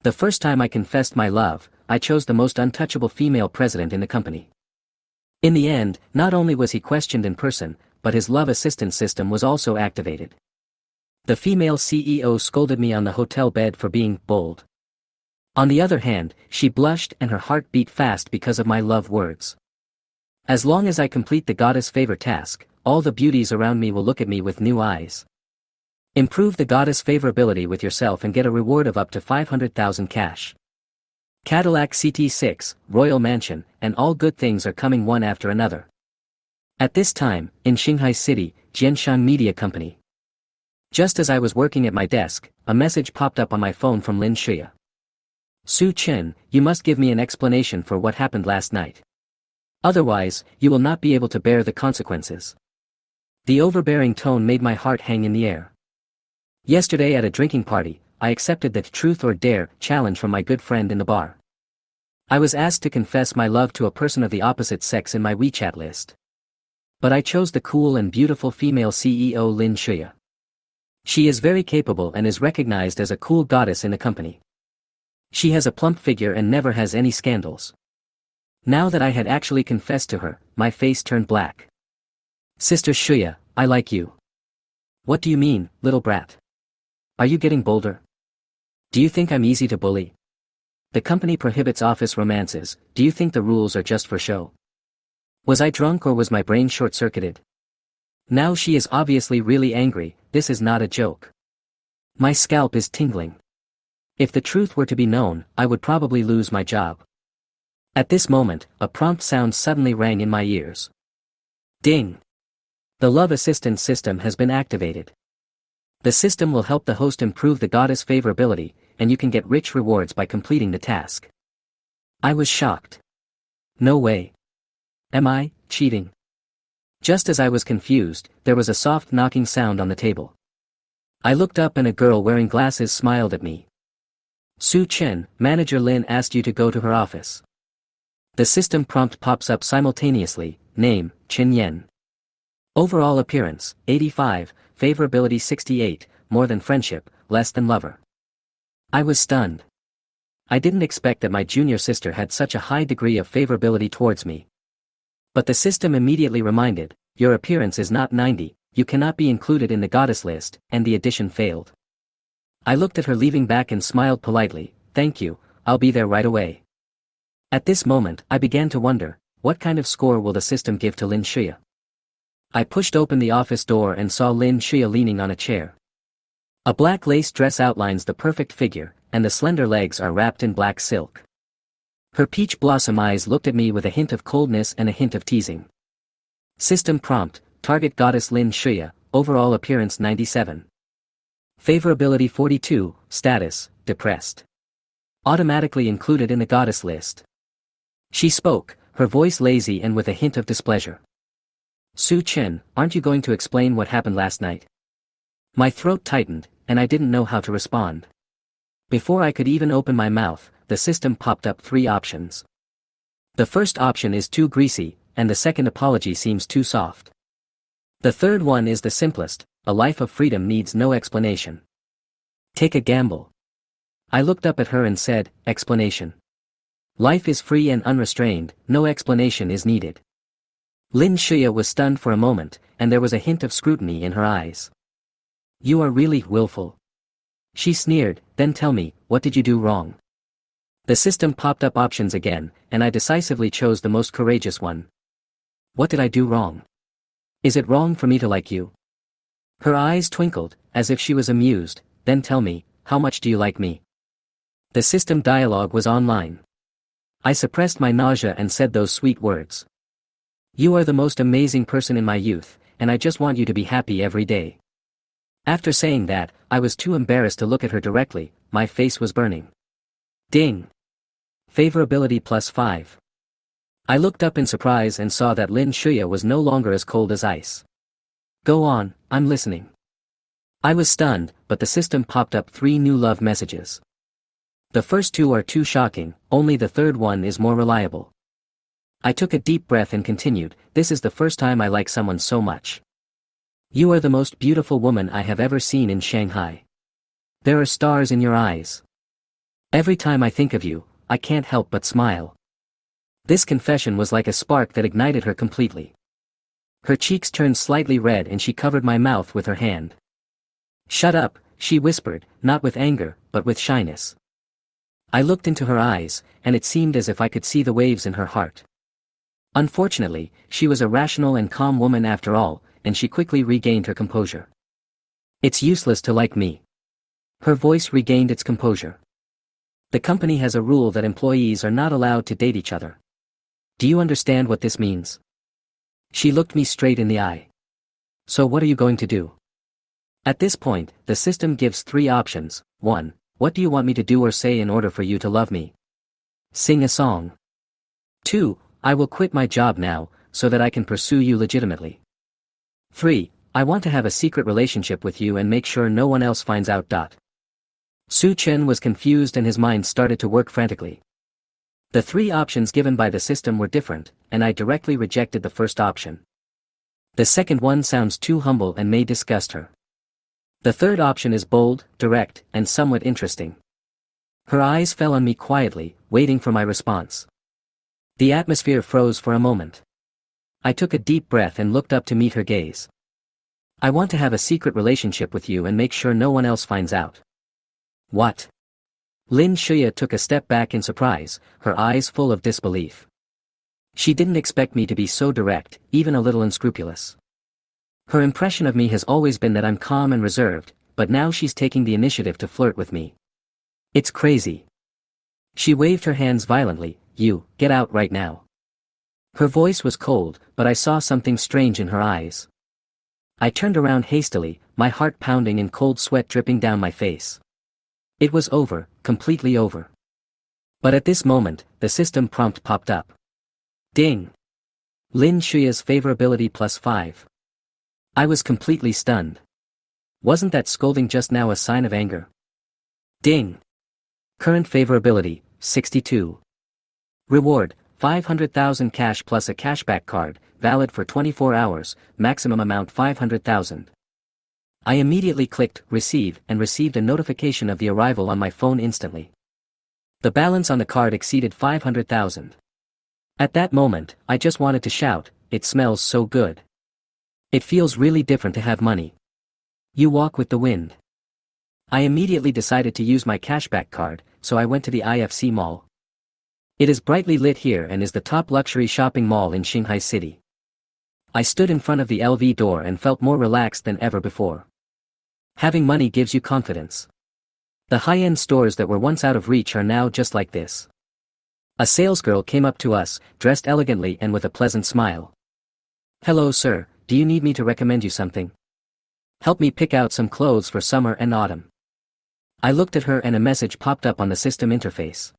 The first time I confessed my love, I chose the most untouchable female president in the company. In the end, not only was he questioned in person, but his love assistance system was also activated. The female CEO scolded me on the hotel bed for being bold. On the other hand, she blushed and her heart beat fast because of my love words. As long as I complete the goddess favor task, all the beauties around me will look at me with new eyes. Improve the goddess favorability with yourself and get a reward of up to 500,000 cash. Cadillac CT6, Royal Mansion, and all good things are coming one after another. At this time, in Shanghai City, Jianshan Media Company. Just as I was working at my desk, a message popped up on my phone from Lin Shuya. Su Chen, you must give me an explanation for what happened last night. Otherwise, you will not be able to bear the consequences. The overbearing tone made my heart hang in the air. Yesterday at a drinking party, I accepted the truth or dare challenge from my good friend in the bar. I was asked to confess my love to a person of the opposite sex in my WeChat list. But I chose the cool and beautiful female CEO Lin Shuya. She is very capable and is recognized as a cool goddess in the company. She has a plump figure and never has any scandals. Now that I had actually confessed to her, my face turned black. Sister Shuya, I like you. What do you mean, little brat? Are you getting bolder? Do you think I'm easy to bully? The company prohibits office romances, do you think the rules are just for show? Was I drunk or was my brain short-circuited? Now she is obviously really angry, this is not a joke. My scalp is tingling. If the truth were to be known, I would probably lose my job. At this moment, a prompt sound suddenly rang in my ears. Ding! The love assistance system has been activated. The system will help the host improve the goddess favorability, and you can get rich rewards by completing the task. I was shocked. No way. Am I cheating? Just as I was confused, there was a soft knocking sound on the table. I looked up and a girl wearing glasses smiled at me. Su Chen, Manager Lin asked you to go to her office. The system prompt pops up simultaneously, name, Chen Yen. Overall appearance, 85, favorability 68, more than friendship, less than lover. I was stunned. I didn't expect that my junior sister had such a high degree of favorability towards me. But the system immediately reminded, your appearance is not 90, you cannot be included in the goddess list, and the addition failed. I looked at her leaving back and smiled politely, thank you, I'll be there right away. At this moment, I began to wonder, what kind of score will the system give to Lin Shuya? I pushed open the office door and saw Lin Shuya leaning on a chair. A black lace dress outlines the perfect figure, and the slender legs are wrapped in black silk. Her peach blossom eyes looked at me with a hint of coldness and a hint of teasing. System prompt, target goddess Lin Shuya, overall appearance 97. Favorability 42, status, depressed. Automatically included in the goddess list. She spoke, her voice lazy and with a hint of displeasure. Su Chen, aren't you going to explain what happened last night? My throat tightened, and I didn't know how to respond. Before I could even open my mouth, the system popped up 3 options. The first option is too greasy, and the second apology seems too soft. The third one is the simplest, a life of freedom needs no explanation. Take a gamble. I looked up at her and said, explanation. Life is free and unrestrained, no explanation is needed. Lin Shuya was stunned for a moment, and there was a hint of scrutiny in her eyes. You are really willful. She sneered, then tell me, what did you do wrong? The system popped up options again, and I decisively chose the most courageous one. What did I do wrong? Is it wrong for me to like you? Her eyes twinkled, as if she was amused, then tell me, how much do you like me? The system dialogue was online. I suppressed my nausea and said those sweet words. You are the most amazing person in my youth, and I just want you to be happy every day. After saying that, I was too embarrassed to look at her directly, my face was burning. Ding! Favorability +5. I looked up in surprise and saw that Lin Shuya was no longer as cold as ice. Go on, I'm listening. I was stunned, but the system popped up 3 new love messages. The first 2 are too shocking, only the third one is more reliable. I took a deep breath and continued, this is the first time I like someone so much. You are the most beautiful woman I have ever seen in Shanghai. There are stars in your eyes. Every time I think of you, I can't help but smile. This confession was like a spark that ignited her completely. Her cheeks turned slightly red and she covered my mouth with her hand. "Shut up," she whispered, not with anger, but with shyness. I looked into her eyes, and it seemed as if I could see the waves in her heart. Unfortunately, she was a rational and calm woman after all, and she quickly regained her composure. "It's useless to like me." Her voice regained its composure. "The company has a rule that employees are not allowed to date each other. Do you understand what this means?" She looked me straight in the eye. "So what are you going to do?" At this point, the system gives 3 options. 1. What do you want me to do or say in order for you to love me? Sing a song. 2. I will quit my job now, so that I can pursue you legitimately. 3. I want to have a secret relationship with you and make sure no one else finds out. Su Chen was confused and his mind started to work frantically. The 3 options given by the system were different, and I directly rejected the first option. The second one sounds too humble and may disgust her. The third option is bold, direct, and somewhat interesting. Her eyes fell on me quietly, waiting for my response. The atmosphere froze for a moment. I took a deep breath and looked up to meet her gaze. "I want to have a secret relationship with you and make sure no one else finds out." "What?" Lin Shuya took a step back in surprise, her eyes full of disbelief. She didn't expect me to be so direct, even a little unscrupulous. Her impression of me has always been that I'm calm and reserved, but now she's taking the initiative to flirt with me. It's crazy. She waved her hands violently. "You, get out right now." Her voice was cold, but I saw something strange in her eyes. I turned around hastily, my heart pounding and cold sweat dripping down my face. It was over, completely over. But at this moment, the system prompt popped up. Ding! Lin Shuya's favorability +5. I was completely stunned. Wasn't that scolding just now a sign of anger? Ding! Current favorability, 62. Reward, 500,000 cash plus a cashback card, valid for 24 hours, maximum amount 500,000. I immediately clicked Receive and received a notification of the arrival on my phone instantly. The balance on the card exceeded 500,000. At that moment, I just wanted to shout, "It smells so good. It feels really different to have money. You walk with the wind." I immediately decided to use my cashback card, so I went to the IFC Mall. It is brightly lit here and is the top luxury shopping mall in Shanghai City. I stood in front of the LV door and felt more relaxed than ever before. Having money gives you confidence. The high-end stores that were once out of reach are now just like this. A salesgirl came up to us, dressed elegantly and with a pleasant smile. "Hello sir, do you need me to recommend you something? Help me pick out some clothes for summer and autumn." I looked at her and a message popped up on the system interface.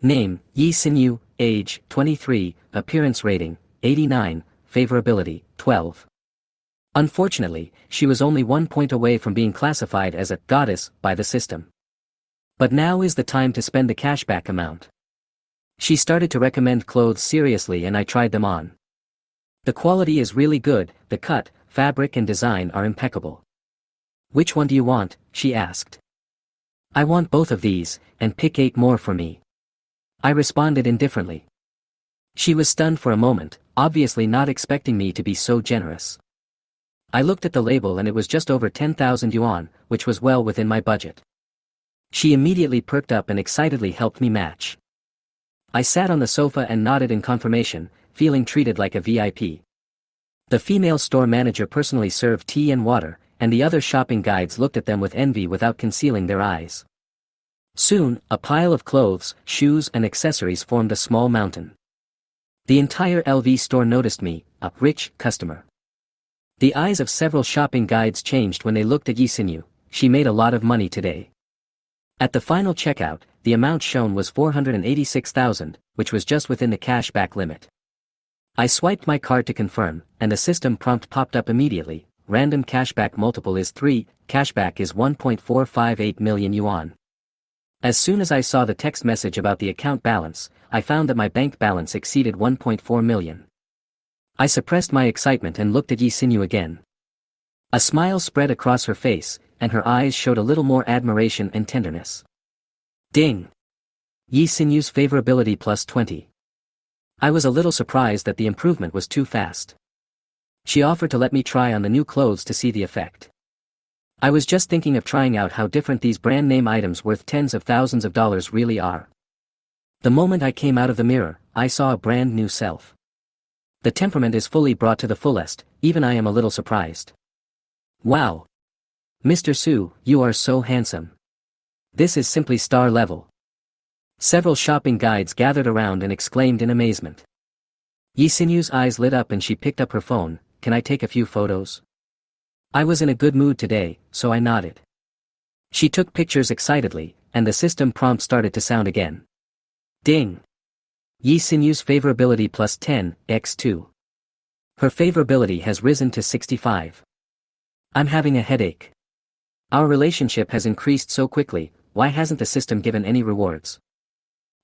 Name, Yi Xinyu, age, 23, appearance rating, 89, favorability, 12. Unfortunately, she was only 1 point away from being classified as a goddess by the system. But now is the time to spend the cashback amount. She started to recommend clothes seriously and I tried them on. The quality is really good, the cut, fabric and design are impeccable. "Which one do you want?" she asked. "I want both of these, and pick 8 more for me." I responded indifferently. She was stunned for a moment, obviously not expecting me to be so generous. I looked at the label and it was just over 10,000 yuan, which was well within my budget. She immediately perked up and excitedly helped me match. I sat on the sofa and nodded in confirmation, feeling treated like a VIP. The female store manager personally served tea and water, and the other shopping guides looked at them with envy without concealing their eyes. Soon, a pile of clothes, shoes and accessories formed a small mountain. The entire LV store noticed me, a rich customer. The eyes of several shopping guides changed when they looked at Yi Xinyu. She made a lot of money today. At the final checkout, the amount shown was 486,000, which was just within the cashback limit. I swiped my card to confirm, and the system prompt popped up immediately. Random cashback multiple is 3, cashback is 1.458 million yuan. As soon as I saw the text message about the account balance, I found that my bank balance exceeded 1.4 million. I suppressed my excitement and looked at Yi Xinyu again. A smile spread across her face, and her eyes showed a little more admiration and tenderness. Ding! Yi Sinyu's favorability plus 20. I was a little surprised that the improvement was too fast. She offered to let me try on the new clothes to see the effect. I was just thinking of trying out how different these brand name items worth tens of thousands of dollars really are. The moment I came out of the mirror, I saw a brand new self. The temperament is fully brought to the fullest, even I am a little surprised. Wow! Mr. Su, you are so handsome. This is simply star level. Several shopping guides gathered around and exclaimed in amazement. Yi Sinyu's eyes lit up and she picked up her phone. Can I take a few photos? I was in a good mood today, so I nodded. She took pictures excitedly, and the system prompt started to sound again. Ding! Yi Sinyu's favorability plus 10, x2. Her favorability has risen to 65. I'm having a headache. Our relationship has increased so quickly, why hasn't the system given any rewards?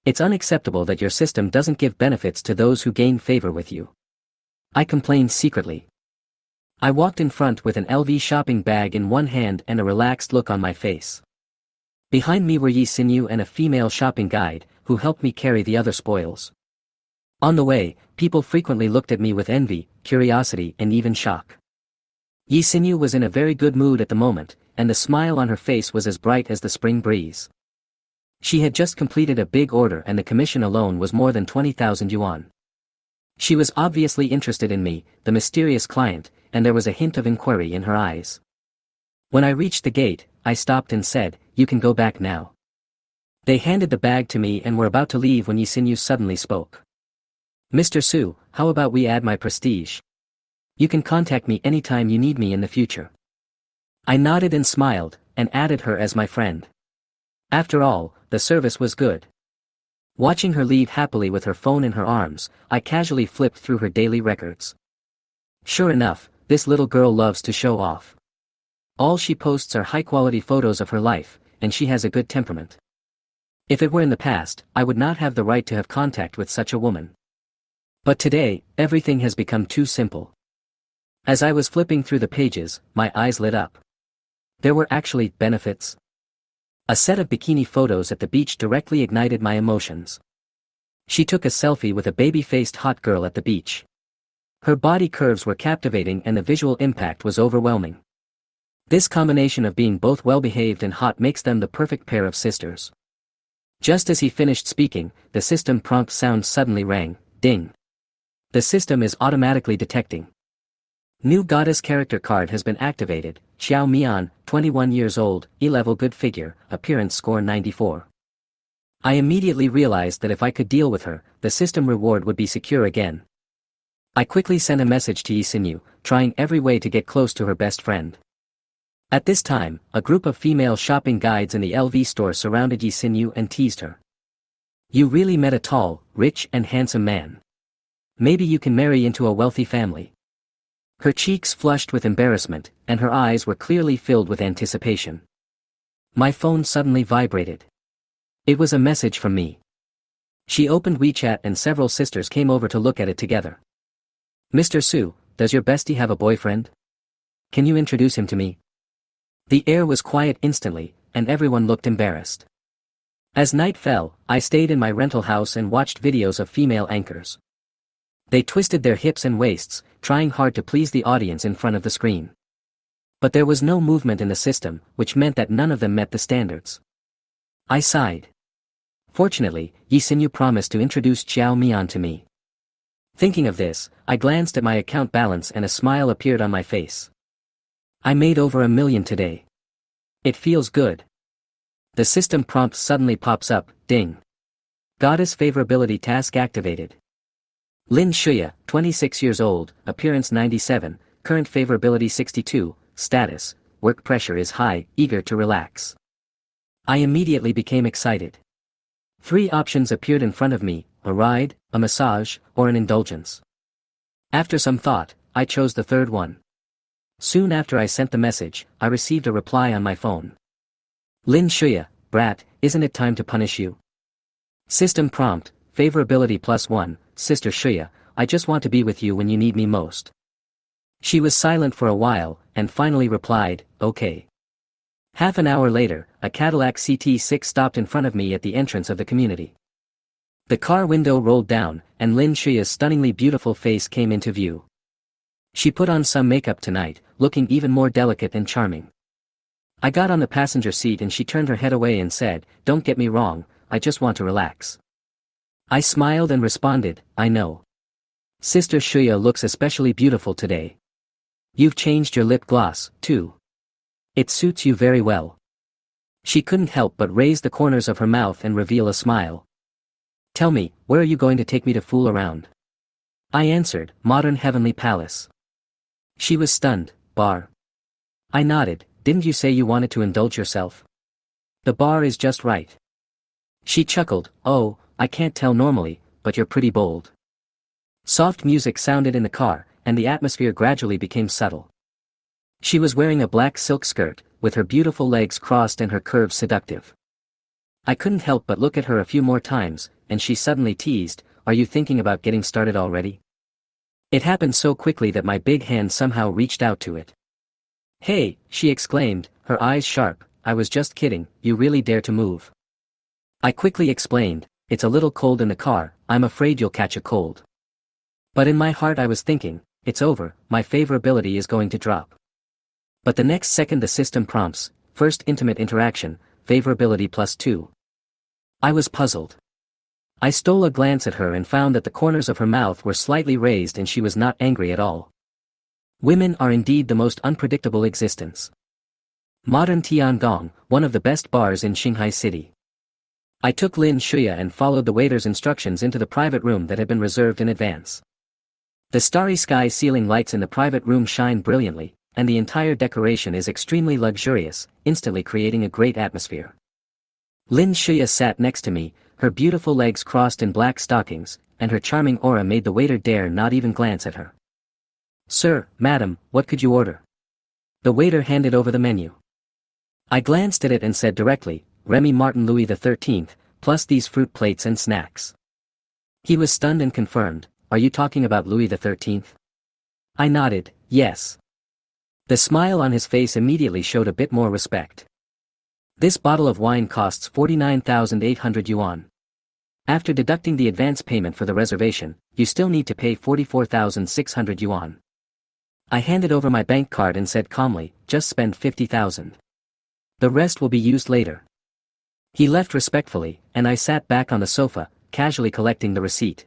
It's unacceptable that your system doesn't give benefits to those who gain favor with you. I complained secretly. I walked in front with an LV shopping bag in one hand and a relaxed look on my face. Behind me were Yi Sinyu and a female shopping guide, who helped me carry the other spoils. On the way, people frequently looked at me with envy, curiosity and even shock. Yi Sinyu was in a very good mood at the moment, and the smile on her face was as bright as the spring breeze. She had just completed a big order and the commission alone was more than 20,000 yuan. She was obviously interested in me, the mysterious client, and there was a hint of inquiry in her eyes. When I reached the gate, I stopped and said, "You can go back now." They handed the bag to me and were about to leave when Yi Sinyu suddenly spoke. "Mr. Su, how about we add my prestige? You can contact me anytime you need me in the future." I nodded and smiled, and added her as my friend. After all, the service was good. Watching her leave happily with her phone in her arms, I casually flipped through her daily records. Sure enough, this little girl loves to show off. All she posts are high-quality photos of her life, and she has a good temperament. If it were in the past, I would not have the right to have contact with such a woman. But today, everything has become too simple. As I was flipping through the pages, my eyes lit up. There were actually benefits. A set of bikini photos at the beach directly ignited my emotions. She took a selfie with a baby-faced hot girl at the beach. Her body curves were captivating and the visual impact was overwhelming. This combination of being both well-behaved and hot makes them the perfect pair of sisters. Just as he finished speaking, the system prompt sound suddenly rang, ding. The system is automatically detecting. New goddess character card has been activated, Xiao Mian, 21 years old, E-level good figure, appearance score 94. I immediately realized that if I could deal with her, the system reward would be secure again. I quickly sent a message to Yi Sinyu, trying every way to get close to her best friend. At this time, a group of female shopping guides in the LV store surrounded Yi Sinyu and teased her. "You really met a tall, rich and handsome man. Maybe you can marry into a wealthy family." Her cheeks flushed with embarrassment, and her eyes were clearly filled with anticipation. My phone suddenly vibrated. It was a message from me. She opened WeChat and several sisters came over to look at it together. "Mr. Su, does your bestie have a boyfriend? Can you introduce him to me?" The air was quiet instantly, and everyone looked embarrassed. As night fell, I stayed in my rental house and watched videos of female anchors. They twisted their hips and waists, trying hard to please the audience in front of the screen. But there was no movement in the system, which meant that none of them met the standards. I sighed. Fortunately, Yi Sinyu promised to introduce Xiao Mian to me. Thinking of this, I glanced at my account balance and a smile appeared on my face. I made over 1 million today. It feels good. The system prompt suddenly pops up, ding. Goddess favorability task activated. Lin Shuya, 26 years old, appearance 97, current favorability 62, status, work pressure is high, eager to relax. I immediately became excited. 3 options appeared in front of me, a ride, a massage, or an indulgence. After some thought, I chose the third one. Soon after I sent the message, I received a reply on my phone. Lin Shuya, brat, isn't it time to punish you? System prompt, favorability +1, Sister Shuya, I just want to be with you when you need me most. She was silent for a while, and finally replied, okay. Half an hour later, a Cadillac CT6 stopped in front of me at the entrance of the community. The car window rolled down, and Lin Shuya's stunningly beautiful face came into view. She put on some makeup tonight, looking even more delicate and charming. I got on the passenger seat and she turned her head away and said, "Don't get me wrong, I just want to relax." I smiled and responded, "I know. Sister Shuya looks especially beautiful today. You've changed your lip gloss, too. It suits you very well." She couldn't help but raise the corners of her mouth and reveal a smile. "Tell me, where are you going to take me to fool around?" I answered, "Modern Heavenly Palace." She was stunned. "Bar?" I nodded. "Didn't you say you wanted to indulge yourself? The bar is just right." She chuckled, "Oh, I can't tell normally, but you're pretty bold." Soft music sounded in the car, and the atmosphere gradually became subtle. She was wearing a black silk skirt, with her beautiful legs crossed and her curves seductive. I couldn't help but look at her a few more times, and she suddenly teased, "Are you thinking about getting started already?" It happened so quickly that my big hand somehow reached out to it. "Hey," she exclaimed, her eyes sharp, "I was just kidding, you really dare to move." I quickly explained, "It's a little cold in the car, I'm afraid you'll catch a cold." But in my heart I was thinking, it's over, my favorability is going to drop. But the next second the system prompts, first intimate interaction, favorability +2. I was puzzled. I stole a glance at her and found that the corners of her mouth were slightly raised and she was not angry at all. Women are indeed the most unpredictable existence. Modern Tiangong, one of the best bars in Shanghai City. I took Lin Shuya and followed the waiter's instructions into the private room that had been reserved in advance. The starry sky ceiling lights in the private room shine brilliantly, and the entire decoration is extremely luxurious, instantly creating a great atmosphere. Lin Shuya sat next to me, her beautiful legs crossed in black stockings, and her charming aura made the waiter dare not even glance at her. "Sir, madam, what could you order?" The waiter handed over the menu. I glanced at it and said directly, "Remy Martin Louis XIII, plus these fruit plates and snacks." He was stunned and confirmed, "Are you talking about Louis XIII? I nodded, "Yes." The smile on his face immediately showed a bit more respect. "This bottle of wine costs 49,800 yuan. After deducting the advance payment for the reservation, you still need to pay 44,600 yuan. I handed over my bank card and said calmly, "Just spend 50,000. The rest will be used later." He left respectfully, and I sat back on the sofa, casually collecting the receipt.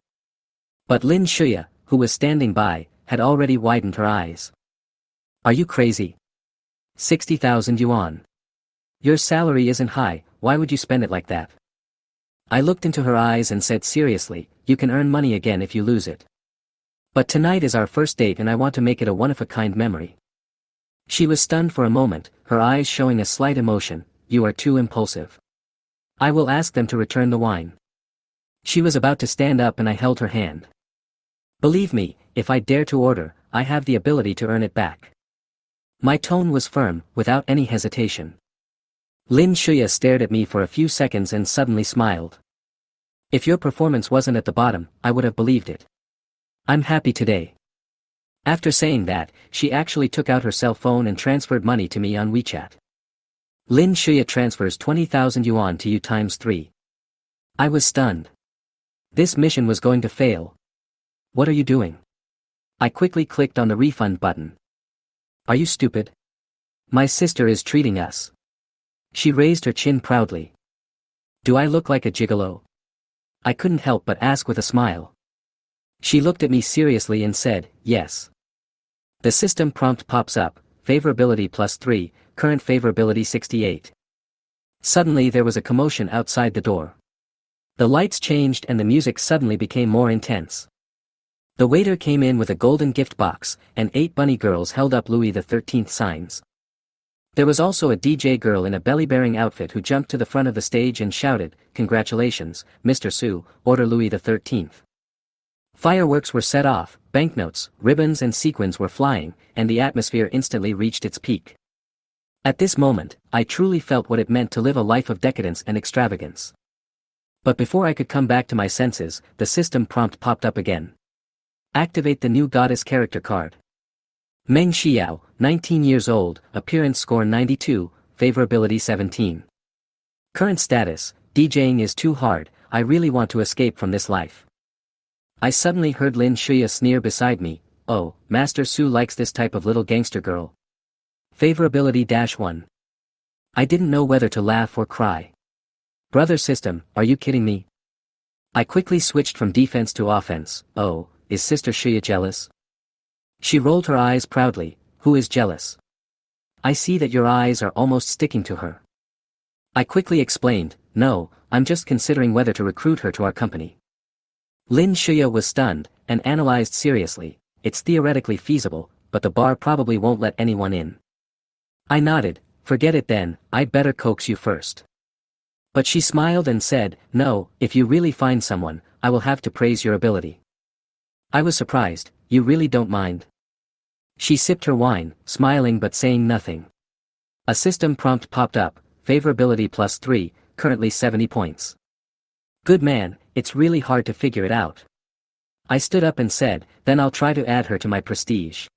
But Lin Shuya, who was standing by, had already widened her eyes. "Are you crazy? 60,000 yuan. Your salary isn't high, why would you spend it like that?" I looked into her eyes and said seriously, "You can earn money again if you lose it. But tonight is our first date and I want to make it a one-of-a-kind memory." She was stunned for a moment, her eyes showing a slight emotion. "You are too impulsive. I will ask them to return the wine." She was about to stand up and I held her hand. "Believe me, if I dare to order, I have the ability to earn it back." My tone was firm, without any hesitation. Lin Shuya stared at me for a few seconds and suddenly smiled. "If your performance wasn't at the bottom, I would have believed it. I'm happy today." After saying that, she actually took out her cell phone and transferred money to me on WeChat. "Lin Shuya transfers 20,000 yuan to you times 3. I was stunned. This mission was going to fail. "What are you doing?" I quickly clicked on the refund button. "Are you stupid? My sister is treating us." She raised her chin proudly. "Do I look like a gigolo?" I couldn't help but ask with a smile. She looked at me seriously and said, "Yes." The system prompt pops up, favorability +3, current favorability 68. Suddenly there was a commotion outside the door. The lights changed and the music suddenly became more intense. The waiter came in with a golden gift box, and 8 bunny girls held up Louis XIII signs. There was also a DJ girl in a belly-bearing outfit who jumped to the front of the stage and shouted, "Congratulations, Mr. Su, order Louis XIII." Fireworks were set off, banknotes, ribbons and sequins were flying, and the atmosphere instantly reached its peak. At this moment, I truly felt what it meant to live a life of decadence and extravagance. But before I could come back to my senses, the system prompt popped up again. Activate the new goddess character card. Meng Xiao, 19 years old, appearance score 92, favorability 17. Current status, DJing is too hard, I really want to escape from this life. I suddenly heard Lin Shuya sneer beside me, oh, Master Su likes this type of little gangster girl. Favorability-1. I didn't know whether to laugh or cry. Brother system, are you kidding me? I quickly switched from defense to offense. Oh, is Sister Shuya jealous? She rolled her eyes proudly. Who is jealous? I see that your eyes are almost sticking to her. I quickly explained, no, I'm just considering whether to recruit her to our company. Lin Shuya was stunned, and analyzed seriously, it's theoretically feasible, but the bar probably won't let anyone in. I nodded, forget it then, I'd better coax you first. But she smiled and said, no, if you really find someone, I will have to praise your ability. I was surprised, you really don't mind? She sipped her wine, smiling but saying nothing. A system prompt popped up, favorability +3, currently 70 points. Good man, it's really hard to figure it out. I stood up and said, then I'll try to add her to my prestige.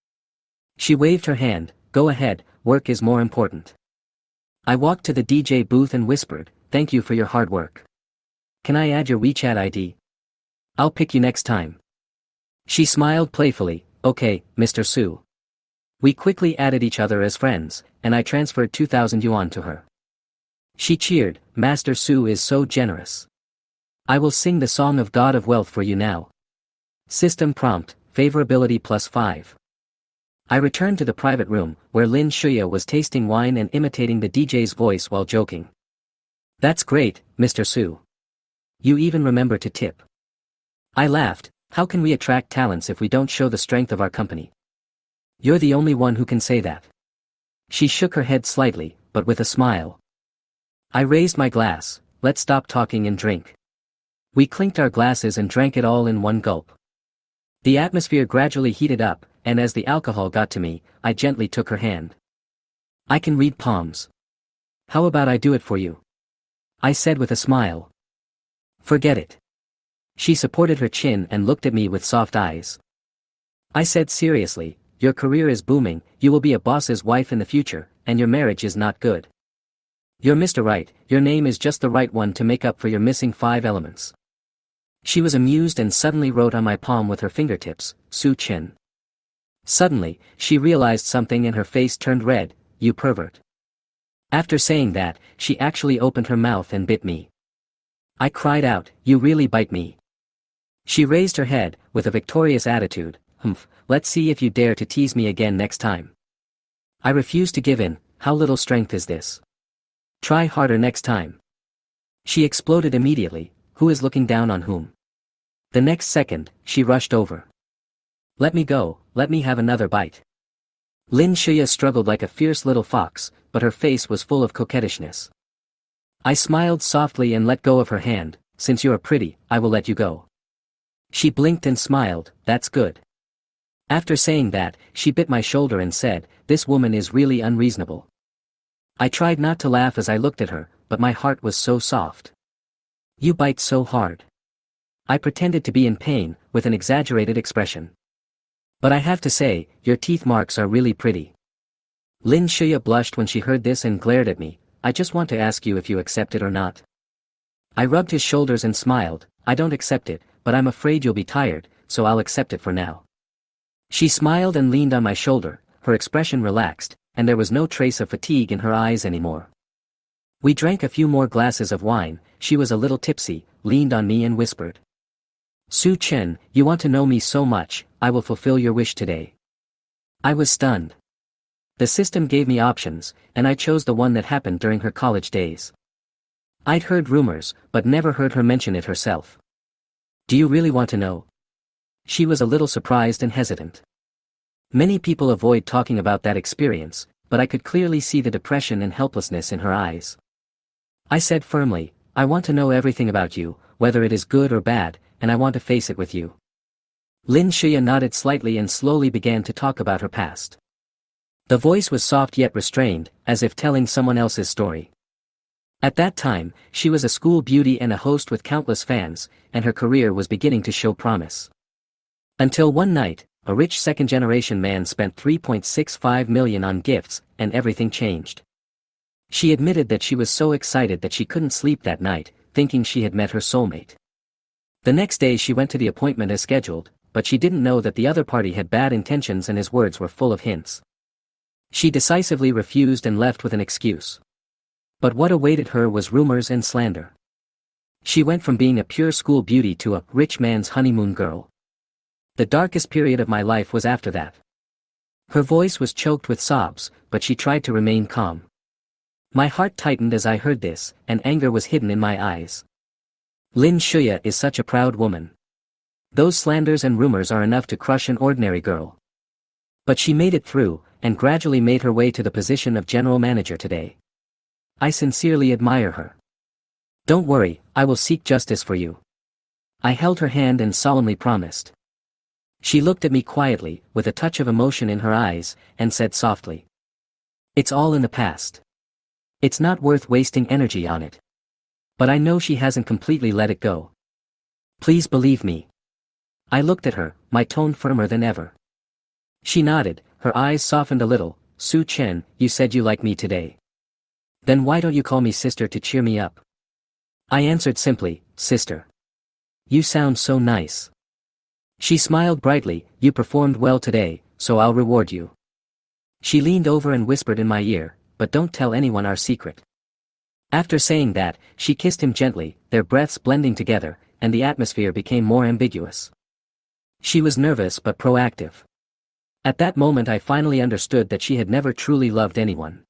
She waved her hand, go ahead, work is more important. I walked to the DJ booth and whispered, thank you for your hard work. Can I add your WeChat ID? I'll pick you next time. She smiled playfully, okay, Mr. Su. We quickly added each other as friends, and I transferred 2,000 yuan to her. She cheered, Master Su is so generous. I will sing the Song of God of Wealth for you now. System prompt, favorability +5. I returned to the private room, where Lin Shuya was tasting wine and imitating the DJ's voice while joking. That's great, Mr. Su. You even remember to tip. I laughed, how can we attract talents if we don't show the strength of our company? You're the only one who can say that. She shook her head slightly, but with a smile. I raised my glass, let's stop talking and drink. We clinked our glasses and drank it all in one gulp. The atmosphere gradually heated up, and as the alcohol got to me, I gently took her hand. I can read palms. How about I do it for you? I said with a smile. Forget it. She supported her chin and looked at me with soft eyes. I said seriously, your career is booming, you will be a boss's wife in the future, and your marriage is not good. You're Mr. Right, your name is just the right one to make up for your missing 5 elements. She was amused and suddenly wrote on my palm with her fingertips, Su Chen. Suddenly, she realized something and her face turned red, you pervert. After saying that, she actually opened her mouth and bit me. I cried out, you really bite me. She raised her head, with a victorious attitude, humph, let's see if you dare to tease me again next time. I refused to give in, how little strength is this? Try harder next time. She exploded immediately, who is looking down on whom? The next second, she rushed over. Let me go, let me have another bite. Lin Shuya struggled like a fierce little fox, but her face was full of coquettishness. I smiled softly and let go of her hand, since you are pretty, I will let you go. She blinked and smiled, that's good. After saying that, she bit my shoulder and said, this woman is really unreasonable. I tried not to laugh as I looked at her, but my heart was so soft. You bite so hard. I pretended to be in pain, with an exaggerated expression. But I have to say, your teeth marks are really pretty. Lin Shuya blushed when she heard this and glared at me, I just want to ask you if you accept it or not. I rubbed his shoulders and smiled, I don't accept it, but I'm afraid you'll be tired, so I'll accept it for now. She smiled and leaned on my shoulder, her expression relaxed, and there was no trace of fatigue in her eyes anymore. We drank a few more glasses of wine, she was a little tipsy, leaned on me and whispered. Su Chen, you want to know me so much, I will fulfill your wish today. I was stunned. The system gave me options, and I chose the one that happened during her college days. I'd heard rumors, but never heard her mention it herself. Do you really want to know? She was a little surprised and hesitant. Many people avoid talking about that experience, but I could clearly see the depression and helplessness in her eyes. I said firmly, I want to know everything about you, whether it is good or bad, and I want to face it with you. Lin Shuya nodded slightly and slowly began to talk about her past. The voice was soft yet restrained, as if telling someone else's story. At that time, she was a school beauty and a host with countless fans, and her career was beginning to show promise. Until one night, a rich second-generation man spent 3.65 million on gifts, and everything changed. She admitted that she was so excited that she couldn't sleep that night, thinking she had met her soulmate. The next day she went to the appointment as scheduled, but she didn't know that the other party had bad intentions and his words were full of hints. She decisively refused and left with an excuse. But what awaited her was rumors and slander. She went from being a pure school beauty to a rich man's honeymoon girl. The darkest period of my life was after that. Her voice was choked with sobs, but she tried to remain calm. My heart tightened as I heard this, and anger was hidden in my eyes. Lin Shuya is such a proud woman. Those slanders and rumors are enough to crush an ordinary girl. But she made it through, and gradually made her way to the position of general manager today. I sincerely admire her. Don't worry, I will seek justice for you. I held her hand and solemnly promised. She looked at me quietly, with a touch of emotion in her eyes, and said softly. It's all in the past. It's not worth wasting energy on it. But I know she hasn't completely let it go. Please believe me. I looked at her, my tone firmer than ever. She nodded, her eyes softened a little. Su Chen, you said you like me today. Then why don't you call me sister to cheer me up? I answered simply, sister. You sound so nice. She smiled brightly, you performed well today, so I'll reward you. She leaned over and whispered in my ear, but don't tell anyone our secret. After saying that, she kissed him gently, their breaths blending together, and the atmosphere became more ambiguous. She was nervous but proactive. At that moment I finally understood that she had never truly loved anyone.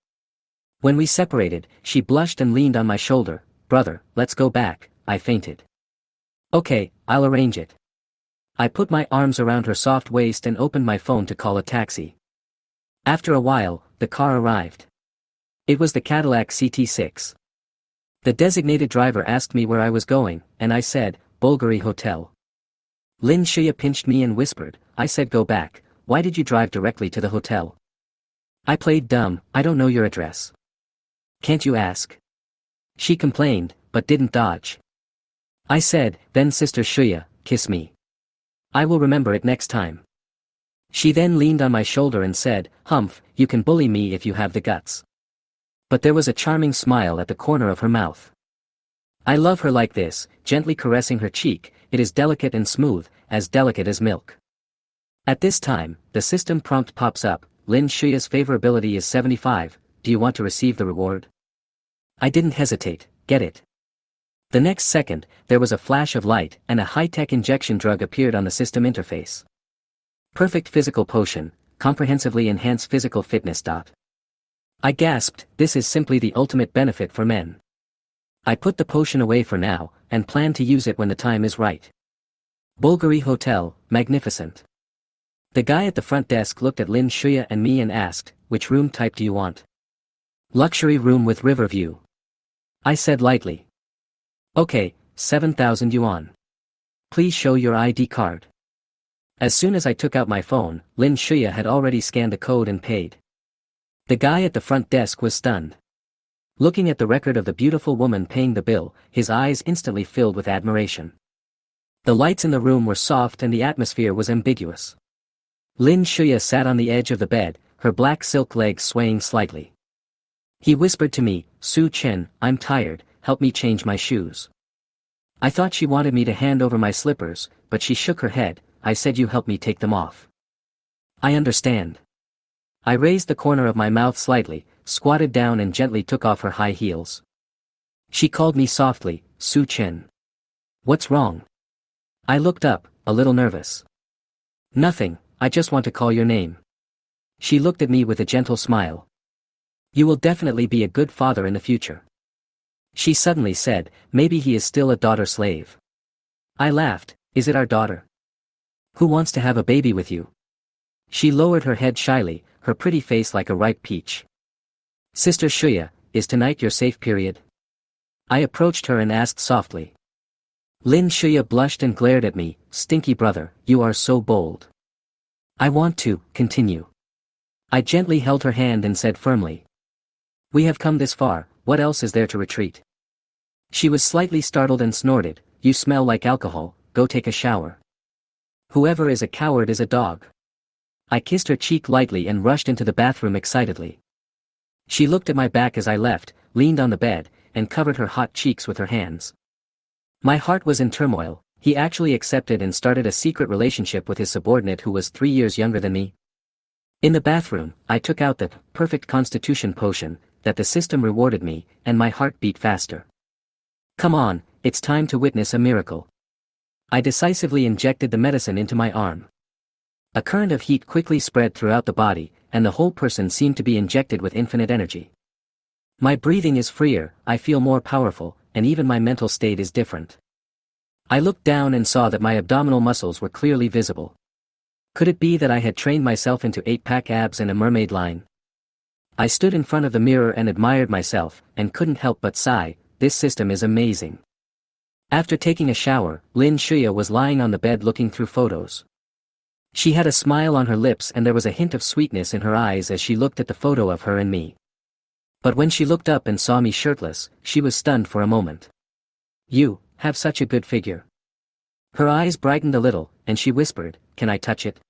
When we separated, she blushed and leaned on my shoulder. Brother, let's go back, I fainted. Okay, I'll arrange it. I put my arms around her soft waist and opened my phone to call a taxi. After a while, the car arrived. It was the Cadillac CT6. The designated driver asked me where I was going, and I said, Bulgari Hotel. Lin Shuya pinched me and whispered, I said go back, why did you drive directly to the hotel? I played dumb, I don't know your address. Can't you ask? She complained, but didn't dodge. I said, then Sister Shuya, kiss me. I will remember it next time. She then leaned on my shoulder and said, Humph, you can bully me if you have the guts. But there was a charming smile at the corner of her mouth. I love her like this, gently caressing her cheek, it is delicate and smooth, as delicate as milk. At this time, the system prompt pops up, Lin Shuya's favorability is 75, do you want to receive the reward? I didn't hesitate, get it. The next second, there was a flash of light and a high-tech injection drug appeared on the system interface. Perfect physical potion, comprehensively enhanced physical fitness. I gasped, this is simply the ultimate benefit for men. I put the potion away for now, and plan to use it when the time is right. Bulgari Hotel, magnificent. The guy at the front desk looked at Lin Shuya and me and asked, which room type do you want? Luxury room with river view. I said lightly. Okay, 7,000 yuan. Please show your ID card. As soon as I took out my phone, Lin Shuya had already scanned the code and paid. The guy at the front desk was stunned. Looking at the record of the beautiful woman paying the bill, his eyes instantly filled with admiration. The lights in the room were soft and the atmosphere was ambiguous. Lin Shuya sat on the edge of the bed, her black silk legs swaying slightly. He whispered to me, Su Chen, I'm tired, help me change my shoes. I thought she wanted me to hand over my slippers, but she shook her head, I said you help me take them off. I understand. I raised the corner of my mouth slightly, squatted down and gently took off her high heels. She called me softly, Su Chen. What's wrong? I looked up, a little nervous. Nothing, I just want to call your name. She looked at me with a gentle smile. You will definitely be a good father in the future. She suddenly said, maybe he is still a daughter slave. I laughed, is it our daughter? Who wants to have a baby with you? She lowered her head shyly, her pretty face like a ripe peach. Sister Shuya, is tonight your safe period? I approached her and asked softly. Lin Shuya blushed and glared at me, stinky brother, you are so bold. I want to, continue. I gently held her hand and said firmly. We have come this far, what else is there to retreat? She was slightly startled and snorted, you smell like alcohol, go take a shower. Whoever is a coward is a dog. I kissed her cheek lightly and rushed into the bathroom excitedly. She looked at my back as I left, leaned on the bed, and covered her hot cheeks with her hands. My heart was in turmoil. He actually accepted and started a secret relationship with his subordinate who was 3 years younger than me. In the bathroom, I took out the perfect constitution potion that the system rewarded me, and my heart beat faster. Come on, it's time to witness a miracle. I decisively injected the medicine into my arm. A current of heat quickly spread throughout the body, and the whole person seemed to be injected with infinite energy. My breathing is freer, I feel more powerful, and even my mental state is different. I looked down and saw that my abdominal muscles were clearly visible. Could it be that I had trained myself into 8-pack abs and a mermaid line? I stood in front of the mirror and admired myself, and couldn't help but sigh, this system is amazing. After taking a shower, Lin Shuya was lying on the bed looking through photos. She had a smile on her lips and there was a hint of sweetness in her eyes as she looked at the photo of her and me. But when she looked up and saw me shirtless, she was stunned for a moment. You have such a good figure. Her eyes brightened a little, and she whispered, can I touch it?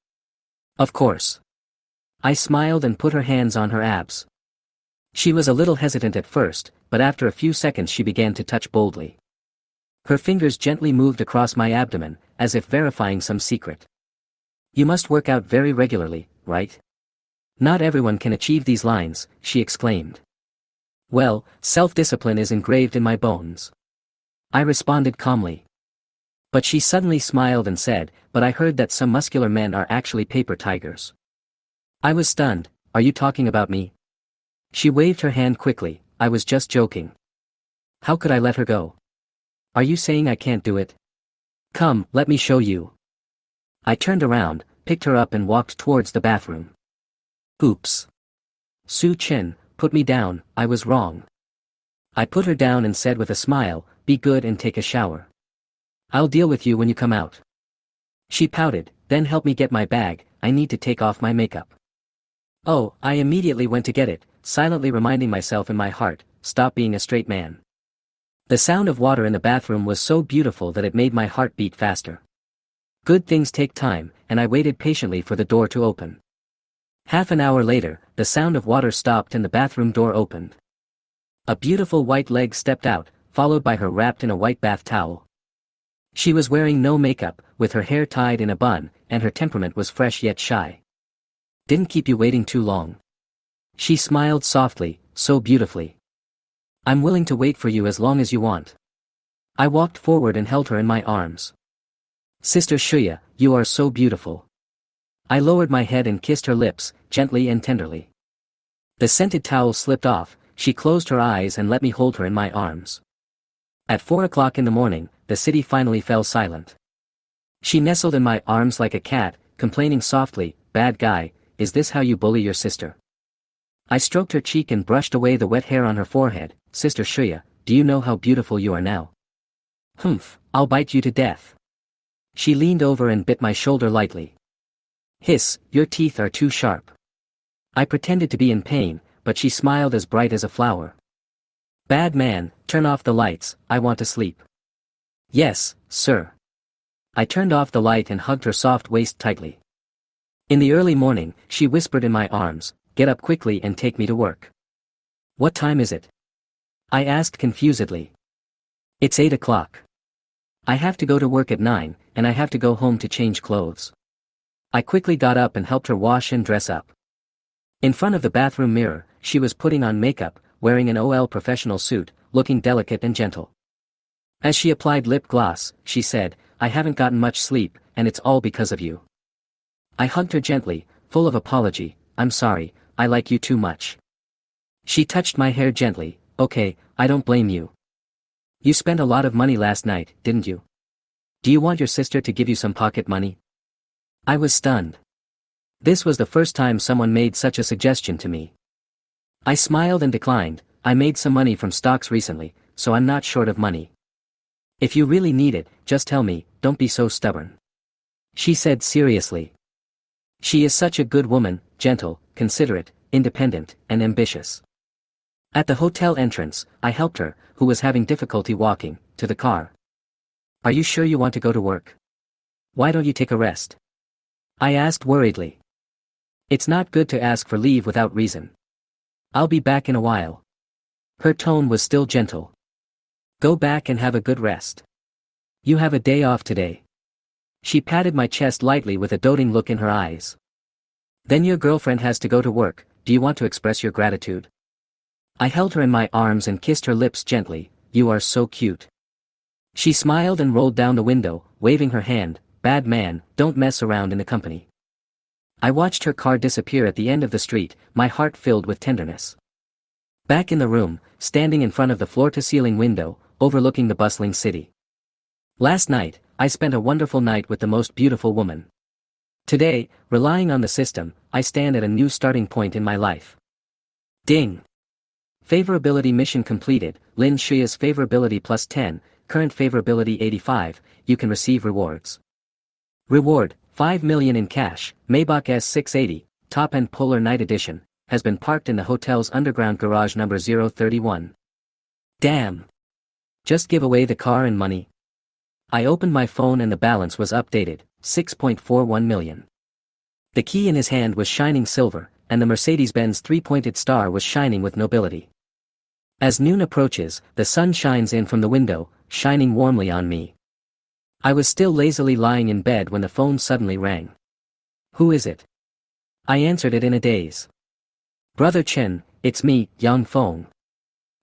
Of course. I smiled and put her hands on her abs. She was a little hesitant at first, but after a few seconds she began to touch boldly. Her fingers gently moved across my abdomen, as if verifying some secret. You must work out very regularly, right? Not everyone can achieve these lines, she exclaimed. Well, self-discipline is engraved in my bones. I responded calmly. But she suddenly smiled and said, but I heard that some muscular men are actually paper tigers. I was stunned, are you talking about me? She waved her hand quickly, I was just joking. How could I let her go? Are you saying I can't do it? Come, let me show you. I turned around, picked her up and walked towards the bathroom. Oops. Su Chen, put me down, I was wrong. I put her down and said with a smile, be good and take a shower. I'll deal with you when you come out. She pouted, then help me get my bag, I need to take off my makeup. Oh, I immediately went to get it, silently reminding myself in my heart, stop being a straight man. The sound of water in the bathroom was so beautiful that it made my heart beat faster. Good things take time, and I waited patiently for the door to open. Half an hour later, the sound of water stopped and the bathroom door opened. A beautiful white leg stepped out, followed by her wrapped in a white bath towel. She was wearing no makeup, with her hair tied in a bun, and her temperament was fresh yet shy. Didn't keep you waiting too long. She smiled softly, so beautifully. I'm willing to wait for you as long as you want. I walked forward and held her in my arms. Sister Shuya, you are so beautiful. I lowered my head and kissed her lips, gently and tenderly. The scented towel slipped off, she closed her eyes and let me hold her in my arms. At 4 o'clock in the morning, the city finally fell silent. She nestled in my arms like a cat, complaining softly, bad guy, is this how you bully your sister? I stroked her cheek and brushed away the wet hair on her forehead. Sister Shuya, do you know how beautiful you are now? Humph, I'll bite you to death. She leaned over and bit my shoulder lightly. Hiss, your teeth are too sharp. I pretended to be in pain, but she smiled as bright as a flower. Bad man, turn off the lights, I want to sleep. Yes, sir. I turned off the light and hugged her soft waist tightly. In the early morning, she whispered in my arms, get up quickly and take me to work. What time is it? I asked confusedly. It's 8 o'clock. I have to go to work at 9, and I have to go home to change clothes. I quickly got up and helped her wash and dress up. In front of the bathroom mirror, she was putting on makeup, wearing an OL professional suit, looking delicate and gentle. As she applied lip gloss, she said, I haven't gotten much sleep, and it's all because of you. I hugged her gently, full of apology, I'm sorry, I like you too much. She touched my hair gently, okay, I don't blame you. You spent a lot of money last night, didn't you? Do you want your sister to give you some pocket money? I was stunned. This was the first time someone made such a suggestion to me. I smiled and declined, I made some money from stocks recently, so I'm not short of money. If you really need it, just tell me, don't be so stubborn. She said seriously. She is such a good woman, gentle, considerate, independent, and ambitious. At the hotel entrance, I helped her, who was having difficulty walking, to the car. Are you sure you want to go to work? Why don't you take a rest? I asked worriedly. It's not good to ask for leave without reason. I'll be back in a while. Her tone was still gentle. Go back and have a good rest. You have a day off today. She patted my chest lightly with a doting look in her eyes. Then your girlfriend has to go to work, do you want to express your gratitude? I held her in my arms and kissed her lips gently. You are so cute. She smiled and rolled down the window, waving her hand. Bad man, don't mess around in the company. I watched her car disappear at the end of the street, my heart filled with tenderness. Back in the room, standing in front of the floor-to-ceiling window, overlooking the bustling city. Last night, I spent a wonderful night with the most beautiful woman. Today, relying on the system, I stand at a new starting point in my life. Ding! Favorability mission completed. Lin Shuya's favorability plus 10, current favorability 85, you can receive rewards. Reward, 5 million in cash. Maybach S680, top-end Polar Night Edition, has been parked in the hotel's underground garage number 031. Damn! Just give away the car and money. I opened my phone and the balance was updated, 6.41 million. The key in his hand was shining silver, and the Mercedes-Benz three-pointed star was shining with nobility. As noon approaches, the sun shines in from the window, shining warmly on me. I was still lazily lying in bed when the phone suddenly rang. Who is it? I answered it in a daze. Brother Chen, it's me, Yang Feng.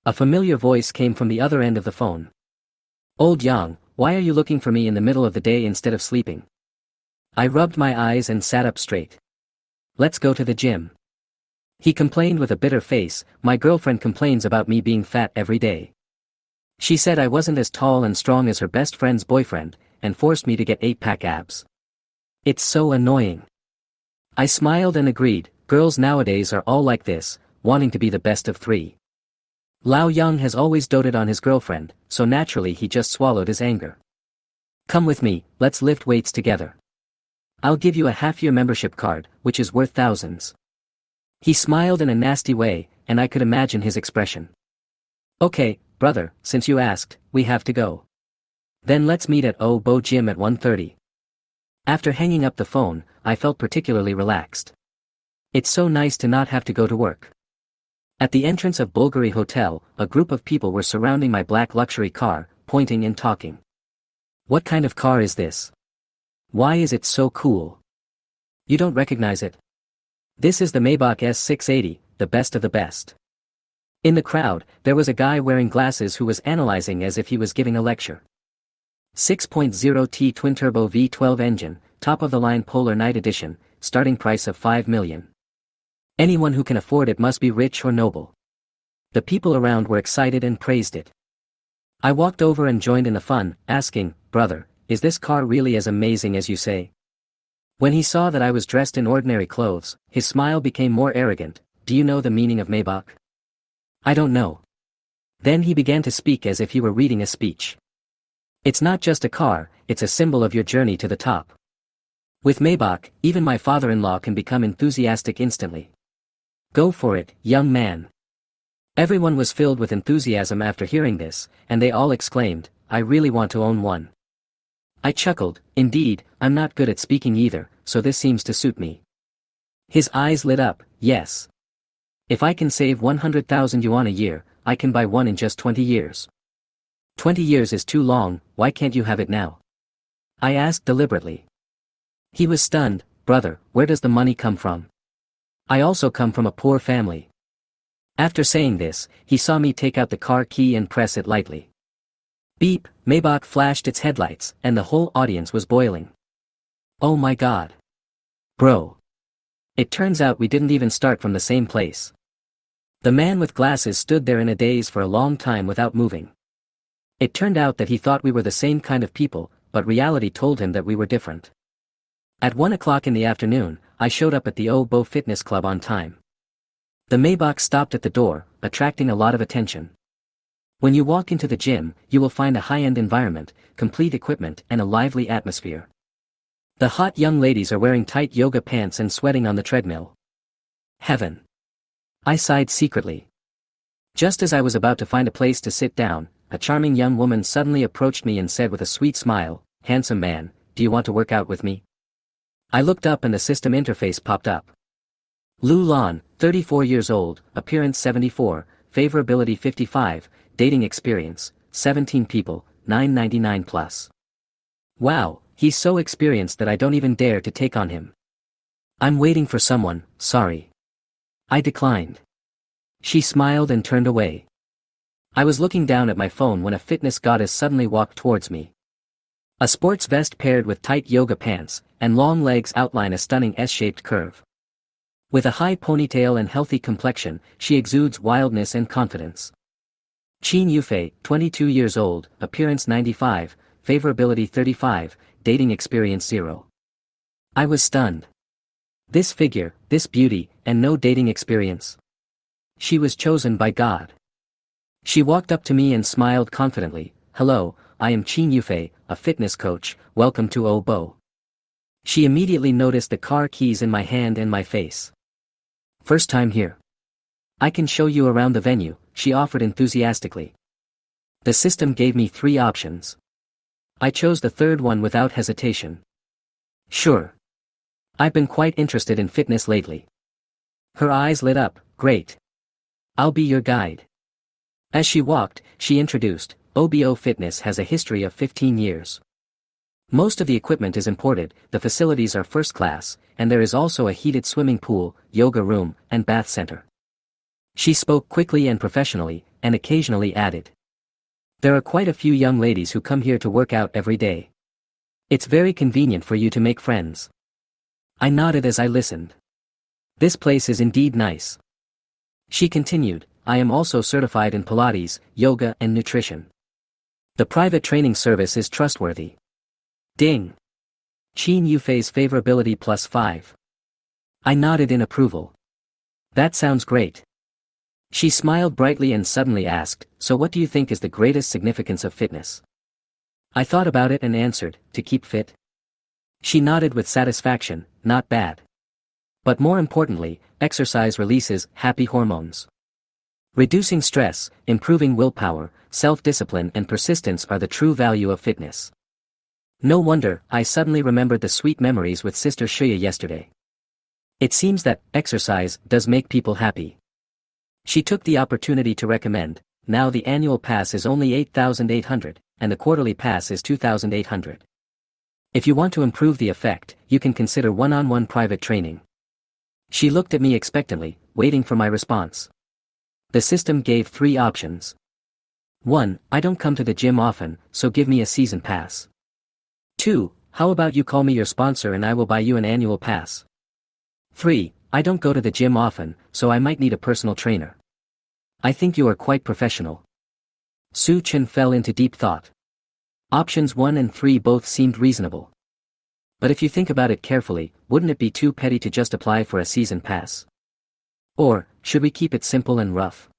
A familiar voice came from the other end of the phone. Old Yang, why are you looking for me in the middle of the day instead of sleeping? I rubbed my eyes and sat up straight. Let's go to the gym. He complained with a bitter face. My girlfriend complains about me being fat every day. She said I wasn't as tall and strong as her best friend's boyfriend, and forced me to get 8-pack abs. It's so annoying. I smiled and agreed. Girls nowadays are all like this, wanting to be the best of three. Lao Yang has always doted on his girlfriend, so naturally he just swallowed his anger. Come with me, let's lift weights together. I'll give you a half-year membership card, which is worth thousands. He smiled in a nasty way, and I could imagine his expression. Okay, brother, since you asked, we have to go. Then let's meet at Bo Gym at 1:30. After hanging up the phone, I felt particularly relaxed. It's so nice to not have to go to work. At the entrance of Bulgari Hotel, a group of people were surrounding my black luxury car, pointing and talking. What kind of car is this? Why is it so cool? You don't recognize it? This is the Maybach S680, the best of the best. In the crowd, there was a guy wearing glasses who was analyzing as if he was giving a lecture. 6.0T twin-turbo V12 engine, top-of-the-line Polar Night Edition, starting price of 5 million. Anyone who can afford it must be rich or noble. The people around were excited and praised it. I walked over and joined in the fun, asking, brother, is this car really as amazing as you say? When he saw that I was dressed in ordinary clothes, his smile became more arrogant. Do you know the meaning of Maybach? I don't know. Then he began to speak as if he were reading a speech. It's not just a car, it's a symbol of your journey to the top. With Maybach, even my father-in-law can become enthusiastic instantly. Go for it, young man. Everyone was filled with enthusiasm after hearing this, and they all exclaimed, I really want to own one. I chuckled, indeed, I'm not good at speaking either, so this seems to suit me. His eyes lit up, yes. If I can save 100,000 yuan a year, I can buy one in just 20 years. 20 years is too long, why can't you have it now? I asked deliberately. He was stunned. Brother, where does the money come from? I also come from a poor family. After saying this, he saw me take out the car key and press it lightly. Beep, Maybach flashed its headlights, and the whole audience was boiling. Oh my god. Bro. It turns out we didn't even start from the same place. The man with glasses stood there in a daze for a long time without moving. It turned out that he thought we were the same kind of people, but reality told him that we were different. At 1 o'clock in the afternoon, I showed up at the Bo Fitness Club on time. The Maybach stopped at the door, attracting a lot of attention. When you walk into the gym, you will find a high-end environment, complete equipment and a lively atmosphere. The hot young ladies are wearing tight yoga pants and sweating on the treadmill. Heaven. I sighed secretly. Just as I was about to find a place to sit down, a charming young woman suddenly approached me and said with a sweet smile, handsome man, do you want to work out with me? I looked up and the system interface popped up. Lu Lan, 34 years old, appearance 74, favorability 55, dating experience, 17 people, 999 plus. Wow, he's so experienced that I don't even dare to take on him. I'm waiting for someone, sorry. I declined. She smiled and turned away. I was looking down at my phone when a fitness goddess suddenly walked towards me. A sports vest paired with tight yoga pants, and long legs outline a stunning S-shaped curve. With a high ponytail and healthy complexion, she exudes wildness and confidence. Qin Yufei, 22 years old, appearance 95, favorability 35, dating experience 0. I was stunned. This figure, this beauty, and no dating experience. She was chosen by God. She walked up to me and smiled confidently. Hello, I am Qin Yufei, a fitness coach, welcome to Obo. She immediately noticed the car keys in my hand and my face. First time here. I can show you around the venue, she offered enthusiastically. The system gave me 3 options. I chose the third one without hesitation. Sure. I've been quite interested in fitness lately. Her eyes lit up, great. I'll be your guide. As she walked, she introduced, OBO Fitness has a history of 15 years. Most of the equipment is imported, the facilities are first class, and there is also a heated swimming pool, yoga room, and bath center. She spoke quickly and professionally, and occasionally added. There are quite a few young ladies who come here to work out every day. It's very convenient for you to make friends. I nodded as I listened. This place is indeed nice. She continued, I am also certified in Pilates, yoga, and nutrition. The private training service is trustworthy. Ding. Qin Yufei's favorability +5. I nodded in approval. That sounds great. She smiled brightly and suddenly asked, so what do you think is the greatest significance of fitness? I thought about it and answered, to keep fit. She nodded with satisfaction, not bad. But more importantly, exercise releases happy hormones. Reducing stress, improving willpower, self-discipline and persistence are the true value of fitness. No wonder, I suddenly remembered the sweet memories with Sister Shuya yesterday. It seems that exercise does make people happy. She took the opportunity to recommend, now the annual pass is only 8,800, and the quarterly pass is 2,800. If you want to improve the effect, you can consider one-on-one private training. She looked at me expectantly, waiting for my response. The system gave 3 options. 1. I don't come to the gym often, so give me a season pass. 2. How about you call me your sponsor and I will buy you an annual pass. 3. I don't go to the gym often, so I might need a personal trainer. I think you are quite professional. Su Chen fell into deep thought. Options 1 and 3 both seemed reasonable. But if you think about it carefully, wouldn't it be too petty to just apply for a season pass? Or, should we keep it simple and rough?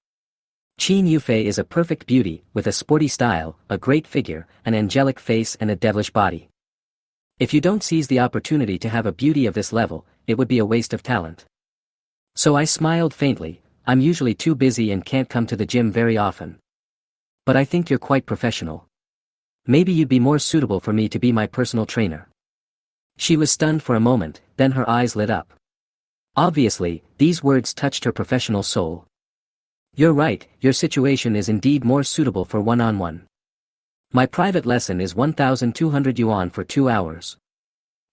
Qin Yufei is a perfect beauty, with a sporty style, a great figure, an angelic face and a devilish body. If you don't seize the opportunity to have a beauty of this level, it would be a waste of talent. So I smiled faintly, I'm usually too busy and can't come to the gym very often. But I think you're quite professional. Maybe you'd be more suitable for me to be my personal trainer. She was stunned for a moment, then her eyes lit up. Obviously, these words touched her professional soul. You're right, your situation is indeed more suitable for one-on-one. My private lesson is 1,200 yuan for 2 hours.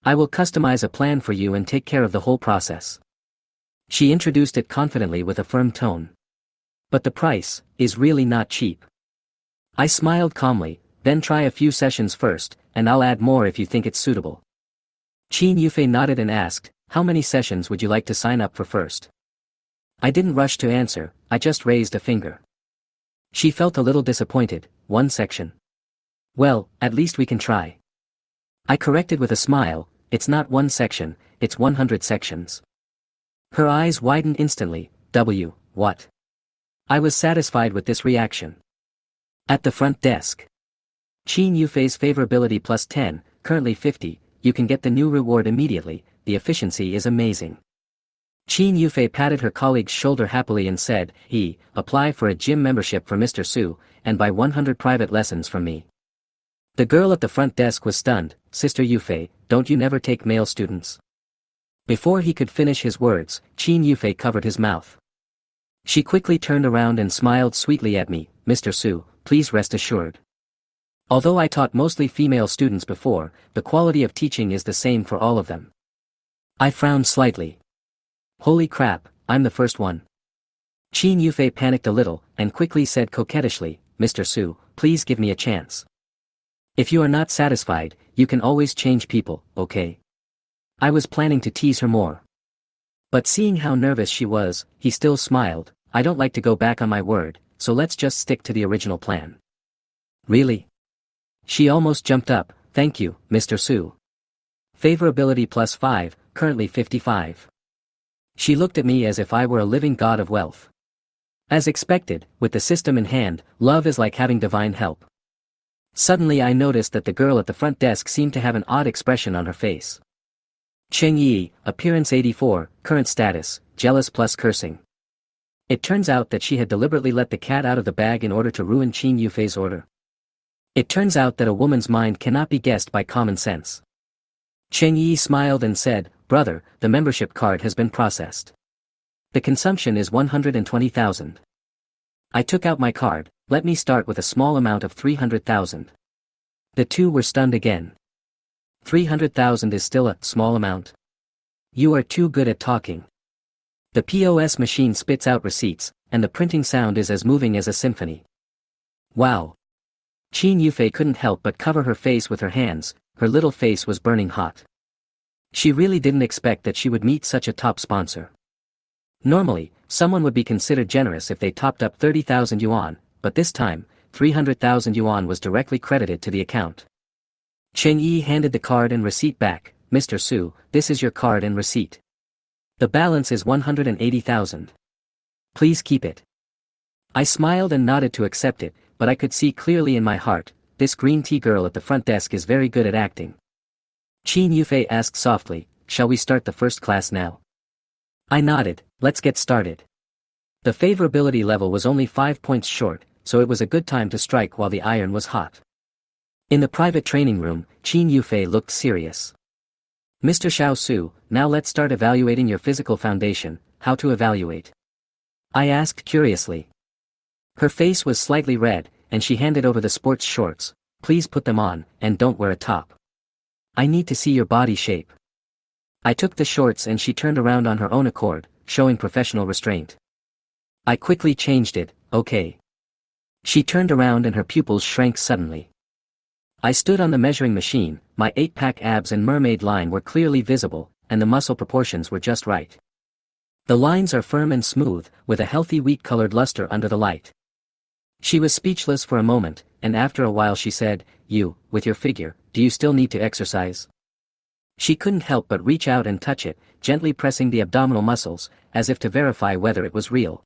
I will customize a plan for you and take care of the whole process. She introduced it confidently with a firm tone. But the price is really not cheap. I smiled calmly, then try a few sessions first, and I'll add more if you think it's suitable. Qin Yufei nodded and asked, how many sessions would you like to sign up for first? I didn't rush to answer, I just raised a finger. She felt a little disappointed, 1 section. Well, at least we can try. I corrected with a smile, it's not 1 section, it's 100 sections. Her eyes widened instantly, what? I was satisfied with this reaction. At the front desk. Qin Yufei's favorability +10, currently 50, you can get the new reward immediately, the efficiency is amazing. Qin Yufei patted her colleague's shoulder happily and said, apply for a gym membership for Mr. Su, and buy 100 private lessons from me. The girl at the front desk was stunned, Sister Yufei, don't you never take male students? Before he could finish his words, Qin Yufei covered his mouth. She quickly turned around and smiled sweetly at me. Mr. Su, please rest assured. Although I taught mostly female students before, the quality of teaching is the same for all of them. I frowned slightly. Holy crap, I'm the first one. Qin Yufei panicked a little, and quickly said coquettishly, Mr. Su, please give me a chance. If you are not satisfied, you can always change people, okay? I was planning to tease her more. But seeing how nervous she was, he still smiled. I don't like to go back on my word, so let's just stick to the original plan. Really? She almost jumped up. Thank you, Mr. Su. Favorability +5, currently 55. She looked at me as if I were a living god of wealth. As expected, with the system in hand, love is like having divine help. Suddenly I noticed that the girl at the front desk seemed to have an odd expression on her face. Cheng Yi, appearance 84, current status, jealous plus cursing. It turns out that she had deliberately let the cat out of the bag in order to ruin Qin Yufei's order. It turns out that a woman's mind cannot be guessed by common sense. Cheng Yi smiled and said, Brother, the membership card has been processed. The consumption is 120,000. I took out my card. Let me start with a small amount of 300,000. The two were stunned again. 300,000 is still a small amount. You are too good at talking. The POS machine spits out receipts, and the printing sound is as moving as a symphony. Wow. Qin Yufei couldn't help but cover her face with her hands. Her little face was burning hot. She really didn't expect that she would meet such a top sponsor. Normally, someone would be considered generous if they topped up 30,000 yuan, but this time, 300,000 yuan was directly credited to the account. Cheng Yi handed the card and receipt back. Mr. Su, this is your card and receipt. The balance is 180,000. Please keep it. I smiled and nodded to accept it, but I could see clearly in my heart, this green tea girl at the front desk is very good at acting. Qin Yufei asked softly, shall we start the first class now? I nodded. Let's get started. The favorability level was only 5 points short, so it was a good time to strike while the iron was hot. In the private training room, Qin Yufei looked serious. Mr. Xiao Su, now let's start evaluating your physical foundation. How to evaluate? I asked curiously. Her face was slightly red, and she handed over the sports shorts. Please put them on, and don't wear a top. I need to see your body shape. I took the shorts and she turned around on her own accord, showing professional restraint. I quickly changed it. Okay. She turned around and her pupils shrank suddenly. I stood on the measuring machine. My 8-pack abs and mermaid line were clearly visible, and the muscle proportions were just right. The lines are firm and smooth, with a healthy wheat-colored luster under the light. She was speechless for a moment, and after a while she said, You, with your figure, do you still need to exercise? She couldn't help but reach out and touch it, gently pressing the abdominal muscles, as if to verify whether it was real.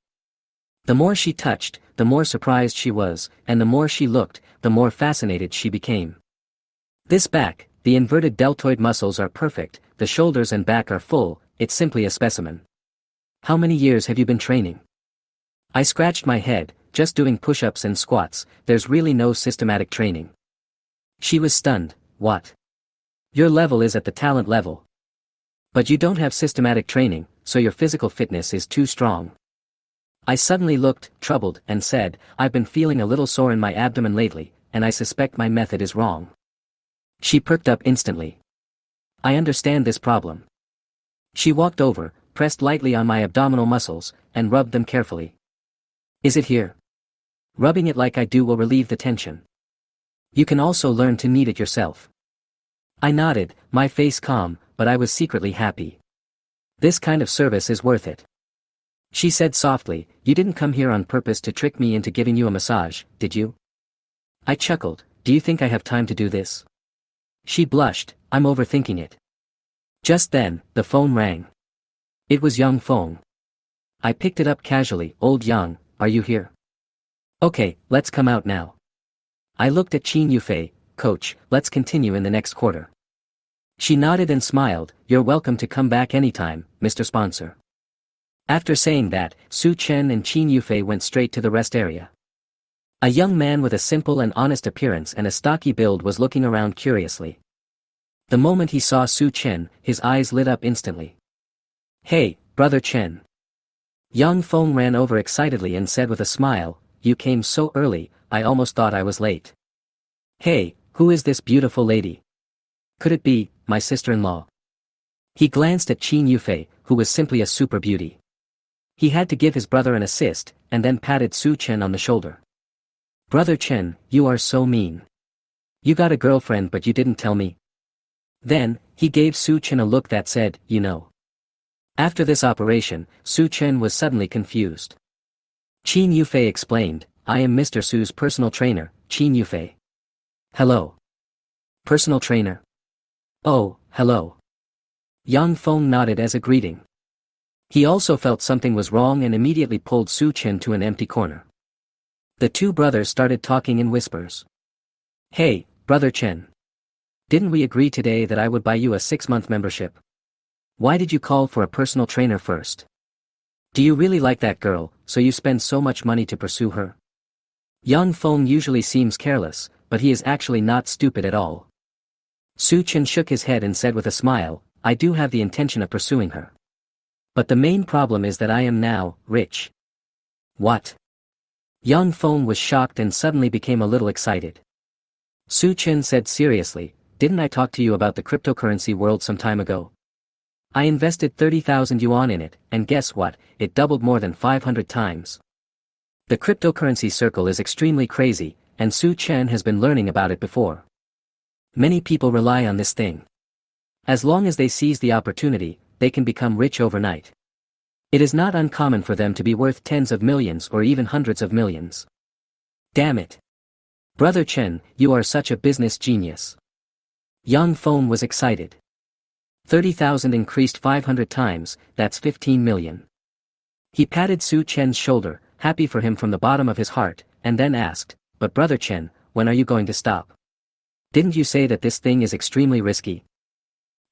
The more she touched, the more surprised she was, and the more she looked, the more fascinated she became. This back, the inverted deltoid muscles are perfect, the shoulders and back are full, it's simply a specimen. How many years have you been training? I scratched my head, just doing push-ups and squats, there's really no systematic training. She was stunned. What? Your level is at the talent level. But you don't have systematic training, so your physical fitness is too strong. I suddenly looked, troubled, and said, I've been feeling a little sore in my abdomen lately, and I suspect my method is wrong. She perked up instantly. I understand this problem. She walked over, pressed lightly on my abdominal muscles, and rubbed them carefully. Is it here? Rubbing it like I do will relieve the tension. You can also learn to knead it yourself. I nodded, my face calm, but I was secretly happy. This kind of service is worth it. She said softly, You didn't come here on purpose to trick me into giving you a massage, did you? I chuckled, Do you think I have time to do this? She blushed, I'm overthinking it. Just then, the phone rang. It was Yang Feng. I picked it up casually, Old Yang, are you here? Okay, let's come out now. I looked at Qin Yufei, Coach, let's continue in the next quarter. She nodded and smiled, You're welcome to come back anytime, Mr. Sponsor. After saying that, Su Chen and Qin Yufei went straight to the rest area. A young man with a simple and honest appearance and a stocky build was looking around curiously. The moment he saw Su Chen, his eyes lit up instantly. Hey, Brother Chen. Young Feng ran over excitedly and said with a smile, you came so early, I almost thought I was late. Hey, who is this beautiful lady? Could it be, my sister-in-law? He glanced at Qin Yufei, who was simply a super beauty. He had to give his brother an assist, and then patted Su Chen on the shoulder. Brother Chen, you are so mean. You got a girlfriend but you didn't tell me. Then, he gave Su Chen a look that said, you know. After this operation, Su Chen was suddenly confused. Qin Yufei explained, I am Mr. Su's personal trainer, Qin Yufei. Hello. Personal trainer? Oh, hello. Yang Feng nodded as a greeting. He also felt something was wrong and immediately pulled Su Chen to an empty corner. The two brothers started talking in whispers. Hey, Brother Chen. Didn't we agree today that I would buy you a 6-month membership? Why did you call for a personal trainer first? Do you really like that girl, so you spend so much money to pursue her? Yang Feng usually seems careless, but he is actually not stupid at all. Su Chen shook his head and said with a smile, I do have the intention of pursuing her. But the main problem is that I am now rich. What? Yang Feng was shocked and suddenly became a little excited. Su Chen said seriously, didn't I talk to you about the cryptocurrency world some time ago? I invested 30,000 yuan in it, and guess what, it doubled more than 500 times. The cryptocurrency circle is extremely crazy, and Su Chen has been learning about it before. Many people rely on this thing. As long as they seize the opportunity, they can become rich overnight. It is not uncommon for them to be worth tens of millions or even hundreds of millions. Damn it. Brother Chen, you are such a business genius. Yang Feng was excited. 30,000 increased 500 times, that's 15 million. He patted Su Chen's shoulder, happy for him from the bottom of his heart, and then asked, but Brother Chen, when are you going to stop? Didn't you say that this thing is extremely risky?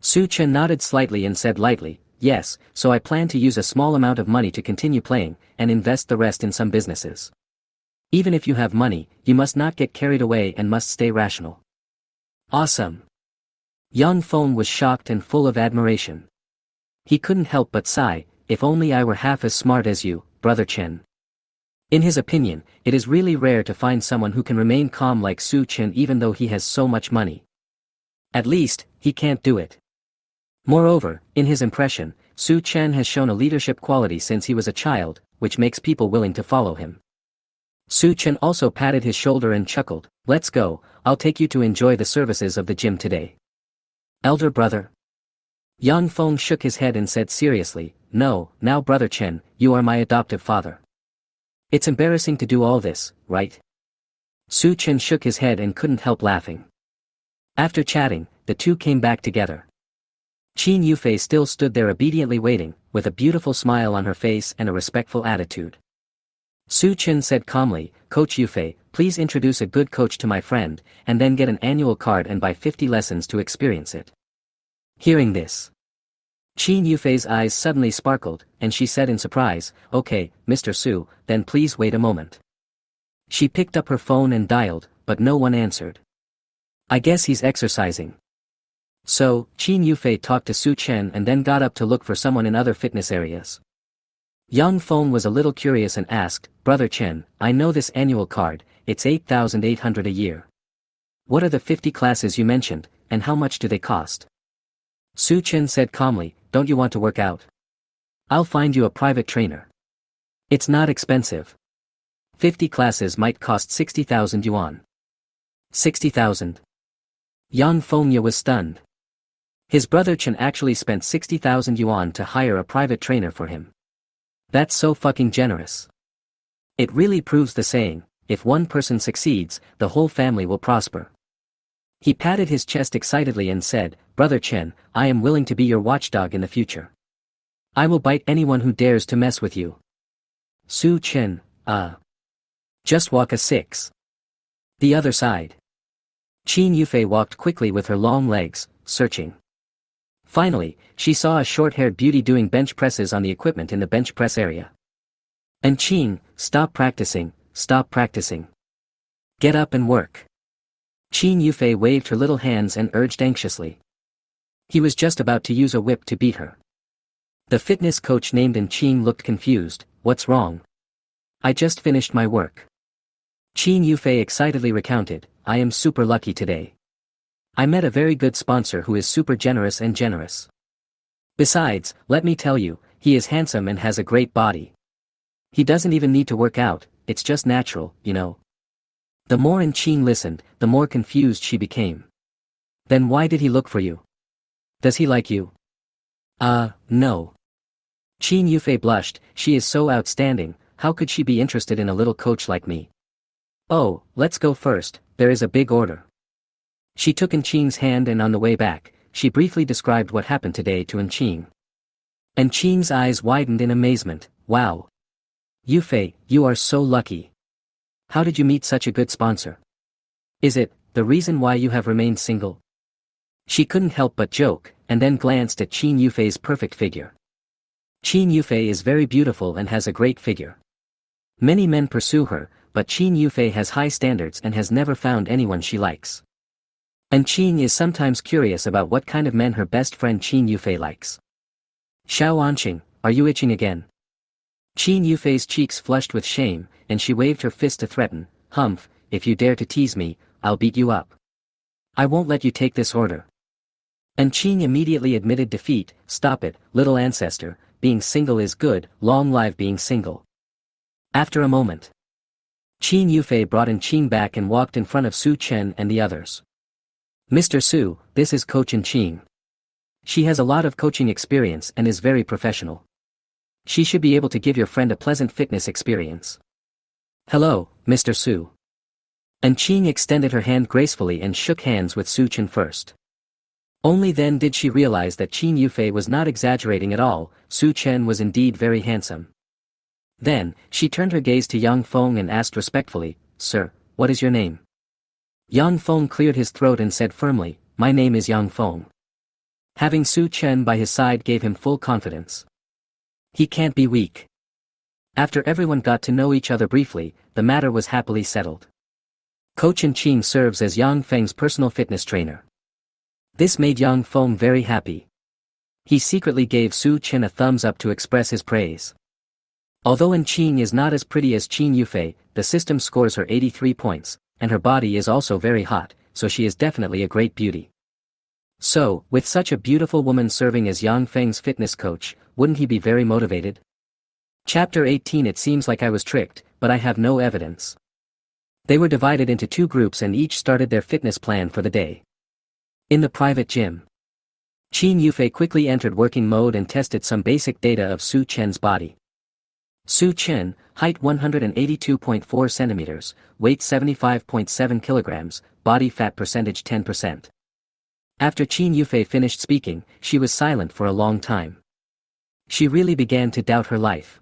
Su Chen nodded slightly and said lightly, yes, so I plan to use a small amount of money to continue playing, and invest the rest in some businesses. Even if you have money, you must not get carried away and must stay rational. Awesome. Yang Feng was shocked and full of admiration. He couldn't help but sigh, if only I were half as smart as you, Brother Chen. In his opinion, it is really rare to find someone who can remain calm like Su Chen even though he has so much money. At least, he can't do it. Moreover, in his impression, Su Chen has shown a leadership quality since he was a child, which makes people willing to follow him. Su Chen also patted his shoulder and chuckled, let's go, I'll take you to enjoy the services of the gym today. Elder brother. Yang Feng shook his head and said seriously, no, now Brother Chen, you are my adoptive father. It's embarrassing to do all this, right? Su Chen shook his head and couldn't help laughing. After chatting, the two came back together. Qin Yufei still stood there obediently waiting, with a beautiful smile on her face and a respectful attitude. Su Chen said calmly, Coach Yufei, please introduce a good coach to my friend, and then get an annual card and buy 50 lessons to experience it. Hearing this, Qin Yufei's eyes suddenly sparkled, and she said in surprise, okay, Mr. Su, then please wait a moment. She picked up her phone and dialed, but no one answered. I guess he's exercising. So, Qin Yufei talked to Su Chen and then got up to look for someone in other fitness areas. Yang Feng was a little curious and asked, Brother Chen, I know this annual card, it's 8,800 a year. What are the 50 classes you mentioned, and how much do they cost? Su Chen said calmly, don't you want to work out? I'll find you a private trainer. It's not expensive. 50 classes might cost 60,000 yuan. 60,000. Yang Fengya was stunned. His brother Chen actually spent 60,000 yuan to hire a private trainer for him. That's so fucking generous. It really proves the saying, if one person succeeds, the whole family will prosper. He patted his chest excitedly and said, Brother Chen, I am willing to be your watchdog in the future. I will bite anyone who dares to mess with you. Su Chen, just walk a 6. The other side. Qin Yufei walked quickly with her long legs, searching. Finally, she saw a short-haired beauty doing bench presses on the equipment in the bench press area. And Qin, stop practicing, stop practicing. Get up and work. Qin Yufei waved her little hands and urged anxiously. He was just about to use a whip to beat her. The fitness coach named Ching looked confused. What's wrong? I just finished my work. Qin Yufei excitedly recounted, I am super lucky today. I met a very good sponsor who is super generous and generous. Besides, let me tell you, he is handsome and has a great body. He doesn't even need to work out, it's just natural, you know. The more Qin listened, the more confused she became. Then why did he look for you? Does he like you? No. Qin Yufei blushed, she is so outstanding, how could she be interested in a little coach like me? Oh, let's go first, there is a big order. She took Qing's hand and on the way back, she briefly described what happened today to Qing. Qing's eyes widened in amazement, wow. Yufei, you are so lucky. How did you meet such a good sponsor? Is it the reason why you have remained single? She couldn't help but joke, and then glanced at Qin Yufei's perfect figure. Qin Yufei is very beautiful and has a great figure. Many men pursue her, but Qin Yufei has high standards and has never found anyone she likes. Qin is sometimes curious about what kind of men her best friend Qin Yufei likes. Xiao Anqing, are you itching again? Qin Yufei's cheeks flushed with shame, and she waved her fist to threaten, Humph, if you dare to tease me, I'll beat you up. I won't let you take this order. Qin immediately admitted defeat, stop it, little ancestor, being single is good, long live being single. After a moment, Qin Yufei brought Qin back and walked in front of Su Chen and the others. Mr. Su, this is Coach Qin. She has a lot of coaching experience and is very professional. She should be able to give your friend a pleasant fitness experience. Hello, Mr. Su. Qin extended her hand gracefully and shook hands with Su Chen first. Only then did she realize that Qin Yufei was not exaggerating at all, Su Chen was indeed very handsome. Then, she turned her gaze to Yang Feng and asked respectfully, Sir, what is your name? Yang Feng cleared his throat and said firmly, My name is Yang Feng. Having Su Chen by his side gave him full confidence. He can't be weak. After everyone got to know each other briefly, the matter was happily settled. Coach Qin serves as Yang Feng's personal fitness trainer. This made Yang Feng very happy. He secretly gave Su Chen a thumbs up to express his praise. Although Qin is not as pretty as Qin Yufei, the system scores her 83 points, and her body is also very hot, so she is definitely a great beauty. So, with such a beautiful woman serving as Yang Feng's fitness coach, wouldn't he be very motivated? Chapter 18. It seems like I was tricked, but I have no evidence. They were divided into two groups and each started their fitness plan for the day. In the private gym, Qin Yufei quickly entered working mode and tested some basic data of Su Chen's body. Su Chen, height 182.4 centimeters, weight 75.7 kilograms, body fat percentage 10%. After Qin Yufei finished speaking, she was silent for a long time. She really began to doubt her life.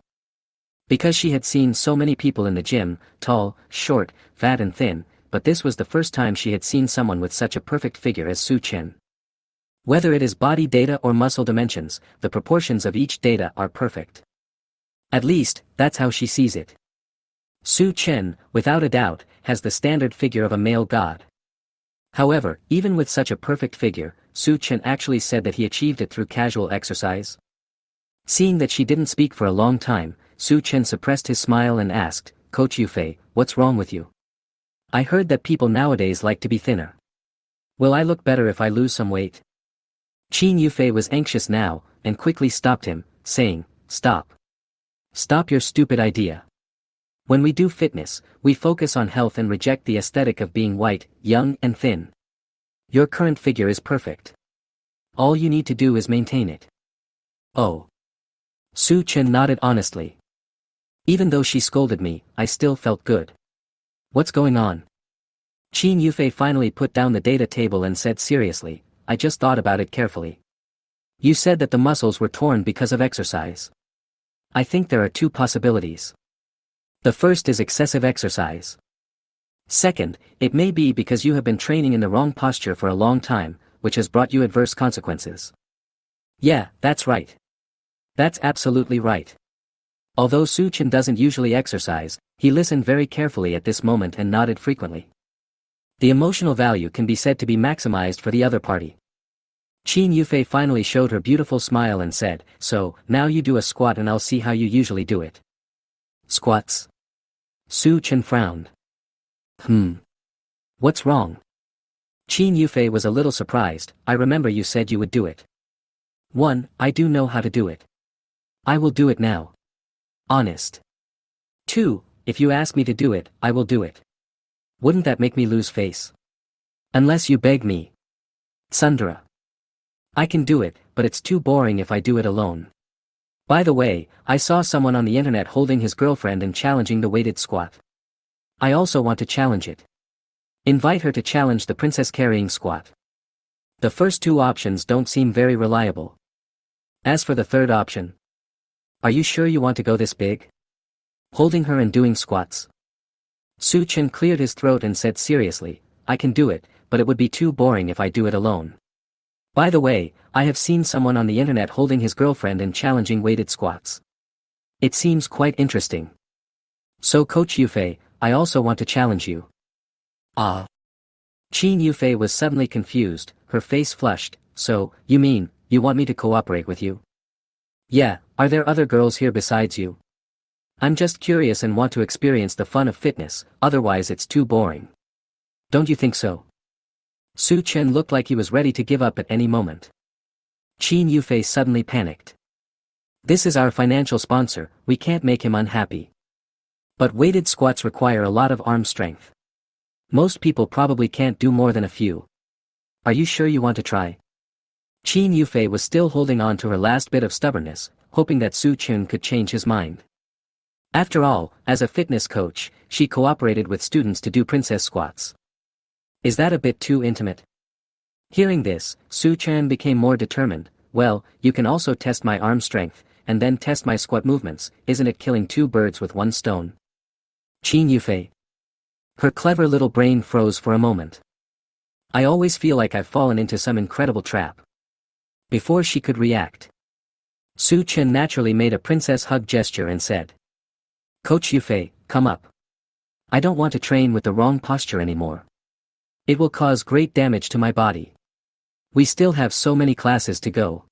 Because she had seen so many people in the gym, tall, short, fat and thin, but this was the first time she had seen someone with such a perfect figure as Su Chen. Whether it is body data or muscle dimensions, the proportions of each data are perfect. At least, that's how she sees it. Su Chen, without a doubt, has the standard figure of a male god. However, even with such a perfect figure, Su Chen actually said that he achieved it through casual exercise. Seeing that she didn't speak for a long time, Su Chen suppressed his smile and asked, Coach Yufei, what's wrong with you? I heard that people nowadays like to be thinner. Will I look better if I lose some weight? Qin Yufei was anxious now, and quickly stopped him, saying, Stop. Stop your stupid idea. When we do fitness, we focus on health and reject the aesthetic of being white, young and thin. Your current figure is perfect. All you need to do is maintain it. Oh. Su Chen nodded honestly. Even though she scolded me, I still felt good. What's going on? Qin Yufei finally put down the data table and said seriously, I just thought about it carefully. You said that the muscles were torn because of exercise. I think there are two possibilities. The first is excessive exercise. Second, it may be because you have been training in the wrong posture for a long time, which has brought you adverse consequences. Yeah, that's right. That's absolutely right. Although Su Chen doesn't usually exercise, he listened very carefully at this moment and nodded frequently. The emotional value can be said to be maximized for the other party. Qin Yufei finally showed her beautiful smile and said, "So, now you do a squat and I'll see how you usually do it." Squats? Su Chen frowned. What's wrong? Qin Yufei was a little surprised. "I remember you said you would do it." 1. I do know how to do it. I will do it now. Honest. 2. If you ask me to do it, I will do it. Wouldn't that make me lose face? Unless you beg me. Sundara. I can do it, but it's too boring if I do it alone. By the way, I saw someone on the internet holding his girlfriend and challenging the weighted squat. I also want to challenge it. Invite her to challenge the princess carrying squat. The first two options don't seem very reliable. As for the third option. Are you sure you want to go this big? Holding her and doing squats? Su Chen cleared his throat and said seriously, I can do it, but it would be too boring if I do it alone. By the way, I have seen someone on the internet holding his girlfriend and challenging weighted squats. It seems quite interesting. So Coach Yufei, I also want to challenge you. Ah. Qin Yufei was suddenly confused, her face flushed. So, you mean, you want me to cooperate with you? Yeah, are there other girls here besides you? I'm just curious and want to experience the fun of fitness, otherwise it's too boring. Don't you think so? Su Chen looked like he was ready to give up at any moment. Qin Yufei suddenly panicked. This is our financial sponsor, we can't make him unhappy. But weighted squats require a lot of arm strength. Most people probably can't do more than a few. Are you sure you want to try? Qin Yufei was still holding on to her last bit of stubbornness, hoping that Su Chen could change his mind. After all, as a fitness coach, she cooperated with students to do princess squats. Is that a bit too intimate? Hearing this, Su Chen became more determined. Well, you can also test my arm strength, and then test my squat movements, isn't it killing two birds with one stone? Qin Yufei. Her clever little brain froze for a moment. I always feel like I've fallen into some incredible trap. Before she could react, Su Chen naturally made a princess hug gesture and said, Coach Yufei, come up. I don't want to train with the wrong posture anymore. It will cause great damage to my body. We still have so many classes to go.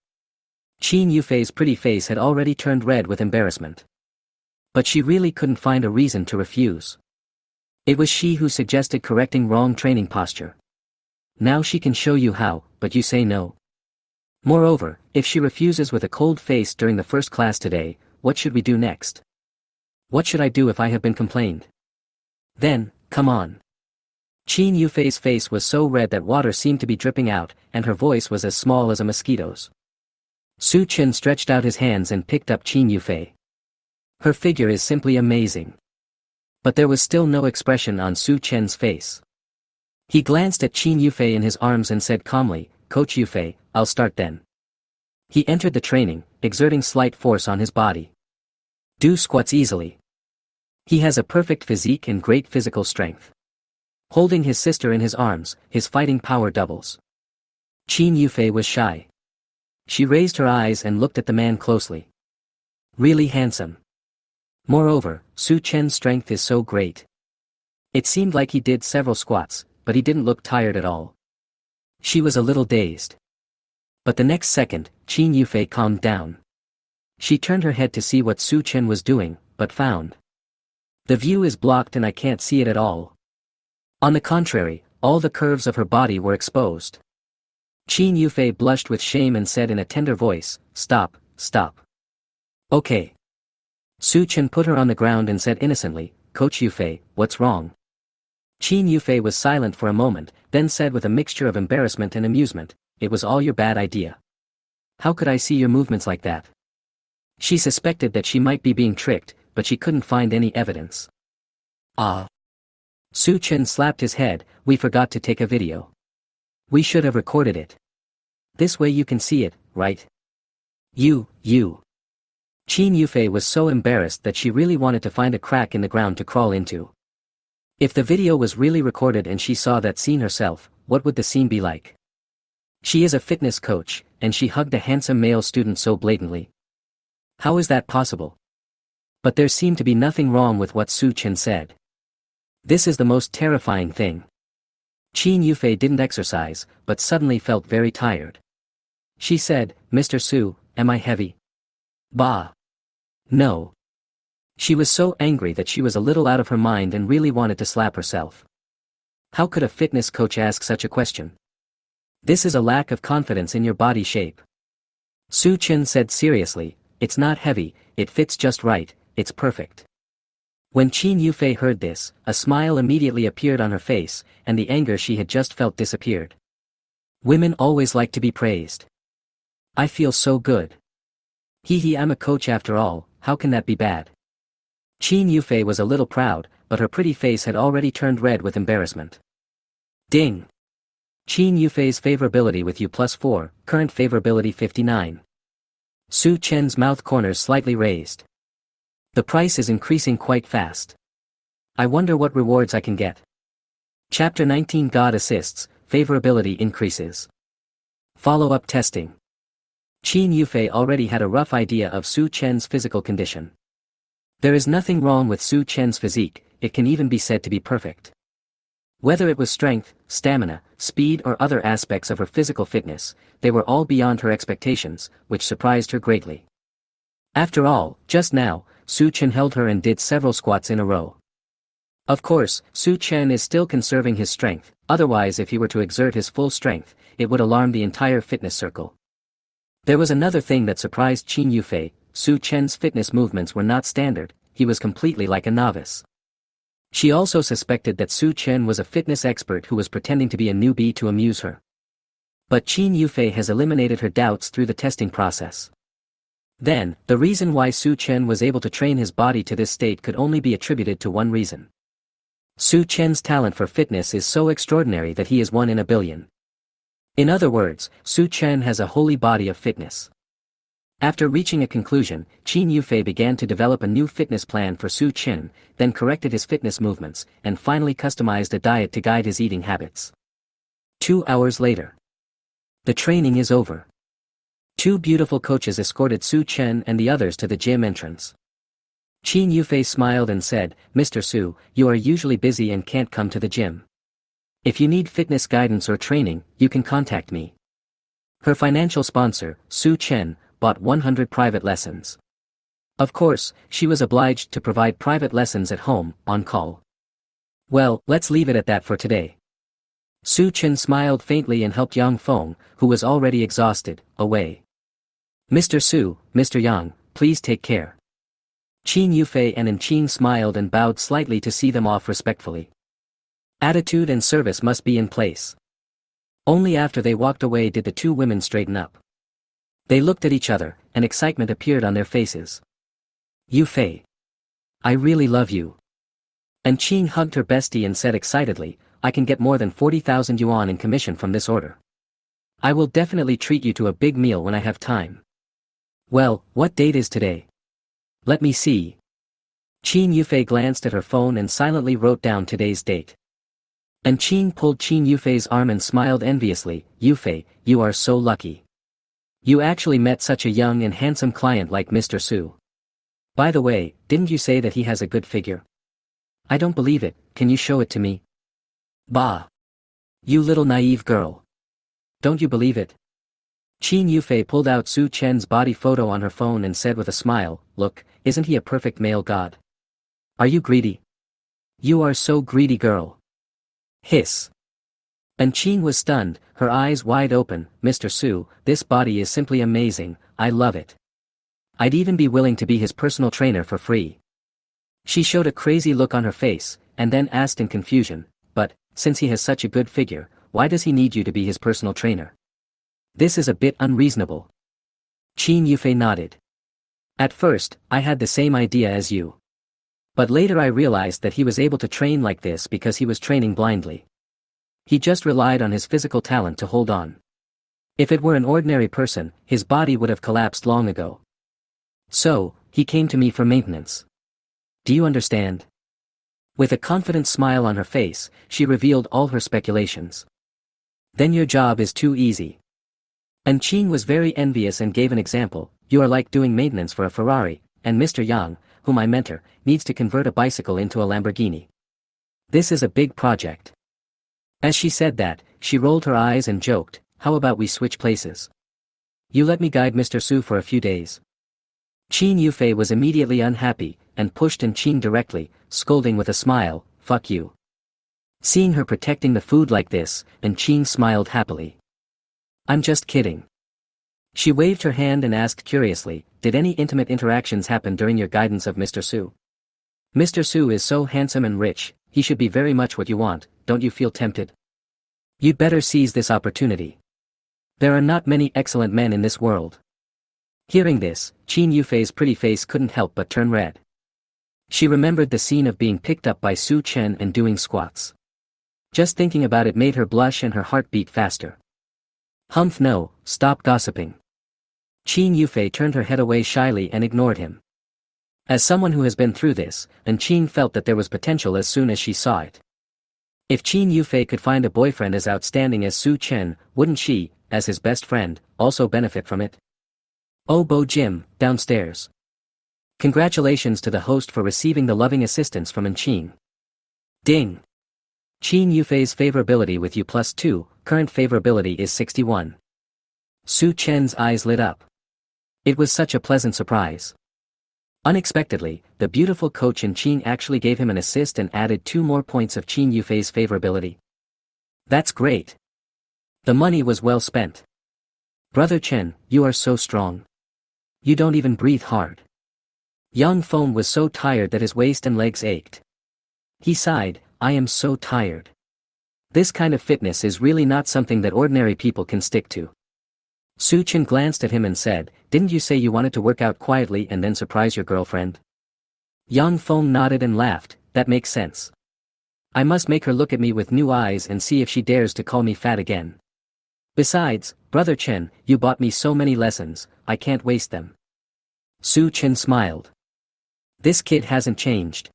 Qin Yufei's pretty face had already turned red with embarrassment. But she really couldn't find a reason to refuse. It was she who suggested correcting wrong training posture. Now she can show you how, but you say no. Moreover, if she refuses with a cold face during the first class today, what should we do next? What should I do if I have been complained? Then, come on. Qin Yufei's face was so red that water seemed to be dripping out, and her voice was as small as a mosquito's. Su Chen stretched out his hands and picked up Qin Yufei. Her figure is simply amazing. But there was still no expression on Su Chen's face. He glanced at Qin Yufei in his arms and said calmly, Coach Yufei, I'll start then. He entered the training, exerting slight force on his body. Do squats easily. He has a perfect physique and great physical strength. Holding his sister in his arms, his fighting power doubles. Qin Yufei was shy. She raised her eyes and looked at the man closely. Really handsome. Moreover, Su Chen's strength is so great. It seemed like he did several squats, but he didn't look tired at all. She was a little dazed. But the next second, Qin Yufei calmed down. She turned her head to see what Su Chen was doing, but found. The view is blocked and I can't see it at all. On the contrary, all the curves of her body were exposed. Qin Yufei blushed with shame and said in a tender voice, Stop, stop. Okay. Su Chen put her on the ground and said innocently, Coach Yufei, what's wrong? Qin Yufei was silent for a moment, then said with a mixture of embarrassment and amusement, It was all your bad idea. How could I see your movements like that? She suspected that she might be being tricked, but she couldn't find any evidence. Ah. Su Chen slapped his head, we forgot to take a video. We should have recorded it. This way you can see it, right? You. Qin Yufei was so embarrassed that she really wanted to find a crack in the ground to crawl into. If the video was really recorded and she saw that scene herself, what would the scene be like? She is a fitness coach, and she hugged a handsome male student so blatantly. How is that possible? But there seemed to be nothing wrong with what Su Chen said. This is the most terrifying thing. Qin Yufei didn't exercise, but suddenly felt very tired. She said, Mr. Su, am I heavy? Bah. No. She was so angry that she was a little out of her mind and really wanted to slap herself. How could a fitness coach ask such a question? This is a lack of confidence in your body shape. Su Chen said seriously, it's not heavy, it fits just right, it's perfect. When Qin Yufei heard this, a smile immediately appeared on her face, and the anger she had just felt disappeared. Women always like to be praised. I feel so good. Hee, I'm a coach after all, how can that be bad? Qin Yufei was a little proud, but her pretty face had already turned red with embarrassment. Ding! Qin Yufei's favorability with U+4, current favorability 59. Su Chen's mouth corners slightly raised. The price is increasing quite fast. I wonder what rewards I can get. Chapter 19 God assists, favorability increases. Follow-up testing. Qin Yufei already had a rough idea of Su Chen's physical condition. There is nothing wrong with Su Chen's physique, it can even be said to be perfect. Whether it was strength, stamina, speed or other aspects of her physical fitness, they were all beyond her expectations, which surprised her greatly. After all, just now, Su Chen held her and did several squats in a row. Of course, Su Chen is still conserving his strength, otherwise if he were to exert his full strength, it would alarm the entire fitness circle. There was another thing that surprised Qin Yufei, Su Chen's fitness movements were not standard, he was completely like a novice. She also suspected that Su Chen was a fitness expert who was pretending to be a newbie to amuse her. But Qin Yufei has eliminated her doubts through the testing process. Then, the reason why Su Chen was able to train his body to this state could only be attributed to one reason. Su Chen's talent for fitness is so extraordinary that he is 1 in a billion. In other words, Su Chen has a holy body of fitness. After reaching a conclusion, Qin Yufei began to develop a new fitness plan for Su Chen, then corrected his fitness movements, and finally customized a diet to guide his eating habits. 2 hours later. The training is over. 2 beautiful coaches escorted Su Chen and the others to the gym entrance. Qin Yufei smiled and said, Mr. Su, you are usually busy and can't come to the gym. If you need fitness guidance or training, you can contact me. Her financial sponsor, Su Chen, bought 100 private lessons. Of course, she was obliged to provide private lessons at home, on call. Well, let's leave it at that for today. Su Chen smiled faintly and helped Yang Feng, who was already exhausted, away. Mr. Su, Mr. Yang, please take care. Qin Yufei and Qin smiled and bowed slightly to see them off respectfully. Attitude and service must be in place. Only after they walked away did the 2 women straighten up. They looked at each other, and excitement appeared on their faces. Yufei. I really love you. And Qin hugged her bestie and said excitedly, I can get more than 40,000 yuan in commission from this order. I will definitely treat you to a big meal when I have time. Well, what date is today? Let me see. Qin Yufei glanced at her phone and silently wrote down today's date. And Qin pulled Qin Yufei's arm and smiled enviously, Yufei, you are so lucky. You actually met such a young and handsome client like Mr. Su. By the way, didn't you say that he has a good figure? I don't believe it, can you show it to me? Bah! You little naive girl. Don't you believe it? Qin Yufei pulled out Su Chen's body photo on her phone and said with a smile, look, isn't he a perfect male god? Are you greedy? You are so greedy girl. Hiss. And Qin was stunned, her eyes wide open, Mr. Su, this body is simply amazing, I love it. I'd even be willing to be his personal trainer for free. She showed a crazy look on her face, and then asked in confusion, but, since he has such a good figure, why does he need you to be his personal trainer? This is a bit unreasonable. Qin Yufei nodded. At first, I had the same idea as you. But later I realized that he was able to train like this because he was training blindly. He just relied on his physical talent to hold on. If it were an ordinary person, his body would have collapsed long ago. So, he came to me for maintenance. Do you understand? With a confident smile on her face, she revealed all her speculations. Then your job is too easy. And Qin was very envious and gave an example, you are like doing maintenance for a Ferrari, and Mr. Yang, whom I mentor, needs to convert a bicycle into a Lamborghini. This is a big project. As she said that, she rolled her eyes and joked, how about we switch places? You let me guide Mr. Su for a few days. Qin Yufei was immediately unhappy, and pushed Qin directly, scolding with a smile, fuck you. Seeing her protecting the food like this, Qin smiled happily. I'm just kidding. She waved her hand and asked curiously, did any intimate interactions happen during your guidance of Mr. Su? Mr. Su is so handsome and rich, he should be very much what you want, don't you feel tempted? You'd better seize this opportunity. There are not many excellent men in this world. Hearing this, Qin Yufei's pretty face couldn't help but turn red. She remembered the scene of being picked up by Su Chen and doing squats. Just thinking about it made her blush and her heart beat faster. Humph no, stop gossiping. Qin Yufei turned her head away shyly and ignored him. As someone who has been through this, Qin felt that there was potential as soon as she saw it. If Qin Yufei could find a boyfriend as outstanding as Su Chen, wouldn't she, as his best friend, also benefit from it? Oh Bo Jim, downstairs. Congratulations to the host for receiving the loving assistance from Qin. Ding. Qin Yufei's favorability with you +2, current favorability is 61. Su Chen's eyes lit up. It was such a pleasant surprise. Unexpectedly, the beautiful coach Qin actually gave him an assist and added 2 more points of Qin Yufei's favorability. That's great. The money was well spent. Brother Chen, you are so strong. You don't even breathe hard. Yang Feng was so tired that his waist and legs ached. He sighed, I am so tired. This kind of fitness is really not something that ordinary people can stick to. Su Chen glanced at him and said, didn't you say you wanted to work out quietly and then surprise your girlfriend? Yang Feng nodded and laughed, that makes sense. I must make her look at me with new eyes and see if she dares to call me fat again. Besides, Brother Chen, you bought me so many lessons, I can't waste them. Su Chen smiled. This kid hasn't changed.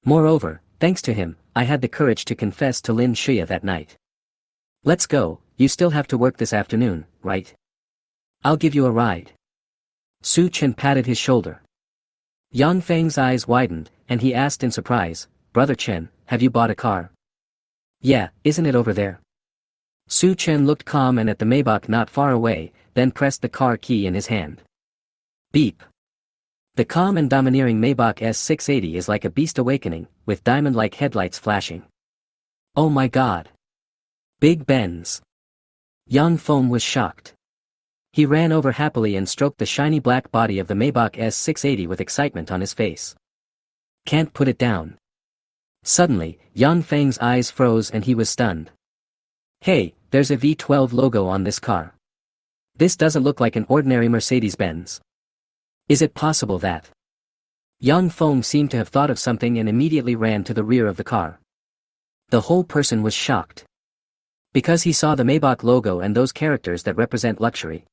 Moreover, thanks to him, I had the courage to confess to Lin Shia that night. Let's go, you still have to work this afternoon, right? I'll give you a ride. Su Chen patted his shoulder. Yang Feng's eyes widened, and he asked in surprise, Brother Chen, have you bought a car? Yeah, isn't it over there? Su Chen looked calm and at the Maybach not far away, then pressed the car key in his hand. Beep. The calm and domineering Maybach S680 is like a beast awakening, with diamond-like headlights flashing. Oh my god. Big Benz. Yang Feng was shocked. He ran over happily and stroked the shiny black body of the Maybach S680 with excitement on his face. Can't put it down. Suddenly, Yang Feng's eyes froze and he was stunned. Hey, there's a V12 logo on this car. This doesn't look like an ordinary Mercedes-Benz. Is it possible that? Yang Feng seemed to have thought of something and immediately ran to the rear of the car. The whole person was shocked. Because he saw the Maybach logo and those characters that represent luxury.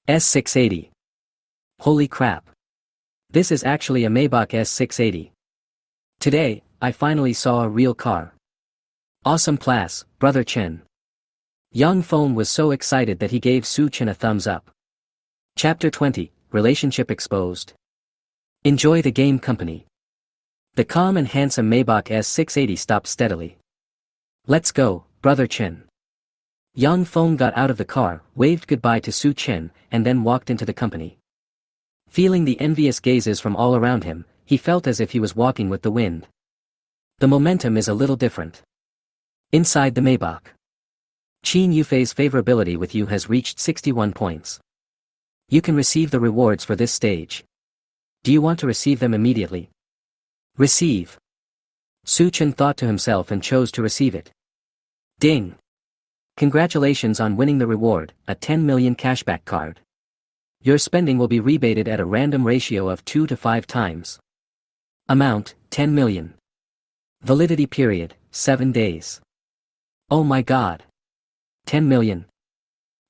S680. Holy crap. This is actually a Maybach S680. Today, I finally saw a real car. Awesome class, Brother Chen. Yang Feng was so excited that he gave Su Chen a thumbs up. Chapter 20, Relationship Exposed. Enjoy the game, company. The calm and handsome Maybach S680 stopped steadily. Let's go, Brother Chen. Yang Feng got out of the car, waved goodbye to Su Chen, and then walked into the company. Feeling the envious gazes from all around him, he felt as if he was walking with the wind. The momentum is a little different. Inside the Maybach. Qin Yufei's favorability with you has reached 61 points. You can receive the rewards for this stage. Do you want to receive them immediately? Receive. Su Chen thought to himself and chose to receive it. Ding. Congratulations on winning the reward, a 10 million cashback card. Your spending will be rebated at a random ratio of 2 to 5 times. Amount, 10 million. Validity period, 7 days. Oh my god. 10 million.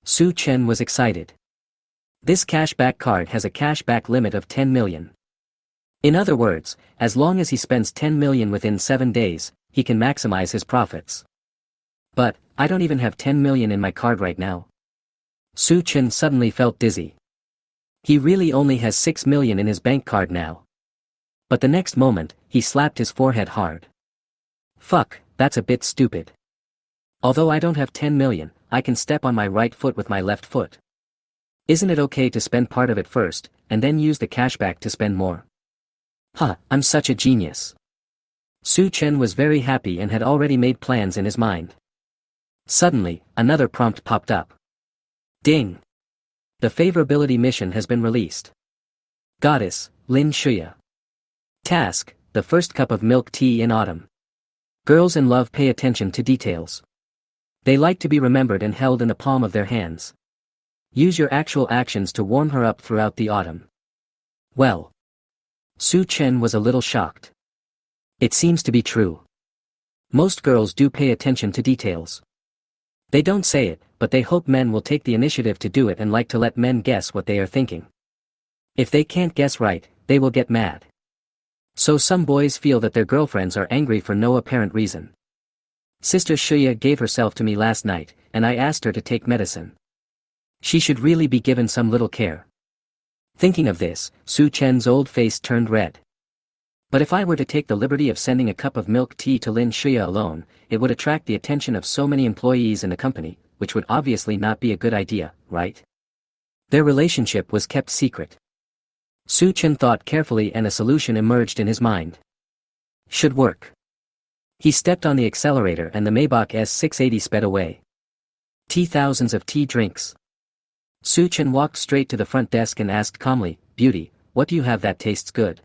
Su Chen was excited. This cashback card has a cashback limit of 10 million. In other words, as long as he spends 10 million within 7 days, he can maximize his profits. But, I don't even have 10 million in my card right now. Su Chen suddenly felt dizzy. He really only has 6 million in his bank card now. But the next moment, he slapped his forehead hard. Fuck, that's a bit stupid. Although I don't have 10 million, I can step on my right foot with my left foot. Isn't it okay to spend part of it first, and then use the cashback to spend more? Huh, I'm such a genius. Su Chen was very happy and had already made plans in his mind. Suddenly, another prompt popped up. Ding! The favorability mission has been released. Goddess, Lin Shuya. Task, the first cup of milk tea in autumn. Girls in love pay attention to details. They like to be remembered and held in the palm of their hands. Use your actual actions to warm her up throughout the autumn. Well. Su Chen was a little shocked. It seems to be true. Most girls do pay attention to details. They don't say it, but they hope men will take the initiative to do it and like to let men guess what they are thinking. If they can't guess right, they will get mad. So some boys feel that their girlfriends are angry for no apparent reason. Sister Shuya gave herself to me last night, and I asked her to take medicine. She should really be given some little care. Thinking of this, Su Chen's old face turned red. But if I were to take the liberty of sending a cup of milk tea to Lin Shuya alone, it would attract the attention of so many employees in the company, which would obviously not be a good idea, right? Their relationship was kept secret. Su Chen thought carefully and a solution emerged in his mind. Should work. He stepped on the accelerator and the Maybach S680 sped away. Thousands of tea drinks. Su Chen walked straight to the front desk and asked calmly, "Beauty, what do you have that tastes good?"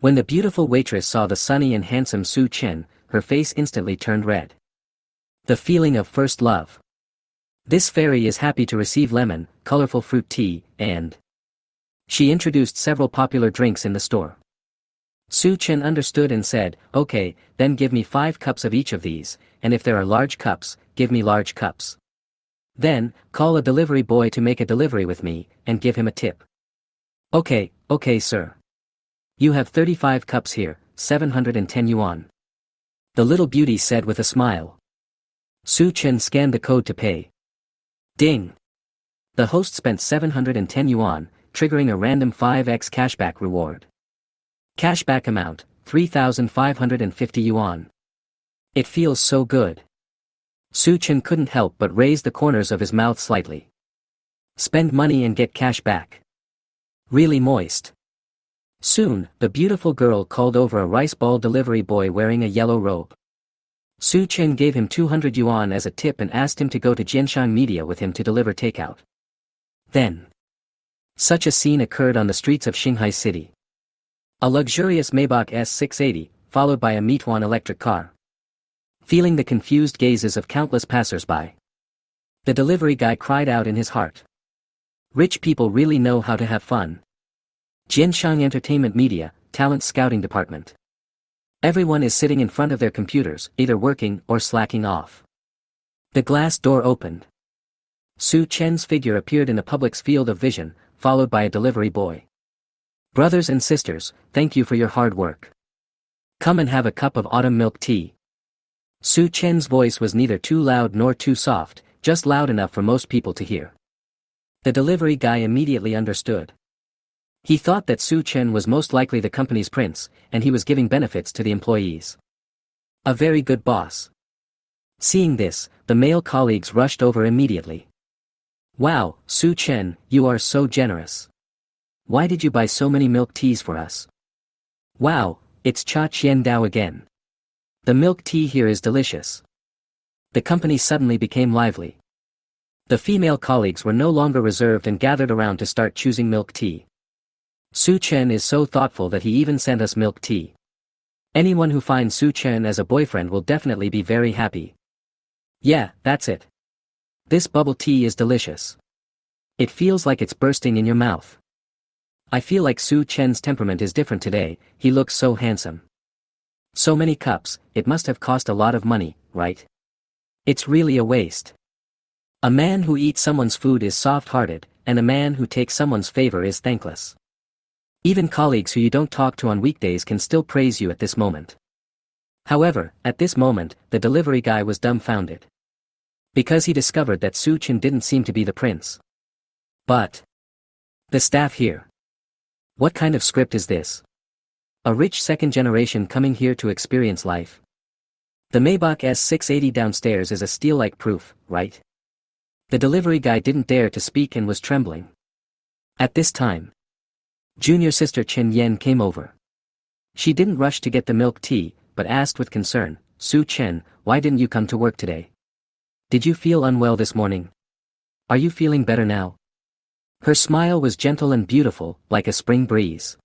When the beautiful waitress saw the sunny and handsome Su Chen, her face instantly turned red. The feeling of first love. This fairy is happy to receive lemon, colorful fruit tea, and... She introduced several popular drinks in the store. Su Chen understood and said, "Okay, then give me 5 cups of each of these, and if there are large cups, give me large cups. Then, call a delivery boy to make a delivery with me, and give him a tip." "Okay, sir. You have 35 cups here, 710 yuan. The little beauty said with a smile. Su Chen scanned the code to pay. Ding! The host spent 710 yuan, triggering a random 5x cashback reward. Cashback amount, 3,550 yuan. It feels so good. Su Chen couldn't help but raise the corners of his mouth slightly. Spend money and get cash back. Really moist. Soon, the beautiful girl called over a rice ball delivery boy wearing a yellow robe. Su Chen gave him 200 yuan as a tip and asked him to go to Jianshang Media with him to deliver takeout. Then, such a scene occurred on the streets of Shanghai City. A luxurious Maybach S680, followed by a Meituan electric car. Feeling the confused gazes of countless passers-by, the delivery guy cried out in his heart. Rich people really know how to have fun. Jianshang Entertainment Media, Talent Scouting Department. Everyone is sitting in front of their computers, either working or slacking off. The glass door opened. Su Chen's figure appeared in the public's field of vision, followed by a delivery boy. "Brothers and sisters, thank you for your hard work. Come and have a cup of autumn milk tea." Su Chen's voice was neither too loud nor too soft, just loud enough for most people to hear. The delivery guy immediately understood. He thought that Su Chen was most likely the company's prince, and he was giving benefits to the employees. A very good boss. Seeing this, the male colleagues rushed over immediately. "Wow, Su Chen, you are so generous. Why did you buy so many milk teas for us? Wow, it's Cha Qian Dao again. The milk tea here is delicious." The company suddenly became lively. The female colleagues were no longer reserved and gathered around to start choosing milk tea. "Su Chen is so thoughtful that he even sent us milk tea. Anyone who finds Su Chen as a boyfriend will definitely be very happy. Yeah, that's it. This bubble tea is delicious. It feels like it's bursting in your mouth. I feel like Su Chen's temperament is different today, he looks so handsome. So many cups, it must have cost a lot of money, right? It's really a waste. A man who eats someone's food is soft-hearted, and a man who takes someone's favor is thankless. Even colleagues who you don't talk to on weekdays can still praise you at this moment." However, at this moment, the delivery guy was dumbfounded. Because he discovered that Su Chen didn't seem to be the prince. But the staff here. What kind of script is this? A rich second generation coming here to experience life. The Maybach S680 downstairs is a steal-like proof, right? The delivery guy didn't dare to speak and was trembling. At this time, junior sister Chen Yen came over. She didn't rush to get the milk tea, but asked with concern, "Su Chen, why didn't you come to work today? Did you feel unwell this morning? Are you feeling better now?" Her smile was gentle and beautiful, like a spring breeze.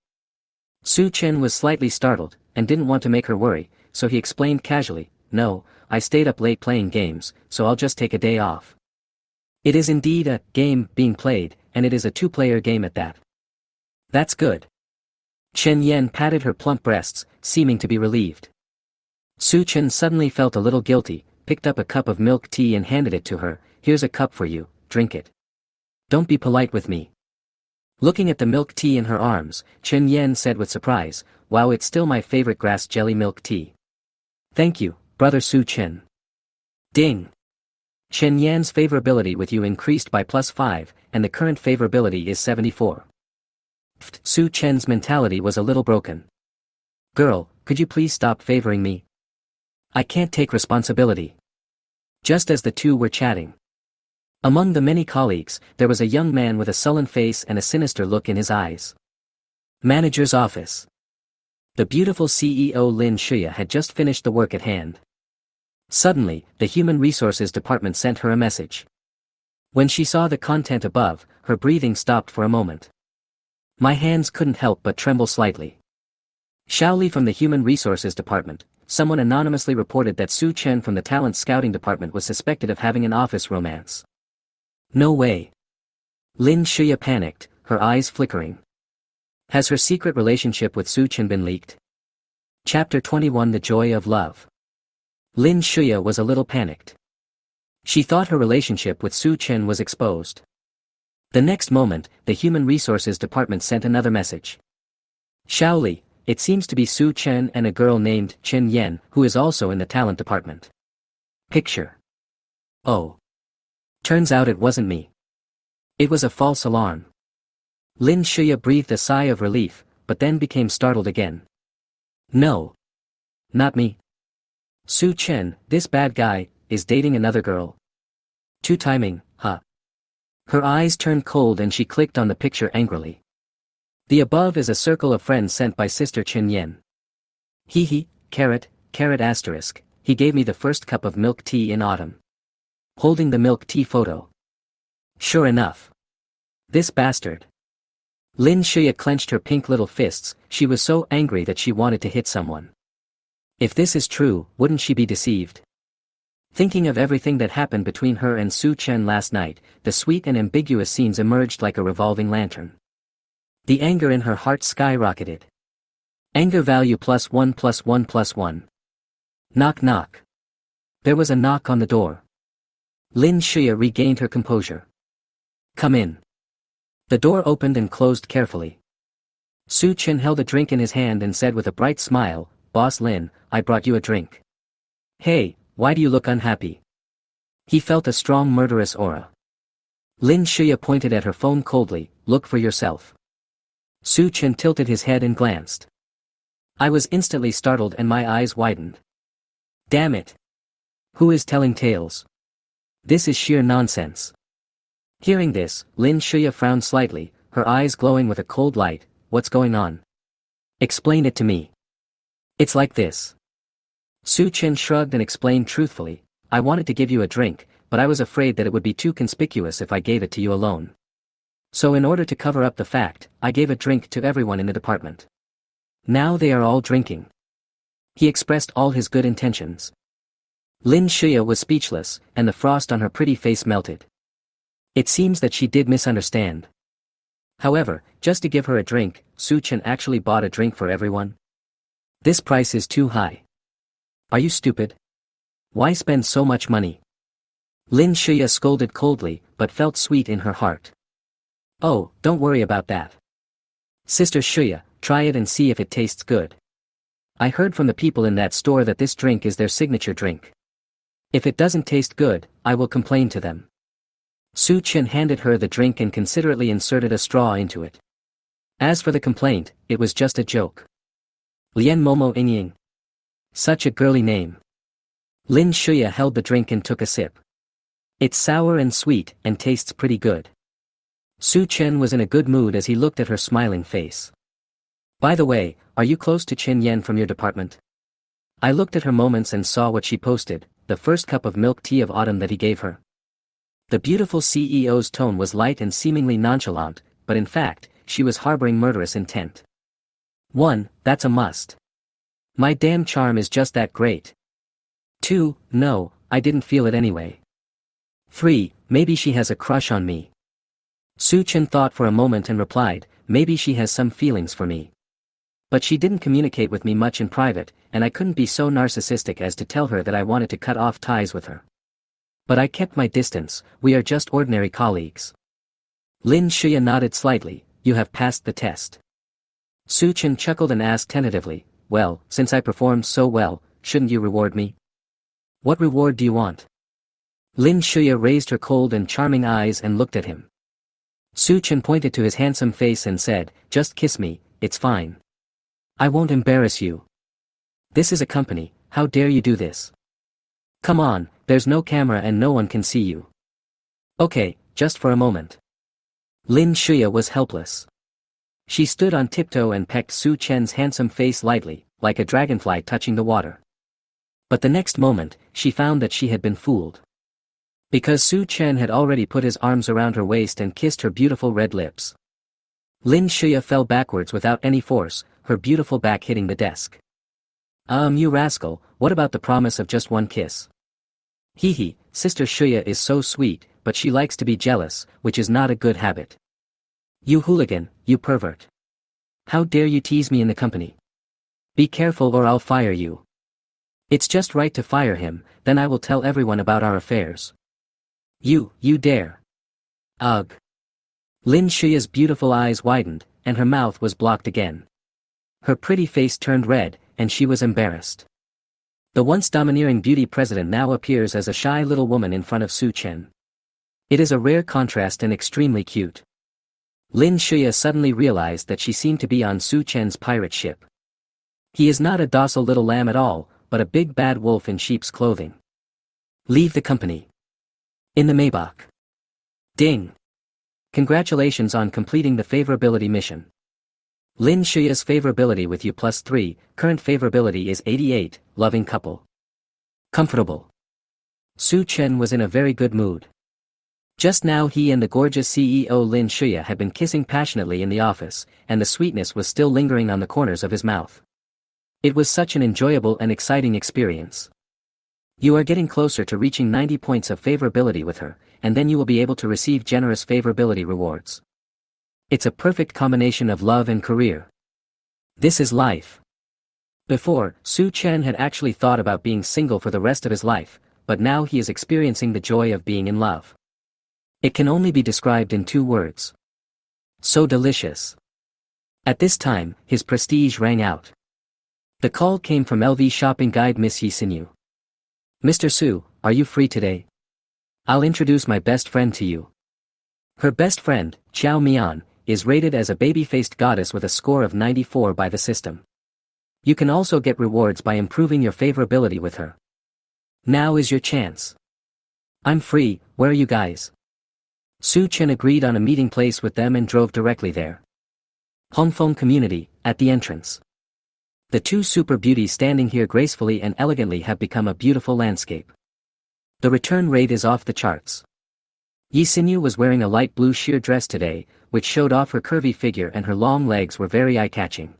Su Chen was slightly startled, and didn't want to make her worry, so he explained casually, "No, I stayed up late playing games, so I'll just take a day off." It is indeed a game being played, and it is a two-player game at that. That's good. Chen Yen patted her plump breasts, seeming to be relieved. Su Chen suddenly felt a little guilty, picked up a cup of milk tea and handed it to her. "Here's a cup for you, drink it. Don't be polite with me." Looking at the milk tea in her arms, Chen Yen said with surprise, "Wow, it's still my favorite grass jelly milk tea." "Thank you, brother Su Chen." Ding! Chen Yan's favorability with you increased by +5, and the current favorability is 74. Su Chen's mentality was a little broken. "Girl, could you please stop favoring me? I can't take responsibility." Just as the two were chatting, among the many colleagues, there was a young man with a sullen face and a sinister look in his eyes. Manager's office. The beautiful CEO Lin Shuya had just finished the work at hand. Suddenly, the Human Resources Department sent her a message. When she saw the content above, her breathing stopped for a moment. My hands couldn't help but tremble slightly. Shaoli from the Human Resources Department, someone anonymously reported that Su Chen from the Talent Scouting Department was suspected of having an office romance. No way. Lin Shuya panicked, her eyes flickering. Has her secret relationship with Su Chen been leaked? Chapter 21 The Joy of Love. Lin Shuya was a little panicked. She thought her relationship with Su Chen was exposed. The next moment, the Human Resources Department sent another message. Shaoli, it seems to be Su Chen and a girl named Chen Yen who is also in the talent department. Picture. Oh. Turns out it wasn't me. It was a false alarm. Lin Shuya breathed a sigh of relief, but then became startled again. No. Not me. Su Chen, this bad guy, is dating another girl. Two timing, huh? Her eyes turned cold and she clicked on the picture angrily. The above is a circle of friends sent by sister Chen Yen. Hee, carrot asterisk, he gave me the first cup of milk tea in autumn. Holding the milk tea photo. Sure enough. This bastard. Lin Shuya clenched her pink little fists, she was so angry that she wanted to hit someone. If this is true, wouldn't she be deceived? Thinking of everything that happened between her and Su Chen last night, the sweet and ambiguous scenes emerged like a revolving lantern. The anger in her heart skyrocketed. Anger value +1 +1 +1. Knock knock. There was a knock on the door. Lin Shuya regained her composure. Come in. The door opened and closed carefully. Su Chen held a drink in his hand and said with a bright smile, "Boss Lin, I brought you a drink." "Hey, why do you look unhappy?" He felt a strong murderous aura. Lin Shuya pointed at her phone coldly, "Look for yourself." Su Chen tilted his head and glanced. I was instantly startled and my eyes widened. Damn it. Who is telling tales? This is sheer nonsense. Hearing this, Lin Shuya frowned slightly, her eyes glowing with a cold light. What's going on? Explain it to me. It's like this. Su Chen shrugged and explained truthfully, I wanted to give you a drink, but I was afraid that it would be too conspicuous if I gave it to you alone. So in order to cover up the fact, I gave a drink to everyone in the department. Now they are all drinking. He expressed all his good intentions. Lin Shuya was speechless, and the frost on her pretty face melted. It seems that she did misunderstand. However, just to give her a drink, Su Chen actually bought a drink for everyone. This price is too high. Are you stupid? Why spend so much money? Lin Shuya scolded coldly, but felt sweet in her heart. Oh, don't worry about that. Sister Shuya, try it and see if it tastes good. I heard from the people in that store that this drink is their signature drink. If it doesn't taste good, I will complain to them. Su Chen handed her the drink and considerately inserted a straw into it. As for the complaint, it was just a joke. Lian Momo Ingying. Such a girly name. Lin Shuya held the drink and took a sip. It's sour and sweet and tastes pretty good. Su Chen was in a good mood as he looked at her smiling face. By the way, are you close to Chen Yen from your department? I looked at her moments and saw what she posted, the first cup of milk tea of autumn that he gave her. The beautiful CEO's tone was light and seemingly nonchalant, but in fact, she was harboring murderous intent. 1. That's a must. My damn charm is just that great. 2. No, I didn't feel it anyway. 3. Maybe she has a crush on me. Su Chen thought for a moment and replied, maybe she has some feelings for me. But she didn't communicate with me much in private, and I couldn't be so narcissistic as to tell her that I wanted to cut off ties with her. But I kept my distance, we are just ordinary colleagues. Lin Shuya nodded slightly, you have passed the test. Su Chen chuckled and asked tentatively, well, since I performed so well, shouldn't you reward me? What reward do you want? Lin Shuya raised her cold and charming eyes and looked at him. Su Chen pointed to his handsome face and said, just kiss me, it's fine. I won't embarrass you. This is a company, how dare you do this? Come on, there's no camera and no one can see you. Okay, just for a moment. Lin Shuya was helpless. She stood on tiptoe and pecked Su Chen's handsome face lightly, like a dragonfly touching the water. But the next moment, she found that she had been fooled. Because Su Chen had already put his arms around her waist and kissed her beautiful red lips. Lin Shuya fell backwards without any force, her beautiful back hitting the desk. You rascal, what about the promise of just one kiss? Hee hee, Sister Shuya is so sweet, but she likes to be jealous, which is not a good habit. You hooligan, you pervert. How dare you tease me in the company? Be careful or I'll fire you. It's just right to fire him, then I will tell everyone about our affairs. You dare. Ugh. Lin Shuya's beautiful eyes widened, and her mouth was blocked again. Her pretty face turned red, and she was embarrassed. The once domineering beauty president now appears as a shy little woman in front of Su Chen. It is a rare contrast and extremely cute. Lin Shuya suddenly realized that she seemed to be on Su Chen's pirate ship. He is not a docile little lamb at all, but a big bad wolf in sheep's clothing. Leave the company. In the Maybach. Ding. Congratulations on completing the favorability mission. Lin Shuya's favorability with you +3, current favorability is 88, loving couple. Comfortable. Su Chen was in a very good mood. Just now he and the gorgeous CEO Lin Shuya had been kissing passionately in the office, and the sweetness was still lingering on the corners of his mouth. It was such an enjoyable and exciting experience. You are getting closer to reaching 90 points of favorability with her, and then you will be able to receive generous favorability rewards. It's a perfect combination of love and career. This is life. Before, Su Chen had actually thought about being single for the rest of his life, but now he is experiencing the joy of being in love. It can only be described in 2 words. So delicious. At this time, his prestige rang out. The call came from LV shopping guide Miss Yi Sinu. Mr. Su, are you free today? I'll introduce my best friend to you. Her best friend, Xiao Mian, is rated as a baby-faced goddess with a score of 94 by the system. You can also get rewards by improving your favorability with her. Now is your chance. I'm free, where are you guys? Su Chen agreed on a meeting place with them and drove directly there. Hongfeng Community, at the entrance. The 2 super beauties standing here gracefully and elegantly have become a beautiful landscape. The return rate is off the charts. Yi Xinyu was wearing a light blue sheer dress today, which showed off her curvy figure and her long legs were very eye-catching.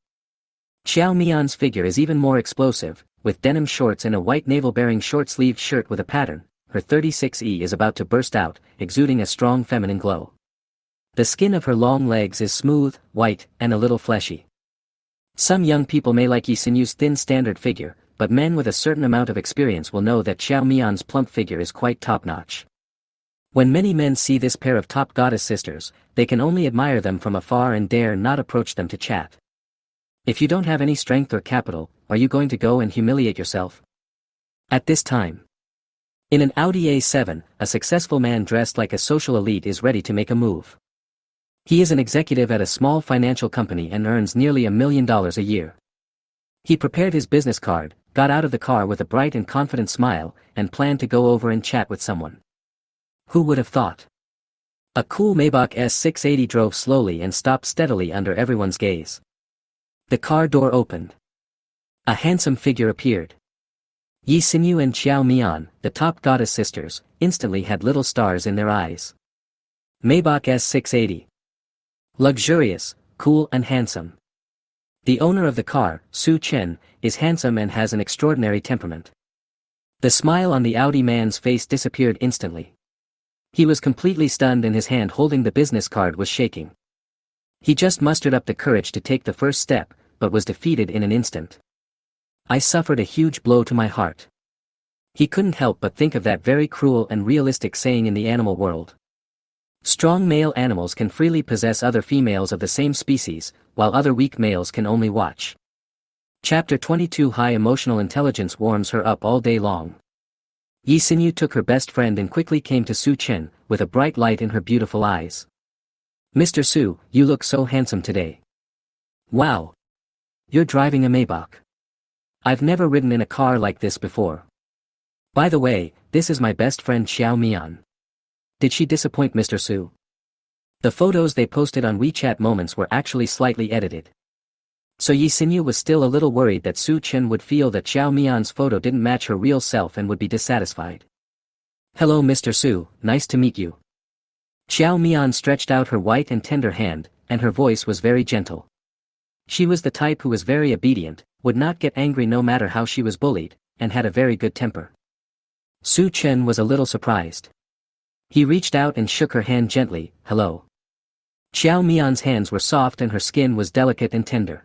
Xiao Mian's figure is even more explosive, with denim shorts and a white navel-bearing short-sleeved shirt with a pattern. Her 36E is about to burst out, exuding a strong feminine glow. The skin of her long legs is smooth, white, and a little fleshy. Some young people may like Yi Xinyu's thin standard figure, but men with a certain amount of experience will know that Xiao Mian's plump figure is quite top-notch. When many men see this pair of top goddess sisters, they can only admire them from afar and dare not approach them to chat. If you don't have any strength or capital, are you going to go and humiliate yourself? At this time. In an Audi A7, a successful man dressed like a social elite is ready to make a move. He is an executive at a small financial company and earns nearly $1 million a year. He prepared his business card, got out of the car with a bright and confident smile, and planned to go over and chat with someone. Who would have thought? A cool Maybach S680 drove slowly and stopped steadily under everyone's gaze. The car door opened. A handsome figure appeared. Yi Xinyu and Xiao Mian, the top goddess sisters, instantly had little stars in their eyes. Maybach S680. Luxurious, cool and handsome. The owner of the car, Su Chen, is handsome and has an extraordinary temperament. The smile on the Audi man's face disappeared instantly. He was completely stunned and his hand holding the business card was shaking. He just mustered up the courage to take the first step, but was defeated in an instant. I suffered a huge blow to my heart. He couldn't help but think of that very cruel and realistic saying in the animal world. Strong male animals can freely possess other females of the same species, while other weak males can only watch. Chapter 22. High emotional intelligence warms her up all day long. Yi Xinyu took her best friend and quickly came to Su Chen, with a bright light in her beautiful eyes. Mr. Su, you look so handsome today. Wow! You're driving a Maybach. I've never ridden in a car like this before. By the way, this is my best friend Xiao Mian. Did she disappoint Mr. Su? The photos they posted on WeChat Moments were actually slightly edited. So Yi Xinyu was still a little worried that Su Chen would feel that Xiao Mian's photo didn't match her real self and would be dissatisfied. Hello Mr. Su, nice to meet you. Xiao Mian stretched out her white and tender hand, and her voice was very gentle. She was the type who was very obedient, would not get angry no matter how she was bullied, and had a very good temper. Su Chen was a little surprised. He reached out and shook her hand gently. Hello. Xiao Mian's hands were soft and her skin was delicate and tender.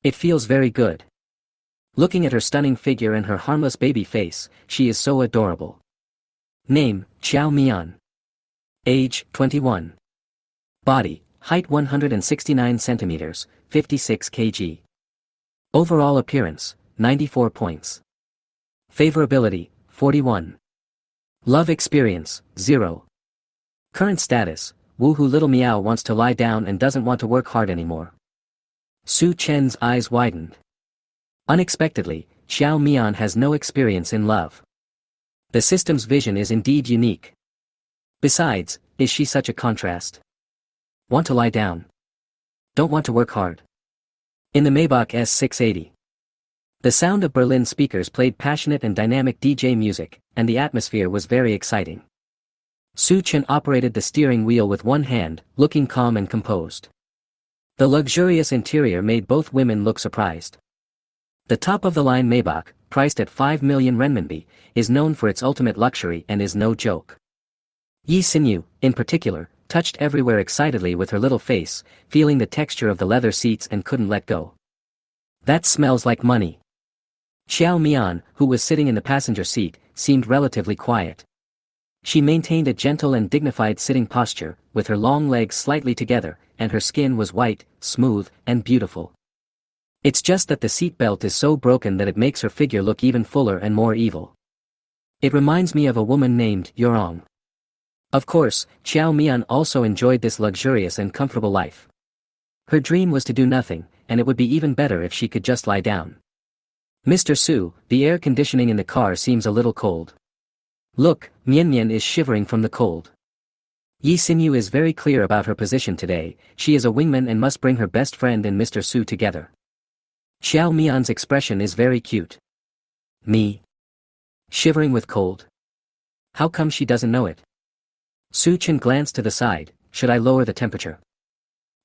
It feels very good. Looking at her stunning figure and her harmless baby face, she is so adorable. Name, Xiao Mian. Age, 21. Body, height 169 centimeters, 56 kg. Overall appearance, 94 points. Favorability, 41. Love experience, 0. Current status, woohoo little meow wants to lie down and doesn't want to work hard anymore. Su Chen's eyes widened. Unexpectedly, Xiao Mian has no experience in love. The system's vision is indeed unique. Besides, is she such a contrast? Want to lie down. Don't want to work hard. In the Maybach S680. The sound of Berlin speakers played passionate and dynamic DJ music, and the atmosphere was very exciting. Su Chen operated the steering wheel with one hand, looking calm and composed. The luxurious interior made both women look surprised. The top-of-the-line Maybach, priced at 5 million renminbi, is known for its ultimate luxury and is no joke. Yi Xinyu, in particular, touched everywhere excitedly with her little face, feeling the texture of the leather seats and couldn't let go. That smells like money. Xiao Mian, who was sitting in the passenger seat, seemed relatively quiet. She maintained a gentle and dignified sitting posture, with her long legs slightly together, and her skin was white, smooth, and beautiful. It's just that the seatbelt is so broken that it makes her figure look even fuller and more evil. It reminds me of a woman named Yorong. Of course, Xiao Mian also enjoyed this luxurious and comfortable life. Her dream was to do nothing, and it would be even better if she could just lie down. Mr. Su, the air conditioning in the car seems a little cold. Look, Mian Mian is shivering from the cold. Yi Xinyu is very clear about her position today. She is a wingman and must bring her best friend and Mr. Su together. Xiao Mian's expression is very cute. Me? Shivering with cold? How come she doesn't know it? Su Chen glanced to the side. Should I lower the temperature?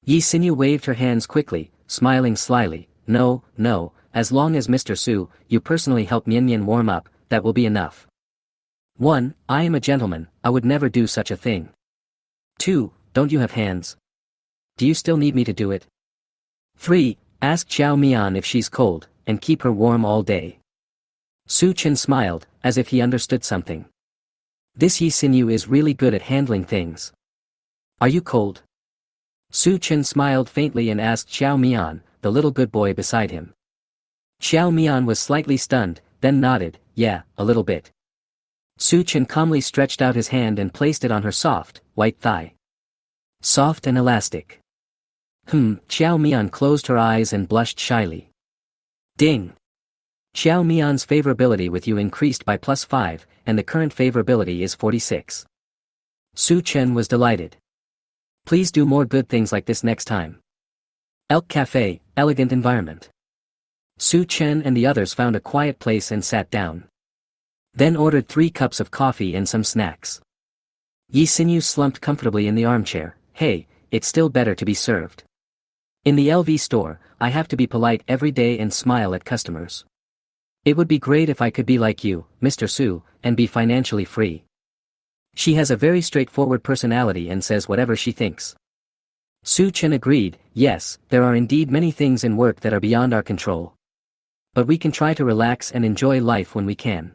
Yi Xinyu waved her hands quickly, smiling slyly. No, no, as long as Mr. Su, you personally help Mian Mian warm up, that will be enough. 1. I am a gentleman, I would never do such a thing. 2. Don't you have hands? Do you still need me to do it? 3. Ask Xiao Mian if she's cold, and keep her warm all day. Su Chen smiled, as if he understood something. This Yi Xinyu is really good at handling things. Are you cold? Su Chen smiled faintly and asked Xiao Mian, the little good boy beside him. Xiao Mian was slightly stunned, then nodded, yeah, a little bit. Su Chen calmly stretched out his hand and placed it on her soft, white thigh. Soft and elastic. Xiao Mian closed her eyes and blushed shyly. Ding! Xiao Mian's favorability with you increased by +5, and the current favorability is 46. Su Chen was delighted. Please do more good things like this next time. Elk Cafe, elegant environment. Su Chen and the others found a quiet place and sat down. Then ordered 3 cups of coffee and some snacks. Yi Xinyu slumped comfortably in the armchair. Hey, it's still better to be served. In the LV store, I have to be polite every day and smile at customers. It would be great if I could be like you, Mr. Su, and be financially free. She has a very straightforward personality and says whatever she thinks. Su Chen agreed, yes, there are indeed many things in work that are beyond our control. But we can try to relax and enjoy life when we can.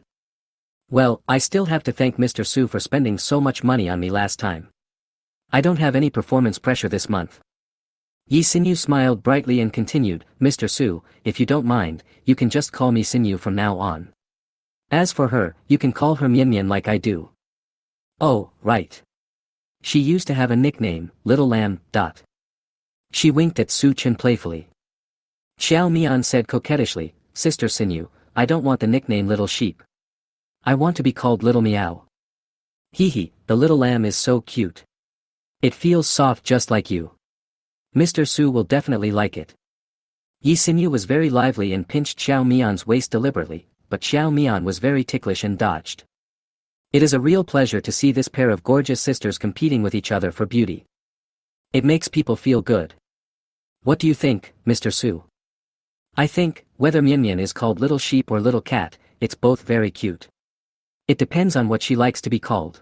Well, I still have to thank Mr. Su for spending so much money on me last time. I don't have any performance pressure this month. Yi Xinyu smiled brightly and continued, Mr. Su, if you don't mind, you can just call me Xinyu from now on. As for her, you can call her Mian Mian like I do. Oh, right. She used to have a nickname, Little Lamb. She winked at Su Chen playfully. Xiao Mian said coquettishly, Sister Xinyu, I don't want the nickname Little Sheep. I want to be called Little Meow. Hee, the little lamb is so cute. It feels soft just like you. Mr. Su will definitely like it. Yi Xinyu was very lively and pinched Xiao Mian's waist deliberately, but Xiao Mian was very ticklish and dodged. It is a real pleasure to see this pair of gorgeous sisters competing with each other for beauty. It makes people feel good. What do you think, Mr. Su? I think, whether Mian Mian is called Little Sheep or Little Cat, it's both very cute. It depends on what she likes to be called.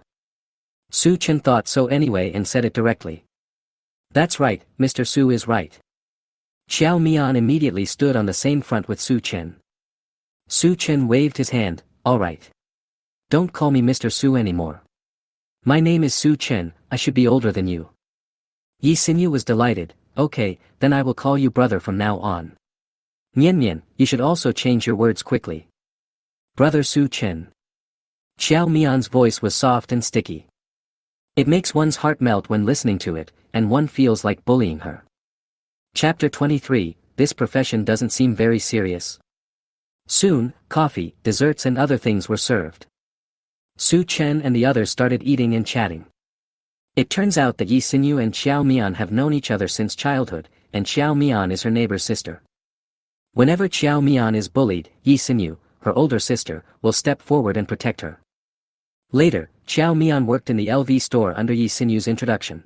Su Chen thought so anyway and said it directly. That's right, Mr. Su is right. Xiao Mian immediately stood on the same front with Su Chen. Su Chen waved his hand, all right. Don't call me Mr. Su anymore. My name is Su Chen, I should be older than you. Yi Xinyu was delighted, okay, then I will call you brother from now on. Mian Mian, you should also change your words quickly. Brother Su Chen. Xiao Mian's voice was soft and sticky. It makes one's heart melt when listening to it, and one feels like bullying her. Chapter 23, This profession doesn't seem very serious. Soon, coffee, desserts and other things were served. Su Chen and the others started eating and chatting. It turns out that Yi Xinyu and Xiao Mian have known each other since childhood, and Xiao Mian is her neighbor's sister. Whenever Xiao Mian is bullied, Yi Xinyu, her older sister, will step forward and protect her. Later, Xiao Mian worked in the LV store under Yi Xinyu's introduction.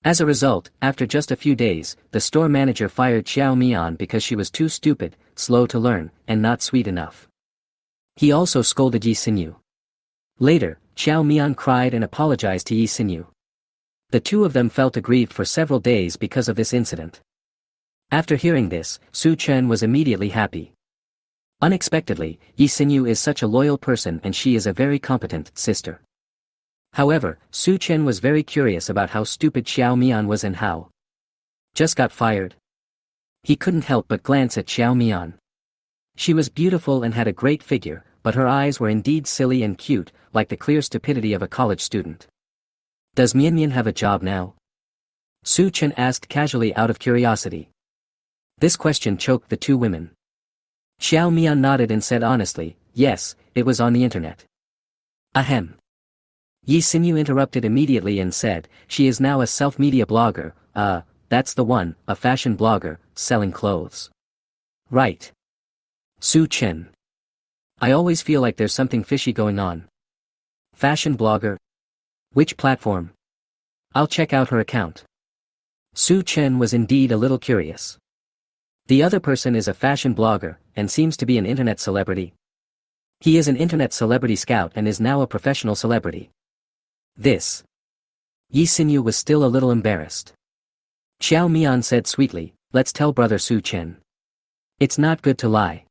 As a result, after just a few days, the store manager fired Xiao Mian because she was too stupid, slow to learn, and not sweet enough. He also scolded Yi Xinyu. Later, Xiao Mian cried and apologized to Yi Xinyu. The two of them felt aggrieved for several days because of this incident. After hearing this, Su Chen was immediately happy. Unexpectedly, Yi Xinyu is such a loyal person and she is a very competent sister. However, Su Chen was very curious about how stupid Xiao Mian was and how. Just got fired. He couldn't help but glance at Xiao Mian. She was beautiful and had a great figure, but her eyes were indeed silly and cute, like the clear stupidity of a college student. Does Mian Mian have a job now? Su Chen asked casually out of curiosity. This question choked the two women. Xiao Mian nodded and said honestly, yes, it was on the internet. Ahem. Yi Xinyu interrupted immediately and said, she is now a self-media blogger, that's the one, a fashion blogger, selling clothes. Right. Su Chen. I always feel like there's something fishy going on. Fashion blogger? Which platform? I'll check out her account. Su Chen was indeed a little curious. The other person is a fashion blogger, and seems to be an internet celebrity. He is an internet celebrity scout and is now a professional celebrity. This. Yi Xinyu was still a little embarrassed. Xiao Mian said sweetly, let's tell brother Su Chen. It's not good to lie.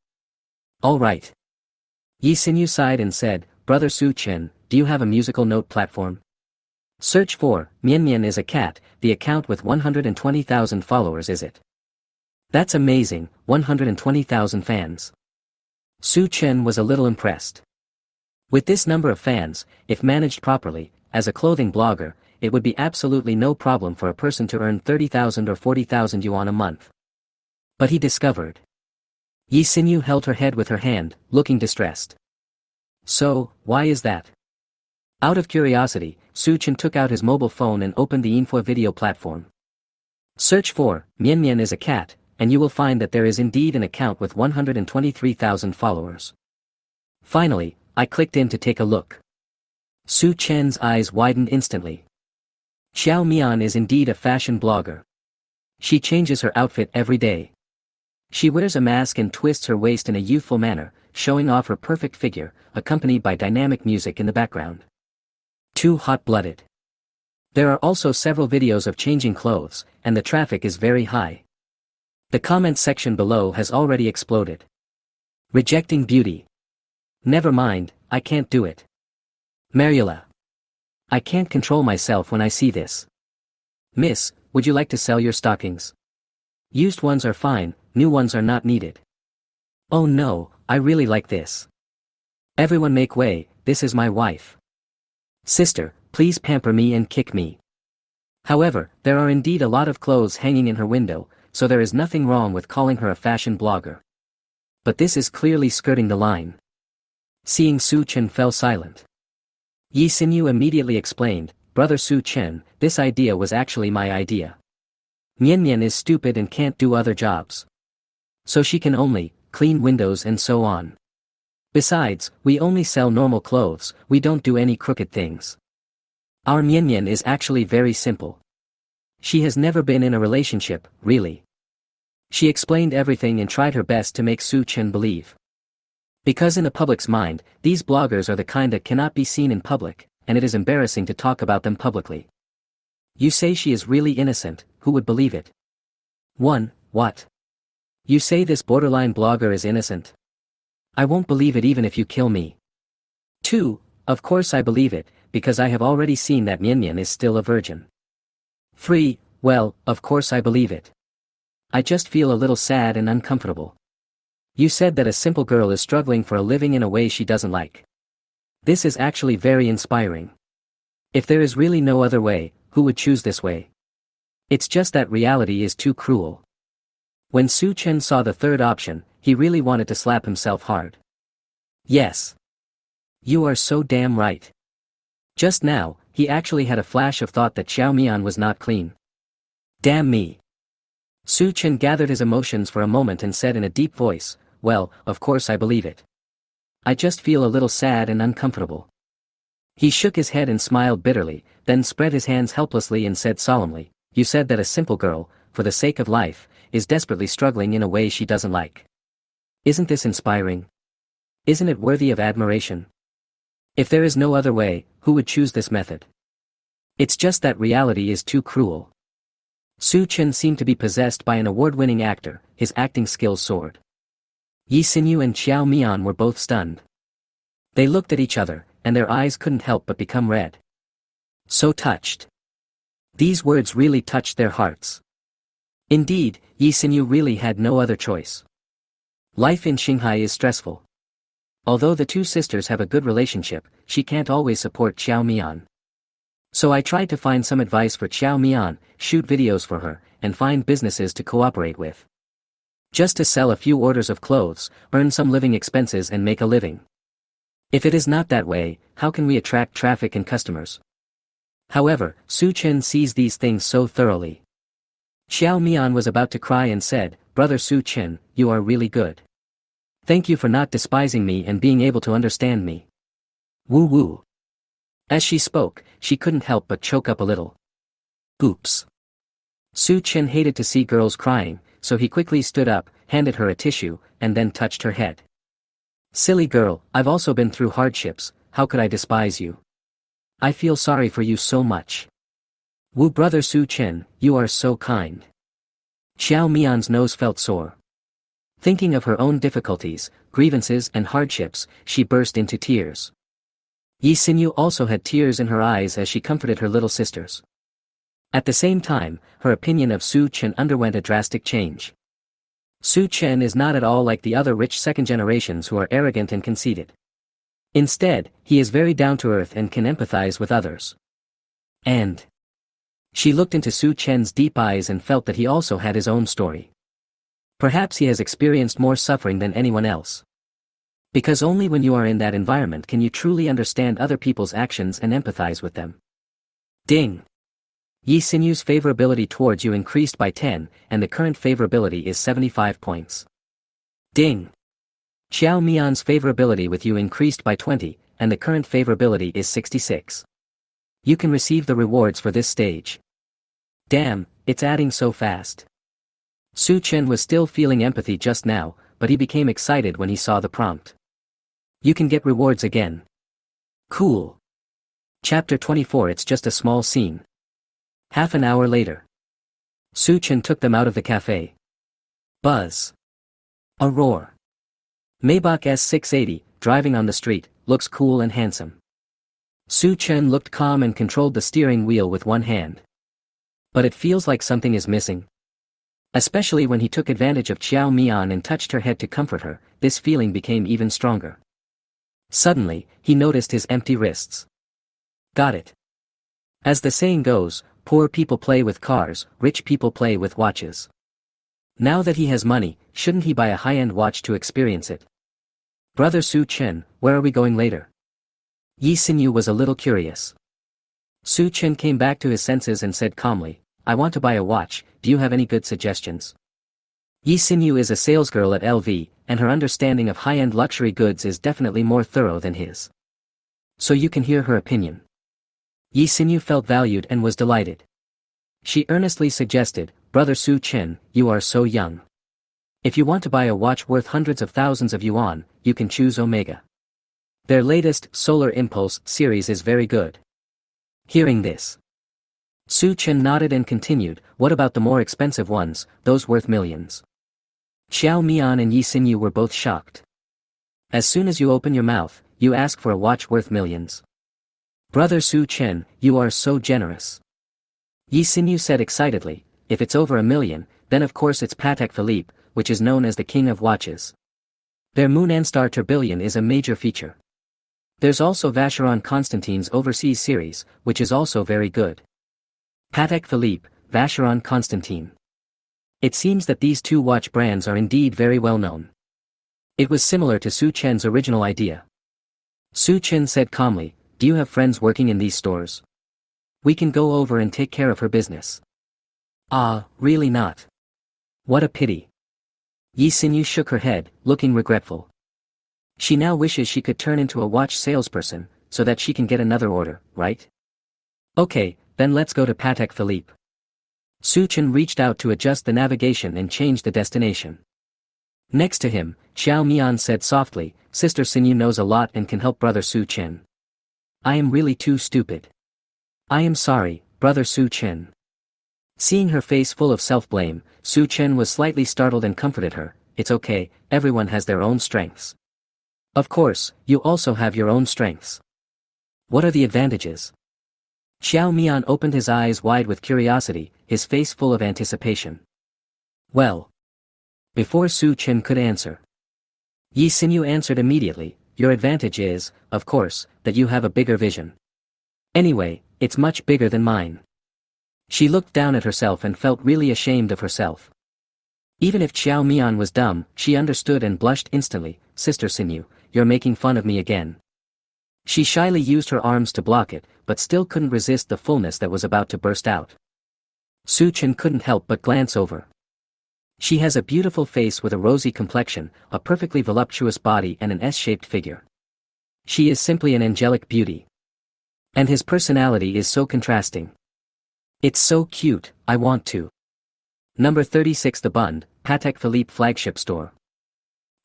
All right. Yi Xinyu sighed and said, brother Su Chen, do you have a musical note platform? Search for, Mian Mian is a cat, the account with 120,000 followers is it? That's amazing, 120,000 fans. Su Chen was a little impressed. With this number of fans, if managed properly, as a clothing blogger, it would be absolutely no problem for a person to earn 30,000 or 40,000 yuan a month. But he discovered. Yi Xinyu held her head with her hand, looking distressed. So, why is that? Out of curiosity, Su Chen took out his mobile phone and opened the Info video platform. Search for Mian Mian is a cat, and you will find that there is indeed an account with 123,000 followers. Finally, I clicked in to take a look. Su Chen's eyes widened instantly. Xiao Mian is indeed a fashion blogger. She changes her outfit every day. She wears a mask and twists her waist in a youthful manner, showing off her perfect figure, accompanied by dynamic music in the background. Too hot-blooded. There are also several videos of changing clothes, and the traffic is very high. The comments section below has already exploded. Rejecting beauty. Never mind, I can't do it. Mariela. I can't control myself when I see this. Miss, would you like to sell your stockings? Used ones are fine, new ones are not needed. Oh no, I really like this. Everyone make way, this is my wife. Sister, please pamper me and kick me. However, there are indeed a lot of clothes hanging in her window, so there is nothing wrong with calling her a fashion blogger. But this is clearly skirting the line. Seeing Su Chen fell silent. Yi Xinyu immediately explained, Brother Su Chen, this idea was actually my idea. Mian Mian is stupid and can't do other jobs. So she can only clean windows and so on. Besides, we only sell normal clothes, we don't do any crooked things. Our Mian Mian is actually very simple. She has never been in a relationship, really. She explained everything and tried her best to make Su Chen believe. Because in the public's mind, these bloggers are the kind that cannot be seen in public, and it is embarrassing to talk about them publicly. You say she is really innocent, who would believe it? 1. What? You say this borderline blogger is innocent? I won't believe it even if you kill me. 2. Of course I believe it, because I have already seen that Mian Mian is still a virgin. 3. Well, of course I believe it. I just feel a little sad and uncomfortable. You said that a simple girl is struggling for a living in a way she doesn't like. This is actually very inspiring. If there is really no other way, who would choose this way? It's just that reality is too cruel. When Su Chen saw the third option, he really wanted to slap himself hard. Yes. You are so damn right. Just now, he actually had a flash of thought that Xiao Mian was not clean. Damn me. Su Chen gathered his emotions for a moment and said in a deep voice, well, of course I believe it. I just feel a little sad and uncomfortable. He shook his head and smiled bitterly, then spread his hands helplessly and said solemnly, you said that a simple girl, for the sake of life, is desperately struggling in a way she doesn't like. Isn't this inspiring? Isn't it worthy of admiration? If there is no other way, who would choose this method? It's just that reality is too cruel. Su Chen seemed to be possessed by an award-winning actor, his acting skills soared. Yi Xinyu and Xiao Mian were both stunned. They looked at each other, and their eyes couldn't help but become red. So touched. These words really touched their hearts. Indeed, Yi Xinyu really had no other choice. Life in Shanghai is stressful. Although the two sisters have a good relationship, she can't always support Xiao Mian. So I tried to find some advice for Xiao Mian, shoot videos for her, and find businesses to cooperate with. Just to sell a few orders of clothes, earn some living expenses and make a living. If it is not that way, how can we attract traffic and customers? However, Su Chen sees these things so thoroughly. Xiao Mian was about to cry and said, Brother Su Chen, you are really good. Thank you for not despising me and being able to understand me. Woo woo. As she spoke, she couldn't help but choke up a little. Oops. Su Chen hated to see girls crying, so he quickly stood up, handed her a tissue, and then touched her head. Silly girl, I've also been through hardships, how could I despise you? I feel sorry for you so much. Woo Brother Su Chen, you are so kind. Xiao Mian's nose felt sore. Thinking of her own difficulties, grievances and hardships, she burst into tears. Yi Xinyu also had tears in her eyes as she comforted her little sisters. At the same time, her opinion of Su Chen underwent a drastic change. Su Chen is not at all like the other rich second generations who are arrogant and conceited. Instead, he is very down-to-earth and can empathize with others. And she looked into Su Chen's deep eyes and felt that he also had his own story. Perhaps he has experienced more suffering than anyone else. Because only when you are in that environment can you truly understand other people's actions and empathize with them. Ding! Yi Sinyu's favorability towards you increased by 10, and the current favorability is 75 points. Ding! Xiao Mian's favorability with you increased by 20, and the current favorability is 66. You can receive the rewards for this stage. Damn, it's adding so fast. Su Chen was still feeling empathy just now, but he became excited when he saw the prompt. You can get rewards again. Cool. Chapter 24. It's just a small scene. Half an hour later. Su Chen took them out of the cafe. Buzz. A roar. Maybach S680, driving on the street, looks cool and handsome. Su Chen looked calm and controlled the steering wheel with one hand. But it feels like something is missing. Especially when he took advantage of Xiao Mian and touched her head to comfort her, this feeling became even stronger. Suddenly, he noticed his empty wrists. Got it. As the saying goes, poor people play with cars, rich people play with watches. Now that he has money, shouldn't he buy a high-end watch to experience it? Brother Su Chen, where are we going later? Yi Xinyu was a little curious. Su Chen came back to his senses and said calmly, I want to buy a watch, do you have any good suggestions? Yi Xinyu is a salesgirl at LV, and her understanding of high-end luxury goods is definitely more thorough than his. So you can hear her opinion. Yi Xinyu felt valued and was delighted. She earnestly suggested, Brother Su Chen, you are so young. If you want to buy a watch worth hundreds of thousands of yuan, you can choose Omega. Their latest, Solar Impulse, series is very good. Hearing this, Su Chen nodded and continued, what about the more expensive ones, those worth millions? Xiao Mian and Yi Xinyu were both shocked. As soon as you open your mouth, you ask for a watch worth millions. Brother Su Chen, you are so generous. Yi Xinyu said excitedly, if it's over 1 million, then of course it's Patek Philippe, which is known as the king of watches. Their Moon and Star Tourbillon is a major feature. There's also Vacheron Constantine's Overseas series, which is also very good. Patek Philippe, Vacheron Constantine. It seems that these two watch brands are indeed very well known. It was similar to Su Chen's original idea. Su Chen said calmly, do you have friends working in these stores? We can go over and take care of her business. Ah, really not. What a pity. Yi Xinyu shook her head, looking regretful. She now wishes she could turn into a watch salesperson, so that she can get another order, right? Okay, then let's go to Patek Philippe. Su Chen reached out to adjust the navigation and change the destination. Next to him, Xiao Mian said softly, Sister Xinyu knows a lot and can help Brother Su Chen. I am really too stupid. I am sorry, Brother Su Chen. Seeing her face full of self-blame, Su Chen was slightly startled and comforted her, it's okay, everyone has their own strengths. Of course, you also have your own strengths. What are the advantages? Xiao Mian opened his eyes wide with curiosity, his face full of anticipation. Well. Before Su Chen could answer, Yi Xinyu answered immediately, your advantage is, of course, that you have a bigger vision. Anyway, it's much bigger than mine. She looked down at herself and felt really ashamed of herself. Even if Xiao Mian was dumb, she understood and blushed instantly, Sister Xinyu, you're making fun of me again. She shyly used her arms to block it, but still couldn't resist the fullness that was about to burst out. Su Chen couldn't help but glance over. She has a beautiful face with a rosy complexion, a perfectly voluptuous body and an S-shaped figure. She is simply an angelic beauty. And his personality is so contrasting. It's so cute, I want to. Number 36 The Bund, Patek Philippe flagship store.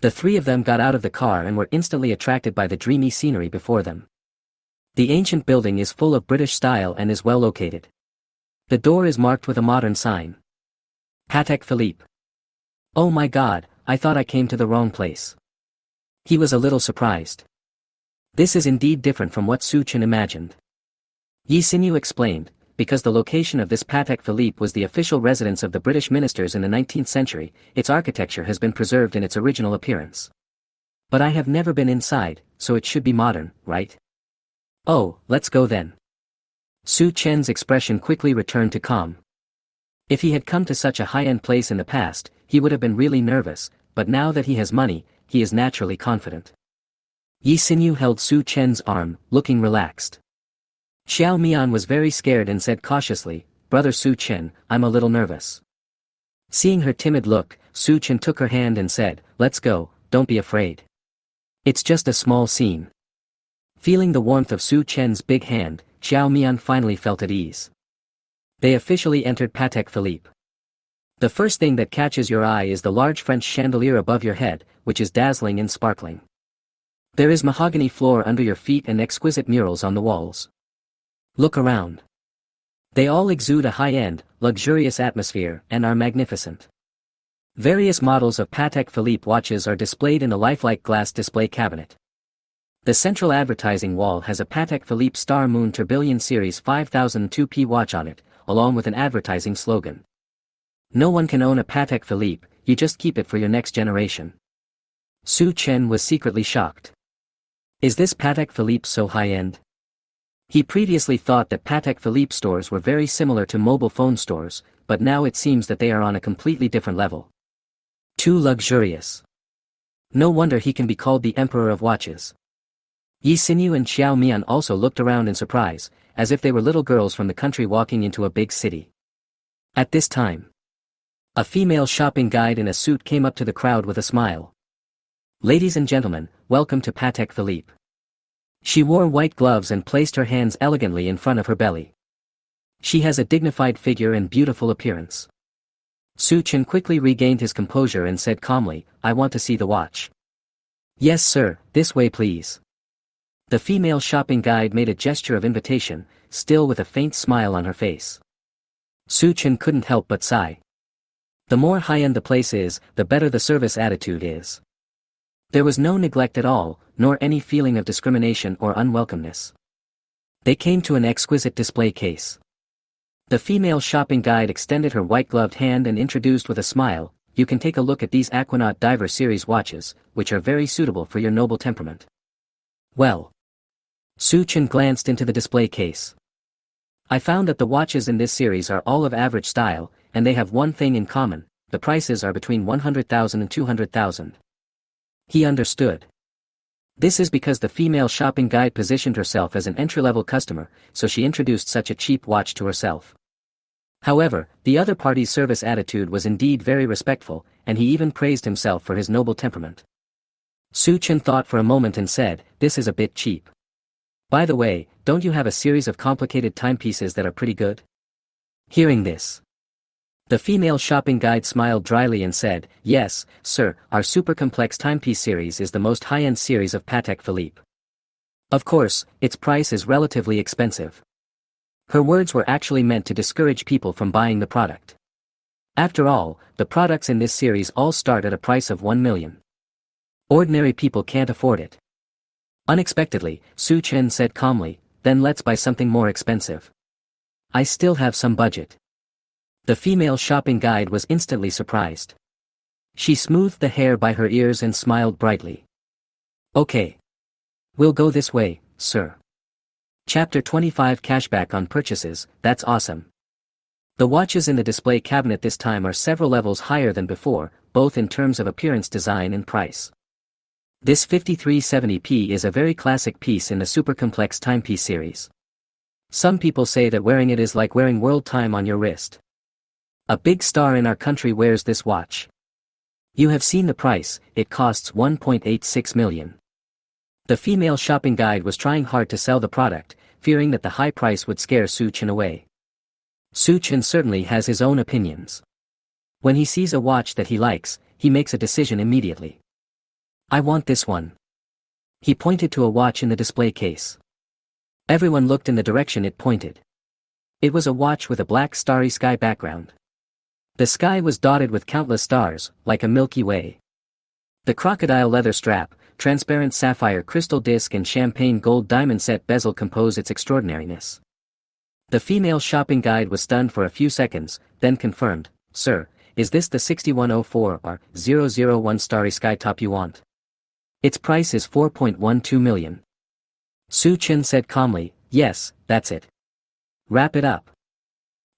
The three of them got out of the car and were instantly attracted by the dreamy scenery before them. The ancient building is full of British style and is well located. The door is marked with a modern sign. Patek Philippe. Oh my god, I thought I came to the wrong place. He was a little surprised. This is indeed different from what Su Chen imagined. Yi Xinyu explained, because the location of this Patek Philippe was the official residence of the British ministers in the 19th century, its architecture has been preserved in its original appearance. But I have never been inside, so it should be modern, right? Oh, let's go then. Su Chen's expression quickly returned to calm. If he had come to such a high-end place in the past, he would have been really nervous, but now that he has money, he is naturally confident. Yi Xinyu held Su Chen's arm, looking relaxed. Xiao Mian was very scared and said cautiously, "Brother Su Chen, I'm a little nervous." Seeing her timid look, Su Chen took her hand and said, "Let's go, don't be afraid. It's just a small scene." Feeling the warmth of Su Chen's big hand, Xiao Mian finally felt at ease. They officially entered Patek Philippe. The first thing that catches your eye is the large French chandelier above your head, which is dazzling and sparkling. There is mahogany floor under your feet and exquisite murals on the walls. Look around. They all exude a high-end, luxurious atmosphere and are magnificent. Various models of Patek Philippe watches are displayed in a lifelike glass display cabinet. The central advertising wall has a Patek Philippe Star Moon Tourbillon Series 5002P watch on it, along with an advertising slogan. No one can own a Patek Philippe, you just keep it for your next generation. Su Chen was secretly shocked. Is this Patek Philippe so high-end? He previously thought that Patek Philippe stores were very similar to mobile phone stores, but now it seems that they are on a completely different level. Too luxurious. No wonder he can be called the Emperor of Watches. Yi Xinyu and Xiao Mian also looked around in surprise, as if they were little girls from the country walking into a big city. At this time, a female shopping guide in a suit came up to the crowd with a smile. "Ladies and gentlemen, welcome to Patek Philippe." She wore white gloves and placed her hands elegantly in front of her belly. She has a dignified figure and beautiful appearance. Su Chen quickly regained his composure and said calmly, "I want to see the watch." "Yes sir, this way please." The female shopping guide made a gesture of invitation, still with a faint smile on her face. Su Chen couldn't help but sigh. The more high-end the place is, the better the service attitude is. There was no neglect at all, nor any feeling of discrimination or unwelcomeness. They came to an exquisite display case. The female shopping guide extended her white-gloved hand and introduced with a smile, "You can take a look at these Aquanaut Diver Series watches, which are very suitable for your noble temperament." Well. Su Chen glanced into the display case. "I found that the watches in this series are all of average style, and they have one thing in common, the prices are between 100,000 and 200,000. He understood. This is because the female shopping guide positioned herself as an entry-level customer, so she introduced such a cheap watch to herself. However, the other party's service attitude was indeed very respectful, and he even praised himself for his noble temperament. Su Chen thought for a moment and said, "This is a bit cheap. By the way, don't you have a series of complicated timepieces that are pretty good?" Hearing this, the female shopping guide smiled dryly and said, "Yes, sir, our super complex timepiece series is the most high-end series of Patek Philippe. Of course, its price is relatively expensive." Her words were actually meant to discourage people from buying the product. After all, the products in this series all start at a price of 1 million. Ordinary people can't afford it. Unexpectedly, Su Chen said calmly, "Then let's buy something more expensive. I still have some budget." The female shopping guide was instantly surprised. She smoothed the hair by her ears and smiled brightly. "Okay. We'll go this way, sir." Chapter 25 Cashback on Purchases, that's awesome. The watches in the display cabinet this time are several levels higher than before, both in terms of appearance, design and price. This 5370P is a very classic piece in the super complex timepiece series. Some people say that wearing it is like wearing world time on your wrist. A big star in our country wears this watch. You have seen the price, it costs 1.86 million. The female shopping guide was trying hard to sell the product, fearing that the high price would scare Su Chen away. Su Chen certainly has his own opinions. When he sees a watch that he likes, he makes a decision immediately. "I want this one." He pointed to a watch in the display case. Everyone looked in the direction it pointed. It was a watch with a black starry sky background. The sky was dotted with countless stars, like a Milky Way. The crocodile leather strap, transparent sapphire crystal disc and champagne gold diamond set bezel compose its extraordinariness. The female shopping guide was stunned for a few seconds, then confirmed, "Sir, is this the 6104 or 001 starry sky top you want? Its price is 4.12 million. Su Chen said calmly, "Yes, that's it. Wrap it up."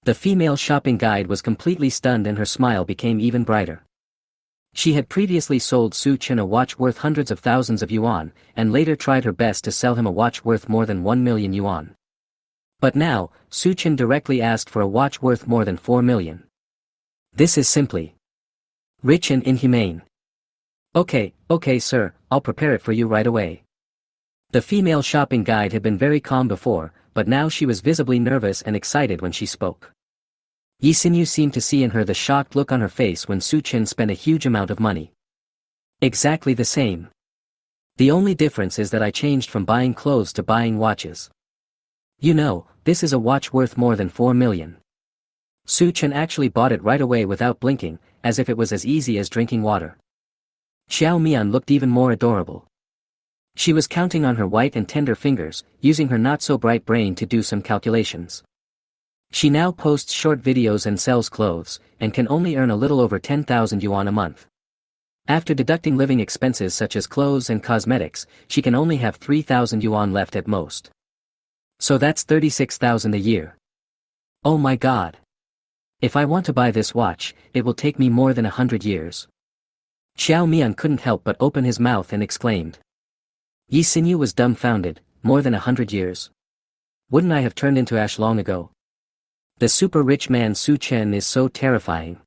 The female shopping guide was completely stunned and her smile became even brighter. She had previously sold Su Chen a watch worth hundreds of thousands of yuan, and later tried her best to sell him a watch worth more than 1 million yuan. But now, Su Chen directly asked for a watch worth more than 4 million. This is simply rich and inhumane. Okay, sir, I'll prepare it for you right away. The female shopping guide had been very calm before, but now she was visibly nervous and excited when she spoke. Yi Xinyu seemed to see in her the shocked look on her face when Su Chen spent a huge amount of money. Exactly the same. The only difference is that I changed from buying clothes to buying watches. You know, this is a watch worth more than 4 million. Su Chen actually bought it right away without blinking, as if it was as easy as drinking water. Xiao Mian looked even more adorable. She was counting on her white and tender fingers, using her not-so-bright brain to do some calculations. She now posts short videos and sells clothes, and can only earn a little over 10,000 yuan a month. After deducting living expenses such as clothes and cosmetics, she can only have 3,000 yuan left at most. So that's 36,000 a year. Oh my god. If I want to buy this watch, it will take me more than 100 years. Xiao Mian couldn't help but open his mouth and exclaimed. Yi Xinyu was dumbfounded. More than 100 years. Wouldn't I have turned into ash long ago? The super rich man Su Chen is so terrifying.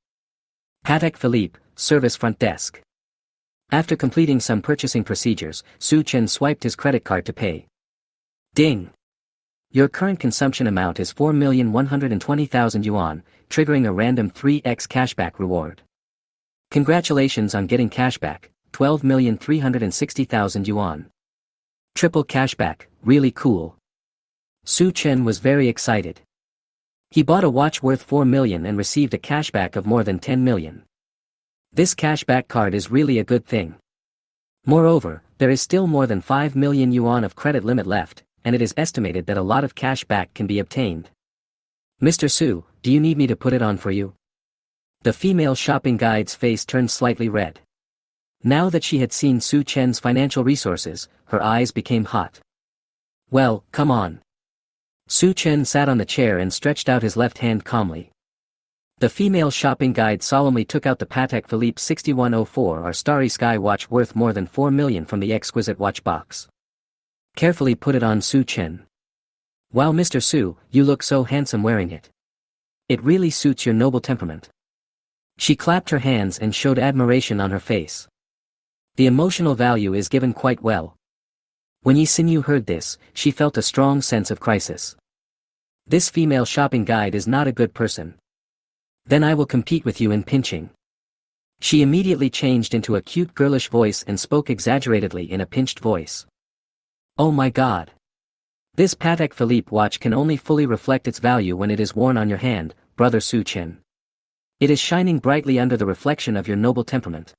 Patek Philippe, service front desk. After completing some purchasing procedures, Su Chen swiped his credit card to pay. Ding! Your current consumption amount is 4,120,000 yuan, triggering a random 3x cashback reward. Congratulations on getting cashback, 12,360,000 yuan. Triple cashback, really cool. Su Chen was very excited. He bought a watch worth 4 million and received a cashback of more than 10 million. This cashback card is really a good thing. Moreover, there is still more than 5 million yuan of credit limit left, and it is estimated that a lot of cashback can be obtained. Mr. Su, do you need me to put it on for you? The female shopping guide's face turned slightly red. Now that she had seen Su Chen's financial resources, her eyes became hot. Well, come on. Su Chen sat on the chair and stretched out his left hand calmly. The female shopping guide solemnly took out the Patek Philippe 6104 or Starry Sky watch worth more than 4 million from the exquisite watch box. Carefully put it on Su Chen. Wow, Mr. Su, you look so handsome wearing it. It really suits your noble temperament. She clapped her hands and showed admiration on her face. The emotional value is given quite well. When Yi Xinyu heard this, she felt a strong sense of crisis. This female shopping guide is not a good person. Then I will compete with you in pinching. She immediately changed into a cute girlish voice and spoke exaggeratedly in a pinched voice. Oh my god. This Patek Philippe watch can only fully reflect its value when it is worn on your hand, brother Su Chen. It is shining brightly under the reflection of your noble temperament.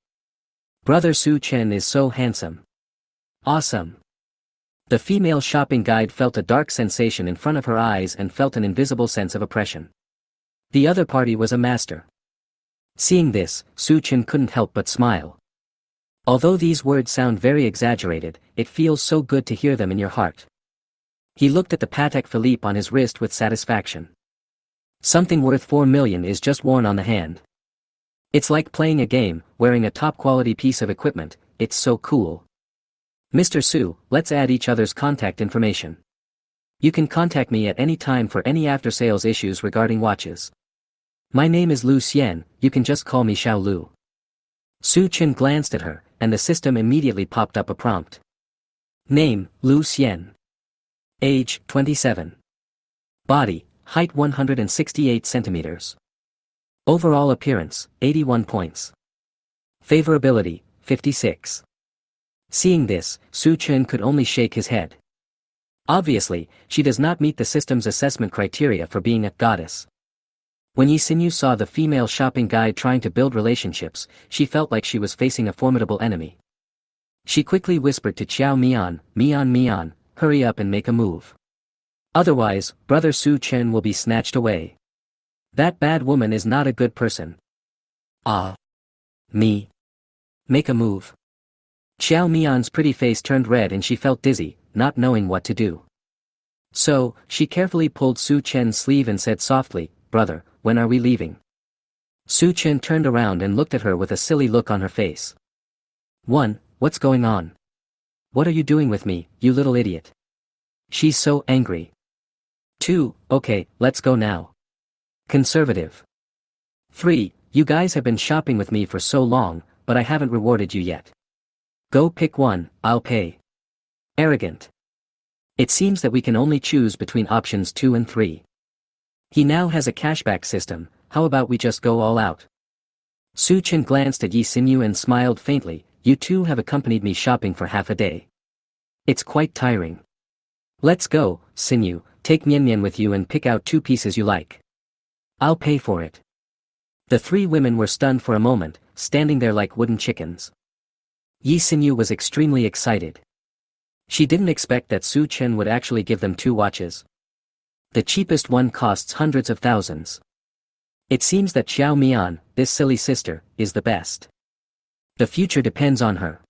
Brother Su Chen is so handsome. Awesome. The female shopping guide felt a dark sensation in front of her eyes and felt an invisible sense of oppression. The other party was a master. Seeing this, Su Chen couldn't help but smile. Although these words sound very exaggerated, it feels so good to hear them in your heart. He looked at the Patek Philippe on his wrist with satisfaction. Something worth 4 million is just worn on the hand. It's like playing a game, wearing a top-quality piece of equipment. It's so cool. Mr. Su, let's add each other's contact information. You can contact me at any time for any after-sales issues regarding watches. My name is Lu Xian, you can just call me Xiao Lu. Su Chen glanced at her, and the system immediately popped up a prompt. Name, Lu Xian. Age, 27. Body, height 168 centimeters. Overall appearance, 81 points. Favorability, 56. Seeing this, Su Chen could only shake his head. Obviously, she does not meet the system's assessment criteria for being a goddess. When Yi Xinyu saw the female shopping guide trying to build relationships, she felt like she was facing a formidable enemy. She quickly whispered to Qiao Mian, hurry up and make a move. Otherwise, brother Su Chen will be snatched away. That bad woman is not a good person. Ah. Me. Make a move. Xiao Mian's pretty face turned red and she felt dizzy, not knowing what to do. So, she carefully pulled Su Chen's sleeve and said softly, brother, when are we leaving? Su Chen turned around and looked at her with a silly look on her face. 1. What's going on? What are you doing with me, you little idiot? She's so angry. 2. Okay, let's go now. Conservative. 3. You guys have been shopping with me for so long, but I haven't rewarded you yet. Go pick one, I'll pay. Arrogant. It seems that we can only choose between options 2 and 3. He now has a cashback system, how about we just go all out? Su Chen glanced at Yi Xinyu and smiled faintly. You two have accompanied me shopping for half a day. It's quite tiring. Let's go, Xinyu, take Mian Mian with you and pick out 2 pieces you like. I'll pay for it. The 3 women were stunned for a moment, standing there like wooden chickens. Yi Xinyu was extremely excited. She didn't expect that Su Chen would actually give them 2 watches. The cheapest one costs hundreds of thousands. It seems that Xiao Mian, this silly sister, is the best. The future depends on her.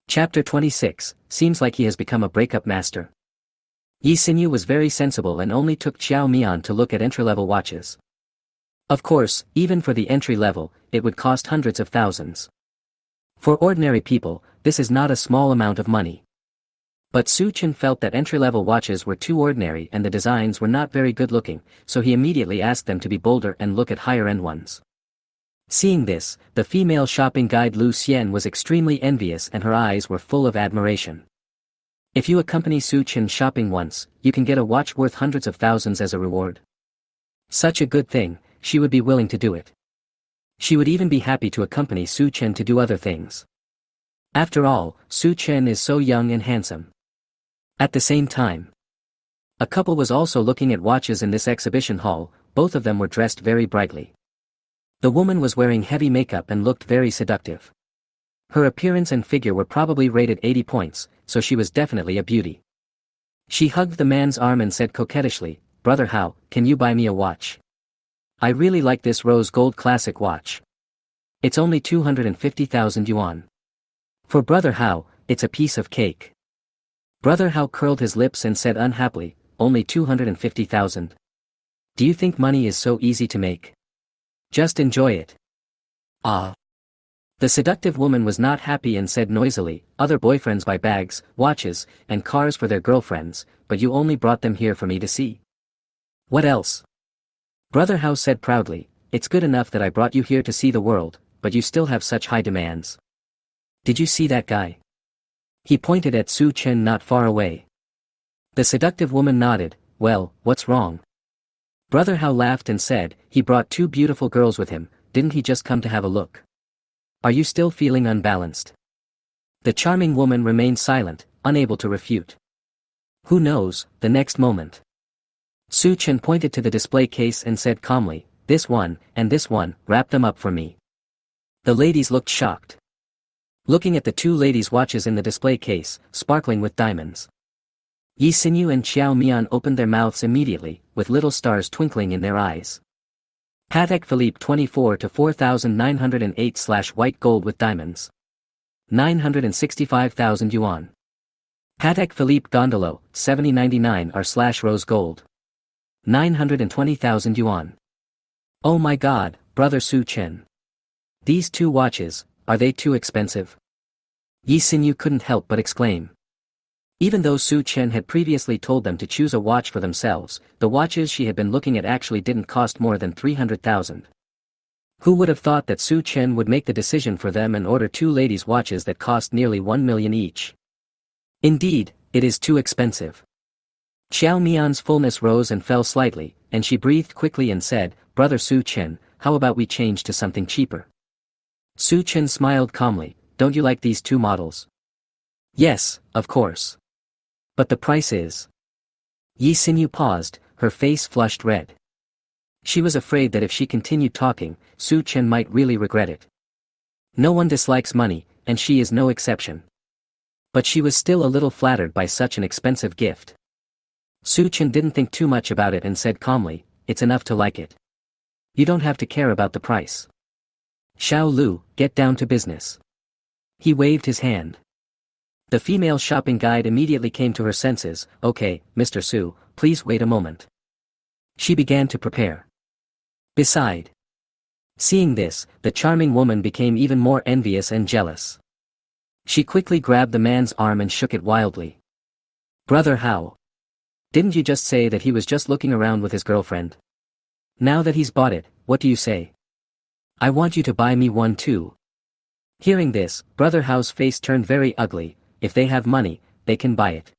Chapter 26, seems like he has become a breakup master. Yi Xinyu was very sensible and only took Xiao Mian to look at entry-level watches. Of course, even for the entry level, it would cost hundreds of thousands. For ordinary people, this is not a small amount of money. But Su Chen felt that entry-level watches were too ordinary and the designs were not very good-looking, so he immediately asked them to be bolder and look at higher-end ones. Seeing this, the female shopping guide Lu Xian was extremely envious and her eyes were full of admiration. If you accompany Su Chen shopping once, you can get a watch worth hundreds of thousands as a reward. Such a good thing, she would be willing to do it. She would even be happy to accompany Su Chen to do other things. After all, Su Chen is so young and handsome. At the same time, a couple was also looking at watches in this exhibition hall. Both of them were dressed very brightly. The woman was wearing heavy makeup and looked very seductive. Her appearance and figure were probably rated 80 points, so she was definitely a beauty. She hugged the man's arm and said coquettishly, "Brother Hao, can you buy me a watch? I really like this rose gold classic watch. It's only 250,000 yuan. For Brother Hao, it's a piece of cake." Brother Hao curled his lips and said unhappily, "Only 250,000. Do you think money is so easy to make? Just enjoy it." Ah. The seductive woman was not happy and said noisily, "Other boyfriends buy bags, watches, and cars for their girlfriends, but you only brought them here for me to see. What else?" Brother Hao said proudly, "It's good enough that I brought you here to see the world, but you still have such high demands. Did you see that guy?" He pointed at Su Chen not far away. The seductive woman nodded. "Well, what's wrong?" Brother Hao laughed and said, "He brought 2 beautiful girls with him, didn't he just come to have a look? Are you still feeling unbalanced?" The charming woman remained silent, unable to refute. Who knows, the next moment. Su Chen pointed to the display case and said calmly, "This one, and this one, wrap them up for me." The ladies looked shocked. Looking at the 2 ladies' watches in the display case, sparkling with diamonds. Yi Xinyu and Xiao Mian opened their mouths immediately, with little stars twinkling in their eyes. Patek Philippe 24 to 4908 white gold with diamonds. 965,000 yuan. Patek Philippe Gondolo 7099 R rose gold. 920,000 yuan. Oh my god, brother Su Chen. These 2 watches, are they too expensive? Yi Xinyu couldn't help but exclaim. Even though Su Chen had previously told them to choose a watch for themselves, the watches she had been looking at actually didn't cost more than 300,000. Who would have thought that Su Chen would make the decision for them and order 2 ladies' watches that cost nearly 1 million each? Indeed, it is too expensive. Xiao Mian's fullness rose and fell slightly, and she breathed quickly and said, "Brother Su Chen, how about we change to something cheaper?" Su Chen smiled calmly, "Don't you like these 2 models?" "Yes, of course. But the price is..." Yi Xinyu paused, her face flushed red. She was afraid that if she continued talking, Su Chen might really regret it. No one dislikes money, and she is no exception. But she was still a little flattered by such an expensive gift. Su Chen didn't think too much about it and said calmly, "It's enough to like it. You don't have to care about the price. Xiao Lu, get down to business." He waved his hand. The female shopping guide immediately came to her senses. "Okay, Mr. Su, please wait a moment." She began to prepare. Beside Seeing this, the charming woman became even more envious and jealous. She quickly grabbed the man's arm and shook it wildly. Brother, how? Didn't you just say that he was just looking around with his girlfriend? Now that he's bought it, what do you say? I want you to buy me one too. Hearing this, Brother Hao's face turned very ugly. If they have money, they can buy it.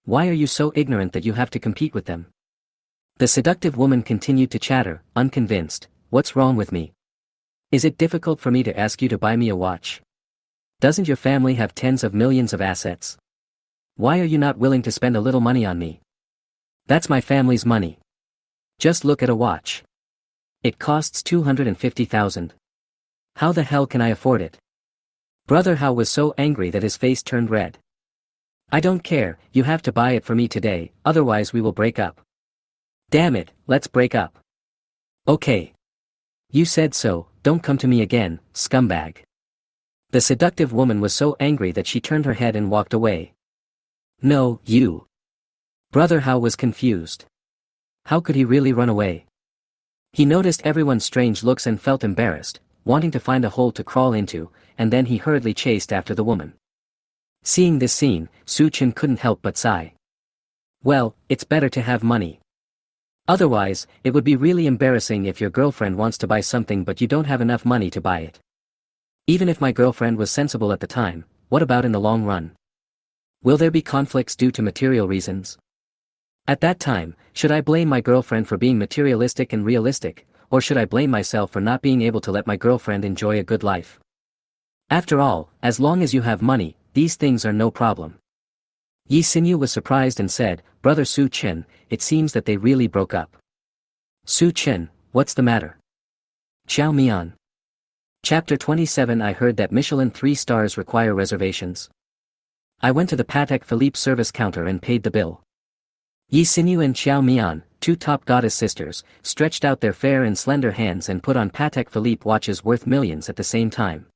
Why are you so ignorant that you have to compete with them? The seductive woman continued to chatter, unconvinced. What's wrong with me? Is it difficult for me to ask you to buy me a watch? Doesn't your family have tens of millions of assets? Why are you not willing to spend a little money on me? That's my family's money. Just look at a watch. It costs 250,000. How the hell can I afford it? Brother Hao was so angry that his face turned red. I don't care, you have to buy it for me today, otherwise we will break up. Damn it, let's break up. Okay. You said so, don't come to me again, scumbag. The seductive woman was so angry that she turned her head and walked away. No, you. Brother Hao was confused. How could he really run away? He noticed everyone's strange looks and felt embarrassed, wanting to find a hole to crawl into, and then he hurriedly chased after the woman. Seeing this scene, Su Chen couldn't help but sigh. Well, it's better to have money. Otherwise, it would be really embarrassing if your girlfriend wants to buy something but you don't have enough money to buy it. Even if my girlfriend was sensible at the time, what about in the long run? Will there be conflicts due to material reasons? At that time, should I blame my girlfriend for being materialistic and realistic, or should I blame myself for not being able to let my girlfriend enjoy a good life? After all, as long as you have money, these things are no problem. Yi Xinyu was surprised and said, Brother Su Chen, it seems that they really broke up. Su Chen, what's the matter? Xiao Mian. Chapter 27. I heard that Michelin 3 stars require reservations. I went to the Patek Philippe service counter and paid the bill. Yi Xinyu and Xiao Mian, two top goddess sisters, stretched out their fair and slender hands and put on Patek Philippe watches worth millions at the same time.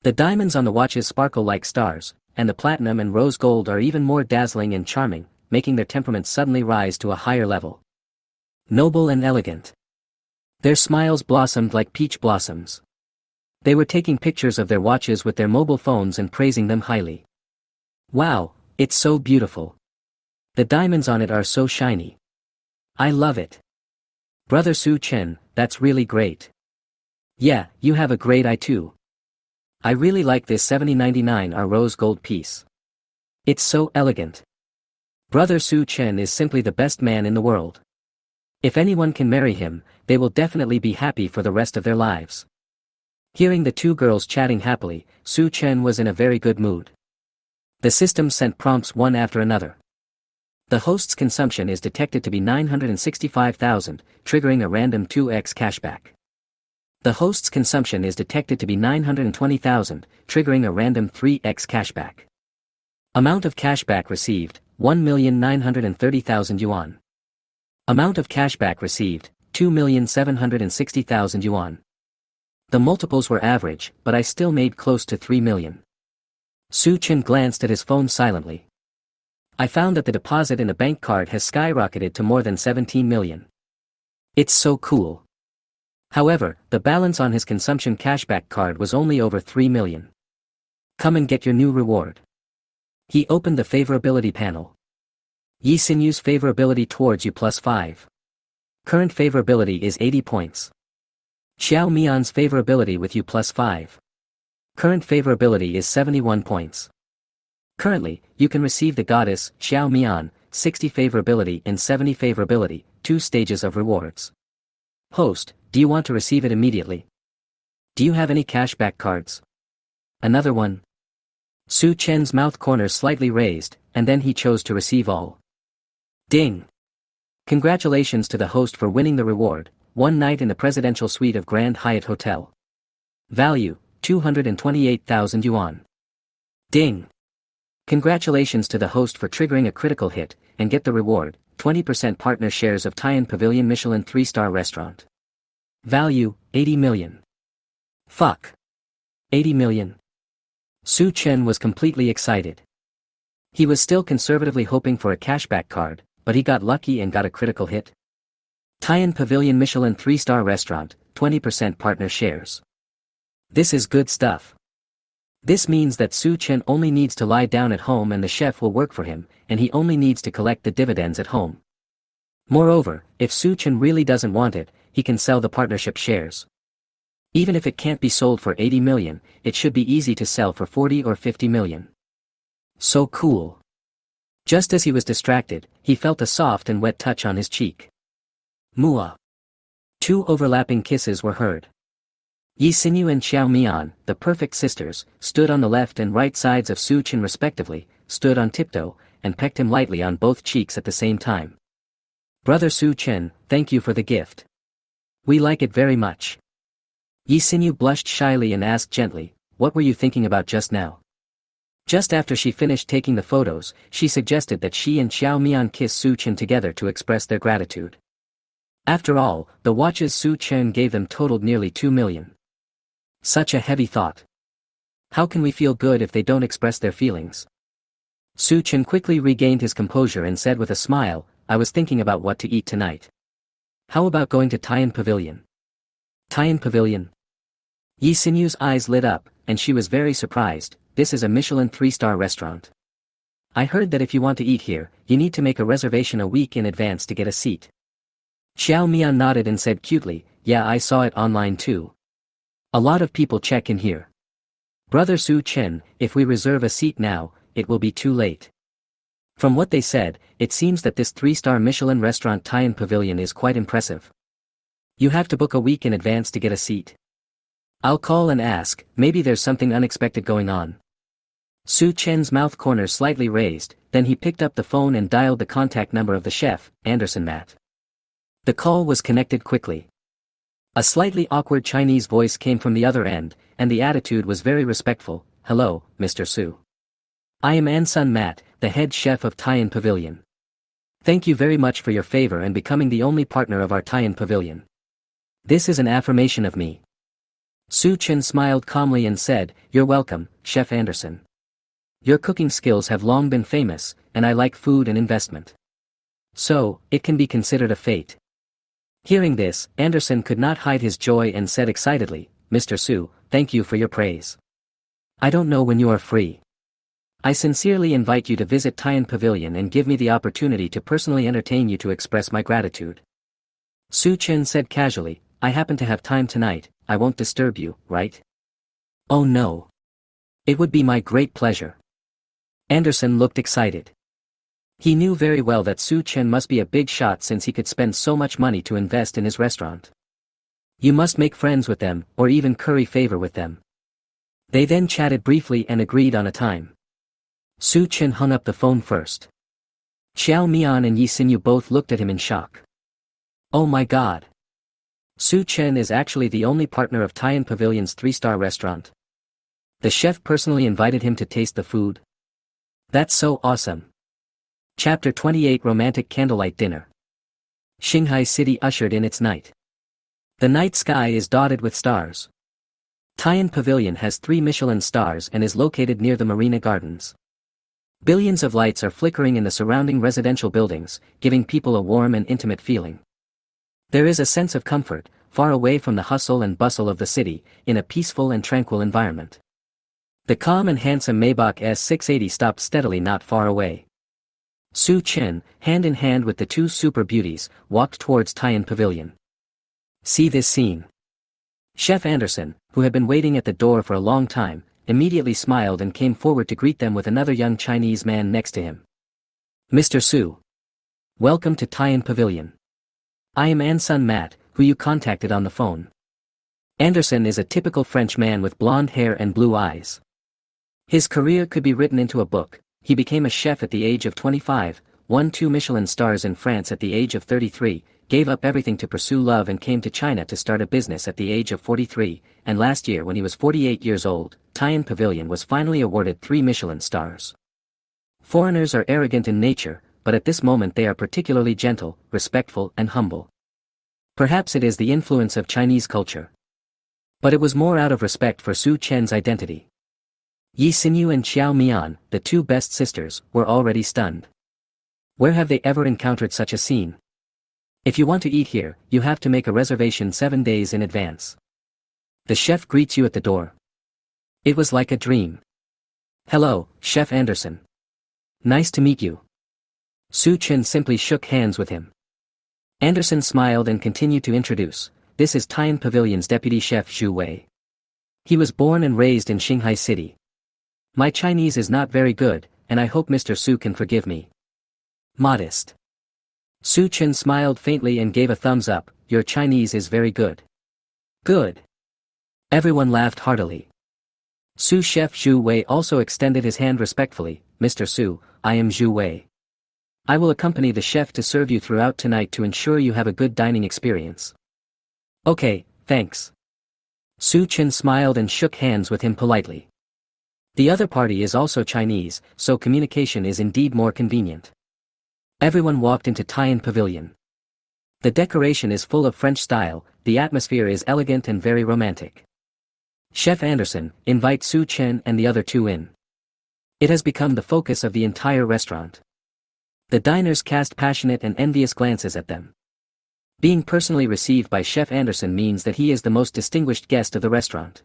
The diamonds on the watches sparkle like stars, and the platinum and rose gold are even more dazzling and charming, making their temperaments suddenly rise to a higher level. Noble and elegant. Their smiles blossomed like peach blossoms. They were taking pictures of their watches with their mobile phones and praising them highly. Wow, it's so beautiful. The diamonds on it are so shiny. I love it. Brother Su Chen, that's really great. Yeah, you have a great eye too. I really like this 7099 rose gold piece. It's so elegant. Brother Su Chen is simply the best man in the world. If anyone can marry him, they will definitely be happy for the rest of their lives. Hearing the two girls chatting happily, Su Chen was in a very good mood. The system sent prompts one after another. The host's consumption is detected to be 965,000, triggering a random 2x cashback. The host's consumption is detected to be 920,000, triggering a random 3x cashback. Amount of cashback received, 1,930,000 yuan. Amount of cashback received, 2,760,000 yuan. The multiples were average, but I still made close to 3 million. Su Chen glanced at his phone silently. I found that the deposit in the bank card has skyrocketed to more than 17 million. It's so cool. However, the balance on his consumption cashback card was only over 3 million. Come and get your new reward. He opened the favorability panel. Yi Xinyu's favorability towards you +5. Current favorability is 80 points. Xiao Mian's favorability with you +5. Current favorability is 71 points. Currently, you can receive the goddess, Xiao Mian, 60 favorability and 70 favorability, 2 stages of rewards. Host, do you want to receive it immediately? Do you have any cashback cards? Another one? Su Chen's mouth corners slightly raised, and then he chose to receive all. Ding! Congratulations to the host for winning the reward, one night in the presidential suite of Grand Hyatt Hotel. Value, 228,000 yuan. Ding! Congratulations to the host for triggering a critical hit, and get the reward, 20% partner shares of Tian Pavilion Michelin 3-star restaurant. Value, 80 million. Fuck. 80 million. Su Chen was completely excited. He was still conservatively hoping for a cashback card, but he got lucky and got a critical hit. Taiyan Pavilion Michelin 3-star restaurant, 20% partner shares. This is good stuff. This means that Su Chen only needs to lie down at home and the chef will work for him, and he only needs to collect the dividends at home. Moreover, if Su Chen really doesn't want it, he can sell the partnership shares. Even if it can't be sold for 80 million, it should be easy to sell for 40 or 50 million. So cool. Just as he was distracted, he felt a soft and wet touch on his cheek. Mua. 2 overlapping kisses were heard. Yi Xinyu and Xiao Mian, the perfect sisters, stood on the left and right sides of Su Chen respectively, stood on tiptoe, and pecked him lightly on both cheeks at the same time. Brother Su Chen, thank you for the gift. We like it very much. Yi Xinyu blushed shyly and asked gently, what were you thinking about just now? Just after she finished taking the photos, she suggested that she and Xiao Mian kiss Su Chen together to express their gratitude. After all, the watches Su Chen gave them totaled nearly 2 million. Such a heavy thought. How can we feel good if they don't express their feelings? Su Chen quickly regained his composure and said with a smile, I was thinking about what to eat tonight. How about going to Taiyan Pavilion? Taiyan Pavilion? Yi Xinyu's eyes lit up, and she was very surprised. This is a Michelin 3-star restaurant. I heard that if you want to eat here, you need to make a reservation a week in advance to get a seat. Xiao Mian nodded and said cutely, yeah, I saw it online too. A lot of people check in here. Brother Su Chen, if we reserve a seat now, it will be too late. From what they said, it seems that this 3-star Michelin restaurant Taiyan Pavilion is quite impressive. You have to book a week in advance to get a seat. I'll call and ask, maybe there's something unexpected going on. Su Chen's mouth corners slightly raised, then he picked up the phone and dialed the contact number of the chef, Anderson Matt. The call was connected quickly. A slightly awkward Chinese voice came from the other end, and the attitude was very respectful. Hello, Mr. Su. I am Anson Matt, the head chef of Taiyan Pavilion. Thank you very much for your favor and becoming the only partner of our Taiyan Pavilion. This is an affirmation of me. Su Chen smiled calmly and said, You're welcome, Chef Anderson. Your cooking skills have long been famous, and I like food and investment. So, it can be considered a fate. Hearing this, Anderson could not hide his joy and said excitedly, Mr. Su, thank you for your praise. I don't know when you are free. I sincerely invite you to visit Taiyan Pavilion and give me the opportunity to personally entertain you to express my gratitude. Su Chen said casually, I happen to have time tonight, I won't disturb you, right? Oh no. It would be my great pleasure. Anderson looked excited. He knew very well that Su Chen must be a big shot since he could spend so much money to invest in his restaurant. You must make friends with them, or even curry favor with them. They then chatted briefly and agreed on a time. Su Chen hung up the phone first. Xiao Mian and Yi Xinyu both looked at him in shock. Oh my god. Su Chen is actually the only partner of Taiyan Pavilion's 3-star restaurant. The chef personally invited him to taste the food. That's so awesome. Chapter 28 Romantic Candlelight Dinner. Shanghai City ushered in its night. The night sky is dotted with stars. Taiyan Pavilion has 3 Michelin stars and is located near the Marina Gardens. Billions of lights are flickering in the surrounding residential buildings, giving people a warm and intimate feeling. There is a sense of comfort, far away from the hustle and bustle of the city, in a peaceful and tranquil environment. The calm and handsome Maybach S680 stopped steadily not far away. Su Chen, hand in hand with the 2 super beauties, walked towards Taiyan Pavilion. See this scene. Chef Anderson, who had been waiting at the door for a long time, immediately smiled and came forward to greet them with another young Chinese man next to him. Mr. Su. Welcome to Taiyan Pavilion. I am Anson Matt, who you contacted on the phone. Anderson is a typical French man with blonde hair and blue eyes. His career could be written into a book. He became a chef at the age of 25, won 2 Michelin stars in France at the age of 33, gave up everything to pursue love and came to China to start a business at the age of 43, and last year when he was 48 years old, Taiyan Pavilion was finally awarded 3 Michelin stars. Foreigners are arrogant in nature, but at this moment they are particularly gentle, respectful and humble. Perhaps it is the influence of Chinese culture. But it was more out of respect for Su Chen's identity. Yi Xinyu and Xiao Mian, the 2 best sisters, were already stunned. Where have they ever encountered such a scene? If you want to eat here, you have to make a reservation 7 days in advance. The chef greets you at the door. It was like a dream. Hello, Chef Anderson. Nice to meet you. Su Chen simply shook hands with him. Anderson smiled and continued to introduce, this is Tian Pavilion's deputy chef Zhu Wei. He was born and raised in Shanghai City. My Chinese is not very good, and I hope Mr. Su can forgive me. Modest. Su Chen smiled faintly and gave a thumbs up, your Chinese is very good. Good. Everyone laughed heartily. Su Chef Zhu Wei also extended his hand respectfully, Mr. Su, I am Zhu Wei. I will accompany the chef to serve you throughout tonight to ensure you have a good dining experience. Okay, thanks. Su Chen smiled and shook hands with him politely. The other party is also Chinese, so communication is indeed more convenient. Everyone walked into Tian Pavilion. The decoration is full of French style, the atmosphere is elegant and very romantic. Chef Anderson, invite Su Chen and the other two in. It has become the focus of the entire restaurant. The diners cast passionate and envious glances at them. Being personally received by Chef Anderson means that he is the most distinguished guest of the restaurant.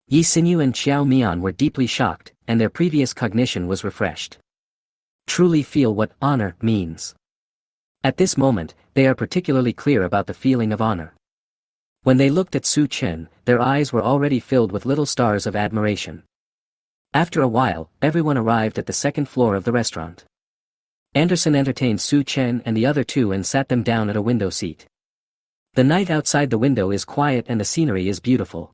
Yi Xinyu and Xiao Mian were deeply shocked, and their previous cognition was refreshed. Truly feel what honor means. At this moment, they are particularly clear about the feeling of honor. When they looked at Su Chen, their eyes were already filled with little stars of admiration. After a while, everyone arrived at the second floor of the restaurant. Anderson entertained Su Chen and the other two and sat them down at a window seat. The night outside the window is quiet and the scenery is beautiful.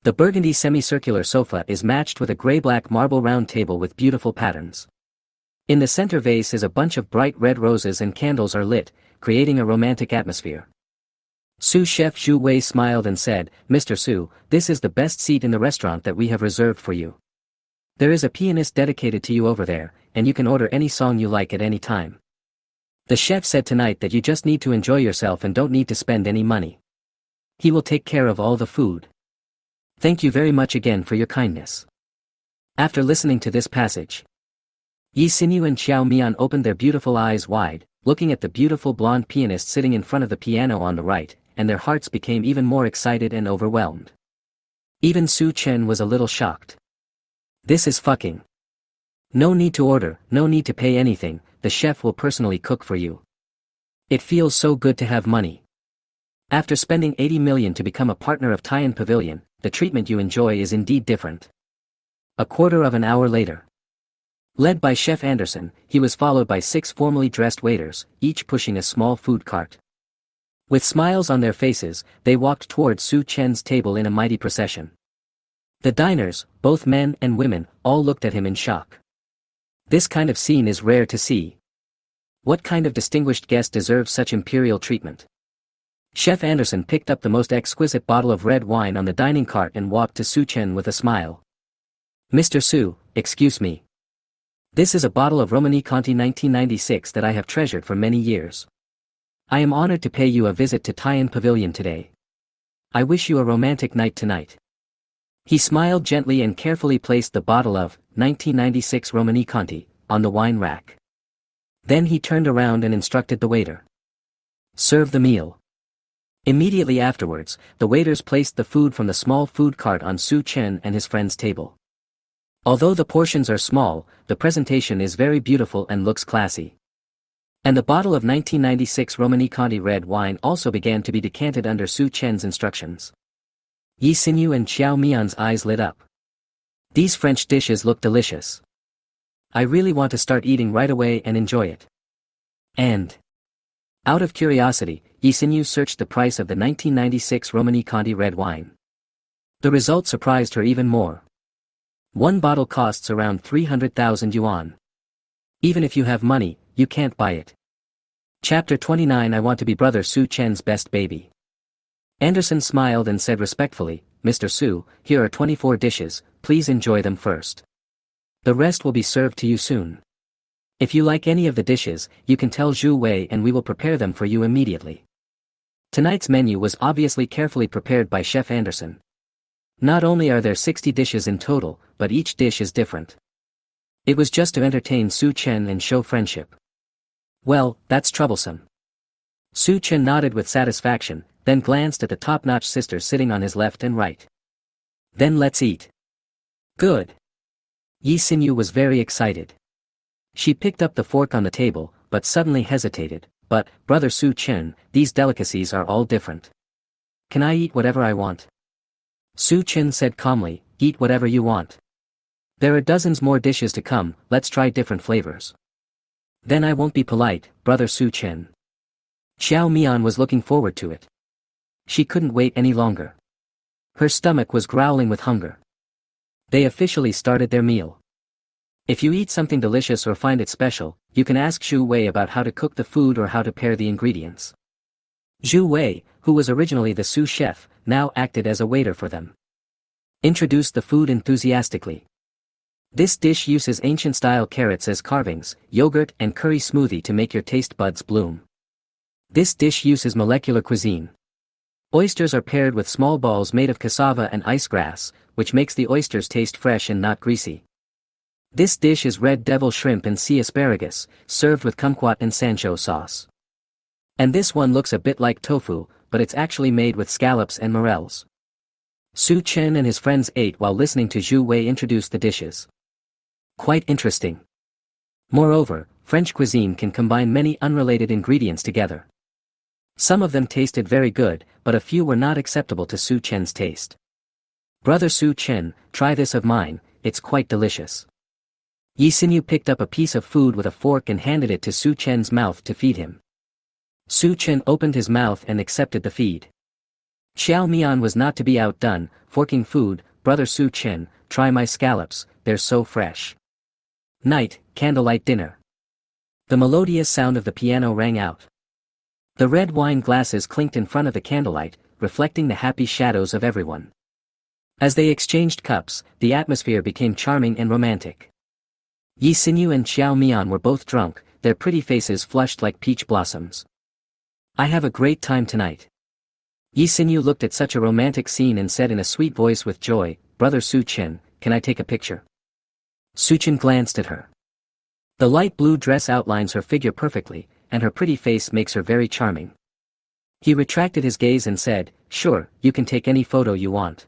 The burgundy semicircular sofa is matched with a gray-black marble round table with beautiful patterns. In the center vase is a bunch of bright red roses and candles are lit, creating a romantic atmosphere. Su Chef Zhu Wei smiled and said, Mr. Su, this is the best seat in the restaurant that we have reserved for you. There is a pianist dedicated to you over there, and you can order any song you like at any time. The chef said tonight that you just need to enjoy yourself and don't need to spend any money. He will take care of all the food. Thank you very much again for your kindness. After listening to this passage, Yi Xinyu and Xiao Mian opened their beautiful eyes wide, looking at the beautiful blonde pianist sitting in front of the piano on the right, and their hearts became even more excited and overwhelmed. Even Su Chen was a little shocked. This is fucking. No need to order, no need to pay anything, the chef will personally cook for you. It feels so good to have money. After spending 80 million to become a partner of Tian Pavilion, the treatment you enjoy is indeed different. A quarter of an hour later. Led by Chef Anderson, he was followed by 6 formally dressed waiters, each pushing a small food cart. With smiles on their faces, they walked towards Su Chen's table in a mighty procession. The diners, both men and women, all looked at him in shock. This kind of scene is rare to see. What kind of distinguished guest deserves such imperial treatment? Chef Anderson picked up the most exquisite bottle of red wine on the dining cart and walked to Su Chen with a smile. Mr. Su, excuse me. This is a bottle of Romanée Conti 1996 that I have treasured for many years. I am honored to pay you a visit to Tian Pavilion today. I wish you a romantic night tonight. He smiled gently and carefully placed the bottle of 1996 Romanée Conti on the wine rack. Then he turned around and instructed the waiter. Serve the meal. Immediately afterwards, the waiters placed the food from the small food cart on Su Chen and his friend's table. Although the portions are small, the presentation is very beautiful and looks classy. And the bottle of 1996 Romanée Conti red wine also began to be decanted under Su Chen's instructions. Yi Xinyu and Xiao Mian's eyes lit up. These French dishes look delicious. I really want to start eating right away and enjoy it. And, out of curiosity, Yi Xinyu searched the price of the 1996 Romanée Conti red wine. The result surprised her even more. One bottle costs around 300,000 yuan. Even if you have money, you can't buy it. Chapter 29 I want to be brother Su Chen's best baby. Anderson smiled and said respectfully, Mr. Su, here are 24 dishes, please enjoy them first. The rest will be served to you soon. If you like any of the dishes, you can tell Zhu Wei and we will prepare them for you immediately. Tonight's menu was obviously carefully prepared by Chef Anderson. Not only are there 60 dishes in total, but each dish is different. It was just to entertain Su Chen and show friendship. Well, that's troublesome. Su Chen nodded with satisfaction, then glanced at the top-notch sister sitting on his left and right. Then let's eat. Good. Yi Xinyu was very excited. She picked up the fork on the table, but suddenly hesitated. But, Brother Su Chen, these delicacies are all different. Can I eat whatever I want? Su Chen said calmly, eat whatever you want. There are dozens more dishes to come, let's try different flavors. Then I won't be polite, Brother Su Chen. Xiao Mian was looking forward to it. She couldn't wait any longer. Her stomach was growling with hunger. They officially started their meal. If you eat something delicious or find it special, you can ask Zhu Wei about how to cook the food or how to pair the ingredients. Zhu Wei, who was originally the sous chef, now acted as a waiter for them. Introduced the food enthusiastically. This dish uses ancient-style carrots as carvings, yogurt and curry smoothie to make your taste buds bloom. This dish uses molecular cuisine. Oysters are paired with small balls made of cassava and ice grass, which makes the oysters taste fresh and not greasy. This dish is red devil shrimp and sea asparagus, served with kumquat and sancho sauce. And this one looks a bit like tofu, but it's actually made with scallops and morels. Su Chen and his friends ate while listening to Zhu Wei introduce the dishes. Quite interesting. Moreover, French cuisine can combine many unrelated ingredients together. Some of them tasted very good, but a few were not acceptable to Su Chen's taste. Brother Su Chen, try this of mine, it's quite delicious. Yi Xinyu picked up a piece of food with a fork and handed it to Su Chen's mouth to feed him. Su Chen opened his mouth and accepted the feed. Xiao Mian was not to be outdone, forking food, Brother Su Chen, try my scallops, they're so fresh. Night, candlelight dinner. The melodious sound of the piano rang out. The red wine glasses clinked in front of the candlelight, reflecting the happy shadows of everyone. As they exchanged cups, the atmosphere became charming and romantic. Yi Xinyu and Xiao Mian were both drunk, their pretty faces flushed like peach blossoms. I have a great time tonight. Yi Xinyu looked at such a romantic scene and said in a sweet voice with joy, Brother Su Chen, can I take a picture? Su Chen glanced at her. The light blue dress outlines her figure perfectly, and her pretty face makes her very charming. He retracted his gaze and said, sure, you can take any photo you want.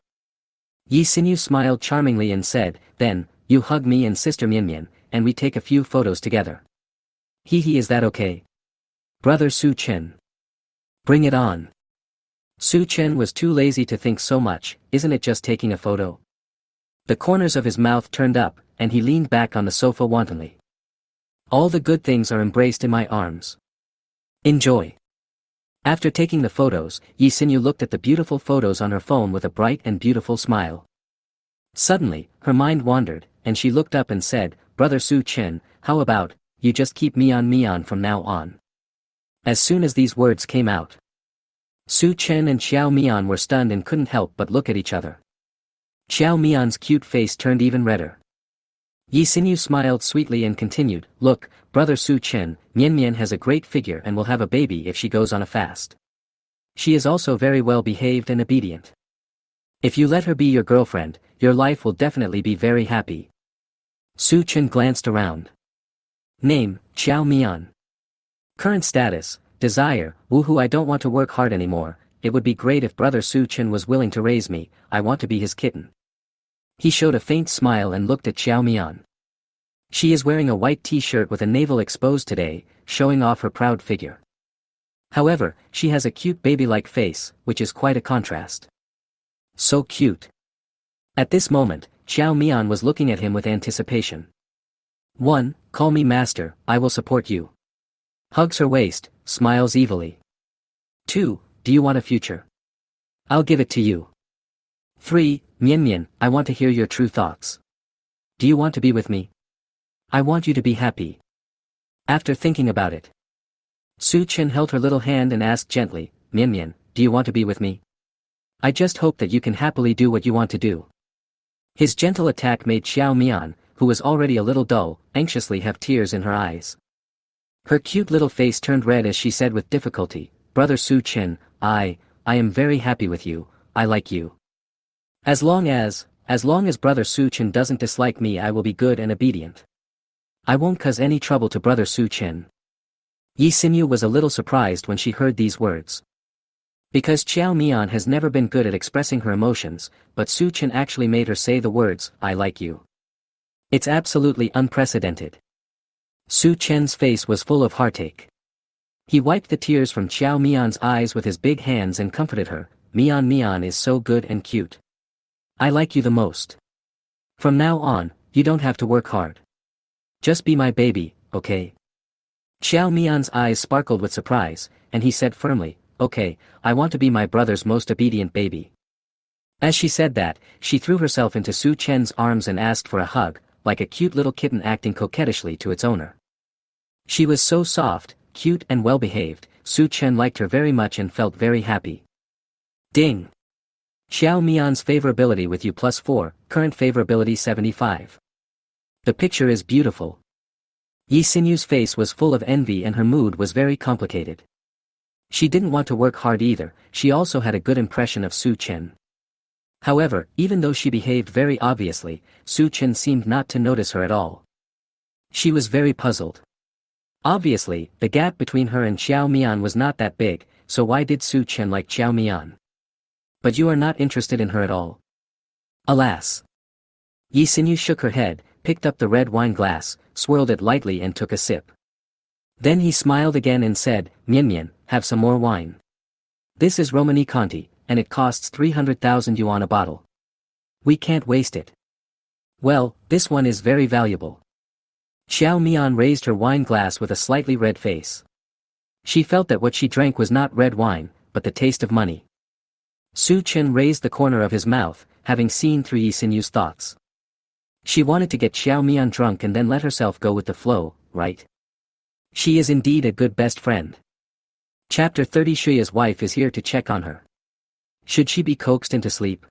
Yi Xinyu smiled charmingly and said, then, you hug me and Sister Mian, and we take a few photos together. Hee, is that okay? Brother Su Chen. Bring it on. Su Chen was too lazy to think so much, isn't it just taking a photo? The corners of his mouth turned up, and he leaned back on the sofa wantonly. All the good things are embraced in my arms. Enjoy. After taking the photos, Yi Xinyu looked at the beautiful photos on her phone with a bright and beautiful smile. Suddenly, her mind wandered, and she looked up and said, Brother Su Chen, how about, you just keep Mian from now on. As soon as these words came out, Su Chen and Xiao Mian were stunned and couldn't help but look at each other. Xiao Mian's cute face turned even redder. Yi Xinyu smiled sweetly and continued, look, Brother Su Chen, Mian has a great figure and will have a baby if she goes on a fast. She is also very well behaved and obedient. If you let her be your girlfriend, your life will definitely be very happy. Su Chen glanced around. Name, Xiao Mian. Current status, desire, woohoo, I don't want to work hard anymore, it would be great if Brother Su Chen was willing to raise me, I want to be his kitten. He showed a faint smile and looked at Xiao Mian. She is wearing a white t-shirt with a navel exposed today, showing off her proud figure. However, she has a cute baby-like face, which is quite a contrast. So cute. At this moment, Xiao Mian was looking at him with anticipation. 1. Call me master, I will support you. Hugs her waist, smiles evilly. 2. Do you want a future? I'll give it to you. 3. Mian, I want to hear your true thoughts. Do you want to be with me? I want you to be happy. After thinking about it, Su Chen held her little hand and asked gently, Mian, do you want to be with me? I just hope that you can happily do what you want to do. His gentle attack made Xiao Mian, who was already a little dull, anxiously have tears in her eyes. Her cute little face turned red as she said with difficulty, Brother Su Chen, I am very happy with you, I like you. As long as Brother Su Chen doesn't dislike me, I will be good and obedient. I won't cause any trouble to Brother Su Chen. Yi Xinyu was a little surprised when she heard these words. Because Xiao Mian has never been good at expressing her emotions, but Su Chen actually made her say the words, "I like you." It's absolutely unprecedented. Su Chen's face was full of heartache. He wiped the tears from Xiao Mian's eyes with his big hands and comforted her. "Mian Mian is so good and cute. I like you the most. From now on, you don't have to work hard. Just be my baby, okay?" Xiao Mian's eyes sparkled with surprise, and he said firmly, "Okay, I want to be my brother's most obedient baby." As she said that, she threw herself into Su Chen's arms and asked for a hug, like a cute little kitten acting coquettishly to its owner. She was so soft, cute and well-behaved, Su Chen liked her very much and felt very happy. Ding! Xiao Mian's favorability with you +4, current favorability 75. The picture is beautiful. Yi Xinyu's face was full of envy and her mood was very complicated. She didn't want to work hard either, she also had a good impression of Su Chen. However, even though she behaved very obviously, Su Chen seemed not to notice her at all. She was very puzzled. Obviously, the gap between her and Xiao Mian was not that big, so why did Su Chen like Xiao Mian? But you are not interested in her at all. Alas. Yi Xinyu shook her head, picked up the red wine glass, swirled it lightly and took a sip. Then he smiled again and said, "Mian Mian, have some more wine. This is Romani Conti, and it costs 300,000 yuan a bottle. We can't waste it." "Well, this one is very valuable." Xiao Mian raised her wine glass with a slightly red face. She felt that what she drank was not red wine, but the taste of money. Su Chen raised the corner of his mouth, having seen through Yi Xinyu's thoughts. She wanted to get Xiao Mian drunk and then let herself go with the flow, right? She is indeed a good best friend. Chapter 30. Shuya's wife is here to check on her. Should she be coaxed into sleep?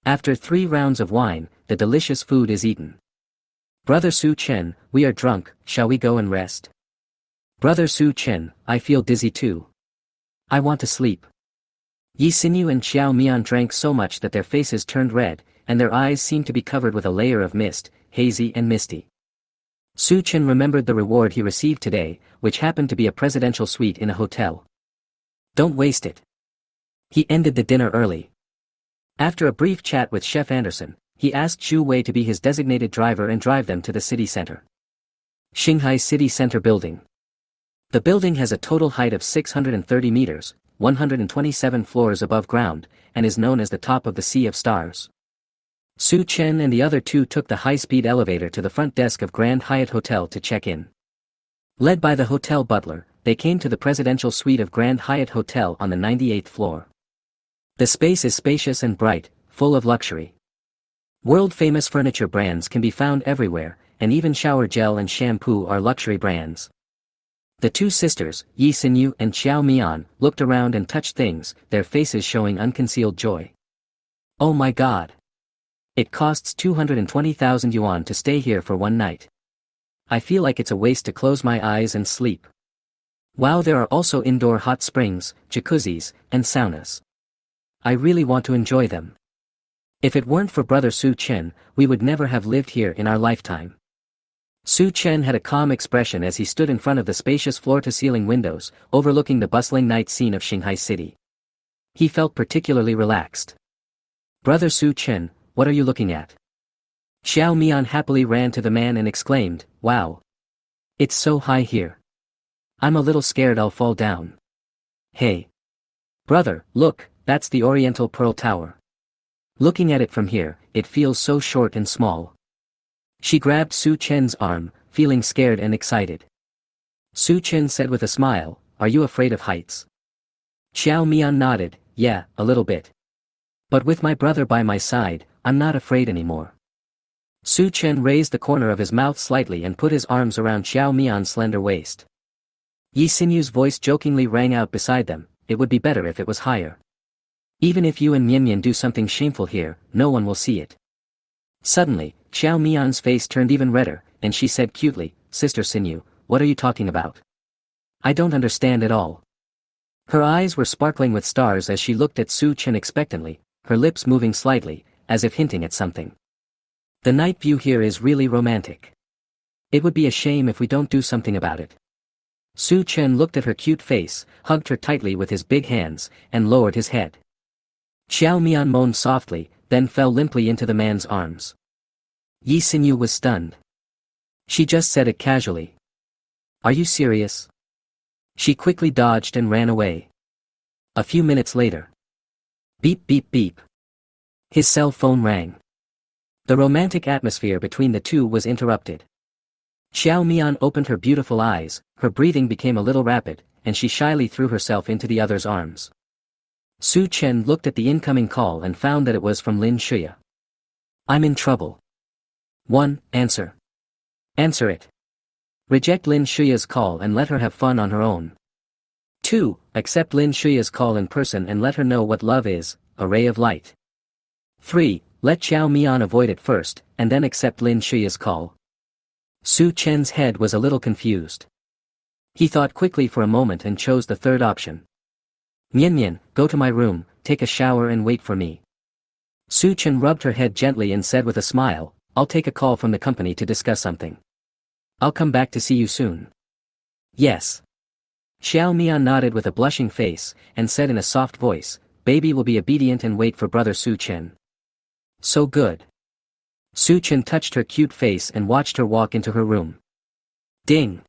After 3 rounds of wine, the delicious food is eaten. "Brother Su Chen, we are drunk, shall we go and rest?" "Brother Su Chen, I feel dizzy too. I want to sleep." Yi Xinyu and Xiao Mian drank so much that their faces turned red, and their eyes seemed to be covered with a layer of mist, hazy and misty. Su Chen remembered the reward he received today, which happened to be a presidential suite in a hotel. Don't waste it. He ended the dinner early. After a brief chat with Chef Anderson, he asked Zhu Wei to be his designated driver and drive them to the city center. Shanghai City Center Building. The building has a total height of 630 meters, 127 floors above ground, and is known as the top of the Sea of Stars. Su Chen and the other 2 took the high-speed elevator to the front desk of Grand Hyatt Hotel to check in. Led by the hotel butler, they came to the presidential suite of Grand Hyatt Hotel on the 98th floor. The space is spacious and bright, full of luxury. World-famous furniture brands can be found everywhere, and even shower gel and shampoo are luxury brands. The 2 sisters, Yi Xinyu and Xiao Mian, looked around and touched things, their faces showing unconcealed joy. "Oh my god! It costs 220,000 yuan to stay here for 1 night. I feel like it's a waste to close my eyes and sleep. Wow, there are also indoor hot springs, jacuzzis, and saunas. I really want to enjoy them. If it weren't for Brother Su Chen, we would never have lived here in our lifetime." Su Chen had a calm expression as he stood in front of the spacious floor-to-ceiling windows, overlooking the bustling night scene of Shanghai City. He felt particularly relaxed. "Brother Su Chen, what are you looking at?" Xiao Mian happily ran to the man and exclaimed, "Wow! It's so high here. I'm a little scared I'll fall down." "Hey! Brother, look, that's the Oriental Pearl Tower. Looking at it from here, it feels so short and small." She grabbed Su Chen's arm, feeling scared and excited. Su Chen said with a smile, "Are you afraid of heights?" Xiao Mian nodded, "Yeah, a little bit. But with my brother by my side, I'm not afraid anymore." Su Chen raised the corner of his mouth slightly and put his arms around Xiao Mian's slender waist. Yi Xinyu's voice jokingly rang out beside them, "It would be better if it was higher. Even if you and Mian Mian do something shameful here, no one will see it." Suddenly, Xiao Mian's face turned even redder, and she said cutely, "Sister Xinyu, what are you talking about? I don't understand at all." Her eyes were sparkling with stars as she looked at Su Chen expectantly, her lips moving slightly, as if hinting at something. "The night view here is really romantic. It would be a shame if we don't do something about it." Su Chen looked at her cute face, hugged her tightly with his big hands, and lowered his head. Xiao Mian moaned softly, then fell limply into the man's arms. Yi Xinyu was stunned. She just said it casually. Are you serious? She quickly dodged and ran away. A few minutes later. Beep beep beep. His cell phone rang. The romantic atmosphere between the two was interrupted. Xiao Mian opened her beautiful eyes, her breathing became a little rapid, and she shyly threw herself into the other's arms. Su Chen looked at the incoming call and found that it was from Lin Shuya. I'm in trouble. 1. Answer. Answer it. Reject Lin Shuya's call and let her have fun on her own. 2. Accept Lin Shuya's call in person and let her know what love is, a ray of light. 3. Let Xiao Mian avoid it first, and then accept Lin Shuya's call. Su Chen's head was a little confused. He thought quickly for a moment and chose the third option. Mian Mian, go to my room, take a shower and wait for me. Su Chen rubbed her head gently and said with a smile, I'll take a call from the company to discuss something. I'll come back to see you soon. Yes. Xiao Mian nodded with a blushing face, and said in a soft voice, Baby will be obedient and wait for brother Su Chen. So good. Su Chen touched her cute face and watched her walk into her room. Ding.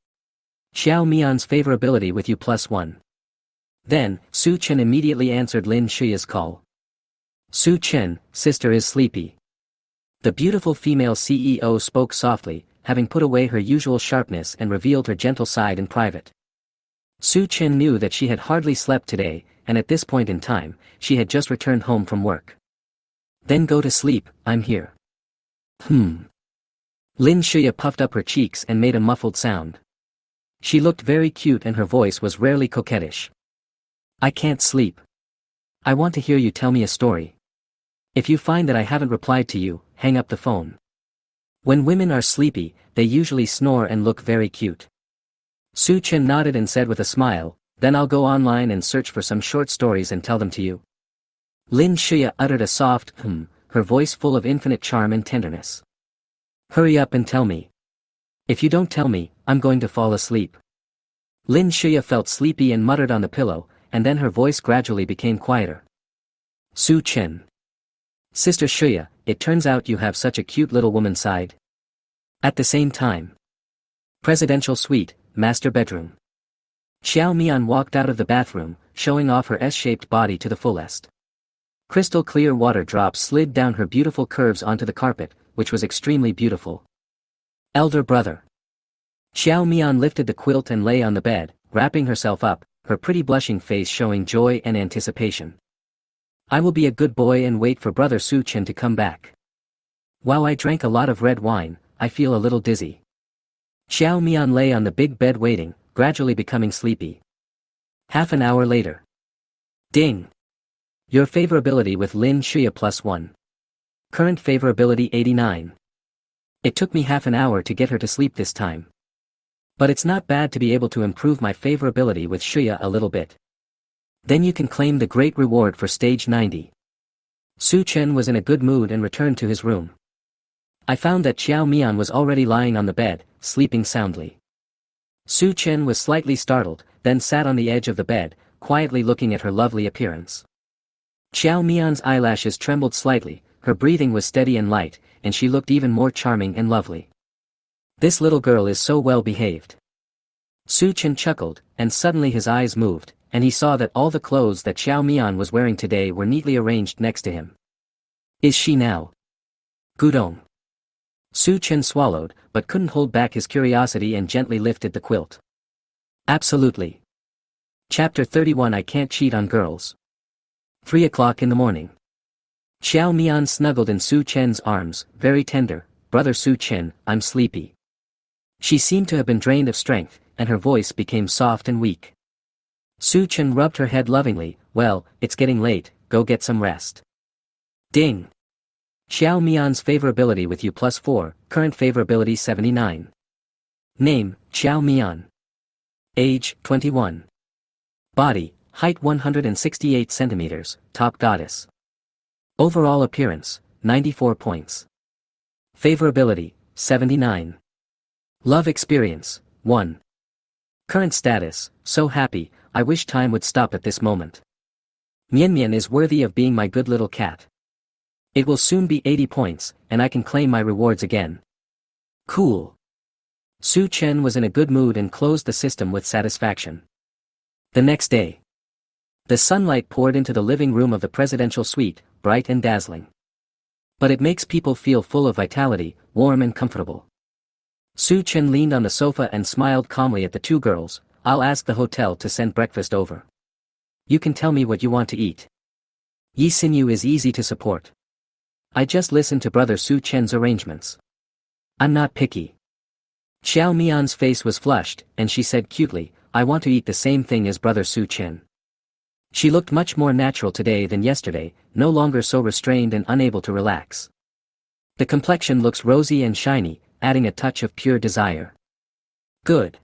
Xiao Mian's favorability with you +1. Then, Su Chen immediately answered Lin Shuya's call. Su Chen, sister is sleepy. The beautiful female CEO spoke softly, having put away her usual sharpness and revealed her gentle side in private. Su Chen knew that she had hardly slept today, and at this point in time, she had just returned home from work. Then go to sleep, I'm here. Lin Shuya puffed up her cheeks and made a muffled sound. She looked very cute and her voice was rarely coquettish. I can't sleep. I want to hear you tell me a story. If you find that I haven't replied to you, hang up the phone. When women are sleepy, they usually snore and look very cute. Su Chen nodded and said with a smile, then I'll go online and search for some short stories and tell them to you. Lin Shuya uttered a soft her voice full of infinite charm and tenderness. Hurry up and tell me. If you don't tell me, I'm going to fall asleep. Lin Shuya felt sleepy and muttered on the pillow, and then her voice gradually became quieter. Su Chen. Sister Shuya, it turns out you have such a cute little woman side. At the same time. Presidential suite, master bedroom. Xiao Mian walked out of the bathroom, showing off her S-shaped body to the fullest. Crystal clear water drops slid down her beautiful curves onto the carpet, which was extremely beautiful. Elder brother. Xiao Mian lifted the quilt and lay on the bed, wrapping herself up, her pretty blushing face showing joy and anticipation. I will be a good boy and wait for brother Su Chen to come back. While I drank a lot of red wine, I feel a little dizzy. Xiao Mian lay on the big bed waiting, gradually becoming sleepy. Half an hour later. Ding. Your favorability with Lin Shuya +1. Current favorability 89. It took me half an hour to get her to sleep this time. But it's not bad to be able to improve my favorability with Shuya a little bit. Then you can claim the great reward for stage 90. Su Chen was in a good mood and returned to his room. I found that Xiao Mian was already lying on the bed, sleeping soundly. Su Chen was slightly startled, then sat on the edge of the bed, quietly looking at her lovely appearance. Xiao Mian's eyelashes trembled slightly, her breathing was steady and light, and she looked even more charming and lovely. This little girl is so well behaved. Su Chen chuckled, and suddenly his eyes moved, and he saw that all the clothes that Xiao Mian was wearing today were neatly arranged next to him. Is she now? Gudong. Su Chen swallowed, but couldn't hold back his curiosity and gently lifted the quilt. Absolutely. Chapter 31 I Can't Cheat on Girls. 3 o'clock in the morning. Xiao Mian snuggled in Su Chen's arms, very tender, brother Su Chen, I'm sleepy. She seemed to have been drained of strength, and her voice became soft and weak. Su Chen rubbed her head lovingly, well, it's getting late, go get some rest. Ding. Xiao Mian's favorability with you +4, current favorability 79. Name, Xiao Mian. Age, 21. Body, height 168 centimeters, top goddess. Overall appearance, 94 points. Favorability, 79. Love experience, 1. Current status, so happy, I wish time would stop at this moment. Mian Mian is worthy of being my good little cat. It will soon be 80 points, and I can claim my rewards again. Cool. Su Chen was in a good mood and closed the system with satisfaction. The next day. The sunlight poured into the living room of the presidential suite, bright and dazzling. But it makes people feel full of vitality, warm and comfortable. Su Chen leaned on the sofa and smiled calmly at the two girls. I'll ask the hotel to send breakfast over. You can tell me what you want to eat. Yi Xinyu is easy to support. I just listened to brother Su Chen's arrangements. I'm not picky. Xiao Mian's face was flushed, and she said cutely, I want to eat the same thing as brother Su Chen. She looked much more natural today than yesterday, no longer so restrained and unable to relax. The complexion looks rosy and shiny, adding a touch of pure desire. Good.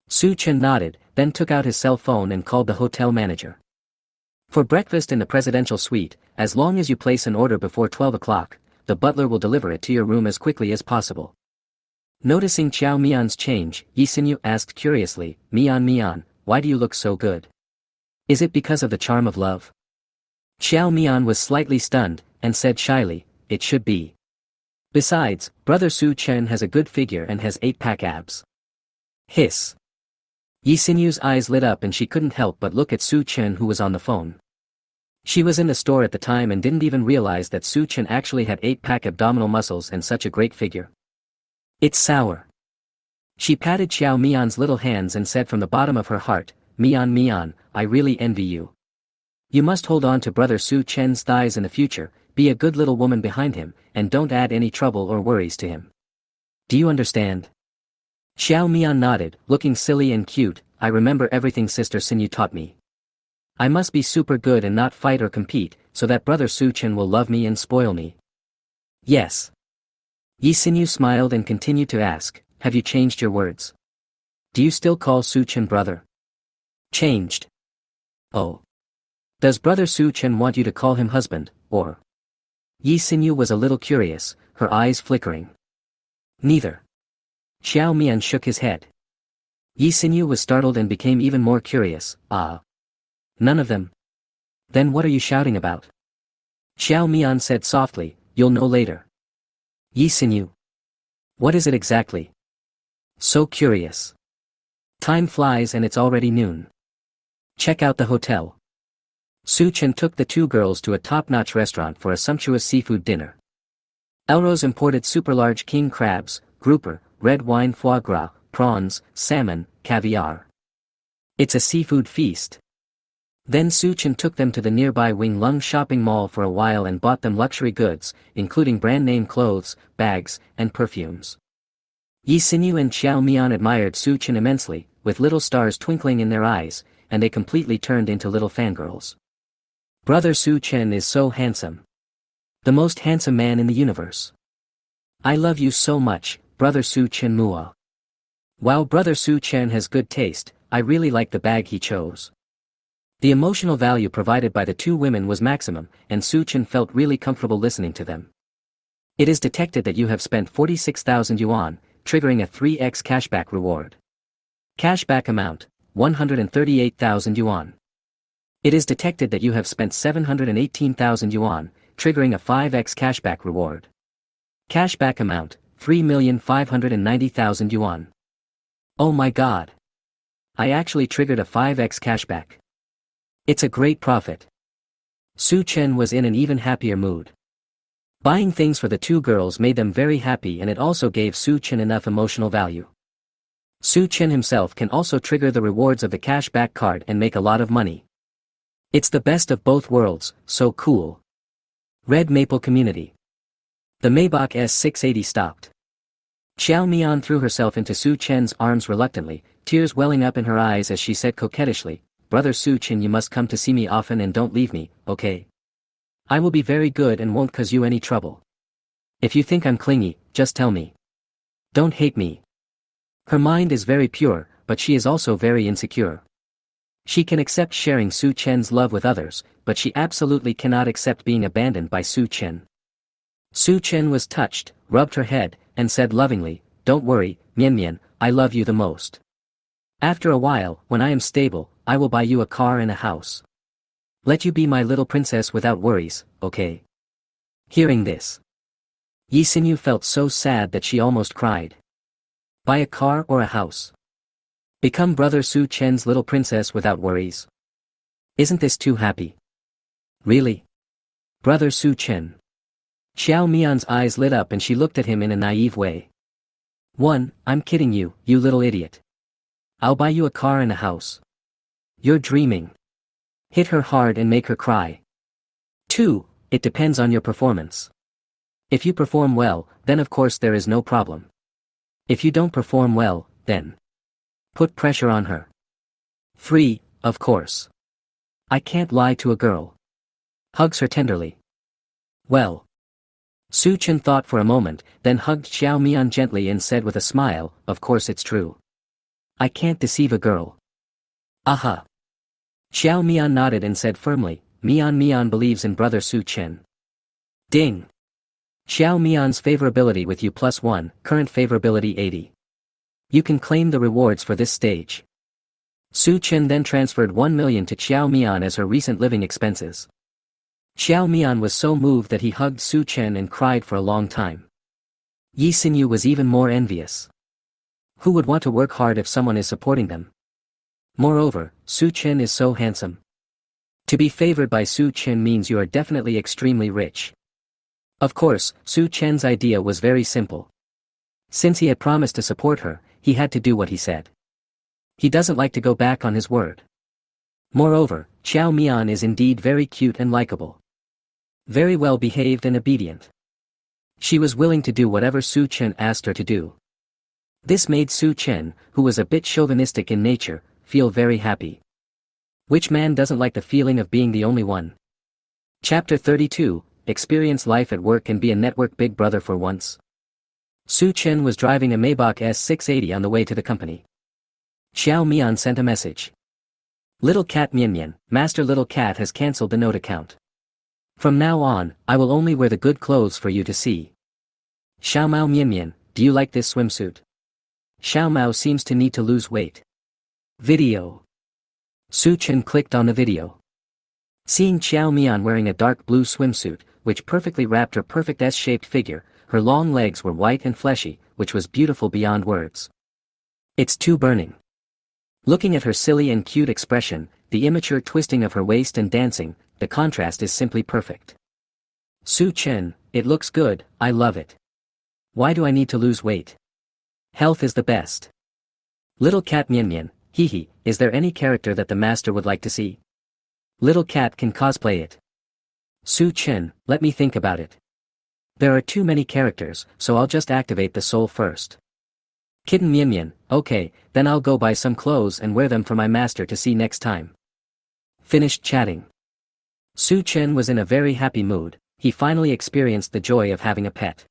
Su Chen nodded, then took out his cell phone and called the hotel manager. For breakfast in the presidential suite, as long as you place an order before 12 o'clock, the butler will deliver it to your room as quickly as possible. Noticing Xiao Mian's change, Yi Xinyu asked curiously, Mian, why do you look so good? Is it because of the charm of love? Xiao Mian was slightly stunned, and said shyly, it should be. Besides, brother Su Chen has a good figure and has 8-pack abs. Hiss. Yi Xinyu's eyes lit up and she couldn't help but look at Su Chen, who was on the phone. She was in the store at the time and didn't even realize that Su Chen actually had 8-pack abdominal muscles and such a great figure. It's sour. She patted Xiao Mian's little hands and said from the bottom of her heart, Mian, I really envy you. You must hold on to brother Su Chen's thighs in the future, be a good little woman behind him, and don't add any trouble or worries to him. Do you understand? Xiao Mian nodded, looking silly and cute. I remember everything Sister Xinyu taught me. I must be super good and not fight or compete, so that brother Su Chen will love me and spoil me. Yes. Yi Xinyu smiled and continued to ask, have you changed your words? Do you still call Su Chen brother? Changed. Oh. Does brother Su Chen want you to call him husband, or? Yi Xinyu was a little curious, her eyes flickering. Neither. Xiao Mian shook his head. Yi Xinyu was startled and became even more curious. Ah. None of them? Then what are you shouting about? Xiao Mian said softly, you'll know later. Yi Xinyu. What is it exactly? So curious. Time flies and it's already noon. Check out the hotel. Su Chen took the two girls to a top-notch restaurant for a sumptuous seafood dinner. Elrose imported super-large king crabs, grouper, red wine foie gras, prawns, salmon, caviar. It's a seafood feast. Then Su Chen took them to the nearby Wing Lung shopping mall for a while and bought them luxury goods, including brand-name clothes, bags, and perfumes. Yi Xinyu and Xiao Mian admired Su Chen immensely, with little stars twinkling in their eyes, and they completely turned into little fangirls. Brother Su Chen is so handsome. The most handsome man in the universe. I love you so much, brother Su Chen Mua. While brother Su Chen has good taste, I really like the bag he chose. The emotional value provided by the two women was maximum, and Su Chen felt really comfortable listening to them. It is detected that you have spent 46,000 yuan, triggering a 3x cashback reward. Cashback amount, 138,000 yuan. It is detected that you have spent 718,000 yuan, triggering a 5x cashback reward. Cashback amount, 3,590,000 yuan. Oh my god. I actually triggered a 5x cashback. It's a great profit. Su Chen was in an even happier mood. Buying things for the two girls made them very happy, and it also gave Su Chen enough emotional value. Su Chen himself can also trigger the rewards of the cashback card and make a lot of money. It's the best of both worlds, so cool. Red Maple Community. The Maybach S680 stopped. Xiao Mian threw herself into Su Chen's arms reluctantly, tears welling up in her eyes as she said coquettishly, Brother Su Chen, you must come to see me often and don't leave me, okay? I will be very good and won't cause you any trouble. If you think I'm clingy, just tell me. Don't hate me. Her mind is very pure, but she is also very insecure. She can accept sharing Su Chen's love with others, but she absolutely cannot accept being abandoned by Su Chen. Su Chen was touched, rubbed her head, and said lovingly, don't worry, Mian Mian, I love you the most. After a while, when I am stable, I will buy you a car and a house. Let you be my little princess without worries, okay? Hearing this, Yi Xinyu felt so sad that she almost cried. Buy a car or a house. Become Brother Su Chen's little princess without worries. Isn't this too happy? Really? Brother Su Chen. Xiao Mian's eyes lit up and she looked at him in a naive way. 1. I'm kidding you, you little idiot. I'll buy you a car and a house. You're dreaming. Hit her hard and make her cry. 2. It depends on your performance. If you perform well, then of course there is no problem. If you don't perform well, then put pressure on her. 3. Of course. I can't lie to a girl. Hugs her tenderly. Well. Su Chen thought for a moment, then hugged Xiao Mian gently and said with a smile, of course it's true. I can't deceive a girl. Aha. Xiao Mian nodded and said firmly, Mian believes in Brother Su Chen. Ding. Xiao Mian's favorability with you +1, current favorability 80. You can claim the rewards for this stage. Su Chen then transferred 1 million to Xiao Mian as her recent living expenses. Xiao Mian was so moved that he hugged Su Chen and cried for a long time. Yi Xinyu was even more envious. Who would want to work hard if someone is supporting them? Moreover, Su Chen is so handsome. To be favored by Su Chen means you are definitely extremely rich. Of course, Su Chen's idea was very simple. Since he had promised to support her, he had to do what he said. He doesn't like to go back on his word. Moreover, Xiao Mian is indeed very cute and likable. Very well behaved and obedient. She was willing to do whatever Su Chen asked her to do. This made Su Chen, who was a bit chauvinistic in nature, feel very happy. Which man doesn't like the feeling of being the only one? Chapter 32, Experience life at work and be a network big brother for once. Su Chen was driving a Maybach S680 on the way to the company. Xiao Mian sent a message. Little Cat Mian, Master Little Cat has cancelled the note account. From now on, I will only wear the good clothes for you to see. Xiao Mao Mian, do you like this swimsuit? Xiao Mao seems to need to lose weight. Video. Su Chen clicked on the video. Seeing Xiao Mian wearing a dark blue swimsuit, which perfectly wrapped her perfect S-shaped figure, her long legs were white and fleshy, which was beautiful beyond words. It's too burning. Looking at her silly and cute expression, the immature twisting of her waist and dancing, the contrast is simply perfect. Su Chen, it looks good, I love it. Why do I need to lose weight? Health is the best. Little Cat Mian, hee, is there any character that the master would like to see? Little Cat can cosplay it. Su Chen, let me think about it. There are too many characters, so I'll just activate the soul first. Kitten Mian, okay, then I'll go buy some clothes and wear them for my master to see next time. Finished chatting. Su Chen was in a very happy mood, he finally experienced the joy of having a pet.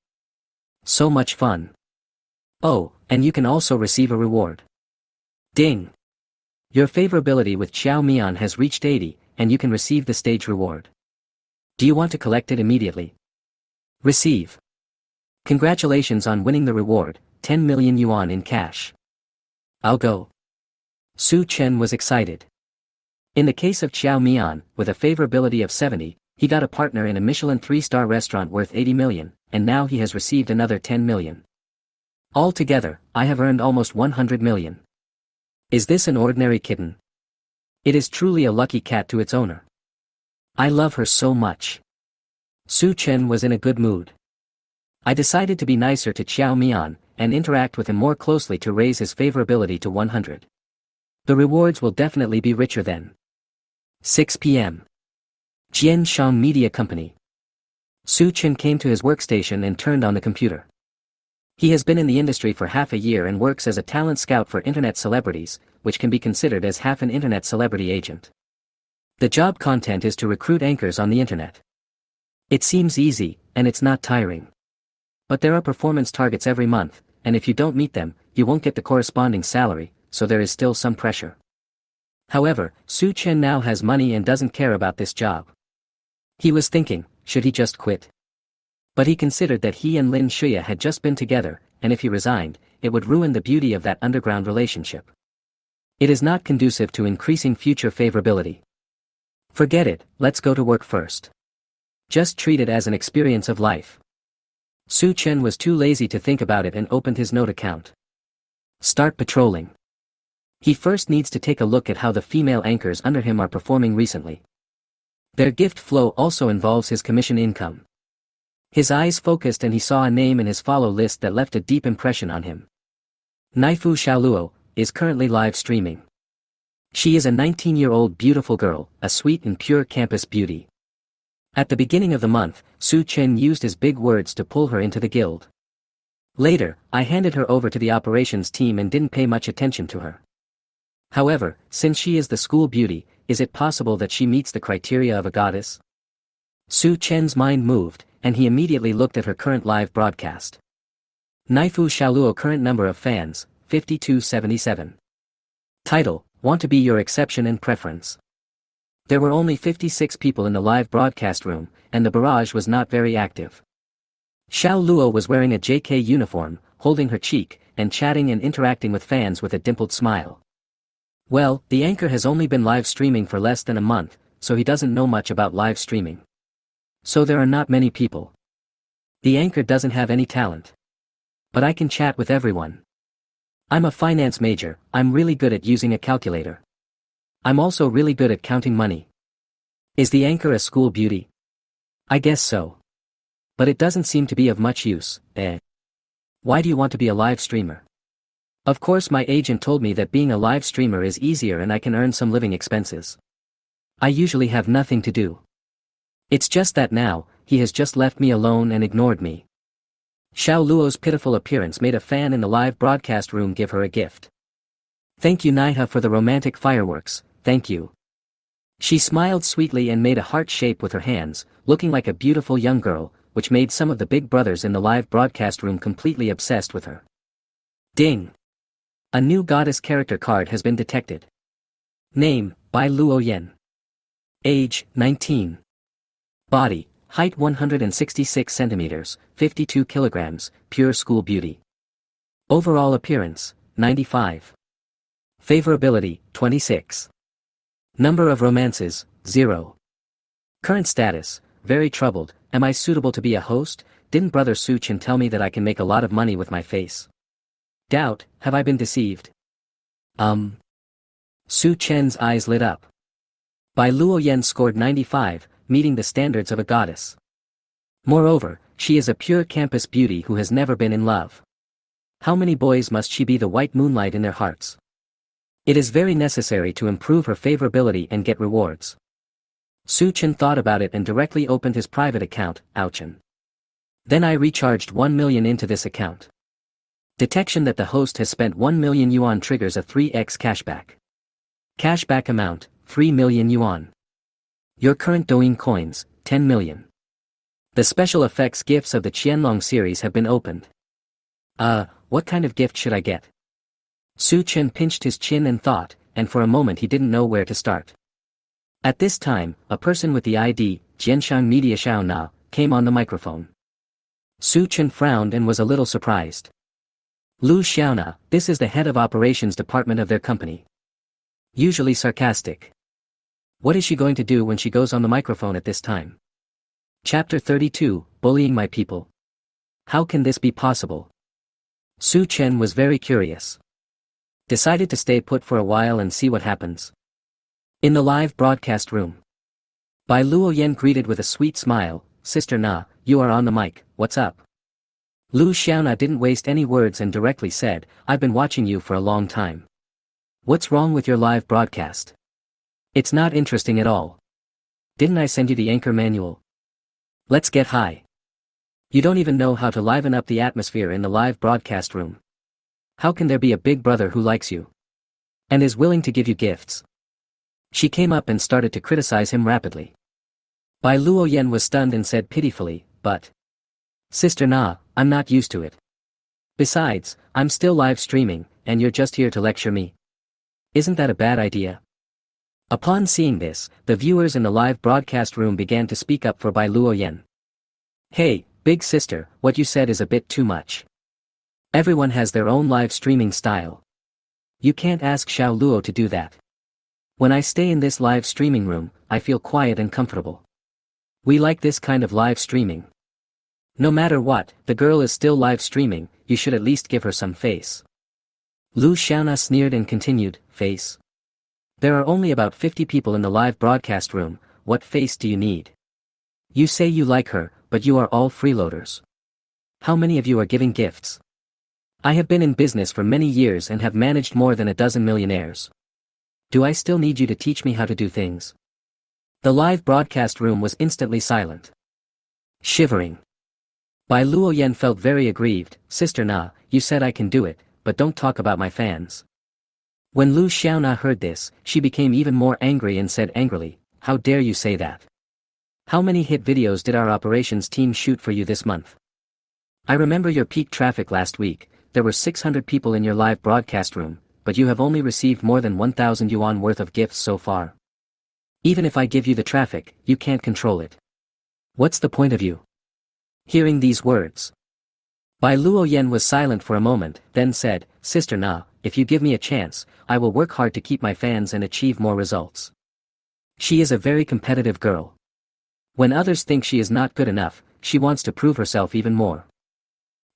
So much fun. Oh, and you can also receive a reward. Ding! Your favorability with Xiao Mian has reached 80, and you can receive the stage reward. Do you want to collect it immediately? Receive. Congratulations on winning the reward, 10 million yuan in cash. I'll go. Su Chen was excited. In the case of Xiao Mian, with a favorability of 70, he got a partner in a Michelin 3-star restaurant worth 80 million, and now he has received another 10 million. Altogether, I have earned almost 100 million. Is this an ordinary kitten? It is truly a lucky cat to its owner. I love her so much. Su Chen was in a good mood. I decided to be nicer to Xiao Mian, and interact with him more closely to raise his favorability to 100. The rewards will definitely be richer then. 6 p.m. Jianshang Media Company. Su Chen came to his workstation and turned on the computer. He has been in the industry for half a year and works as a talent scout for internet celebrities, which can be considered as half an internet celebrity agent. The job content is to recruit anchors on the internet. It seems easy, and it's not tiring. But there are performance targets every month, and if you don't meet them, you won't get the corresponding salary, so there is still some pressure. However, Su Chen now has money and doesn't care about this job. He was thinking, should he just quit? But he considered that he and Lin Shuya had just been together, and if he resigned, it would ruin the beauty of that underground relationship. It is not conducive to increasing future favorability. Forget it, let's go to work first. Just treat it as an experience of life. Su Chen was too lazy to think about it and opened his note account. Start patrolling. He first needs to take a look at how the female anchors under him are performing recently. Their gift flow also involves his commission income. His eyes focused and he saw a name in his follow list that left a deep impression on him. Naifu Xiaoluo is currently live streaming. She is a 19-year-old beautiful girl, a sweet and pure campus beauty. At the beginning of the month, Su Chen used his big words to pull her into the guild. Later, I handed her over to the operations team and didn't pay much attention to her. However, since she is the school beauty, is it possible that she meets the criteria of a goddess? Su Chen's mind moved, and he immediately looked at her current live broadcast. Naifu Xiaoluo current number of fans, 5277. Title, Want to be your exception and preference. There were only 56 people in the live broadcast room, and the barrage was not very active. Xiaoluo was wearing a JK uniform, holding her cheek, and chatting and interacting with fans with a dimpled smile. Well, the anchor has only been live streaming for less than a month, so he doesn't know much about live streaming. So there are not many people. The anchor doesn't have any talent. But I can chat with everyone. I'm a finance major, I'm really good at using a calculator. I'm also really good at counting money. Is the anchor a school beauty? I guess so. But it doesn't seem to be of much use, eh? Why do you want to be a live streamer? Of course my agent told me that being a live streamer is easier and I can earn some living expenses. I usually have nothing to do. It's just that now, he has just left me alone and ignored me. Xiaoluo's pitiful appearance made a fan in the live broadcast room give her a gift. Thank you Naiha for the romantic fireworks, thank you. She smiled sweetly and made a heart shape with her hands, looking like a beautiful young girl, which made some of the big brothers in the live broadcast room completely obsessed with her. Ding! A new goddess character card has been detected. Name, Bai Luo Yen. Age, 19. Body, height 166 centimeters, 52 kilograms, pure school beauty. Overall appearance, 95. Favorability, 26. Number of romances, 0. Current status, very troubled. Am I suitable to be a host? Didn't brother Su Chen tell me that I can make a lot of money with my face? Doubt, have I been deceived? Su Chen's eyes lit up. Bai Luo Yen scored 95, meeting the standards of a goddess. Moreover, she is a pure campus beauty who has never been in love. How many boys must she be the white moonlight in their hearts? It is very necessary to improve her favorability and get rewards. Su Chen thought about it and directly opened his private account, Ouchen. Then I recharged 1 million into this account. Detection that the host has spent 1 million yuan triggers a 3x cashback. Cashback amount, 3 million yuan. Your current Douyin coins, 10 million. The special effects gifts of the Qianlong series have been opened. What kind of gift should I get? Su Chen pinched his chin and thought, and for a moment he didn't know where to start. At this time, a person with the ID, Jianshang Media Xiao Na, came on the microphone. Su Chen frowned and was a little surprised. Lu Xiaona, this is the head of operations department of their company. Usually sarcastic. What is she going to do when she goes on the microphone at this time? Chapter 32, Bullying My People. How can this be possible? Su Chen was very curious. Decided to stay put for a while and see what happens. In the live broadcast room. Bai Luo Yen greeted with a sweet smile, Sister Na, you are on the mic, what's up? Lu Xiaona didn't waste any words and directly said, I've been watching you for a long time. What's wrong with your live broadcast? It's not interesting at all. Didn't I send you the anchor manual? Let's get high. You don't even know how to liven up the atmosphere in the live broadcast room. How can there be a big brother who likes you? And is willing to give you gifts? She came up and started to criticize him rapidly. Bai Luo Yen was stunned and said pitifully, but... Sister Na, I'm not used to it. Besides, I'm still live streaming, and you're just here to lecture me. Isn't that a bad idea? Upon seeing this, the viewers in the live broadcast room began to speak up for Bai Luo Yen. Hey, big sister, what you said is a bit too much. Everyone has their own live streaming style. You can't ask Xiao Luo to do that. When I stay in this live streaming room, I feel quiet and comfortable. We like this kind of live streaming. No matter what, the girl is still live streaming, you should at least give her some face. Lu Xiaona sneered and continued, face? There are only about 50 people in the live broadcast room, what face do you need? You say you like her, but you are all freeloaders. How many of you are giving gifts? I have been in business for many years and have managed more than a dozen millionaires. Do I still need you to teach me how to do things? The live broadcast room was instantly silent. Shivering. Bai Luoyan felt very aggrieved. Sister Na, you said I can do it, but don't talk about my fans. When Lu Xiaona heard this, she became even more angry and said angrily, how dare you say that? How many hit videos did our operations team shoot for you this month? I remember your peak traffic last week, there were 600 people in your live broadcast room, but you have only received more than 1,000 yuan worth of gifts so far. Even if I give you the traffic, you can't control it. What's the point of you? Hearing these words, Bai Luoyan was silent for a moment, then said, Sister Na, if you give me a chance, I will work hard to keep my fans and achieve more results. She is a very competitive girl. When others think she is not good enough, she wants to prove herself even more.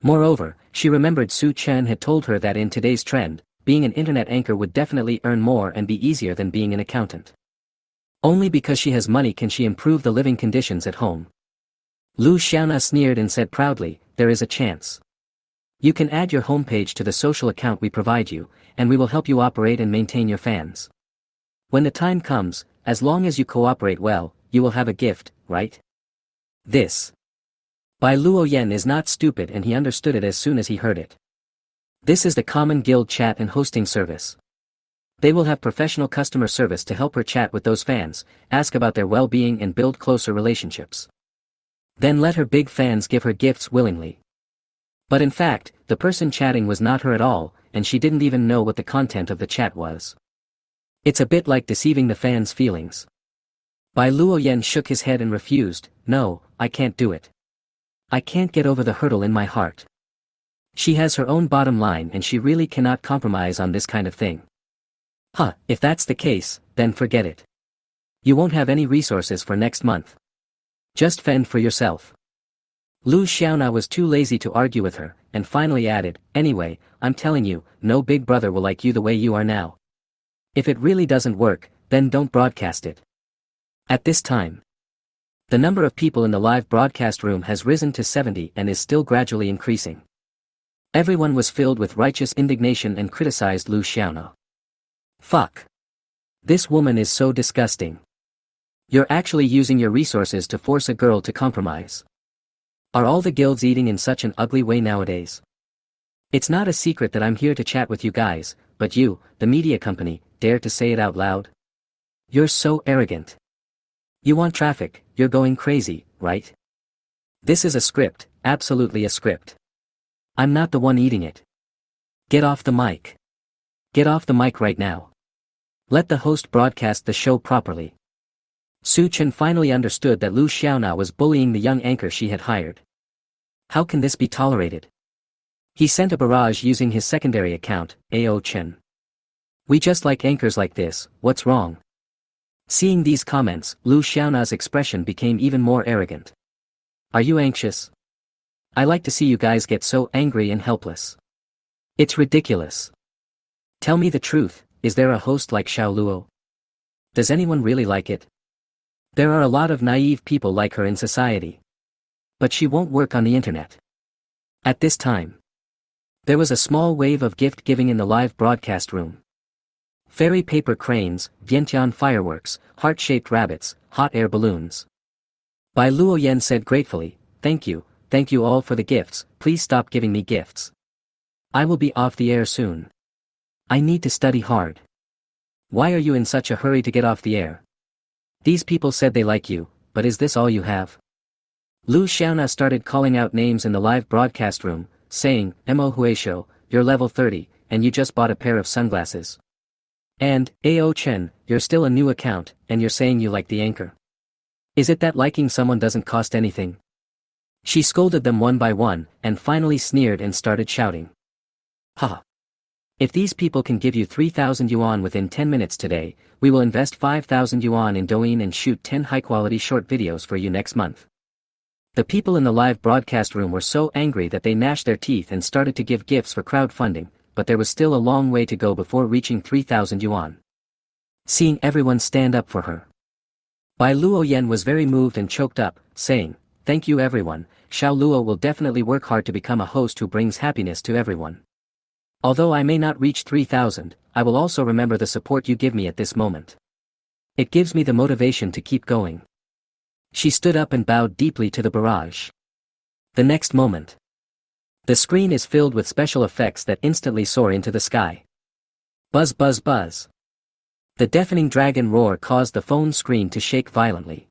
Moreover, she remembered Su Chen had told her that in today's trend, being an internet anchor would definitely earn more and be easier than being an accountant. Only because she has money can she improve the living conditions at home. Lu Xiaona sneered and said proudly, there is a chance. You can add your homepage to the social account we provide you, and we will help you operate and maintain your fans. When the time comes, as long as you cooperate well, you will have a gift, right? This. Bai Luoyan is not stupid and he understood it as soon as he heard it. This is the common guild chat and hosting service. They will have professional customer service to help her chat with those fans, ask about their well-being and build closer relationships. Then let her big fans give her gifts willingly. But in fact, the person chatting was not her at all, and she didn't even know what the content of the chat was. It's a bit like deceiving the fans' feelings. Bai Luoyan shook his head and refused, no, I can't do it. I can't get over the hurdle in my heart. She has her own bottom line and she really cannot compromise on this kind of thing. Huh, if that's the case, then forget it. You won't have any resources for next month. Just fend for yourself. Lu Xiaona was too lazy to argue with her, and finally added, anyway, I'm telling you, no big brother will like you the way you are now. If it really doesn't work, then don't broadcast it. At this time, the number of people in the live broadcast room has risen to 70 and is still gradually increasing. Everyone was filled with righteous indignation and criticized Lu Xiaona. Fuck. This woman is so disgusting. You're actually using your resources to force a girl to compromise. Are all the guilds eating in such an ugly way nowadays? It's not a secret that I'm here to chat with you guys, but you, the media company, dare to say it out loud? You're so arrogant. You want traffic, you're going crazy, right? This is a script, absolutely a script. I'm not the one eating it. Get off the mic. Get off the mic right now. Let the host broadcast the show properly. Su Chen finally understood that Lu Xiaona was bullying the young anchor she had hired. How can this be tolerated? He sent a barrage using his secondary account, AO Chen. We just like anchors like this, what's wrong? Seeing these comments, Lu Xiaona's expression became even more arrogant. Are you anxious? I like to see you guys get so angry and helpless. It's ridiculous. Tell me the truth, is there a host like Xiao Luo? Does anyone really like it? There are a lot of naive people like her in society. But she won't work on the internet. At this time, there was a small wave of gift giving in the live broadcast room. Fairy paper cranes, Vientiane fireworks, heart-shaped rabbits, hot air balloons. Bai Luoyan said gratefully, thank you all for the gifts, please stop giving me gifts. I will be off the air soon. I need to study hard. Why are you in such a hurry to get off the air? These people said they like you, but is this all you have? Lu Xiaona started calling out names in the live broadcast room, saying, Mo Huisho, you're level 30, and you just bought a pair of sunglasses. And, AO Chen, you're still a new account, and you're saying you like the anchor. Is it that liking someone doesn't cost anything? She scolded them one by one, and finally sneered and started shouting. Ha! If these people can give you 3,000 yuan within 10 minutes today, we will invest 5,000 yuan in Douyin and shoot 10 high-quality short videos for you next month. The people in the live broadcast room were so angry that they gnashed their teeth and started to give gifts for crowdfunding, but there was still a long way to go before reaching 3,000 yuan. Seeing everyone stand up for her, Bai Luoyan was very moved and choked up, saying, "Thank you everyone, Xiao Luo will definitely work hard to become a host who brings happiness to everyone. Although I may not reach 3,000, I will also remember the support you give me at this moment. It gives me the motivation to keep going." She stood up and bowed deeply to the barrage. The next moment, the screen is filled with special effects that instantly soar into the sky. Buzz buzz buzz. The deafening dragon roar caused the phone screen to shake violently.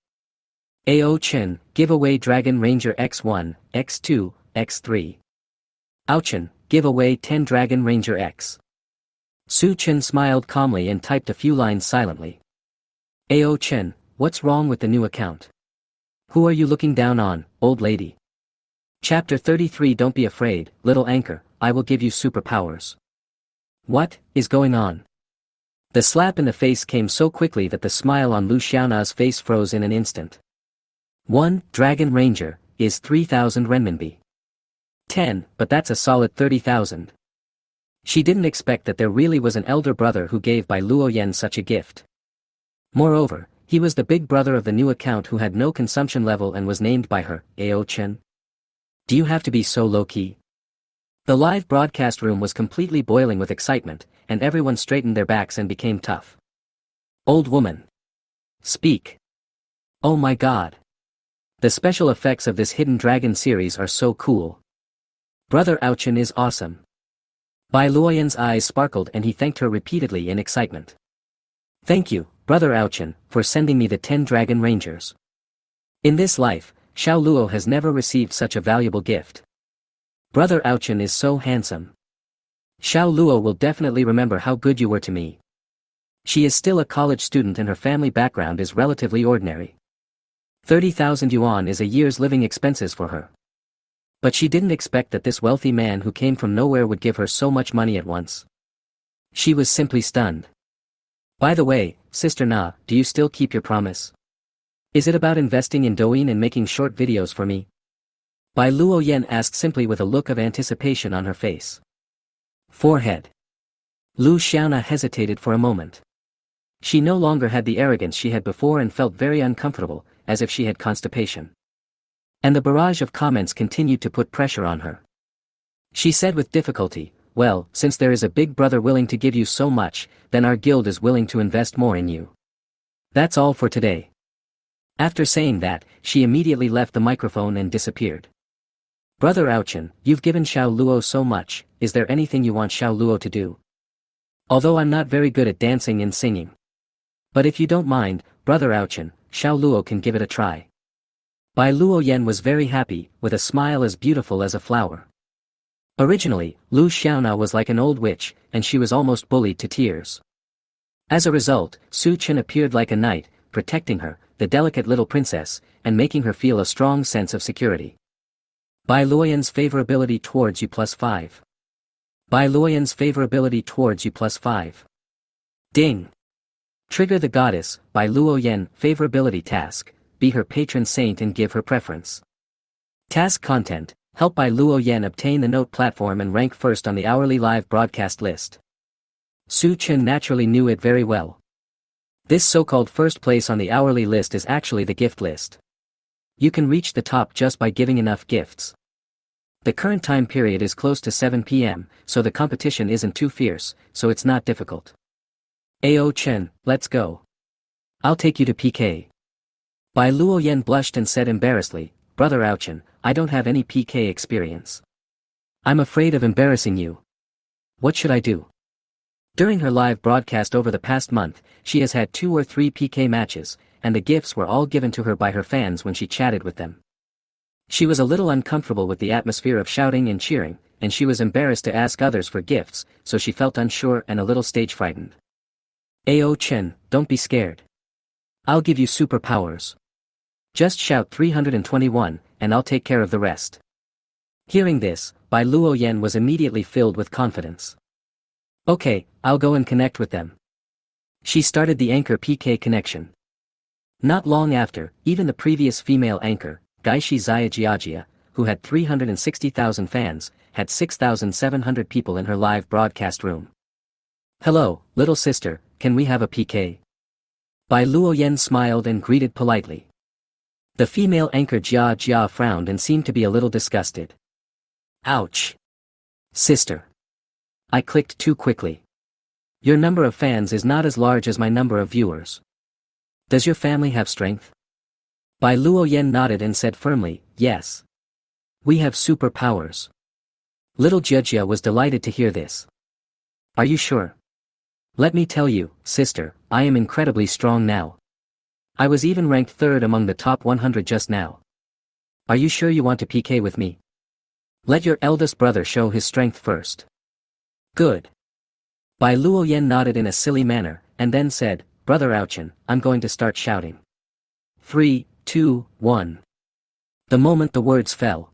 AO Chen, give away Dragon Ranger X1, X2, X3. Ao-chen, give away 10 Dragon Ranger X. Su Chen smiled calmly and typed a few lines silently. AO Chen, what's wrong with the new account? Who are you looking down on, old lady? Chapter 33. Don't be afraid, little anchor, I will give you superpowers. What is going on? The slap in the face came so quickly that the smile on Lu Xiaona's face froze in an instant. 1 Dragon Ranger is 3,000 renminbi. 10, but that's a solid 30,000. She didn't expect that there really was an elder brother who gave Bai Luoyan such a gift. Moreover, he was the big brother of the new account who had no consumption level and was named by her, AO Chen. Do you have to be so low-key? The live broadcast room was completely boiling with excitement, and everyone straightened their backs and became tough. Old woman. Speak. Oh my god. The special effects of this Hidden Dragon series are so cool. Brother Ao-chen is awesome. Bai Luoyan's eyes sparkled and he thanked her repeatedly in excitement. Thank you, Brother Ao-chen, for sending me the 10 Dragon Rangers. In this life, Xiao Luo has never received such a valuable gift. Brother Ao-chen is so handsome. Xiao Luo will definitely remember how good you were to me. She is still a college student and her family background is relatively ordinary. 30,000 yuan is a year's living expenses for her. But she didn't expect that this wealthy man who came from nowhere would give her so much money at once. She was simply stunned. By the way, Sister Na, do you still keep your promise? Is it about investing in Douyin and making short videos for me? Bai Luoyan asked simply with a look of anticipation on her face. Forehead. Lu Xiaona hesitated for a moment. She no longer had the arrogance she had before and felt very uncomfortable, as if she had constipation. And the barrage of comments continued to put pressure on her. She said with difficulty, well, since there is a big brother willing to give you so much, then our guild is willing to invest more in you. That's all for today. After saying that, she immediately left the microphone and disappeared. Brother Ao-chen, you've given Xiao Luo so much, is there anything you want Xiao Luo to do? Although I'm not very good at dancing and singing. But if you don't mind, Brother Ao-chen, Xiao Luo can give it a try. Bai Luoyan was very happy, with a smile as beautiful as a flower. Originally, Lu Xiaona was like an old witch, and she was almost bullied to tears. As a result, Su Chen appeared like a knight, protecting her, the delicate little princess, and making her feel a strong sense of security. Bai Luoyan's favorability towards you +5. Bai Luoyan's favorability towards you +5. Ding! Trigger the goddess, Bai Luoyan, favorability task, be her patron saint and give her preference. Task content, help Bai Luoyan obtain the note platform and rank first on the hourly live broadcast list. Su Chen naturally knew it very well. This so-called first place on the hourly list is actually the gift list. You can reach the top just by giving enough gifts. The current time period is close to 7 p.m., so the competition isn't too fierce, so it's not difficult. AO Chen, let's go. I'll take you to PK. Bai Luoyan blushed and said embarrassedly, Brother Ao-chen, I don't have any PK experience. I'm afraid of embarrassing you. What should I do? During her live broadcast over the past month, she has had 2 or 3 PK matches, and the gifts were all given to her by her fans when she chatted with them. She was a little uncomfortable with the atmosphere of shouting and cheering, and she was embarrassed to ask others for gifts, so she felt unsure and a little stage frightened. AO Chen, don't be scared. I'll give you superpowers. Just shout 321, and I'll take care of the rest. Hearing this, Bai Luoyan was immediately filled with confidence. Okay, I'll go and connect with them. She started the anchor PK connection. Not long after, even the previous female anchor, Gaishi Zaya, who had 360,000 fans, had 6,700 people in her live broadcast room. Hello, little sister, can we have a PK? Bai Luoyen smiled and greeted politely. The female anchor Jia frowned and seemed to be a little disgusted. Ouch! Sister. I clicked too quickly. Your number of fans is not as large as my number of viewers. Does your family have strength? Bai Luoyen nodded and said firmly, yes. We have superpowers. Little Jia was delighted to hear this. Are you sure? Let me tell you, sister, I am incredibly strong now. I was even ranked third among the top 100 just now. Are you sure you want to PK with me? Let your eldest brother show his strength first. Good. Bai Luoyen nodded in a silly manner, and then said, Brother Ouchin, I'm going to start shouting. 3, 2, 1. The moment the words fell,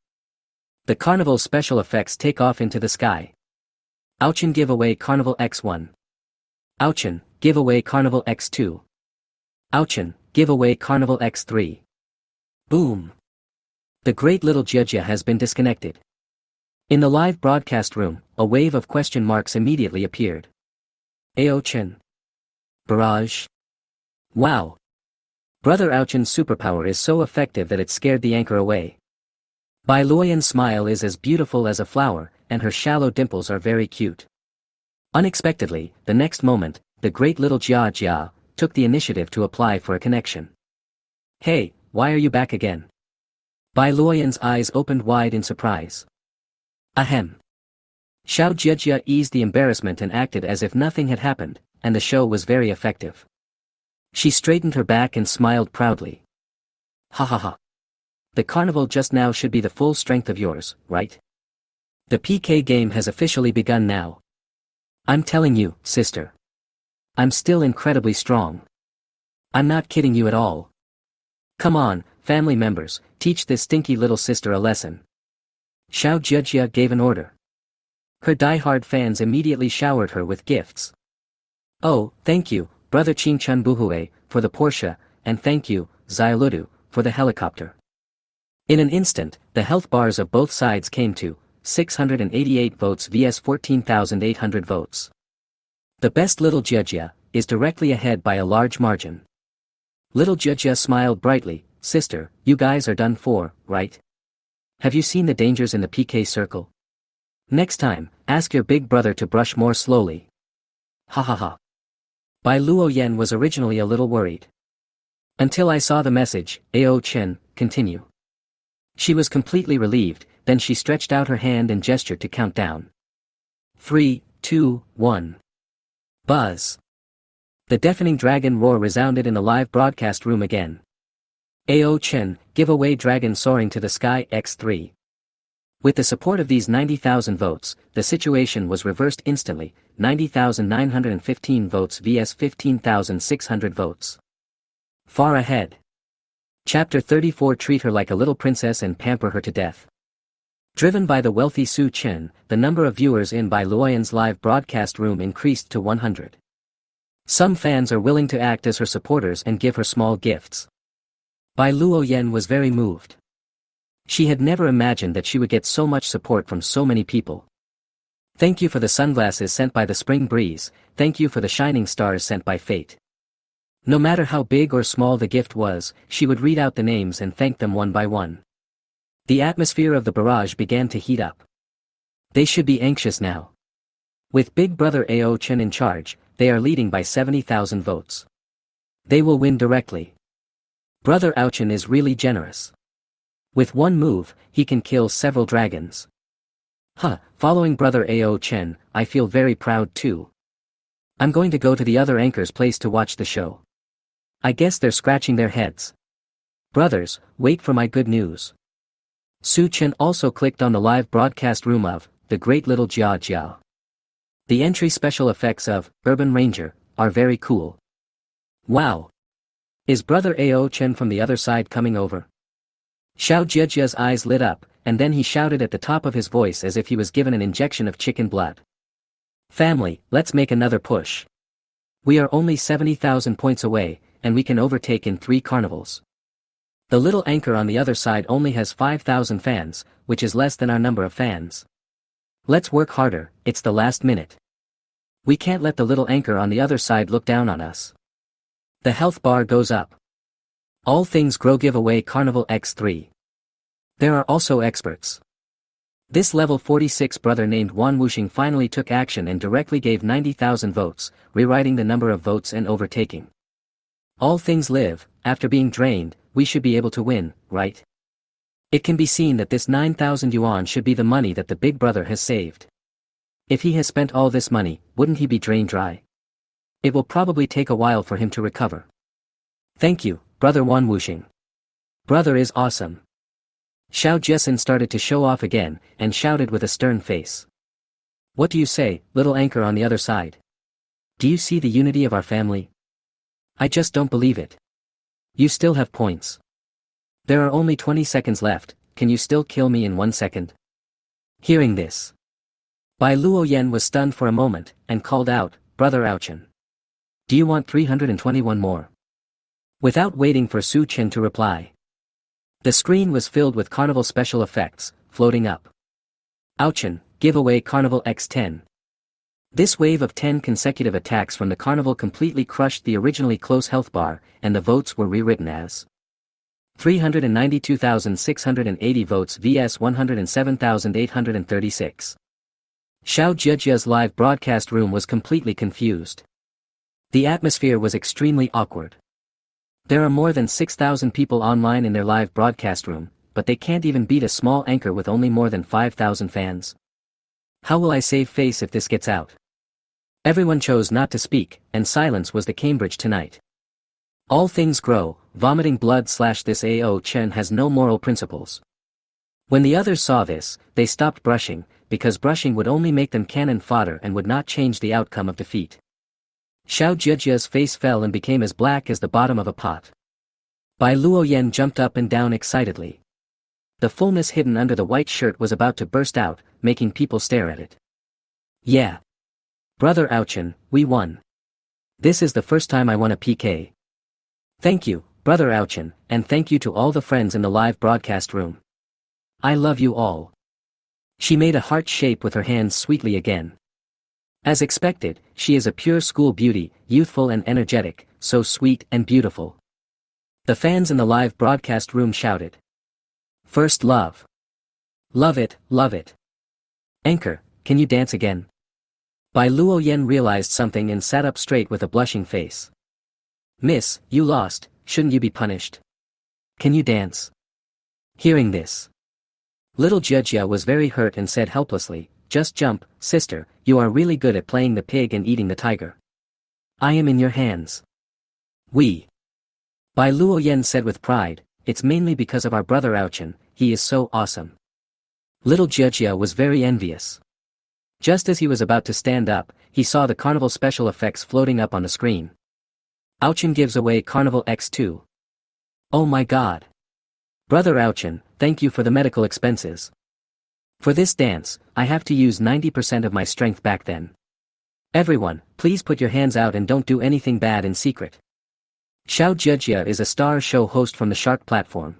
the carnival's special effects take off into the sky. Ouchin give away Carnival X1. Ouchin, give away Carnival X2. Ouchin, give away Carnival X3. Boom. The great little Jia has been disconnected. In the live broadcast room, a wave of question marks immediately appeared. Aochin. Barrage. Wow. Brother Ouchin's superpower is so effective that it scared the anchor away. Bai Luoyan's smile is as beautiful as a flower, and her shallow dimples are very cute. Unexpectedly, the next moment, the great little Jia took the initiative to apply for a connection. Hey, why are you back again? Bai Luoyan's eyes opened wide in surprise. Ahem. Xiao Jia eased the embarrassment and acted as if nothing had happened, and the show was very effective. She straightened her back and smiled proudly. Ha ha ha. The carnival just now should be the full strength of yours, right? The PK game has officially begun now. I'm telling you, sister. I'm still incredibly strong. I'm not kidding you at all. Come on, family members, teach this stinky little sister a lesson. Xiao Jia gave an order. Her die-hard fans immediately showered her with gifts. Oh, thank you, Brother Qingchun Buhue, for the Porsche, and thank you, Xiaoludu, for the helicopter. In an instant, the health bars of both sides came to 688 votes vs 14,800 votes. The best little Jia is directly ahead by a large margin. Little Jia smiled brightly, sister, you guys are done for, right? Have you seen the dangers in the PK circle? Next time, ask your big brother to brush more slowly. Ha ha ha. Bai Luoyen was originally a little worried. Until I saw the message, Ao Chen, continue. She was completely relieved, then she stretched out her hand and gestured to count down. 3, 2, 1. Buzz. The deafening dragon roar resounded in the live broadcast room again. Ao Chen, give away dragon soaring to the sky X3. With the support of these 90,000 votes, the situation was reversed instantly, 90,915 votes vs 15,600 votes. Far ahead. Chapter 34 Treat her like a little princess and pamper her to death. Driven by the wealthy Su Chen, the number of viewers in Bai Luoyan's live broadcast room increased to 100. Some fans are willing to act as her supporters and give her small gifts. Bai Luoyan was very moved. She had never imagined that she would get so much support from so many people. Thank you for the sunglasses sent by the spring breeze, thank you for the shining stars sent by fate. No matter how big or small the gift was, she would read out the names and thank them one by one. The atmosphere of the barrage began to heat up. They should be anxious now. With Big Brother Ao Chen in charge, they are leading by 70,000 votes. They will win directly. Brother Ao Chen is really generous. With one move, he can kill several dragons. Following Brother Ao Chen, I feel very proud too. I'm going to go to the other anchor's place to watch the show. I guess they're scratching their heads. Brothers, wait for my good news. Su Chen also clicked on the live broadcast room of The Great Little Jia. The entry special effects of Urban Ranger are very cool. Wow! Is Brother Ao Chen from the other side coming over? Xiao Jiajia's eyes lit up, and then he shouted at the top of his voice as if he was given an injection of chicken blood. Family, let's make another push. We are only 70,000 points away, and we can overtake in 3 carnivals. The little anchor on the other side only has 5,000 fans, which is less than our number of fans. Let's work harder, it's the last minute. We can't let the little anchor on the other side look down on us. The health bar goes up. All things grow giveaway Carnival X3. There are also experts. This level 46 brother named Wan Wuxing finally took action and directly gave 90,000 votes, rewriting the number of votes and overtaking. All things live, after being drained, we should be able to win, right? It can be seen that this 9,000 yuan should be the money that the big brother has saved. If he has spent all this money, wouldn't he be drained dry? It will probably take a while for him to recover. Thank you, brother Wan Wuxing. Brother is awesome. Xiao Jessen started to show off again, and shouted with a stern face. What do you say, little anchor on the other side? Do you see the unity of our family? I just don't believe it. You still have points. There are only 20 seconds left, can you still kill me in 1 second? Hearing this, Bai Luoyan was stunned for a moment, and called out, Brother Aochen. Do you want 321 more? Without waiting for Su Chen to reply. The screen was filled with Carnival special effects, floating up. Aochen, giveaway Carnival X10. This wave of 10 consecutive attacks from the Carnival completely crushed the originally close health bar, and the votes were rewritten as 392,680 votes vs 107,836. Xiao Zhejia's live broadcast room was completely confused. The atmosphere was extremely awkward. There are more than 6,000 people online in their live broadcast room, but they can't even beat a small anchor with only more than 5,000 fans. How will I save face if this gets out? Everyone chose not to speak, and silence was the Cambridge tonight. All things grow, vomiting blood / this AO Chen has no moral principles. When the others saw this, they stopped brushing, because brushing would only make them cannon fodder and would not change the outcome of defeat. Xiao Zhejia's face fell and became as black as the bottom of a pot. Bai Luoyan jumped up and down excitedly. The fullness hidden under the white shirt was about to burst out, making people stare at it. Yeah. Brother Aochen, we won. This is the first time I won a PK. Thank you, Brother Aochen, and thank you to all the friends in the live broadcast room. I love you all. She made a heart shape with her hands sweetly again. As expected, she is a pure school beauty, youthful and energetic, so sweet and beautiful. The fans in the live broadcast room shouted. First love. Love it, love it. Anchor, can you dance again? Bai Luoyan realized something and sat up straight with a blushing face. Miss, you lost, shouldn't you be punished? Can you dance? Hearing this, little Jejia was very hurt and said helplessly, just jump, sister, you are really good at playing the pig and eating the tiger. I am in your hands. We. Bai Luoyan said with pride, it's mainly because of our brother Aochen, he is so awesome. Little Jejia was very envious. Just as he was about to stand up, he saw the Carnival special effects floating up on the screen. Aochen gives away Carnival X2. Oh my god. Brother Aochen, thank you for the medical expenses. For this dance, I have to use 90% of my strength back then. Everyone, please put your hands out and don't do anything bad in secret. Xiao Zhejia is a star show host from the Shark platform.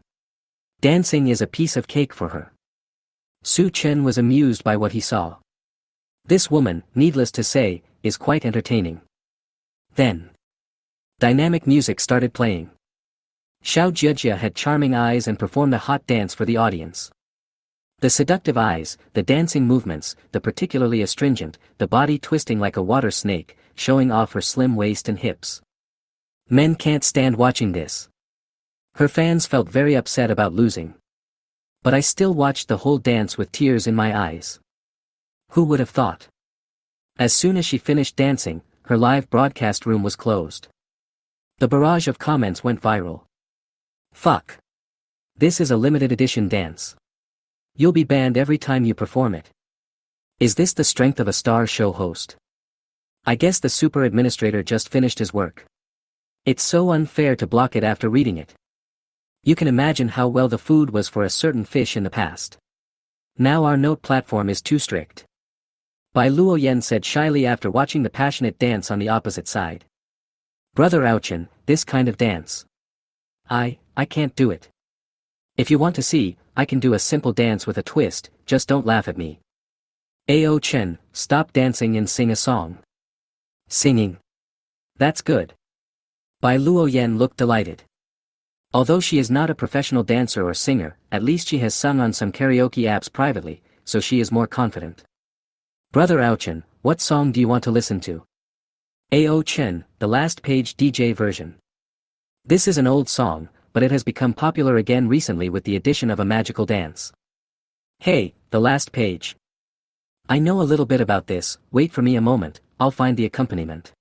Dancing is a piece of cake for her. Su Chen was amused by what he saw. This woman, needless to say, is quite entertaining. Then, dynamic music started playing. Xiao Zhejia had charming eyes and performed a hot dance for the audience. The seductive eyes, the dancing movements, the particularly astringent, the body twisting like a water snake, showing off her slim waist and hips. Men can't stand watching this. Her fans felt very upset about losing. But I still watched the whole dance with tears in my eyes. Who would have thought? As soon as she finished dancing, her live broadcast room was closed. The barrage of comments went viral. Fuck. This is a limited edition dance. You'll be banned every time you perform it. Is this the strength of a star show host? I guess the super administrator just finished his work. It's so unfair to block it after reading it. You can imagine how well the food was for a certain fish in the past. Now our note platform is too strict. Bai Luoyen said shyly after watching the passionate dance on the opposite side. Brother Ouchin, this kind of dance. I can't do it. If you want to see, I can do a simple dance with a twist, just don't laugh at me. Ao Chen, stop dancing and sing a song. Singing. That's good. Bai Luoyen looked delighted. Although she is not a professional dancer or singer, at least she has sung on some karaoke apps privately, so she is more confident. Brother Ouchin, what song do you want to listen to? Ao Chen, the last page DJ version. This is an old song, but it has become popular again recently with the addition of a magical dance. Hey, the last page. I know a little bit about this, wait for me a moment, I'll find the accompaniment.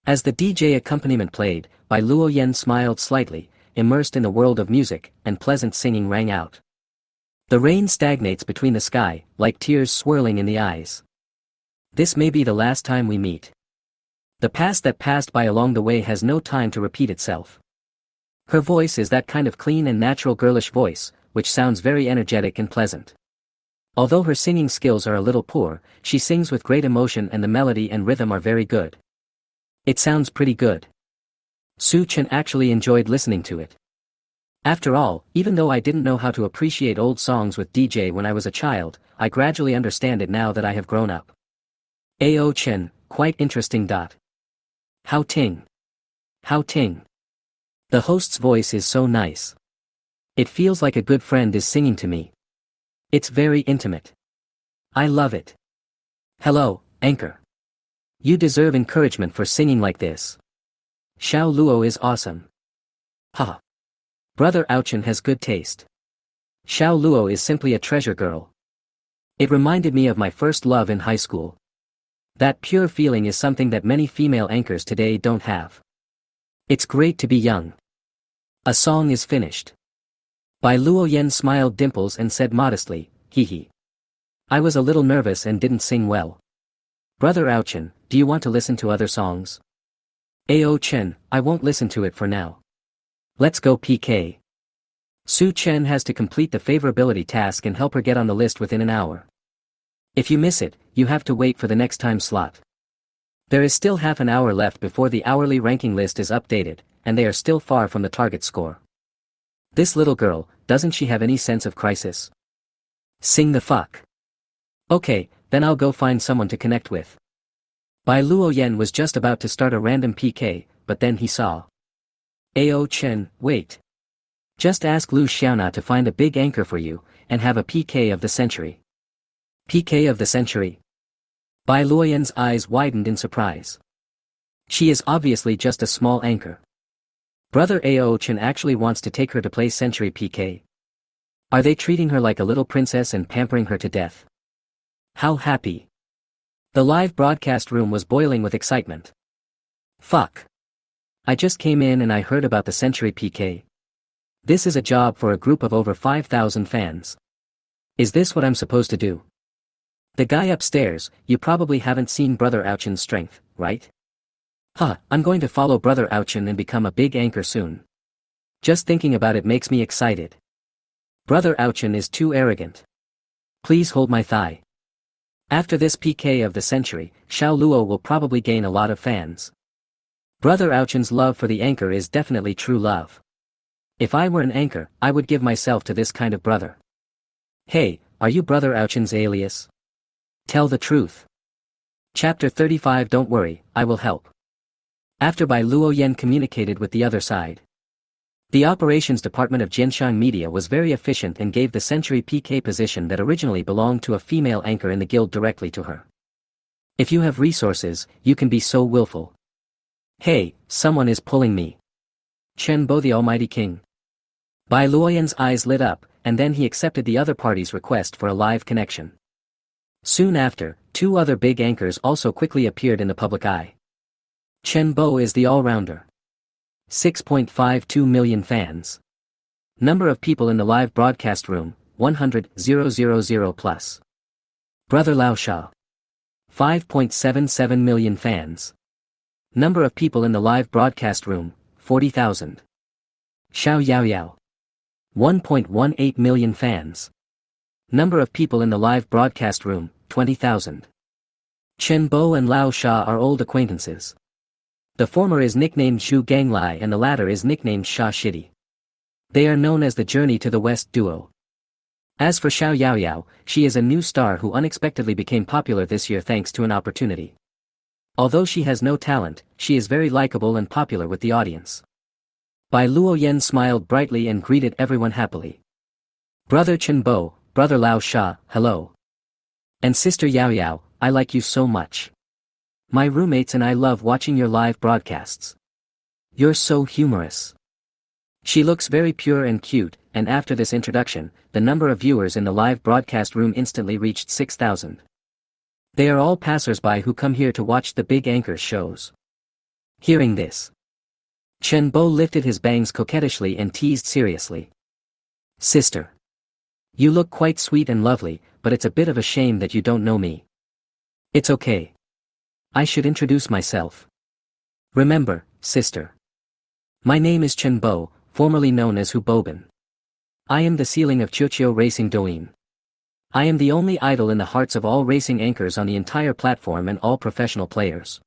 As the DJ accompaniment played, Bai Luoyen smiled slightly, immersed in the world of music, and pleasant singing rang out. The rain stagnates between the sky, like tears swirling in the eyes. This may be the last time we meet. The past that passed by along the way has no time to repeat itself. Her voice is that kind of clean and natural girlish voice, which sounds very energetic and pleasant. Although her singing skills are a little poor, she sings with great emotion and the melody and rhythm are very good. It sounds pretty good. Su Chen actually enjoyed listening to it. After all, even though I didn't know how to appreciate old songs with DJ when I was a child, I gradually understand it now that I have grown up. Ao Chen, quite interesting. How ting. How ting. The host's voice is so nice. It feels like a good friend is singing to me. It's very intimate. I love it. Hello, anchor. You deserve encouragement for singing like this. Xiao Luo is awesome. Haha. Brother Ouchin has good taste. Xiao Luo is simply a treasure girl. It reminded me of my first love in high school. That pure feeling is something that many female anchors today don't have. It's great to be young. A song is finished. Bai Luoyen smiled dimples and said modestly, hee hee. I was a little nervous and didn't sing well. Brother Ouchin, do you want to listen to other songs? Ao Chen, I won't listen to it for now. Let's go PK. Su Chen has to complete the favorability task and help her get on the list within an hour. If you miss it, you have to wait for the next time slot. There is still half an hour left before the hourly ranking list is updated, and they are still far from the target score. This little girl, doesn't she have any sense of crisis? Sing the fuck. Okay, then I'll go find someone to connect with. Bai Luoyen was just about to start a random PK, but then he saw. Ao Chen, wait. Just ask Lu Xiaona to find a big anchor for you, and have a PK of the century. PK of the century? Bai Luoyen's eyes widened in surprise. She is obviously just a small anchor. Brother Ao Chen actually wants to take her to play century PK. Are they treating her like a little princess and pampering her to death? How happy. The live broadcast room was boiling with excitement. Fuck. I just came in and I heard about the century PK. This is a job for a group of over 5,000 fans. Is this what I'm supposed to do? The guy upstairs, you probably haven't seen Brother Ouchin's strength, right? Huh, I'm going to follow Brother Ouchin and become a big anchor soon. Just thinking about it makes me excited. Brother Ouchin is too arrogant. Please hold my thigh. After this PK of the century, Xiao Luo will probably gain a lot of fans. Brother Ouchin's love for the anchor is definitely true love. If I were an anchor, I would give myself to this kind of brother. Hey, are you Brother Ouchin's alias? Tell the truth. Chapter 35. Don't worry, I will help. After Bai Luoyen communicated with the other side. The operations department of Jianshang Media was very efficient and gave the century PK position that originally belonged to a female anchor in the guild directly to her. If you have resources, you can be so willful. Hey, someone is pulling me. Chen Bo the Almighty King. Bai Luoyen's eyes lit up, and then he accepted the other party's request for a live connection. Soon after, two other big anchors also quickly appeared in the public eye. Chen Bo is the all-rounder. 6.52 million fans. Number of people in the live broadcast room, 100,000 plus. Brother Lao Sha. 5.77 million fans. Number of people in the live broadcast room, 40,000. Xiao Yao Yao. 1.18 million fans. Number of people in the live broadcast room, 20,000. Chen Bo and Lao Sha are old acquaintances. The former is nicknamed Zhu Ganglai and the latter is nicknamed Sha Shidi. They are known as the Journey to the West duo. As for Xiao Yaoyao, she is a new star who unexpectedly became popular this year thanks to an opportunity. Although she has no talent, she is very likable and popular with the audience. Bai Luoyan smiled brightly and greeted everyone happily. Brother Chen Bo, brother Lao Sha, hello. And sister Yao Yao, I like you so much. My roommates and I love watching your live broadcasts. You're so humorous. She looks very pure and cute, and after this introduction, the number of viewers in the live broadcast room instantly reached 6,000. They are all passers-by who come here to watch the big anchor's shows. Hearing this, Chen Bo lifted his bangs coquettishly and teased seriously. Sister. You look quite sweet and lovely, but it's a bit of a shame that you don't know me. It's okay. I should introduce myself. Remember, sister. My name is Chen Bo, formerly known as Hu Bobin. I am the ceiling of Chuchio Racing Douyin. I am the only idol in the hearts of all racing anchors on the entire platform and all professional players.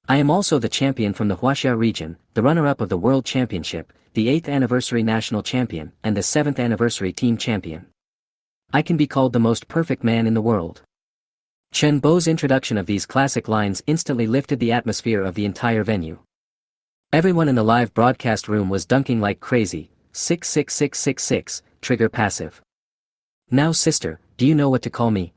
I am also the champion from the Huaxia region, the runner-up of the World Championship, the 8th anniversary national champion and the 7th anniversary team champion. I can be called the most perfect man in the world. Chen Bo's introduction of these classic lines instantly lifted the atmosphere of the entire venue. Everyone in the live broadcast room was dunking like crazy. 66666, trigger passive. Now sister, do you know what to call me?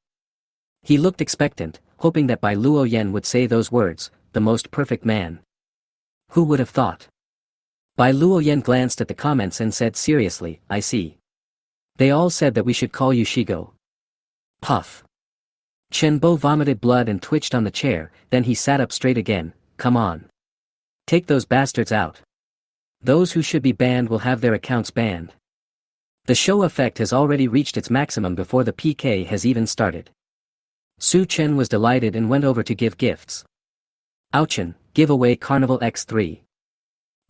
He looked expectant, hoping that Bai Luoyan would say those words, the most perfect man. Who would have thought? Bai Luoyan glanced at the comments and said seriously, I see. They all said that we should call you Shigo. Puff. Chen Bo vomited blood and twitched on the chair, then he sat up straight again. Come on. Take those bastards out. Those who should be banned will have their accounts banned. The show effect has already reached its maximum before the PK has even started. Su Chen was delighted and went over to give gifts. Aochen, give away Carnival X3.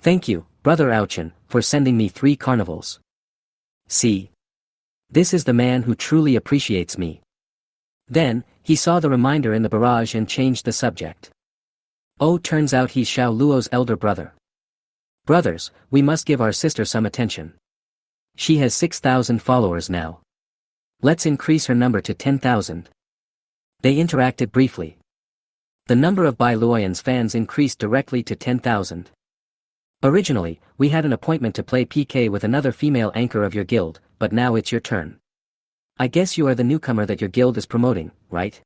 Thank you, brother Aochen, for sending me 3 carnivals. See. This is the man who truly appreciates me. Then, he saw the reminder in the barrage and changed the subject. Oh, turns out he's Xiao Luo's elder brother. Brothers, we must give our sister some attention. She has 6,000 followers now. Let's increase her number to 10,000. They interacted briefly. The number of Bai Luoyan's fans increased directly to 10,000. Originally, we had an appointment to play PK with another female anchor of your guild, but now it's your turn. I guess you are the newcomer that your guild is promoting, right?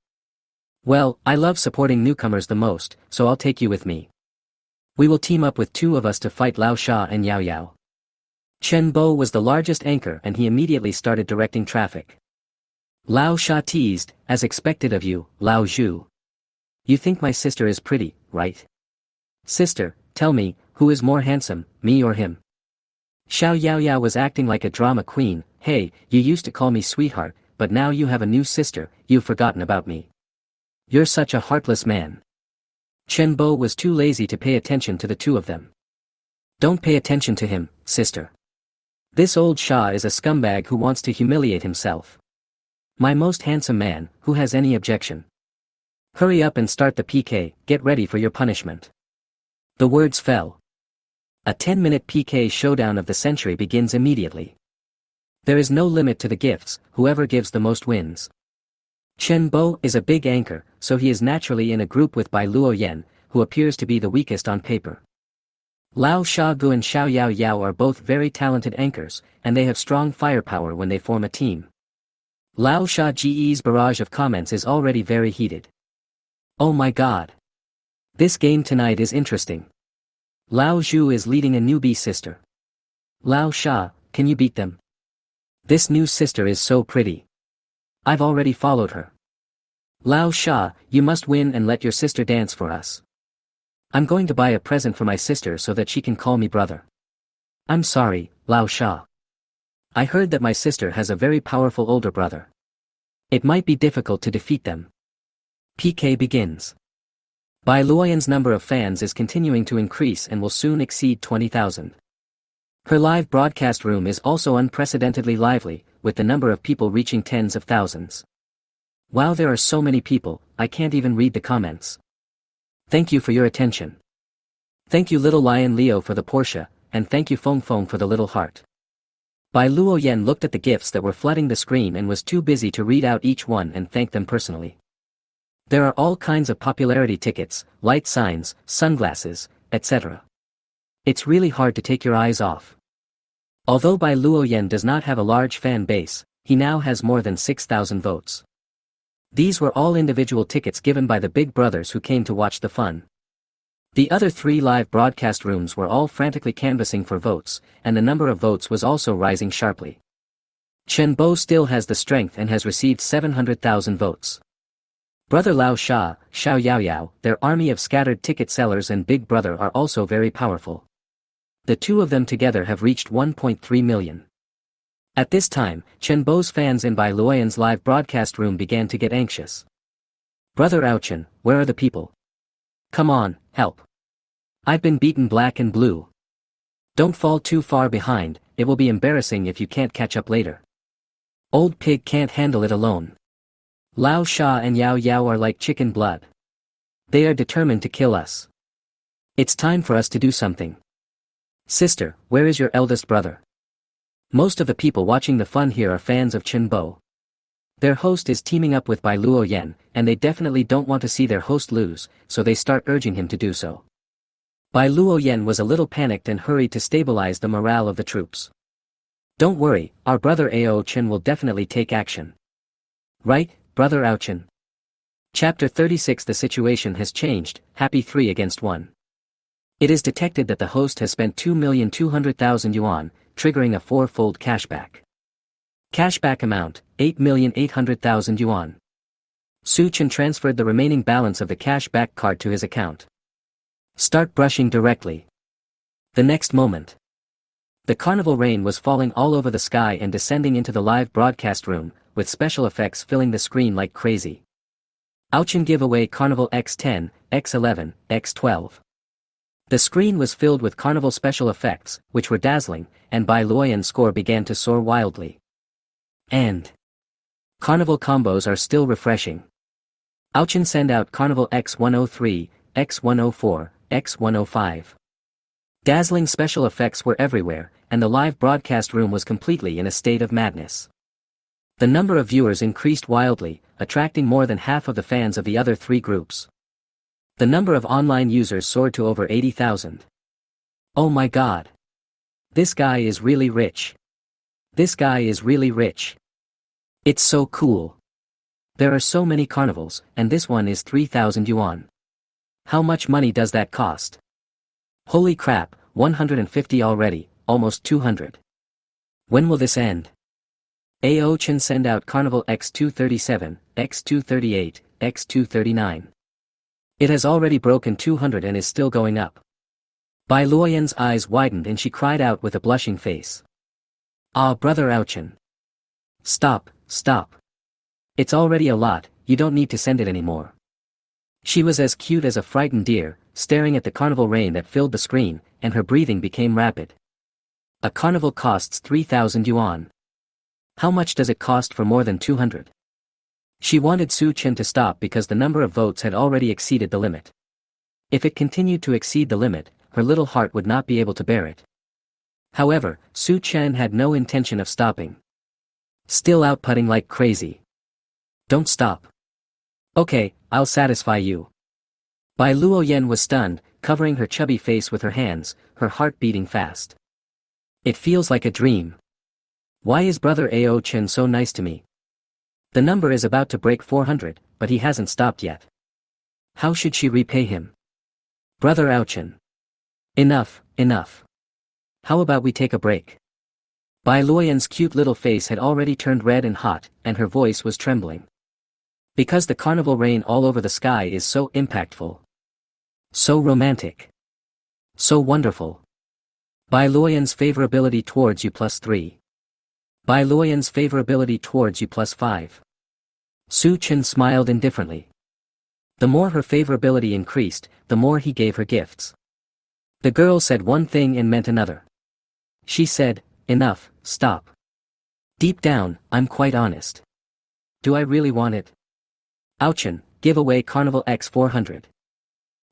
Well, I love supporting newcomers the most, so I'll take you with me. We will team up with 2 of us to fight Lao Sha and Yao Yao. Chen Bo was the largest anchor and he immediately started directing traffic. Lao Sha teased, as expected of you, Lao Zhu. You think my sister is pretty, right? Sister, tell me, who is more handsome, me or him? Xiao Yaoyao was acting like a drama queen. Hey, you used to call me sweetheart, but now you have a new sister, you've forgotten about me. You're such a heartless man. Chen Bo was too lazy to pay attention to the 2 of them. Don't pay attention to him, sister. This old Sha is a scumbag who wants to humiliate himself. My most handsome man, who has any objection? Hurry up and start the PK, get ready for your punishment. The words fell. A 10-minute PK showdown of the century begins immediately. There is no limit to the gifts, whoever gives the most wins. Chen Bo is a big anchor, so he is naturally in a group with Bai Luoyan, who appears to be the weakest on paper. Lao Shagu and Xiao Yao Yao are both very talented anchors, and they have strong firepower when they form a team. Lao Sha Ge's barrage of comments is already very heated. Oh my god. This game tonight is interesting. Lao Zhu is leading a newbie sister. Lao Sha, can you beat them? This new sister is so pretty. I've already followed her. Lao Sha, you must win and let your sister dance for us. I'm going to buy a present for my sister so that she can call me brother. I'm sorry, Lao Sha. I heard that my sister has a very powerful older brother. It might be difficult to defeat them. PK begins. Bai Luoyan's number of fans is continuing to increase and will soon exceed 20,000. Her live broadcast room is also unprecedentedly lively, with the number of people reaching tens of thousands. Wow, there are so many people, I can't even read the comments. Thank you for your attention. Thank you Little Lion Leo for the Porsche, and thank you Feng Feng for the little heart. Bai Luoyan looked at the gifts that were flooding the screen and was too busy to read out each one and thank them personally. There are all kinds of popularity tickets, light signs, sunglasses, etc. It's really hard to take your eyes off. Although Bai Luoyan does not have a large fan base, he now has more than 6,000 votes. These were all individual tickets given by the big brothers who came to watch the fun. The other 3 live broadcast rooms were all frantically canvassing for votes, and the number of votes was also rising sharply. Chen Bo still has the strength and has received 700,000 votes. Brother Lao Sha, Xiao Yao Yao, their army of scattered ticket sellers and Big Brother are also very powerful. The two of them together have reached 1.3 million. At this time, Chen Bo's fans in Bai Luoyan's live broadcast room began to get anxious. Brother Aochen, where are the people? Come on, help. I've been beaten black and blue. Don't fall too far behind, it will be embarrassing if you can't catch up later. Old pig can't handle it alone. Lao Sha and Yao Yao are like chicken blood. They are determined to kill us. It's time for us to do something. Sister, where is your eldest brother? Most of the people watching the fun here are fans of Chen Bo. Their host is teaming up with Bai Luoyan, and they definitely don't want to see their host lose, so they start urging him to do so. Bai Luoyan was a little panicked and hurried to stabilize the morale of the troops. Don't worry, our brother Ao Chen will definitely take action. Right, brother Ao Chen? Chapter 36. The situation has changed, happy 3 against 1. It is detected that the host has spent 2,200,000 yuan, triggering a 4-fold cashback. Cashback amount, 8,800,000 yuan. Su Chen transferred the remaining balance of the cashback card to his account. Start brushing directly. The next moment. The carnival rain was falling all over the sky and descending into the live broadcast room, with special effects filling the screen like crazy. Aochen giveaway Carnival X10, X11, X12. The screen was filled with carnival special effects, which were dazzling, and Bai Luoyan's score began to soar wildly. And carnival combos are still refreshing. Aochen send out Carnival X103, X104, X105. Dazzling special effects were everywhere, and the live broadcast room was completely in a state of madness. The number of viewers increased wildly, attracting more than half of the fans of the other 3 groups. The number of online users soared to over 80,000. Oh my god. This guy is really rich. This guy is really rich. It's so cool. There are so many carnivals, and this one is 3,000 yuan. How much money does that cost? Holy crap, 150 already, almost 200. When will this end? Ao Chen send out Carnival X237, X238, X239. It has already broken 200 and is still going up. Bai Luoyan's eyes widened and she cried out with a blushing face. Ah, brother Aochen. Stop, stop. It's already a lot, you don't need to send it anymore. She was as cute as a frightened deer, staring at the carnival rain that filled the screen, and her breathing became rapid. A carnival costs 3,000 yuan. How much does it cost for more than 200? She wanted Su Chen to stop because the number of votes had already exceeded the limit. If it continued to exceed the limit, her little heart would not be able to bear it. However, Su Chen had no intention of stopping. Still outputting like crazy. Don't stop. Okay, I'll satisfy you. Bai Luoyan was stunned, covering her chubby face with her hands, her heart beating fast. It feels like a dream. Why is brother Ao Chen so nice to me? The number is about to break 400, but he hasn't stopped yet. How should she repay him? Brother Aochen. Enough, enough. How about we take a break? Bai Luoyan's cute little face had already turned red and hot, and her voice was trembling. Because the carnival rain all over the sky is so impactful. So romantic. So wonderful. Bai Luoyan's favorability towards you +3. Bai Luoyan's favorability towards you +5. Su Chen smiled indifferently. The more her favorability increased, the more he gave her gifts. The girl said one thing and meant another. She said, enough, stop. Deep down, I'm quite honest. Do I really want it? Ouchin, giveaway Carnival X 400.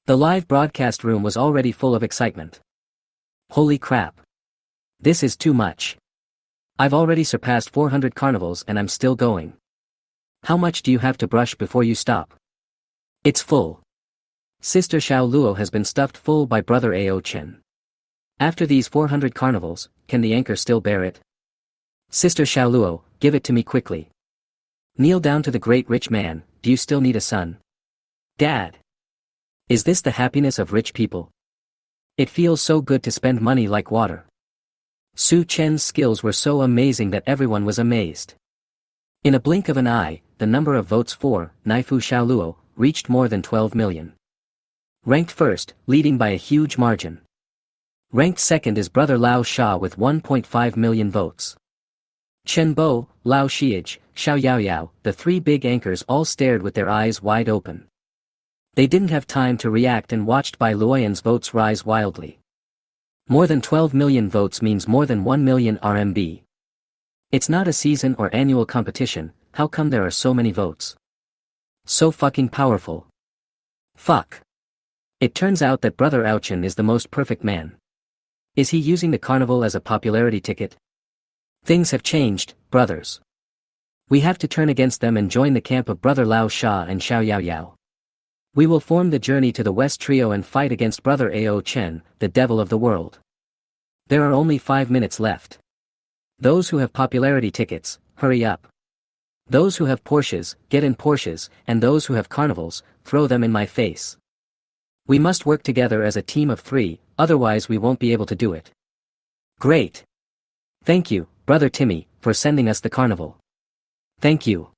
The live broadcast room was already full of excitement. Holy crap. This is too much. I've already surpassed 400 carnivals and I'm still going. How much do you have to brush before you stop? It's full. Sister Xiao Luo has been stuffed full by brother Ao Chen. After these 400 carnivals, can the anchor still bear it? Sister Xiao Luo, give it to me quickly. Kneel down to the great rich man, do you still need a son? Dad. Is this the happiness of rich people? It feels so good to spend money like water. Su Chen's skills were so amazing that everyone was amazed. In a blink of an eye, the number of votes for Naifu Xiaoluo reached more than 12 million. Ranked first, leading by a huge margin. Ranked second is brother Lao Sha with 1.5 million votes. Chen Bo, Lao Shiage, Xiao Yaoyao, the three big anchors all stared with their eyes wide open. They didn't have time to react and watched Bai Luoyan's votes rise wildly. More than 12 million votes means more than 1 million RMB. It's not a season or annual competition, how come there are so many votes? So fucking powerful. Fuck. It turns out that brother Ouchin is the most perfect man. Is he using the carnival as a popularity ticket? Things have changed, brothers. We have to turn against them and join the camp of brother Lao Sha and Xiao Yaoyao. We will form the journey to the West Trio and fight against brother Ao Chen, the devil of the world. There are only 5 minutes left. Those who have popularity tickets, hurry up. Those who have Porsches, get in Porsches, and those who have carnivals, throw them in my face. We must work together as a team of 3, otherwise we won't be able to do it. Great. Thank you, brother Timmy, for sending us the carnival. Thank you.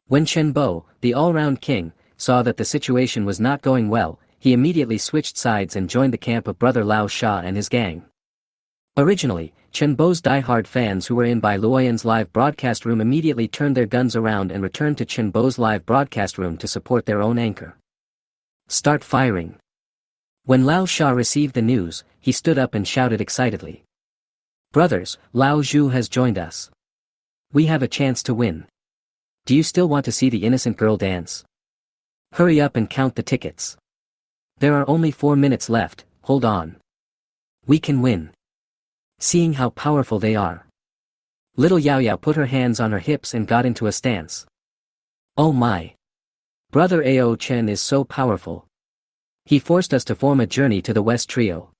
When Chen Bo, the all-round king, saw that the situation was not going well, he immediately switched sides and joined the camp of brother Lao Sha and his gang. Originally, Chen Bo's die-hard fans who were in Bai Luoyan's live broadcast room immediately turned their guns around and returned to Chen Bo's live broadcast room to support their own anchor. Start firing. When Lao Sha received the news, he stood up and shouted excitedly. Brothers, Lao Zhu has joined us. We have a chance to win. Do you still want to see the innocent girl dance? Hurry up and count the tickets. There are only 4 minutes left, hold on. We can win. Seeing how powerful they are. Little Yao Yao put her hands on her hips and got into a stance. Oh my. Brother Ao Chen is so powerful. He forced us to form a journey to the West Trio.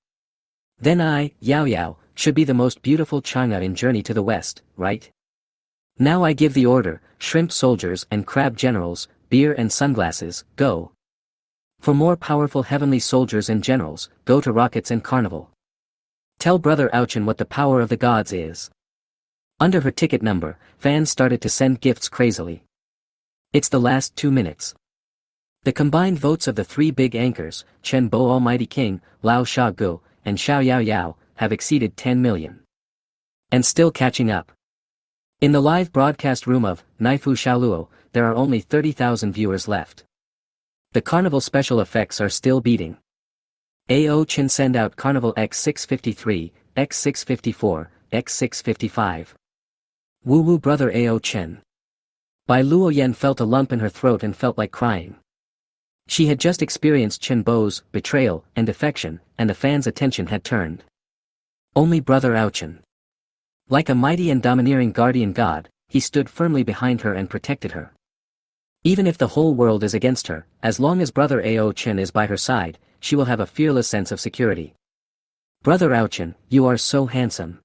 Then I, Yao Yao, should be the most beautiful Chang'e in Journey to the West, right? Now I give the order, shrimp soldiers and crab generals, beer and sunglasses, go. For more powerful heavenly soldiers and generals, go to rockets and carnival. Tell brother Ouchin what the power of the gods is. Under her ticket number, fans started to send gifts crazily. It's the last 2 minutes. The combined votes of the 3 big anchors, Chen Bo Almighty King, Lao Sha Gu, and Xiao Yao Yao, have exceeded 10 million. And still catching up. In the live broadcast room of Naifu Xiaoluo, there are only 30,000 viewers left. The carnival special effects are still beating. Ao Chen send out Carnival X653, X654, X655. Woo woo brother Ao Chen. Bai Luoyan felt a lump in her throat and felt like crying. She had just experienced Chen Bo's betrayal and defection, and the fans' attention had turned. Only brother Ouchin. Like a mighty and domineering guardian god, he stood firmly behind her and protected her. Even if the whole world is against her, as long as brother Ao Chen is by her side, she will have a fearless sense of security. Brother Ouchin, you are so handsome.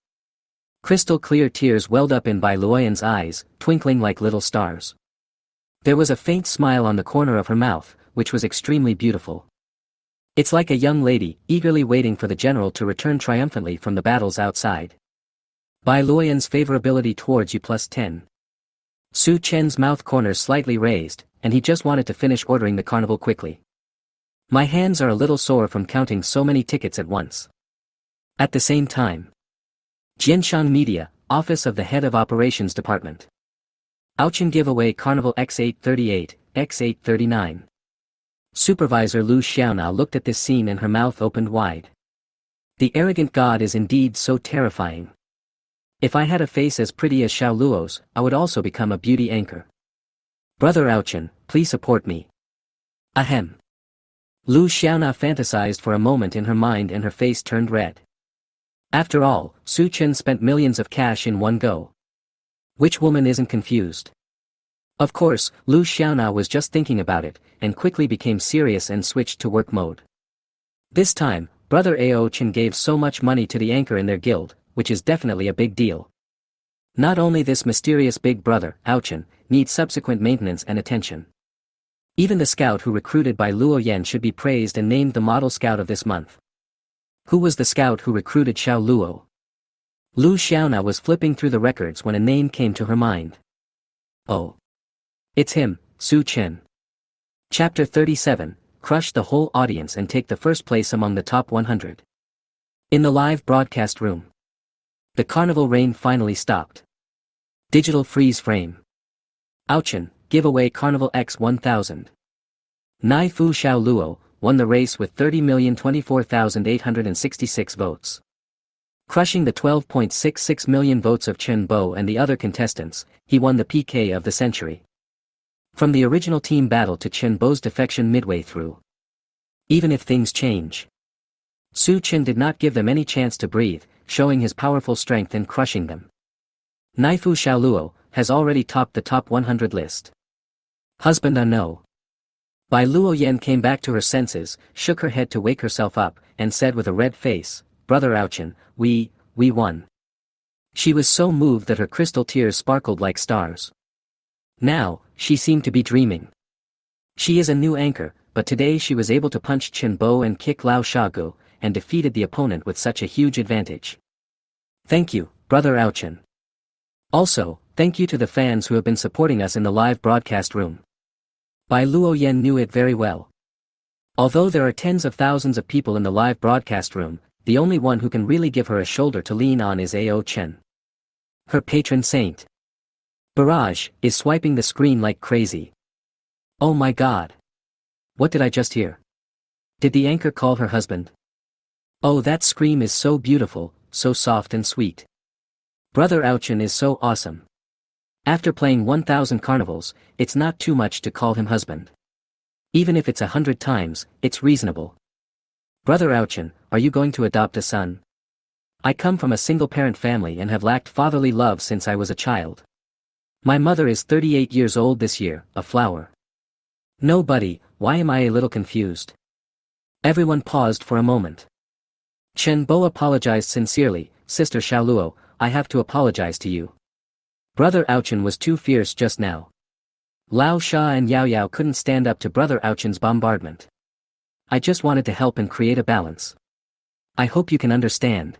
Crystal clear tears welled up in Bai Luoyan's eyes, twinkling like little stars. There was a faint smile on the corner of her mouth, which was extremely beautiful. It's like a young lady, eagerly waiting for the general to return triumphantly from the battles outside. Bai Luoyan's favorability towards you +10. Su Chen's mouth corners slightly raised, and he just wanted to finish ordering the carnival quickly. My hands are a little sore from counting so many tickets at once. At the same time. Jianshan Media, Office of the Head of Operations Department. Ouchin giveaway Carnival X838, X839. Supervisor Lu Xiaonao looked at this scene and her mouth opened wide. The arrogant god is indeed so terrifying. If I had a face as pretty as Xiao Luo's, I would also become a beauty anchor. Brother Ouchin, please support me. Ahem. Lu Xiaona fantasized for a moment in her mind and her face turned red. After all, Su Chen spent millions of cash in one go. Which woman isn't confused? Of course, Lu Xiaona was just thinking about it, and quickly became serious and switched to work mode. This time, Brother Ao Chen gave so much money to the anchor in their guild, which is definitely a big deal. Not only this mysterious big brother, Ao Chen, needs subsequent maintenance and attention. Even the scout who recruited by Luo Yan should be praised and named the model scout of this month. Who was the scout who recruited Xiao Luo? Lu Xiaona was flipping through the records when a name came to her mind. Oh. It's him, Su Chen. Chapter 37, Crush the whole audience and take the first place among the top 100. In the live broadcast room. The carnival rain finally stopped. Digital freeze frame. Ouchin, giveaway Carnival X 1000. Nai Fu Xiao Luo, won the race with 30,024,866 votes. Crushing the 12.66 million votes of Chen Bo and the other contestants, he won the PK of the century. From the original team battle to Chen Bo's defection midway through. Even if things change. Su Chen did not give them any chance to breathe, showing his powerful strength and crushing them. Naifu Xiaoluo has already topped the top 100 list. Husband no. Bai Luo Yan came back to her senses, shook her head to wake herself up, and said with a red face, Brother Ouchin, we won. She was so moved that her crystal tears sparkled like stars. Now, she seemed to be dreaming. She is a new anchor, but today she was able to punch Chen Bo and kick Lao Shagu, and defeated the opponent with such a huge advantage. Thank you, Brother Ouchin. Also, thank you to the fans who have been supporting us in the live broadcast room. Bai Luo Yan knew it very well. Although there are tens of thousands of people in the live broadcast room, the only one who can really give her a shoulder to lean on is Ao Chen. Her patron saint. Barrage is swiping the screen like crazy. Oh my god. What did I just hear? Did the anchor call her husband? Oh, that scream is so beautiful, so soft and sweet. Brother Ouchin is so awesome. After playing 1000 carnivals, it's not too much to call him husband. Even if it's 100 times, it's reasonable. Brother Ouchin, are you going to adopt a son? I come from a single-parent family and have lacked fatherly love since I was a child. My mother is 38 years old this year, a flower. No buddy, why am I a little confused? Everyone paused for a moment. Chen Bo apologized sincerely, Sister Xiaoluo, I have to apologize to you. Brother Ouchin was too fierce just now. Lao Sha and Yao Yao couldn't stand up to Brother Ouchin's bombardment. I just wanted to help and create a balance. I hope you can understand.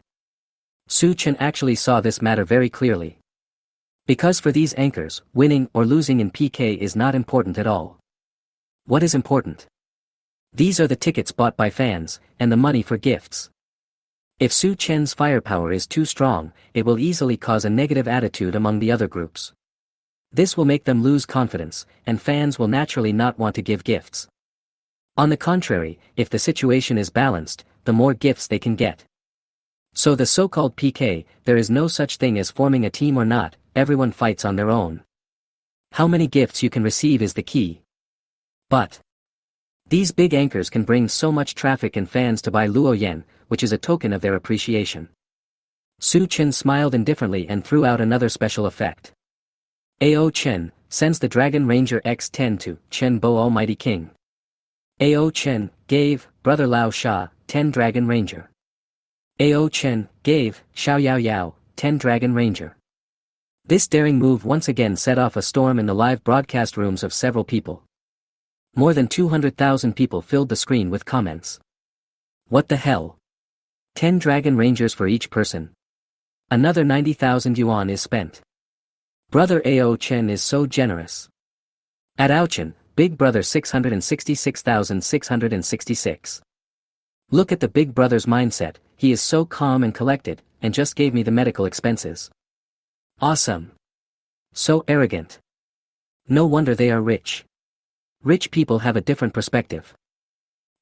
Su Chen actually saw this matter very clearly. Because for these anchors, winning or losing in PK is not important at all. What is important? These are the tickets bought by fans, and the money for gifts. If Su Chen's firepower is too strong, it will easily cause a negative attitude among the other groups. This will make them lose confidence, and fans will naturally not want to give gifts. On the contrary, if the situation is balanced, the more gifts they can get. So the so-called PK, there is no such thing as forming a team or not, everyone fights on their own. How many gifts you can receive is the key. But these big anchors can bring so much traffic and fans to buy Luo Yan, which is a token of their appreciation. Su Chen smiled indifferently and threw out another special effect. Ao Chen sends the Dragon Ranger X10 to Chen Bo Almighty King. Ao Chen gave Brother Lao Sha 10 Dragon Ranger. Ao Chen gave Xiao Yao Yao 10 Dragon Ranger. This daring move once again set off a storm in the live broadcast rooms of several people. More than 200,000 people filled the screen with comments. What the hell? 10 Dragon Rangers for each person. Another 90,000 yuan is spent. Brother Ao Chen is so generous. At Ouchin, Big Brother 666,666. Look at the Big Brother's mindset, he is so calm and collected, and just gave me the medical expenses. Awesome. So arrogant. No wonder they are rich. Rich people have a different perspective.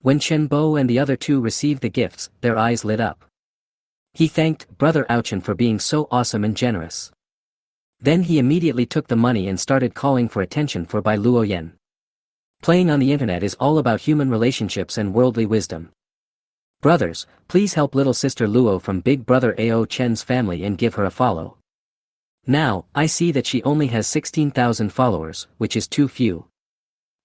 When Chen Bo and the other two received the gifts, their eyes lit up. He thanked Brother Ouchin for being so awesome and generous. Then he immediately took the money and started calling for attention for Bai Luoyan. Playing on the internet is all about human relationships and worldly wisdom. Brothers, please help little sister Luo from Big Brother Ao Chen's family and give her a follow. Now, I see that she only has 16,000 followers, which is too few.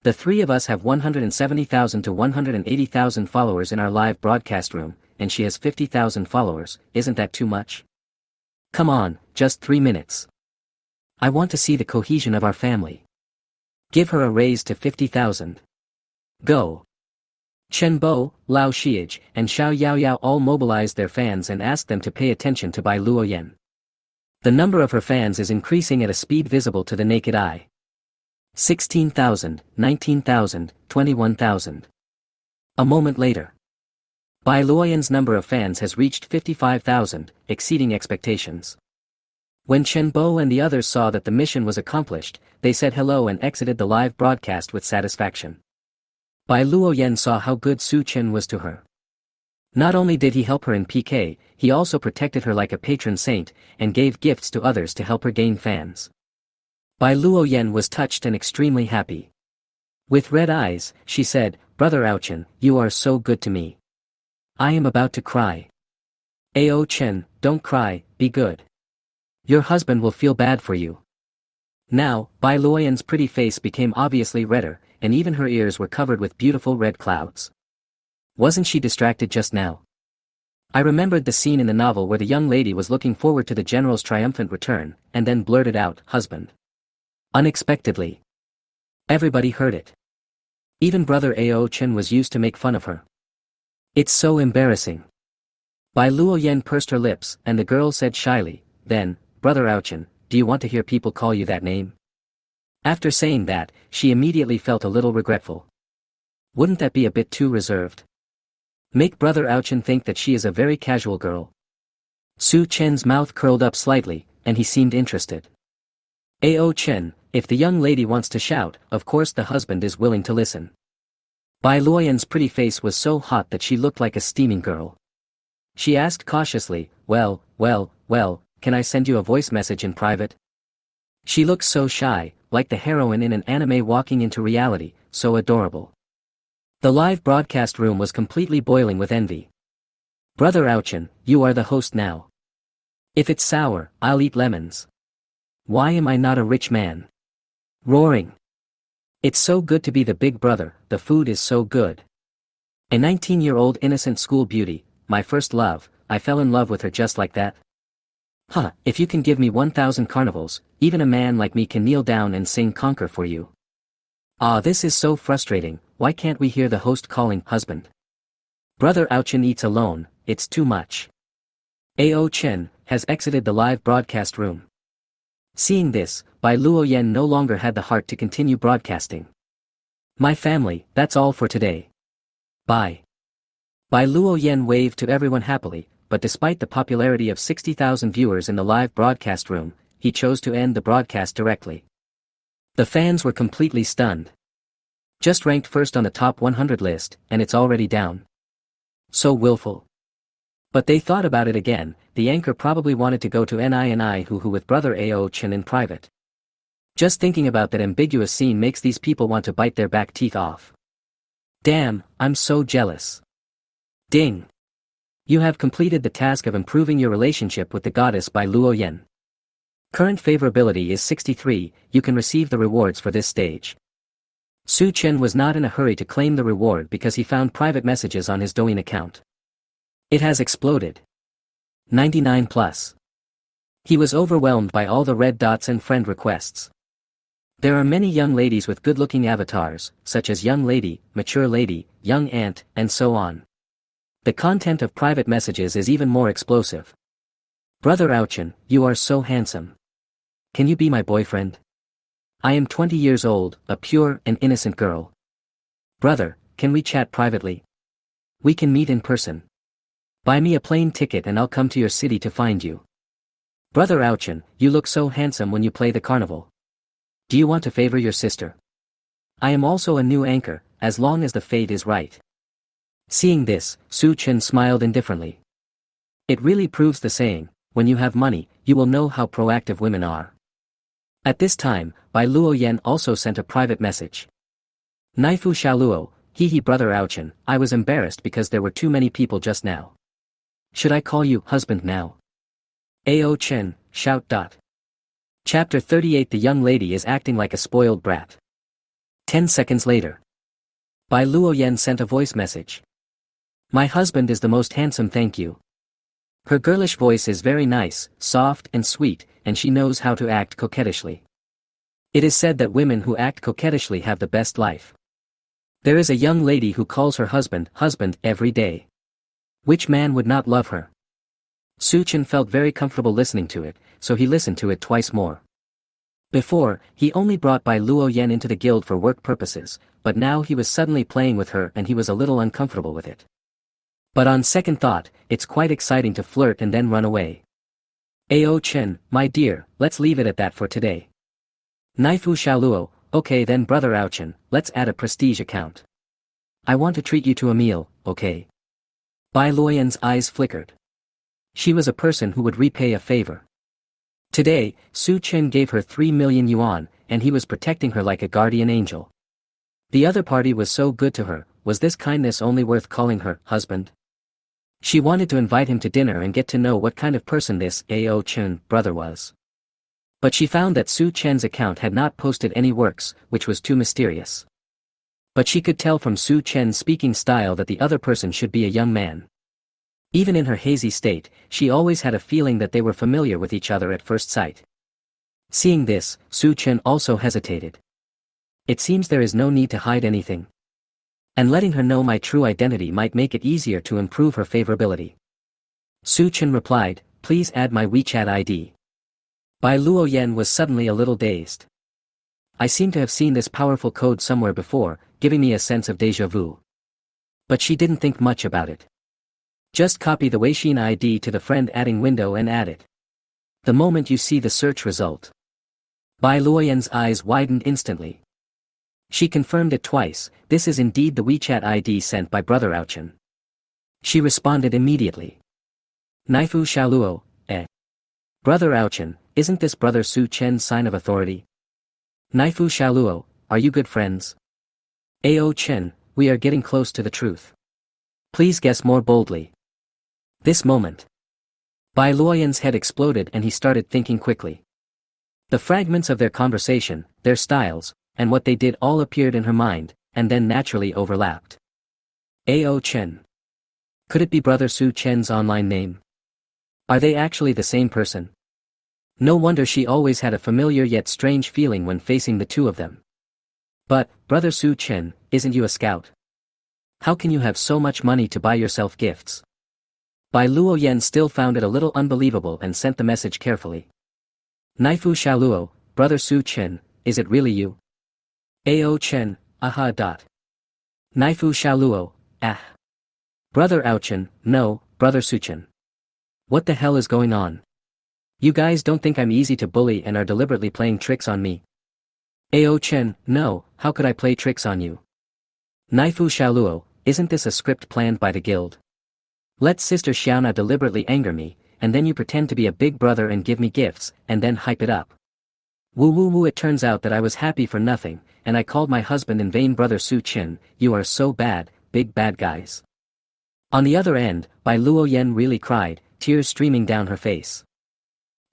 The three of us have 170,000 to 180,000 followers in our live broadcast room, and she has 50,000 followers. Isn't that too much? Come on, just 3 minutes. I want to see the cohesion of our family. Give her a raise to 50,000. Go. Chen Bo, Lao Shiage, and Xiao Yaoyao all mobilized their fans and asked them to pay attention to Bai Luoyan. The number of her fans is increasing at a speed visible to the naked eye. 16,000, 19,000, 21,000. A moment later. Bai Luoyan's number of fans has reached 55,000, exceeding expectations. When Chen Bo and the others saw that the mission was accomplished, they said hello and exited the live broadcast with satisfaction. Bai Luoyan saw how good Su Chen was to her. Not only did he help her in PK, he also protected her like a patron saint, and gave gifts to others to help her gain fans. Bai Luoyan was touched and extremely happy. With red eyes, she said, "Brother Ao Chen, you are so good to me. I am about to cry." Ao Chen, don't cry, be good. Your husband will feel bad for you. Now, Bai Luoyan's pretty face became obviously redder, and even her ears were covered with beautiful red clouds. Wasn't she distracted just now? I remembered the scene in the novel where the young lady was looking forward to the general's triumphant return, and then blurted out, "Husband." Unexpectedly. Everybody heard it. Even Brother Ao Chen was used to make fun of her. It's so embarrassing. Bai Luoyan pursed her lips, and the girl said shyly, then, "Brother Ao Chen, do you want to hear people call you that name?" After saying that, she immediately felt a little regretful. Wouldn't that be a bit too reserved? Make Brother Ao Chen think that she is a very casual girl. Su Chen's mouth curled up slightly, and he seemed interested. Ao Chen, if the young lady wants to shout, of course the husband is willing to listen. Bai Luoyan's pretty face was so hot that she looked like a steaming girl. She asked cautiously, well, can I send you a voice message in private? She looked so shy, like the heroine in an anime walking into reality, so adorable. The live broadcast room was completely boiling with envy. Brother Ao Chen, you are the host now. If it's sour, I'll eat lemons. Why am I not a rich man? Roaring. It's so good to be the big brother, the food is so good. A 19-year-old innocent school beauty, my first love, I fell in love with her just like that. Huh, if you can give me 1,000 carnivals, even a man like me can kneel down and sing Conquer for you. Ah, this is so frustrating, why can't we hear the host calling husband? Brother Ao Chen eats alone, it's too much. Ao Chen has exited the live broadcast room. Seeing this, Bai Luoyan no longer had the heart to continue broadcasting. My family, that's all for today. Bye. Bai Luoyan waved to everyone happily, but despite the popularity of 60,000 viewers in the live broadcast room, he chose to end the broadcast directly. The fans were completely stunned. Just ranked first on the top 100 list, and it's already down. So willful. But they thought about it again, the anchor probably wanted to go to NINI Hoo with Brother Ao Chen in private. Just thinking about that ambiguous scene makes these people want to bite their back teeth off. Damn, I'm so jealous. Ding. You have completed the task of improving your relationship with the goddess Bai Luoyan. Current favorability is 63, you can receive the rewards for this stage. Su Chen was not in a hurry to claim the reward because he found private messages on his Douyin account. It has exploded. 99 plus. He was overwhelmed by all the red dots and friend requests. There are many young ladies with good-looking avatars, such as young lady, mature lady, young aunt, and so on. The content of private messages is even more explosive. Brother Ao Chen, you are so handsome. Can you be my boyfriend? I am 20 years old, a pure and innocent girl. Brother, can we chat privately? We can meet in person. Buy me a plane ticket and I'll come to your city to find you. Brother Ao Chen, you look so handsome when you play the carnival. Do you want to favor your sister? I am also a new anchor, as long as the fate is right. Seeing this, Su Chen smiled indifferently. It really proves the saying, when you have money, you will know how proactive women are. At this time, Bai Luoyan also sent a private message. Naifu Xiaoluo, hee brother Ouchin, I was embarrassed because there were too many people just now. Should I call you husband now? Ao Chen, shout. Chapter 38. The young lady is acting like a spoiled brat. 10 seconds later. Bai Luoyan sent a voice message. My husband is the most handsome, thank you. Her girlish voice is very nice, soft and sweet, and she knows how to act coquettishly. It is said that women who act coquettishly have the best life. There is a young lady who calls her husband every day. Which man would not love her? Su Chen felt very comfortable listening to it, so he listened to it twice more. Before, he only brought Bai Luoyan into the guild for work purposes, but now he was suddenly playing with her and he was a little uncomfortable with it. But on second thought, it's quite exciting to flirt and then run away. Ao Chen, my dear, let's leave it at that for today. Naifu Xiaoluo, okay then brother Ouchin, let's add a prestige account. I want to treat you to a meal, okay? Bai Luoyan's eyes flickered. She was a person who would repay a favor. Today, Su Chen gave her 3 million yuan, and he was protecting her like a guardian angel. The other party was so good to her, was this kindness only worth calling her husband? She wanted to invite him to dinner and get to know what kind of person this Ao Chen brother was. But she found that Su Chen's account had not posted any works, which was too mysterious. But she could tell from Su Chen's speaking style that the other person should be a young man. Even in her hazy state, she always had a feeling that they were familiar with each other at first sight. Seeing this, Su Chen also hesitated. It seems there is no need to hide anything. And letting her know my true identity might make it easier to improve her favorability. Su Chen replied, please add my WeChat ID. Bai Luoyan was suddenly a little dazed. I seem to have seen this powerful code somewhere before, giving me a sense of déjà vu. But she didn't think much about it. Just copy the Weixin ID to the friend adding window and add it. The moment you see the search result. Bai Luoyan's eyes widened instantly. She confirmed it twice, this is indeed the WeChat ID sent by brother Ouchin. She responded immediately. Naifu Xiaoluo, Brother Ouchin, isn't this brother Su Chen's sign of authority? Naifu Xiaoluo, are you good friends? Ao Chen, we are getting close to the truth. Please guess more boldly. This moment. Bai Luoyan's head exploded and he started thinking quickly. The fragments of their conversation, their styles, and what they did all appeared in her mind, and then naturally overlapped. Ao Chen. Could it be brother Su Chen's online name? Are they actually the same person? No wonder she always had a familiar yet strange feeling when facing the two of them. But, brother Su Chen, isn't you a scout? How can you have so much money to buy yourself gifts? Bai Luoyan still found it a little unbelievable and sent the message carefully. Naifu Xiaoluo, brother Su Chen, is it really you? Ao Chen, aha. Naifu Xiaoluo, ah. Brother Ouchin, no, brother Su Chen. What the hell is going on? You guys don't think I'm easy to bully and are deliberately playing tricks on me? Ao Chen, no, how could I play tricks on you? Naifu Xiaoluo, isn't this a script planned by the guild? Let Sister Xiaona deliberately anger me, and then you pretend to be a big brother and give me gifts, and then hype it up. Woo, it turns out that I was happy for nothing, and I called my husband in vain. Brother Su Chen, you are so bad, big bad guys. On the other end, Bai Luoyan really cried, tears streaming down her face.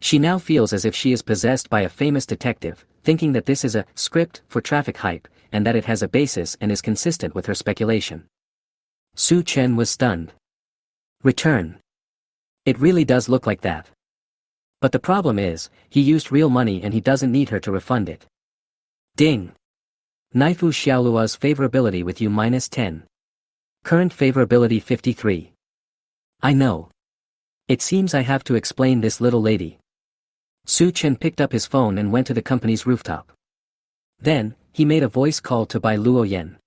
She now feels as if she is possessed by a famous detective, thinking that this is a script for traffic hype, and that it has a basis and is consistent with her speculation. Su Chen was stunned. Return. It really does look like that. But the problem is, he used real money and he doesn't need her to refund it. Ding. Naifu Xiaoluo's favorability with you -10. Current favorability 53. I know. It seems I have to explain this little lady. Su Chen picked up his phone and went to the company's rooftop. Then, he made a voice call to Bai Luoyan.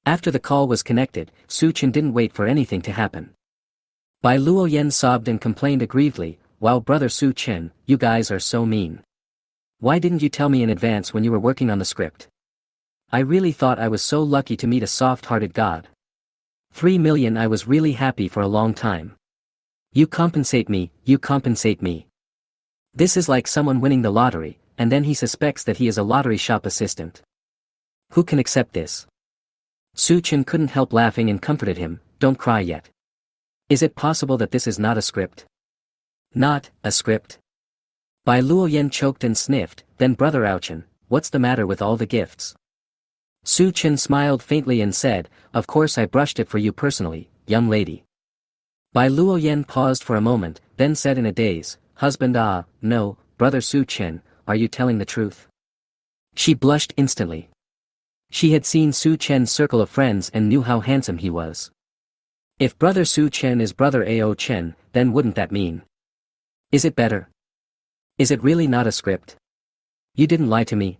After the call was connected, Su Chen didn't wait for anything to happen. Bai Luoyan sobbed and complained aggrievedly, "Wow, brother Su Chen, you guys are so mean. Why didn't you tell me in advance when you were working on the script? I really thought I was so lucky to meet a soft-hearted god. 3 million, I was really happy for a long time. You compensate me, you compensate me. This is like someone winning the lottery, and then he suspects that he is a lottery shop assistant. Who can accept this? Su Chen couldn't help laughing and comforted him, don't cry yet. Is it possible that this is not a script? Not a script? Bai Luoyan choked and sniffed, then Brother Ouchen, what's the matter with all the gifts? Su Chen smiled faintly and said, of course I brushed it for you personally, young lady. Bai Luoyan paused for a moment, then said in a daze, husband no, Brother Su Chen, are you telling the truth? She blushed instantly. She had seen Su Chen's circle of friends and knew how handsome he was. If Brother Su Chen is Brother Ao Chen, then wouldn't that mean? Is it better? Is it really not a script? You didn't lie to me?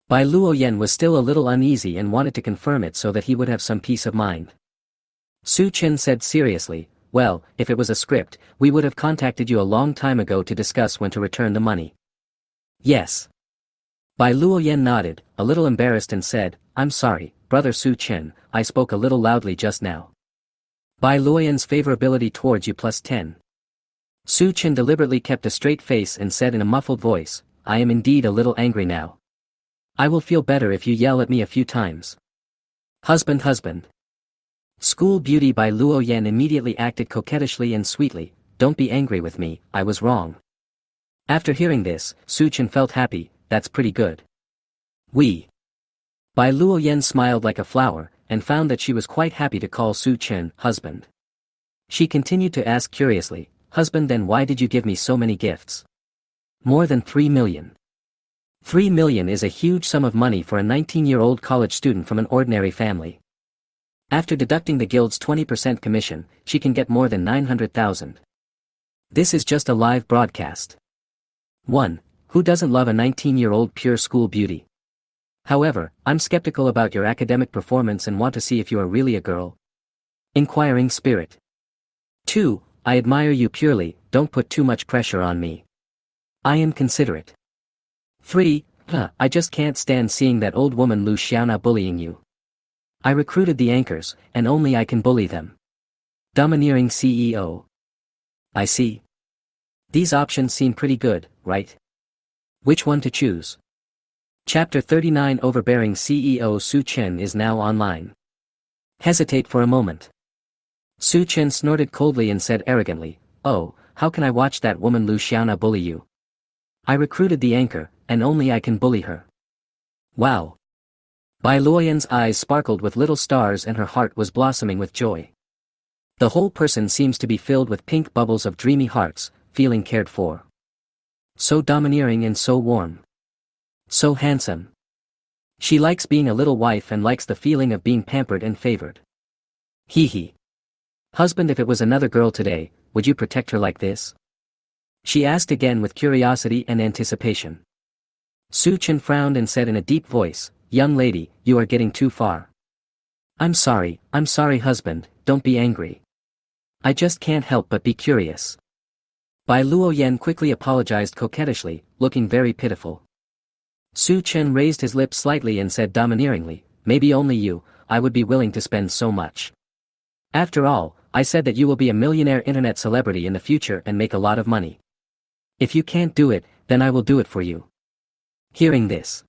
Bai Luoyan was still a little uneasy and wanted to confirm it so that he would have some peace of mind. Su Chen said seriously, well, if it was a script, we would have contacted you a long time ago to discuss when to return the money. Yes. Bai Luoyan nodded, a little embarrassed and said, I'm sorry, Brother Su Chen, I spoke a little loudly just now. Bai Luoyan's favorability towards you +10. Su Chen deliberately kept a straight face and said in a muffled voice, I am indeed a little angry now. I will feel better if you yell at me a few times. Husband. School beauty Bai Luoyan immediately acted coquettishly and sweetly, don't be angry with me, I was wrong. After hearing this, Su Chen felt happy, that's pretty good. Bai Luoyan smiled like a flower, and found that she was quite happy to call Su Chen husband. She continued to ask curiously, husband, then why did you give me so many gifts? More than 3 million. 3 million is a huge sum of money for a 19-year-old college student from an ordinary family. After deducting the guild's 20% commission, she can get more than 900,000. This is just a live broadcast. 1. Who doesn't love a 19-year-old pure school beauty? However, I'm skeptical about your academic performance and want to see if you are really a girl. Inquiring spirit. 2. I admire you purely, don't put too much pressure on me. I am considerate. 3. I just can't stand seeing that old woman Lu Xiaona bullying you. I recruited the anchors, and only I can bully them. Domineering CEO. I see. These options seem pretty good, right? Which one to choose? Chapter 39 Overbearing CEO Su Chen is now online. Hesitate for a moment. Su Chen snorted coldly and said arrogantly, oh, how can I watch that woman Lu Xiaona bully you? I recruited the anchor, and only I can bully her. Wow. Bai Luoyan's eyes sparkled with little stars and her heart was blossoming with joy. The whole person seems to be filled with pink bubbles of dreamy hearts, feeling cared for. So domineering and so warm. So handsome. She likes being a little wife and likes the feeling of being pampered and favored. Hee. Husband, if it was another girl today, would you protect her like this? She asked again with curiosity and anticipation. Su Chen frowned and said in a deep voice, young lady, you are getting too far. I'm sorry husband, don't be angry. I just can't help but be curious. Bai Luoyan quickly apologized coquettishly, looking very pitiful. Su Chen raised his lips slightly and said domineeringly, maybe only you, I would be willing to spend so much. After all, I said that you will be a millionaire internet celebrity in the future and make a lot of money. If you can't do it, then I will do it for you. Hearing this,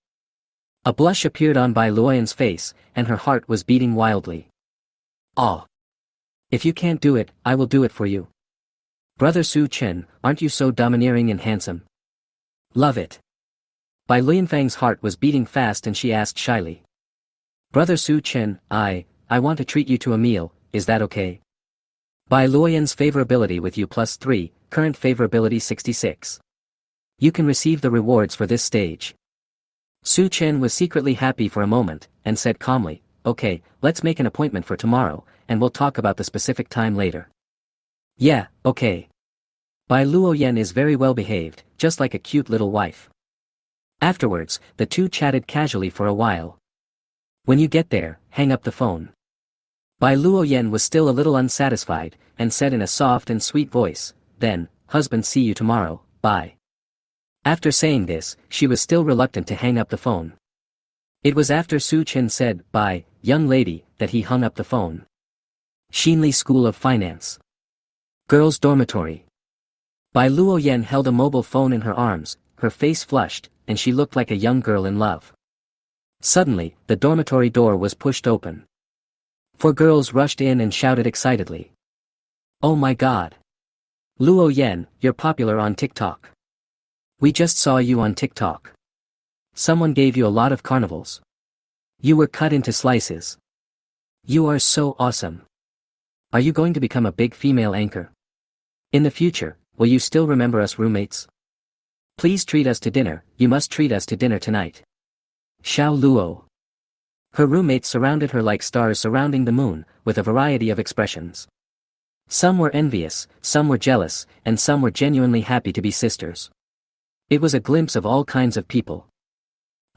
a blush appeared on Bai Luoyan's face, and her heart was beating wildly. Oh. If you can't do it, I will do it for you. Brother Su Chen, aren't you so domineering and handsome? Love it. Bai Lianfang's heart was beating fast and she asked shyly. Brother Su Chen, I want to treat you to a meal, is that okay? Bai Luoyan's favorability with you +3, current favorability 66. You can receive the rewards for this stage. Su Chen was secretly happy for a moment, and said calmly, okay, let's make an appointment for tomorrow, and we'll talk about the specific time later. Yeah, okay. Bai Luoyan is very well behaved, just like a cute little wife. Afterwards, the two chatted casually for a while. When you get there, hang up the phone. Bai Luoyan was still a little unsatisfied, and said in a soft and sweet voice, then, husband, see you tomorrow, bye. After saying this, she was still reluctant to hang up the phone. It was after Su Chen said, bye, young lady, that he hung up the phone. Xinli School of Finance. Girls' Dormitory. Bai Luoyan held a mobile phone in her arms, her face flushed, and she looked like a young girl in love. Suddenly, the dormitory door was pushed open. 4 girls rushed in and shouted excitedly. "Oh my god! Luo Yen, you're popular on TikTok. We just saw you on TikTok. Someone gave you a lot of carnivals. You were cut into slices. You are so awesome. Are you going to become a big female anchor? In the future, will you still remember us roommates? Please treat us to dinner, you must treat us to dinner tonight. Xiao Luo." Her roommates surrounded her like stars surrounding the moon, with a variety of expressions. Some were envious, some were jealous, and some were genuinely happy to be sisters. It was a glimpse of all kinds of people.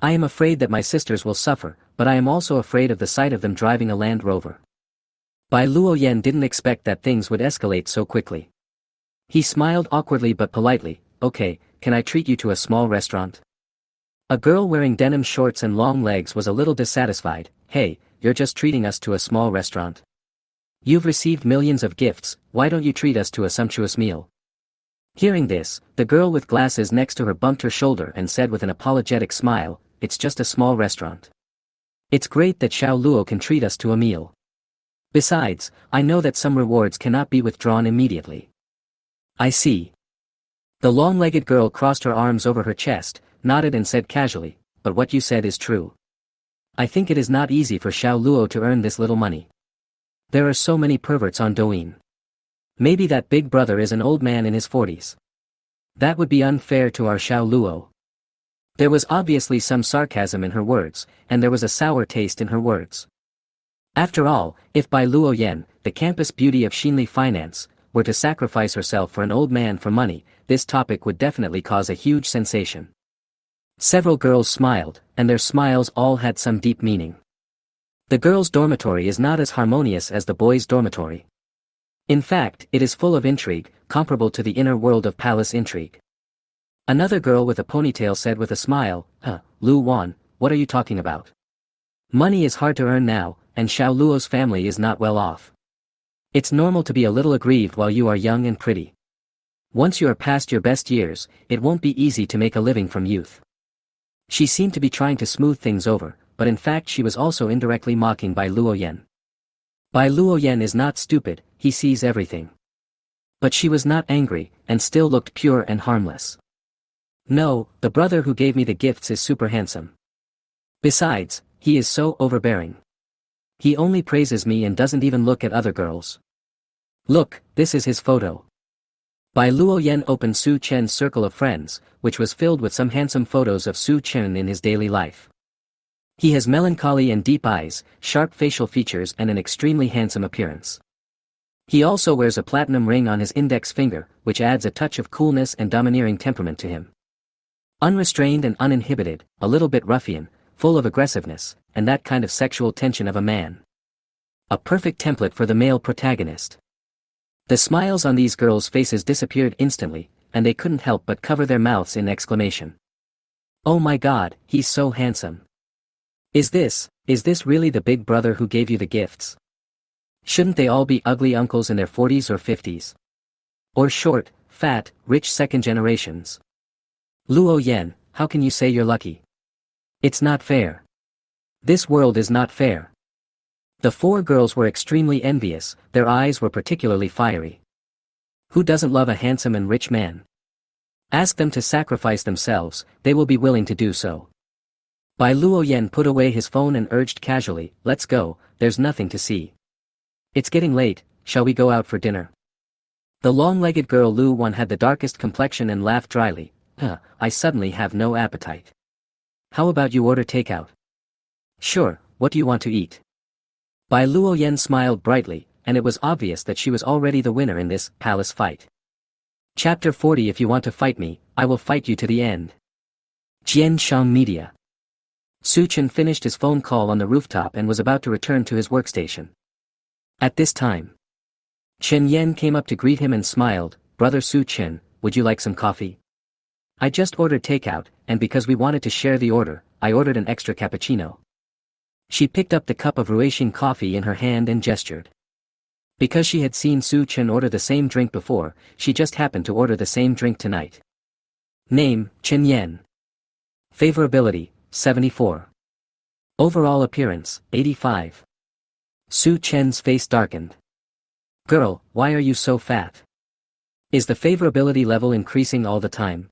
I am afraid that my sisters will suffer, but I am also afraid of the sight of them driving a Land Rover. Bai Luoyen didn't expect that things would escalate so quickly. He smiled awkwardly but politely. "Okay, can I treat you to a small restaurant?" A girl wearing denim shorts and long legs was a little dissatisfied. "Hey, you're just treating us to a small restaurant. You've received millions of gifts, why don't you treat us to a sumptuous meal?" Hearing this, the girl with glasses next to her bumped her shoulder and said with an apologetic smile, "It's just a small restaurant. It's great that Xiao Luo can treat us to a meal. Besides, I know that some rewards cannot be withdrawn immediately." "I see." The long-legged girl crossed her arms over her chest, nodded and said casually, "But what you said is true. I think it is not easy for Xiao Luo to earn this little money. There are so many perverts on Douyin. Maybe that big brother is an old man in his 40s. That would be unfair to our Xiao Luo." There was obviously some sarcasm in her words, and there was a sour taste in her words. After all, if Bai Luoyen, the campus beauty of Xinli Finance, were to sacrifice herself for an old man for money, this topic would definitely cause a huge sensation. Several girls smiled, and their smiles all had some deep meaning. The girls' dormitory is not as harmonious as the boys' dormitory. In fact, it is full of intrigue, comparable to the inner world of palace intrigue. Another girl with a ponytail said with a smile, Lu Wan, what are you talking about? Money is hard to earn now, and Xiao Luo's family is not well off. It's normal to be a little aggrieved while you are young and pretty. Once you are past your best years, it won't be easy to make a living from youth." She seemed to be trying to smooth things over, but in fact she was also indirectly mocking Bai Luoyen. Bai Luoyen is not stupid, he sees everything. But she was not angry, and still looked pure and harmless. "No, the brother who gave me the gifts is super handsome. Besides, he is so overbearing. He only praises me and doesn't even look at other girls. Look, this is his photo." Bai Luoyen opened Su Chen's circle of friends, which was filled with some handsome photos of Su Chen in his daily life. He has melancholy and deep eyes, sharp facial features and an extremely handsome appearance. He also wears a platinum ring on his index finger, which adds a touch of coolness and domineering temperament to him. Unrestrained and uninhibited, a little bit ruffian, full of aggressiveness, and that kind of sexual tension of a man. A perfect template for the male protagonist. The smiles on these girls' faces disappeared instantly, and they couldn't help but cover their mouths in exclamation. "Oh my god, he's so handsome. Is this really the big brother who gave you the gifts? Shouldn't they all be ugly uncles in their 40s or 50s? Or short, fat, rich second generations? Luo Yen, how can you say you're lucky? It's not fair. This world is not fair." The 4 girls were extremely envious, their eyes were particularly fiery. Who doesn't love a handsome and rich man? Ask them to sacrifice themselves, they will be willing to do so. Bai Luoyen put away his phone and urged casually, "Let's go, there's nothing to see. It's getting late, shall we go out for dinner?" The long-legged girl Lu Wan had the darkest complexion and laughed dryly, I suddenly have no appetite. How about you order takeout? Sure, what do you want to eat? Bai Luoyen smiled brightly, and it was obvious that she was already the winner in this palace fight. Chapter 40. If you want to fight me, I will fight you to the end. Jian Shang Media. Su Chen finished his phone call on the rooftop and was about to return to his workstation. At this time, Chen Yen came up to greet him and smiled, "Brother Su Chen, would you like some coffee? I just ordered takeout, and because we wanted to share the order, I ordered an extra cappuccino." She picked up the cup of Ruixing coffee in her hand and gestured. Because she had seen Su Chen order the same drink before, she just happened to order the same drink tonight. Name, Chen Yen. Favorability, 74. Overall appearance, 85. Su Chen's face darkened. Girl, why are you so fat? Is the favorability level increasing all the time?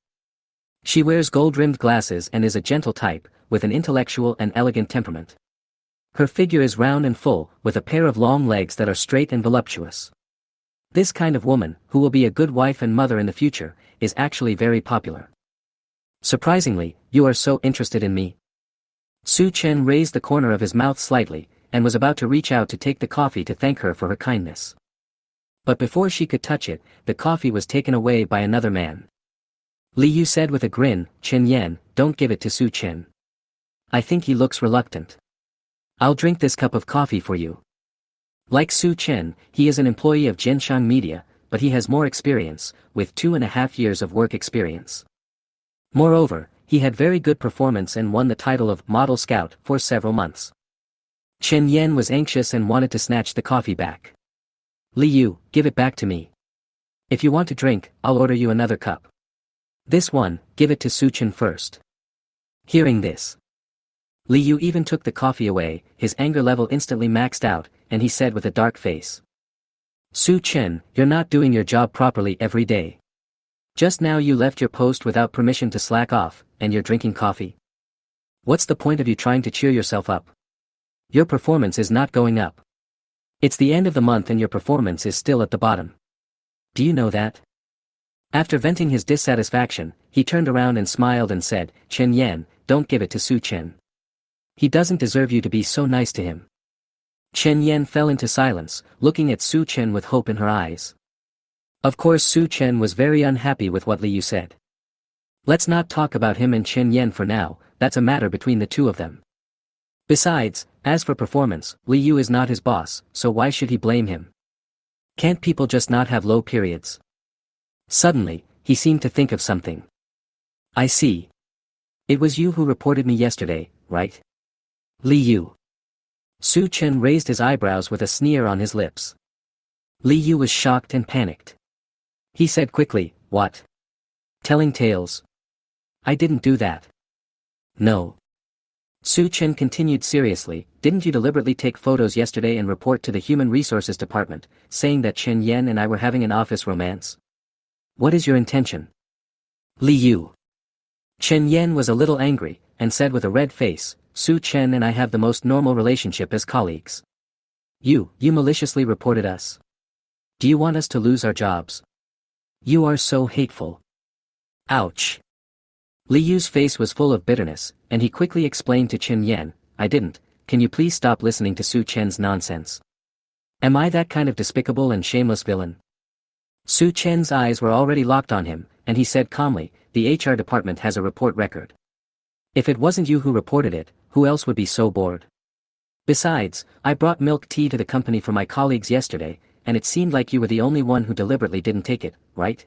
She wears gold-rimmed glasses and is a gentle type, with an intellectual and elegant temperament. Her figure is round and full, with a pair of long legs that are straight and voluptuous. This kind of woman, who will be a good wife and mother in the future, is actually very popular. Surprisingly, you are so interested in me. Su Chen raised the corner of his mouth slightly, and was about to reach out to take the coffee to thank her for her kindness. But before she could touch it, the coffee was taken away by another man. Li Yu said with a grin, Chen Yan, don't give it to Su Chen. I think he looks reluctant. I'll drink this cup of coffee for you. Like Su Chen, he is an employee of Jianshang Media, but he has more experience, with 2.5 years of work experience. Moreover, he had very good performance and won the title of Model Scout for several months. Chen Yan was anxious and wanted to snatch the coffee back. Li Yu, give it back to me. If you want to drink, I'll order you another cup. This one, give it to Su Chen first. Hearing this, Li Yu even took the coffee away, his anger level instantly maxed out, and he said with a dark face. Su Chen, you're not doing your job properly every day. Just now you left your post without permission to slack off, and you're drinking coffee? What's the point of you trying to cheer yourself up? Your performance is not going up. It's the end of the month and your performance is still at the bottom. Do you know that? After venting his dissatisfaction, he turned around and smiled and said, Chen Yan, don't give it to Su Chen. He doesn't deserve you to be so nice to him. Chen Yan fell into silence, looking at Su Chen with hope in her eyes. Of course Su Chen was very unhappy with what Li Yu said. Let's not talk about him and Chen Yan for now, that's a matter between the two of them. Besides, as for performance, Li Yu is not his boss, so why should he blame him? Can't people just not have low periods? Suddenly, he seemed to think of something. I see. It was you who reported me yesterday, right? Li Yu. Su Chen raised his eyebrows with a sneer on his lips. Li Yu was shocked and panicked. He said quickly, what? Telling tales? I didn't do that. No. Su Chen continued seriously, didn't you deliberately take photos yesterday and report to the Human Resources Department, saying that Chen Yan and I were having an office romance? What is your intention? Li Yu. Chen Yan was a little angry, and said with a red face, Su Chen and I have the most normal relationship as colleagues. You maliciously reported us. Do you want us to lose our jobs? You are so hateful. Ouch. Li Yu's face was full of bitterness, and he quickly explained to Chen Yan, I didn't, can you please stop listening to Su Chen's nonsense? Am I that kind of despicable and shameless villain? Su Chen's eyes were already locked on him, and he said calmly, the HR department has a report record. If it wasn't you who reported it, who else would be so bored? Besides, I brought milk tea to the company for my colleagues yesterday, and it seemed like you were the only one who deliberately didn't take it, right?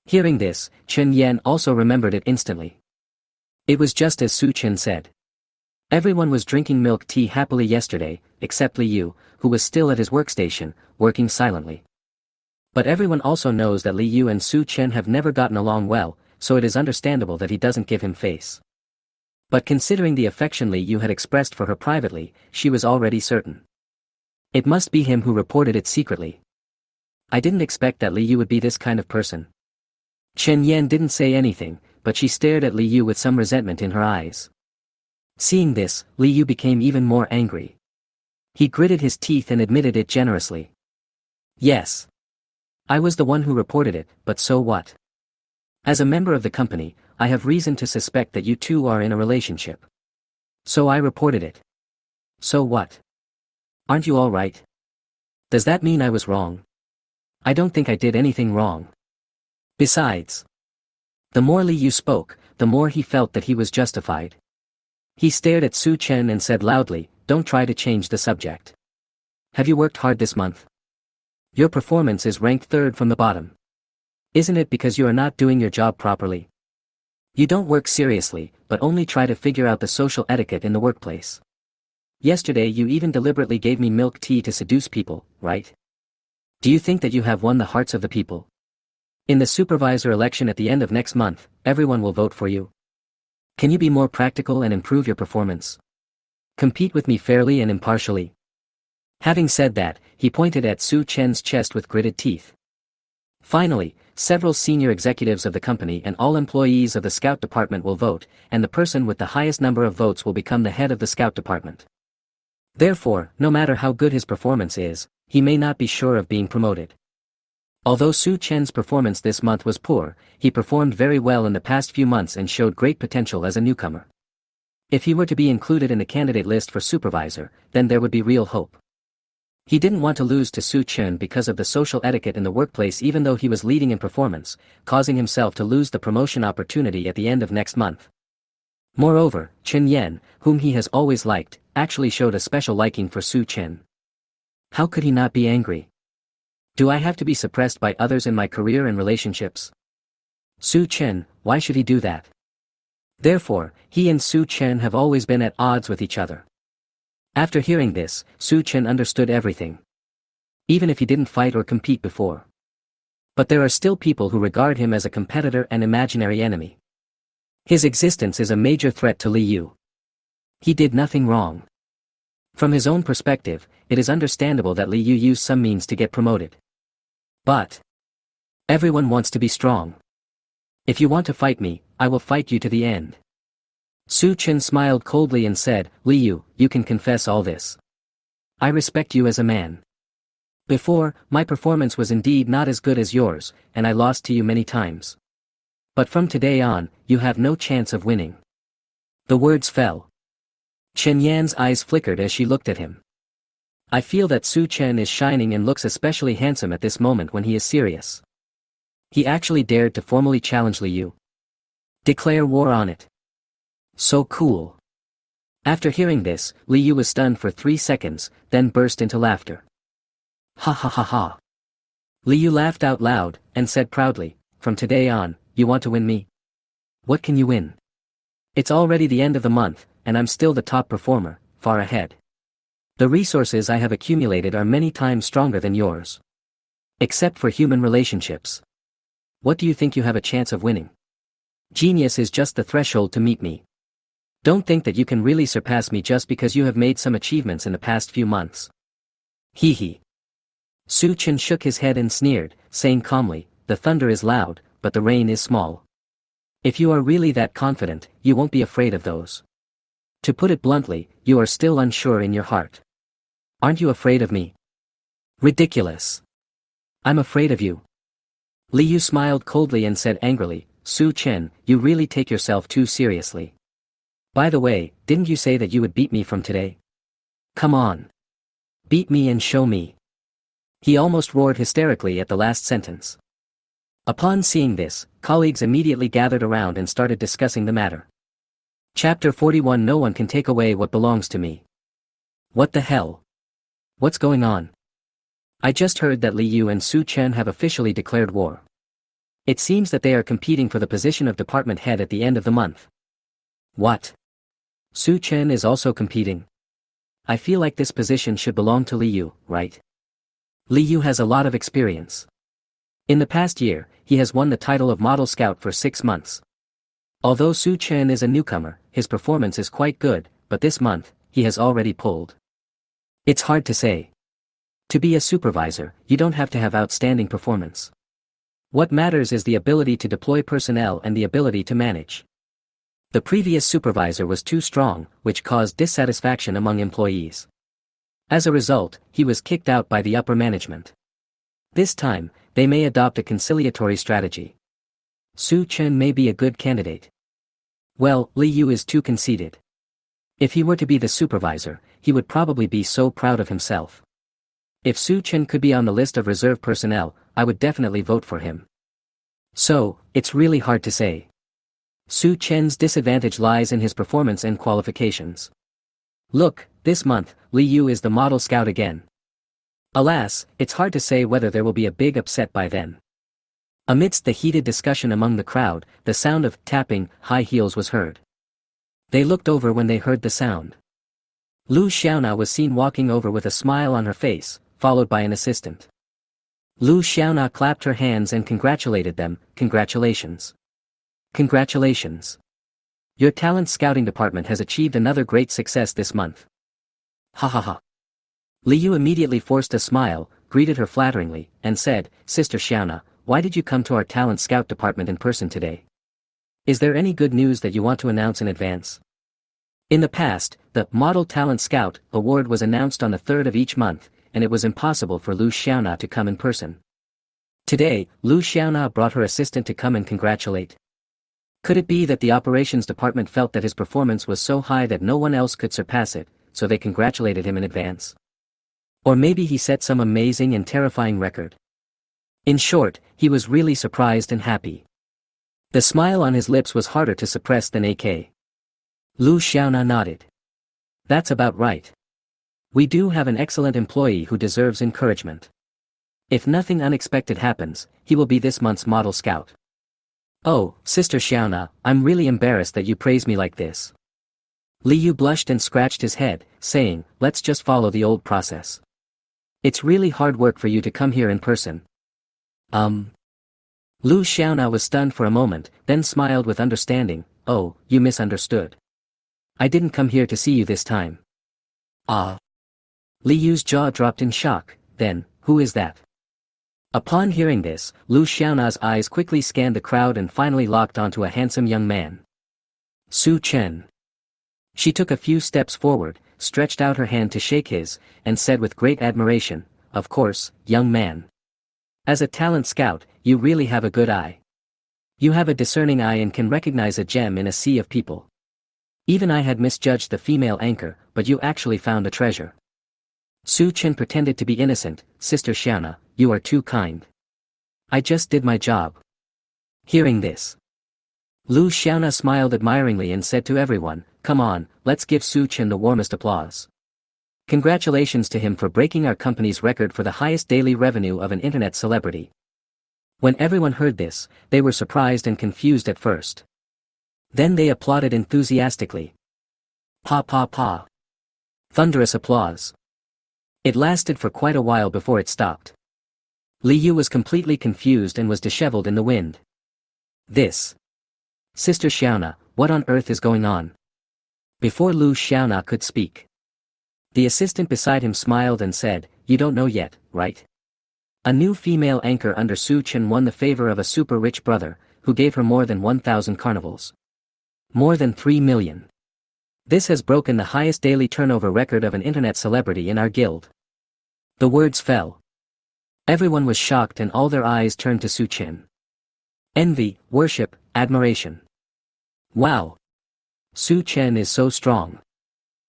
Hearing this, Chen Yan also remembered it instantly. It was just as Su Chen said. Everyone was drinking milk tea happily yesterday, except Li Yu, who was still at his workstation, working silently. But everyone also knows that Li Yu and Su Chen have never gotten along well, so it is understandable that he doesn't give him face. But considering the affection Li Yu had expressed for her privately, she was already certain. It must be him who reported it secretly. I didn't expect that Li Yu would be this kind of person. Chen Yan didn't say anything, but she stared at Li Yu with some resentment in her eyes. Seeing this, Li Yu became even more angry. He gritted his teeth and admitted it generously. Yes. I was the one who reported it, but so what? As a member of the company, I have reason to suspect that you two are in a relationship. So I reported it. So what? Aren't you all right? Does that mean I was wrong? I don't think I did anything wrong. Besides, the more Li Yu spoke, the more he felt that he was justified. He stared at Su Chen and said loudly, don't try to change the subject. Have you worked hard this month? Your performance is ranked third from the bottom. Isn't it because you are not doing your job properly? You don't work seriously, but only try to figure out the social etiquette in the workplace. Yesterday you even deliberately gave me milk tea to seduce people, right? Do you think that you have won the hearts of the people? In the supervisor election at the end of next month, everyone will vote for you. Can you be more practical and improve your performance? Compete with me fairly and impartially. Having said that, he pointed at Su Chen's chest with gritted teeth. Finally, several senior executives of the company and all employees of the scout department will vote, and the person with the highest number of votes will become the head of the scout department. Therefore, no matter how good his performance is, he may not be sure of being promoted. Although Su Chen's performance this month was poor, he performed very well in the past few months and showed great potential as a newcomer. If he were to be included in the candidate list for supervisor, then there would be real hope. He didn't want to lose to Su Chen because of the social etiquette in the workplace, even though he was leading in performance, causing himself to lose the promotion opportunity at the end of next month. Moreover, Chen Yan, whom he has always liked, actually showed a special liking for Su Chen. How could he not be angry? Do I have to be suppressed by others in my career and relationships? Su Chen, why should he do that? Therefore, he and Su Chen have always been at odds with each other. After hearing this, Su Chen understood everything. Even if he didn't fight or compete before. But there are still people who regard him as a competitor and imaginary enemy. His existence is a major threat to Li Yu. He did nothing wrong. From his own perspective, it is understandable that Li Yu used some means to get promoted. But everyone wants to be strong. If you want to fight me, I will fight you to the end. Su Chen smiled coldly and said, Li Yu, you can confess all this. I respect you as a man. Before, my performance was indeed not as good as yours, and I lost to you many times. But from today on, you have no chance of winning. The words fell. Chen Yan's eyes flickered as she looked at him. I feel that Su Chen is shining and looks especially handsome at this moment when he is serious. He actually dared to formally challenge Li Yu. Declare war on it. So cool. After hearing this, Li Yu was stunned for 3 seconds, then burst into laughter. Ha ha ha ha. Li Yu laughed out loud, and said proudly, from today on, you want to win me? What can you win? It's already the end of the month, and I'm still the top performer, far ahead. The resources I have accumulated are many times stronger than yours. Except for human relationships. What do you think you have a chance of winning? Genius is just the threshold to meet me. Don't think that you can really surpass me just because you have made some achievements in the past few months. Hee hee. Su Chen shook his head and sneered, saying calmly, the thunder is loud, but the rain is small. If you are really that confident, you won't be afraid of those. To put it bluntly, you are still unsure in your heart. Aren't you afraid of me? Ridiculous. I'm afraid of you. Li Yu smiled coldly and said angrily, Su Chen, you really take yourself too seriously. By the way, didn't you say that you would beat me from today? Come on. Beat me and show me. He almost roared hysterically at the last sentence. Upon seeing this, colleagues immediately gathered around and started discussing the matter. Chapter 41. No one can take away what belongs to me. What the hell? What's going on? I just heard that Li Yu and Su Chen have officially declared war. It seems that they are competing for the position of department head at the end of the month. What? Su Chen is also competing. I feel like this position should belong to Li Yu, right? Li Yu has a lot of experience. In the past year, he has won the title of Model Scout for 6 months. Although Su Chen is a newcomer, his performance is quite good, but this month, he has already pulled. It's hard to say. To be a supervisor, you don't have to have outstanding performance. What matters is the ability to deploy personnel and the ability to manage. The previous supervisor was too strong, which caused dissatisfaction among employees. As a result, he was kicked out by the upper management. This time, they may adopt a conciliatory strategy. Su Chen may be a good candidate. Well, Li Yu is too conceited. If he were to be the supervisor, he would probably be so proud of himself. If Su Chen could be on the list of reserve personnel, I would definitely vote for him. So, it's really hard to say. Su Chen's disadvantage lies in his performance and qualifications. Look, this month, Li Yu is the model scout again. Alas, it's hard to say whether there will be a big upset by then. Amidst the heated discussion among the crowd, the sound of tapping high heels was heard. They looked over when they heard the sound. Lu Xiaona was seen walking over with a smile on her face, followed by an assistant. Lu Xiaona clapped her hands and congratulated them, congratulations. Congratulations. Your talent scouting department has achieved another great success this month. Ha ha ha. Liu immediately forced a smile, greeted her flatteringly, and said, Sister Xiaona, why did you come to our talent scout department in person today? Is there any good news that you want to announce in advance? In the past, the Model Talent Scout award was announced on the 3rd of each month, and it was impossible for Lu Xiaona to come in person. Today, Lu Xiaona brought her assistant to come and congratulate. Could it be that the operations department felt that his performance was so high that no one else could surpass it, so they congratulated him in advance? Or maybe he set some amazing and terrifying record. In short, he was really surprised and happy. The smile on his lips was harder to suppress than AK. Lu Xiaona nodded. That's about right. We do have an excellent employee who deserves encouragement. If nothing unexpected happens, he will be this month's model scout. Oh, Sister Xiaona, I'm really embarrassed that you praise me like this. Liu blushed and scratched his head, saying, let's just follow the old process. It's really hard work for you to come here in person. Lu Xiaona was stunned for a moment, then smiled with understanding. Oh, you misunderstood. I didn't come here to see you this time. Ah. Liu's jaw dropped in shock, then, who is that? Upon hearing this, Lu Xiaona's eyes quickly scanned the crowd and finally locked onto a handsome young man. Su Chen. She took a few steps forward, stretched out her hand to shake his, and said with great admiration, of course, young man. As a talent scout, you really have a good eye. You have a discerning eye and can recognize a gem in a sea of people. Even I had misjudged the female anchor, but you actually found a treasure. Su Chen pretended to be innocent. Sister Xiaona, you are too kind. I just did my job. Hearing this, Lu Xiaona smiled admiringly and said to everyone, come on, let's give Su Chen the warmest applause. Congratulations to him for breaking our company's record for the highest daily revenue of an internet celebrity. When everyone heard this, they were surprised and confused at first. Then they applauded enthusiastically. Pa pa pa. Thunderous applause. It lasted for quite a while before it stopped. Liu was completely confused and was disheveled in the wind. This. Sister Xiaona, what on earth is going on? Before Lu Xiaona could speak, the assistant beside him smiled and said, you don't know yet, right? A new female anchor under Su Chen won the favor of a super rich brother, who gave her more than 1,000 carnivals. More than 3 million. This has broken the highest daily turnover record of an internet celebrity in our guild. The words fell. Everyone was shocked and all their eyes turned to Su Chen. Envy, worship, admiration. Wow! Su Chen is so strong.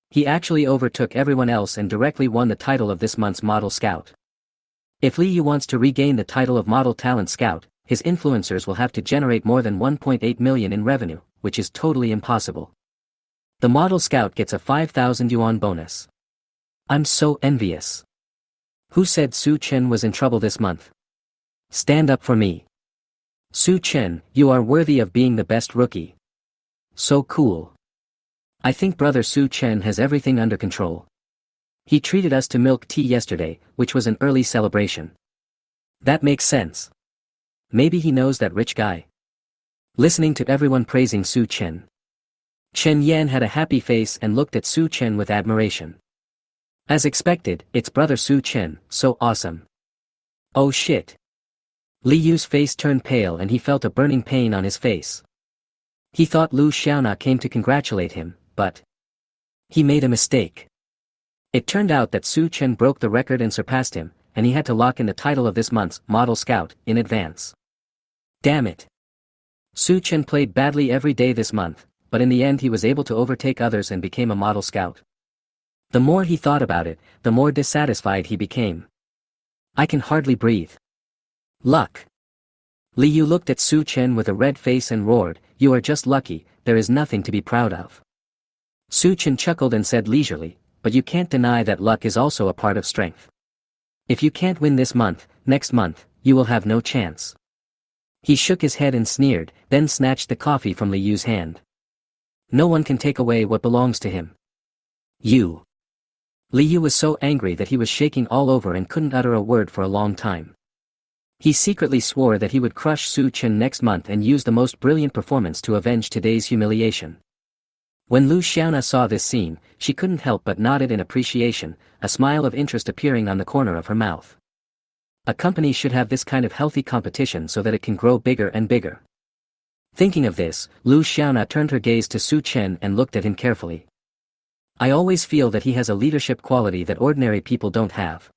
He actually overtook everyone else and directly won the title of this month's Model Scout. If Liu wants to regain the title of Model Talent Scout, his influencers will have to generate more than 1.8 million in revenue, which is totally impossible. The Model Scout gets a 5,000 yuan bonus. I'm so envious. Who said Su Chen was in trouble this month? Stand up for me. Su Chen, you are worthy of being the best rookie. So cool. I think brother Su Chen has everything under control. He treated us to milk tea yesterday, which was an early celebration. That makes sense. Maybe he knows that rich guy. Listening to everyone praising Su Chen, Chen Yan had a happy face and looked at Su Chen with admiration. As expected, it's brother Su Chen, so awesome. Oh shit. Liu's face turned pale and he felt a burning pain on his face. He thought Lu Xiaona came to congratulate him, but he made a mistake. It turned out that Su Chen broke the record and surpassed him, and he had to lock in the title of this month's Model Scout in advance. Damn it. Su Chen played badly every day this month, but in the end he was able to overtake others and became a Model Scout. The more he thought about it, the more dissatisfied he became. I can hardly breathe. Luck. Liu looked at Su Chen with a red face and roared, you are just lucky, there is nothing to be proud of. Su Chen chuckled and said leisurely, but you can't deny that luck is also a part of strength. If you can't win this month, next month, you will have no chance. He shook his head and sneered, then snatched the coffee from Liu's hand. No one can take away what belongs to him. You. Liu was so angry that he was shaking all over and couldn't utter a word for a long time. He secretly swore that he would crush Su Chen next month and use the most brilliant performance to avenge today's humiliation. When Lu Xiaona saw this scene, she couldn't help but nodded in appreciation, a smile of interest appearing on the corner of her mouth. A company should have this kind of healthy competition so that it can grow bigger and bigger. Thinking of this, Lu Xiaona turned her gaze to Su Chen and looked at him carefully. I always feel that he has a leadership quality that ordinary people don't have.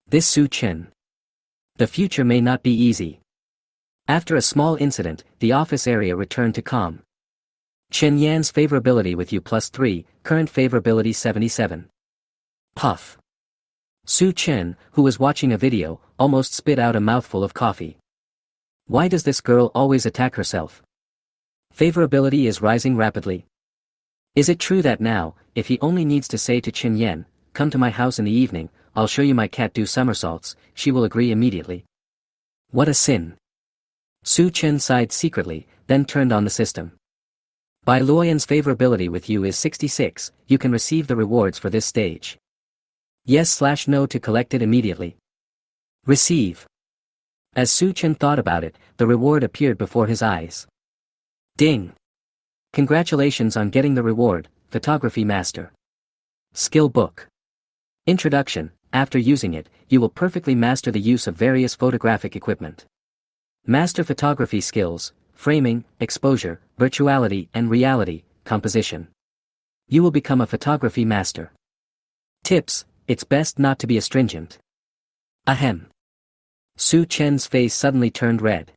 This Su Chen. The future may not be easy. After a small incident, the office area returned to calm. Chen Yan's favorability with you +3, current favorability 77. Puff. Su Chen, who was watching a video, almost spit out a mouthful of coffee. Why does this girl always attack herself? Favorability is rising rapidly. Is it true that now, if he only needs to say to Chen Yan, come to my house in the evening, I'll show you my cat do somersaults, she will agree immediately? What a sin. Su Chen sighed secretly, then turned on the system. Bai Luoyan's favorability with you is 66, you can receive the rewards for this stage. Yes/no to collect it immediately. Receive. As Su Chen thought about it, the reward appeared before his eyes. Ding. Congratulations on getting the reward, Photography Master. Skill Book. Introduction. After using it, you will perfectly master the use of various photographic equipment. Master photography skills, framing, exposure, virtuality and reality, composition. You will become a photography master. Tips, it's best not to be astringent. Ahem. Su Chen's face suddenly turned red.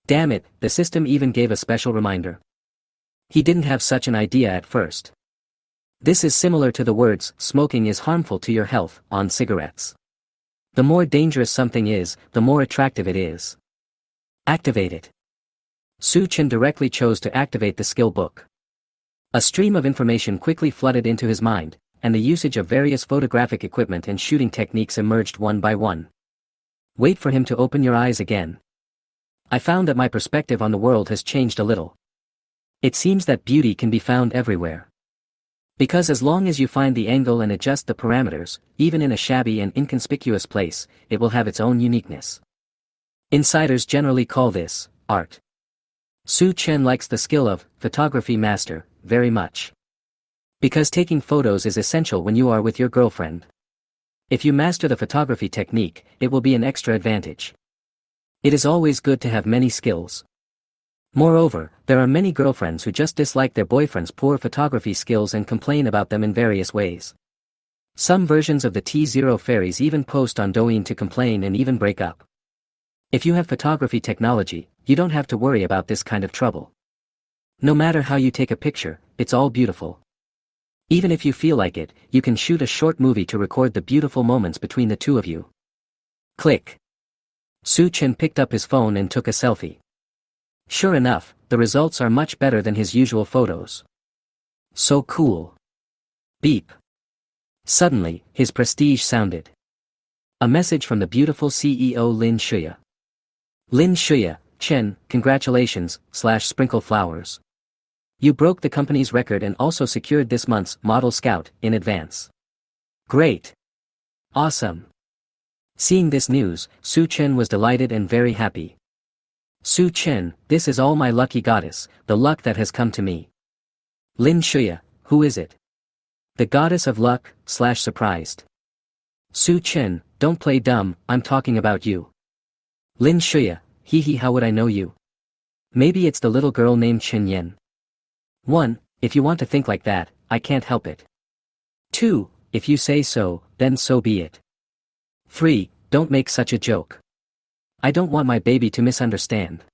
Damn it, the system even gave a special reminder. He didn't have such an idea at first. This is similar to the words, smoking is harmful to your health, on cigarettes. The more dangerous something is, the more attractive it is. Activate it. Su Chen directly chose to activate the skill book. A stream of information quickly flooded into his mind, and the usage of various photographic equipment and shooting techniques emerged one by one. Wait for him to open your eyes again. I found that my perspective on the world has changed a little. It seems that beauty can be found everywhere. Because as long as you find the angle and adjust the parameters, even in a shabby and inconspicuous place, it will have its own uniqueness. Insiders generally call this art. Su Chen likes the skill of photography master very much. Because taking photos is essential when you are with your girlfriend. If you master the photography technique, it will be an extra advantage. It is always good to have many skills. Moreover, there are many girlfriends who just dislike their boyfriend's poor photography skills and complain about them in various ways. Some versions of the T0 fairies even post on Douyin to complain and even break up. If you have photography technology, you don't have to worry about this kind of trouble. No matter how you take a picture, it's all beautiful. Even if you feel like it, you can shoot a short movie to record the beautiful moments between the two of you. Click. Su Chen picked up his phone and took a selfie. Sure enough, the results are much better than his usual photos. So cool. Beep. Suddenly, his prestige sounded. A message from the beautiful CEO Lin Shuya. Lin Shuya, Chen, congratulations, /sprinkle flowers. You broke the company's record and also secured this month's Model Scout in advance. Great. Awesome. Seeing this news, Su Chen was delighted and very happy. Su Chen, this is all my lucky goddess, the luck that has come to me. Lin Shuya, who is it? The goddess of luck, /surprised. Su Chen, don't play dumb, I'm talking about you. Lin Shuya, hee how would I know you? Maybe it's the little girl named Chen Yan. 1. If you want to think like that, I can't help it. 2. If you say so, then so be it. 3. Don't make such a joke. I don't want my baby to misunderstand.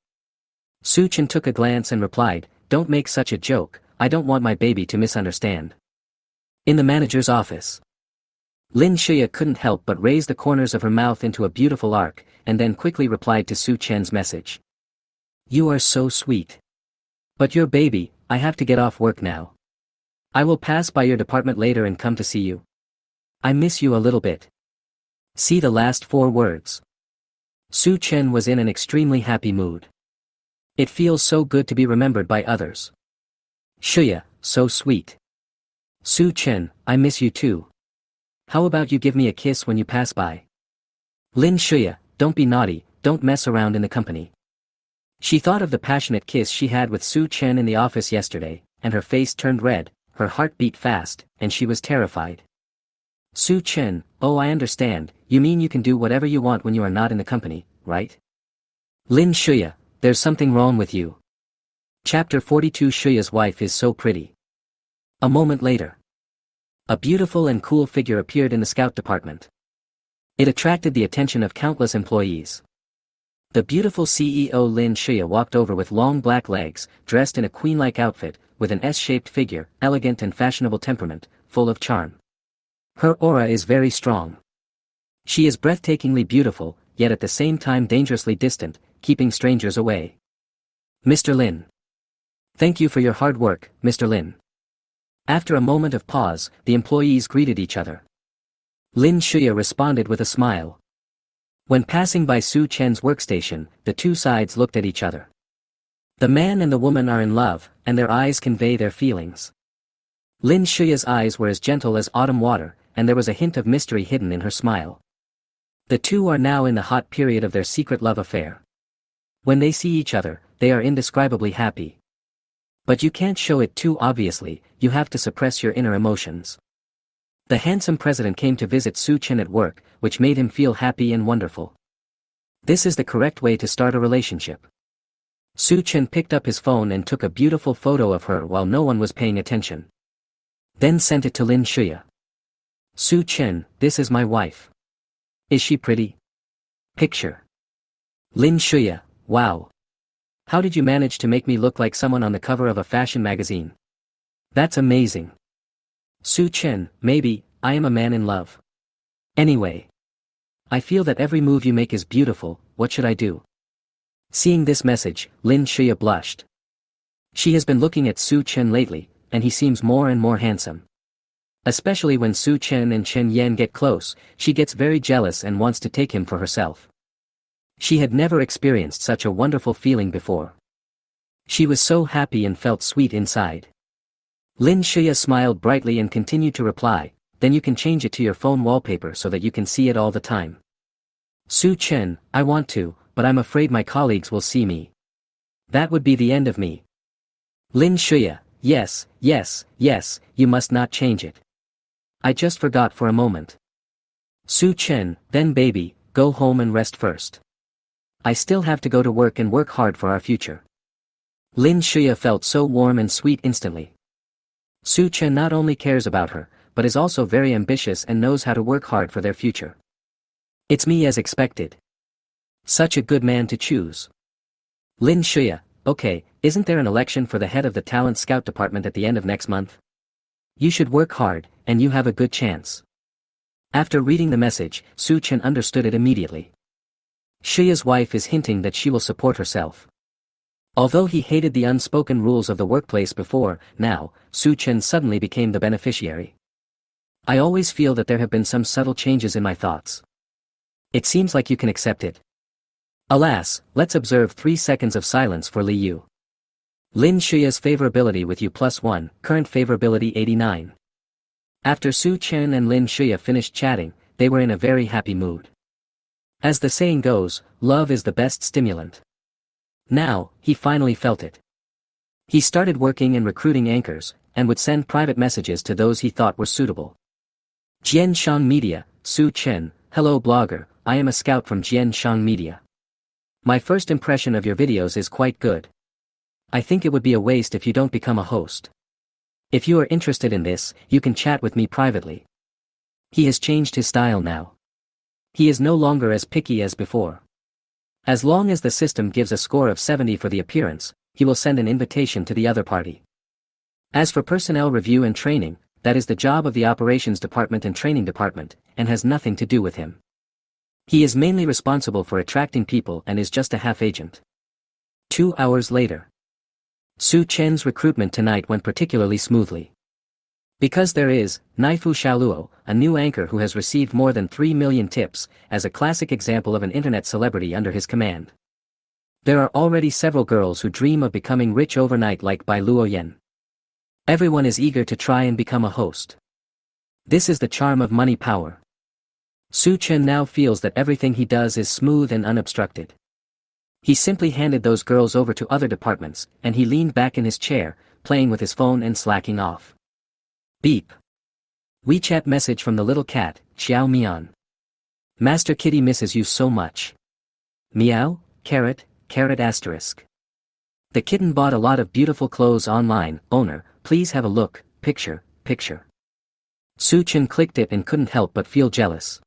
Su Chen took a glance and replied, don't make such a joke, I don't want my baby to misunderstand. In the manager's office. Lin Shuya couldn't help but raise the corners of her mouth into a beautiful arc, and then quickly replied to Su Chen's message. You are so sweet. But your baby, I have to get off work now. I will pass by your department later and come to see you. I miss you a little bit. See the last 4 words. Su Chen was in an extremely happy mood. It feels so good to be remembered by others. Shuya, so sweet. Su Chen, I miss you too. How about you give me a kiss when you pass by? Lin Shuya, don't be naughty, don't mess around in the company. She thought of the passionate kiss she had with Su Chen in the office yesterday, and her face turned red, her heart beat fast, and she was terrified. Su Chen, oh I understand, you mean you can do whatever you want when you are not in the company, right? Lin Shuya, there's something wrong with you. Chapter 42 Shuya's wife is so pretty. A moment later. A beautiful and cool figure appeared in the scout department. It attracted the attention of countless employees. The beautiful CEO Lin Shuya walked over with long black legs, dressed in a queen-like outfit, with an S-shaped figure, elegant and fashionable temperament, full of charm. Her aura is very strong. She is breathtakingly beautiful, yet at the same time dangerously distant, keeping strangers away. Mr. Lin. Thank you for your hard work, Mr. Lin. After a moment of pause, the employees greeted each other. Lin Shuya responded with a smile. When passing by Su Chen's workstation, the two sides looked at each other. The man and the woman are in love, and their eyes convey their feelings. Lin Shuya's eyes were as gentle as autumn water, and there was a hint of mystery hidden in her smile. The two are now in the hot period of their secret love affair. When they see each other, they are indescribably happy. But you can't show it too obviously, you have to suppress your inner emotions. The handsome president came to visit Su Chen at work, which made him feel happy and wonderful. This is the correct way to start a relationship. Su Chen picked up his phone and took a beautiful photo of her while no one was paying attention. Then sent it to Lin Shuya. Su Chen, this is my wife. Is she pretty? Picture. Lin Shuya, wow. How did you manage to make me look like someone on the cover of a fashion magazine? That's amazing. Su Chen, maybe, I am a man in love. Anyway. I feel that every move you make is beautiful, what should I do? Seeing this message, Lin Shuya blushed. She has been looking at Su Chen lately, and he seems more and more handsome. Especially when Su Chen and Chen Yan get close, she gets very jealous and wants to take him for herself. She had never experienced such a wonderful feeling before. She was so happy and felt sweet inside. Lin Shuya smiled brightly and continued to reply, then you can change it to your phone wallpaper so that you can see it all the time. Su Chen, I want to, but I'm afraid my colleagues will see me. That would be the end of me. Lin Shuya, yes, yes, yes, you must not change it. I just forgot for a moment. Su Chen, then baby, go home and rest first. I still have to go to work and work hard for our future. Lin Shuya felt so warm and sweet instantly. Su Chen not only cares about her, but is also very ambitious and knows how to work hard for their future. It's me as expected. Such a good man to choose. Lin Shuya, okay, isn't there an election for the head of the talent scout department at the end of next month? You should work hard, and you have a good chance. After reading the message, Su Chen understood it immediately. Shuya's wife is hinting that she will support herself. Although he hated the unspoken rules of the workplace before, now, Su Chen suddenly became the beneficiary. I always feel that there have been some subtle changes in my thoughts. It seems like you can accept it. Alas, let's observe 3 seconds of silence for Li Yu. Lin Shuya's favorability with U+1, current favorability 89. After Su Chen and Lin Shuya finished chatting, they were in a very happy mood. As the saying goes, love is the best stimulant. Now, he finally felt it. He started working and recruiting anchors, and would send private messages to those he thought were suitable. Jian Shang Media, Su Chen, hello blogger, I am a scout from Jian Shang Media. My first impression of your videos is quite good. I think it would be a waste if you don't become a host. If you are interested in this, you can chat with me privately. He has changed his style now. He is no longer as picky as before. As long as the system gives a score of 70 for the appearance, he will send an invitation to the other party. As for personnel review and training, that is the job of the operations department and training department, and has nothing to do with him. He is mainly responsible for attracting people and is just a half agent. 2 hours later. Su Chen's recruitment tonight went particularly smoothly. Because there is, Naifu Xiaoluo, a new anchor who has received more than 3 million tips, as a classic example of an internet celebrity under his command. There are already several girls who dream of becoming rich overnight like Bai Luoyan. Everyone is eager to try and become a host. This is the charm of money power. Su Chen now feels that everything he does is smooth and unobstructed. He simply handed those girls over to other departments, and he leaned back in his chair, playing with his phone and slacking off. Beep. WeChat message from the little cat, Xiao Mian. Master Kitty misses you so much. Meow, carrot, asterisk. The kitten bought a lot of beautiful clothes online, owner, please have a look, picture. Su Chen clicked it and couldn't help but feel jealous.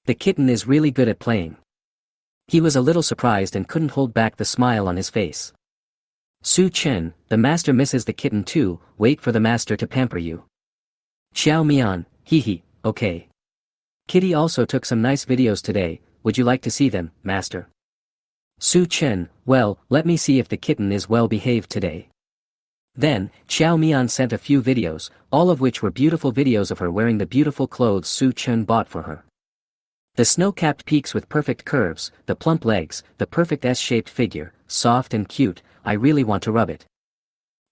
The kitten is really good at playing. He was a little surprised and couldn't hold back the smile on his face. Su Chen, the master misses the kitten too, wait for the master to pamper you. Xiao Mian, hee, okay. Kitty also took some nice videos today, would you like to see them, master? Su Chen, well, let me see if the kitten is well behaved today. Then, Xiao Mian sent a few videos, all of which were beautiful videos of her wearing the beautiful clothes Su Chen bought for her. The snow-capped peaks with perfect curves, the plump legs, the perfect S-shaped figure, soft and cute, I really want to rub it.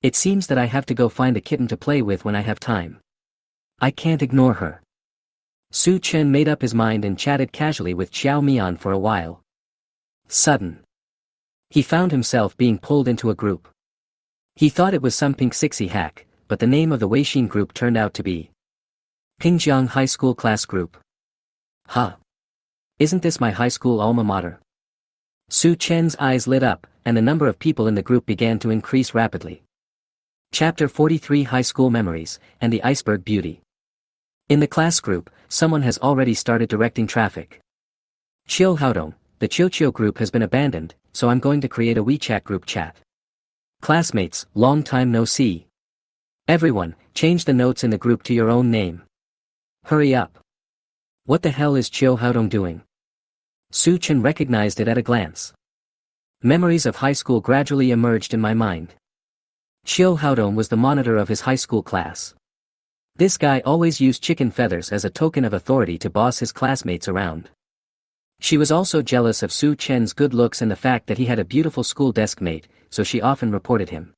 It seems that I have to go find a kitten to play with when I have time. I can't ignore her. Su Chen made up his mind and chatted casually with Xiao Mian for a while. Sudden. He found himself being pulled into a group. He thought it was some Pink Sixie hack, but the name of the Weixin group turned out to be Pingjiang High School Class Group. Huh. Isn't this my high school alma mater? Su Chen's eyes lit up, and the number of people in the group began to increase rapidly. Chapter 43 High School Memories, and the Iceberg Beauty. In the class group, someone has already started directing traffic. Qiu Haodong, the Qiu group has been abandoned, so I'm going to create a WeChat group chat. Classmates, long time no see. Everyone, change the notes in the group to your own name. Hurry up. What the hell is Qiu Haodong doing? Su Chen recognized it at a glance. Memories of high school gradually emerged in my mind. Qiu Haodong was the monitor of his high school class. This guy always used chicken feathers as a token of authority to boss his classmates around. She was also jealous of Su Chen's good looks and the fact that he had a beautiful school desk mate, so she often reported him.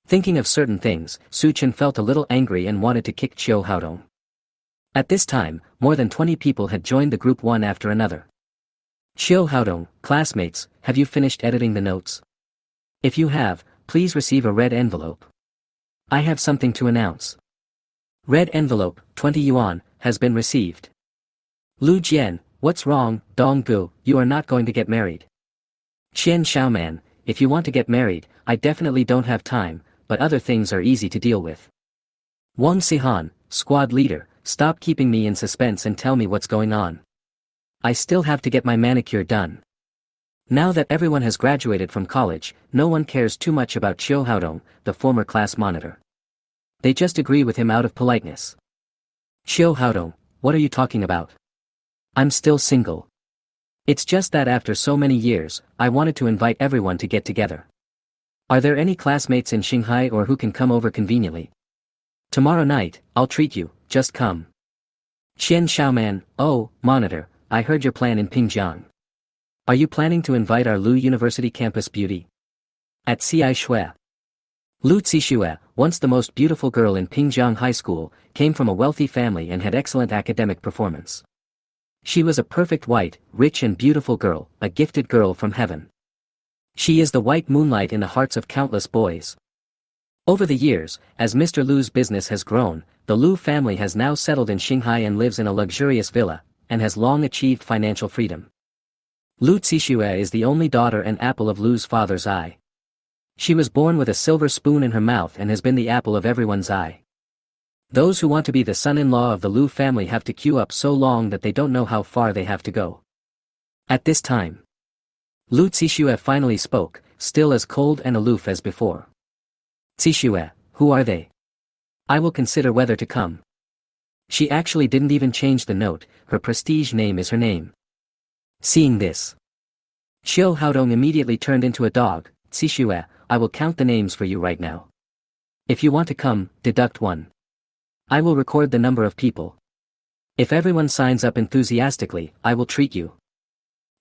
Thinking of certain things, Su Chen felt a little angry and wanted to kick Qiu Haodong. At this time, more than 20 people had joined the group one after another. Qiu Haodong, classmates, have you finished editing the notes? If you have, please receive a red envelope. I have something to announce. Red envelope, 20 yuan, has been received. Lu Jian, what's wrong, Dong Gu, you are not going to get married. Qian Xiaoman, if you want to get married, I definitely don't have time, but other things are easy to deal with. Wang Sihan, squad leader, stop keeping me in suspense and tell me what's going on. I still have to get my manicure done. Now that everyone has graduated from college, no one cares too much about Qiu Haodong, the former class monitor. They just agree with him out of politeness. Qiu Haodong, what are you talking about? I'm still single. It's just that after so many years, I wanted to invite everyone to get together. Are there any classmates in Shanghai or who can come over conveniently? Tomorrow night, I'll treat you, just come. Qian Xiaoman, oh, monitor, I heard your plan in Pingjiang. Are you planning to invite our Lu University campus beauty? At Ci Shui. Lu Zixue, once the most beautiful girl in Pingjiang High School, came from a wealthy family and had excellent academic performance. She was a perfect white, rich and beautiful girl, a gifted girl from heaven. She is the white moonlight in the hearts of countless boys. Over the years, as Mr. Lu's business has grown, the Lu family has now settled in Shanghai and lives in a luxurious villa, and has long achieved financial freedom. Lu Zixue is the only daughter and apple of Lu's father's eye. She was born with a silver spoon in her mouth and has been the apple of everyone's eye. Those who want to be the son-in-law of the Lu family have to queue up so long that they don't know how far they have to go. At this time, Lu Zixue finally spoke, still as cold and aloof as before. Zixue, who are they? I will consider whether to come. She actually didn't even change the note, her prestige name is her name. Seeing this, Qiu Haodong immediately turned into a dog. Zixue, I will count the names for you right now. If you want to come, deduct 1. I will record the number of people. If everyone signs up enthusiastically, I will treat you.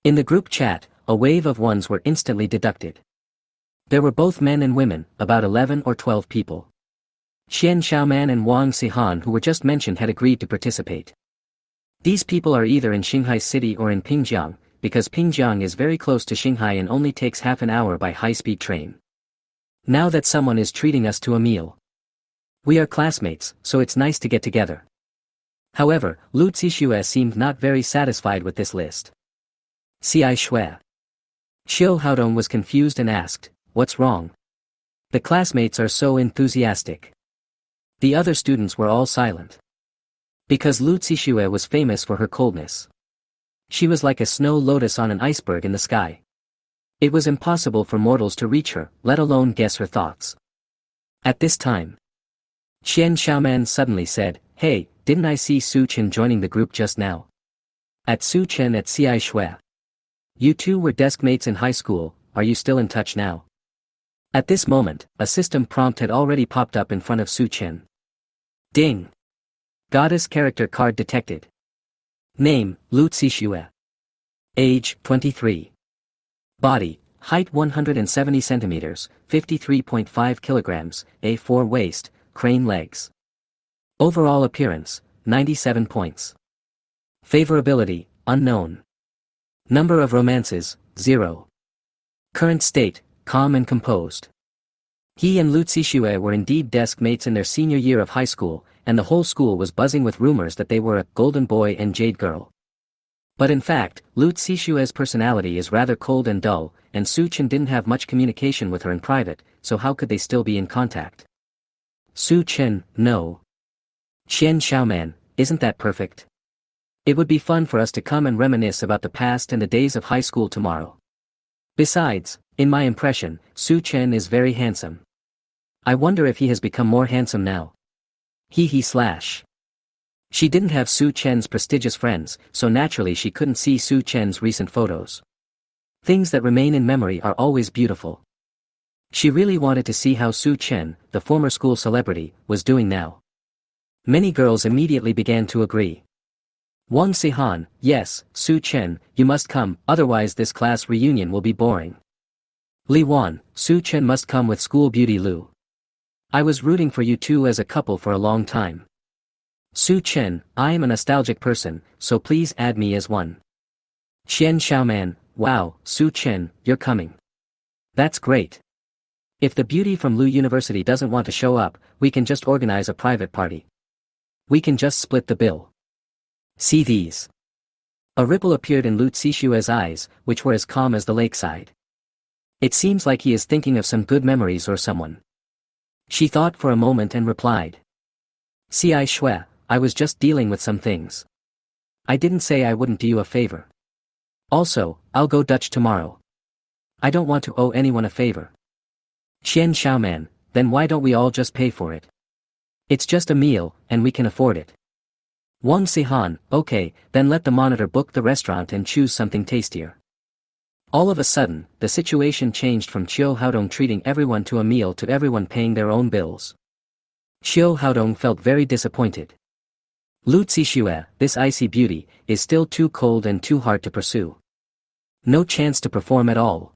In the group chat, a wave of ones were instantly deducted. There were both men and women, about 11 or 12 people. Qian Xiaoman and Wang Sihan, who were just mentioned, had agreed to participate. These people are either in Shanghai City or in Pingjiang, because Pingjiang is very close to Shanghai and only takes half an hour by high-speed train. Now that someone is treating us to a meal. We are classmates, so it's nice to get together. However, Lu Zixue seemed not very satisfied with this list. Ci Shui. Xiu Haodong was confused and asked, "What's wrong?" The classmates are so enthusiastic. The other students were all silent. Because Lu Zixue was famous for her coldness. She was like a snow lotus on an iceberg in the sky. It was impossible for mortals to reach her, let alone guess her thoughts. At this time, Qian Xiaoman suddenly said, "Hey, didn't I see Su Chen joining the group just now?" At Su Chen at Ci Shui. You two were desk mates in high school, are you still in touch now? At this moment, a system prompt had already popped up in front of Su Chen. Ding! Goddess character card detected. Name, Lu Zixue. Age, 23. Body, height 170 centimeters, 53.5 kilograms, A4 waist, crane legs. Overall appearance, 97 points. Favorability, unknown. Number of romances, 0. Current state, calm and composed. He and Lu Zixue were indeed desk mates in their senior year of high school, and the whole school was buzzing with rumors that they were a golden boy and jade girl. But in fact, Lu Zixue's personality is rather cold and dull, and Su Chen didn't have much communication with her in private, so how could they still be in contact? Su Chen, no. Qian Xiaoman, isn't that perfect? It would be fun for us to come and reminisce about the past and the days of high school tomorrow. Besides, in my impression, Su Chen is very handsome. I wonder if he has become more handsome now. He/. She didn't have Su Chen's prestigious friends, so naturally she couldn't see Su Chen's recent photos. Things that remain in memory are always beautiful. She really wanted to see how Su Chen, the former school celebrity, was doing now. Many girls immediately began to agree. Wang Sihan, yes, Su Chen, you must come, otherwise this class reunion will be boring. Li Wan, Su Chen must come with school beauty Lu. I was rooting for you two as a couple for a long time. Su Chen, I am a nostalgic person, so please add me as one. Qian Xiaoman, wow, Su Chen, you're coming. That's great. If the beauty from Lu University doesn't want to show up, we can just organize a private party. We can just split the bill. See these. A ripple appeared in Lu Zixue's eyes, which were as calm as the lakeside. It seems like he is thinking of some good memories or someone. She thought for a moment and replied. Ci Shui, I was just dealing with some things. I didn't say I wouldn't do you a favor. Also, I'll go Dutch tomorrow. I don't want to owe anyone a favor. Qian Xiaoman, then why don't we all just pay for it? It's just a meal, and we can afford it. Wang Sihan, okay, then let the monitor book the restaurant and choose something tastier. All of a sudden, the situation changed from Xiu Haodong treating everyone to a meal to everyone paying their own bills. Xiu Haodong felt very disappointed. Lu Zixue, this icy beauty, is still too cold and too hard to pursue. No chance to perform at all.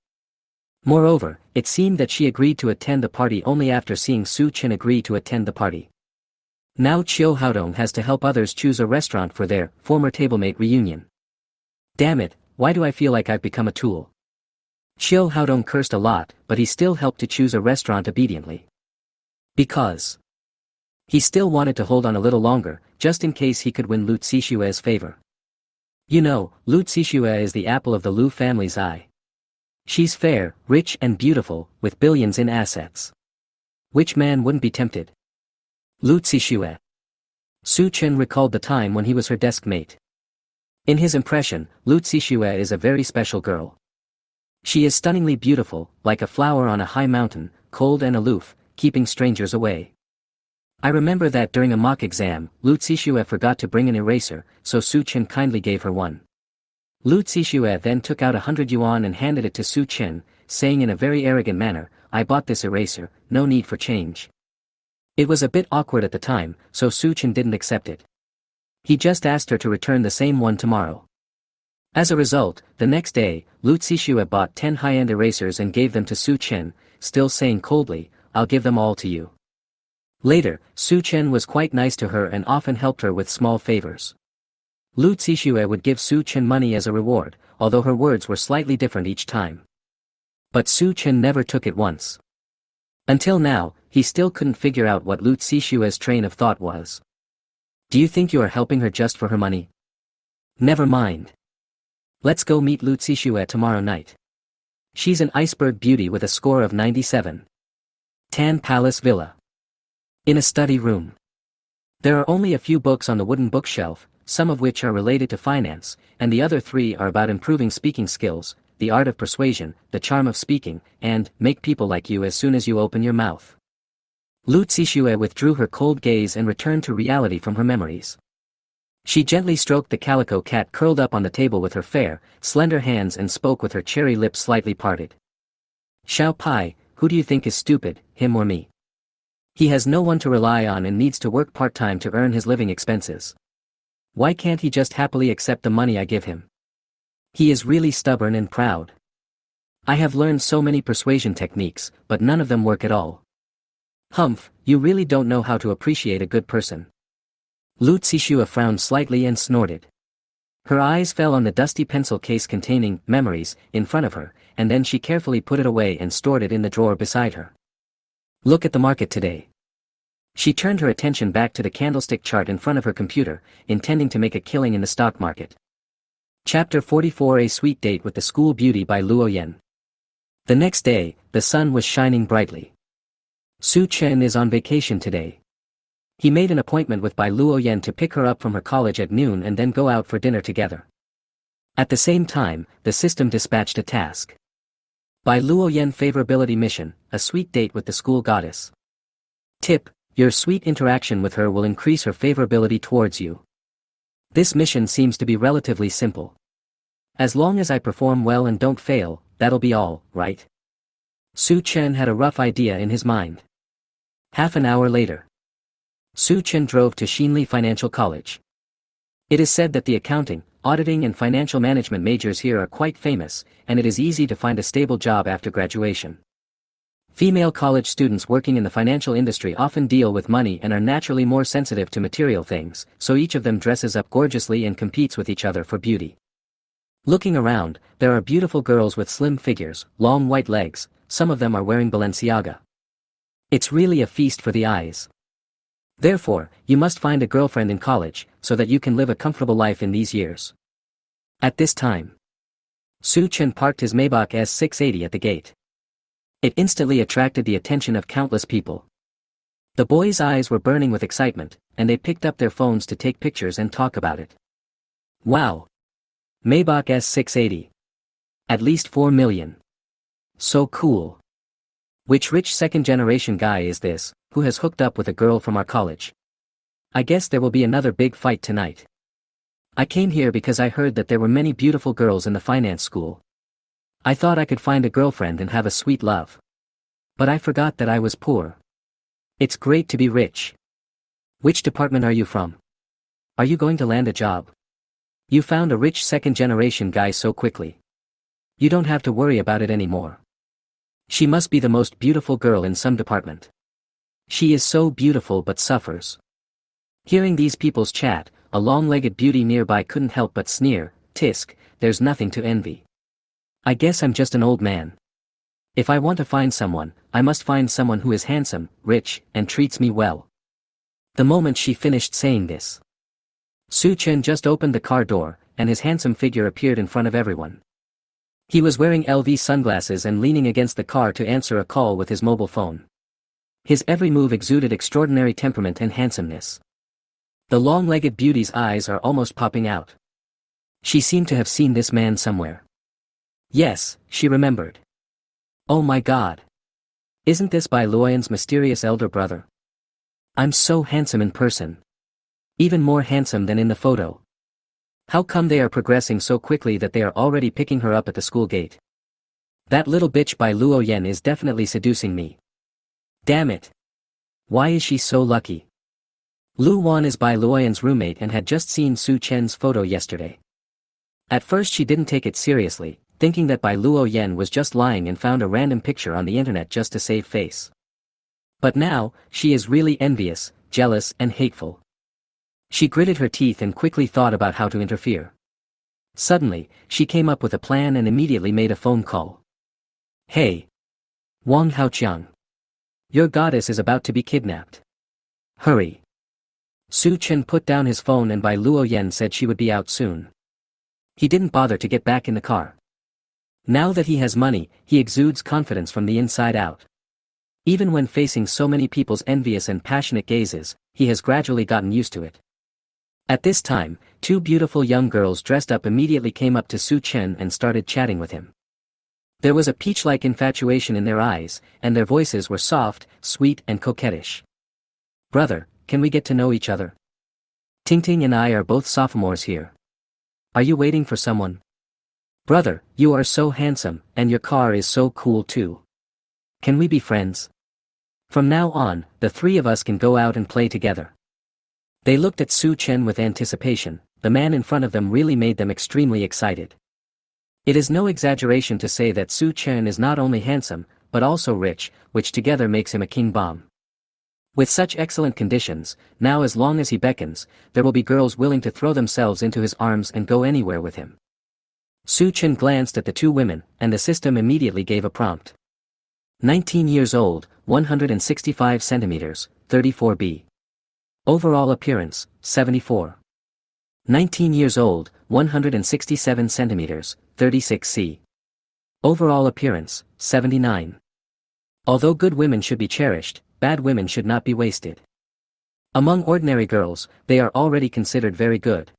Moreover, it seemed that she agreed to attend the party only after seeing Su Chen agree to attend the party. Now Xiu Haodong has to help others choose a restaurant for their former tablemate reunion. Damn it, why do I feel like I've become a tool? Xiu Haodong cursed a lot, but he still helped to choose a restaurant obediently. Because he still wanted to hold on a little longer, just in case he could win Lu Zixue's favor. You know, Lu Zixue is the apple of the Lu family's eye. She's fair, rich and beautiful, with billions in assets. Which man wouldn't be tempted? Lu Zixue. Su Chen recalled the time when he was her desk mate. In his impression, Lu Zixue is a very special girl. She is stunningly beautiful, like a flower on a high mountain, cold and aloof, keeping strangers away. I remember that during a mock exam, Lu Zixue forgot to bring an eraser, so Su Chen kindly gave her one. Lu Zixue then took out 100 yuan and handed it to Su Chen, saying in a very arrogant manner, I bought this eraser, no need for change. It was a bit awkward at the time, so Su Chen didn't accept it. He just asked her to return the same one tomorrow. As a result, the next day, Lu Zixue bought 10 high-end erasers and gave them to Su Chen, still saying coldly, I'll give them all to you. Later, Su Chen was quite nice to her and often helped her with small favors. Lu Zixue would give Su Chen money as a reward, although her words were slightly different each time. But Su Chen never took it once. Until now, he still couldn't figure out what Lu Zixue's train of thought was. Do you think you are helping her just for her money? Never mind. Let's go meet Lu Zixue tomorrow night. She's an iceberg beauty with a score of 97. Tan Palace Villa. In a study room. There are only a few books on the wooden bookshelf, some of which are related to finance, and the other 3 are about improving speaking skills, the art of persuasion, the charm of speaking, and make people like you as soon as you open your mouth. Lu Zixue withdrew her cold gaze and returned to reality from her memories. She gently stroked the calico cat curled up on the table with her fair, slender hands and spoke with her cherry lips slightly parted. Xiao Pai, who do you think is stupid, him or me? He has no one to rely on and needs to work part-time to earn his living expenses. Why can't he just happily accept the money I give him? He is really stubborn and proud. I have learned so many persuasion techniques, but none of them work at all. Humph, you really don't know how to appreciate a good person. Lu Zixue frowned slightly and snorted. Her eyes fell on the dusty pencil case containing memories in front of her, and then she carefully put it away and stored it in the drawer beside her. Look at the market today. She turned her attention back to the candlestick chart in front of her computer, intending to make a killing in the stock market. Chapter 44: A Sweet Date with the School Beauty by Luo Yan. The next day, the sun was shining brightly. Su Chen is on vacation today. He made an appointment with Bai Luoyan to pick her up from her college at noon and then go out for dinner together. At the same time, the system dispatched a task. Bai Luoyan Favorability Mission, a sweet date with the school goddess. Tip: your sweet interaction with her will increase her favorability towards you. This mission seems to be relatively simple. As long as I perform well and don't fail, that'll be all, right? Su Chen had a rough idea in his mind. Half an hour later, Su Chen drove to Xinli Financial College. It is said that the accounting, auditing and financial management majors here are quite famous, and it is easy to find a stable job after graduation. Female college students working in the financial industry often deal with money and are naturally more sensitive to material things, so each of them dresses up gorgeously and competes with each other for beauty. Looking around, there are beautiful girls with slim figures, long white legs, some of them are wearing Balenciaga. It's really a feast for the eyes. Therefore, you must find a girlfriend in college, so that you can live a comfortable life in these years. At this time, Su Chen parked his Maybach S680 at the gate. It instantly attracted the attention of countless people. The boys' eyes were burning with excitement, and they picked up their phones to take pictures and talk about it. Wow! Maybach S680. At least 4 million. So cool. Which rich second-generation guy is this, who has hooked up with a girl from our college? I guess there will be another big fight tonight. I came here because I heard that there were many beautiful girls in the finance school. I thought I could find a girlfriend and have a sweet love. But I forgot that I was poor. It's great to be rich. Which department are you from? Are you going to land a job? You found a rich second-generation guy so quickly. You don't have to worry about it anymore. She must be the most beautiful girl in some department. She is so beautiful but suffers. Hearing these people's chat, a long-legged beauty nearby couldn't help but sneer, "Tisk, there's nothing to envy. I guess I'm just an old man. If I want to find someone, I must find someone who is handsome, rich, and treats me well." The moment she finished saying this, Su Chen just opened the car door, and his handsome figure appeared in front of everyone. He was wearing LV sunglasses and leaning against the car to answer a call with his mobile phone. His every move exuded extraordinary temperament and handsomeness. The long-legged beauty's eyes are almost popping out. She seemed to have seen this man somewhere. Yes, she remembered. Oh my God! Isn't this Bai Luoyan's mysterious elder brother? I'm so handsome in person. Even more handsome than in the photo. How come they are progressing so quickly that they are already picking her up at the school gate? That little bitch Bai Luoyan is definitely seducing me. Damn it! Why is she so lucky? Lu Wan is Bai Luoyan's roommate and had just seen Su Chen's photo yesterday. At first she didn't take it seriously, thinking that Bai Luoyan was just lying and found a random picture on the internet just to save face. But now, she is really envious, jealous and hateful. She gritted her teeth and quickly thought about how to interfere. Suddenly, she came up with a plan and immediately made a phone call. Hey! Wang Haoqiang. Your goddess is about to be kidnapped. Hurry. Su Chen put down his phone and Bai Luoyan said she would be out soon. He didn't bother to get back in the car. Now that he has money, he exudes confidence from the inside out. Even when facing so many people's envious and passionate gazes, he has gradually gotten used to it. At this time, two beautiful young girls dressed up immediately came up to Su Chen and started chatting with him. There was a peach-like infatuation in their eyes, and their voices were soft, sweet and coquettish. Brother, can we get to know each other? Tingting and I are both sophomores here. Are you waiting for someone? Brother, you are so handsome, and your car is so cool too. Can we be friends? From now on, the three of us can go out and play together. They looked at Su Chen with anticipation. The man in front of them really made them extremely excited. It is no exaggeration to say that Su Chen is not only handsome, but also rich, which together makes him a king bomb. With such excellent conditions, now as long as he beckons, there will be girls willing to throw themselves into his arms and go anywhere with him. Su Chen glanced at the two women, and the system immediately gave a prompt. 19 years old, 165 centimeters, 34B. Overall appearance, 74. 19 years old, 167 centimeters, 36C. Overall appearance, 79. Although good women should be cherished, bad women should not be wasted. Among ordinary girls, they are already considered very good.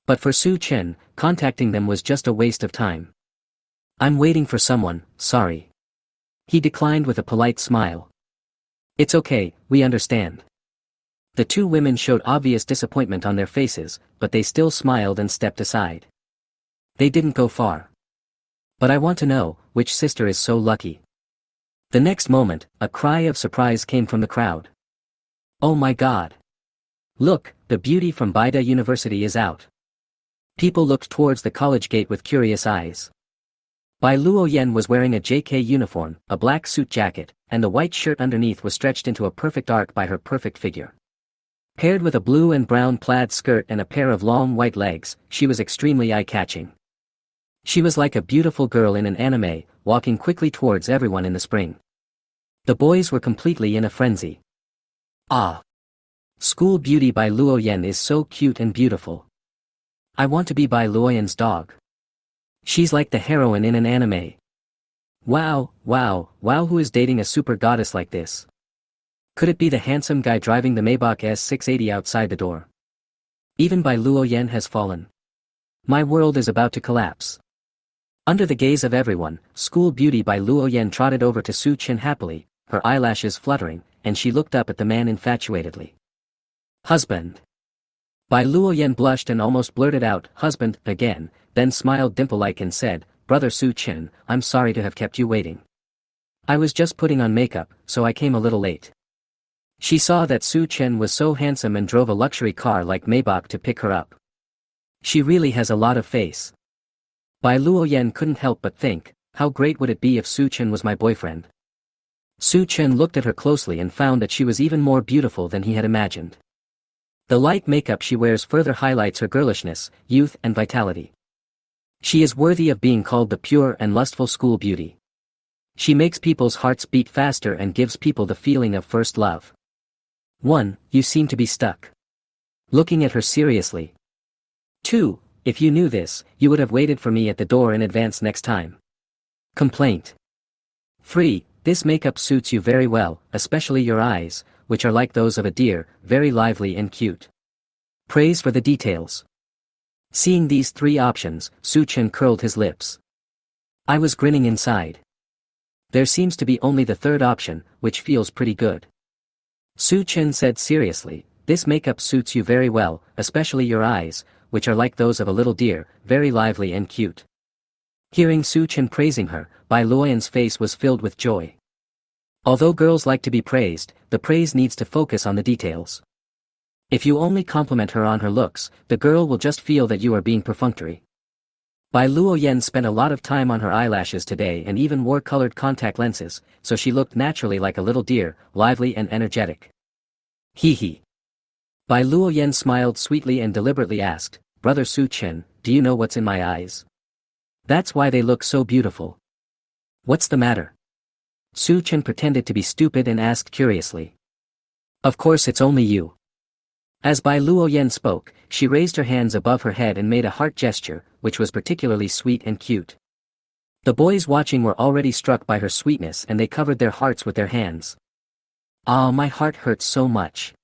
But for Su Chen, contacting them was just a waste of time. I'm waiting for someone, sorry. He declined with a polite smile. It's okay, we understand. The two women showed obvious disappointment on their faces, but they still smiled and stepped aside. They didn't go far. But I want to know, which sister is so lucky? The next moment, a cry of surprise came from the crowd. Oh my god! Look, the beauty from Baida University is out. People looked towards the college gate with curious eyes. Bai Luoyan was wearing a JK uniform, a black suit jacket, and the white shirt underneath was stretched into a perfect arc by her perfect figure. Paired with a blue and brown plaid skirt and a pair of long white legs, she was extremely eye-catching. She was like a beautiful girl in an anime, walking quickly towards everyone in the spring. The boys were completely in a frenzy. Ah! School beauty Bai Luoyan is so cute and beautiful. I want to be Bai Luoyan's dog. She's like the heroine in an anime. Wow, who is dating a super goddess like this? Could it be the handsome guy driving the Maybach S680 outside the door? Even Bai Luoyan has fallen. My world is about to collapse. Under the gaze of everyone, school beauty Bai Luoyan trotted over to Su Chen happily, her eyelashes fluttering, and she looked up at the man infatuatedly. Husband. Bai Luoyan blushed and almost blurted out, husband, again, then smiled dimple-like and said, Brother Su Chen, I'm sorry to have kept you waiting. I was just putting on makeup, so I came a little late. She saw that Su Chen was so handsome and drove a luxury car like Maybach to pick her up. She really has a lot of face. Bai Luoyan couldn't help but think, how great would it be if Su Chen was my boyfriend? Su Chen looked at her closely and found that she was even more beautiful than he had imagined. The light makeup she wears further highlights her girlishness, youth and vitality. She is worthy of being called the pure and lustful school beauty. She makes people's hearts beat faster and gives people the feeling of first love. 1. You seem to be stuck. Looking at her seriously. 2. If you knew this, you would have waited for me at the door in advance next time. Complaint. 3. This makeup suits you very well, especially your eyes, which are like those of a deer, very lively and cute. Praise for the details. Seeing these three options, Su Chen curled his lips. I was grinning inside. There seems to be only the third option, which feels pretty good. Su Chen said seriously, this makeup suits you very well, especially your eyes, which are like those of a little deer, very lively and cute. Hearing Su Chen praising her, Bai Luoyan's face was filled with joy. Although girls like to be praised, the praise needs to focus on the details. If you only compliment her on her looks, the girl will just feel that you are being perfunctory. Bai Luoyan spent a lot of time on her eyelashes today and even wore colored contact lenses, so she looked naturally like a little deer, lively and energetic. Hee hee. Bai Luoyan smiled sweetly and deliberately asked, Brother Su Chen, do you know what's in my eyes? That's why they look so beautiful. What's the matter? Su Chen pretended to be stupid and asked curiously. Of course it's only you. As Bai Luoyen spoke, she raised her hands above her head and made a heart gesture, which was particularly sweet and cute. The boys watching were already struck by her sweetness and they covered their hearts with their hands. Ah, my heart hurts so much.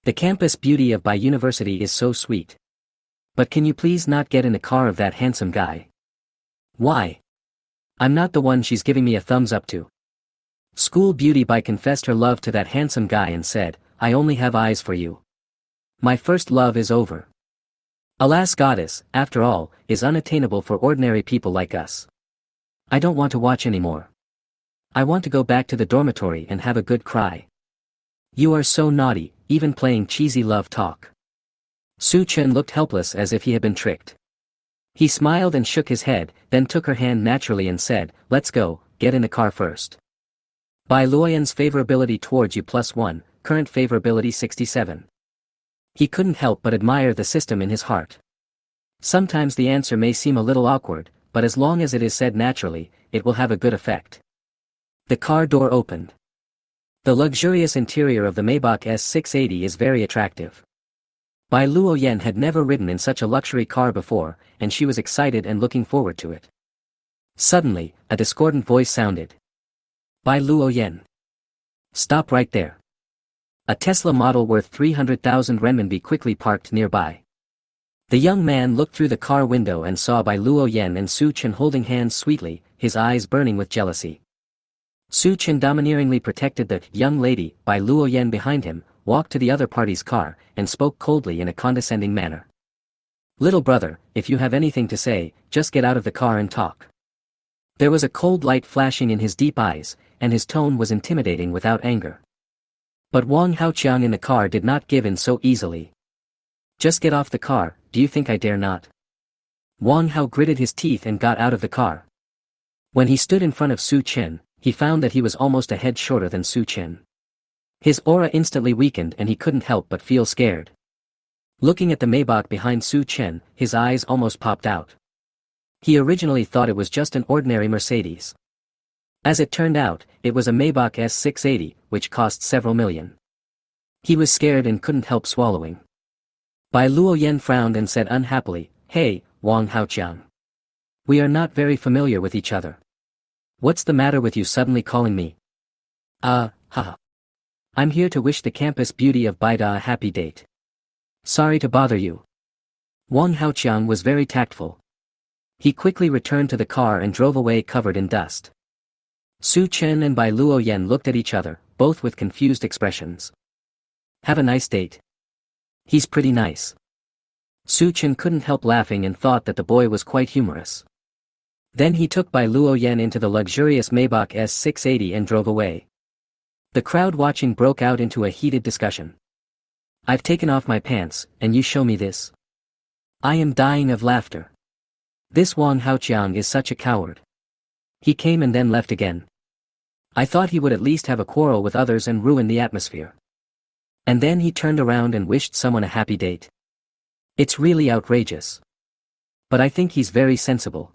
The campus beauty of Bai University is so sweet. But can you please not get in the car of that handsome guy? Why? I'm not the one she's giving me a thumbs up to. School Beauty Bai confessed her love to that handsome guy and said, I only have eyes for you. My first love is over. Alas, goddess, after all, is unattainable for ordinary people like us. I don't want to watch anymore. I want to go back to the dormitory and have a good cry. You are so naughty, even playing cheesy love talk. Su Chen looked helpless as if he had been tricked. He smiled and shook his head, then took her hand naturally and said, let's go, get in the car first. Bai Luoyan's favorability towards you +1, current favorability 67. He couldn't help but admire the system in his heart. Sometimes the answer may seem a little awkward, but as long as it is said naturally, it will have a good effect. The car door opened. The luxurious interior of the Maybach S680 is very attractive. Bai Luoyan had never ridden in such a luxury car before, and she was excited and looking forward to it. Suddenly, a discordant voice sounded. Bai Luoyan. Stop right there. A Tesla model worth 300,000 renminbi quickly parked nearby. The young man looked through the car window and saw Bai Luoyan and Su Chen holding hands sweetly, his eyes burning with jealousy. Su Chen domineeringly protected the young lady, Bai Luoyan behind him, walked to the other party's car, and spoke coldly in a condescending manner. Little brother, if you have anything to say, just get out of the car and talk. There was a cold light flashing in his deep eyes, and his tone was intimidating without anger. But Wang Haoqiang in the car did not give in so easily. Just get off the car, do you think I dare not? Wang Hao gritted his teeth and got out of the car. When he stood in front of Su Chen, he found that he was almost a head shorter than Su Chen. His aura instantly weakened and he couldn't help but feel scared. Looking at the Maybach behind Su Chen, his eyes almost popped out. He originally thought it was just an ordinary Mercedes. As it turned out, it was a Maybach S680, which cost several million. He was scared and couldn't help swallowing. Bai Luoyan frowned and said unhappily, Hey, Wang Haoqiang. We are not very familiar with each other. What's the matter with you suddenly calling me? Haha. I'm here to wish the campus beauty of Baida a happy date. Sorry to bother you. Wang Haoqiang was very tactful. He quickly returned to the car and drove away covered in dust. Su Chen and Bai Luoyan looked at each other, both with confused expressions. Have a nice date. He's pretty nice. Su Chen couldn't help laughing and thought that the boy was quite humorous. Then he took Bai Luoyan into the luxurious Maybach S680 and drove away. The crowd watching broke out into a heated discussion. I've taken off my pants, and you show me this? I am dying of laughter. This Wang Haoqiang is such a coward. He came and then left again. I thought he would at least have a quarrel with others and ruin the atmosphere. And then he turned around and wished someone a happy date. It's really outrageous. But I think he's very sensible.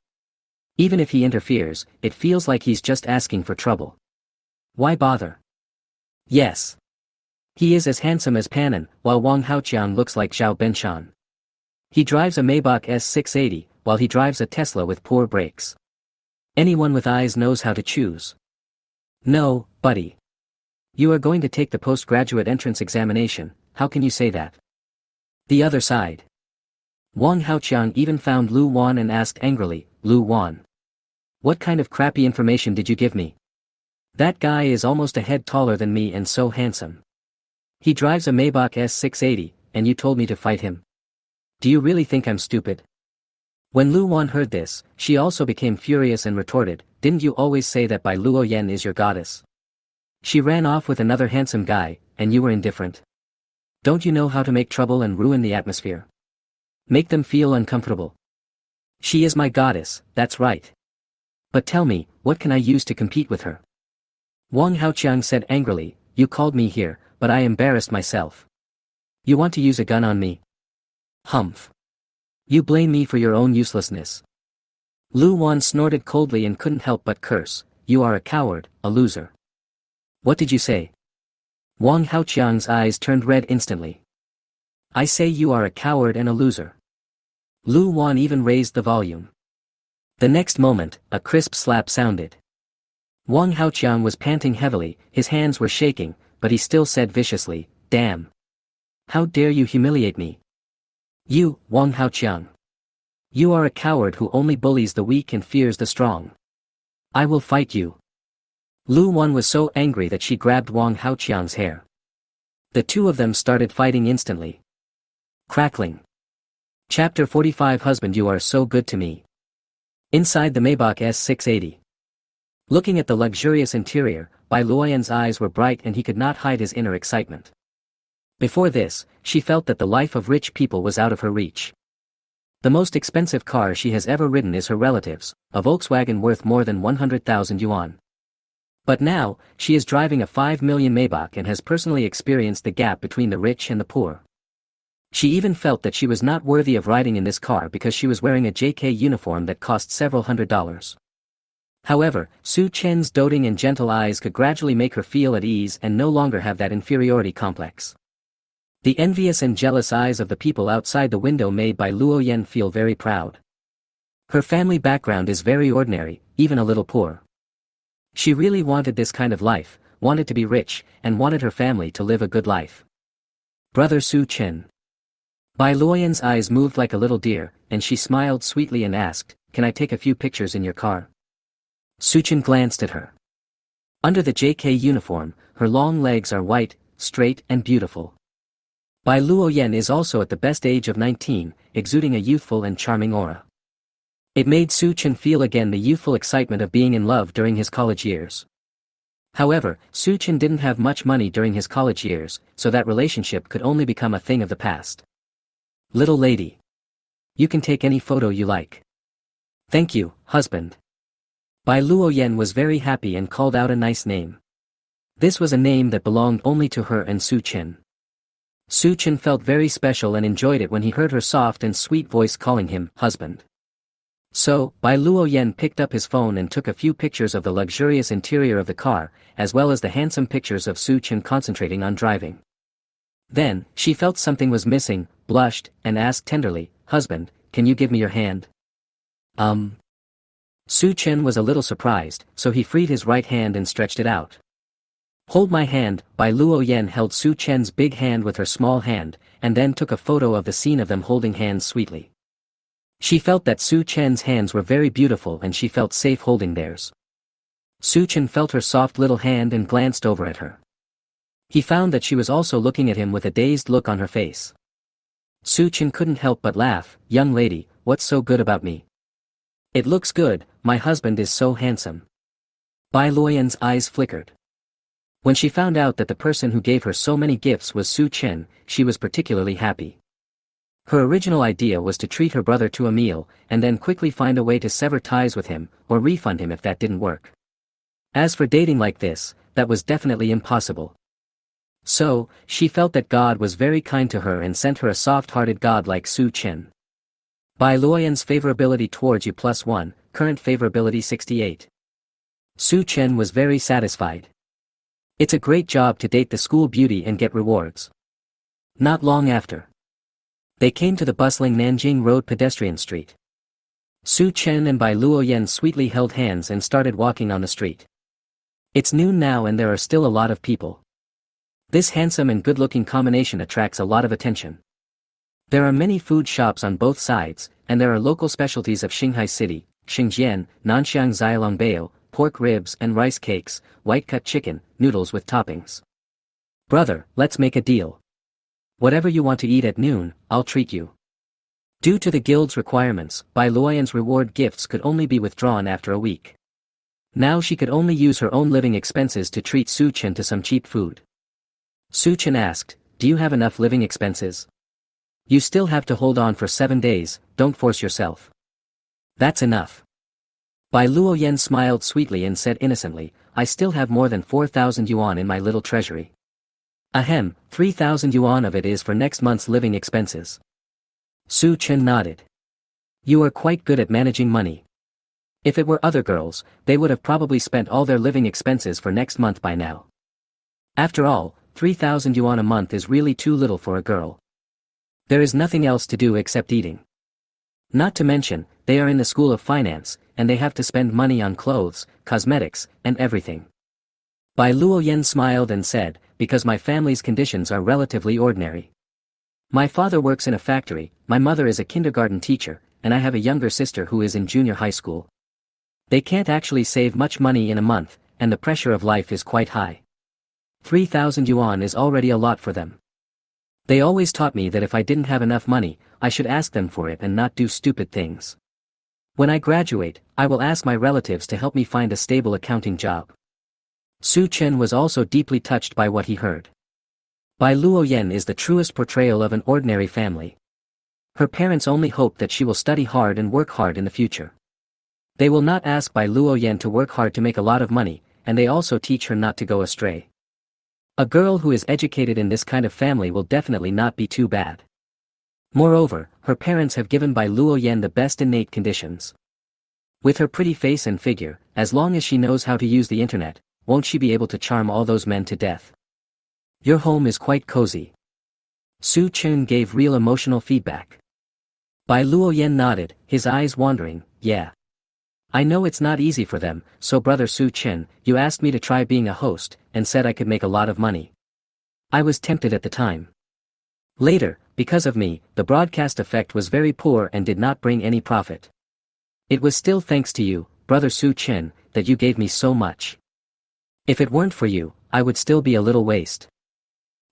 Even if he interferes, it feels like he's just asking for trouble. Why bother? Yes. He is as handsome as Panan, while Wang Haoqiang looks like Zhao Benshan. He drives a Maybach S680, while he drives a Tesla with poor brakes. Anyone with eyes knows how to choose. No, buddy. You are going to take the postgraduate entrance examination, how can you say that? The other side. Wang Haoqiang even found Lu Wan and asked angrily, Lu Wan. What kind of crappy information did you give me? That guy is almost a head taller than me and so handsome. He drives a Maybach S680, and you told me to fight him. Do you really think I'm stupid? When Lu Wan heard this, she also became furious and retorted, didn't you always say that Bai Luoyan is your goddess? She ran off with another handsome guy, and you were indifferent. Don't you know how to make trouble and ruin the atmosphere? Make them feel uncomfortable. She is my goddess, that's right. But tell me, what can I use to compete with her? Wang Haoqiang said angrily, you called me here, but I embarrassed myself. You want to use a gun on me? Humph. You blame me for your own uselessness. Lu Wan snorted coldly and couldn't help but curse, you are a coward, a loser. What did you say? Wang Haoqiang's eyes turned red instantly. I say you are a coward and a loser. Lu Wan even raised the volume. The next moment, a crisp slap sounded. Wang Haoqiang was panting heavily, his hands were shaking, but he still said viciously, damn. How dare you humiliate me? You, Wang Haoqiang. You are a coward who only bullies the weak and fears the strong. I will fight you. Lu Wan was so angry that she grabbed Wang Haoqiang's hair. The two of them started fighting instantly. Crackling. Chapter 45 Husband, you are so good to me. Inside the Maybach S680. Looking at the luxurious interior, Bai Luoyan's eyes were bright and he could not hide his inner excitement. Before this, she felt that the life of rich people was out of her reach. The most expensive car she has ever ridden is her relative's, a Volkswagen worth more than 100,000 yuan. But now, she is driving a 5 million Maybach and has personally experienced the gap between the rich and the poor. She even felt that she was not worthy of riding in this car because she was wearing a JK uniform that cost several $100s. However, Su Chen's doting and gentle eyes could gradually make her feel at ease and no longer have that inferiority complex. The envious and jealous eyes of the people outside the window made Bai Luoyan feel very proud. Her family background is very ordinary, even a little poor. She really wanted this kind of life, wanted to be rich, and wanted her family to live a good life. Brother Su Chen. Bai Luoyan's eyes moved like a little deer, and she smiled sweetly and asked, can I take a few pictures in your car? Su Chen glanced at her. Under the JK uniform, her long legs are white, straight and beautiful. Bai Luoyan is also at the best age of 19, exuding a youthful and charming aura. It made Su Chen feel again the youthful excitement of being in love during his college years. However, Su Chen didn't have much money during his college years, so that relationship could only become a thing of the past. Little lady. You can take any photo you like. Thank you, husband. Bai Luoyan was very happy and called out a nice name. This was a name that belonged only to her and Su Chen. Su Chen felt very special and enjoyed it when he heard her soft and sweet voice calling him husband. So, Bai Luoyan picked up his phone and took a few pictures of the luxurious interior of the car, as well as the handsome pictures of Su Chen concentrating on driving. Then, she felt something was missing, blushed, and asked tenderly, husband, can you give me your hand? Su Chen was a little surprised, so he freed his right hand and stretched it out. Hold my hand. Bai Luoyan held Su Chen's big hand with her small hand, and then took a photo of the scene of them holding hands sweetly. She felt that Su Chen's hands were very beautiful and she felt safe holding theirs. Su Chen felt her soft little hand and glanced over at her. He found that she was also looking at him with a dazed look on her face. Su Chen couldn't help but laugh. Young lady, what's so good about me? It looks good, my husband is so handsome. Bai Luoyan's eyes flickered. When she found out that the person who gave her so many gifts was Su Chen, she was particularly happy. Her original idea was to treat her brother to a meal, and then quickly find a way to sever ties with him, or refund him if that didn't work. As for dating like this, that was definitely impossible. So, she felt that God was very kind to her and sent her a soft-hearted god like Su Chen. Bai Luoyan's favorability towards you +1, current favorability 68. Su Chen was very satisfied. It's a great job to date the school beauty and get rewards. Not long after, they came to the bustling Nanjing Road pedestrian street. Su Chen and Bai Luoyan sweetly held hands and started walking on the street. It's noon now and there are still a lot of people. This handsome and good-looking combination attracts a lot of attention. There are many food shops on both sides, and there are local specialties of Shanghai City, Xingjian, Nanxiang Xiaolongbao, pork ribs and rice cakes, white-cut chicken, noodles with toppings. Brother, let's make a deal. Whatever you want to eat at noon, I'll treat you. Due to the guild's requirements, Bai Luoyan's reward gifts could only be withdrawn after a week. Now she could only use her own living expenses to treat Su Chen to some cheap food. Su Chen asked, do you have enough living expenses? You still have to hold on for 7 days, don't force yourself. That's enough. Bai Luoyan smiled sweetly and said innocently, I still have more than 4,000 yuan in my little treasury. Ahem, 3,000 yuan of it is for next month's living expenses. Su Chen nodded. You are quite good at managing money. If it were other girls, they would have probably spent all their living expenses for next month by now. After all, 3,000 yuan a month is really too little for a girl. There is nothing else to do except eating. Not to mention, they are in the school of finance, and they have to spend money on clothes, cosmetics, and everything. Bai Luoyan smiled and said, because my family's conditions are relatively ordinary. My father works in a factory, my mother is a kindergarten teacher, and I have a younger sister who is in junior high school. They can't actually save much money in a month, and the pressure of life is quite high. 3,000 yuan is already a lot for them. They always taught me that if I didn't have enough money, I should ask them for it and not do stupid things. When I graduate, I will ask my relatives to help me find a stable accounting job. Su Chen was also deeply touched by what he heard. Bai Luoyan is the truest portrayal of an ordinary family. Her parents only hope that she will study hard and work hard in the future. They will not ask Bai Luoyan to work hard to make a lot of money, and they also teach her not to go astray. A girl who is educated in this kind of family will definitely not be too bad. Moreover, her parents have given Bai Luoyan the best innate conditions. With her pretty face and figure, as long as she knows how to use the internet, won't she be able to charm all those men to death? Your home is quite cozy. Su Chen gave real emotional feedback. Bai Luoyan nodded, his eyes wandering, yeah. I know it's not easy for them, so brother Su Chen, you asked me to try being a host, and said I could make a lot of money. I was tempted at the time. Later, because of me, the broadcast effect was very poor and did not bring any profit. It was still thanks to you, brother Su Chen, that you gave me so much. If it weren't for you, I would still be a little waste.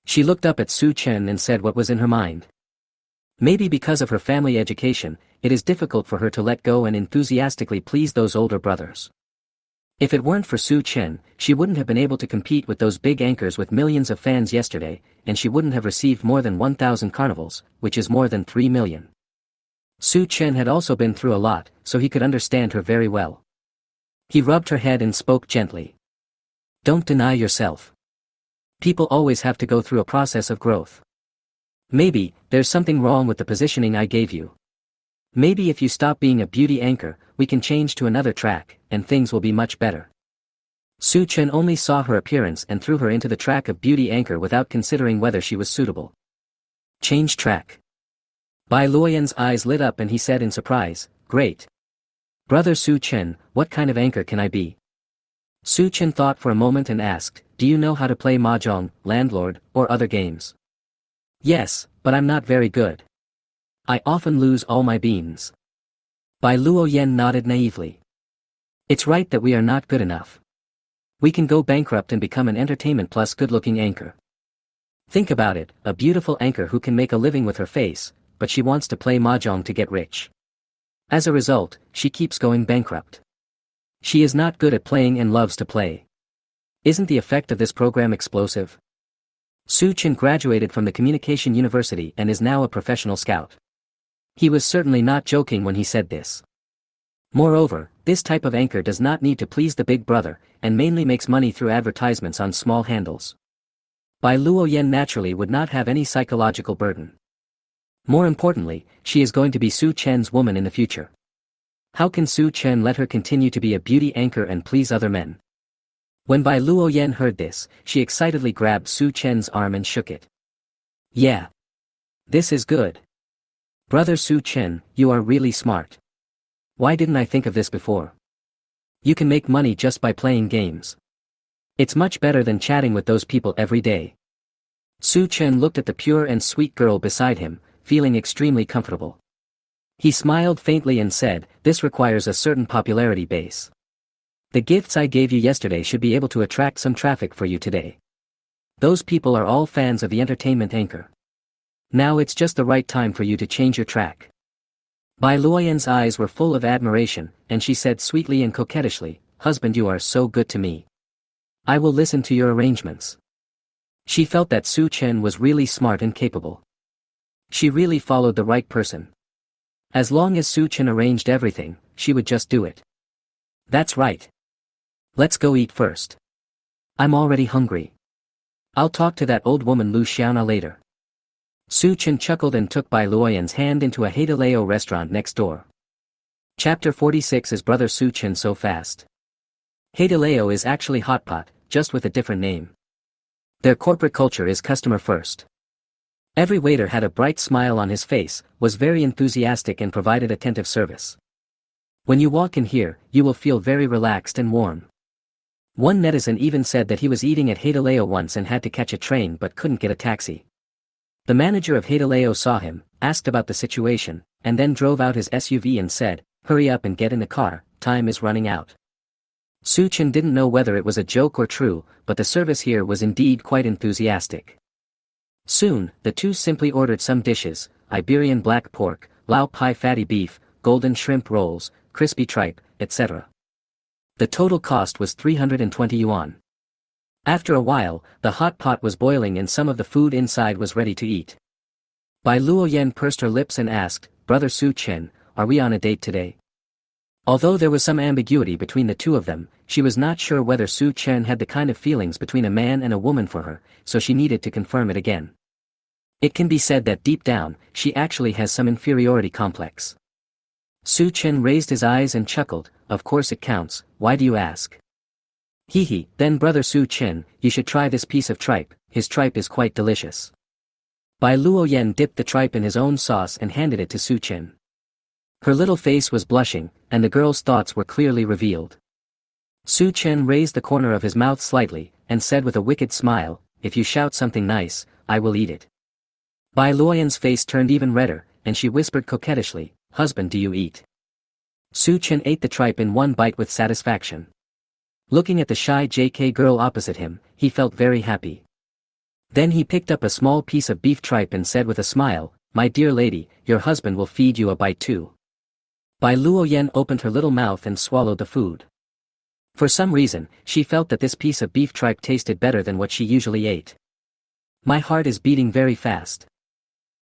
She looked up at Su Chen and said what was in her mind. Maybe because of her family education, it is difficult for her to let go and enthusiastically please those older brothers. If it weren't for Su Chen, she wouldn't have been able to compete with those big anchors with millions of fans yesterday, and she wouldn't have received more than 1,000 carnivals, which is more than 3 million. Su Chen had also been through a lot, so he could understand her very well. He rubbed her head and spoke gently. Don't deny yourself. People always have to go through a process of growth. Maybe, there's something wrong with the positioning I gave you. Maybe if you stop being a beauty anchor, we can change to another track, and things will be much better. Su Chen only saw her appearance and threw her into the track of beauty anchor without considering whether she was suitable. Change track. Bai Luoyan's eyes lit up and he said in surprise, great. Brother Su Chen, what kind of anchor can I be? Su Chen thought for a moment and asked, do you know how to play mahjong, landlord, or other games? Yes, but I'm not very good. I often lose all my beans. Bai Luoyan nodded naively. It's right that we are not good enough. We can go bankrupt and become an entertainment plus good-looking anchor. Think about it, a beautiful anchor who can make a living with her face, but she wants to play mahjong to get rich. As a result, she keeps going bankrupt. She is not good at playing and loves to play. Isn't the effect of this program explosive? Su Chen graduated from the Communication University and is now a professional scout. He was certainly not joking when he said this. Moreover, this type of anchor does not need to please the big brother, and mainly makes money through advertisements on small handles. Bai Luoyan naturally would not have any psychological burden. More importantly, she is going to be Su Chen's woman in the future. How can Su Chen let her continue to be a beauty anchor and please other men? When Bai Luoyan heard this, she excitedly grabbed Su Chen's arm and shook it. Yeah. This is good. Brother Su Chen, you are really smart. Why didn't I think of this before? You can make money just by playing games. It's much better than chatting with those people every day. Su Chen looked at the pure and sweet girl beside him, feeling extremely comfortable. He smiled faintly and said, this requires a certain popularity base. The gifts I gave you yesterday should be able to attract some traffic for you today. Those people are all fans of the entertainment anchor. Now it's just the right time for you to change your track. Bai Luoyan's eyes were full of admiration, and she said sweetly and coquettishly, husband, you are so good to me. I will listen to your arrangements. She felt that Su Chen was really smart and capable. She really followed the right person. As long as Su Chen arranged everything, she would just do it. That's right. Let's go eat first. I'm already hungry. I'll talk to that old woman Lu Xiaona later. Su Chen chuckled and took Bai Luoyan's hand into a Haidaleo restaurant next door. Chapter 46 Is Brother Suchin so fast? Heideleo is actually Hotpot, just with a different name. Their corporate culture is customer first. Every waiter had a bright smile on his face, was very enthusiastic and provided attentive service. When you walk in here, you will feel very relaxed and warm. One netizen even said that he was eating at Heideleo once and had to catch a train but couldn't get a taxi. The manager of Heideleo saw him, asked about the situation, and then drove out his SUV and said, "Hurry up and get in the car, time is running out." Suchin didn't know whether it was a joke or true, but the service here was indeed quite enthusiastic. Soon, the two simply ordered some dishes: Iberian black pork, Lao Pai fatty beef, golden shrimp rolls, crispy tripe, etc. The total cost was 320 yuan. After a while, the hot pot was boiling and some of the food inside was ready to eat. Bai Luoyan pursed her lips and asked, "Brother Suchin, are we on a date today?" Although there was some ambiguity between the two of them, she was not sure whether Suchin had the kind of feelings between a man and a woman for her, so she needed to confirm it again. It can be said that deep down, she actually has some inferiority complex. Suchin raised his eyes and chuckled, "Of course it counts, why do you ask?" "Hee, then Brother Suchin, you should try this piece of tripe, his tripe is quite delicious." Bai Luoyan dipped the tripe in his own sauce and handed it to Suchin. Her little face was blushing, and the girl's thoughts were clearly revealed. Suchin raised the corner of his mouth slightly, and said with a wicked smile, "If you shout something nice, I will eat it." Bai Luoyan's face turned even redder, and she whispered coquettishly, "Husband, do you eat?" Suchin ate the tripe in one bite with satisfaction. Looking at the shy JK girl opposite him, he felt very happy. Then he picked up a small piece of beef tripe and said with a smile, "My dear lady, your husband will feed you a bite too." Bai Luoyan opened her little mouth and swallowed the food. For some reason, she felt that this piece of beef tripe tasted better than what she usually ate. "My heart is beating very fast."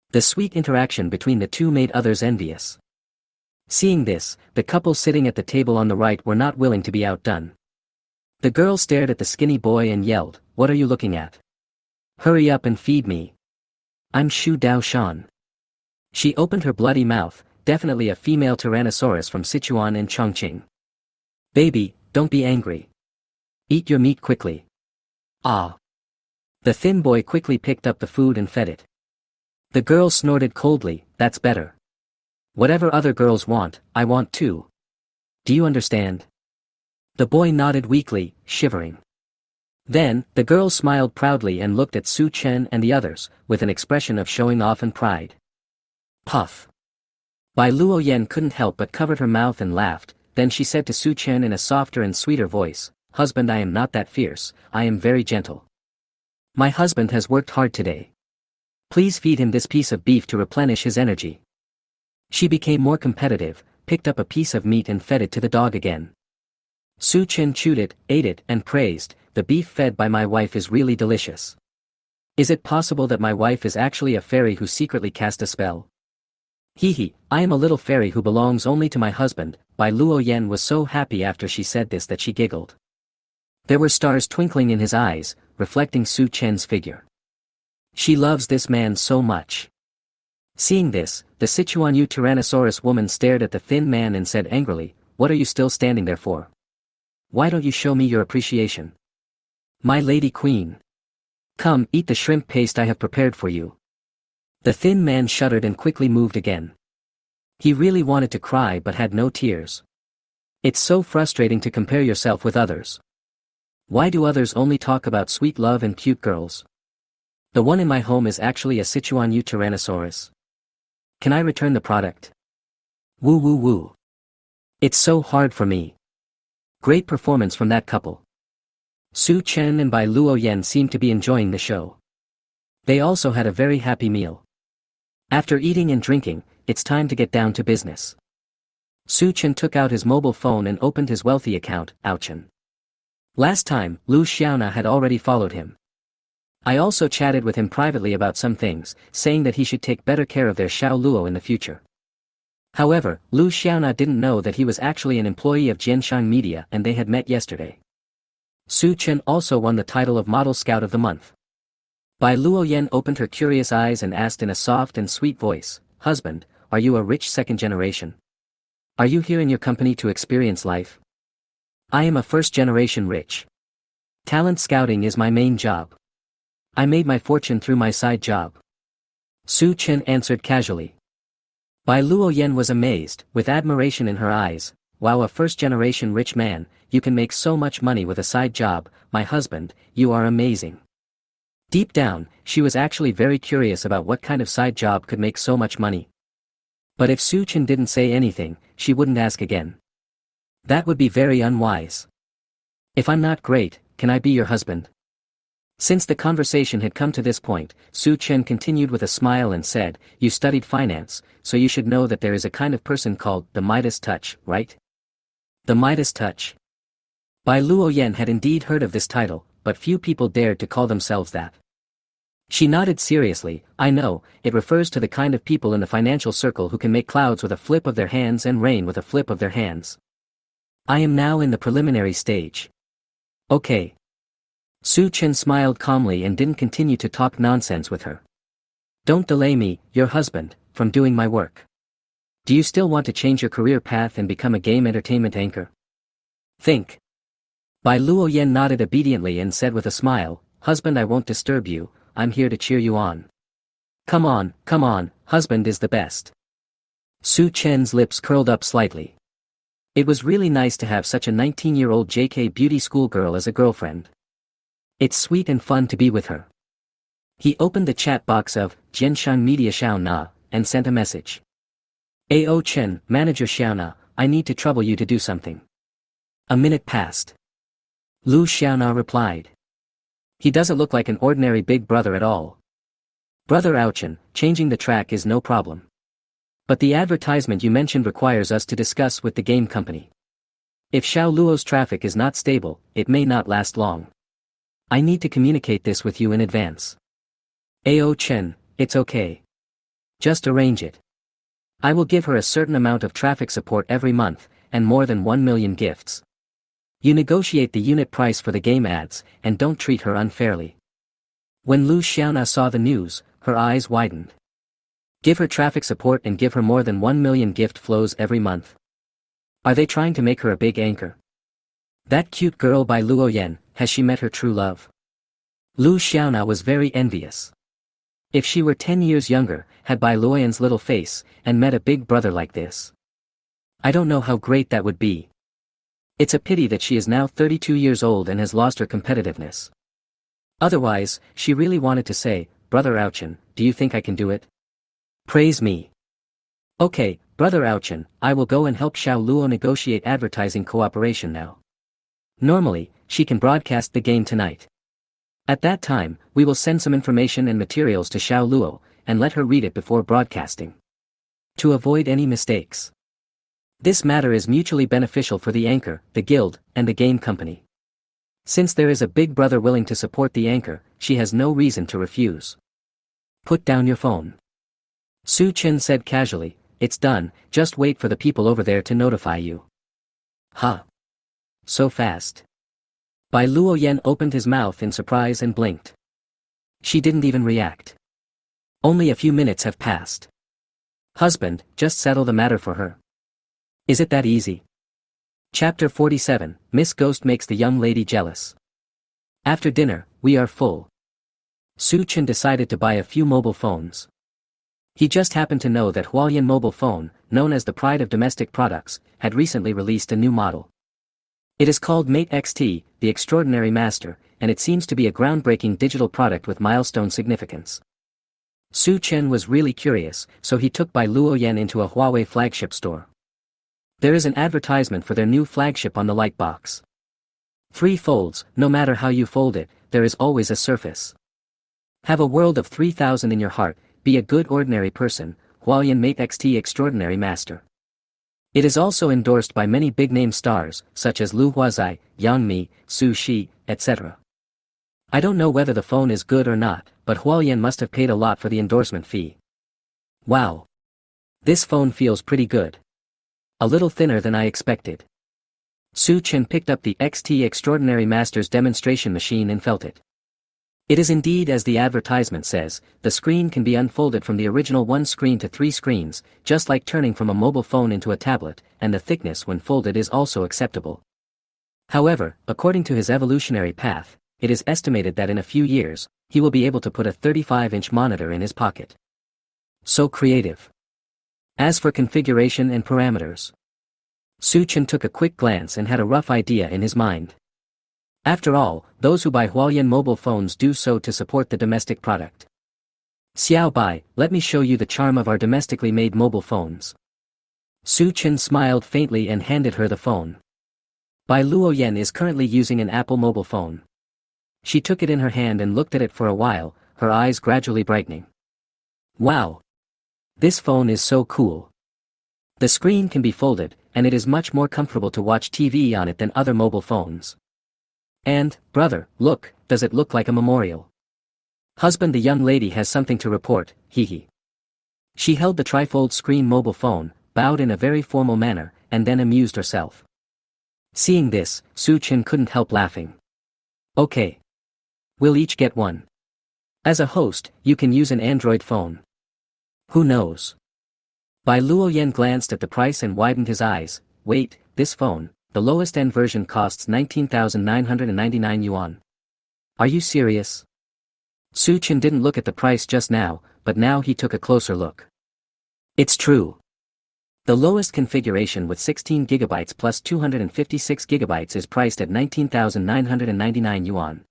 The sweet interaction between the two made others envious. Seeing this, the couple sitting at the table on the right were not willing to be outdone. The girl stared at the skinny boy and yelled, "What are you looking at? Hurry up and feed me. I'm Shu Dao Shan." She opened her bloody mouth, definitely a female Tyrannosaurus from Sichuan and Chongqing. "Baby, don't be angry. Eat your meat quickly." "Ah." The thin boy quickly picked up the food and fed it. The girl snorted coldly, "That's better. Whatever other girls want, I want too. Do you understand?" The boy nodded weakly, shivering. Then, the girl smiled proudly and looked at Suchin and the others, with an expression of showing off and pride. Puff. Bai Luoyan couldn't help but covered her mouth and laughed, then she said to Suchin in a softer and sweeter voice, "Husband, I am not that fierce, I am very gentle. My husband has worked hard today. Please feed him this piece of beef to replenish his energy." She became more competitive, picked up a piece of meat and fed it to the dog again. Suchin chewed it, ate it, and praised, "The beef fed by my wife is really delicious. Is it possible that my wife is actually a fairy who secretly cast a spell? Hee, I am a little fairy who belongs only to my husband." Bai Luoyan was so happy after she said this that she giggled. There were stars twinkling in his eyes, reflecting Suchin's figure. She loves this man so much. Seeing this, the Sichuan Tyrannosaurus woman stared at the thin man and said angrily, "What are you still standing there for? Why don't you show me your appreciation? My lady queen. Come, eat the shrimp paste I have prepared for you." The thin man shuddered and quickly moved again. He really wanted to cry but had no tears. It's so frustrating to compare yourself with others. Why do others only talk about sweet love and cute girls? The one in my home is actually a Sichuan Tyrannosaurus. Can I return the product? Woo woo woo. It's so hard for me. Great performance from that couple. Suchin and Bai Luoyan seemed to be enjoying the show. They also had a very happy meal. After eating and drinking, it's time to get down to business. Suchin took out his mobile phone and opened his wealthy account, Ouchin. Last time, Lu Xiaona had already followed him. I also chatted with him privately about some things, saying that he should take better care of their Xiao Luo in the future. However, Lu Xiaona didn't know that he was actually an employee of Jianshang Media and they had met yesterday. Suchin also won the title of Model Scout of the Month. Bai Luoyan opened her curious eyes and asked in a soft and sweet voice, "Husband, are you a rich second generation? Are you here in your company to experience life? I am a first-generation rich. Talent scouting is my main job. I made my fortune through my side job. Su Chen answered casually. Bai Luoyan was amazed, with admiration in her eyes. Wow, a first-generation rich man, you can make so much money with a side job, my husband, you are amazing. Deep down, she was actually very curious about what kind of side job could make so much money. But if Su Chen didn't say anything, she wouldn't ask again. That would be very unwise. If I'm not great, can I be your husband? Since the conversation had come to this point, Su Chen continued with a smile and said, you studied finance, so you should know that there is a kind of person called the Midas touch, right? The Midas touch. Bai Luoyan had indeed heard of this title, but few people dared to call themselves that. She nodded seriously. I know, it refers to the kind of people in the financial circle who can make clouds with a flip of their hands and rain with a flip of their hands. I am now in the preliminary stage. Okay. Su Chen smiled calmly and didn't continue to talk nonsense with her. Don't delay me, your husband, from doing my work. Do you still want to change your career path and become a game entertainment anchor? Think. Bai Luoyan nodded obediently and said with a smile, husband, I won't disturb you, I'm here to cheer you on. Come on, husband is the best. Su Chen's lips curled up slightly. It was really nice to have such a 19-year-old JK beauty school girl as a girlfriend. It's sweet and fun to be with her. He opened the chat box of Jianshan Media Xiaona and sent a message. Ao Chen, Manager Xiaona, I need to trouble you to do something. A minute passed. Lu Xiaona replied. He doesn't look like an ordinary big brother at all. Brother Ao Chen, changing the track is no problem. But the advertisement you mentioned requires us to discuss with the game company. If Xiao Luo's traffic is not stable, it may not last long. I need to communicate this with you in advance. Ao Chen, it's okay. Just arrange it. I will give her a certain amount of traffic support every month, and more than 1 million gifts. You negotiate the unit price for the game ads, and don't treat her unfairly. When Lu Xiaona saw the news, her eyes widened. Give her traffic support and give her more than 1 million gift flows every month. Are they trying to make her a big anchor? That cute girl by Luoyan, has she met her true love? Lu Xiaona was very envious. If she were 10 years younger, had Bai Luoyan's little face, and met a big brother like this. I don't know how great that would be. It's a pity that she is now 32 years old and has lost her competitiveness. Otherwise, she really wanted to say, Brother Ao Chen, do you think I can do it? Praise me. Okay, Brother Ao Chen, I will go and help Xiao Luo negotiate advertising cooperation now. Normally, she can broadcast the game tonight. At that time, we will send some information and materials to Xiao Luo, and let her read it before broadcasting. To avoid any mistakes. This matter is mutually beneficial for the anchor, the guild, and the game company. Since there is a big brother willing to support the anchor, she has no reason to refuse. Put down your phone. Su Chen said casually, it's done, just wait for the people over there to notify you. Huh. So fast. Bai Luoyan opened his mouth in surprise and blinked. She didn't even react. Only a few minutes have passed. Husband, just settle the matter for her. Is it that easy? Chapter 47, Miss Ghost makes the young lady jealous. After dinner, we are full. Su Chen decided to buy a few mobile phones. He just happened to know that Hualien Mobile Phone, known as the pride of domestic products, had recently released a new model. It is called Mate XT, the Extraordinary Master, and it seems to be a groundbreaking digital product with milestone significance. Su Chen was really curious, so he took Bai Luoyan into a Huawei flagship store. There is an advertisement for their new flagship on the light box. 3 folds, no matter how you fold it, there is always a surface. Have a world of 3,000 in your heart, be a good ordinary person, Hualien Mate XT Extraordinary Master. It is also endorsed by many big-name stars, such as Lu Huazai, Yang Mi, Su Shi, etc. I don't know whether the phone is good or not, but Hualien must have paid a lot for the endorsement fee. Wow. This phone feels pretty good. A little thinner than I expected. Su Chen picked up the XT Extraordinary Master's demonstration machine and felt it. It is indeed as the advertisement says, the screen can be unfolded from the original one screen to 3 screens, just like turning from a mobile phone into a tablet, and the thickness when folded is also acceptable. However, according to his evolutionary path, it is estimated that in a few years, he will be able to put a 35-inch monitor in his pocket. So creative. As for configuration and parameters, Su-chan took a quick glance and had a rough idea in his mind. After all, those who buy Hualien mobile phones do so to support the domestic product. Xiao Bai, let me show you the charm of our domestically made mobile phones. Su-chan smiled faintly and handed her the phone. Bai Luoyen is currently using an Apple mobile phone. She took it in her hand and looked at it for a while, her eyes gradually brightening. Wow! This phone is so cool. The screen can be folded, and it is much more comfortable to watch TV on it than other mobile phones. And, brother, look, does it look like a memorial? Husband, the young lady has something to report, hee. She held the trifold screen mobile phone, bowed in a very formal manner, and then amused herself. Seeing this, Su-chan couldn't help laughing. Okay. We'll each get one. As a host, you can use an Android phone. Who knows? Bai Luoyen glanced at the price and widened his eyes. Wait, this phone, the lowest end version costs 19,999 yuan. Are you serious? Su-chan didn't look at the price just now, but now he took a closer look. It's true. The lowest configuration with 16 GB plus 256 GB is priced at 19,999 yuan.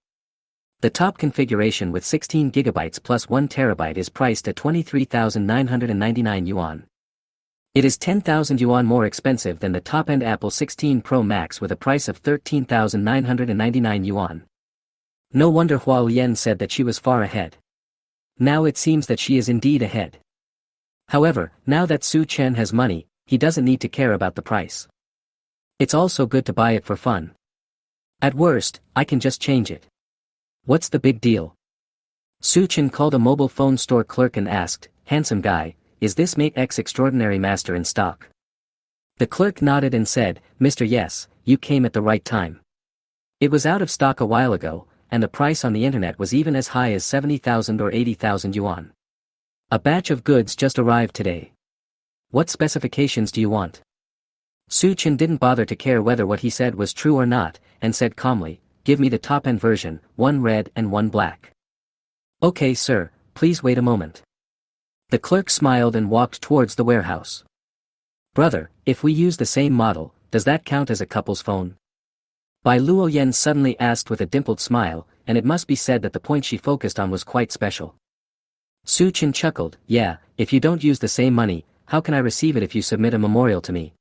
The top configuration with 16 GB plus 1 TB is priced at 23,999 yuan. It is 10,000 yuan more expensive than the top-end Apple 16 Pro Max with a price of 13,999 yuan. No wonder Hualien said that she was far ahead. Now it seems that she is indeed ahead. However, now that Su-chan has money, he doesn't need to care about the price. It's also good to buy it for fun. At worst, I can just change it. What's the big deal? Su-chan called a mobile phone store clerk and asked, "Handsome guy, is this Mate X Extraordinary Master in stock?" The clerk nodded and said, "Mr. Yes, you came at the right time. It was out of stock a while ago, and the price on the internet was even as high as 70,000 or 80,000 yuan. A batch of goods just arrived today. What specifications do you want?" Su-chan didn't bother to care whether what he said was true or not, and said calmly, "Give me the top-end version, one red and one black." "Okay sir, please wait a moment." The clerk smiled and walked towards the warehouse. "Brother, if we use the same model, does that count as a couple's phone?" Bai Luoyen suddenly asked with a dimpled smile, and it must be said that the point she focused on was quite special. Su-chan chuckled, "Yeah, if you don't use the same money, how can I receive it if you submit a memorial to me?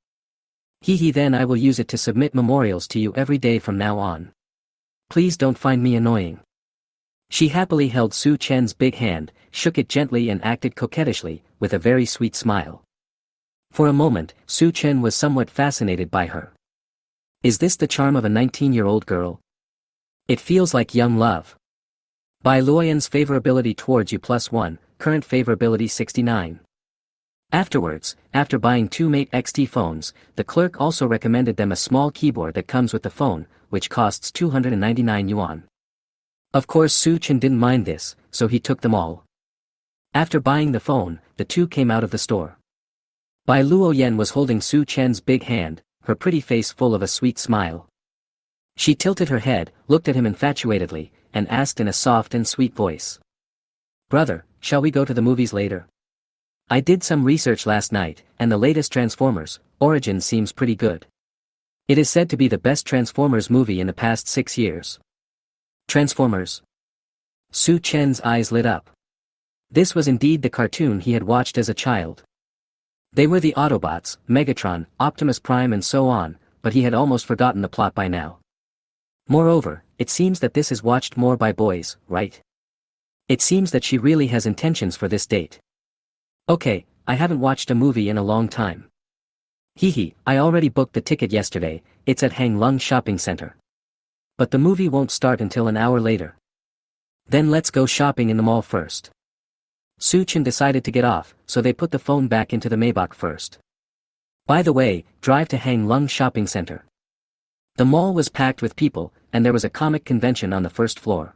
Hee then I will use it to submit memorials to you every day from now on. Please don't find me annoying." She happily held Su-chan's big hand, shook it gently and acted coquettishly, with a very sweet smile. For a moment, Su-chen was somewhat fascinated by her. Is this the charm of a 19-year-old girl? It feels like young love. Bai Luoyen's favorability towards you +1, current favorability 69. Afterwards, after buying 2 Mate XT phones, the clerk also recommended them a small keyboard that comes with the phone, which costs 299 yuan. Of course Su-chen didn't mind this, so he took them all. After buying the phone, the two came out of the store. Bai Luoyen was holding Su-chen's big hand, her pretty face full of a sweet smile. She tilted her head, looked at him infatuatedly, and asked in a soft and sweet voice. "Brother, shall we go to the movies later? I did some research last night, and the latest Transformers, Origins seems pretty good. It is said to be the best Transformers movie in the past 6 years." Transformers? Su-chen's eyes lit up. This was indeed the cartoon he had watched as a child. They were the Autobots, Megatron, Optimus Prime and so on, but he had almost forgotten the plot by now. Moreover, it seems that this is watched more by boys, right? It seems that she really has intentions for this date. Okay, I haven't watched a movie in a long time. I already booked the ticket yesterday, it's at Hang Lung Shopping Center. But the movie won't start until an hour later. Then let's go shopping in the mall first. Su-chen decided to get off, so they put the phone back into the Maybach first. By the way, drive to Hang Lung Shopping Center. The mall was packed with people, and there was a comic convention on the first floor.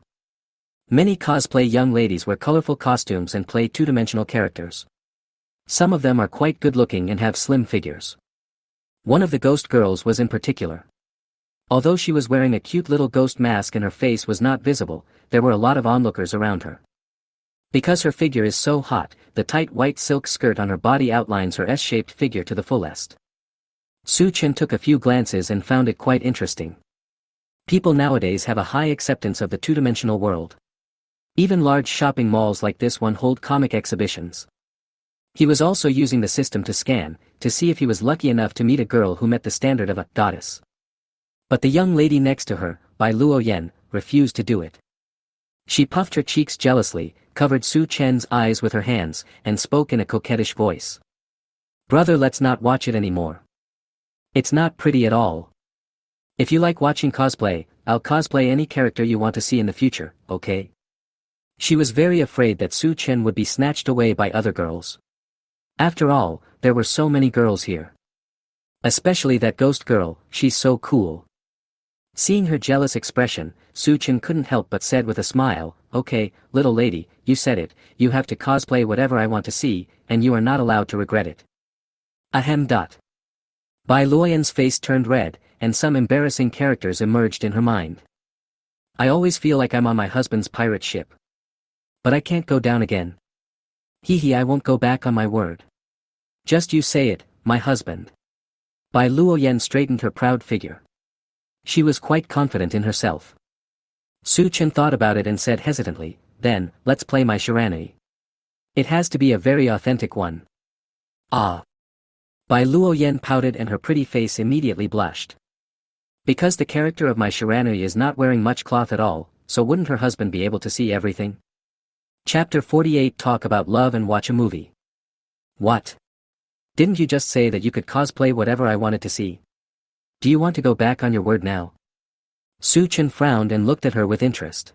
Many cosplay young ladies wear colorful costumes and play two-dimensional characters. Some of them are quite good-looking and have slim figures. One of the ghost girls was in particular. Although she was wearing a cute little ghost mask and her face was not visible, there were a lot of onlookers around her. Because her figure is so hot, the tight white silk skirt on her body outlines her S-shaped figure to the fullest. Su-chin took a few glances and found it quite interesting. People nowadays have a high acceptance of the two-dimensional world. Even large shopping malls like this one hold comic exhibitions. He was also using the system to scan, to see if he was lucky enough to meet a girl who met the standard of a goddess. But the young lady next to her, Bai Luoyen, refused to do it. She puffed her cheeks jealously, covered Su-chen's eyes with her hands, and spoke in a coquettish voice. "Brother, let's not watch it anymore. It's not pretty at all. If you like watching cosplay, I'll cosplay any character you want to see in the future, okay?" She was very afraid that Su-chen would be snatched away by other girls. After all, there were so many girls here. Especially that ghost girl, she's so cool. Seeing her jealous expression, Su-chen couldn't help but said with a smile, "Okay, little lady, you said it, you have to cosplay whatever I want to see, and you are not allowed to regret it." Ahem. Bai Luoyan's face turned red, and some embarrassing characters emerged in her mind. "I always feel like I'm on my husband's pirate ship. But I can't go down again. Hee, I won't go back on my word. Just you say it, my husband." Bai Luoyan straightened her proud figure. She was quite confident in herself. Su-chen thought about it and said hesitantly, "Then, let's play my Shiranui. It has to be a very authentic one." "Ah." Bai Luoyan pouted and her pretty face immediately blushed. Because the character of my Shiranui is not wearing much cloth at all, so wouldn't her husband be able to see everything? Chapter 48. Talk about love and watch a movie. What? Didn't you just say that you could cosplay whatever I wanted to see? Do you want to go back on your word now? Su-chen frowned and looked at her with interest.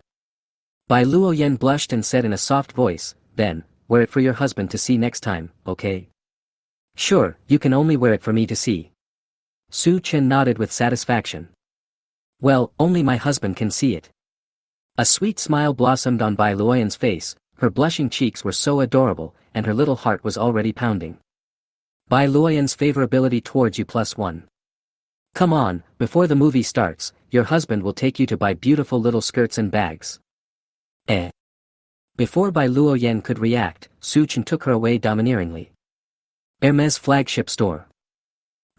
Bai Luoyan blushed and said in a soft voice, "Then, wear it for your husband to see next time, okay?" "Sure, you can only wear it for me to see." Su-chen nodded with satisfaction. "Well, only my husband can see it." A sweet smile blossomed on Bai Luoyan's face, her blushing cheeks were so adorable, and her little heart was already pounding. Bai Luoyan's favorability towards you +1. "Come on, before the movie starts, your husband will take you to buy beautiful little skirts and bags." Eh? Before Bai Luoyan could react, Su-chen took her away domineeringly. Hermes flagship store.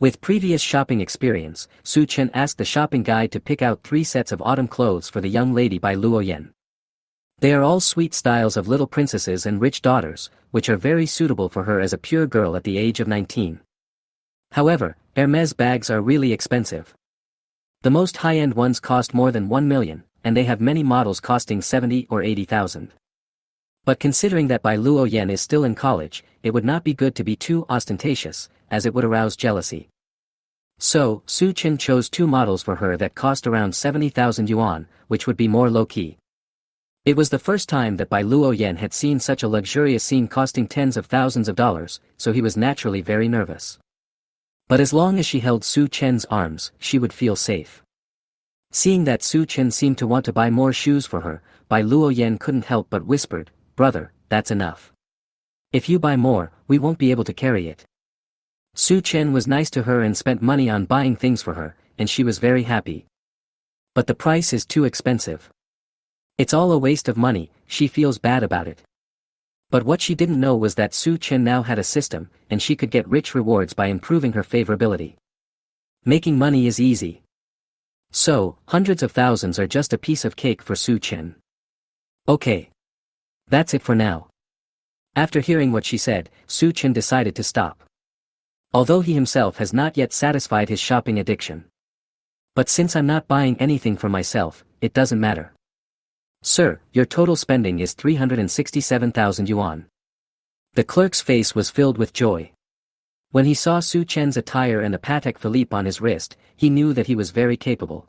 With previous shopping experience, Su-chen asked the shopping guide to pick out 3 sets of autumn clothes for the young lady Bai Luoyan. They are all sweet styles of little princesses and rich daughters, which are very suitable for her as a pure girl at the age of 19. However, Hermes bags are really expensive. The most high-end ones cost more than 1 million, and they have many models costing 70 or 80,000. But considering that Bai Luoyan is still in college, it would not be good to be too ostentatious, as it would arouse jealousy. So, Su-chen chose 2 models for her that cost around 70,000 yuan, which would be more low-key. It was the first time that Bai Luoyan had seen such a luxurious scene costing tens of thousands of dollars, so he was naturally very nervous. But as long as she held Su-chen's arms, she would feel safe. Seeing that Su-chen seemed to want to buy more shoes for her, Bai Luoyan couldn't help but whispered, "Brother, that's enough. If you buy more, we won't be able to carry it." Su-chen was nice to her and spent money on buying things for her, and she was very happy. But the price is too expensive. It's all a waste of money, she feels bad about it. But what she didn't know was that Su-chen now had a system, and she could get rich rewards by improving her favorability. Making money is easy. So, hundreds of thousands are just a piece of cake for Su-chen. Okay. That's it for now. After hearing what she said, Su-chen decided to stop. Although he himself has not yet satisfied his shopping addiction. But since I'm not buying anything for myself, it doesn't matter. "Sir, your total spending is 367,000 yuan. The clerk's face was filled with joy. When he saw Su-chen's attire and the Patek Philippe on his wrist, he knew that he was very capable.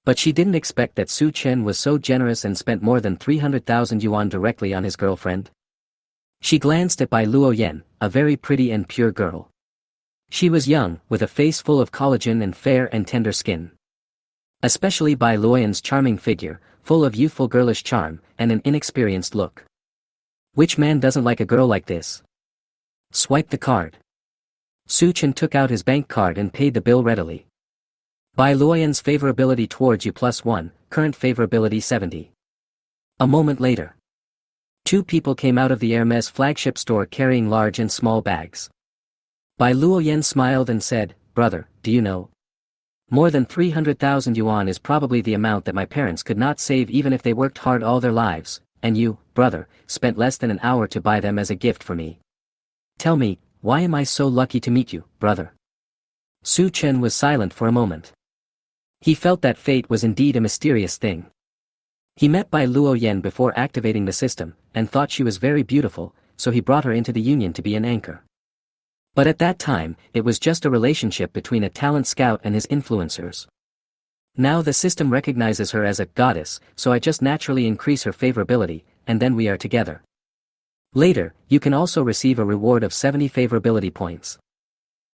But she didn't expect that Su-chen was so generous and spent more than 300,000 yuan directly on his girlfriend. She glanced at Bai Luoyan, a very pretty and pure girl. She was young, with a face full of collagen and fair and tender skin. Especially Bai Luoyan's charming figure, full of youthful girlish charm, and an inexperienced look. Which man doesn't like a girl like this? Swipe the card. Su-chan took out his bank card and paid the bill readily. Bai Luoyan's favorability towards you +1, current favorability 70. A moment later. Two people came out of the Hermes flagship store carrying large and small bags. Bai Luoyan smiled and said, "Brother, do you know? More than 300,000 yuan is probably the amount that my parents could not save even if they worked hard all their lives, and you, brother, spent less than an hour to buy them as a gift for me. Tell me, why am I so lucky to meet you, brother?" Su-chan was silent for a moment. He felt that fate was indeed a mysterious thing. He met Bai Luoyan before activating the system, and thought she was very beautiful, so he brought her into the union to be an anchor. But at that time, it was just a relationship between a talent scout and his influencers. Now the system recognizes her as a goddess, so I just naturally increase her favorability, and then we are together. Later, you can also receive a reward of 70 favorability points.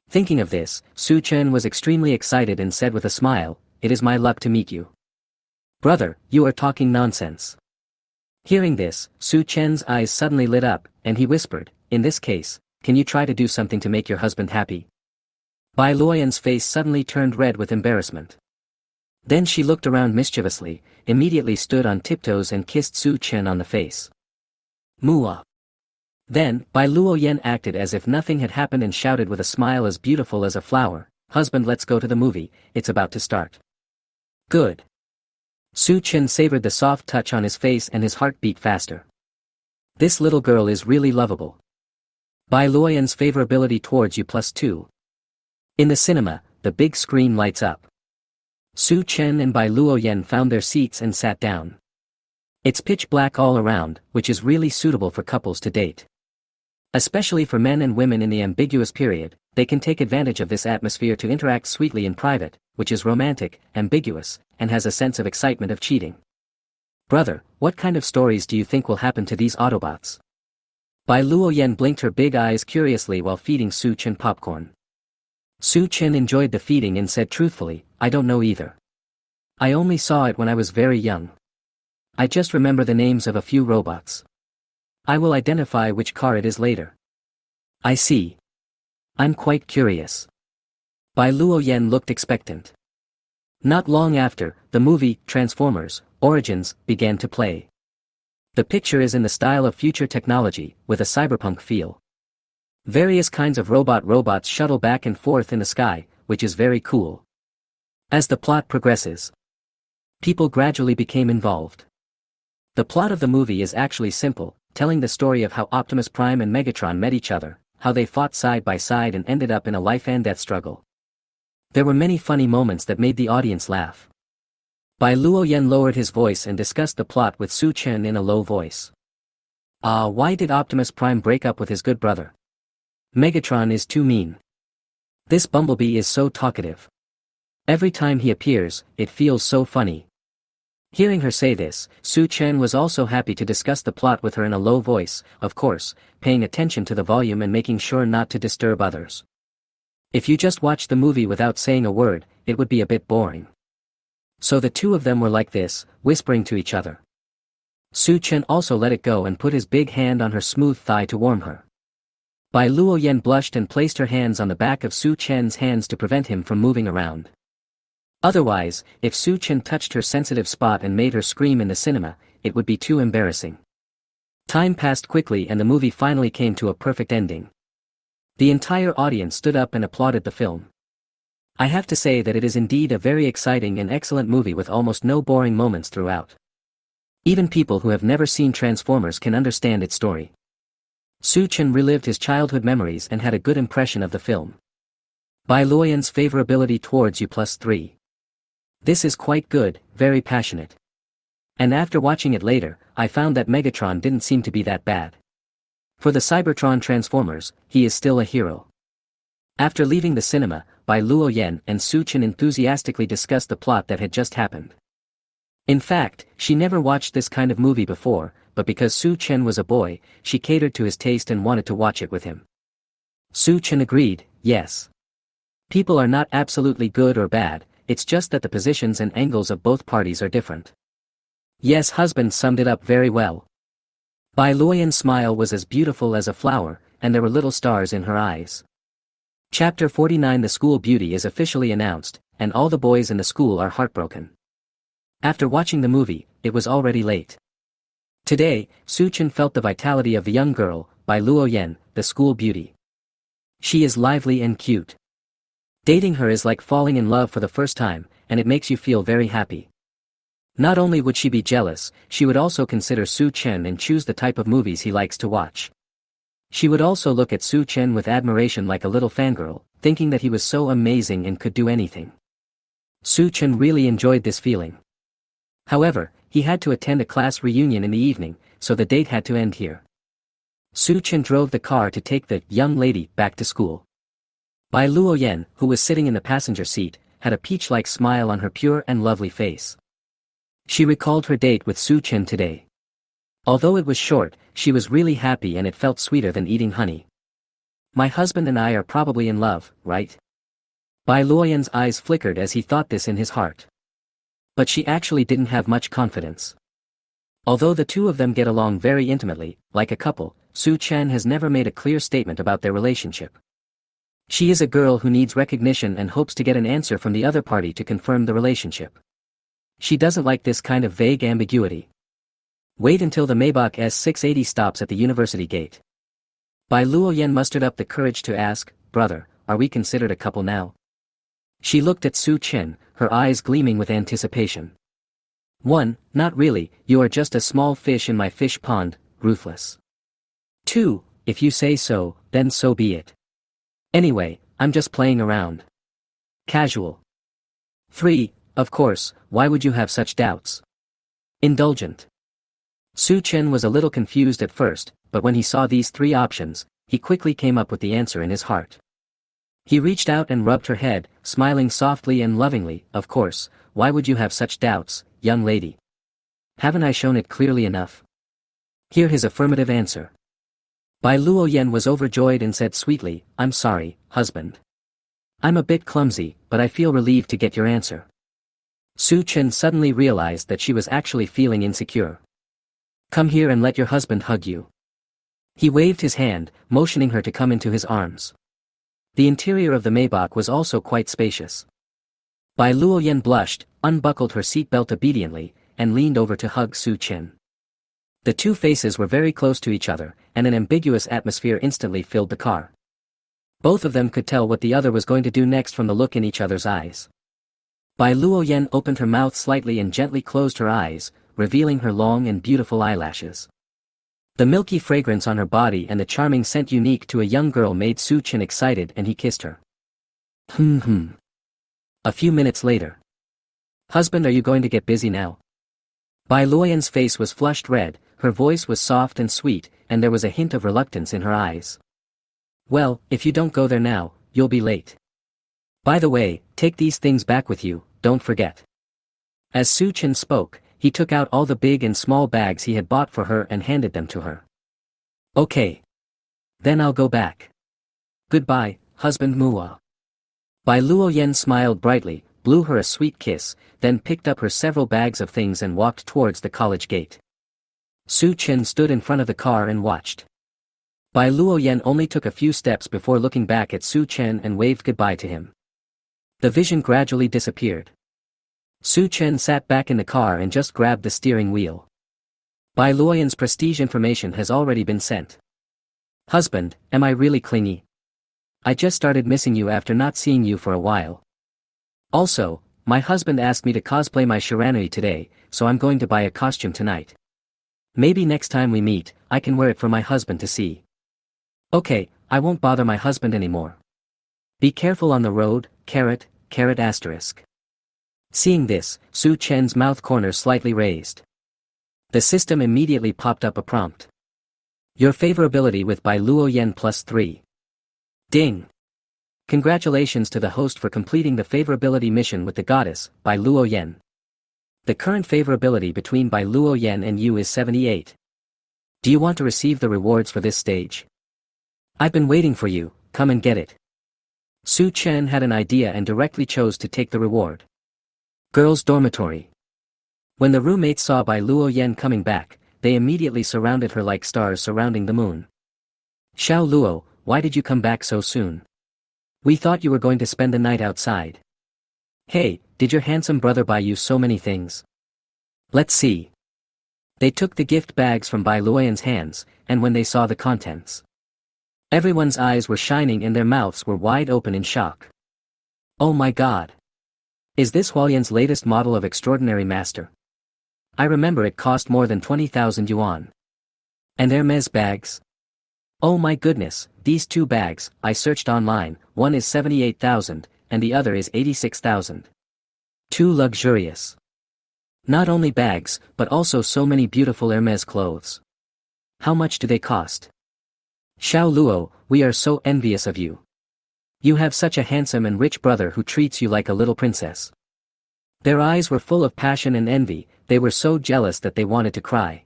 Thinking of this, Su-chan was extremely excited and said with a smile, "It is my luck to meet you." "Brother, you are talking nonsense." Hearing this, Su-chan's eyes suddenly lit up, and he whispered, "In this case, can you try to do something to make your husband happy?" Bai Luoyan's face suddenly turned red with embarrassment. Then she looked around mischievously, immediately stood on tiptoes and kissed Su-chan on the face. Mua. Then, Bai Luoyan acted as if nothing had happened and shouted with a smile as beautiful as a flower, "Husband, let's go to the movie, it's about to start." Good. Su-chan savored the soft touch on his face and his heart beat faster. This little girl is really lovable. Bai Luoyan's favorability towards you +2. In the cinema, the big screen lights up. Su-chan and Bai Luoyan found their seats and sat down. It's pitch black all around, which is really suitable for couples to date. Especially for men and women in the ambiguous period, they can take advantage of this atmosphere to interact sweetly in private, which is romantic, ambiguous, and has a sense of excitement of cheating. "Brother, what kind of stories do you think will happen to these Autobots?" Bai Luoyan blinked her big eyes curiously while feeding Su-chan popcorn. Su-chan enjoyed the feeding and said truthfully, "I don't know either. I only saw it when I was very young. I just remember the names of a few robots. I will identify which car it is later." "I see. I'm quite curious." Bai Luoyan looked expectant. Not long after, the movie, Transformers, Origins, began to play. The picture is in the style of future technology, with a cyberpunk feel. Various kinds of robots shuttle back and forth in the sky, which is very cool. As the plot progresses, people gradually became involved. The plot of the movie is actually simple, telling the story of how Optimus Prime and Megatron met each other, how they fought side by side and ended up in a life and death struggle. There were many funny moments that made the audience laugh. Bai Luoyan lowered his voice and discussed the plot with Su-chan in a low voice. Why did Optimus Prime break up with his good brother? Megatron is too mean. This Bumblebee is so talkative. Every time he appears, it feels so funny. Hearing her say this, Su-chan was also happy to discuss the plot with her in a low voice, of course, paying attention to the volume and making sure not to disturb others. If you just watch the movie without saying a word, it would be a bit boring. So the two of them were like this, whispering to each other. Su-chan also let it go and put his big hand on her smooth thigh to warm her. Bai Luoyan blushed and placed her hands on the back of Su-chan's hands to prevent him from moving around. Otherwise, if Su-chan touched her sensitive spot and made her scream in the cinema, it would be too embarrassing. Time passed quickly and the movie finally came to a perfect ending. The entire audience stood up and applauded the film. I have to say that it is indeed a very exciting and excellent movie with almost no boring moments throughout. Even people who have never seen Transformers can understand its story. Su-chan relived his childhood memories and had a good impression of the film. Bai Luoyan's favorability towards you +3. This is quite good, very passionate. And after watching it later, I found that Megatron didn't seem to be that bad. For the Cybertron Transformers, he is still a hero. After leaving the cinema, Bai Luoyan and Su-chan enthusiastically discussed the plot that had just happened. In fact, she never watched this kind of movie before, but because Su-chan was a boy, she catered to his taste and wanted to watch it with him. Su-chan agreed, yes. People are not absolutely good or bad, it's just that the positions and angles of both parties are different. Yes, husband summed it up very well. Bai Luoyan's smile was as beautiful as a flower, and there were little stars in her eyes. Chapter 49. The school beauty is officially announced, and all the boys in the school are heartbroken. After watching the movie, it was already late. Today, Su Chen felt the vitality of the young girl, Bai Luoyan, the school beauty. She is lively and cute. Dating her is like falling in love for the first time, and it makes you feel very happy. Not only would she be jealous, she would also consider Su Chen and choose the type of movies he likes to watch. She would also look at Su Chen with admiration like a little fangirl, thinking that he was so amazing and could do anything. Su Chen really enjoyed this feeling. However, he had to attend a class reunion in the evening, so the date had to end here. Su Chen drove the car to take the young lady back to school. Bai Luoyan, who was sitting in the passenger seat, had a peach-like smile on her pure and lovely face. She recalled her date with Su Chen today. Although it was short, she was really happy and it felt sweeter than eating honey. My husband and I are probably in love, right? Bai Luoyan's eyes flickered as he thought this in his heart. But she actually didn't have much confidence. Although the two of them get along very intimately, like a couple, Su Chen has never made a clear statement about their relationship. She is a girl who needs recognition and hopes to get an answer from the other party to confirm the relationship. She doesn't like this kind of vague ambiguity. Wait until the Maybach S680 stops at the university gate. Bai Luoyan mustered up the courage to ask, "Brother, are we considered a couple now?" She looked at Su Chen, her eyes gleaming with anticipation. "1. Not really, you are just a small fish in my fish pond, ruthless. 2. If you say so, then so be it. Anyway, I'm just playing around. Casual. 3. Of course, why would you have such doubts? Indulgent." Su Chen was a little confused at first, but when he saw these three options, he quickly came up with the answer in his heart. He reached out and rubbed her head, smiling softly and lovingly. "Of course, why would you have such doubts, young lady? Haven't I shown it clearly enough?" Hear his affirmative answer. Bai Luoyan was overjoyed and said sweetly, "I'm sorry, husband. I'm a bit clumsy, but I feel relieved to get your answer." Su Chen suddenly realized that she was actually feeling insecure. "Come here and let your husband hug you." He waved his hand, motioning her to come into his arms. The interior of the Maybach was also quite spacious. Bai Luoyan blushed, unbuckled her seatbelt obediently, and leaned over to hug Su Chen. The two faces were very close to each other, and an ambiguous atmosphere instantly filled the car. Both of them could tell what the other was going to do next from the look in each other's eyes. Bai Luoyan opened her mouth slightly and gently closed her eyes, revealing her long and beautiful eyelashes. The milky fragrance on her body and the charming scent unique to a young girl made Su Chen excited and he kissed her. A few minutes later. "Husband, are you going to get busy now?" Bai Luoyan's face was flushed red, her voice was soft and sweet, and there was a hint of reluctance in her eyes. "Well, if you don't go there now, you'll be late. By the way, take these things back with you, don't forget." As Su Chen spoke, he took out all the big and small bags he had bought for her and handed them to her. "Okay. Then I'll go back. Goodbye, husband Manhwa." Bai Luoyan smiled brightly, blew her a sweet kiss, then picked up her several bags of things and walked towards the college gate. Su Chen stood in front of the car and watched. Bai Luoyan only took a few steps before looking back at Su Chen and waved goodbye to him. The vision gradually disappeared. Su Chen sat back in the car and just grabbed the steering wheel. Bai Luoyan's prestige information has already been sent. "Husband, am I really clingy? I just started missing you after not seeing you for a while. Also, my husband asked me to cosplay my Shiranui today, so I'm going to buy a costume tonight. Maybe next time we meet, I can wear it for my husband to see. Okay, I won't bother my husband anymore. Be careful on the road, carrot, asterisk." Seeing this, Su Chen's mouth corners slightly raised. The system immediately popped up a prompt. "Your favorability with Bai Luoyan +3. Ding! Congratulations to the host for completing the favorability mission with the goddess, Bai Luoyan. The current favorability between Bai Luoyan and you is 78. Do you want to receive the rewards for this stage? I've been waiting for you, come and get it." Su Chen had an idea and directly chose to take the reward. Girls' dormitory. When the roommates saw Bai Luoyan coming back, they immediately surrounded her like stars surrounding the moon. Xiao Luo, why did you come back so soon? We thought you were going to spend the night outside. Hey, did your handsome brother buy you so many things? Let's see. They took the gift bags from Bai Luoyan's hands, and when they saw the contents, everyone's eyes were shining and their mouths were wide open in shock. Oh my god! Is this Hualian's latest model of extraordinary master? I remember it cost more than 20,000 yuan. And Hermes bags? Oh my goodness, these two bags, I searched online, one is 78,000, and the other is 86,000. Too luxurious. Not only bags, but also so many beautiful Hermes clothes. How much do they cost? Xiao Luo, we are so envious of you. You have such a handsome and rich brother who treats you like a little princess. Their eyes were full of passion and envy, they were so jealous that they wanted to cry.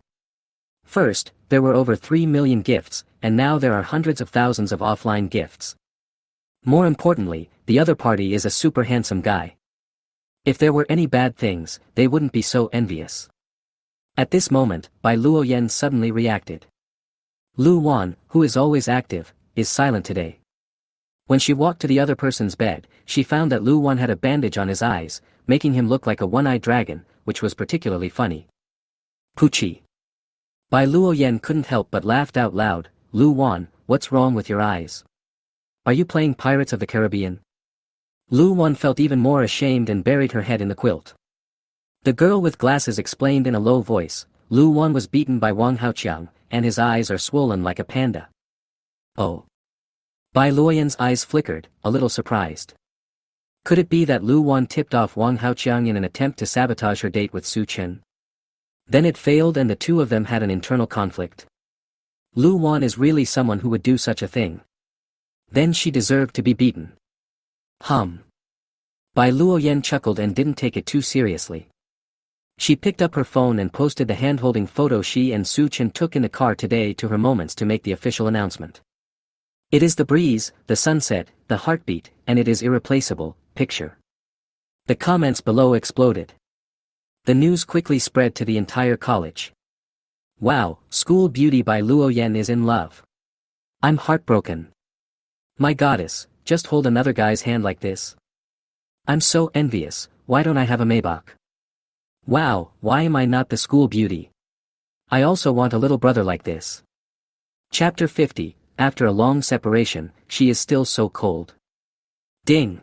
First, there were over 3 million gifts, and now there are hundreds of thousands of offline gifts. More importantly, the other party is a super handsome guy. If there were any bad things, they wouldn't be so envious. At this moment, Bai Luoyan suddenly reacted. Lu Wan, who is always active, is silent today. When she walked to the other person's bed, she found that Lu Wan had a bandage on his eyes, making him look like a one-eyed dragon, which was particularly funny. Poochie. Bai Luoyan couldn't help but laughed out loud. Lu Wan, what's wrong with your eyes? Are you playing Pirates of the Caribbean? Lu Wan felt even more ashamed and buried her head in the quilt. The girl with glasses explained in a low voice, Lu Wan was beaten by Wang Haoqiang, and his eyes are swollen like a panda. Oh. Bai Luoyan's eyes flickered, a little surprised. Could it be that Lu Wan tipped off Wang Haoqiang in an attempt to sabotage her date with Su Chen? Then it failed and the two of them had an internal conflict. Lu Wan is really someone who would do such a thing. Then she deserved to be beaten. Bai Luoyan chuckled and didn't take it too seriously. She picked up her phone and posted the hand-holding photo she and Su Chen took in the car today to her moments to make the official announcement. It is the breeze, the sunset, the heartbeat, and it is irreplaceable, picture. The comments below exploded. The news quickly spread to the entire college. Wow, school beauty Bai Luoyan is in love. I'm heartbroken. My goddess, just hold another guy's hand like this. I'm so envious, why don't I have a Maybach? Wow, why am I not the school beauty? I also want a little brother like this. Chapter 50, after a long separation, she is still so cold. Ding!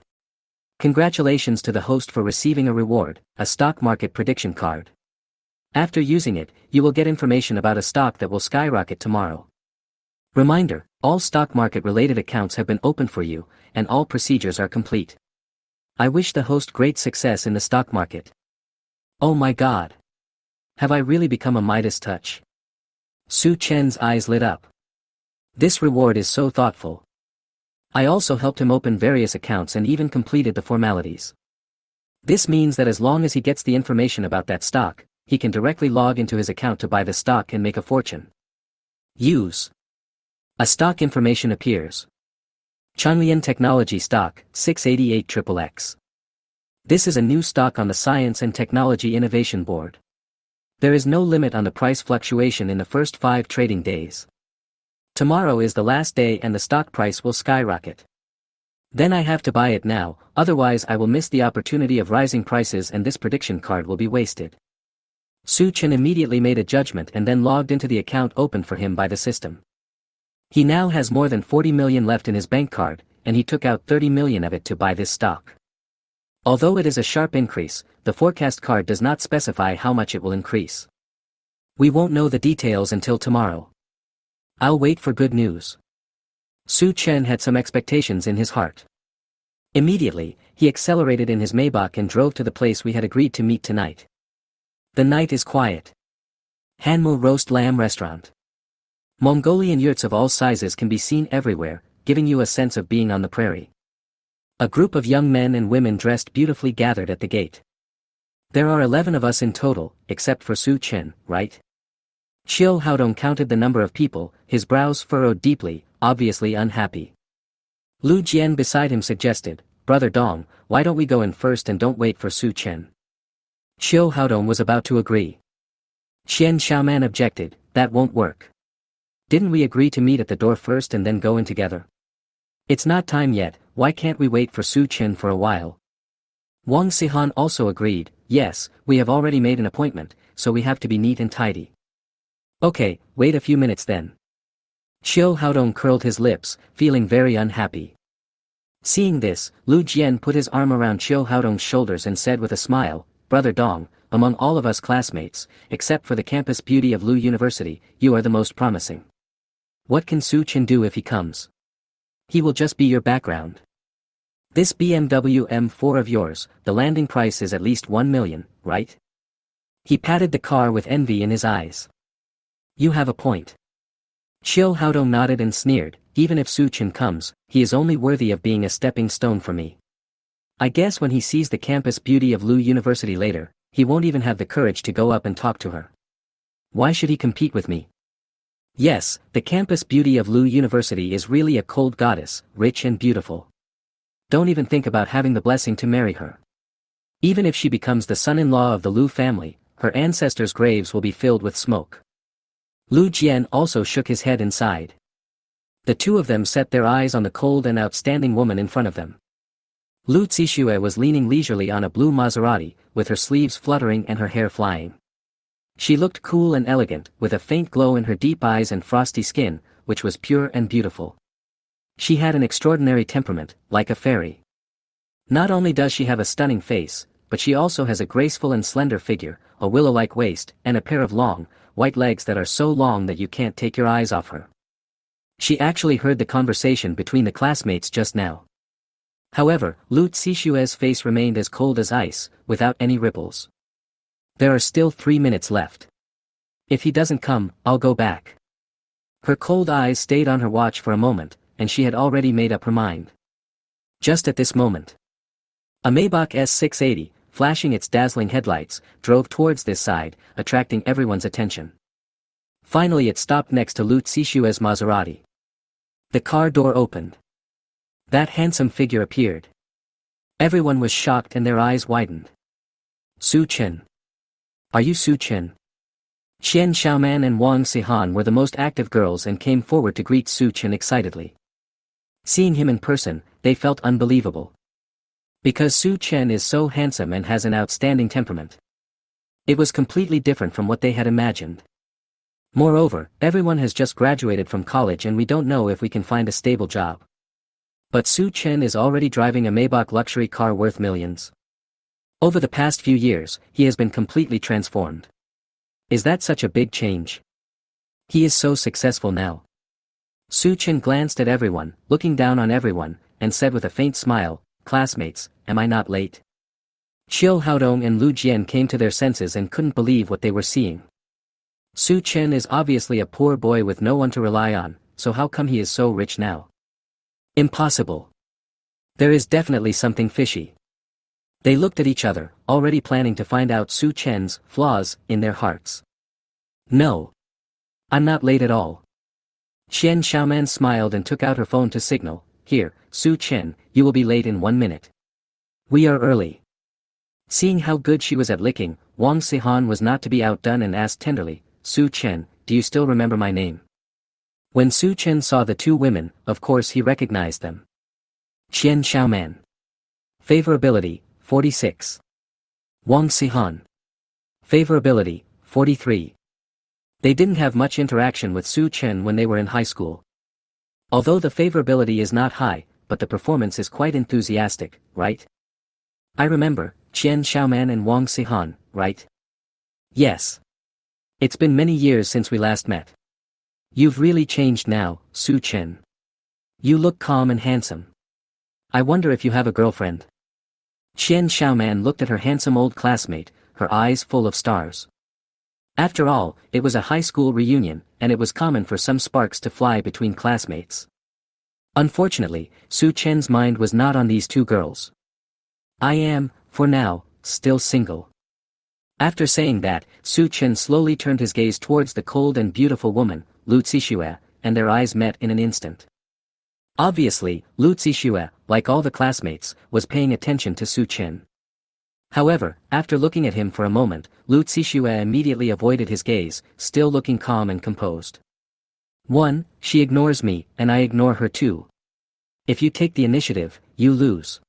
Congratulations to the host for receiving a reward, a stock market prediction card. After using it, you will get information about a stock that will skyrocket tomorrow. Reminder, all stock market related accounts have been opened for you, and all procedures are complete. I wish the host great success in the stock market. Oh my god! Have I really become a Midas touch? Su Chen's eyes lit up. This reward is so thoughtful. I also helped him open various accounts and even completed the formalities. This means that as long as he gets the information about that stock, he can directly log into his account to buy the stock and make a fortune. Use. A stock information appears. Changlian Technology Stock, 688XXX. This is a new stock on the Science and Technology Innovation Board. There is no limit on the price fluctuation in the first 5 trading days. Tomorrow is the last day and the stock price will skyrocket. Then I have to buy it now, otherwise I will miss the opportunity of rising prices and this prediction card will be wasted. Su Chen immediately made a judgment and then logged into the account opened for him by the system. He now has more than 40 million left in his bank card, and he took out 30 million of it to buy this stock. Although it is a sharp increase, the forecast card does not specify how much it will increase. We won't know the details until tomorrow. I'll wait for good news. Su Chen had some expectations in his heart. Immediately, he accelerated in his Maybach and drove to the place we had agreed to meet tonight. The night is quiet. Hanmu Roast Lamb Restaurant. Mongolian yurts of all sizes can be seen everywhere, giving you a sense of being on the prairie. A group of young men and women dressed beautifully gathered at the gate. There are 11 of us in total, except for Su Chen, right? Xiao Haodong counted the number of people, his brows furrowed deeply, obviously unhappy. Lu Jian beside him suggested, Brother Dong, why don't we go in first and don't wait for Su Chen? Xiao Haodong was about to agree. Xian Xiaoman objected, that won't work. Didn't we agree to meet at the door first and then go in together? It's not time yet, why can't we wait for Su Chen for a while? Wang Sihan also agreed, yes, we have already made an appointment, so we have to be neat and tidy. Okay, wait a few minutes then. Xiao Haodong curled his lips, feeling very unhappy. Seeing this, Lu Jian put his arm around Xiao Haodong's shoulders and said with a smile, Brother Dong, among all of us classmates, except for the campus beauty of Lu University, you are the most promising. What can Su Chen do if he comes? He will just be your background. This BMW M4 of yours, the landing price is at least 1 million, right? He patted the car with envy in his eyes. You have a point. Xiao Haodong nodded and sneered, even if Su Chen comes, he is only worthy of being a stepping stone for me. I guess when he sees the campus beauty of Lu University later, he won't even have the courage to go up and talk to her. Why should he compete with me? Yes, the campus beauty of Lu University is really a cold goddess, rich and beautiful. Don't even think about having the blessing to marry her. Even if she becomes the son-in-law of the Lu family, her ancestors' graves will be filled with smoke. Lu Jian also shook his head and sighed. The two of them set their eyes on the cold and outstanding woman in front of them. Lu Zixue was leaning leisurely on a blue Maserati, with her sleeves fluttering and her hair flying. She looked cool and elegant, with a faint glow in her deep eyes and frosty skin, which was pure and beautiful. She had an extraordinary temperament, like a fairy. Not only does she have a stunning face, but she also has a graceful and slender figure, a willow-like waist, and a pair of long, white legs that are so long that you can't take your eyes off her. She actually heard the conversation between the classmates just now. However, Lu Zixue's face remained as cold as ice, without any ripples. There are still 3 minutes left. If he doesn't come, I'll go back. Her cold eyes stayed on her watch for a moment, and she had already made up her mind. Just at this moment, a Maybach S680, flashing its dazzling headlights, drove towards this side, attracting everyone's attention. Finally it stopped next to Lu Zixue's Maserati. The car door opened. That handsome figure appeared. Everyone was shocked and their eyes widened. Su Chen. Are you Su Chen? Xian Xiaoman and Wang Sihan were the most active girls and came forward to greet Su Chen excitedly. Seeing him in person, they felt unbelievable. Because Su Chen is so handsome and has an outstanding temperament. It was completely different from what they had imagined. Moreover, everyone has just graduated from college and we don't know if we can find a stable job. But Su Chen is already driving a Maybach luxury car worth millions. Over the past few years, he has been completely transformed. Is that such a big change? He is so successful now. Su Chen glanced at everyone, looking down on everyone, and said with a faint smile, classmates, am I not late? Xiao Haodong and Lu Jian came to their senses and couldn't believe what they were seeing. Su Chen is obviously a poor boy with no one to rely on, so how come he is so rich now? Impossible. There is definitely something fishy. They looked at each other, already planning to find out Su Chen's flaws in their hearts. No. I'm not late at all. Xian Xiaoman smiled and took out her phone to signal, here, Su Chen, you will be late in 1 minute. We are early. Seeing how good she was at licking, Wang Sihan was not to be outdone and asked tenderly, Su Chen, do you still remember my name? When Su Chen saw the two women, of course he recognized them. Xian Xiaoman. Favorability, 46. Wang Sihan. Favorability, 43. They didn't have much interaction with Su Chen when they were in high school. Although the favorability is not high, but the performance is quite enthusiastic, right? I remember, Qian Xiaoman and Wang Sihan, right? Yes. It's been many years since we last met. You've really changed now, Su Chen. You look calm and handsome. I wonder if you have a girlfriend. Qian Xiaoman looked at her handsome old classmate, her eyes full of stars. After all, it was a high school reunion, and it was common for some sparks to fly between classmates. Unfortunately, Su Chen's mind was not on these two girls. I am, for now, still single. After saying that, Su Chen slowly turned his gaze towards the cold and beautiful woman, Lu Zixue, and their eyes met in an instant. Obviously, Lu Zixue, like all the classmates, was paying attention to Su Chen. However, after looking at him for a moment, Lu Zixue immediately avoided his gaze, still looking calm and composed. 1. She ignores me, and I ignore her too. If you take the initiative, you lose.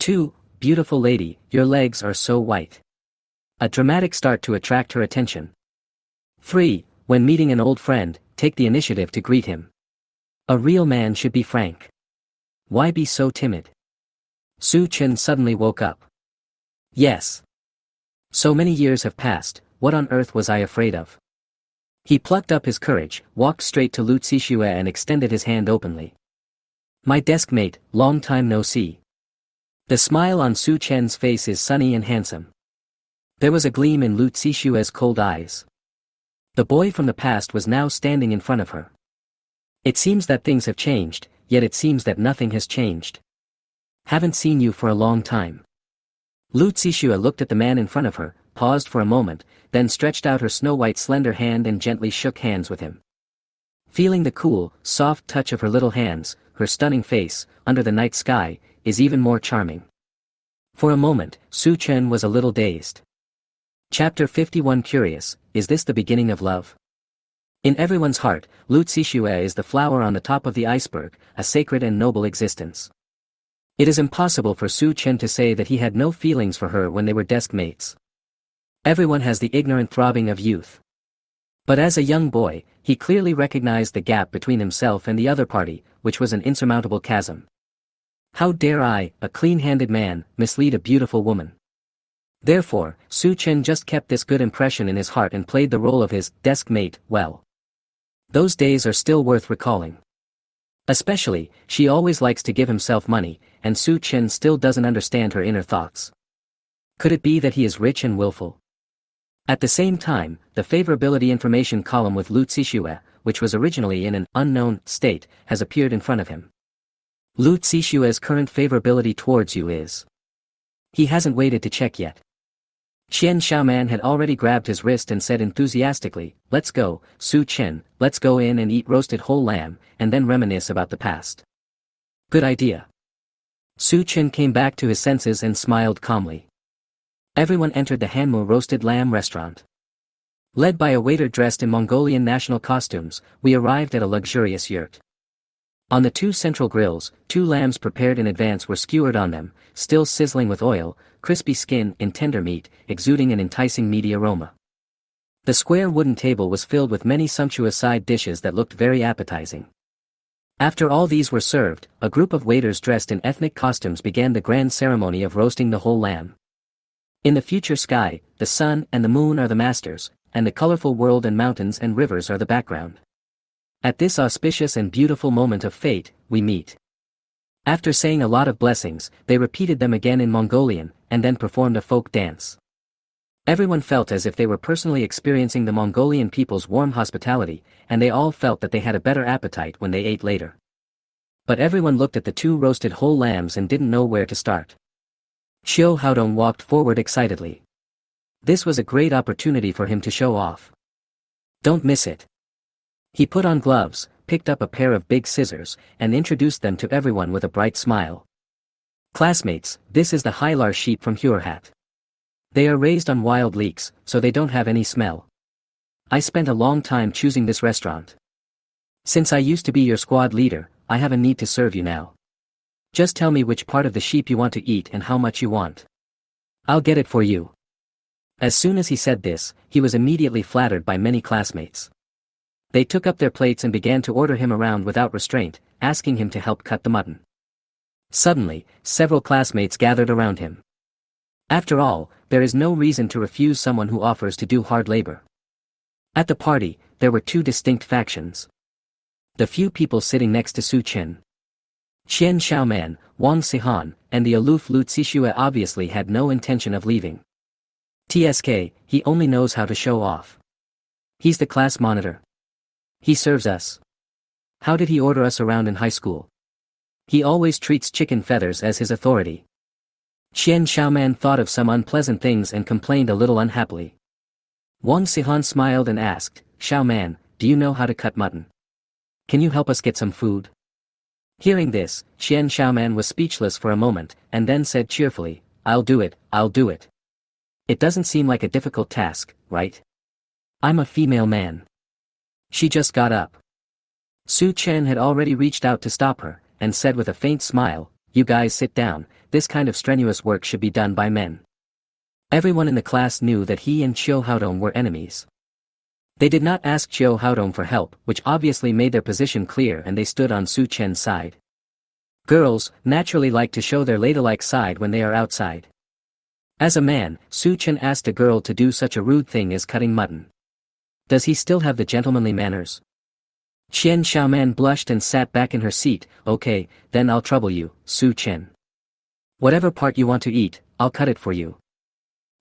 2. Beautiful lady, your legs are so white. A dramatic start to attract her attention. 3. When meeting an old friend, take the initiative to greet him. A real man should be frank. Why be so timid? Su Chen suddenly woke up. Yes. So many years have passed, what on earth was I afraid of? He plucked up his courage, walked straight to Lu Zixue and extended his hand openly. My desk mate, long time no see. The smile on Su Chen's face is sunny and handsome. There was a gleam in Lu Zixue's cold eyes. The boy from the past was now standing in front of her. It seems that things have changed, yet it seems that nothing has changed. Haven't seen you for a long time. Lu Zixue looked at the man in front of her, paused for a moment, then stretched out her snow-white slender hand and gently shook hands with him. Feeling the cool, soft touch of her little hands, her stunning face, under the night sky, is even more charming. For a moment, Su Chen was a little dazed. Chapter 51 Curious, is this the beginning of love? In everyone's heart, Lu Zixue is the flower on the top of the iceberg, a sacred and noble existence. It is impossible for Su Chen to say that he had no feelings for her when they were desk mates. Everyone has the ignorant throbbing of youth. But as a young boy, he clearly recognized the gap between himself and the other party, which was an insurmountable chasm. How dare I, a clean-handed man, mislead a beautiful woman? Therefore, Su Chen just kept this good impression in his heart and played the role of his desk mate well. Those days are still worth recalling. Especially, she always likes to give himself money, and Su Chen still doesn't understand her inner thoughts. Could it be that he is rich and willful? At the same time, the favorability information column with Lu Zixue, which was originally in an unknown state, has appeared in front of him. Lu Zixue's current favorability towards you is. He hasn't waited to check yet. Qian Xiaoman had already grabbed his wrist and said enthusiastically, let's go, Su Chen, let's go in and eat roasted whole lamb, and then reminisce about the past. Good idea. Su Chen came back to his senses and smiled calmly. Everyone entered the Hanmu roasted lamb restaurant. Led by a waiter dressed in Mongolian national costumes, we arrived at a luxurious yurt. On the two central grills, 2 lambs prepared in advance were skewered on them, still sizzling with oil, crispy skin in tender meat, exuding an enticing meaty aroma. The square wooden table was filled with many sumptuous side dishes that looked very appetizing. After all these were served, a group of waiters dressed in ethnic costumes began the grand ceremony of roasting the whole lamb. In the future sky, the sun and the moon are the masters, and the colorful world and mountains and rivers are the background. At this auspicious and beautiful moment of fate, we meet. After saying a lot of blessings, they repeated them again in Mongolian, and then performed a folk dance. Everyone felt as if they were personally experiencing the Mongolian people's warm hospitality, and they all felt that they had a better appetite when they ate later. But everyone looked at the 2 roasted whole lambs and didn't know where to start. Xiu Haodong walked forward excitedly. This was a great opportunity for him to show off. Don't miss it. He put on gloves, picked up a pair of big scissors, and introduced them to everyone with a bright smile. Classmates, this is the Hylar sheep from Huerhat. They are raised on wild leeks, so they don't have any smell. I spent a long time choosing this restaurant. Since I used to be your squad leader, I have a need to serve you now. Just tell me which part of the sheep you want to eat and how much you want. I'll get it for you. As soon as he said this, he was immediately flattered by many classmates. They took up their plates and began to order him around without restraint, asking him to help cut the mutton. Suddenly, several classmates gathered around him. After all, there is no reason to refuse someone who offers to do hard labor. At the party, there were 2 distinct factions. The few people sitting next to Su Chen. Qian Xiaoman, Wang Sihan, and the aloof Lu Zixue obviously had no intention of leaving. TSK, he only knows how to show off. He's the class monitor. He serves us. How did he order us around in high school? He always treats chicken feathers as his authority. Qian Xiaoman thought of some unpleasant things and complained a little unhappily. Wang Sihan smiled and asked, Xiaoman, do you know how to cut mutton? Can you help us get some food? Hearing this, Qian Xiaoman was speechless for a moment, and then said cheerfully, I'll do it, I'll do it. It doesn't seem like a difficult task, right? I'm a female man. She just got up. Su Chen had already reached out to stop her, and said with a faint smile, "You guys sit down, this kind of strenuous work should be done by men." Everyone in the class knew that he and Chiu Haodong were enemies. They did not ask Chiu Haodong for help, which obviously made their position clear, and they stood on Su Chen's side. Girls naturally like to show their ladylike side when they are outside. As a man, Su Chen asked a girl to do such a rude thing as cutting mutton. Does he still have the gentlemanly manners? Qian Xiaoman blushed and sat back in her seat. "Okay, then I'll trouble you, Su Chen. Whatever part you want to eat, I'll cut it for you."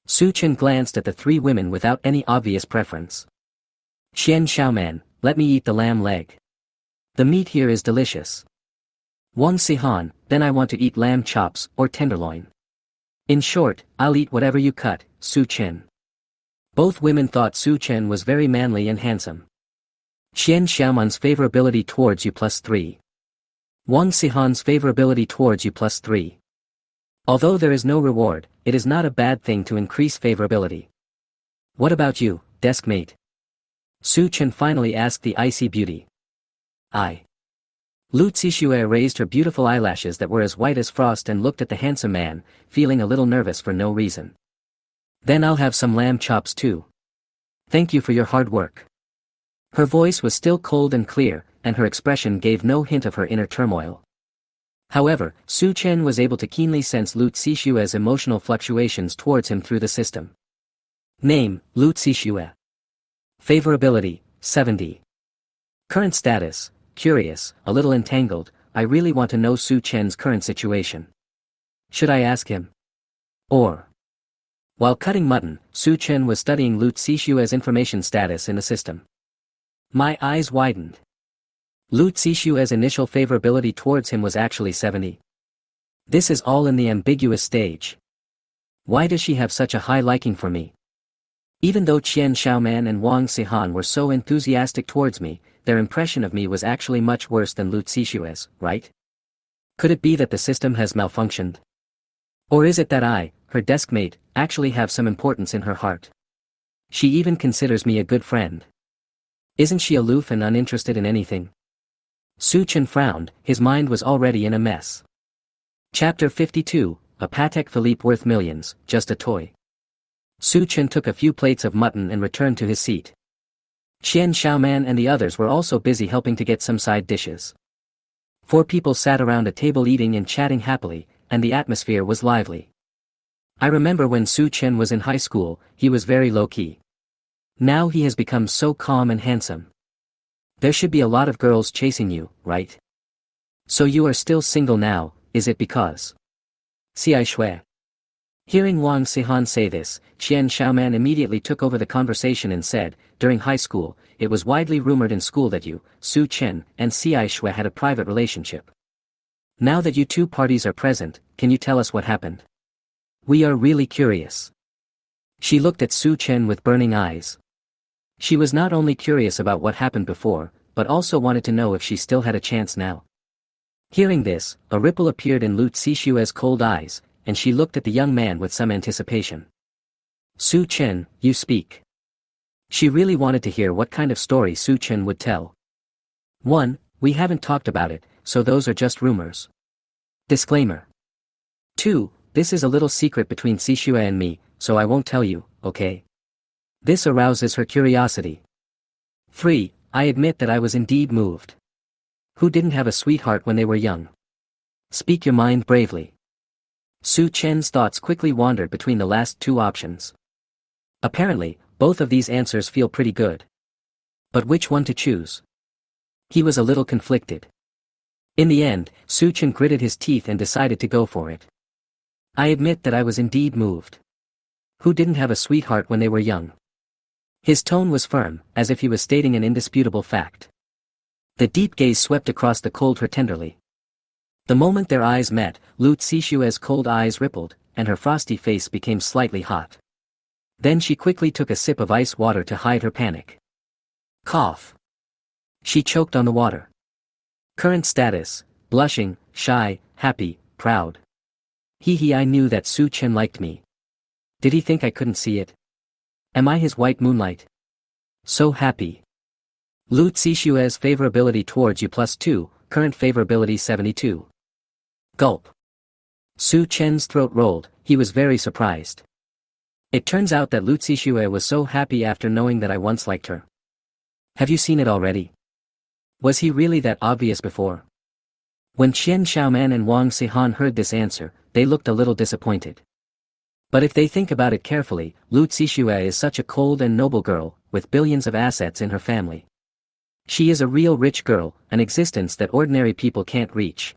Su Chen glanced at the three women without any obvious preference. "Qian Xiaoman, let me eat the lamb leg. The meat here is delicious." "Wang Sihan, then I want to eat lamb chops or tenderloin. In short, I'll eat whatever you cut, Su Chen." Both women thought Su Chen was very manly and handsome. "Qian Xiaoman's favorability towards you +3. Wang Sihan's favorability towards you +3. Although there is no reward, it is not a bad thing to increase favorability. What about you, deskmate?" Su Chen finally asked the icy beauty. "I." Lu Zixue raised her beautiful eyelashes that were as white as frost and looked at the handsome man, feeling a little nervous for no reason. "Then I'll have some lamb chops too. Thank you for your hard work." Her voice was still cold and clear, and her expression gave no hint of her inner turmoil. However, Su Chen was able to keenly sense Lu Zixue's emotional fluctuations towards him through the system. Name, Lu Zixue. Favorability, 70. Current status, curious, a little entangled. I really want to know Su Chen's current situation. Should I ask him? Or? While cutting mutton, Su Chen was studying Lu Zixue's information status in the system. My eyes widened. Lu Zixue's initial favorability towards him was actually 70. This is all in the ambiguous stage. Why does she have such a high liking for me? Even though Qian Xiaoman and Wang Sihan were so enthusiastic towards me, their impression of me was actually much worse than Lu Zixue's, right? Could it be that the system has malfunctioned? Or is it that I, her deskmate, actually have some importance in her heart? She even considers me a good friend. Isn't she aloof and uninterested in anything? Su Chen frowned, his mind was already in a mess. Chapter 52, A Patek Philippe worth millions, just a toy. Su Chen took a few plates of mutton and returned to his seat. Qian Xiaoman and the others were also busy helping to get some side dishes. 4 people sat around a table eating and chatting happily, and the atmosphere was lively. I remember when Su Chen was in high school, he was very low-key. Now he has become so calm and handsome. There should be a lot of girls chasing you, right? So you are still single now, is it because? Xi Shui. Hearing Wang Sihan say this, Qian Xiaoman immediately took over the conversation and said, during high school, it was widely rumored in school that you, Su Chen, and Xi Shui had a private relationship. Now that you two parties are present, can you tell us what happened? We are really curious. She looked at Su Chen with burning eyes. She was not only curious about what happened before, but also wanted to know if she still had a chance now. Hearing this, a ripple appeared in Lu Zixue's cold eyes, and she looked at the young man with some anticipation. Su Chen, you speak. She really wanted to hear what kind of story Su Chen would tell. 1. We haven't talked about it, so those are just rumors. Disclaimer. 2. This is a little secret between Zixue and me, so I won't tell you, okay? This arouses her curiosity. 3. I admit that I was indeed moved. Who didn't have a sweetheart when they were young? Speak your mind bravely. Su Chen's thoughts quickly wandered between the last 2 options. Apparently, both of these answers feel pretty good. But which one to choose? He was a little conflicted. In the end, Su Chen gritted his teeth and decided to go for it. I admit that I was indeed moved. Who didn't have a sweetheart when they were young? His tone was firm, as if he was stating an indisputable fact. The deep gaze swept across the cold her tenderly. The moment their eyes met, Lu Zixue's cold eyes rippled, and her frosty face became slightly hot. Then she quickly took a sip of ice water to hide her panic. Cough. She choked on the water. Current status, blushing, shy, happy, proud. Hee hee, I knew that Su Chen liked me. Did he think I couldn't see it? Am I his white moonlight? So happy. Lu Zixue's favorability towards you +2, current favorability 72. Gulp. Su Chen's throat rolled, he was very surprised. It turns out that Lu Zixue was so happy after knowing that I once liked her. Have you seen it already? Was he really that obvious before? When Qian Xiaoman and Wang Sihan heard this answer, they looked a little disappointed. But if they think about it carefully, Lu Zixue is such a cold and noble girl, with billions of assets in her family. She is a real rich girl, an existence that ordinary people can't reach.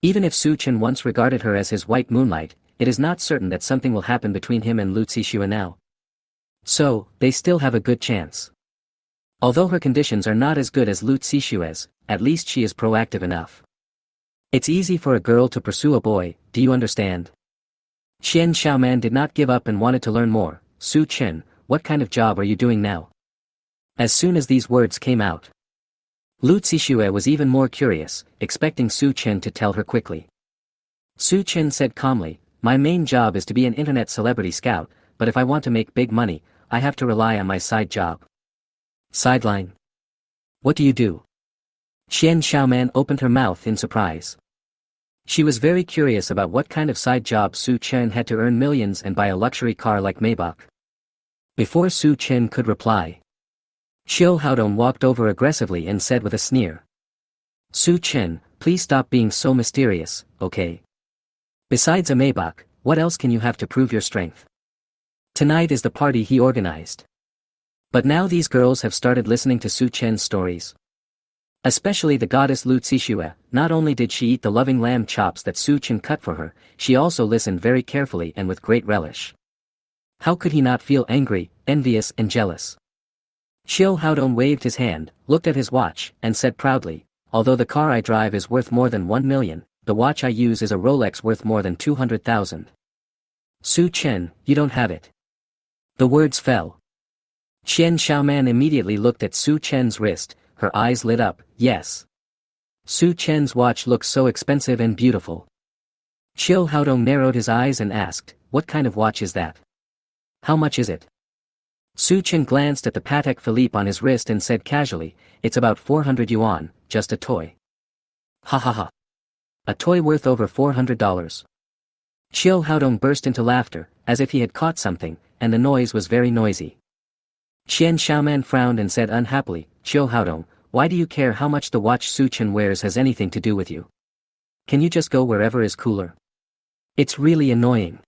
Even if Su Chen once regarded her as his white moonlight, it is not certain that something will happen between him and Lu Zixue now. So, they still have a good chance. Although her conditions are not as good as Lu Zixue's, at least she is proactive enough. It's easy for a girl to pursue a boy, do you understand? Qian Xiaoman did not give up and wanted to learn more. Su Chen, what kind of job are you doing now? As soon as these words came out, Lu Zixue was even more curious, expecting Su Chen to tell her quickly. Su Chen said calmly, my main job is to be an internet celebrity scout, but if I want to make big money, I have to rely on my side job. Sideline. What do you do? Qian Xiaoman opened her mouth in surprise. She was very curious about what kind of side job Su Chen had to earn millions and buy a luxury car like Maybach. Before Su Chen could reply, Xiu Haodong walked over aggressively and said with a sneer. Su Chen, please stop being so mysterious, okay? Besides a Maybach, what else can you have to prove your strength? Tonight is the party he organized. But now these girls have started listening to Su Chen's stories. Especially the goddess Lu Zixue, not only did she eat the loving lamb chops that Su Chen cut for her, she also listened very carefully and with great relish. How could he not feel angry, envious and jealous? Xiu Haodong waved his hand, looked at his watch, and said proudly, although the car I drive is worth more than 1 million, the watch I use is a Rolex worth more than 200,000. Su Chen, you don't have it. The words fell. Qian Xiaoman immediately looked at Su Chen's wrist, her eyes lit up, yes. Su Chen's watch looks so expensive and beautiful. Xiu Haodong narrowed his eyes and asked, what kind of watch is that? How much is it? Su Chen glanced at the Patek Philippe on his wrist and said casually, it's about 400 yuan, just a toy. Ha ha ha. A toy worth over $400. Xiu Haodong burst into laughter, as if he had caught something, and the noise was very noisy. Qian Xiaoman frowned and said unhappily, Xiu Haodong, why do you care how much the watch Su Chen wears has anything to do with you? Can you just go wherever is cooler? It's really annoying.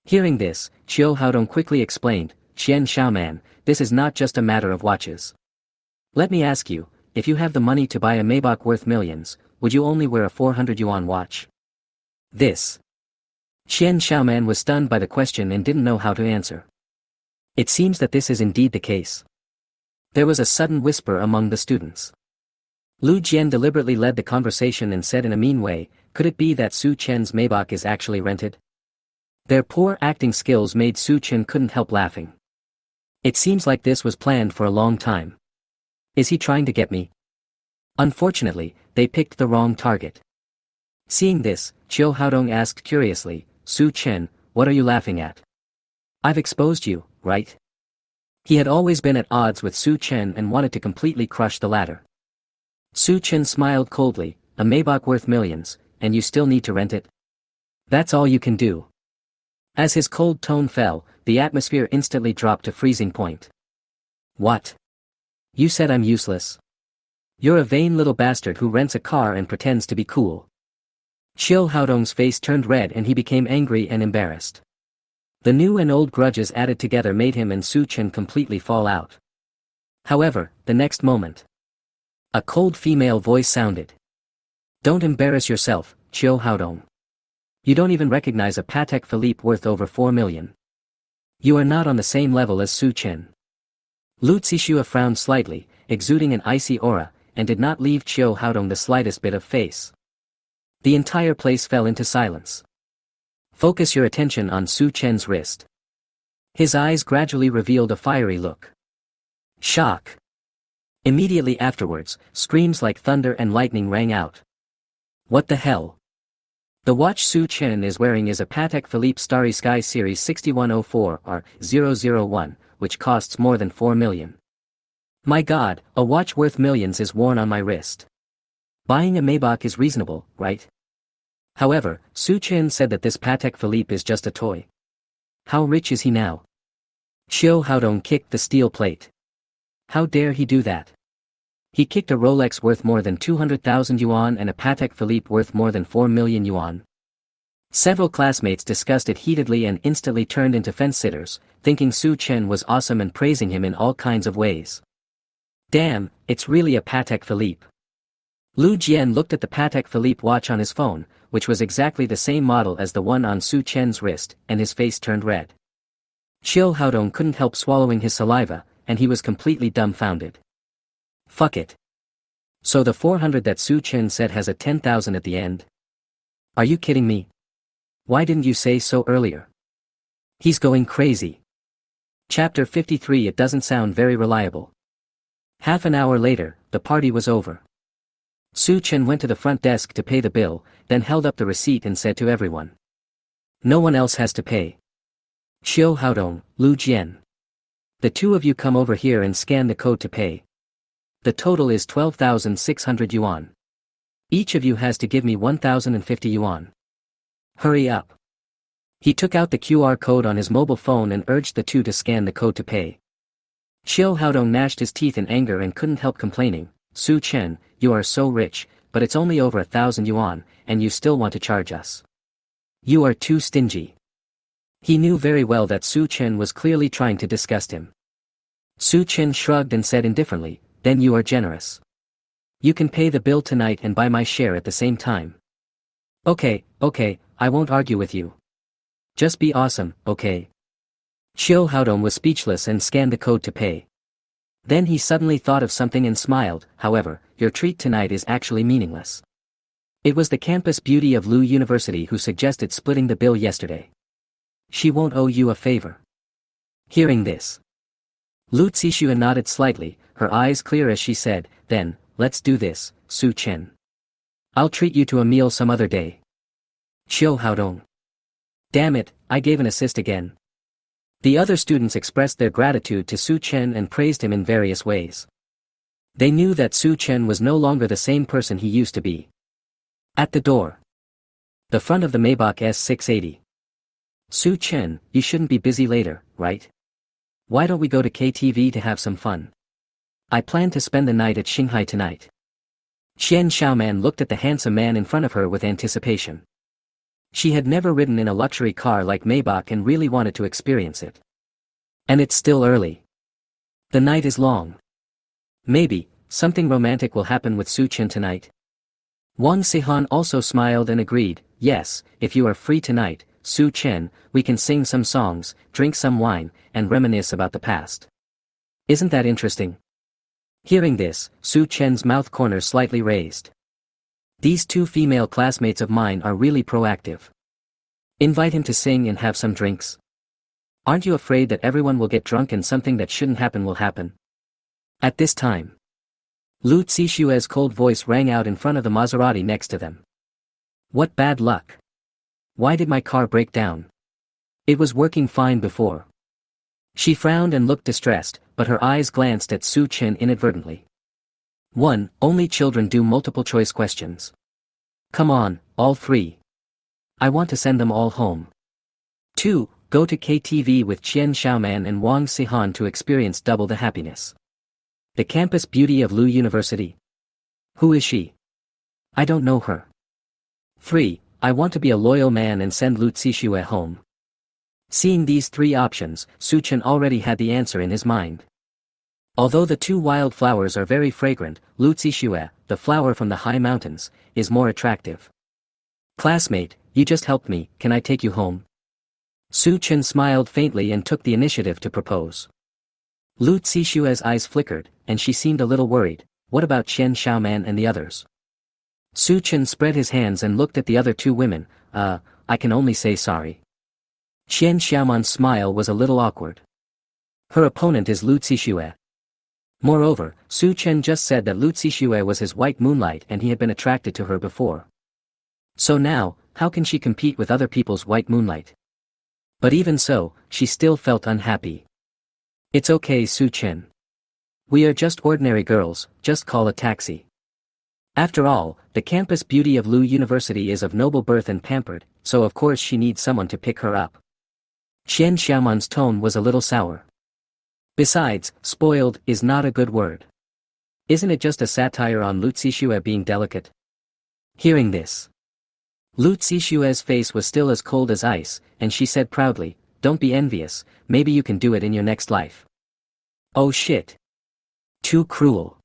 Hearing this, Xiu Haodong quickly explained, Qian Xiaoman, this is not just a matter of watches. Let me ask you, if you have the money to buy a Maybach worth millions, would you only wear a 400 yuan watch? This. Qian Xiaoman was stunned by the question and didn't know how to answer. It seems that this is indeed the case. There was a sudden whisper among the students. Lu Jian deliberately led the conversation and said in a mean way, could it be that Su Chen's Maybach is actually rented? Their poor acting skills made Su Chen couldn't help laughing. It seems like this was planned for a long time. Is he trying to get me? Unfortunately, they picked the wrong target. Seeing this, Xiu Haodong asked curiously, Su Chen, what are you laughing at? I've exposed you, right? He had always been at odds with Su Chen and wanted to completely crush the latter. Su Chen smiled coldly, a Maybach worth millions, and you still need to rent it? That's all you can do. As his cold tone fell, the atmosphere instantly dropped to freezing point. What? You said I'm useless? You're a vain little bastard who rents a car and pretends to be cool. Xiu Haodong's face turned red and he became angry and embarrassed. The new and old grudges added together made him and Su Chen completely fall out. However, the next moment, a cold female voice sounded. Don't embarrass yourself, Xiu Haodong. You don't even recognize a Patek Philippe worth over 4 million. You are not on the same level as Su Chen. Lu Zixue frowned slightly, exuding an icy aura, and did not leave Xiu Haodong the slightest bit of face. The entire place fell into silence. Focus your attention on Su Chen's wrist. His eyes gradually revealed a fiery look. Shock. Immediately afterwards, screams like thunder and lightning rang out. What the hell? The watch Su Chen is wearing is a Patek Philippe Starry Sky Series 6104 R001, which costs more than 4 million. My god, a watch worth millions is worn on my wrist. Buying a Maybach is reasonable, right? However, Su Chen said that this Patek Philippe is just a toy. How rich is he now? Xiao Haodong kicked the steel plate. How dare he do that? He kicked a Rolex worth more than 200,000 yuan and a Patek Philippe worth more than 4 million yuan. Several classmates discussed it heatedly and instantly turned into fence-sitters, thinking Su Chen was awesome and praising him in all kinds of ways. Damn, it's really a Patek Philippe. Lu Jian looked at the Patek Philippe watch on his phone, which was exactly the same model as the one on Su Chen's wrist, and his face turned red. Xiao Haodong couldn't help swallowing his saliva, and he was completely dumbfounded. Fuck it. So the 400 that Su Chen said has a 10,000 at the end? Are you kidding me? Why didn't you say so earlier? He's going crazy. Chapter 53. It doesn't sound very reliable. Half an hour later, the party was over. Su Chen went to the front desk to pay the bill, then held up the receipt and said to everyone. No one else has to pay. Xiao Haodong, Lu Jian. The two of you come over here and scan the code to pay. The total is 12,600 yuan. Each of you has to give me 1,050 yuan. Hurry up. He took out the QR code on his mobile phone and urged the two to scan the code to pay. Xiao Haodong gnashed his teeth in anger and couldn't help complaining. Su Chen, you are so rich, but it's only over 1,000 yuan, and you still want to charge us. You are too stingy. He knew very well that Su Chen was clearly trying to disgust him. Su Chen shrugged and said indifferently, then you are generous. You can pay the bill tonight and buy my share at the same time. Okay, I won't argue with you. Just be awesome, okay? Xiao Haodong was speechless and scanned the code to pay. Then he suddenly thought of something and smiled. However, your treat tonight is actually meaningless. It was the campus beauty of Lu University who suggested splitting the bill yesterday. She won't owe you a favor. Hearing this, Lu Zixue nodded slightly, her eyes clear as she said, then, let's do this, Su Chen. I'll treat you to a meal some other day. Xiao Haodong. Damn it, I gave an assist again. The other students expressed their gratitude to Su Chen and praised him in various ways. They knew that Su Chen was no longer the same person he used to be. At the door. The front of the Maybach S680. Su Chen, you shouldn't be busy later, right? Why don't we go to KTV to have some fun? I plan to spend the night at Shanghai tonight. Qian Xiaoman looked at the handsome man in front of her with anticipation. She had never ridden in a luxury car like Maybach and really wanted to experience it. And it's still early. The night is long. Maybe, something romantic will happen with Su Chen tonight. Wang Sihan also smiled and agreed, yes, if you are free tonight, Su Chen, we can sing some songs, drink some wine, and reminisce about the past. Isn't that interesting? Hearing this, Su Chen's mouth corners slightly raised. These two female classmates of mine are really proactive. Invite him to sing and have some drinks. Aren't you afraid that everyone will get drunk and something that shouldn't happen will happen? At this time, Lu Zixue's cold voice rang out in front of the Maserati next to them. What bad luck. Why did my car break down? It was working fine before. She frowned and looked distressed, but her eyes glanced at Su Chen inadvertently. 1. Only children do multiple choice questions. Come on, all three. I want to send them all home. 2. Go to KTV with Qian Xiaoman and Wang Sihan to experience double the happiness. The campus beauty of Lu University. Who is she? I don't know her. 3. I want to be a loyal man and send Lu Zixue home. Seeing these three options, Su Chen already had the answer in his mind. Although the two wild flowers are very fragrant, Lu Zixue, the flower from the high mountains, is more attractive. Classmate, you just helped me, can I take you home? Su Chen smiled faintly and took the initiative to propose. Lu Zixue's eyes flickered, and she seemed a little worried. What about Qian Xiaoman and the others? Su Chen spread his hands and looked at the other two women. I can only say sorry. Qian Xiaoman's smile was a little awkward. Her opponent is Lu Zixue. Moreover, Su Chen just said that Lu Zixue was his white moonlight and he had been attracted to her before. So now, how can she compete with other people's white moonlight? But even so, she still felt unhappy. It's okay, Su Chen. We are just ordinary girls, just call a taxi. After all, the campus beauty of Lu University is of noble birth and pampered, so of course she needs someone to pick her up. Qian Xiaoman's tone was a little sour. Besides, spoiled is not a good word. Isn't it just a satire on Lu Zixue being delicate? Hearing this, Lu Zixue's face was still as cold as ice, and she said proudly, "Don't be envious, maybe you can do it in your next life." Oh shit. Too cruel.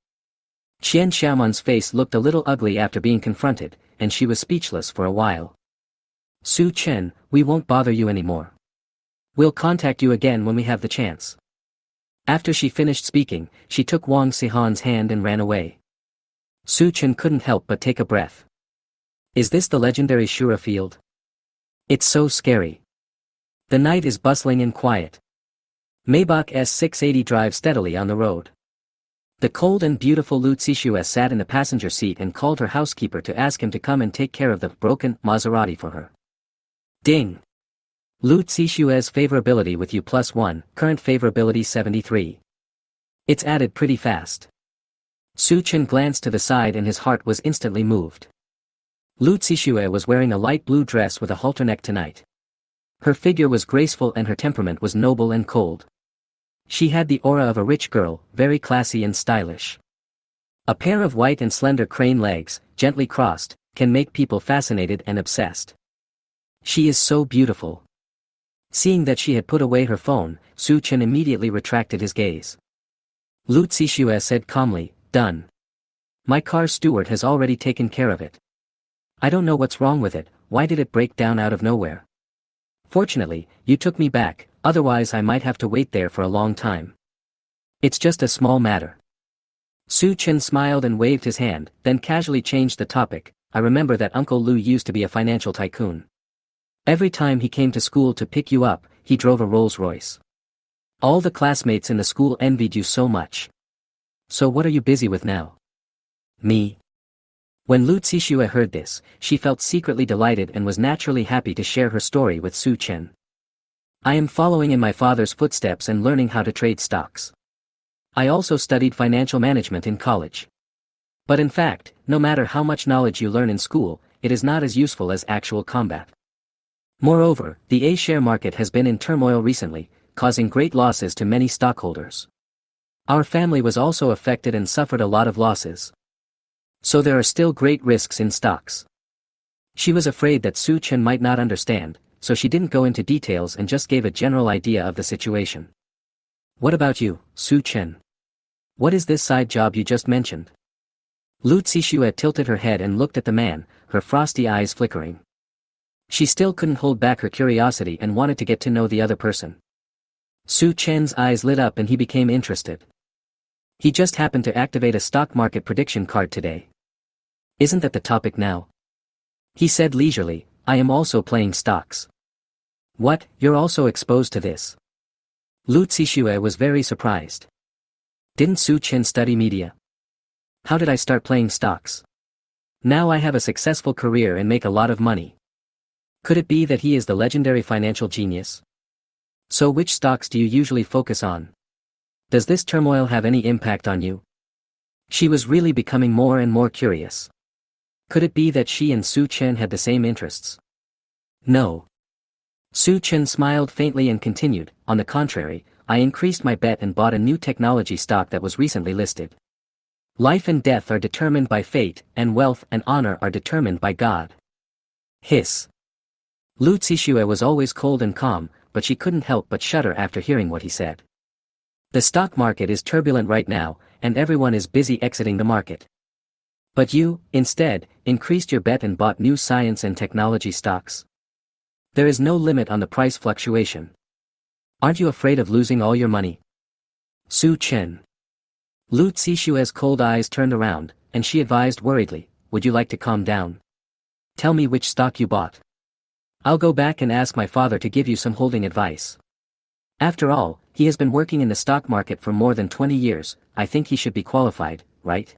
Qian Xiaoman's face looked a little ugly after being confronted, and she was speechless for a while. Su Chen, we won't bother you anymore. We'll contact you again when we have the chance. After she finished speaking, she took Wang Sihan's hand and ran away. Su Chen couldn't help but take a breath. Is this the legendary Shura field? It's so scary. The night is bustling and quiet. Maybach S680 drives steadily on the road. The cold and beautiful Lu Zixue sat in the passenger seat and called her housekeeper to ask him to come and take care of the broken Maserati for her. Ding! Lu Zixue's favorability with you +1, current favorability 73. It's added pretty fast. Su Chen glanced to the side and his heart was instantly moved. Lu Zixue was wearing a light blue dress with a halter neck tonight. Her figure was graceful and her temperament was noble and cold. She had the aura of a rich girl, very classy and stylish. A pair of white and slender crane legs, gently crossed, can make people fascinated and obsessed. She is so beautiful. Seeing that she had put away her phone, Su Chen immediately retracted his gaze. Lu Zixue said calmly, "Done. My car steward has already taken care of it. I don't know what's wrong with it, why did it break down out of nowhere? Fortunately, you took me back, otherwise I might have to wait there for a long time. It's just a small matter." Su Chen smiled and waved his hand, then casually changed the topic. "I remember that Uncle Lu used to be a financial tycoon. Every time he came to school to pick you up, he drove a Rolls-Royce. All the classmates in the school envied you so much. So what are you busy with now?" "Me?" When Lu Zixue heard this, she felt secretly delighted and was naturally happy to share her story with Su Chen. "I am following in my father's footsteps and learning how to trade stocks. I also studied financial management in college. But in fact, no matter how much knowledge you learn in school, it is not as useful as actual combat. Moreover, the A-share market has been in turmoil recently, causing great losses to many stockholders. Our family was also affected and suffered a lot of losses. So there are still great risks in stocks." She was afraid that Su Chen might not understand, so she didn't go into details and just gave a general idea of the situation. "What about you, Su Chen? What is this side job you just mentioned?" Lu Zixue tilted her head and looked at the man, her frosty eyes flickering. She still couldn't hold back her curiosity and wanted to get to know the other person. Su Chen's eyes lit up and he became interested. He just happened to activate a stock market prediction card today. "Isn't that the topic now?" He said leisurely, "I am also playing stocks." "What, you're also exposed to this?" Lu Zixue was very surprised. "Didn't Su Chen study media? How did I start playing stocks? Now I have a successful career and make a lot of money. Could it be that he is the legendary financial genius? So which stocks do you usually focus on? Does this turmoil have any impact on you?" She was really becoming more and more curious. Could it be that she and Su Chen had the same interests? No. Su Chen smiled faintly and continued, "On the contrary, I increased my bet and bought a new technology stock that was recently listed. Life and death are determined by fate, and wealth and honor are determined by God." Hiss. Lu Zixue was always cold and calm, but she couldn't help but shudder after hearing what he said. The stock market is turbulent right now, and everyone is busy exiting the market. But you, instead, increased your bet and bought new science and technology stocks. There is no limit on the price fluctuation. Aren't you afraid of losing all your money? Su Chen. Lu Zixue's cold eyes turned around, and she advised worriedly, "Would you like to calm down? Tell me which stock you bought. I'll go back and ask my father to give you some holding advice. After all, he has been working in the stock market for more than 20 years, I think he should be qualified, right?"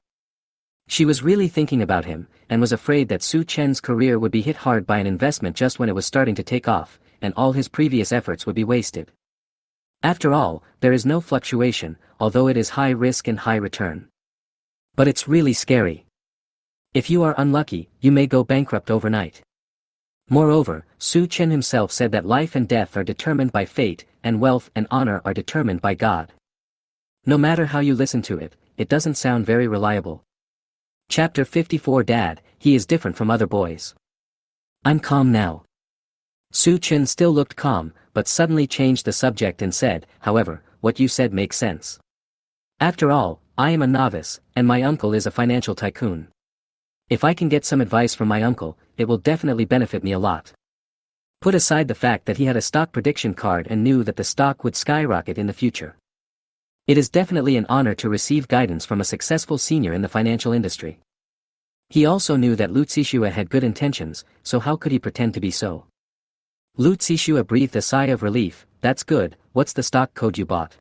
She was really thinking about him, and was afraid that Su Chen's career would be hit hard by an investment just when it was starting to take off, and all his previous efforts would be wasted. After all, there is no fluctuation, although it is high risk and high return. But it's really scary. If you are unlucky, you may go bankrupt overnight. Moreover, Su Chen himself said that life and death are determined by fate, and wealth and honor are determined by God. No matter how you listen to it, it doesn't sound very reliable. Chapter 54 Dad, he is different from other boys. I'm calm now. Su Chen still looked calm, but suddenly changed the subject and said, however, what you said makes sense. After all, I am a novice, and my uncle is a financial tycoon. If I can get some advice from my uncle, it will definitely benefit me a lot. Put aside the fact that he had a stock prediction card and knew that the stock would skyrocket in the future. It is definitely an honor to receive guidance from a successful senior in the financial industry. He also knew that Lu Zixue had good intentions, so how could he pretend to be so? Lu Zixue breathed a sigh of relief. That's good. What's the stock code you bought?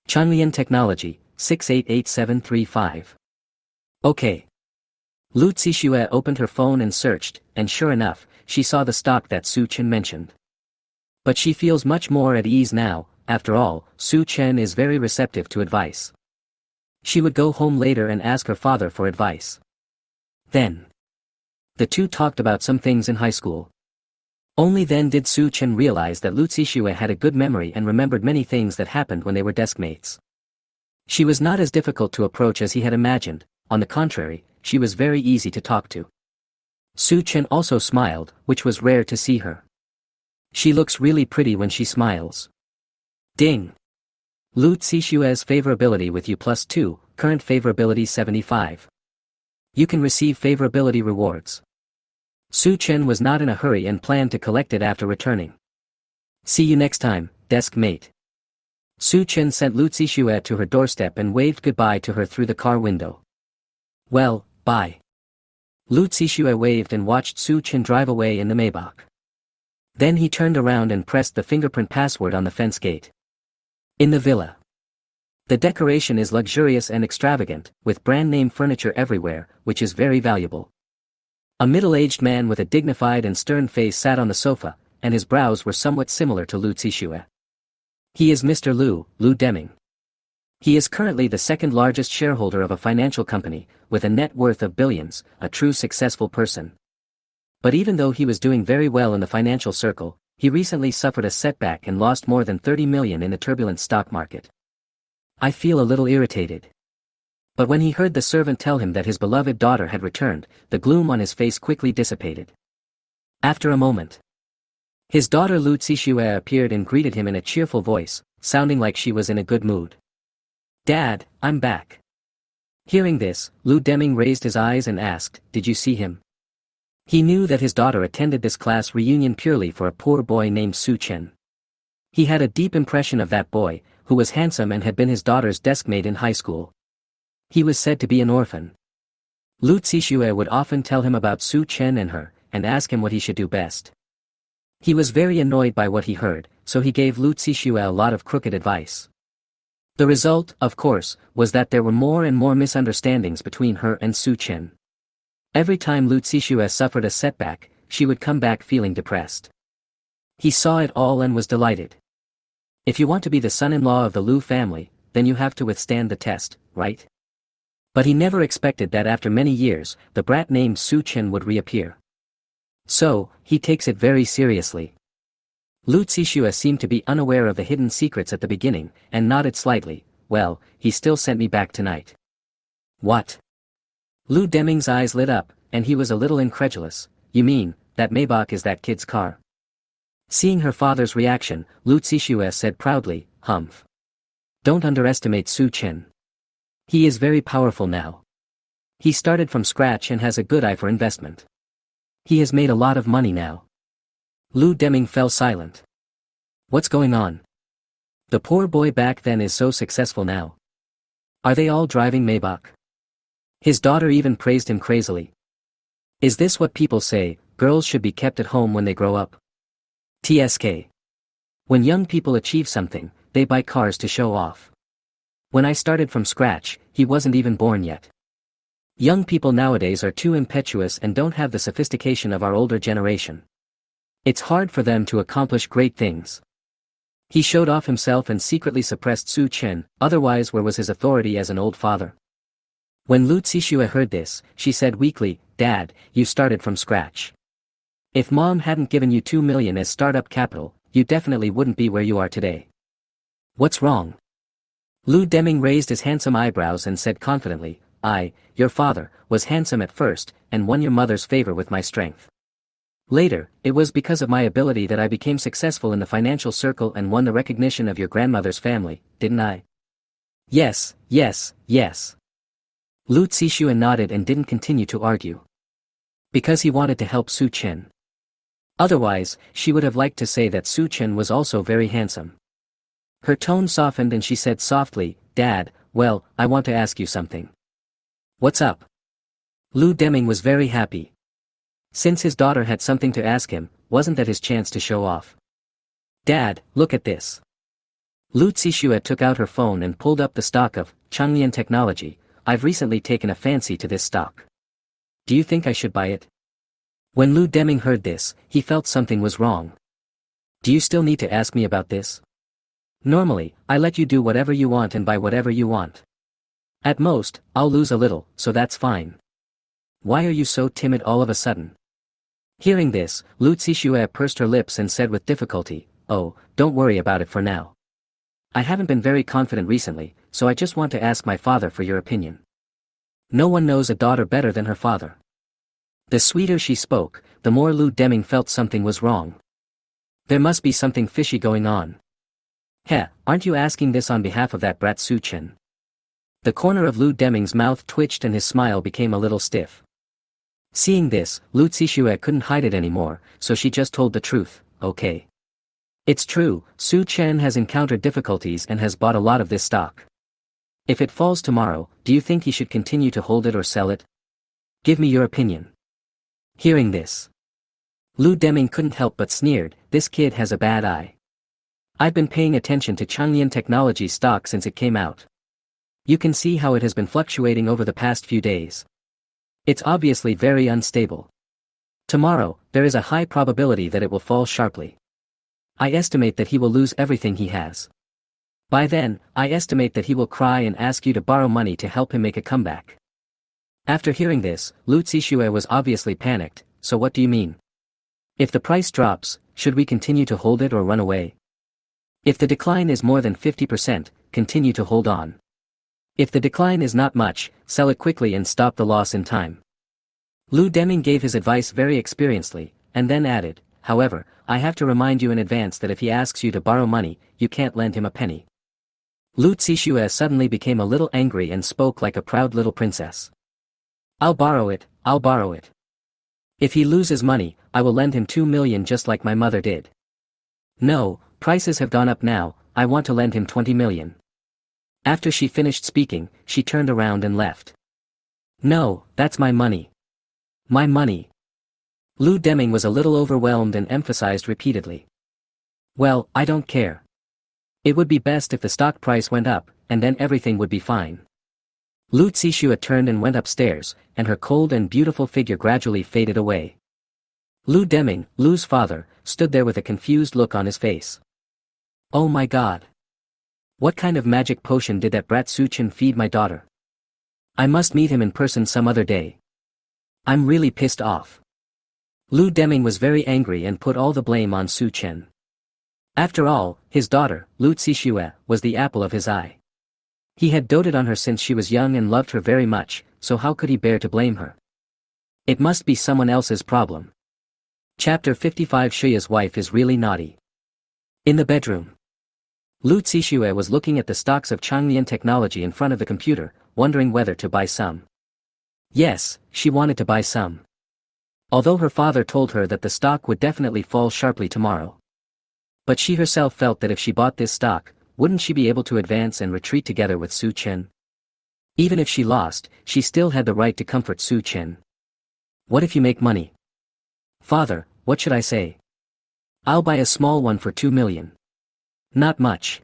Chanlian Technology, 688735. Okay. Lu Zixue opened her phone and searched, and sure enough, she saw the stock that Su Chen mentioned. But she feels much more at ease now. After all, Su Chen is very receptive to advice. She would go home later and ask her father for advice. Then, the two talked about some things in high school. Only then did Su Chen realize that Lu Zixue had a good memory and remembered many things that happened when they were deskmates. She was not as difficult to approach as he had imagined, on the contrary, she was very easy to talk to. Su Chen also smiled, which was rare to see her. She looks really pretty when she smiles. Ding! Lu Zixue's favorability with you +2, current favorability 75. You can receive favorability rewards. Su Chen was not in a hurry and planned to collect it after returning. See you next time, desk mate. Su Chen sent Lu Zixue to her doorstep and waved goodbye to her through the car window. Well, bye. Lu Zixue waved and watched Su Chen drive away in the Maybach. Then he turned around and pressed the fingerprint password on the fence gate. In the villa. The decoration is luxurious and extravagant, with brand-name furniture everywhere, which is very valuable. A middle-aged man with a dignified and stern face sat on the sofa, and his brows were somewhat similar to Lu Zixue. He is Mr. Lu Deming. He is currently the second largest shareholder of a financial company, with a net worth of billions, a true successful person. But even though he was doing very well in the financial circle, he recently suffered a setback and lost more than 30 million in the turbulent stock market. I feel a little irritated. But when he heard the servant tell him that his beloved daughter had returned, the gloom on his face quickly dissipated. After a moment, his daughter Lu Zixue appeared and greeted him in a cheerful voice, sounding like she was in a good mood. Dad, I'm back. Hearing this, Lu Deming raised his eyes and asked, did you see him? He knew that his daughter attended this class reunion purely for a poor boy named Su Chen. He had a deep impression of that boy, who was handsome and had been his daughter's deskmate in high school. He was said to be an orphan. Lu Zixue would often tell him about Su Chen and her, and ask him what he should do best. He was very annoyed by what he heard, so he gave Lu Zixue a lot of crooked advice. The result, of course, was that there were more and more misunderstandings between her and Su Chen. Every time Lu Zixue suffered a setback, she would come back feeling depressed. He saw it all and was delighted. If you want to be the son-in-law of the Lu family, then you have to withstand the test, right? But he never expected that after many years, the brat named Su Chen would reappear. So, he takes it very seriously. Lu Zixue seemed to be unaware of the hidden secrets at the beginning, and nodded slightly. Well, he still sent me back tonight. What? Lu Deming's eyes lit up, and he was a little incredulous. You mean, that Maybach is that kid's car? Seeing her father's reaction, Lu Zixue said proudly, Humph. Don't underestimate Su Chen. He is very powerful now. He started from scratch and has a good eye for investment. He has made a lot of money now. Lu Deming fell silent. What's going on? The poor boy back then is so successful now. Are they all driving Maybach? His daughter even praised him crazily. Is this what people say, girls should be kept at home when they grow up? TSK. When young people achieve something, they buy cars to show off. When I started from scratch, he wasn't even born yet. Young people nowadays are too impetuous and don't have the sophistication of our older generation. It's hard for them to accomplish great things. He showed off himself and secretly suppressed Su Chen, otherwise where was his authority as an old father? When Lu Zixue heard this, she said weakly, "Dad, you started from scratch. If Mom hadn't given you 2 million as startup capital, you definitely wouldn't be where you are today." "What's wrong?" Lu Deming raised his handsome eyebrows and said confidently, Your father, was handsome at first, and won your mother's favor with my strength. Later, it was because of my ability that I became successful in the financial circle and won the recognition of your grandmother's family, didn't I?" "Yes, yes, yes." Lu Zixue nodded and didn't continue to argue. Because he wanted to help Su Chen. Otherwise, she would have liked to say that Su Chen was also very handsome. Her tone softened and she said softly, "Dad, well, I want to ask you something." "What's up?" Lu Deming was very happy. Since his daughter had something to ask him, wasn't that his chance to show off? "Dad, look at this." Lu Zixue took out her phone and pulled up the stock of Changlian Technology. "I've recently taken a fancy to this stock. Do you think I should buy it?" When Lu Deming heard this, he felt something was wrong. "Do you still need to ask me about this? Normally, I let you do whatever you want and buy whatever you want. At most, I'll lose a little, so that's fine. Why are you so timid all of a sudden?" Hearing this, Lu Zixue pursed her lips and said with difficulty, "Oh, don't worry about it for now. I haven't been very confident recently, so I just want to ask my father for your opinion." No one knows a daughter better than her father. The sweeter she spoke, the more Lu Deming felt something was wrong. There must be something fishy going on. "Heh, aren't you asking this on behalf of that brat Su Chen?" The corner of Lu Deming's mouth twitched and his smile became a little stiff. Seeing this, Lu Zixue couldn't hide it anymore, so she just told the truth, "Okay. It's true, Su Chen has encountered difficulties and has bought a lot of this stock. If it falls tomorrow, do you think he should continue to hold it or sell it? Give me your opinion." Hearing this, Lu Deming couldn't help but sneered, "This kid has a bad eye. I've been paying attention to Changlian Technology stock since it came out. You can see how it has been fluctuating over the past few days. It's obviously very unstable. Tomorrow, there is a high probability that it will fall sharply. I estimate that he will lose everything he has. By then, I estimate that he will cry and ask you to borrow money to help him make a comeback." After hearing this, Lu Zixue was obviously panicked, "So what do you mean? If the price drops, should we continue to hold it or run away? If the decline is more than 50%, continue to hold on. If the decline is not much, sell it quickly and stop the loss in time." Lu Deming gave his advice very experiencedly, and then added, "However, I have to remind you in advance that if he asks you to borrow money, you can't lend him a penny." Lu Zixue suddenly became a little angry and spoke like a proud little princess. I'll borrow it. If he loses money, I will lend him 2 million just like my mother did. No, prices have gone up now, I want to lend him 20 million. After she finished speaking, she turned around and left. No, that's my money. My money. Lu Deming was a little overwhelmed and emphasized repeatedly. Well, I don't care. It would be best if the stock price went up, and then everything would be fine. Lu Zixue turned and went upstairs, and her cold and beautiful figure gradually faded away. Lu Deming, Lu's father, stood there with a confused look on his face. Oh my god. What kind of magic potion did that brat Su Chen feed my daughter? I must meet him in person some other day. I'm really pissed off. Lu Deming was very angry and put all the blame on Su Chen. After all, his daughter, Lu Zixue, was the apple of his eye. He had doted on her since she was young and loved her very much, so how could he bear to blame her? It must be someone else's problem. Chapter 55 Shuya's wife is really naughty. In the bedroom. Lu Zixue was looking at the stocks of Changlian Technology in front of the computer, wondering whether to buy some. Yes, she wanted to buy some. Although her father told her that the stock would definitely fall sharply tomorrow. But she herself felt that if she bought this stock, wouldn't she be able to advance and retreat together with Su Chen? Even if she lost, she still had the right to comfort Su Chen. What if you make money? Father, what should I say? I'll buy a small one for 2 million. Not much.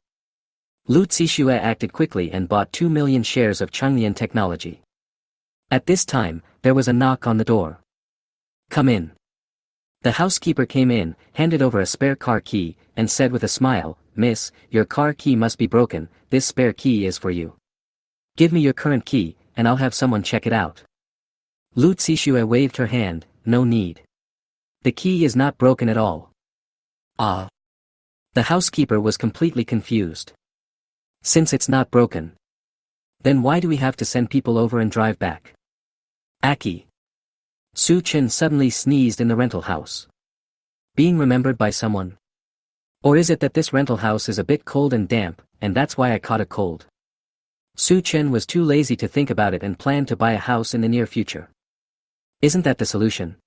Lu Zixue acted quickly and bought 2 million shares of Changlian Technology. At this time, there was a knock on the door. "Come in." The housekeeper came in, handed over a spare car key, and said with a smile, "Miss, your car key must be broken, this spare key is for you. Give me your current key, and I'll have someone check it out." Lu Zixue waved her hand, "No need. The key is not broken at all." "Ah." The housekeeper was completely confused. "Since it's not broken, then why do we have to send people over and drive back?" "Aki." Su Chen suddenly sneezed in the rental house. "Being remembered by someone? Or is it that this rental house is a bit cold and damp, and that's why I caught a cold?" Su Chen was too lazy to think about it and planned to buy a house in the near future. Isn't that the solution?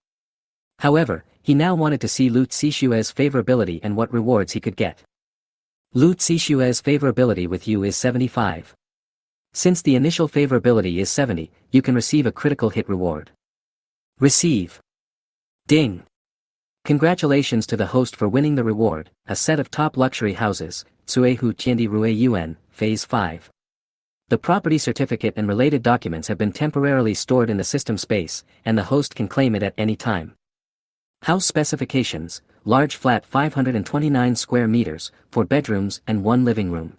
However, he now wanted to see Lu Zixue's favorability and what rewards he could get. Lu Zixue's favorability with you is 75. Since the initial favorability is 70, you can receive a critical hit reward. Receive. Ding. Congratulations to the host for winning the reward, a set of top luxury houses, Cuehu Tiandi Rue Yuan, Phase 5. The property certificate and related documents have been temporarily stored in the system space, and the host can claim it at any time. House specifications: large flat 529 square meters, 4 bedrooms and 1 living room.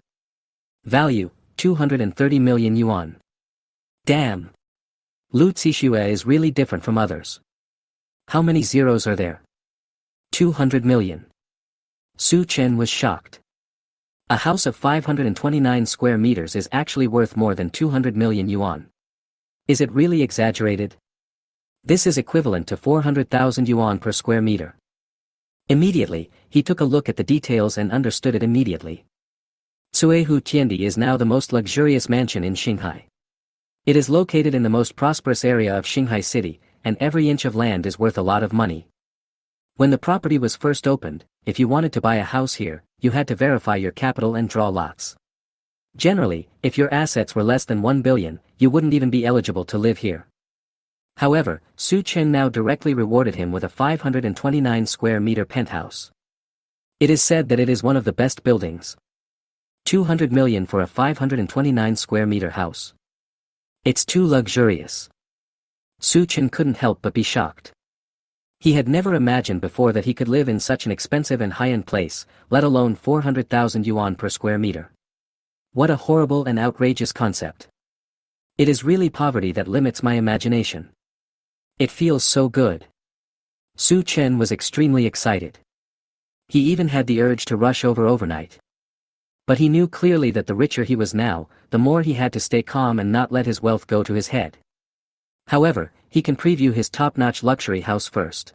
Value: 230 million yuan. Damn! Lu Zixue is really different from others. How many zeros are there? 200 million. Su Chen was shocked. A house of 529 square meters is actually worth more than 200 million yuan. Is it really exaggerated? This is equivalent to 400,000 yuan per square meter. Immediately, he took a look at the details and understood it immediately. Cuehu Tiandi is now the most luxurious mansion in Shanghai. It is located in the most prosperous area of Shanghai City, and every inch of land is worth a lot of money. When the property was first opened, if you wanted to buy a house here, you had to verify your capital and draw lots. Generally, if your assets were less than 1 billion, you wouldn't even be eligible to live here. However, Su Chen now directly rewarded him with a 529 square meter penthouse. It is said that it is one of the best buildings. 200 million for a 529 square meter house. It's too luxurious. Su Chen couldn't help but be shocked. He had never imagined before that he could live in such an expensive and high-end place, let alone 400,000 yuan per square meter. What a horrible and outrageous concept. It is really poverty that limits my imagination. It feels so good. Su Chen was extremely excited. He even had the urge to rush over overnight. But he knew clearly that the richer he was now, the more he had to stay calm and not let his wealth go to his head. However, he can preview his top-notch luxury house first.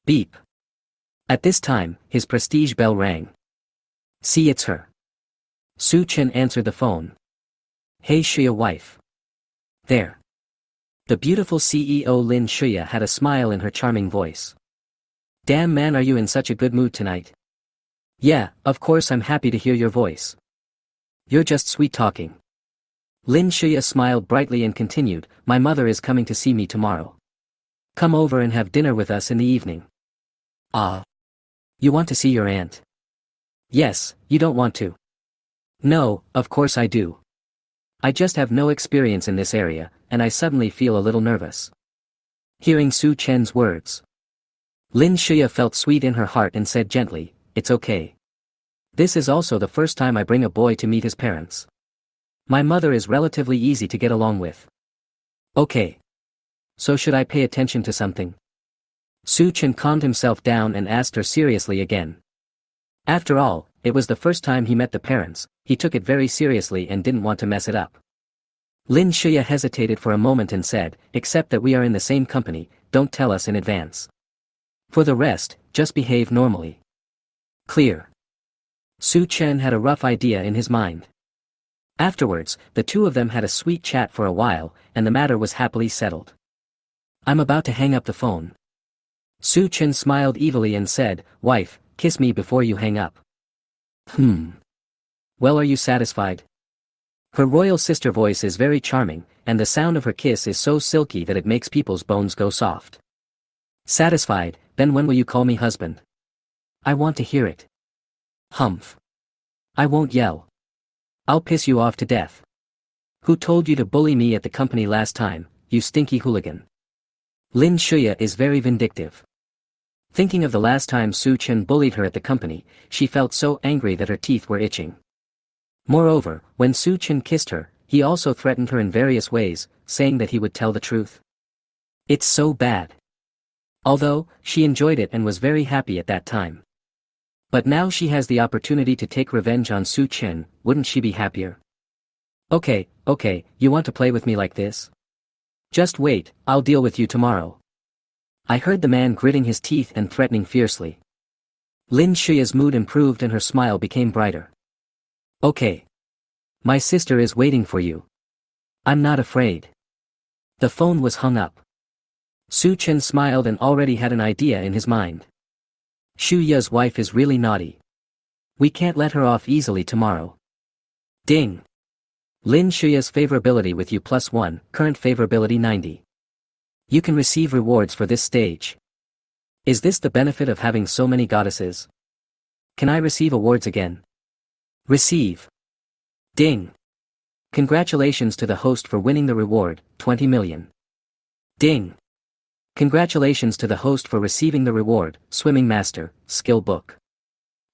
Beep. At this time, his prestige bell rang. "See, it's her." Su Chen answered the phone. "Hey Shuya wife." "There." The beautiful CEO Lin Shuya had a smile in her charming voice. "Damn man, are you in such a good mood tonight?" "Yeah, of course I'm happy to hear your voice. You're just sweet talking." Lin Shuya smiled brightly and continued, "My mother is coming to see me tomorrow. Come over and have dinner with us in the evening." "Ah. You want to see your aunt?" "Yes, you don't want to." "No, of course I do. I just have no experience in this area, and I suddenly feel a little nervous." Hearing Su Chen's words, Lin Shuya felt sweet in her heart and said gently, "It's okay. This is also the first time I bring a boy to meet his parents. My mother is relatively easy to get along with." "Okay. So should I pay attention to something?" Su Chen calmed himself down and asked her seriously again. After all, it was the first time he met the parents, he took it very seriously and didn't want to mess it up. Lin Shuya hesitated for a moment and said, "Except that we are in the same company, don't tell us in advance. For the rest, just behave normally." "Clear." Su Chen had a rough idea in his mind. Afterwards, the two of them had a sweet chat for a while, and the matter was happily settled. "I'm about to hang up the phone." Su Chen smiled evilly and said, "Wife, kiss me before you hang up." Well, are you satisfied?" Her royal sister voice is very charming, and the sound of her kiss is so silky that it makes people's bones go soft. "Satisfied, then when will you call me husband? I want to hear it." "Humph. I won't yell. I'll piss you off to death. Who told you to bully me at the company last time? you stinky hooligan. Lin Shuya is very vindictive. Thinking of the last time Su Chen bullied her at the company, she felt so angry that her teeth were itching. Moreover, when Su Chen kissed her, he also threatened her in various ways, saying that he would tell the truth. It's so bad. Although, she enjoyed it and was very happy at that time. But now she has the opportunity to take revenge on Su Chen, wouldn't she be happier? Okay, you want to play with me like this? Just wait, I'll deal with you tomorrow. I heard the man gritting his teeth and threatening fiercely. Lin Shuya's mood improved and her smile became brighter. Okay. My sister is waiting for you. I'm not afraid. The phone was hung up. Su Chen smiled and already had an idea in his mind. Shuya's wife is really naughty. We can't let her off easily tomorrow. Ding. Lin Shuya's favorability with you +1, current favorability 90. You can receive rewards for this stage. Is this the benefit of having so many goddesses? Can I receive awards again? Receive. Ding. Congratulations to the host for winning the reward, 20 million. Ding. Congratulations to the host for receiving the reward, Swimming Master, Skill Book.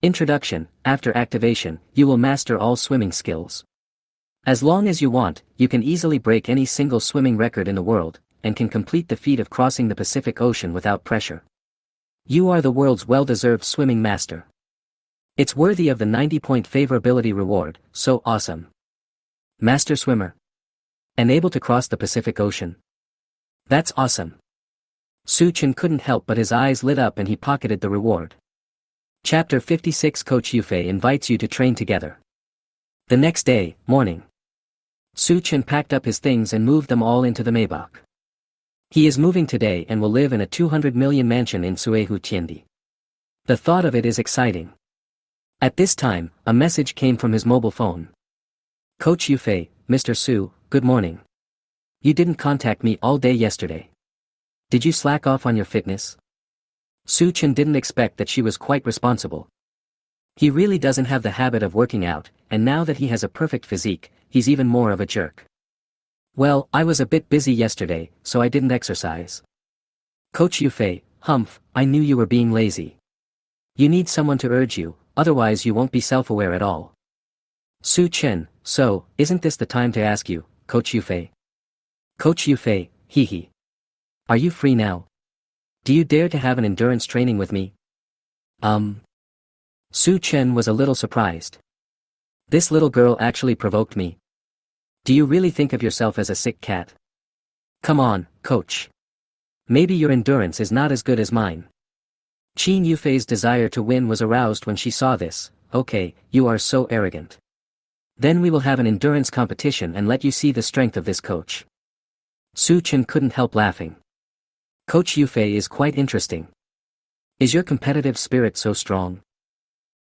Introduction, after activation, you will master all swimming skills. As long as you want, you can easily break any single swimming record in the world, and can complete the feat of crossing the Pacific Ocean without pressure. You are the world's well-deserved swimming master. It's worthy of the 90-point favorability reward, so awesome. Master swimmer. And able to cross the Pacific Ocean. That's awesome. Su Chen couldn't help but his eyes lit up and he pocketed the reward. Chapter 56 Coach Yufei invites you to train together. The next day, morning. Su Chen packed up his things and moved them all into the Maybach. He is moving today and will live in a 200 million mansion in Suehu Tiandi. The thought of it is exciting. At this time, a message came from his mobile phone. Coach Yufei, Mr. Su, good morning. You didn't contact me all day yesterday. Did you slack off on your fitness? Su Chen didn't expect that she was quite responsible. He really doesn't have the habit of working out, and now that he has a perfect physique, he's even more of a jerk. Well, I was a bit busy yesterday, so I didn't exercise. Coach Yufei, humph, I knew you were being lazy. You need someone to urge you, otherwise you won't be self-aware at all. Su Chen, so, isn't this the time to ask you, Coach Yufei? Coach Yufei, hee. Are you free now? Do you dare to have an endurance training with me? Su Chen was a little surprised. This little girl actually provoked me. Do you really think of yourself as a sick cat? Come on, coach. Maybe your endurance is not as good as mine. Qin Yufei's desire to win was aroused when she saw this. Okay, you are so arrogant. Then we will have an endurance competition and let you see the strength of this coach. Su Chen couldn't help laughing. Coach Yufei is quite interesting. Is your competitive spirit so strong?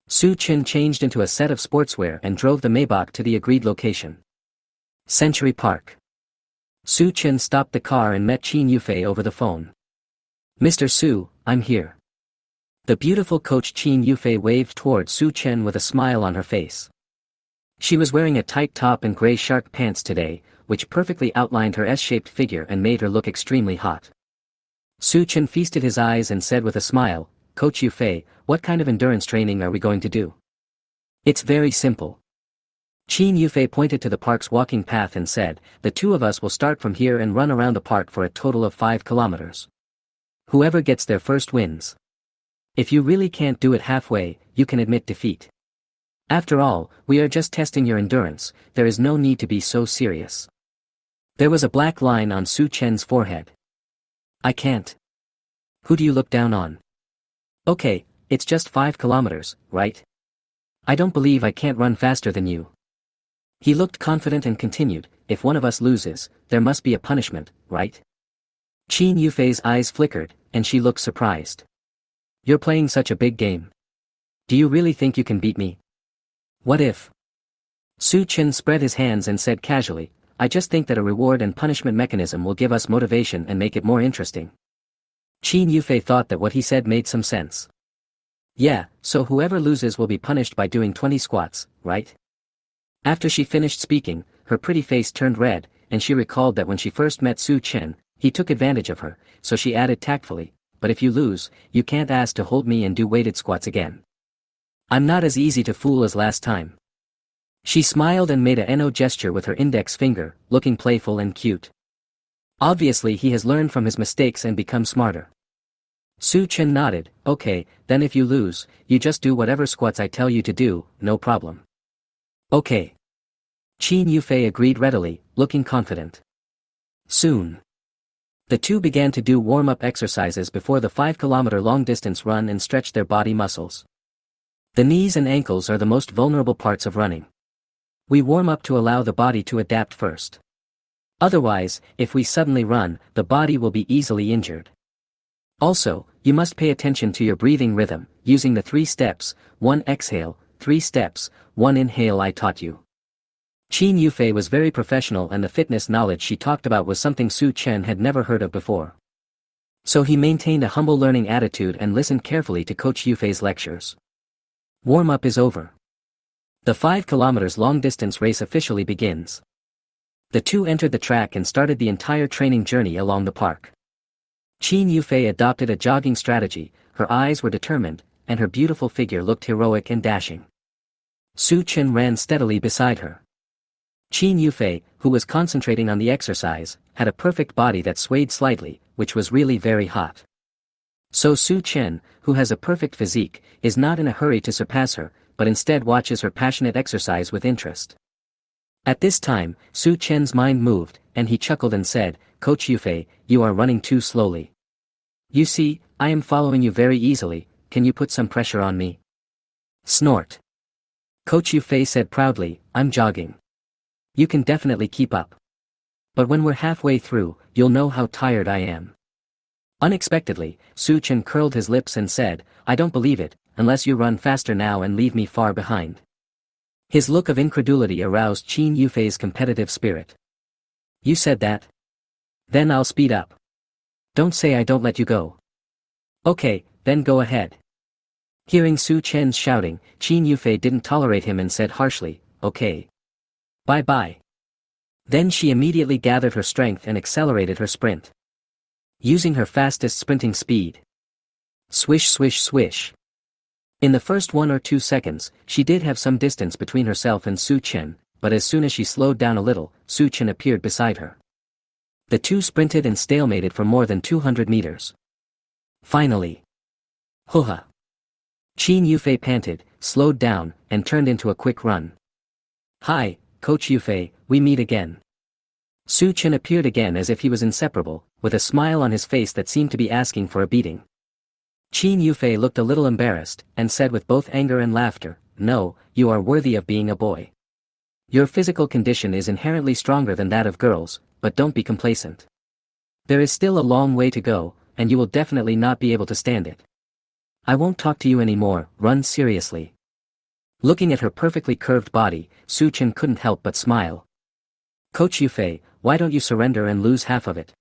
Su Chen changed into a set of sportswear and drove the Maybach to the agreed location. Century Park. Su Chen stopped the car and met Qin Yufei over the phone. Mr. Su, I'm here. The beautiful coach Qin Yufei waved toward Su Chen with a smile on her face. She was wearing a tight top and gray shark pants today, which perfectly outlined her S-shaped figure and made her look extremely hot. Su Chen feasted his eyes and said with a smile, Coach Yufei, what kind of endurance training are we going to do? It's very simple. Qin Yufei pointed to the park's walking path and said, the two of us will start from here and run around the park for a total of 5 kilometers. Whoever gets there first wins. If you really can't do it halfway, you can admit defeat. After all, we are just testing your endurance, there is no need to be so serious. There was a black line on Su Chen's forehead. I can't. Who do you look down on? Okay, it's just 5 kilometers, right? I don't believe I can't run faster than you. He looked confident and continued, if one of us loses, there must be a punishment, right? Qin Yufei's eyes flickered, and she looked surprised. You're playing such a big game. Do you really think you can beat me? What if? Su Chen spread his hands and said casually, I just think that a reward and punishment mechanism will give us motivation and make it more interesting. Qin Yufei thought that what he said made some sense. Yeah, so whoever loses will be punished by doing 20 squats, right? After she finished speaking, her pretty face turned red, and she recalled that when she first met Su Chen, he took advantage of her, so she added tactfully, "But if you lose, you can't ask to hold me and do weighted squats again. I'm not as easy to fool as last time." She smiled and made a no gesture with her index finger, looking playful and cute. Obviously he has learned from his mistakes and become smarter. Su Chen nodded, "Okay, then if you lose, you just do whatever squats I tell you to do, no problem." "Okay." Qin Yufei agreed readily, looking confident. Soon, the two began to do warm-up exercises before the 5-kilometer long-distance run and stretch their body muscles. The knees and ankles are the most vulnerable parts of running. We warm up to allow the body to adapt first. Otherwise, if we suddenly run, the body will be easily injured. Also, you must pay attention to your breathing rhythm, using the 3 steps, 1 exhale, 3 steps, 1 inhale I taught you. Qin Yufei was very professional and the fitness knowledge she talked about was something Su Chen had never heard of before. So he maintained a humble learning attitude and listened carefully to Coach Yufei's lectures. Warm-up is over. The 5 kilometers long-distance race officially begins. The two entered the track and started the entire training journey along the park. Qin Yufei adopted a jogging strategy, her eyes were determined, and her beautiful figure looked heroic and dashing. Su Chen ran steadily beside her. Qin Yufei, who was concentrating on the exercise, had a perfect body that swayed slightly, which was really very hot. So Su Chen, who has a perfect physique, is not in a hurry to surpass her, but instead watches her passionate exercise with interest. At this time, Su Chen's mind moved, and he chuckled and said, "Coach Yufei, you are running too slowly. You see, I am following you very easily, can you put some pressure on me?" Snort. Coach Yufei said proudly, "I'm jogging. You can definitely keep up. But when we're halfway through, you'll know how tired I am." Unexpectedly, Su Chen curled his lips and said, "I don't believe it, unless you run faster now and leave me far behind." His look of incredulity aroused Qin Yufei's competitive spirit. "You said that? Then I'll speed up. Don't say I don't let you go." "Okay, then go ahead." Hearing Su Chen's shouting, Qin Yufei didn't tolerate him and said harshly, "Okay. Bye-bye." Then she immediately gathered her strength and accelerated her sprint. Using her fastest sprinting speed. Swish swish swish. In the first 1 or 2 seconds, she did have some distance between herself and Su Chen, but as soon as she slowed down a little, Su Chen appeared beside her. The two sprinted and stalemated for more than 200 meters. Finally. Hoo-ha. Qin Yufei panted, slowed down, and turned into a quick run. "Hi, Coach Yufei, we meet again." Su Chen appeared again as if he was inseparable, with a smile on his face that seemed to be asking for a beating. Qin Yufei looked a little embarrassed, and said with both anger and laughter, "No, you are worthy of being a boy. Your physical condition is inherently stronger than that of girls, but don't be complacent. There is still a long way to go, and you will definitely not be able to stand it. I won't talk to you anymore, run seriously." Looking at her perfectly curved body, Su Chen couldn't help but smile. "Coach Yufei, why don't you surrender and lose half of it?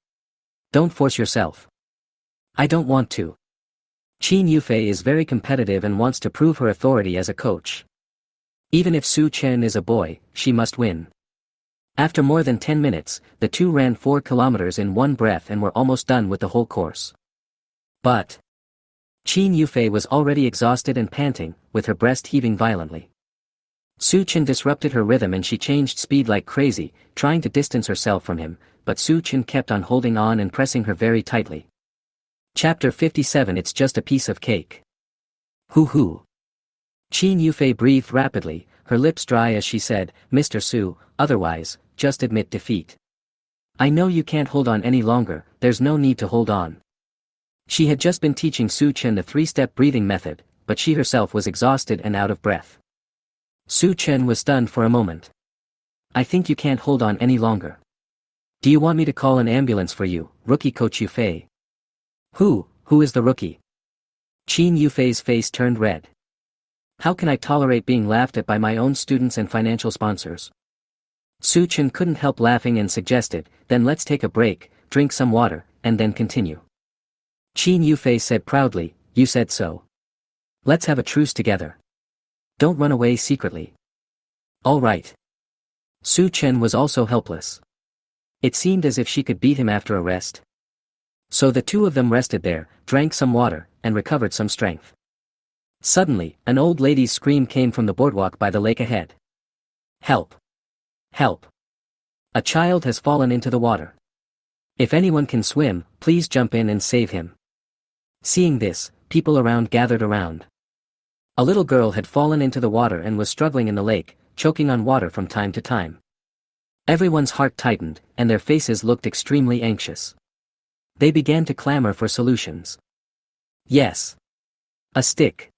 Don't force yourself." "I don't want to." Qin Yufei is very competitive and wants to prove her authority as a coach. Even if Su Chen is a boy, she must win. After more than 10 minutes, the two ran 4 kilometers in one breath and were almost done with the whole course. But Qin Yufei was already exhausted and panting, with her breast heaving violently. Su Chen disrupted her rhythm and she changed speed like crazy, trying to distance herself from him, but Su Chen kept on holding on and pressing her very tightly. Chapter 57. It's just a piece of cake. Hoo-hoo. Qin Yufei breathed rapidly, her lips dry as she said, "Mr. Su, otherwise, just admit defeat. I know you can't hold on any longer, there's no need to hold on." She had just been teaching Su Chen the 3-step breathing method, but she herself was exhausted and out of breath. Su Chen was stunned for a moment. "I think you can't hold on any longer. Do you want me to call an ambulance for you, rookie Coach Yufei?" Who is the rookie?" Qin Yufei's face turned red. "How can I tolerate being laughed at by my own students and financial sponsors?" Su Chen couldn't help laughing and suggested, "Then let's take a break, drink some water, and then continue." Qin Yufei said proudly, "You said so. Let's have a truce together. Don't run away secretly." "All right." Su Chen was also helpless. It seemed as if she could beat him after a rest. So the two of them rested there, drank some water, and recovered some strength. Suddenly, an old lady's scream came from the boardwalk by the lake ahead. Help! Help! A child has fallen into the water. If anyone can swim, please jump in and save him. Seeing this, people around gathered around. A little girl had fallen into the water and was struggling in the lake, choking on water from time to time. Everyone's heart tightened, and their faces looked extremely anxious. They began to clamor for solutions. Yes. A stick.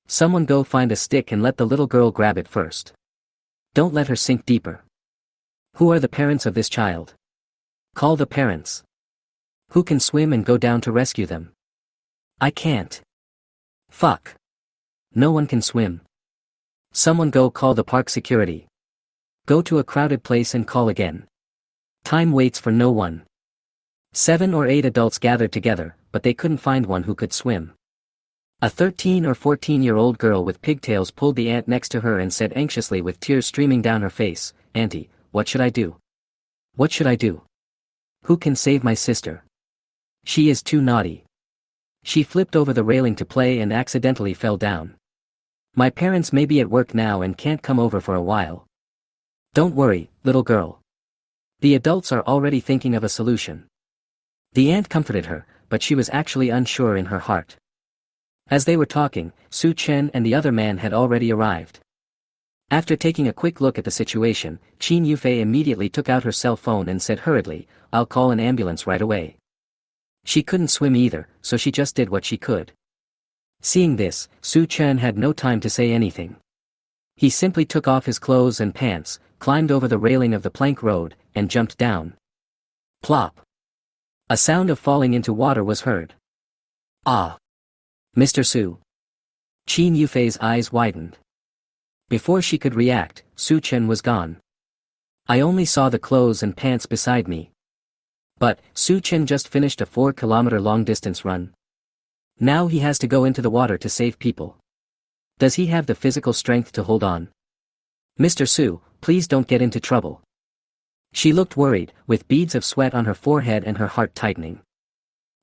Someone go find a stick and let the little girl grab it first. Don't let her sink deeper. Who are the parents of this child? Call the parents. Who can swim and go down to rescue them? I can't. Fuck. No one can swim. Someone go call the park security. Go to a crowded place and call again. Time waits for no one. 7 or 8 adults gathered together, but they couldn't find one who could swim. A 13 or 14-year-old girl with pigtails pulled the ant next to her and said anxiously with tears streaming down her face, "Auntie, what should I do? What should I do? Who can save my sister? She is too naughty. She flipped over the railing to play and accidentally fell down. My parents may be at work now and can't come over for a while. Don't worry, little girl. The adults are already thinking of a solution." The ant comforted her, but she was actually unsure in her heart. As they were talking, Su Chen and the other man had already arrived. After taking a quick look at the situation, Qin Yufei immediately took out her cell phone and said hurriedly, "I'll call an ambulance right away." She couldn't swim either, so she just did what she could. Seeing this, Su Chen had no time to say anything. He simply took off his clothes and pants, climbed over the railing of the plank road, and jumped down. Plop! A sound of falling into water was heard. Ah! Mr. Su. Qin Yufei's eyes widened. Before she could react, Su Chen was gone. I only saw the clothes and pants beside me. But, Su Chen just finished a 4-kilometer long-distance run. Now he has to go into the water to save people. Does he have the physical strength to hold on? Mr. Su, please don't get into trouble. She looked worried, with beads of sweat on her forehead and her heart tightening.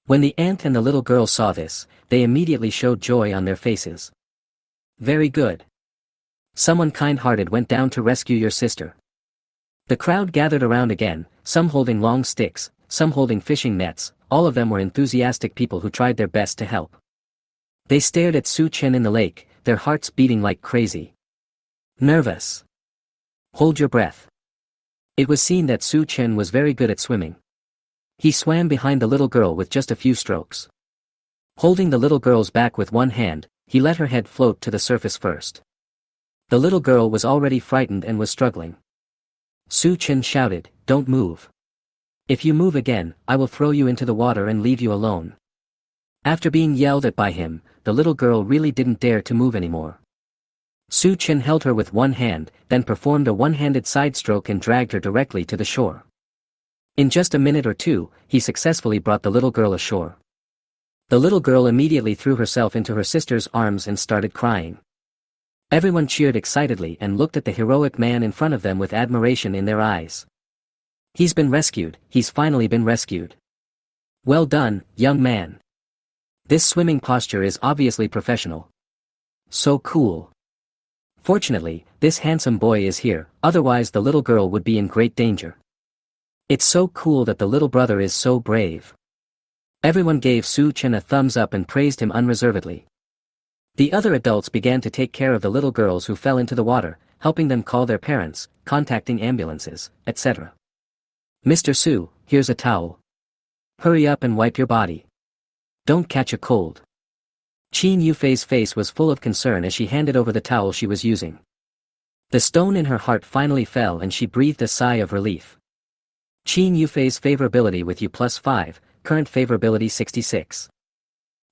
When the ant and the little girl saw this, they immediately showed joy on their faces. Very good. Someone kind-hearted went down to rescue your sister. The crowd gathered around again, some holding long sticks, some holding fishing nets. All of them were enthusiastic people who tried their best to help. They stared at Su Chen in the lake, their hearts beating like crazy. Nervous. Hold your breath. It was seen that Su Chen was very good at swimming. He swam behind the little girl with just a few strokes. Holding the little girl's back with one hand, he let her head float to the surface first. The little girl was already frightened and was struggling. Su Chen shouted, "Don't move. If you move again, I will throw you into the water and leave you alone." After being yelled at by him, the little girl really didn't dare to move anymore. Su Chen held her with one hand, then performed a one-handed side stroke and dragged her directly to the shore. In just a minute or two, he successfully brought the little girl ashore. The little girl immediately threw herself into her sister's arms and started crying. Everyone cheered excitedly and looked at the heroic man in front of them with admiration in their eyes. He's been rescued, he's finally been rescued. Well done, young man. This swimming posture is obviously professional. So cool. Fortunately, this handsome boy is here, otherwise the little girl would be in great danger. It's so cool that the little brother is so brave. Everyone gave Su Chen a thumbs up and praised him unreservedly. The other adults began to take care of the little girls who fell into the water, helping them call their parents, contacting ambulances, etc. Mr. Su, here's a towel. Hurry up and wipe your body. Don't catch a cold. Qin Yufei's face was full of concern as she handed over the towel she was using. The stone in her heart finally fell and she breathed a sigh of relief. Qin Yufei's favorability with you +5, current favorability 66.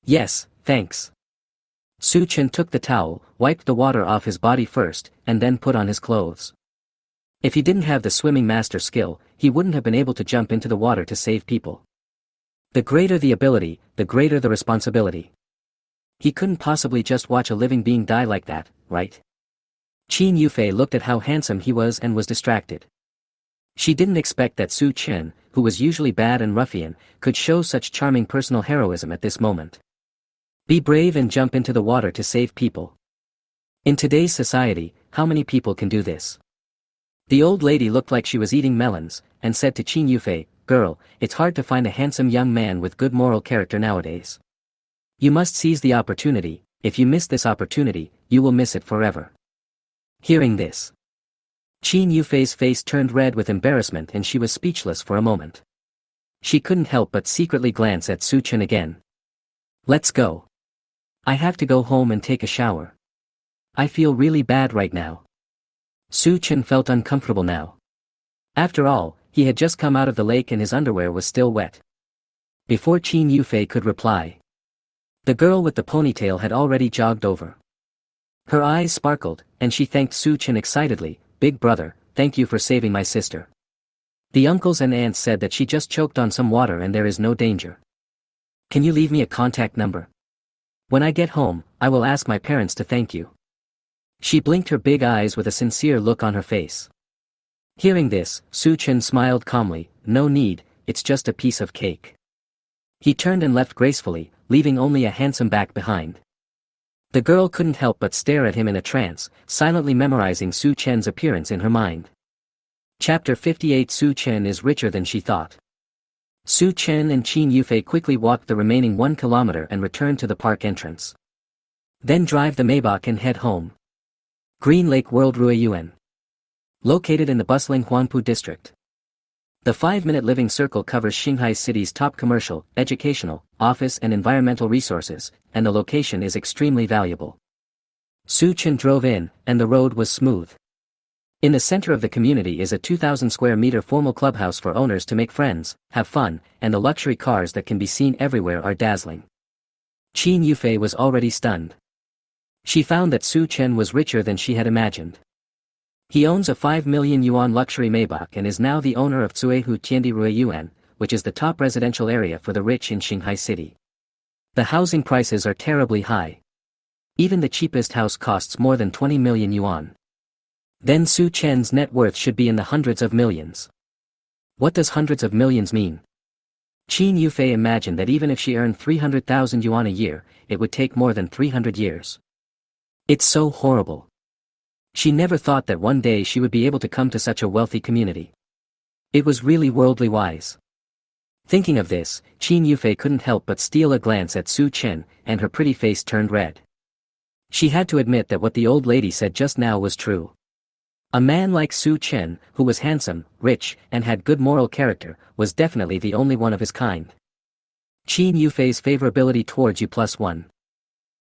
Yes, thanks. Su Chen took the towel, wiped the water off his body first, and then put on his clothes. If he didn't have the swimming master skill, he wouldn't have been able to jump into the water to save people. The greater the ability, the greater the responsibility. He couldn't possibly just watch a living being die like that, right? Qin Yufei looked at how handsome he was and was distracted. She didn't expect that Su Chen, who was usually bad and ruffian, could show such charming personal heroism at this moment. Be brave and jump into the water to save people. In today's society, how many people can do this? The old lady looked like she was eating melons, and said to Qin Yufei, "Girl, it's hard to find a handsome young man with good moral character nowadays. You must seize the opportunity. If you miss this opportunity, you will miss it forever." Hearing this, Qin Yufei's face turned red with embarrassment and she was speechless for a moment. She couldn't help but secretly glance at Su Chen again. "Let's go. I have to go home and take a shower. I feel really bad right now." Su Chen felt uncomfortable now. After all, he had just come out of the lake and his underwear was still wet. Before Qin Yufei could reply, the girl with the ponytail had already jogged over. Her eyes sparkled, and she thanked Su Chen excitedly, "Big brother, thank you for saving my sister. The uncles and aunts said that she just choked on some water and there is no danger. Can you leave me a contact number? When I get home, I will ask my parents to thank you." She blinked her big eyes with a sincere look on her face. Hearing this, Su Chen smiled calmly, "No need, it's just a piece of cake." He turned and left gracefully, leaving only a handsome back behind. The girl couldn't help but stare at him in a trance, silently memorizing Su Chen's appearance in her mind. Chapter 58. Su Chen is richer than she thought. Su Chen and Qin Yufei quickly walked the remaining 1 kilometer and returned to the park entrance. Then drive the Maybach and head home. Green Lake World Ruiyuan. Located in the bustling Huanpu district. The 5-minute living circle covers Shanghai City's top commercial, educational, office and environmental resources, and the location is extremely valuable. Su Chen drove in, and the road was smooth. In the center of the community is a 2,000 square meter formal clubhouse for owners to make friends, have fun, and the luxury cars that can be seen everywhere are dazzling. Qin Yufei was already stunned. She found that Su Chen was richer than she had imagined. He owns a 5 million yuan luxury Maybach and is now the owner of Tsuehu Tiandi Ruiyuan, which is the top residential area for the rich in Shanghai City. The housing prices are terribly high. Even the cheapest house costs more than 20 million yuan. Then Su Chen's net worth should be in the hundreds of millions. What does hundreds of millions mean? Qin Yufei imagined that even if she earned 300,000 yuan a year, it would take more than 300 years. It's so horrible. She never thought that one day she would be able to come to such a wealthy community. It was really worldly wise. Thinking of this, Qin Yufei couldn't help but steal a glance at Su Chen, and her pretty face turned red. She had to admit that what the old lady said just now was true. A man like Su Chen, who was handsome, rich, and had good moral character, was definitely the only one of his kind. Qin Yufei's favorability towards U+1.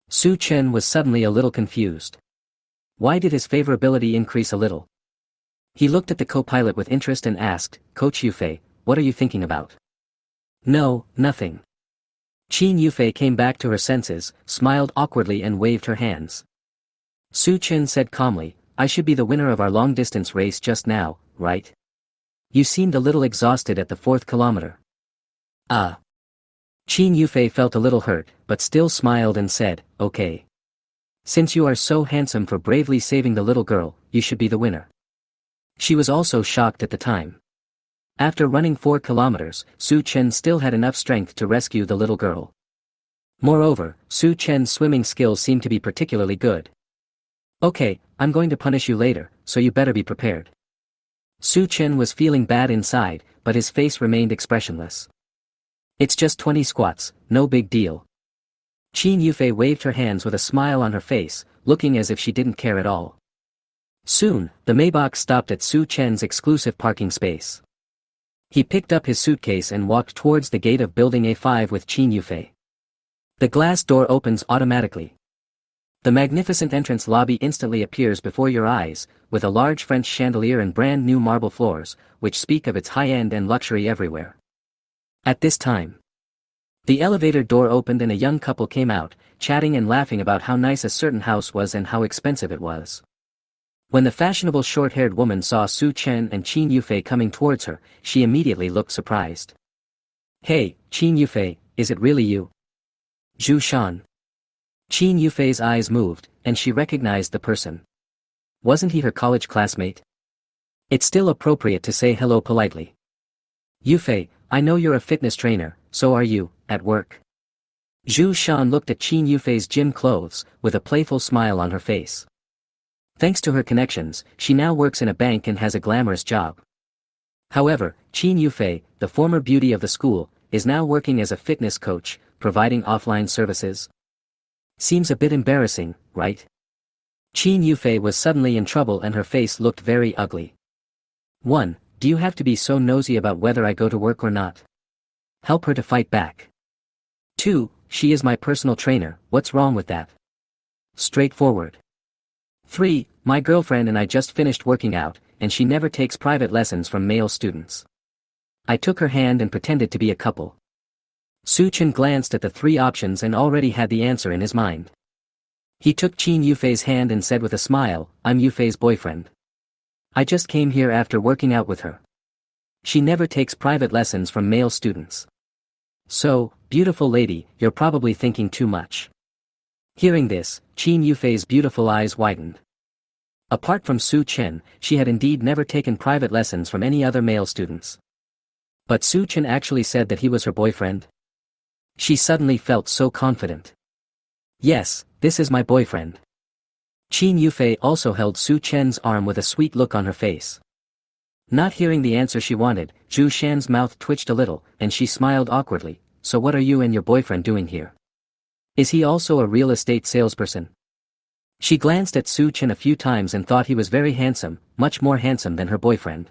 Su Chen was suddenly a little confused. Why did his favorability increase a little? He looked at the co-pilot with interest and asked, "Coach Yufei, what are you thinking about?" "No, nothing." Qin Yufei came back to her senses, smiled awkwardly and waved her hands. Su Chen said calmly, "I should be the winner of our long-distance race just now, right? You seemed a little exhausted at the 4th kilometer." "Ah." Qin Yufei felt a little hurt, but still smiled and said, "Okay. Since you are so handsome for bravely saving the little girl, you should be the winner." She was also shocked at the time. After running 4 kilometers, Su Chen still had enough strength to rescue the little girl. Moreover, Su Chen's swimming skills seemed to be particularly good. "Okay, I'm going to punish you later, so you better be prepared." Su Chen was feeling bad inside, but his face remained expressionless. "It's just 20 squats, no big deal." Qin Yufei waved her hands with a smile on her face, looking as if she didn't care at all. Soon, the Maybach stopped at Su Chen's exclusive parking space. He picked up his suitcase and walked towards the gate of Building A5 with Qin Yufei. The glass door opens automatically. The magnificent entrance lobby instantly appears before your eyes, with a large French chandelier and brand new marble floors, which speak of its high-end and luxury everywhere. At this time, the elevator door opened and a young couple came out, chatting and laughing about how nice a certain house was and how expensive it was. When the fashionable short-haired woman saw Su Chen and Qin Yufei coming towards her, she immediately looked surprised. "Hey, Qin Yufei, is it really you?" "Zhu Shan." Qin Yufei's eyes moved, and she recognized the person. Wasn't he her college classmate? It's still appropriate to say hello politely. Yufei, I know you're a fitness trainer, so are you, at work? Zhu Shan looked at Qin Yufei's gym clothes, with a playful smile on her face. Thanks to her connections, she now works in a bank and has a glamorous job. However, Qin Yufei, the former beauty of the school, is now working as a fitness coach, providing offline services. Seems a bit embarrassing, right? Qin Yufei was suddenly in trouble and her face looked very ugly. 1. Do you have to be so nosy about whether I go to work or not? Help her to fight back. 2. She is my personal trainer, what's wrong with that? Straightforward. 3. My girlfriend and I just finished working out, and she never takes private lessons from male students. I took her hand and pretended to be a couple. Su Chen glanced at the 3 options and already had the answer in his mind. He took Qin Yufei's hand and said with a smile, I'm Yufei's boyfriend. I just came here after working out with her. She never takes private lessons from male students. So, beautiful lady, you're probably thinking too much. Hearing this, Qin Yufei's beautiful eyes widened. Apart from Su Chen, she had indeed never taken private lessons from any other male students. But Su Chen actually said that he was her boyfriend? She suddenly felt so confident. Yes, this is my boyfriend. Qin Yufei also held Su Chen's arm with a sweet look on her face. Not hearing the answer she wanted, Zhu Shan's mouth twitched a little, and she smiled awkwardly. So what are you and your boyfriend doing here? Is he also a real estate salesperson? She glanced at Su Chen a few times and thought he was very handsome, much more handsome than her boyfriend.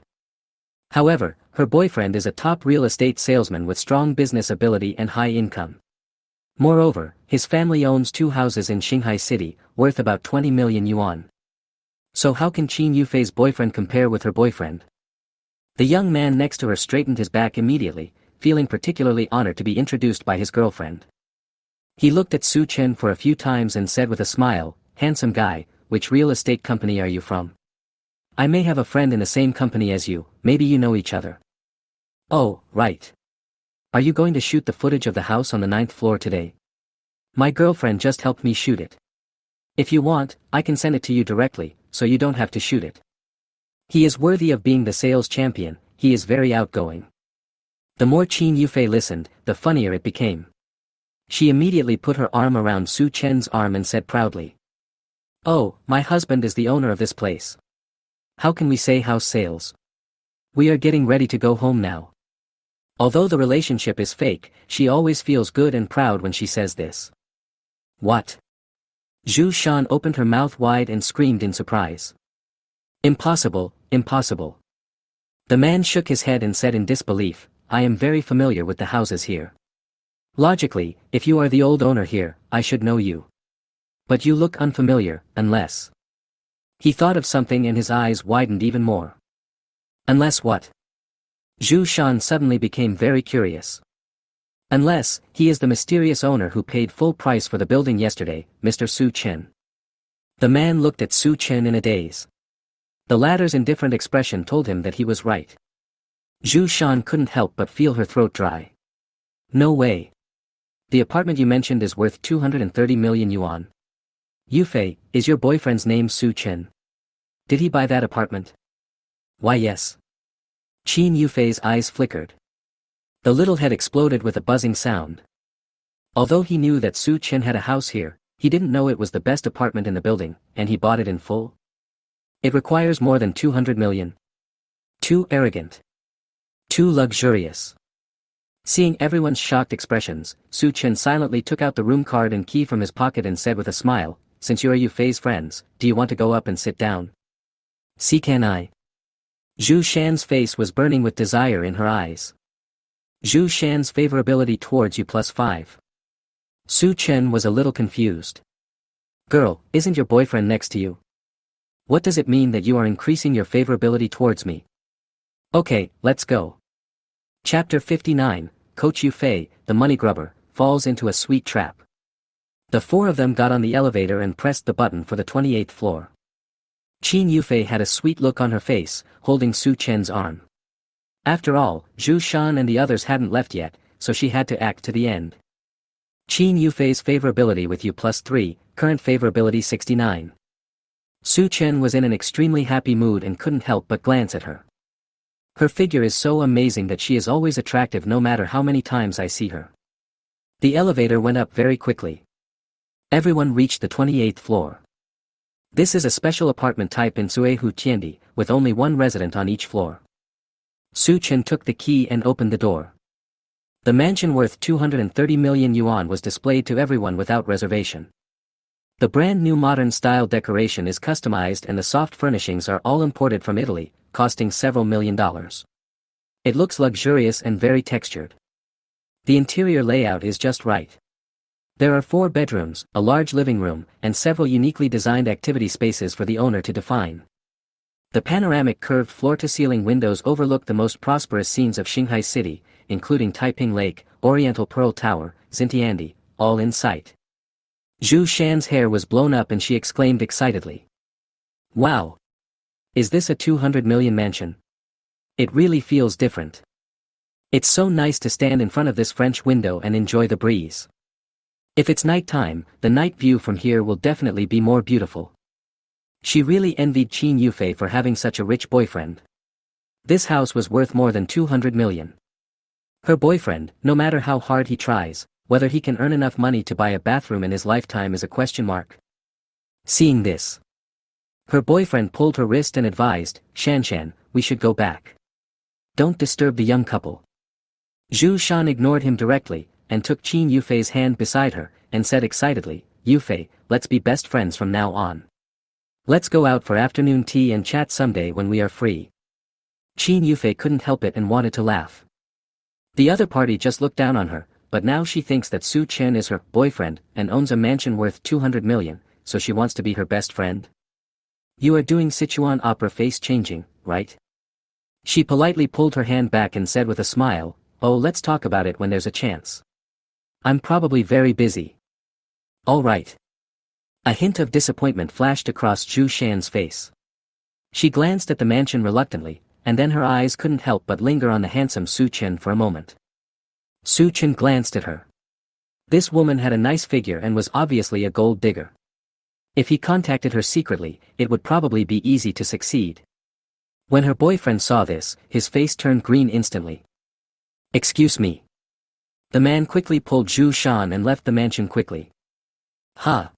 However, her boyfriend is a top real estate salesman with strong business ability and high income. Moreover, his family owns 2 houses in Shanghai City, worth about 20 million yuan. So how can Qin Yufei's boyfriend compare with her boyfriend? The young man next to her straightened his back immediately, feeling particularly honored to be introduced by his girlfriend. He looked at Su Chen for a few times and said with a smile, handsome guy, which real estate company are you from? I may have a friend in the same company as you, maybe you know each other. Oh, right. Are you going to shoot the footage of the house on the 9th floor today? My girlfriend just helped me shoot it. If you want, I can send it to you directly, so you don't have to shoot it. He is worthy of being the sales champion, he is very outgoing. The more Qin Yufei listened, the funnier it became. She immediately put her arm around Su Chen's arm and said proudly. Oh, my husband is the owner of this place. How can we say house sales? We are getting ready to go home now. Although the relationship is fake, she always feels good and proud when she says this. What? Zhu Shan opened her mouth wide and screamed in surprise. Impossible, impossible. The man shook his head and said in disbelief, I am very familiar with the houses here. Logically, if you are the old owner here, I should know you. But you look unfamiliar, unless. He thought of something and his eyes widened even more. Unless what? Zhu Shan suddenly became very curious. Unless, he is the mysterious owner who paid full price for the building yesterday, Mr. Su Chen. The man looked at Su Chen in a daze. The latter's indifferent expression told him that he was right. Zhu Shan couldn't help but feel her throat dry. No way. The apartment you mentioned is worth 230 million yuan. Yufei, is your boyfriend's name Su Chen? Did he buy that apartment? Why yes. Qin Yufei's eyes flickered. The little head exploded with a buzzing sound. Although he knew that Su Chen had a house here, he didn't know it was the best apartment in the building, and he bought it in full. It requires more than 200 million. Too arrogant. Too luxurious. Seeing everyone's shocked expressions, Su Chen silently took out the room card and key from his pocket and said with a smile, since you are Yufei's friends, do you want to go up and sit down? See can I? Zhu Shan's face was burning with desire in her eyes. Zhu Shan's favorability towards you +5. Su Chen was a little confused. Girl, isn't your boyfriend next to you? What does it mean that you are increasing your favorability towards me? Okay, let's go. Chapter 59, Coach Yufei, the money grubber, falls into a sweet trap. The 4 of them got on the elevator and pressed the button for the 28th floor. Qin Yufei had a sweet look on her face, holding Su Chen's arm. After all, Zhu Shan and the others hadn't left yet, so she had to act to the end. Qin Yufei's favorability with you +3, current favorability 69. Su Chen was in an extremely happy mood and couldn't help but glance at her. Her figure is so amazing that she is always attractive no matter how many times I see her. The elevator went up very quickly. Everyone reached the 28th floor. This is a special apartment type in Suehu Tiendi, with only one resident on each floor. Su Chen took the key and opened the door. The mansion worth 230 million yuan was displayed to everyone without reservation. The brand new modern style decoration is customized and the soft furnishings are all imported from Italy, costing several $1 million. It looks luxurious and very textured. The interior layout is just right. There are 4 bedrooms, a large living room, and several uniquely designed activity spaces for the owner to define. The panoramic curved floor-to-ceiling windows overlook the most prosperous scenes of Shanghai City, including Taiping Lake, Oriental Pearl Tower, Xintiandi, all in sight. Zhu Shan's hair was blown up and she exclaimed excitedly. Wow! Is this a 200 million mansion? It really feels different. It's so nice to stand in front of this French window and enjoy the breeze. If it's nighttime, the night view from here will definitely be more beautiful. She really envied Qin Yufei for having such a rich boyfriend. This house was worth more than 200 million. Her boyfriend, no matter how hard he tries, whether he can earn enough money to buy a bathroom in his lifetime is a question mark. Seeing this, her boyfriend pulled her wrist and advised, Shan, we should go back. Don't disturb the young couple. Zhu Shan ignored him directly, and took Qin Yufei's hand beside her, and said excitedly, Yufei, let's be best friends from now on. Let's go out for afternoon tea and chat someday when we are free. Qin Yufei couldn't help it and wanted to laugh. The other party just looked down on her, but now she thinks that Su Chen is her boyfriend and owns a mansion worth 200 million, so she wants to be her best friend. You are doing Sichuan opera face changing, right? She politely pulled her hand back and said with a smile, oh, let's talk about it when there's a chance. I'm probably very busy. All right. A hint of disappointment flashed across Zhu Shan's face. She glanced at the mansion reluctantly, and then her eyes couldn't help but linger on the handsome Su Chen for a moment. Su Chen glanced at her. This woman had a nice figure and was obviously a gold digger. If he contacted her secretly, it would probably be easy to succeed. When her boyfriend saw this, his face turned green instantly. Excuse me. The man quickly pulled Zhu Shan and left the mansion quickly. Ha!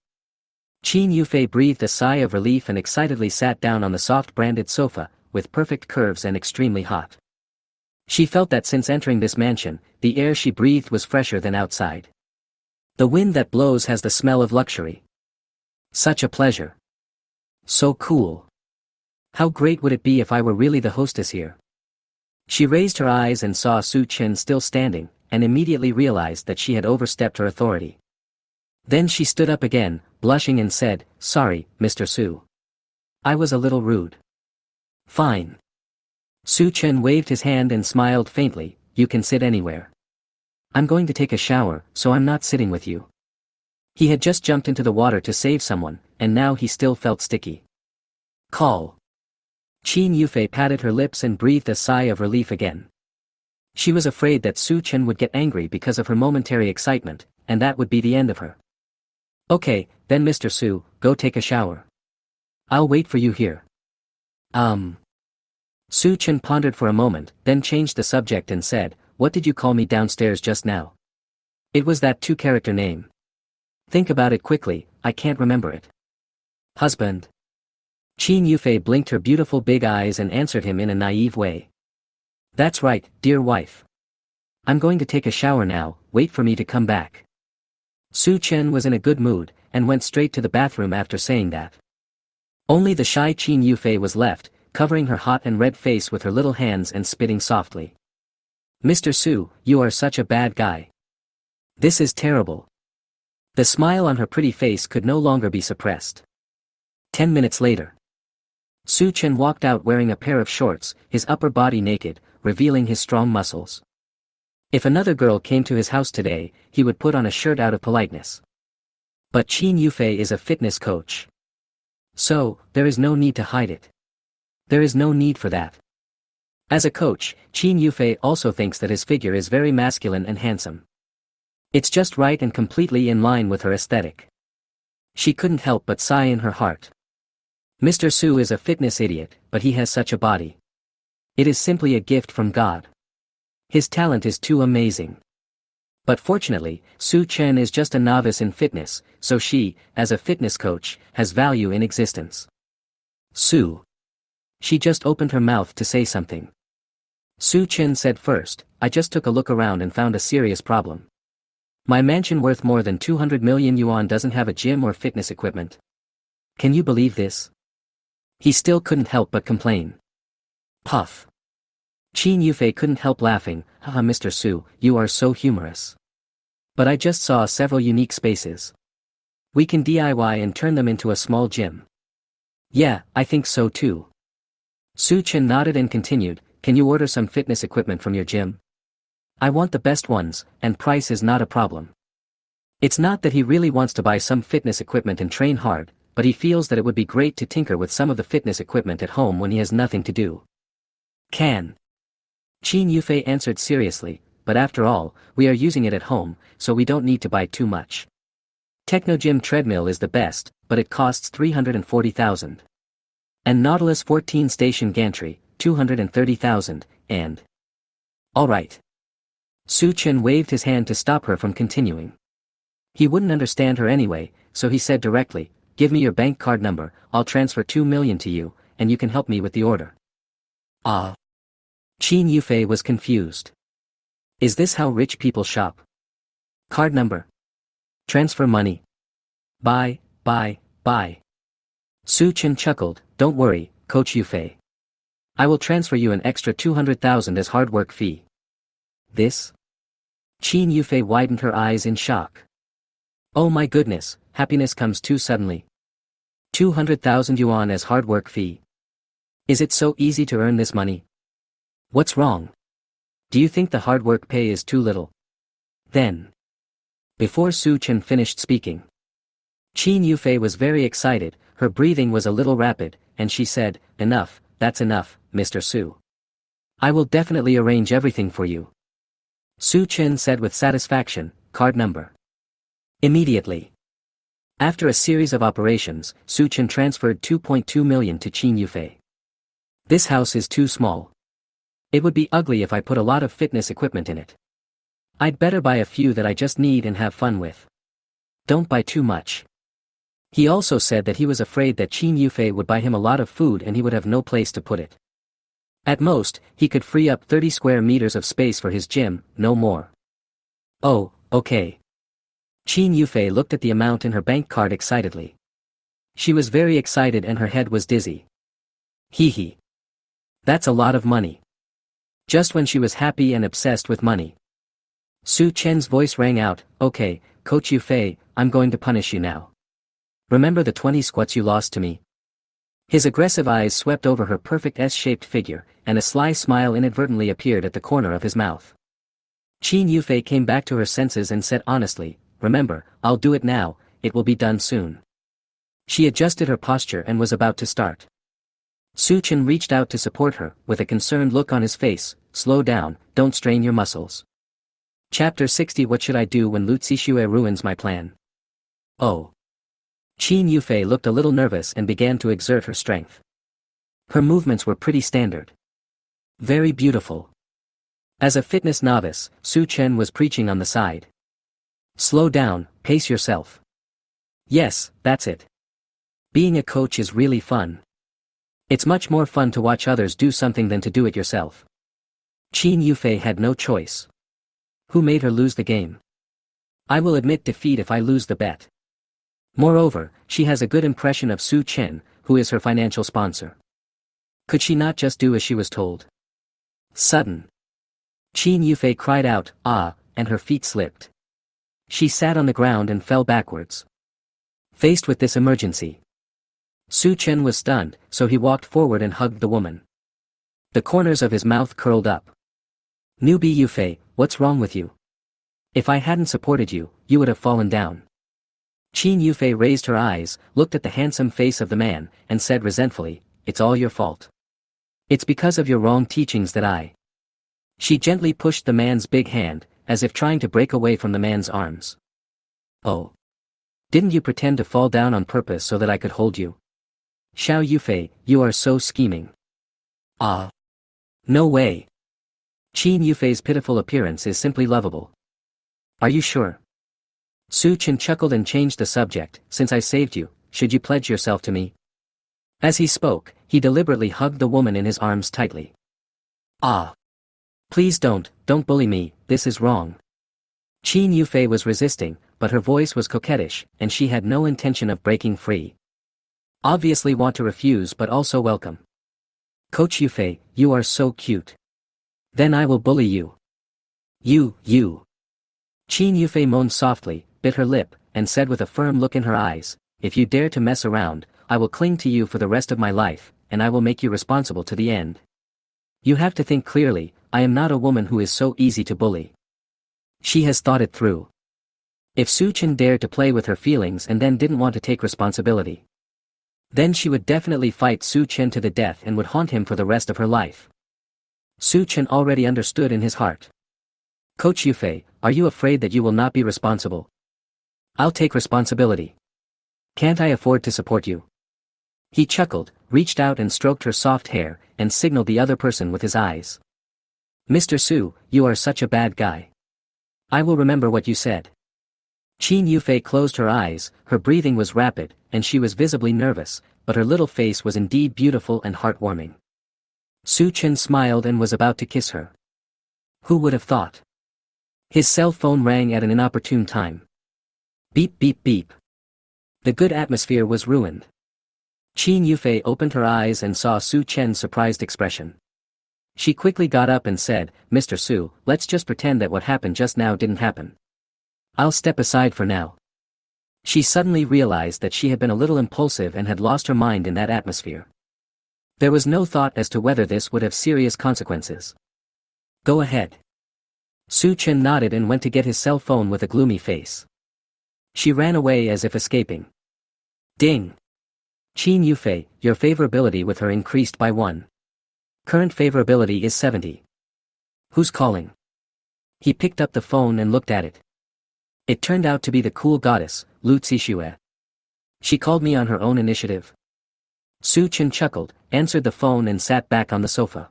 Qin Yufei breathed a sigh of relief and excitedly sat down on the soft branded sofa, with perfect curves and extremely hot. She felt that since entering this mansion, the air she breathed was fresher than outside. The wind that blows has the smell of luxury. Such a pleasure. So cool. How great would it be if I were really the hostess here? She raised her eyes and saw Su Chen still standing, and immediately realized that she had overstepped her authority. Then she stood up again, blushing and said, sorry, Mr. Su. I was a little rude. Fine. Su Chen waved his hand and smiled faintly, you can sit anywhere. I'm going to take a shower, so I'm not sitting with you. He had just jumped into the water to save someone, and now he still felt sticky. Call. Qin Yufei patted her lips and breathed a sigh of relief again. She was afraid that Su Chen would get angry because of her momentary excitement, and that would be the end of her. Okay, then Mr. Su, go take a shower. I'll wait for you here. Su Chen pondered for a moment, then changed the subject and said, what did you call me downstairs just now? It was that 2-character name. Think about it quickly, I can't remember it. Husband. Qin Yufei blinked her beautiful big eyes and answered him in a naive way. That's right, dear wife. I'm going to take a shower now, wait for me to come back. Su Chen was in a good mood, and went straight to the bathroom after saying that. Only the shy Qin Yufei was left, covering her hot and red face with her little hands and spitting softly. Mr. Su, you are such a bad guy. This is terrible. The smile on her pretty face could no longer be suppressed. 10 minutes later. Su Chen walked out wearing a pair of shorts, his upper body naked, revealing his strong muscles. If another girl came to his house today, he would put on a shirt out of politeness. But Qin Yufei is a fitness coach. So, there is no need to hide it. There is no need for that. As a coach, Qin Yufei also thinks that his figure is very masculine and handsome. It's just right and completely in line with her aesthetic. She couldn't help but sigh in her heart. Mr. Su is a fitness idiot, but he has such a body. It is simply a gift from God. His talent is too amazing. But fortunately, Su Chen is just a novice in fitness, so she, as a fitness coach, has value in existence. Su. She just opened her mouth to say something. Su Chen said first, I just took a look around and found a serious problem. My mansion worth more than 200 million yuan doesn't have a gym or fitness equipment. Can you believe this? He still couldn't help but complain. Puff. Qin Yufei couldn't help laughing, haha Mr. Su, you are so humorous. But I just saw several unique spaces. We can DIY and turn them into a small gym. Yeah, I think so too. Su Chen nodded and continued, can you order some fitness equipment from your gym? I want the best ones, and price is not a problem. It's not that he really wants to buy some fitness equipment and train hard, but he feels that it would be great to tinker with some of the fitness equipment at home when he has nothing to do. Can. Qin Yufei answered seriously, but after all, we are using it at home, so we don't need to buy too much. Technogym treadmill is the best, but it costs 340,000. And Nautilus 14 station gantry, 230,000, and... Alright. Su Chen waved his hand to stop her from continuing. He wouldn't understand her anyway, so he said directly, give me your bank card number, I'll transfer 2 million to you, and you can help me with the order. Ah. Qin Yufei was confused. Is this how rich people shop? Card number. Transfer money. Buy. Su Chen chuckled, don't worry, Coach Yufei. I will transfer you an extra 200,000 as hard work fee. This? Qin Yufei widened her eyes in shock. Oh my goodness, happiness comes too suddenly. 200,000 yuan as hard work fee. Is it so easy to earn this money? What's wrong? Do you think the hard work pay is too little? Then. Before Su Chen finished speaking. Qin Yufei was very excited, her breathing was a little rapid, and she said, enough, that's enough, Mr. Su. I will definitely arrange everything for you. Su Chen said with satisfaction, card number. Immediately. After a series of operations, Su Chen transferred 2.2 million to Qin Yufei. This house is too small. It would be ugly if I put a lot of fitness equipment in it. I'd better buy a few that I just need and have fun with. Don't buy too much. He also said that he was afraid that Qin Yufei would buy him a lot of food and he would have no place to put it. At most, he could free up 30 square meters of space for his gym, no more. Oh, okay. Qin Yufei looked at the amount in her bank card excitedly. She was very excited and her head was dizzy. Hee hee. That's a lot of money. Just when she was happy and obsessed with money. Su Chen's voice rang out, okay, Coach Yufei, I'm going to punish you now. Remember the 20 squats you lost to me? His aggressive eyes swept over her perfect S-shaped figure, and a sly smile inadvertently appeared at the corner of his mouth. Qin Yufei came back to her senses and said honestly, remember, I'll do it now, it will be done soon. She adjusted her posture and was about to start. Su Chen reached out to support her, with a concerned look on his face, slow down, don't strain your muscles. Chapter 60 What should I do when Lu Zixue ruins my plan? Oh. Qin Yufei looked a little nervous and began to exert her strength. Her movements were pretty standard. Very beautiful. As a fitness novice, Su Chen was preaching on the side. Slow down, pace yourself. Yes, that's it. Being a coach is really fun. It's much more fun to watch others do something than to do it yourself. Qin Yufei had no choice. Who made her lose the game? I will admit defeat if I lose the bet. Moreover, she has a good impression of Su Chen, who is her financial sponsor. Could she not just do as she was told? Sudden. Qin Yufei cried out, ah, and her feet slipped. She sat on the ground and fell backwards. Faced with this emergency, Su Chen was stunned, so he walked forward and hugged the woman. The corners of his mouth curled up. Newbie Yufei, what's wrong with you? If I hadn't supported you, you would have fallen down. Qin Yufei raised her eyes, looked at the handsome face of the man, and said resentfully, it's all your fault. It's because of your wrong teachings that I... She gently pushed the man's big hand, as if trying to break away from the man's arms. Oh. Didn't you pretend to fall down on purpose so that I could hold you? Xiao Yufei, you are so scheming. Ah. No way. Qin Yufei's pitiful appearance is simply lovable. Are you sure? Su Chen chuckled and changed the subject. Since I saved you, should you pledge yourself to me? As he spoke, he deliberately hugged the woman in his arms tightly. Ah. Please don't bully me, this is wrong. Qin Yufei was resisting, but her voice was coquettish, and she had no intention of breaking free. Obviously want to refuse but also welcome. Coach Yufei, you are so cute. Then I will bully you. You. Qin Yufei moaned softly, bit her lip, and said with a firm look in her eyes, if you dare to mess around, I will cling to you for the rest of my life, and I will make you responsible to the end. You have to think clearly, I am not a woman who is so easy to bully. She has thought it through. If Su Chen dared to play with her feelings and then didn't want to take responsibility, then she would definitely fight Su Chen to the death and would haunt him for the rest of her life. Su Chen already understood in his heart. Coach Yufei, are you afraid that you will not be responsible? I'll take responsibility. Can't I afford to support you? He chuckled, reached out and stroked her soft hair, and signaled the other person with his eyes. Mr. Su, you are such a bad guy. I will remember what you said. Qin Yufei closed her eyes, her breathing was rapid, and she was visibly nervous, but her little face was indeed beautiful and heartwarming. Su Chen smiled and was about to kiss her. Who would have thought? His cell phone rang at an inopportune time. Beep beep beep. The good atmosphere was ruined. Qin Yufei opened her eyes and saw Su Chen's surprised expression. She quickly got up and said, Mr. Su, let's just pretend that what happened just now didn't happen. I'll step aside for now. She suddenly realized that she had been a little impulsive and had lost her mind in that atmosphere. There was no thought as to whether this would have serious consequences. Go ahead. Su Chen nodded and went to get his cell phone with a gloomy face. She ran away as if escaping. Ding! Qin Yufei, your favorability with her increased by 1. Current favorability is 70. Who's calling? He picked up the phone and looked at it. It turned out to be the cool goddess, Lu Zixue. She called me on her own initiative. Su Chen chuckled, answered the phone and sat back on the sofa.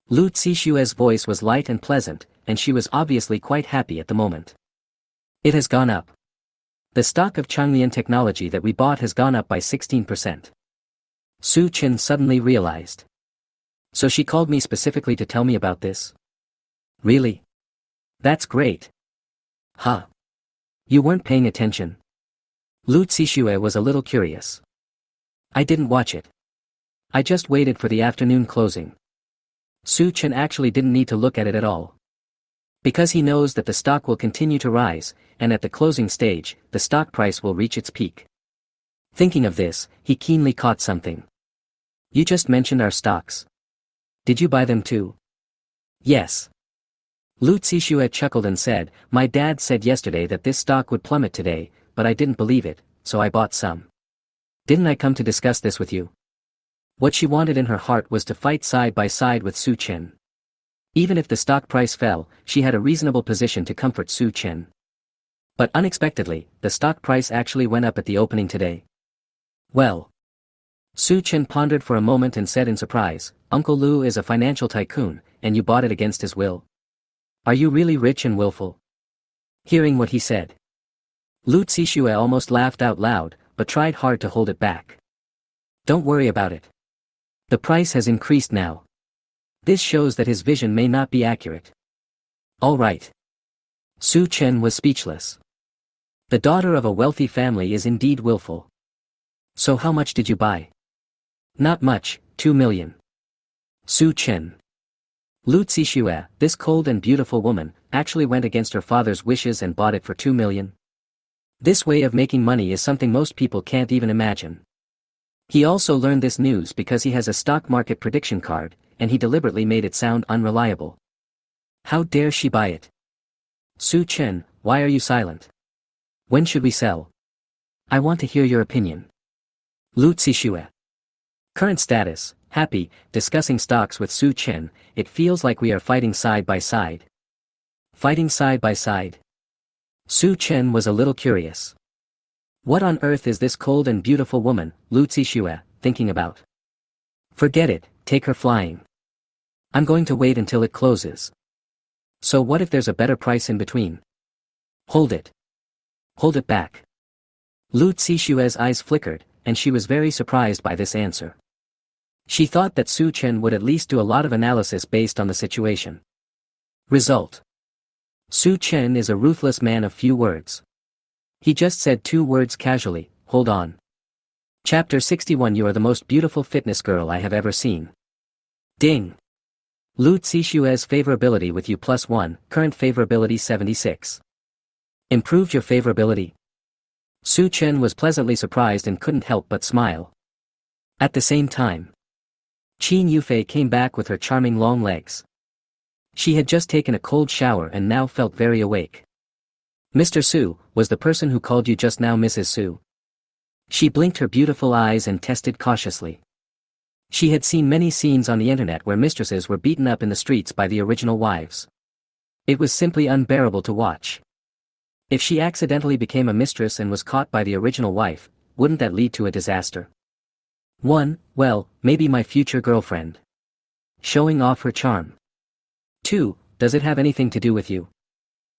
Lu Zixue's voice was light and pleasant, and she was obviously quite happy at the moment. It has gone up. The stock of Changlian technology that we bought has gone up by 16%. Su Chen suddenly realized. So she called me specifically to tell me about this? Really? That's great. Huh. You weren't paying attention. Lu Zixue was a little curious. I didn't watch it. I just waited for the afternoon closing. Su Chen actually didn't need to look at it at all. Because he knows that the stock will continue to rise, and at the closing stage, the stock price will reach its peak. Thinking of this, he keenly caught something. You just mentioned our stocks. Did you buy them too? Yes. Lu Zixue chuckled and said, my dad said yesterday that this stock would plummet today, but I didn't believe it, so I bought some. Didn't I come to discuss this with you? What she wanted in her heart was to fight side by side with Su Chen. Even if the stock price fell, she had a reasonable position to comfort Su Chen. But unexpectedly, the stock price actually went up at the opening today. Well. Su Chen pondered for a moment and said in surprise, Uncle Lu is a financial tycoon, and you bought it against his will? Are you really rich and willful? Hearing what he said, Lu Zixue almost laughed out loud, but tried hard to hold it back. Don't worry about it. The price has increased now. This shows that his vision may not be accurate. All right. Su Chen was speechless. The daughter of a wealthy family is indeed willful. So how much did you buy? Not much, 2 million. Su Chen. Lu Zixue, this cold and beautiful woman, actually went against her father's wishes and bought it for 2 million. This way of making money is something most people can't even imagine. He also learned this news because he has a stock market prediction card, and he deliberately made it sound unreliable. How dare she buy it? Su Chen, why are you silent? When should we sell? I want to hear your opinion. Lu Zixue. Current status, happy, discussing stocks with Su Chen, it feels like we are fighting side by side. Fighting side by side? Su Chen was a little curious. What on earth is this cold and beautiful woman, Lu Zixue, thinking about. Forget it, take her flying. I'm going to wait until it closes. So what if there's a better price in between? Hold it. Hold it back. Lu Zixue's eyes flickered, and she was very surprised by this answer. She thought that Su Chen would at least do a lot of analysis based on the situation. Result. Su Chen is a ruthless man of few words. He just said 2 words casually, hold on. Chapter 61. You are the most beautiful fitness girl I have ever seen. Ding. Lu Zixue's favorability with you +1, current favorability 76. Improved your favorability? Su Chen was pleasantly surprised and couldn't help but smile. At the same time, Qin Yufei came back with her charming long legs. She had just taken a cold shower and now felt very awake. Mr. Su, was the person who called you just now Mrs. Su? She blinked her beautiful eyes and tested cautiously. She had seen many scenes on the internet where mistresses were beaten up in the streets by the original wives. It was simply unbearable to watch. If she accidentally became a mistress and was caught by the original wife, wouldn't that lead to a disaster? 1. Well, maybe my future girlfriend. Showing off her charm. 2. Does it have anything to do with you?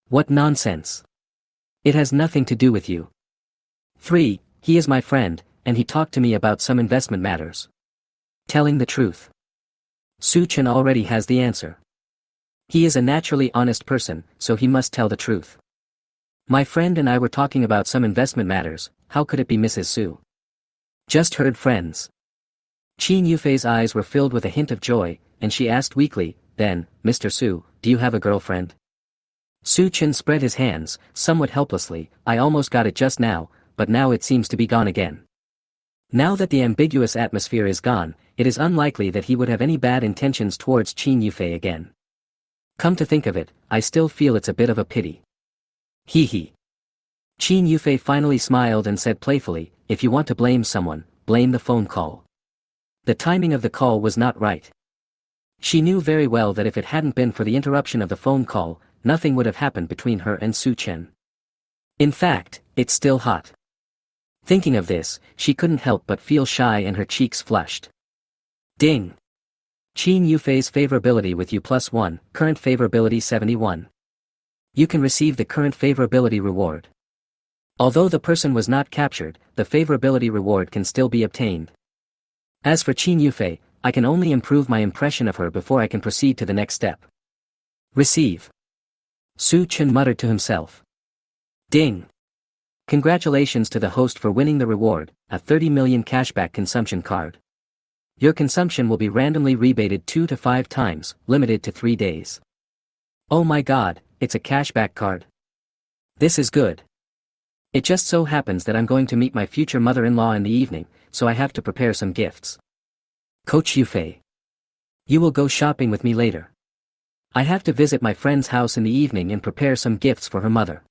What nonsense. It has nothing to do with you. 3. He is my friend, and he talked to me about some investment matters. Telling the truth. Su Chen already has the answer. He is a naturally honest person, so he must tell the truth. My friend and I were talking about some investment matters, how could it be Mrs. Su? Just heard friends. Qin Yufei's eyes were filled with a hint of joy, and she asked weakly, then, Mr. Su, do you have a girlfriend? Su Chen spread his hands, somewhat helplessly, I almost got it just now, but now it seems to be gone again. Now that the ambiguous atmosphere is gone, it is unlikely that he would have any bad intentions towards Qin Yufei again. Come to think of it, I still feel it's a bit of a pity. Hee hee. Qin Yufei finally smiled and said playfully, if you want to blame someone, blame the phone call. The timing of the call was not right. She knew very well that if it hadn't been for the interruption of the phone call, nothing would have happened between her and Su Chen. In fact, it's still hot. Thinking of this, she couldn't help but feel shy and her cheeks flushed. Ding. Qin Yufei's favorability with you +1, current favorability 71. You can receive the current favorability reward. Although the person was not captured, the favorability reward can still be obtained. As for Qin Yufei, I can only improve my impression of her before I can proceed to the next step. Receive. Su Chen muttered to himself. Ding. Congratulations to the host for winning the reward, a 30 million cashback consumption card. Your consumption will be randomly rebated 2 to 5 times, limited to 3 days. Oh my god, it's a cashback card. This is good. It just so happens that I'm going to meet my future mother-in-law in the evening, so I have to prepare some gifts. Coach Yufei. You will go shopping with me later. I have to visit my friend's house in the evening and prepare some gifts for her mother.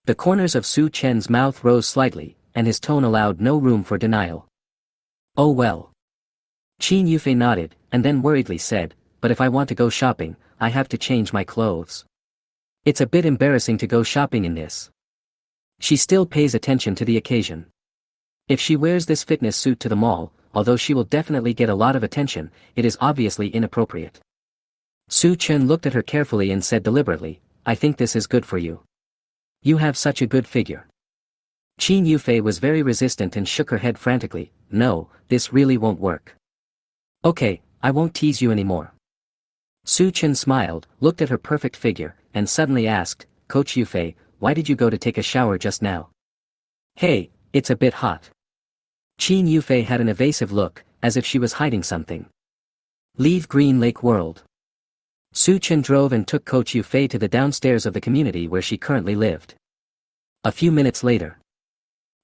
The corners of Su Chen's mouth rose slightly, and his tone allowed no room for denial. Oh well. Qin Yufei nodded, and then worriedly said, but if I want to go shopping, I have to change my clothes. It's a bit embarrassing to go shopping in this. She still pays attention to the occasion. If she wears this fitness suit to the mall, although she will definitely get a lot of attention, it is obviously inappropriate. Su Chen looked at her carefully and said deliberately, I think this is good for you. You have such a good figure. Qin Yufei was very resistant and shook her head frantically, no, this really won't work. Okay, I won't tease you anymore. Su Chen smiled, looked at her perfect figure, and suddenly asked, Coach Yufei, why did you go to take a shower just now? Hey, it's a bit hot. Qin Yufei had an evasive look, as if she was hiding something. Leave Green Lake World. Su Chen drove and took Coach Yufei to the downstairs of the community where she currently lived. A few minutes later,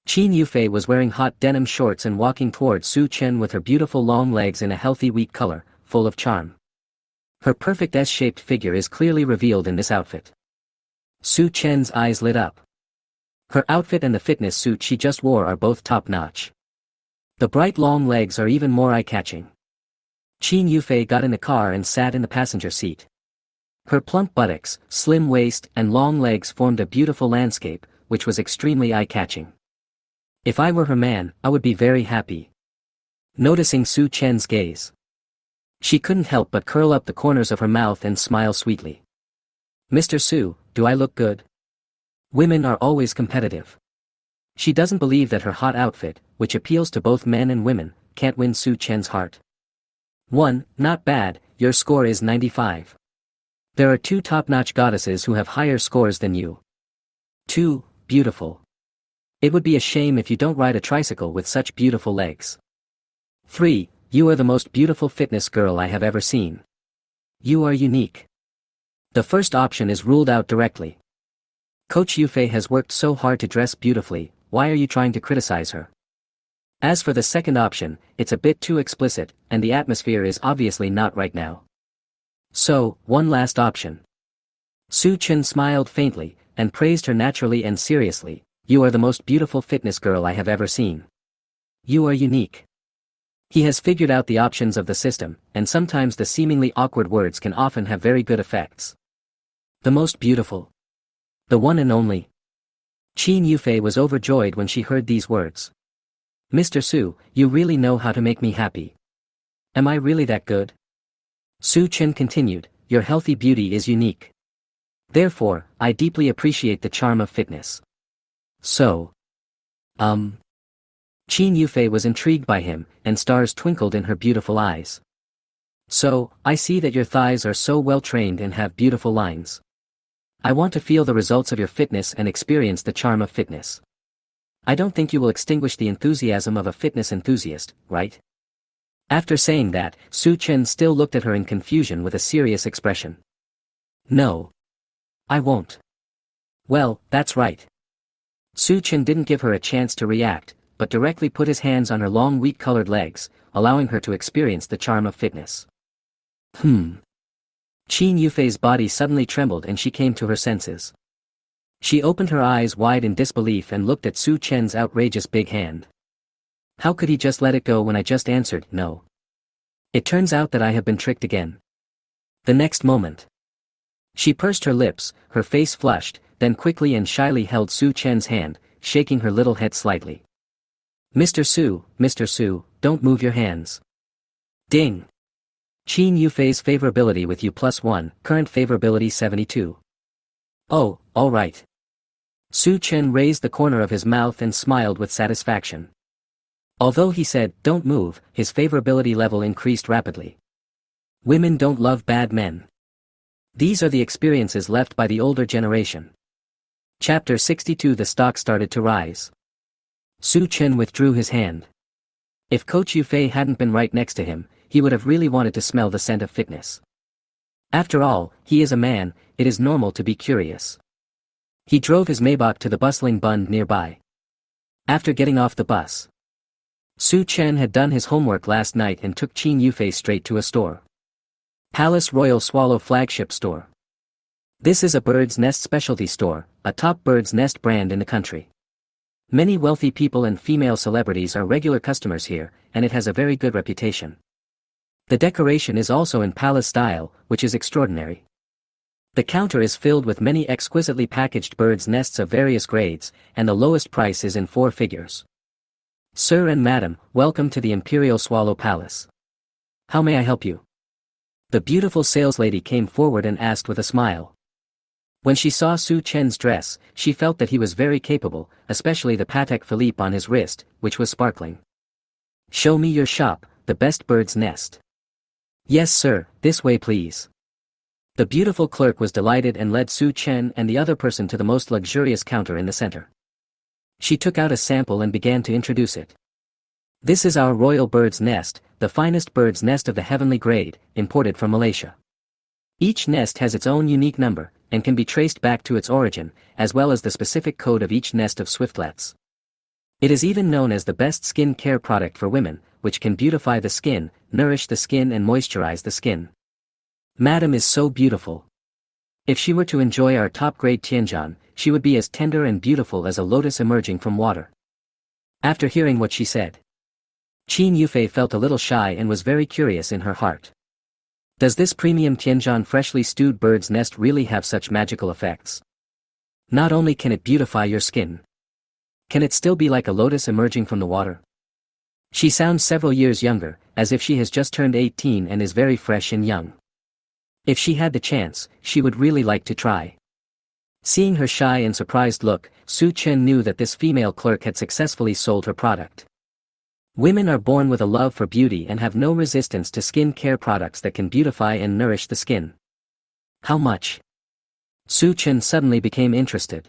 Qin Yufei was wearing hot denim shorts and walking towards Su Chen with her beautiful long legs in a healthy wheat color, full of charm. Her perfect S-shaped figure is clearly revealed in this outfit. Su Chen's eyes lit up. Her outfit and the fitness suit she just wore are both top-notch. The bright long legs are even more eye-catching. Qin Yufei got in the car and sat in the passenger seat. Her plump buttocks, slim waist and long legs formed a beautiful landscape, which was extremely eye-catching. If I were her man, I would be very happy. Noticing Su Chen's gaze, she couldn't help but curl up the corners of her mouth and smile sweetly. Mr. Su, do I look good? Women are always competitive. She doesn't believe that her hot outfit, which appeals to both men and women, can't win Su Chen's heart. 1. Not bad, your score is 95. There are 2 top-notch goddesses who have higher scores than you. 2. Beautiful. It would be a shame if you don't ride a tricycle with such beautiful legs. 3. You are the most beautiful fitness girl I have ever seen. You are unique. The first option is ruled out directly. Coach Yufei has worked so hard to dress beautifully, why are you trying to criticize her? As for the second option, it's a bit too explicit, and the atmosphere is obviously not right now. So, one last option. Su Chen smiled faintly, and praised her naturally and seriously. You are the most beautiful fitness girl I have ever seen. You are unique. He has figured out the options of the system, and sometimes the seemingly awkward words can often have very good effects. The most beautiful. The one and only. Qin Yufei was overjoyed when she heard these words. Mr. Su, you really know how to make me happy. Am I really that good? Su Chen continued, your healthy beauty is unique. Therefore, I deeply appreciate the charm of fitness. So. Qin Yufei was intrigued by him, and stars twinkled in her beautiful eyes. So, I see that your thighs are so well trained and have beautiful lines. I want to feel the results of your fitness and experience the charm of fitness. I don't think you will extinguish the enthusiasm of a fitness enthusiast, right? After saying that, Su Chen still looked at her in confusion with a serious expression. No. I won't. Well, that's right. Su Chen didn't give her a chance to react, but directly put his hands on her long wheat-colored legs, allowing her to experience the charm of fitness. Qin Yufei's body suddenly trembled and she came to her senses. She opened her eyes wide in disbelief and looked at Su Chen's outrageous big hand. How could he just let it go when I just answered no? It turns out that I have been tricked again. The next moment, she pursed her lips, her face flushed, then quickly and shyly held Su Chen's hand, shaking her little head slightly. Mr. Su, don't move your hands. Ding! Qin Yufei's favorability with you +1, current favorability 72. Oh, all right. Su Chen raised the corner of his mouth and smiled with satisfaction. Although he said, don't move, his favorability level increased rapidly. Women don't love bad men. These are the experiences left by the older generation. Chapter 62. The stock started to rise. Su Chen withdrew his hand. If Coach Yufei hadn't been right next to him, he would have really wanted to smell the scent of fitness. After all, he is a man, it is normal to be curious. He drove his Maybach to the bustling Bund nearby. After getting off the bus, Su Chen had done his homework last night and took Qin Yufei straight to a store. Palace Royal Swallow Flagship Store. This is a bird's nest specialty store, a top bird's nest brand in the country. Many wealthy people and female celebrities are regular customers here, and it has a very good reputation. The decoration is also in palace style, which is extraordinary. The counter is filled with many exquisitely packaged birds' nests of various grades, and the lowest price is in 4 figures. Sir and Madam, welcome to the Imperial Swallow Palace. How may I help you? The beautiful saleslady came forward and asked with a smile. When she saw Su Chen's dress, she felt that he was very capable, especially the Patek Philippe on his wrist, which was sparkling. Show me your shop, the best bird's nest. Yes sir, this way please. The beautiful clerk was delighted and led Su Chen and the other person to the most luxurious counter in the center. She took out a sample and began to introduce it. This is our royal bird's nest, the finest bird's nest of the heavenly grade, imported from Malaysia. Each nest has its own unique number, and can be traced back to its origin, as well as the specific code of each nest of swiftlets. It is even known as the best skin care product for women, which can beautify the skin, nourish the skin and moisturize the skin. Madam is so beautiful. If she were to enjoy our top-grade Tianjin, she would be as tender and beautiful as a lotus emerging from water. After hearing what she said, Qin Yufei felt a little shy and was very curious in her heart. Does this premium Tianjin freshly stewed bird's nest really have such magical effects? Not only can it beautify your skin, can it still be like a lotus emerging from the water? She sounds several years younger, as if she has just turned 18 and is very fresh and young. If she had the chance, she would really like to try. Seeing her shy and surprised look, Su Chen knew that this female clerk had successfully sold her product. Women are born with a love for beauty and have no resistance to skin care products that can beautify and nourish the skin. How much? Su Chen suddenly became interested.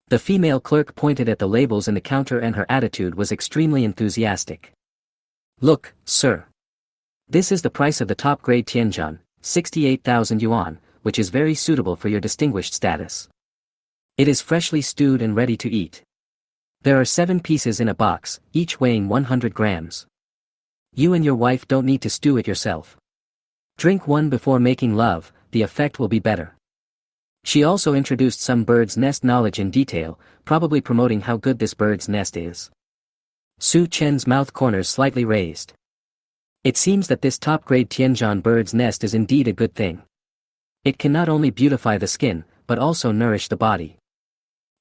The female clerk pointed at the labels in the counter and her attitude was extremely enthusiastic. Look, sir. This is the price of the top-grade Tianjin, 68,000 yuan, which is very suitable for your distinguished status. It is freshly stewed and ready to eat. There are 7 pieces in a box, each weighing 100 grams. You and your wife don't need to stew it yourself. Drink one before making love, the effect will be better. She also introduced some bird's nest knowledge in detail, probably promoting how good this bird's nest is. Su Chen's mouth corners slightly raised. It seems that this top-grade Tianjin bird's nest is indeed a good thing. It can not only beautify the skin, but also nourish the body.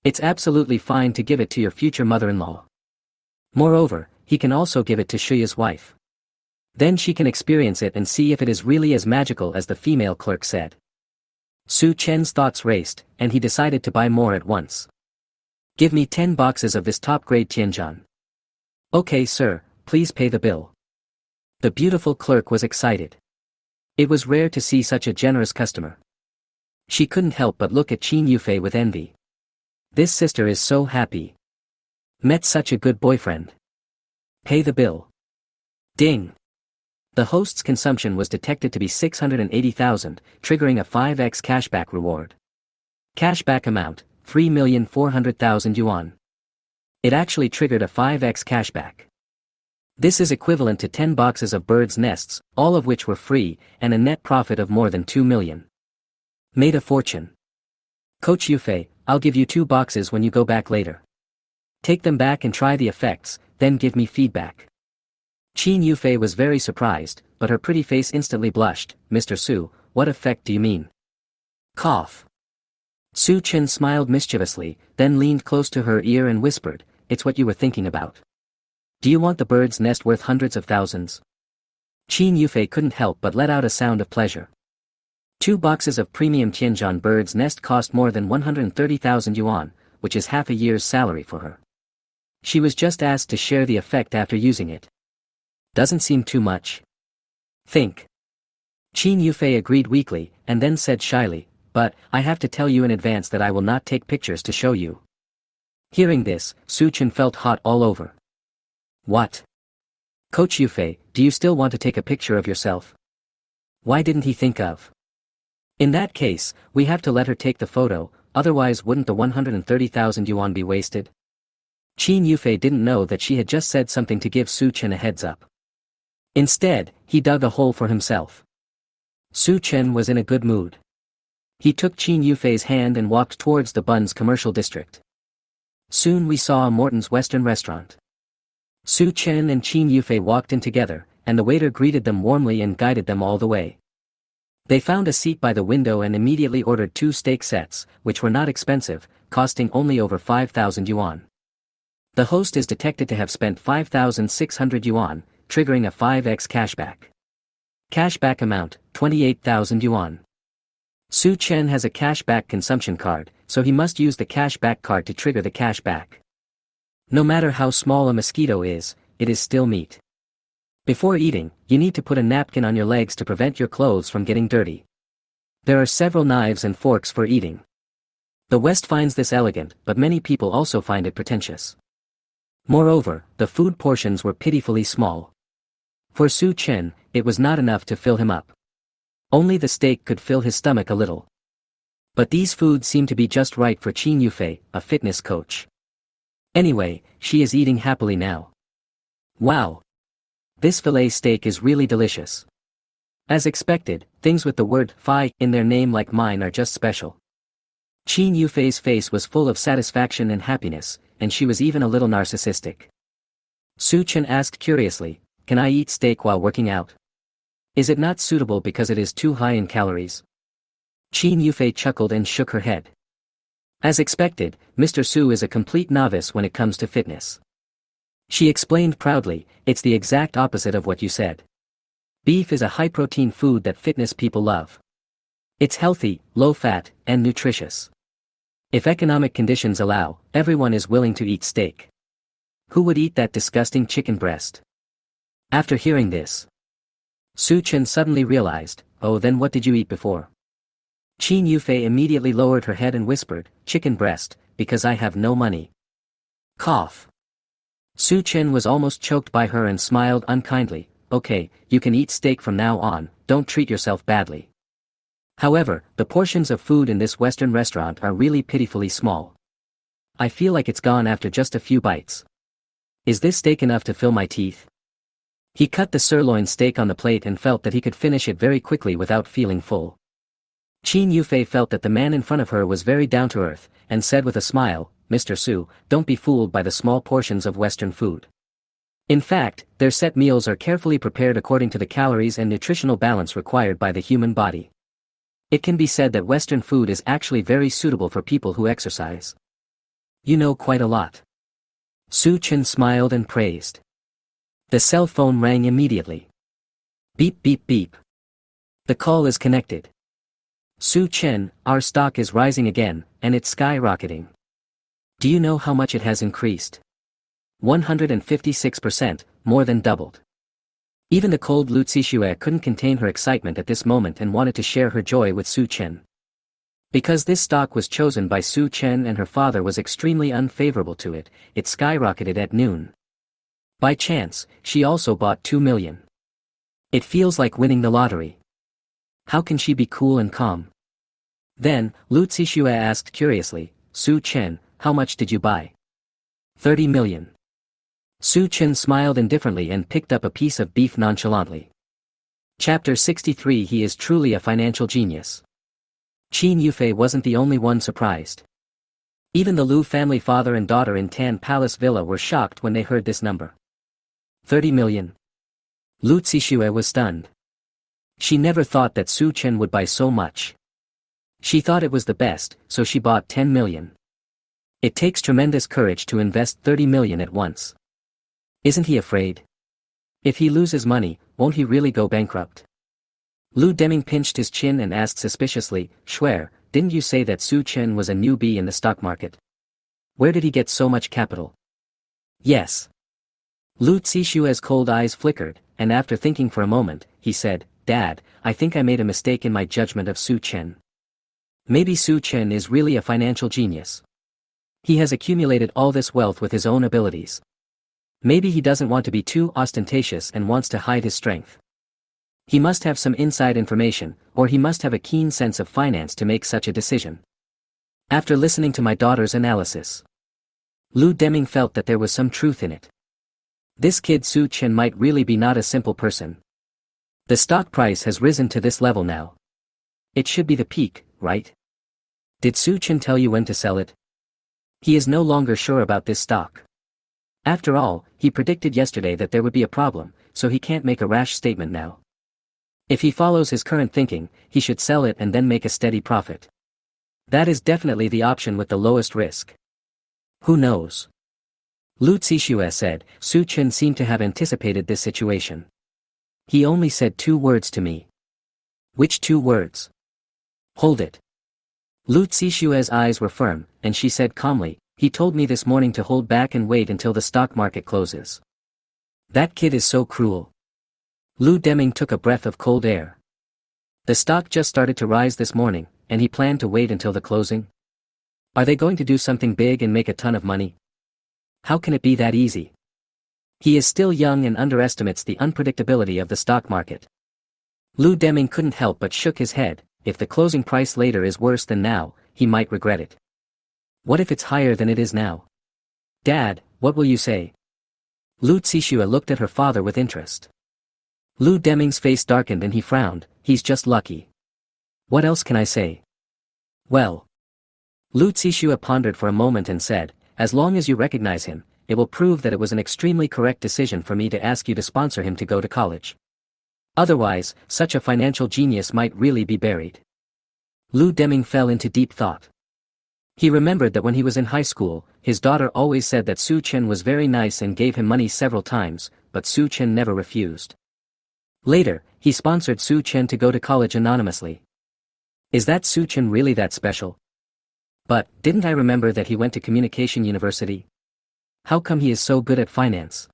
It's absolutely fine to give it to your future mother-in-law. Moreover, he can also give it to Shuya's wife. Then she can experience it and see if it is really as magical as the female clerk said. Su Chen's thoughts raced, and he decided to buy more at once. Give me 10 boxes of this top-grade Tianjin. Okay sir, please pay the bill. The beautiful clerk was excited. It was rare to see such a generous customer. She couldn't help but look at Qin Yufei with envy. This sister is so happy. Met such a good boyfriend. Pay the bill. Ding. The host's consumption was detected to be 680,000, triggering a 5x cashback reward. Cashback amount, 3,400,000 yuan. It actually triggered a 5x cashback. This is equivalent to 10 boxes of birds' nests, all of which were free, and a net profit of more than 2 million. Made a fortune. Coach Yufei, I'll give you 2 boxes when you go back later. Take them back and try the effects, then give me feedback. Qin Yufei was very surprised, but her pretty face instantly blushed. Mr. Su, what effect do you mean? Cough. Su Chen smiled mischievously, then leaned close to her ear and whispered, it's what you were thinking about. Do you want the bird's nest worth hundreds of thousands? Qin Yufei couldn't help but let out a sound of pleasure. 2 boxes of premium Tianjin bird's nest cost more than 130,000 yuan, which is half a year's salary for her. She was just asked to share the effect after using it. Doesn't seem too much. Think. Qin Yufei agreed weakly, and then said shyly, but, I have to tell you in advance that I will not take pictures to show you. Hearing this, Su Chen felt hot all over. What? Coach Yufei, do you still want to take a picture of yourself? Why didn't he think of? In that case, we have to let her take the photo, otherwise wouldn't the 130,000 yuan be wasted? Qin Yufei didn't know that she had just said something to give Su Chen a heads up. Instead, he dug a hole for himself. Su Chen was in a good mood. He took Qin Yufei's hand and walked towards the Bun's commercial district. Soon we saw a Morton's Western restaurant. Su Chen and Qin Yufei walked in together, and the waiter greeted them warmly and guided them all the way. They found a seat by the window and immediately ordered 2 steak sets, which were not expensive, costing only over 5,000 yuan. The host is detected to have spent 5,600 yuan, triggering a 5x cashback. Cashback amount, 28,000 yuan. Su Chen has a cashback consumption card, so he must use the cashback card to trigger the cashback. No matter how small a mosquito is, it is still meat. Before eating, you need to put a napkin on your legs to prevent your clothes from getting dirty. There are several knives and forks for eating. The West finds this elegant, but many people also find it pretentious. Moreover, the food portions were pitifully small. For Su Chen, it was not enough to fill him up. Only the steak could fill his stomach a little. But these foods seemed to be just right for Qin Yufei, a fitness coach. Anyway, she is eating happily now. Wow! This fillet steak is really delicious. As expected, things with the word "fi" in their name like mine are just special. Qin Yufei's face was full of satisfaction and happiness, and she was even a little narcissistic. Su Chen asked curiously, can I eat steak while working out? Is it not suitable because it is too high in calories? Qin Yufei chuckled and shook her head. As expected, Mr. Su is a complete novice when it comes to fitness. She explained proudly, it's the exact opposite of what you said. Beef is a high-protein food that fitness people love. It's healthy, low-fat, and nutritious. If economic conditions allow, everyone is willing to eat steak. Who would eat that disgusting chicken breast? After hearing this, Su Chen suddenly realized, oh, then what did you eat before? Qin Yufei immediately lowered her head and whispered, chicken breast, because I have no money. Cough. Su Chen was almost choked by her and smiled unkindly, okay, you can eat steak from now on, don't treat yourself badly. However, the portions of food in this Western restaurant are really pitifully small. I feel like it's gone after just a few bites. Is this steak enough to fill my teeth? He cut the sirloin steak on the plate and felt that he could finish it very quickly without feeling full. Qin Yufei felt that the man in front of her was very down-to-earth, and said with a smile, Mr. Su, don't be fooled by the small portions of Western food. In fact, their set meals are carefully prepared according to the calories and nutritional balance required by the human body. It can be said that Western food is actually very suitable for people who exercise. You know quite a lot. Su Chen smiled and praised. The cell phone rang immediately. Beep beep beep. The call is connected. Su Chen, our stock is rising again, and it's skyrocketing. Do you know how much it has increased? 156%, more than doubled. Even the cold Lu Zixue couldn't contain her excitement at this moment and wanted to share her joy with Su Chen. Because this stock was chosen by Su Chen and her father was extremely unfavorable to it, it skyrocketed at noon. By chance, she also bought 2 million. It feels like winning the lottery. How can she be cool and calm? Then, Lu Zixue asked curiously, Su Chen, how much did you buy? 30 million. Su Chen smiled indifferently and picked up a piece of beef nonchalantly. Chapter 63. He is truly a financial genius. Qin Yufei wasn't the only one surprised. Even the Lu family father and daughter in Tan Palace Villa were shocked when they heard this number. 30 million. Lu Zixue was stunned. She never thought that Su Chen would buy so much. She thought it was the best, so she bought 10 million. It takes tremendous courage to invest 30 million at once. Isn't he afraid? If he loses money, won't he really go bankrupt? Lu Deming pinched his chin and asked suspiciously, Schwer, didn't you say that Su Chen was a newbie in the stock market? Where did he get so much capital? Yes. Lu Zixue's cold eyes flickered, and after thinking for a moment, he said, Dad, I think I made a mistake in my judgment of Su Chen. Maybe Su Chen is really a financial genius. He has accumulated all this wealth with his own abilities. Maybe he doesn't want to be too ostentatious and wants to hide his strength. He must have some inside information, or he must have a keen sense of finance to make such a decision. After listening to my daughter's analysis, Lu Deming felt that there was some truth in it. This kid Su Chen might really be not a simple person. The stock price has risen to this level now. It should be the peak, right? Did Su Chen tell you when to sell it? He is no longer sure about this stock. After all, he predicted yesterday that there would be a problem, so he can't make a rash statement now. If he follows his current thinking, he should sell it and then make a steady profit. That is definitely the option with the lowest risk. Who knows? Lu Zixue said. Su Chen seemed to have anticipated this situation. He only said 2 words to me. Which 2 words? Hold it. Lu Zixue's eyes were firm, and she said calmly, he told me this morning to hold back and wait until the stock market closes. That kid is so cruel. Lu Deming took a breath of cold air. The stock just started to rise this morning, and he planned to wait until the closing? Are they going to do something big and make a ton of money? How can it be that easy? He is still young and underestimates the unpredictability of the stock market. Lu Deming couldn't help but shook his head. If the closing price later is worse than now, he might regret it. What if it's higher than it is now? Dad, what will you say? Lu Zixue looked at her father with interest. Lu Deming's face darkened and he frowned. He's just lucky. What else can I say? Well. Lu Zixue pondered for a moment and said, as long as you recognize him, it will prove that it was an extremely correct decision for me to ask you to sponsor him to go to college. Otherwise, such a financial genius might really be buried. Lu Deming fell into deep thought. He remembered that when he was in high school, his daughter always said that Su Chen was very nice and gave him money several times, but Su Chen never refused. Later, he sponsored Su Chen to go to college anonymously. Is that Su Chen really that special? But, didn't I remember that he went to Communication University? How come he is so good at finance?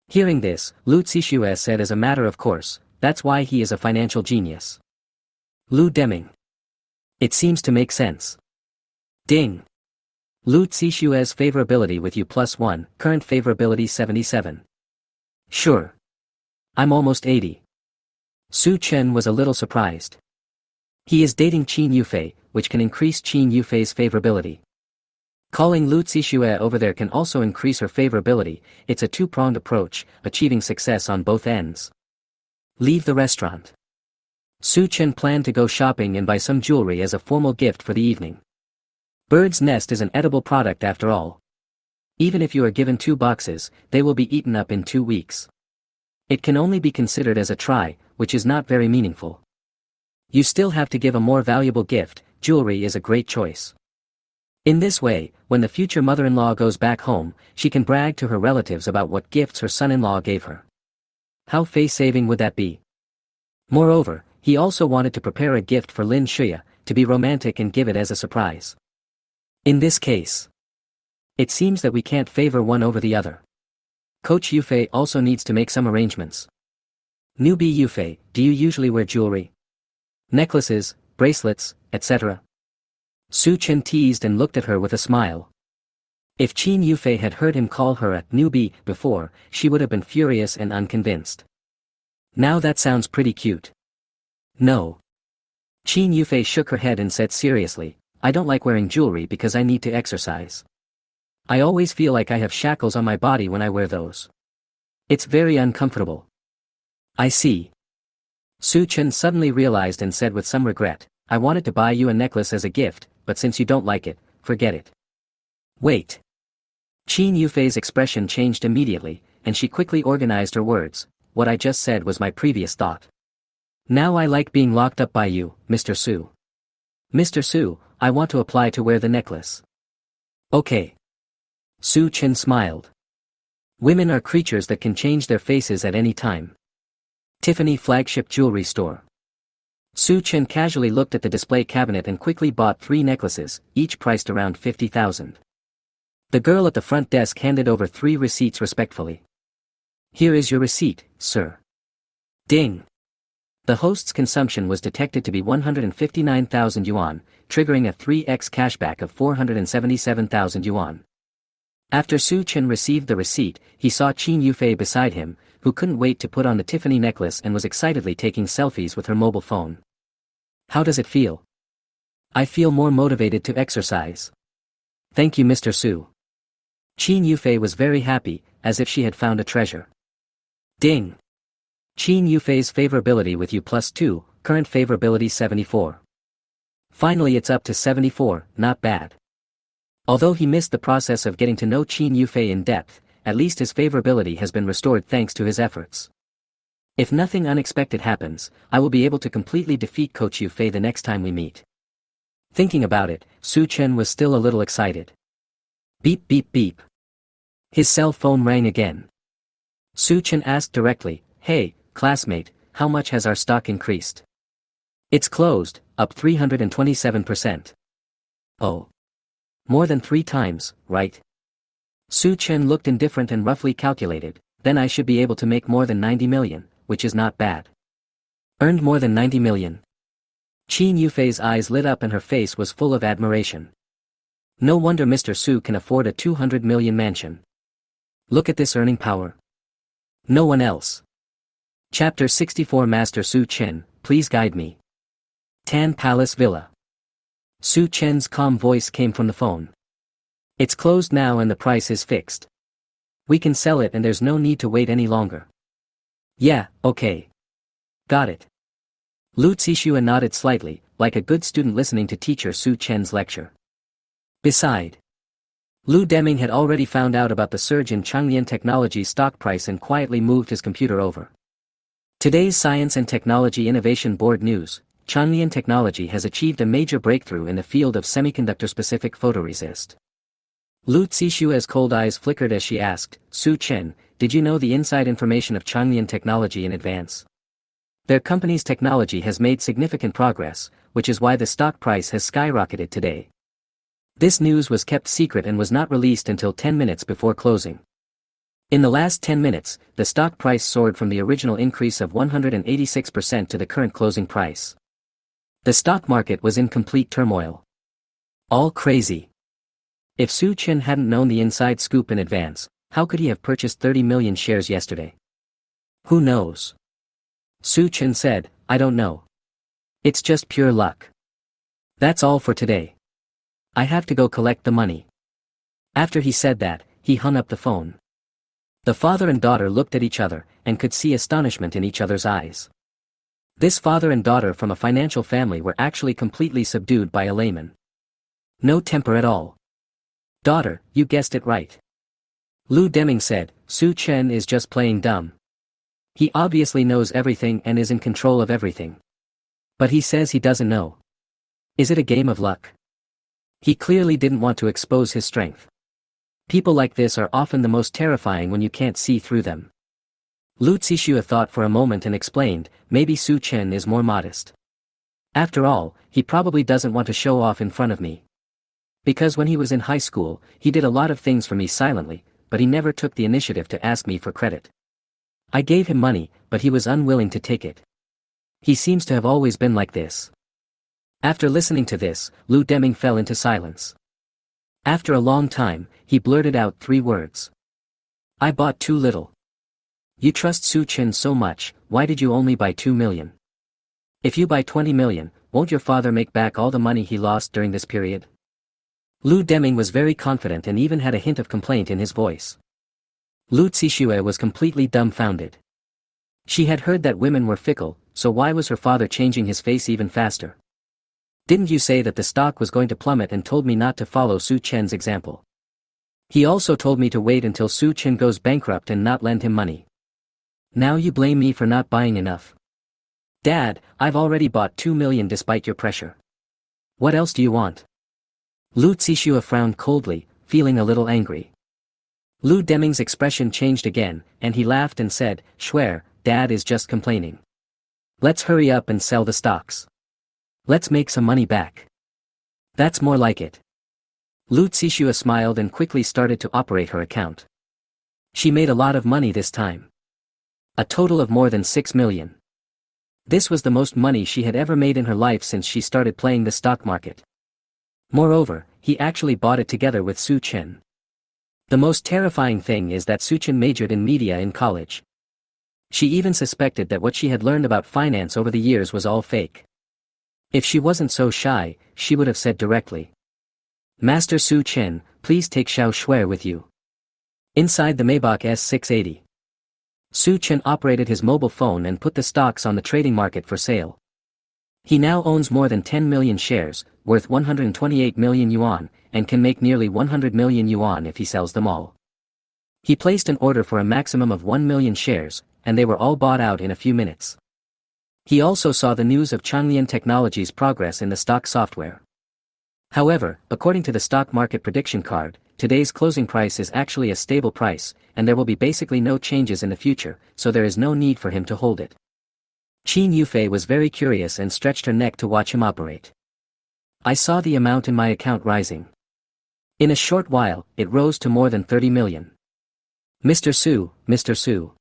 Hearing this, Lu Zixue said as a matter of course, that's why he is a financial genius. Lu Deming. It seems to make sense. Ding. Lu Zixue's favorability with you +1, current favorability 77. Sure. I'm almost 80. Su Chen was a little surprised. He is dating Qin Yufei, which can increase Qin Yufei's favorability. Calling Lu Zixue over there can also increase her favorability. It's a two-pronged approach, achieving success on both ends. Leave the restaurant. Su Chen planned to go shopping and buy some jewelry as a formal gift for the evening. Bird's nest is an edible product after all. Even if you are given 2 boxes, they will be eaten up in 2 weeks. It can only be considered as a try, which is not very meaningful. You still have to give a more valuable gift. Jewelry is a great choice. In this way, when the future mother-in-law goes back home, she can brag to her relatives about what gifts her son-in-law gave her. How face-saving would that be? Moreover, he also wanted to prepare a gift for Lin Shuya, to be romantic and give it as a surprise. In this case, it seems that we can't favor one over the other. Coach Yufei also needs to make some arrangements. Newbie Yufei, do you usually wear jewelry? Necklaces, bracelets, etc.? Su Chen teased and looked at her with a smile. If Qin Yufei had heard him call her a newbie before, she would have been furious and unconvinced. Now that sounds pretty cute. No. Qin Yufei shook her head and said seriously, I don't like wearing jewelry because I need to exercise. I always feel like I have shackles on my body when I wear those. It's very uncomfortable. I see. Su Chen suddenly realized and said with some regret, I wanted to buy you a necklace as a gift, but since you don't like it, forget it. Wait. Qin Yufei's expression changed immediately, and she quickly organized her words. What I just said was my previous thought. Now I like being locked up by you, Mr. Su. Mr. Su, I want to apply to wear the necklace. Okay. Su Chen smiled. Women are creatures that can change their faces at any time. Tiffany Flagship Jewelry Store. Su Chen casually looked at the display cabinet and quickly bought 3 necklaces, each priced around 50,000. The girl at the front desk handed over 3 receipts respectfully. Here is your receipt, sir. Ding. The host's consumption was detected to be 159,000 yuan, triggering a 3x cashback of 477,000 yuan. After Su Chen received the receipt, he saw Qin Yufei beside him, who couldn't wait to put on the Tiffany necklace and was excitedly taking selfies with her mobile phone. How does it feel? I feel more motivated to exercise. Thank you, Mr. Su. Qin Yufei was very happy, as if she had found a treasure. Ding. Qin Yufei's favorability with you +2, current favorability 74. Finally it's up to 74, not bad. Although he missed the process of getting to know Qin Yufei in depth, at least his favorability has been restored thanks to his efforts. If nothing unexpected happens, I will be able to completely defeat Coach Yufei the next time we meet. Thinking about it, Su Chen was still a little excited. Beep beep beep. His cell phone rang again. Su Chen asked directly, Hey, classmate, how much has our stock increased? It's closed, up 327%. Oh. More than 3 times, right? Su Chen looked indifferent and roughly calculated, then I should be able to make more than 90 million, which is not bad. Earned more than 90 million. Qin Yufei's eyes lit up and her face was full of admiration. No wonder Mr. Su can afford a 200 million mansion. Look at this earning power. No one else. Chapter 64 Master Su Chen, please guide me. Tan Palace Villa. Su Chen's calm voice came from the phone. It's closed now and the price is fixed. We can sell it and there's no need to wait any longer. Yeah, okay. Got it. Lu Zixue nodded slightly, like a good student listening to teacher Su Chen's lecture. Beside, Lu Deming had already found out about the surge in Changlian Technology's stock price and quietly moved his computer over. Today's Science and Technology Innovation Board News, Chanlian Technology has achieved a major breakthrough in the field of semiconductor-specific photoresist. Lu Zixue's cold eyes flickered as she asked, Su Chen, did you know the inside information of Chanlian Technology in advance? Their company's technology has made significant progress, which is why the stock price has skyrocketed today. This news was kept secret and was not released until 10 minutes before closing. In the last 10 minutes, the stock price soared from the original increase of 186% to the current closing price. The stock market was in complete turmoil. All crazy. If Su Chen hadn't known the inside scoop in advance, how could he have purchased 30 million shares yesterday? Who knows? Su Chen said, I don't know. It's just pure luck. That's all for today. I have to go collect the money. After he said that, he hung up the phone. The father and daughter looked at each other, and could see astonishment in each other's eyes. This father and daughter from a financial family were actually completely subdued by a layman. No temper at all. Daughter, you guessed it right. Lu Deming said, Su Chen is just playing dumb. He obviously knows everything and is in control of everything. But he says he doesn't know. Is it a game of luck? He clearly didn't want to expose his strength. People like this are often the most terrifying when you can't see through them. Lu Zixue thought for a moment and explained, maybe Su Chen is more modest. After all, he probably doesn't want to show off in front of me. Because when he was in high school, he did a lot of things for me silently, but he never took the initiative to ask me for credit. I gave him money, but he was unwilling to take it. He seems to have always been like this. After listening to this, Lu Deming fell into silence. After a long time, he blurted out 3 words. I bought too little. You trust Su Chen so much, why did you only buy 2 million? If you buy 20 million, won't your father make back all the money he lost during this period? Lu Deming was very confident and even had a hint of complaint in his voice. Lu Zixue was completely dumbfounded. She had heard that women were fickle, so why was her father changing his face even faster? Didn't you say that the stock was going to plummet and told me not to follow Su Chen's example? He also told me to wait until Su Chen goes bankrupt and not lend him money. Now you blame me for not buying enough. Dad, I've already bought 2 million despite your pressure. What else do you want? Lu Zixue frowned coldly, feeling a little angry. Lu Deming's expression changed again, and he laughed and said, Swear, Dad is just complaining. Let's hurry up and sell the stocks. Let's make some money back. That's more like it. Lu Zixue smiled and quickly started to operate her account. She made a lot of money this time. A total of more than 6 million. This was the most money she had ever made in her life since she started playing the stock market. Moreover, he actually bought it together with Su Chen. The most terrifying thing is that Su Chen majored in media in college. She even suspected that what she had learned about finance over the years was all fake. If she wasn't so shy, she would have said directly. Master Su Chen, please take Xiao Shui with you. Inside the Maybach S680. Su Chen operated his mobile phone and put the stocks on the trading market for sale. He now owns more than 10 million shares, worth 128 million yuan, and can make nearly 100 million yuan if he sells them all. He placed an order for a maximum of 1 million shares, and they were all bought out in a few minutes. He also saw the news of Chanlian Technology's progress in the stock software. However, according to the stock market prediction card, today's closing price is actually a stable price, and there will be basically no changes in the future, so there is no need for him to hold it. Qin Yufei was very curious and stretched her neck to watch him operate. I saw the amount in my account rising. In a short while, it rose to more than 30 million. Mr. Su, Mr. Su.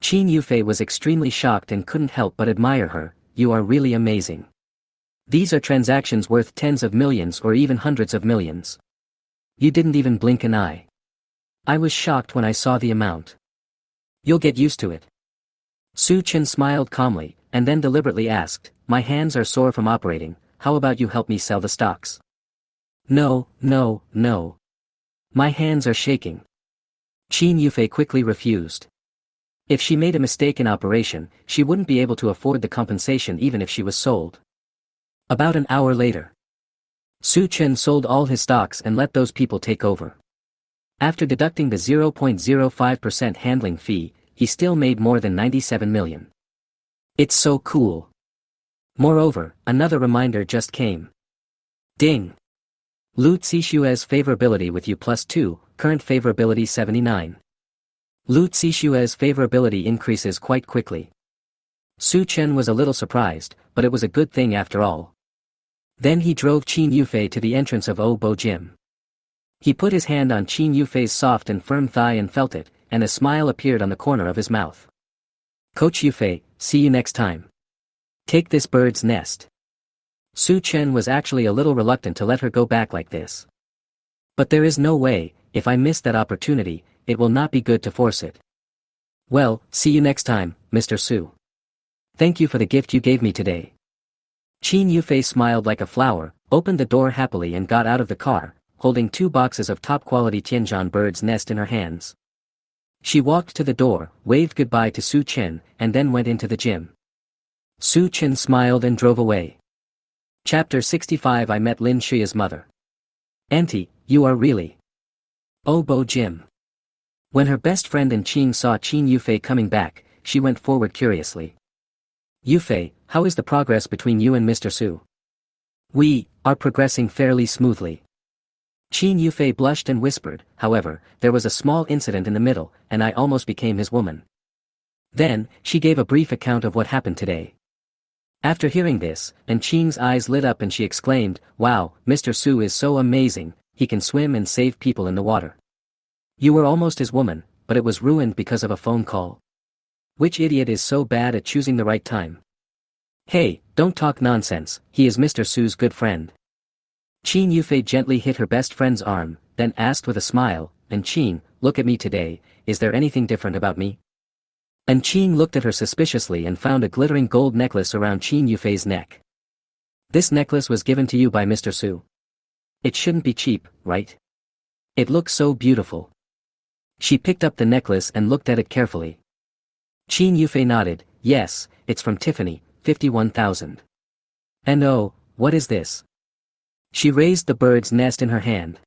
Qin Yufei was extremely shocked and couldn't help but admire her. You are really amazing. These are transactions worth tens of millions or even hundreds of millions. You didn't even blink an eye. I was shocked when I saw the amount. You'll get used to it. Su Chen smiled calmly, and then deliberately asked, My hands are sore from operating, how about you help me sell the stocks? No, no, no. My hands are shaking. Qin Yufei quickly refused. If she made a mistake in operation, she wouldn't be able to afford the compensation even if she was sold. About an hour later, Su Chen sold all his stocks and let those people take over. After deducting the 0.05% handling fee, he still made more than 97 million. It's so cool. Moreover, another reminder just came. Ding! Lu Zixue's favorability with you +2, current favorability 79. Lu Zixue's favorability increases quite quickly. Su Chen was a little surprised, but it was a good thing after all. Then he drove Qin Yufei to the entrance of Bo Gym. He put his hand on Qin Yufei's soft and firm thigh and felt it, and a smile appeared on the corner of his mouth. Coach Yufei, see you next time. Take this bird's nest. Su Chen was actually a little reluctant to let her go back like this. But there is no way, if I miss that opportunity, it will not be good to force it. Well, see you next time, Mr. Su. Thank you for the gift you gave me today. Qin Yufei smiled like a flower, opened the door happily and got out of the car, holding 2 boxes of top-quality Tianjin bird's nest in her hands. She walked to the door, waved goodbye to Su Chen, and then went into the gym. Su Chen smiled and drove away. Chapter 65 I met Lin Shuya's mother. Auntie, you are really Bo Gym. When her best friend and Qing saw Qin Yufei coming back, she went forward curiously. Yufei, how is the progress between you and Mr. Su? We are progressing fairly smoothly. Qin Yufei blushed and whispered, however, there was a small incident in the middle, and I almost became his woman. Then, she gave a brief account of what happened today. After hearing this, and Qing's eyes lit up and she exclaimed, wow, Mr. Su is so amazing, he can swim and save people in the water. You were almost his woman, but it was ruined because of a phone call. Which idiot is so bad at choosing the right time? Hey, don't talk nonsense, he is Mr. Su's good friend. Qin Yufei gently hit her best friend's arm, then asked with a smile, and Qin, look at me today, is there anything different about me? And Qin looked at her suspiciously and found a glittering gold necklace around Qin Yufei's neck. This necklace was given to you by Mr. Su. It shouldn't be cheap, right? It looks so beautiful. She picked up the necklace and looked at it carefully. Qin Yufei nodded, yes, it's from Tiffany, 51,000. And oh, what is this? She raised the bird's nest in her hand.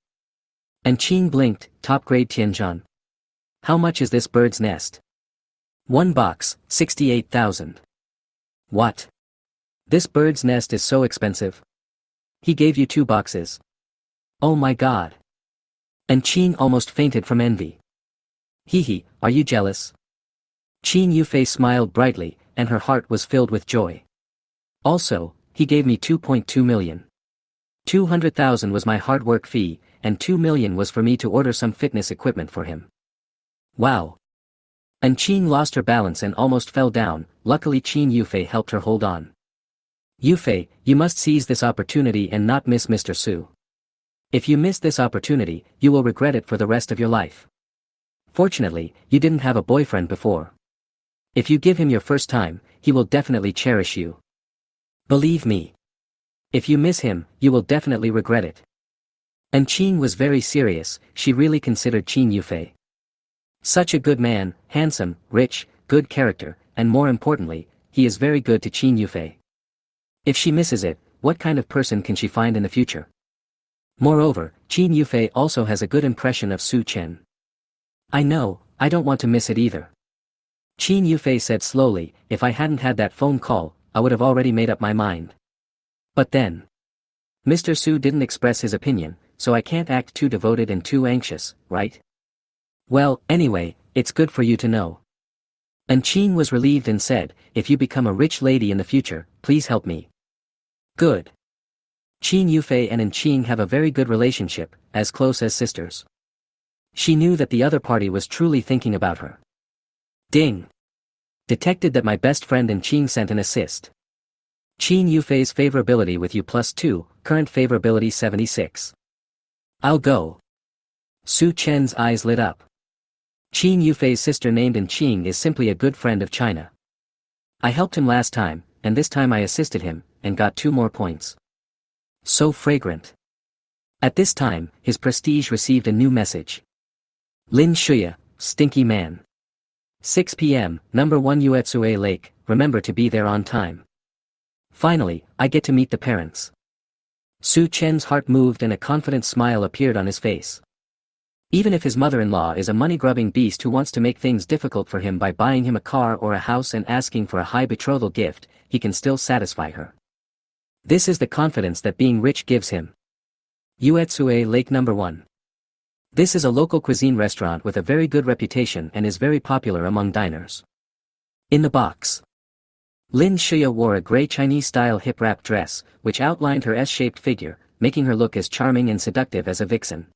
And Qin blinked, top-grade Tianjin. How much is this bird's nest? 1 box, 68,000. What? This bird's nest is so expensive. He gave you 2 boxes. Oh my god. And Qin almost fainted from envy. Hee, are you jealous? Qin Yufei smiled brightly, and her heart was filled with joy. Also, he gave me 2.2 million. 200,000 was my hard work fee, and 2 million was for me to order some fitness equipment for him. Wow. And Qin lost her balance and almost fell down, luckily Qin Yufei helped her hold on. Yufei, you must seize this opportunity and not miss Mr. Su. If you miss this opportunity, you will regret it for the rest of your life. Fortunately, you didn't have a boyfriend before. If you give him your first time, he will definitely cherish you. Believe me. If you miss him, you will definitely regret it. And Qin was very serious, she really considered Qin Yufei. Such a good man, handsome, rich, good character, and more importantly, he is very good to Qin Yufei. If she misses it, what kind of person can she find in the future? Moreover, Qin Yufei also has a good impression of Su Chen. I know, I don't want to miss it either. Qin Yufei said slowly, if I hadn't had that phone call, I would have already made up my mind. But then, Mr. Su didn't express his opinion, so I can't act too devoted and too anxious, right? Well, anyway, it's good for you to know. And Qin was relieved and said, if you become a rich lady in the future, please help me. Good. Qin Yufei and Qing have a very good relationship, as close as sisters. She knew that the other party was truly thinking about her. Ding. Detected that my best friend Qing sent an assist. Qin Yufei's favorability with you +2, current favorability 76. I'll go. Su Chen's eyes lit up. Qin Yufei's sister named Qing is simply a good friend of China. I helped him last time, and this time I assisted him, and got 2 more points. So fragrant. At this time, his prestige received a new message. Lin Shuya, stinky man. 6 p.m., number 1 Yuetsue Lake, remember to be there on time. Finally, I get to meet the parents. Su Chen's heart moved and a confident smile appeared on his face. Even if his mother-in-law is a money-grubbing beast who wants to make things difficult for him by buying him a car or a house and asking for a high betrothal gift, he can still satisfy her. This is the confidence that being rich gives him. Uetsue Lake No. 1. This is a local cuisine restaurant with a very good reputation and is very popular among diners. In the box. Lin Shuya wore a gray Chinese-style hip-wrap dress, which outlined her S-shaped figure, making her look as charming and seductive as a vixen.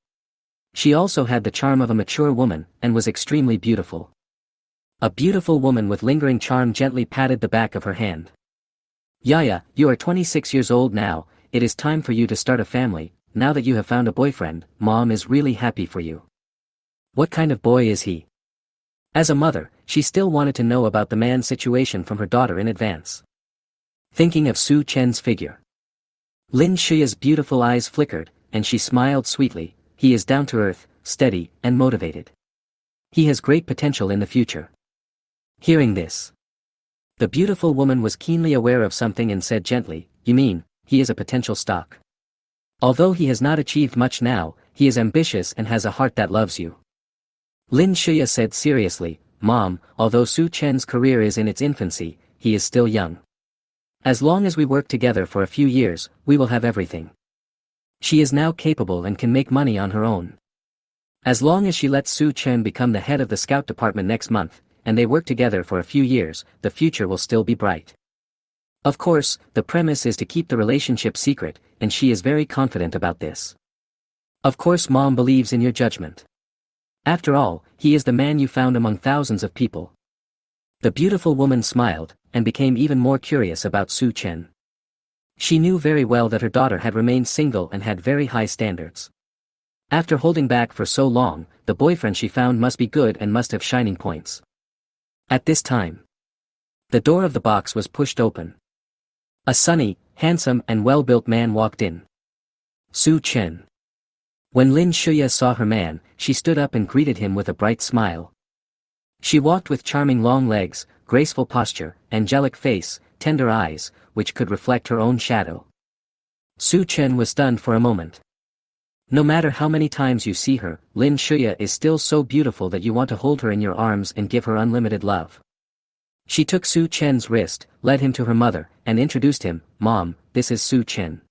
She also had the charm of a mature woman, and was extremely beautiful. A beautiful woman with lingering charm gently patted the back of her hand. Yaya, you are 26 years old now, it is time for you to start a family. Now that you have found a boyfriend, Mom is really happy for you. What kind of boy is he? As a mother, she still wanted to know about the man's situation from her daughter in advance. Thinking of Su Chen's figure. Lin Shuya's beautiful eyes flickered, and she smiled sweetly. He is down to earth, steady, and motivated. He has great potential in the future. Hearing this, the beautiful woman was keenly aware of something and said gently, "You mean, he is a potential stock? Although he has not achieved much now, he is ambitious and has a heart that loves you." Lin Shuya said seriously, "Mom, although Su Chen's career is in its infancy, he is still young. As long as we work together for a few years, we will have everything. She is now capable and can make money on her own. As long as she lets Su Chen become the head of the scout department next month, and they work together for a few years, the future will still be bright." Of course, the premise is to keep the relationship secret, and she is very confident about this. Of course, Mom believes in your judgment. After all, he is the man you found among thousands of people. The beautiful woman smiled, and became even more curious about Su Chen. She knew very well that her daughter had remained single and had very high standards. After holding back for so long, the boyfriend she found must be good and must have shining points. At this time, the door of the box was pushed open. A sunny, handsome and well-built man walked in. Su Chen. When Lin Shuya saw her man, she stood up and greeted him with a bright smile. She walked with charming long legs, graceful posture, angelic face, tender eyes, which could reflect her own shadow. Su Chen was stunned for a moment. No matter how many times you see her, Lin Shuya is still so beautiful that you want to hold her in your arms and give her unlimited love. She took Su Chen's wrist, led him to her mother, and introduced him, "Mom, this is Su Chen."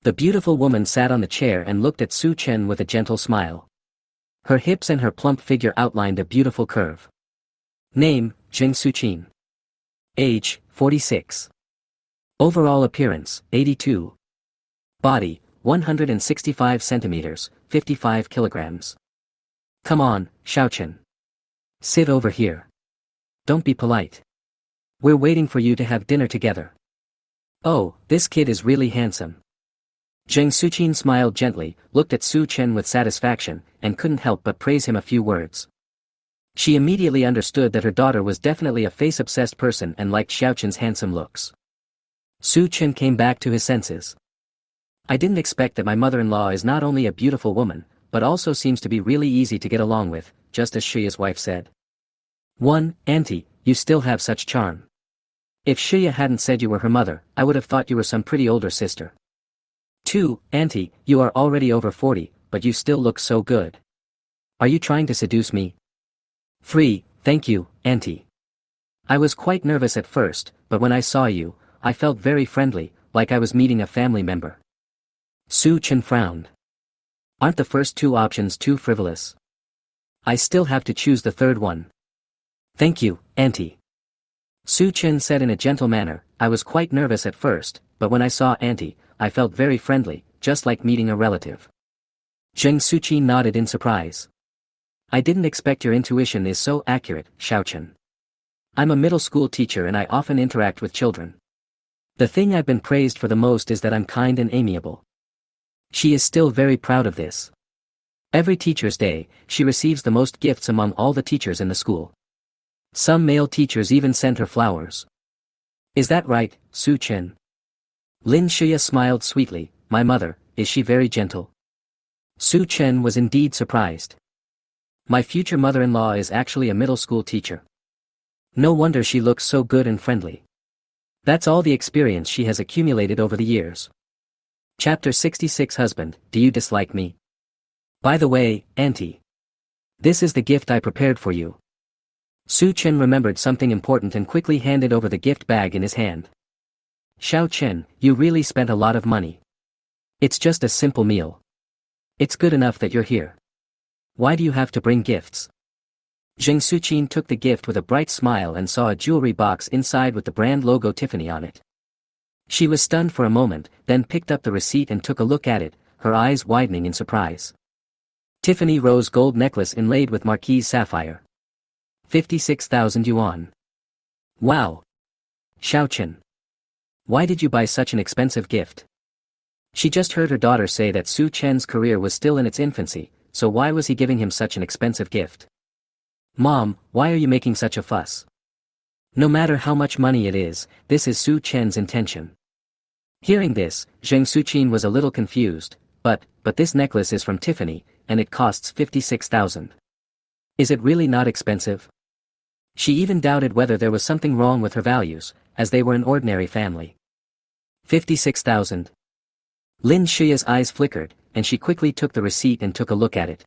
The beautiful woman sat on the chair and looked at Su Chen with a gentle smile. Her hips and her plump figure outlined a beautiful curve. Name, Jing Suchin. Age, 46. Overall appearance, 82. Body, 165 centimeters, 55 kilograms. Come on, Xiaochen. Sit over here. Don't be polite. We're waiting for you to have dinner together. Oh, this kid is really handsome. Zheng Suqin smiled gently, looked at Su Chen with satisfaction, and couldn't help but praise him a few words. She immediately understood that her daughter was definitely a face-obsessed person and liked Xiaochen's handsome looks. Su Chen came back to his senses. I didn't expect that my mother-in-law is not only a beautiful woman, but also seems to be really easy to get along with, just as Shiya's wife said. 1. Auntie, you still have such charm. If Shiya hadn't said you were her mother, I would have thought you were some pretty older sister. 2. Auntie, you are already over 40, but you still look so good. Are you trying to seduce me? 3. Thank you, Auntie. I was quite nervous at first, but when I saw you, I felt very friendly, like I was meeting a family member. Su Chen frowned. Aren't the first two options too frivolous? I still have to choose the third one. Thank you, Auntie. Su Chen said in a gentle manner, I was quite nervous at first, but when I saw Auntie, I felt very friendly, just like meeting a relative. Zheng Suqi nodded in surprise. I didn't expect your intuition is so accurate, Xiaochen. I'm a middle school teacher and I often interact with children. The thing I've been praised for the most is that I'm kind and amiable. She is still very proud of this. Every Teacher's Day, she receives the most gifts among all the teachers in the school. Some male teachers even send her flowers. Is that right, Su Chen? Lin Shuya smiled sweetly. My mother, is she very gentle? Su Chen was indeed surprised. My future mother-in-law is actually a middle school teacher. No wonder she looks so good and friendly. That's all the experience she has accumulated over the years. Chapter 66 Husband, do you dislike me? By the way, Auntie. This is the gift I prepared for you. Su Chen remembered something important and quickly handed over the gift bag in his hand. Xiao Chen, you really spent a lot of money. It's just a simple meal. It's good enough that you're here. Why do you have to bring gifts? Zheng Suqin took the gift with a bright smile and saw a jewelry box inside with the brand logo Tiffany on it. She was stunned for a moment, then picked up the receipt and took a look at it, her eyes widening in surprise. Tiffany rose gold necklace inlaid with marquise sapphire. 56,000 yuan. Wow. Xiao Chen. Why did you buy such an expensive gift? She just heard her daughter say that Su Chen's career was still in its infancy, so why was he giving him such an expensive gift? Mom, why are you making such a fuss? No matter how much money it is, this is Su Chen's intention. Hearing this, Zheng Suqin was a little confused, but this necklace is from Tiffany, and it costs 56,000. Is it really not expensive? She even doubted whether there was something wrong with her values, as they were an ordinary family. 56,000. Lin Shuya's eyes flickered, and she quickly took the receipt and took a look at it.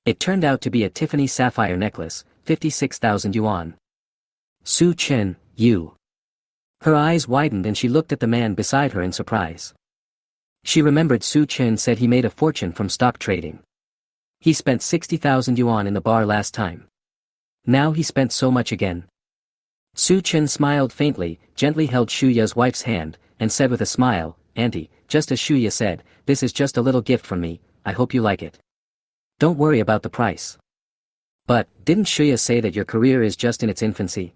It turned out to be a Tiffany sapphire necklace, 56,000 yuan. Su Chen, you. Her eyes widened and she looked at the man beside her in surprise. She remembered Su Chen said he made a fortune from stock trading. He spent 60,000 yuan in the bar last time. Now he spent so much again. Su Chen smiled faintly, gently held Shuya's wife's hand, and said with a smile, Auntie, just as Shuya said, this is just a little gift from me, I hope you like it. Don't worry about the price. But, didn't Shuya say that your career is just in its infancy?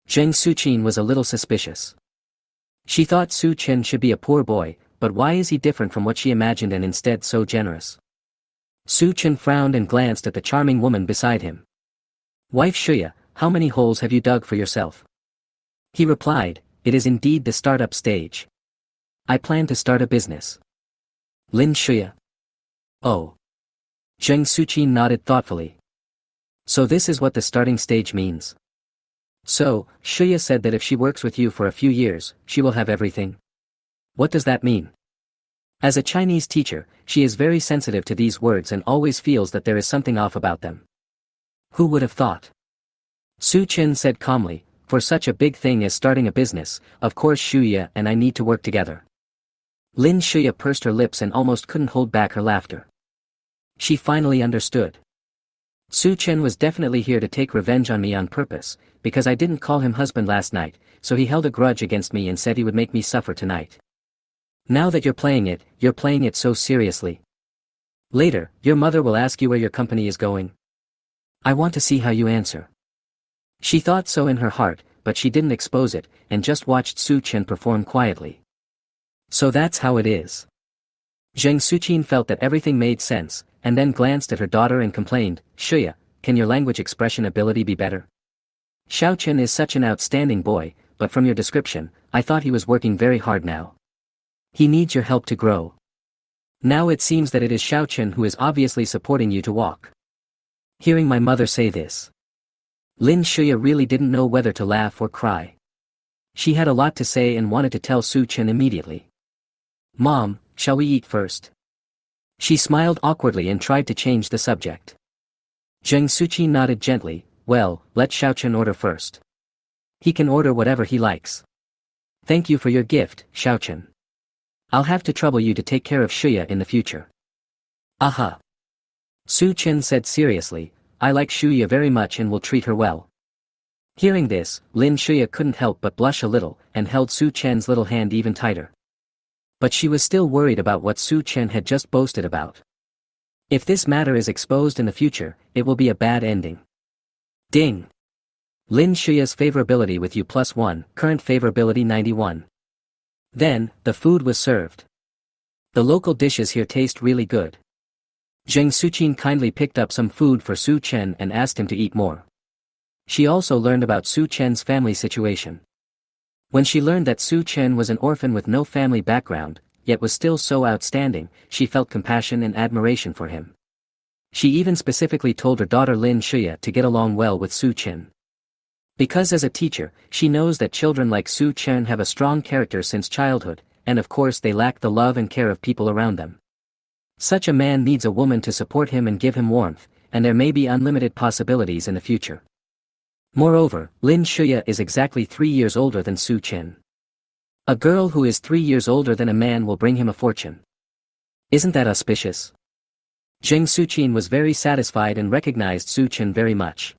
Zheng Suqin was a little suspicious. She thought Su Chen should be a poor boy, but why is he different from what she imagined and instead so generous? Su Chen frowned and glanced at the charming woman beside him. Wife Shuya, how many holes have you dug for yourself? He replied, it is indeed the startup stage. I plan to start a business. Lin Shuya. Oh. Zheng Suqin nodded thoughtfully. So this is what the starting stage means. So, Shuya said that if she works with you for a few years, she will have everything. What does that mean? As a Chinese teacher, she is very sensitive to these words and always feels that there is something off about them. Who would have thought? Su Chen said calmly, for such a big thing as starting a business, of course Shuya and I need to work together. Lin Shuya pursed her lips and almost couldn't hold back her laughter. She finally understood. Su Chen was definitely here to take revenge on me on purpose, because I didn't call him husband last night, so he held a grudge against me and said he would make me suffer tonight. Now that you're playing it so seriously. Later, your mother will ask you where your company is going. I want to see how you answer. She thought so in her heart, but she didn't expose it, and just watched Su Chen perform quietly. So that's how it is. Zheng Suqin felt that everything made sense, and then glanced at her daughter and complained, Shuya, can your language expression ability be better? Xiao Chen is such an outstanding boy, but from your description, I thought he was working very hard now. He needs your help to grow. Now it seems that it is Xiao Chen who is obviously supporting you to walk. Hearing my mother say this, Lin Shuya really didn't know whether to laugh or cry. She had a lot to say and wanted to tell Su Chen immediately. Mom, shall we eat first? She smiled awkwardly and tried to change the subject. Zheng Suqin nodded gently, well, let Xiao Chen order first. He can order whatever he likes. Thank you for your gift, Xiao Chen. I'll have to trouble you to take care of Shuya in the future. Aha. Su Chen said seriously, I like Shuya very much and will treat her well. Hearing this, Lin Shuya couldn't help but blush a little, and held Su Chen's little hand even tighter. But she was still worried about what Su Chen had just boasted about. If this matter is exposed in the future, it will be a bad ending. Ding! Lin Shuya's favorability with you +1, current favorability 91. Then, the food was served. The local dishes here taste really good. Zheng Suqin kindly picked up some food for Su Chen and asked him to eat more. She also learned about Su Chen's family situation. When she learned that Su Chen was an orphan with no family background, yet was still so outstanding, she felt compassion and admiration for him. She even specifically told her daughter Lin Shuya to get along well with Su Chen. Because as a teacher, she knows that children like Su Chen have a strong character since childhood, and of course they lack the love and care of people around them. Such a man needs a woman to support him and give him warmth, and there may be unlimited possibilities in the future. Moreover, Lin Shuya is exactly 3 years older than Su Chen. A girl who is 3 years older than a man will bring him a fortune. Isn't that auspicious? Zheng Suqin was very satisfied and recognized Su Chen very much.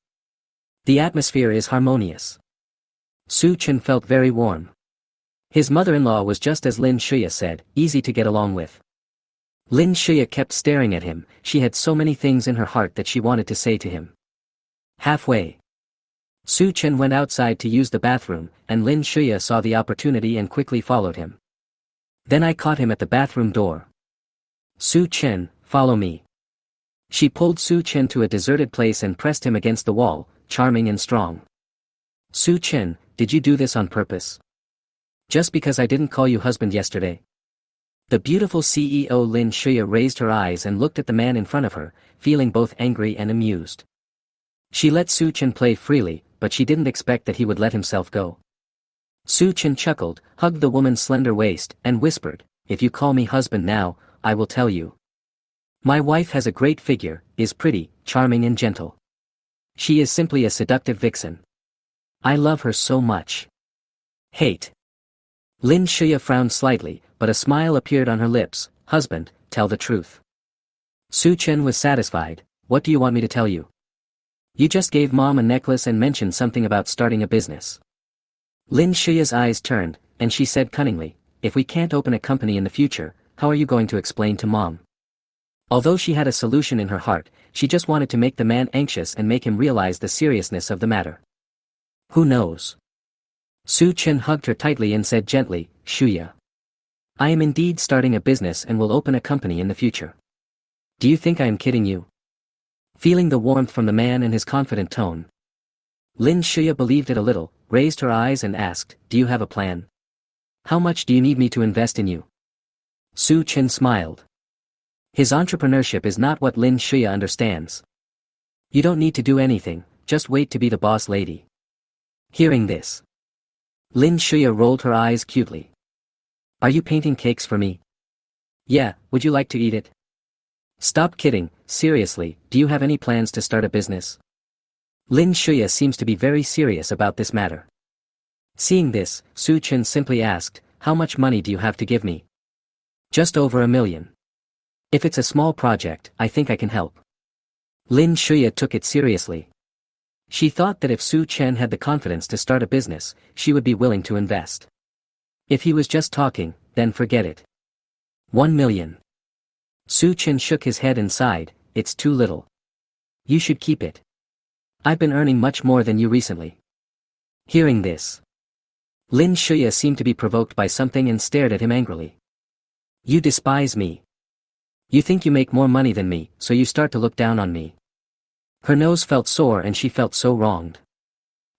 The atmosphere is harmonious. Su Chen felt very warm. His mother-in-law was just as Lin Shuya said, easy to get along with. Lin Shuya kept staring at him, she had so many things in her heart that she wanted to say to him. Halfway. Su Chen went outside to use the bathroom, and Lin Shuya saw the opportunity and quickly followed him. Then I caught him at the bathroom door. Su Chen, follow me. She pulled Su Chen to a deserted place and pressed him against the wall, charming and strong. Su Chen, did you do this on purpose? Just because I didn't call you husband yesterday? The beautiful CEO Lin Shuya raised her eyes and looked at the man in front of her, feeling both angry and amused. She let Su Chen play freely, but she didn't expect that he would let himself go. Su Chen chuckled, hugged the woman's slender waist, and whispered, if you call me husband now, I will tell you. My wife has a great figure, is pretty, charming and gentle. She is simply a seductive vixen. I love her so much. Hate. Lin Shuya frowned slightly, but a smile appeared on her lips. Husband, tell the truth. Su Chen was satisfied. What do you want me to tell you? You just gave Mom a necklace and mentioned something about starting a business. Lin Shuya's eyes turned, and she said cunningly, if we can't open a company in the future, how are you going to explain to Mom? Although she had a solution in her heart, she just wanted to make the man anxious and make him realize the seriousness of the matter. Who knows? Su Chen hugged her tightly and said gently, Shuya. I am indeed starting a business and will open a company in the future. Do you think I am kidding you? Feeling the warmth from the man and his confident tone, Lin Shuya believed it a little, raised her eyes and asked, do you have a plan? How much do you need me to invest in you? Su Chen smiled. His entrepreneurship is not what Lin Shuya understands. You don't need to do anything, just wait to be the boss lady. Hearing this, Lin Shuya rolled her eyes cutely. Are you painting cakes for me? Yeah, would you like to eat it? Stop kidding, seriously, do you have any plans to start a business? Lin Shuya seems to be very serious about this matter. Seeing this, Su Chen simply asked, how much money do you have to give me? Just over 1 million. If it's a small project, I think I can help. Lin Shuya took it seriously. She thought that if Su Chen had the confidence to start a business, she would be willing to invest. If he was just talking, then forget it. 1 million. Su Chen shook his head and sighed, it's too little. You should keep it. I've been earning much more than you recently. Hearing this, Lin Shuya seemed to be provoked by something and stared at him angrily. You despise me. You think you make more money than me, so you start to look down on me. Her nose felt sore and she felt so wronged.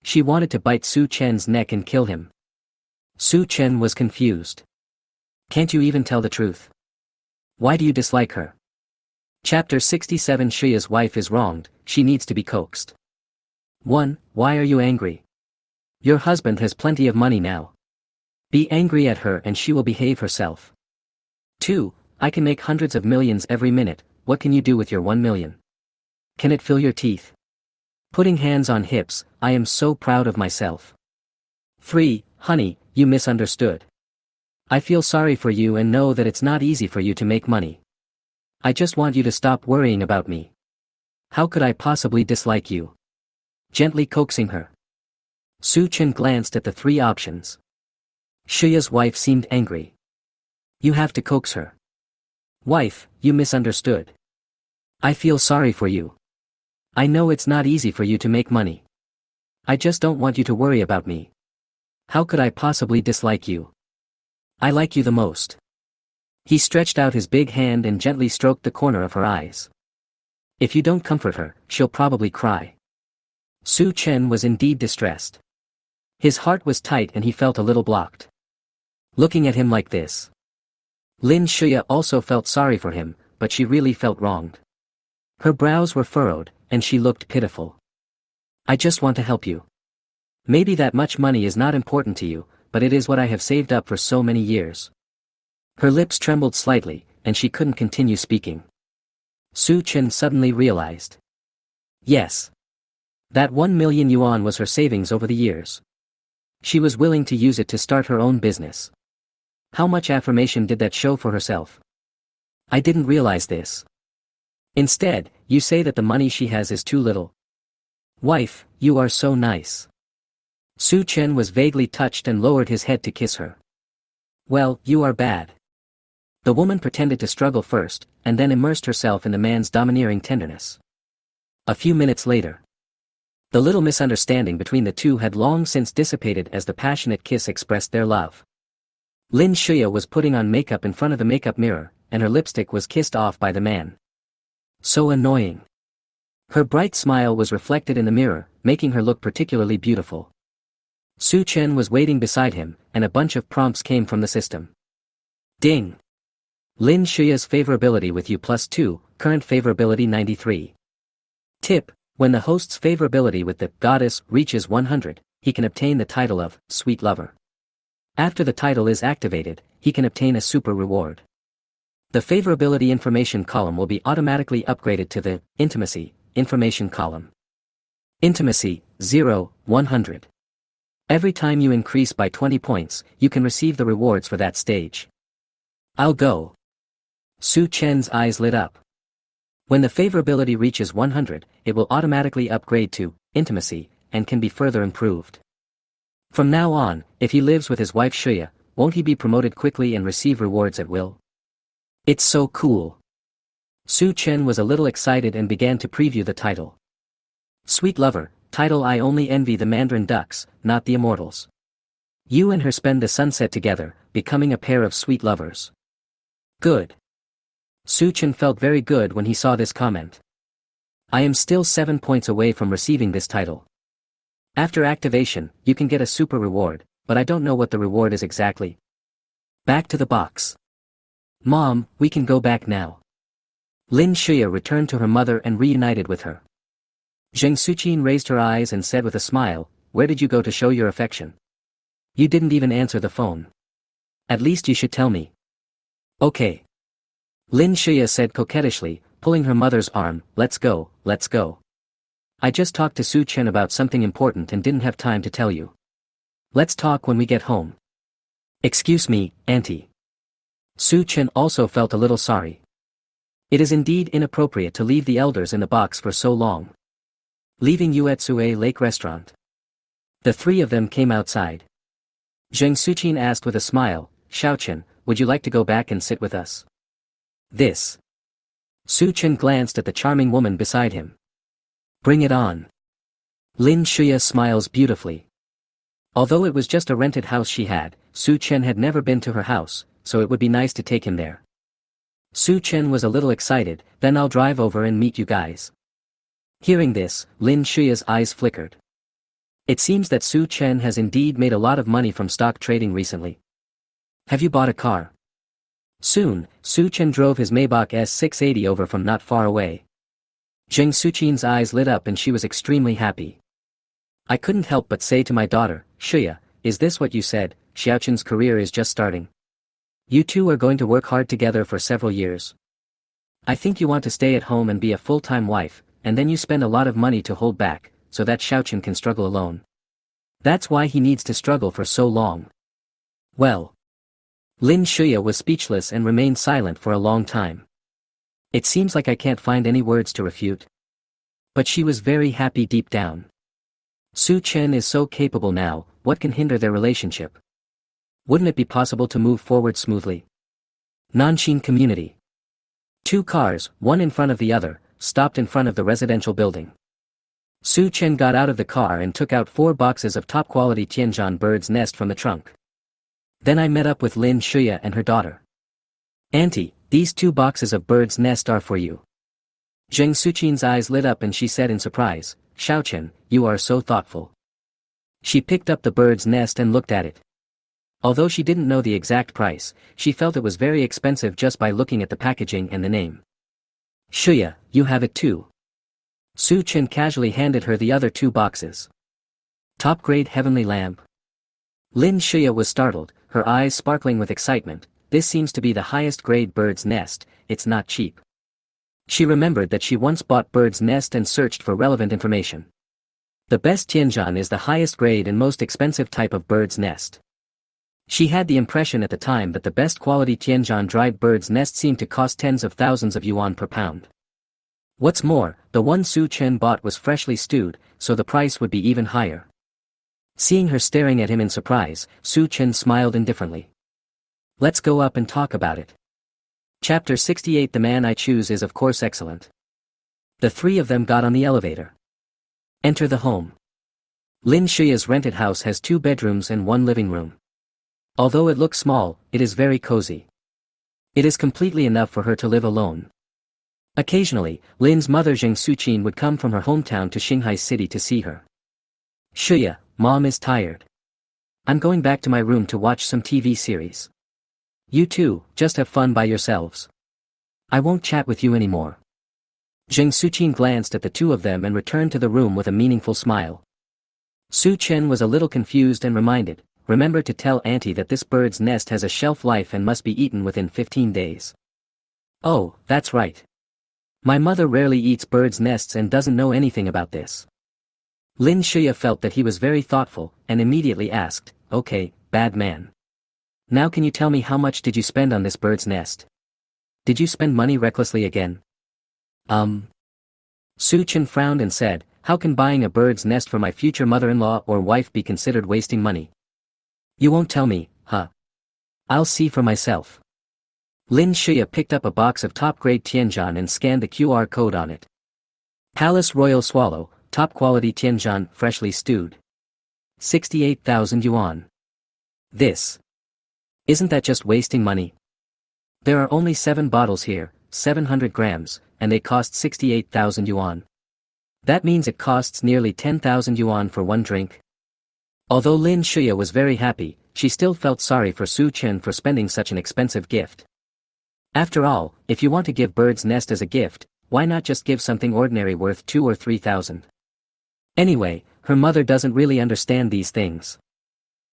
She wanted to bite Su Chen's neck and kill him. Su Chen was confused. Can't you even tell the truth? Why do you dislike her? Chapter 67 Shuya's wife is wronged, she needs to be coaxed. 1. Why are you angry? Your husband has plenty of money now. Be angry at her and she will behave herself. 2. I can make hundreds of millions every minute, what can you do with your 1 million? Can it fill your teeth? Putting hands on hips, I am so proud of myself. 3. Honey, you misunderstood. I feel sorry for you and know that it's not easy for you to make money. I just want you to stop worrying about me. How could I possibly dislike you? Gently coaxing her. Su Chen glanced at the 3 options. Shuya's wife seemed angry. You have to coax her. Wife, you misunderstood. I feel sorry for you. I know it's not easy for you to make money. I just don't want you to worry about me. How could I possibly dislike you? I like you the most. He stretched out his big hand and gently stroked the corner of her eyes. If you don't comfort her, she'll probably cry. Su Chen was indeed distressed. His heart was tight and he felt a little blocked. Looking at him like this, Lin Shuya also felt sorry for him, but she really felt wronged. Her brows were furrowed, and she looked pitiful. I just want to help you. Maybe that much money is not important to you, but it is what I have saved up for so many years. Her lips trembled slightly, and she couldn't continue speaking. Su Chen suddenly realized. Yes. That 1 million yuan was her savings over the years. She was willing to use it to start her own business. How much affirmation did that show for herself? I didn't realize this. Instead, you say that the money she has is too little. Wife, you are so nice. Su Chen was vaguely touched and lowered his head to kiss her. Well, you are bad. The woman pretended to struggle first, and then immersed herself in the man's domineering tenderness. A few minutes later. The little misunderstanding between the two had long since dissipated as the passionate kiss expressed their love. Lin Shuya was putting on makeup in front of the makeup mirror, and her lipstick was kissed off by the man. So annoying. Her bright smile was reflected in the mirror, making her look particularly beautiful. Su Chen was waiting beside him, and a bunch of prompts came from the system. Ding! Lin Shuya's favorability with you +2, current favorability 93. Tip: when the host's favorability with the goddess reaches 100, he can obtain the title of Sweet Lover. After the title is activated, he can obtain a super reward. The favorability information column will be automatically upgraded to the Intimacy information column. Intimacy 0, 100. Every time you increase by 20 points, you can receive the rewards for that stage. I'll go. Su Chen's eyes lit up. When the favorability reaches 100, it will automatically upgrade to Intimacy, and can be further improved. From now on, if he lives with his wife Shuya, won't he be promoted quickly and receive rewards at will? It's so cool. Su Chen was a little excited and began to preview the title. Sweet Lover, title: I only envy the Mandarin ducks, not the immortals. You and her spend the sunset together, becoming a pair of sweet lovers. Good. Su Chen felt very good when he saw this comment. I am still 7 points away from receiving this title. After activation, you can get a super reward, but I don't know what the reward is exactly. Back to the box. Mom, we can go back now. Lin Shuya returned to her mother and reunited with her. Zheng Suqin raised her eyes and said with a smile, where did you go to show your affection? You didn't even answer the phone. At least you should tell me. Okay. Lin Shuya said coquettishly, pulling her mother's arm, let's go, let's go. I just talked to Su Chen about something important and didn't have time to tell you. Let's talk when we get home. Excuse me, Auntie. Su Chen also felt a little sorry. It is indeed inappropriate to leave the elders in the box for so long. Leaving Yuetsue Lake Restaurant. The three of them came outside. Zheng Suqin asked with a smile, Xiaochen, would you like to go back and sit with us? This. Su Chen glanced at the charming woman beside him. Bring it on. Lin Shuya smiles beautifully. Although it was just a rented house she had, Su Chen had never been to her house, so it would be nice to take him there. Su Chen was a little excited, then I'll drive over and meet you guys. Hearing this, Lin Shuya's eyes flickered. It seems that Su Chen has indeed made a lot of money from stock trading recently. Have you bought a car? Soon, Su Chen drove his Maybach S680 over from not far away. Zheng Suqin's eyes lit up and she was extremely happy. I couldn't help but say to my daughter, Shuya, is this what you said, Xiaochen's career is just starting? You two are going to work hard together for several years. I think you want to stay at home and be a full-time wife, and then you spend a lot of money to hold back, so that Xiaochen can struggle alone. That's why he needs to struggle for so long. Well. Lin Shuya was speechless and remained silent for a long time. It seems like I can't find any words to refute. But she was very happy deep down. Su Chen is so capable now, what can hinder their relationship? Wouldn't it be possible to move forward smoothly? Nanshin Community. 2 cars, one in front of the other, stopped in front of the residential building. Su Chen got out of the car and took out 4 boxes of top-quality Tianjin bird's nest from the trunk. Then I met up with Lin Shuya and her daughter. Auntie, these 2 boxes of bird's nest are for you. Zheng Suqin's eyes lit up and she said in surprise, Xiaochen, you are so thoughtful. She picked up the bird's nest and looked at it. Although she didn't know the exact price, she felt it was very expensive just by looking at the packaging and the name. Shuya, you have it too. Su Chen casually handed her the other 2 boxes. Top-grade heavenly lamp. Lin Shuya was startled, her eyes sparkling with excitement. this seems to be the highest grade bird's nest, it's not cheap. She remembered that she once bought bird's nest and searched for relevant information. The best tianjin is the highest grade and most expensive type of bird's nest. She had the impression at the time that the best quality tianjin dried bird's nest seemed to cost tens of thousands of yuan per pound. What's more, the one Su Chen bought was freshly stewed, so the price would be even higher. Seeing her staring at him in surprise, Su Chen smiled indifferently. Let's go up and talk about it. Chapter 68. The man I choose is of course excellent. The three of them got on the elevator. Enter the home. Lin Shuya's rented house has 2 bedrooms and 1 living room. Although it looks small, it is very cozy. It is completely enough for her to live alone. Occasionally, Lin's mother Zheng Suqin would come from her hometown to Shanghai City to see her. Shuya, Mom is tired. I'm going back to my room to watch some TV series. You too, just have fun by yourselves. I won't chat with you anymore. Zheng Suqin glanced at the two of them and returned to the room with a meaningful smile. Su Chen was a little confused and reminded, remember to tell Auntie that this bird's nest has a shelf life and must be eaten within 15 days. Oh, that's right. My mother rarely eats birds' nests and doesn't know anything about this. Lin Shuya felt that he was very thoughtful, and immediately asked, okay, bad man. Now can you tell me how much did you spend on this bird's nest? Did you spend money recklessly again? Su Chen frowned and said, how can buying a bird's nest for my future mother-in-law or wife be considered wasting money? You won't tell me, huh? I'll see for myself. Lin Shuya picked up a box of top-grade tianjin and scanned the QR code on it. Palace Royal Swallow, top-quality tianjin, freshly stewed. 68,000 yuan. This. Isn't that just wasting money? There are only 7 bottles here, 700 grams, and they cost 68,000 yuan. That means it costs nearly 10,000 yuan for one drink. Although Lin Shuya was very happy, she still felt sorry for Su Chen for spending such an expensive gift. After all, if you want to give bird's nest as a gift, why not just give something ordinary worth 2 or 3,000? Anyway, her mother doesn't really understand these things.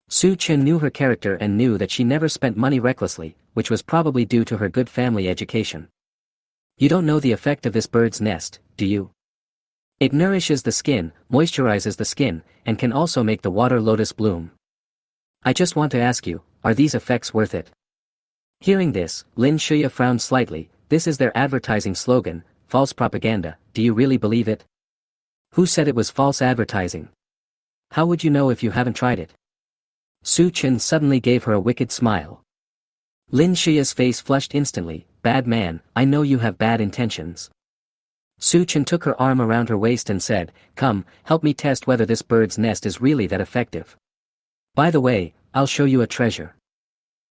Su Chen knew her character and knew that she never spent money recklessly, which was probably due to her good family education. You don't know the effect of this bird's nest, do you? It nourishes the skin, moisturizes the skin, and can also make the water lotus bloom. I just want to ask you, are these effects worth it? Hearing this, Lin Shuya frowned slightly. This is their advertising slogan, false propaganda. Do you really believe it? Who said it was false advertising? How would you know if you haven't tried it? Su Chen suddenly gave her a wicked smile. Lin Shuya's face flushed instantly. Bad man, I know you have bad intentions. Su Chen took her arm around her waist and said, come, help me test whether this bird's nest is really that effective. By the way, I'll show you a treasure.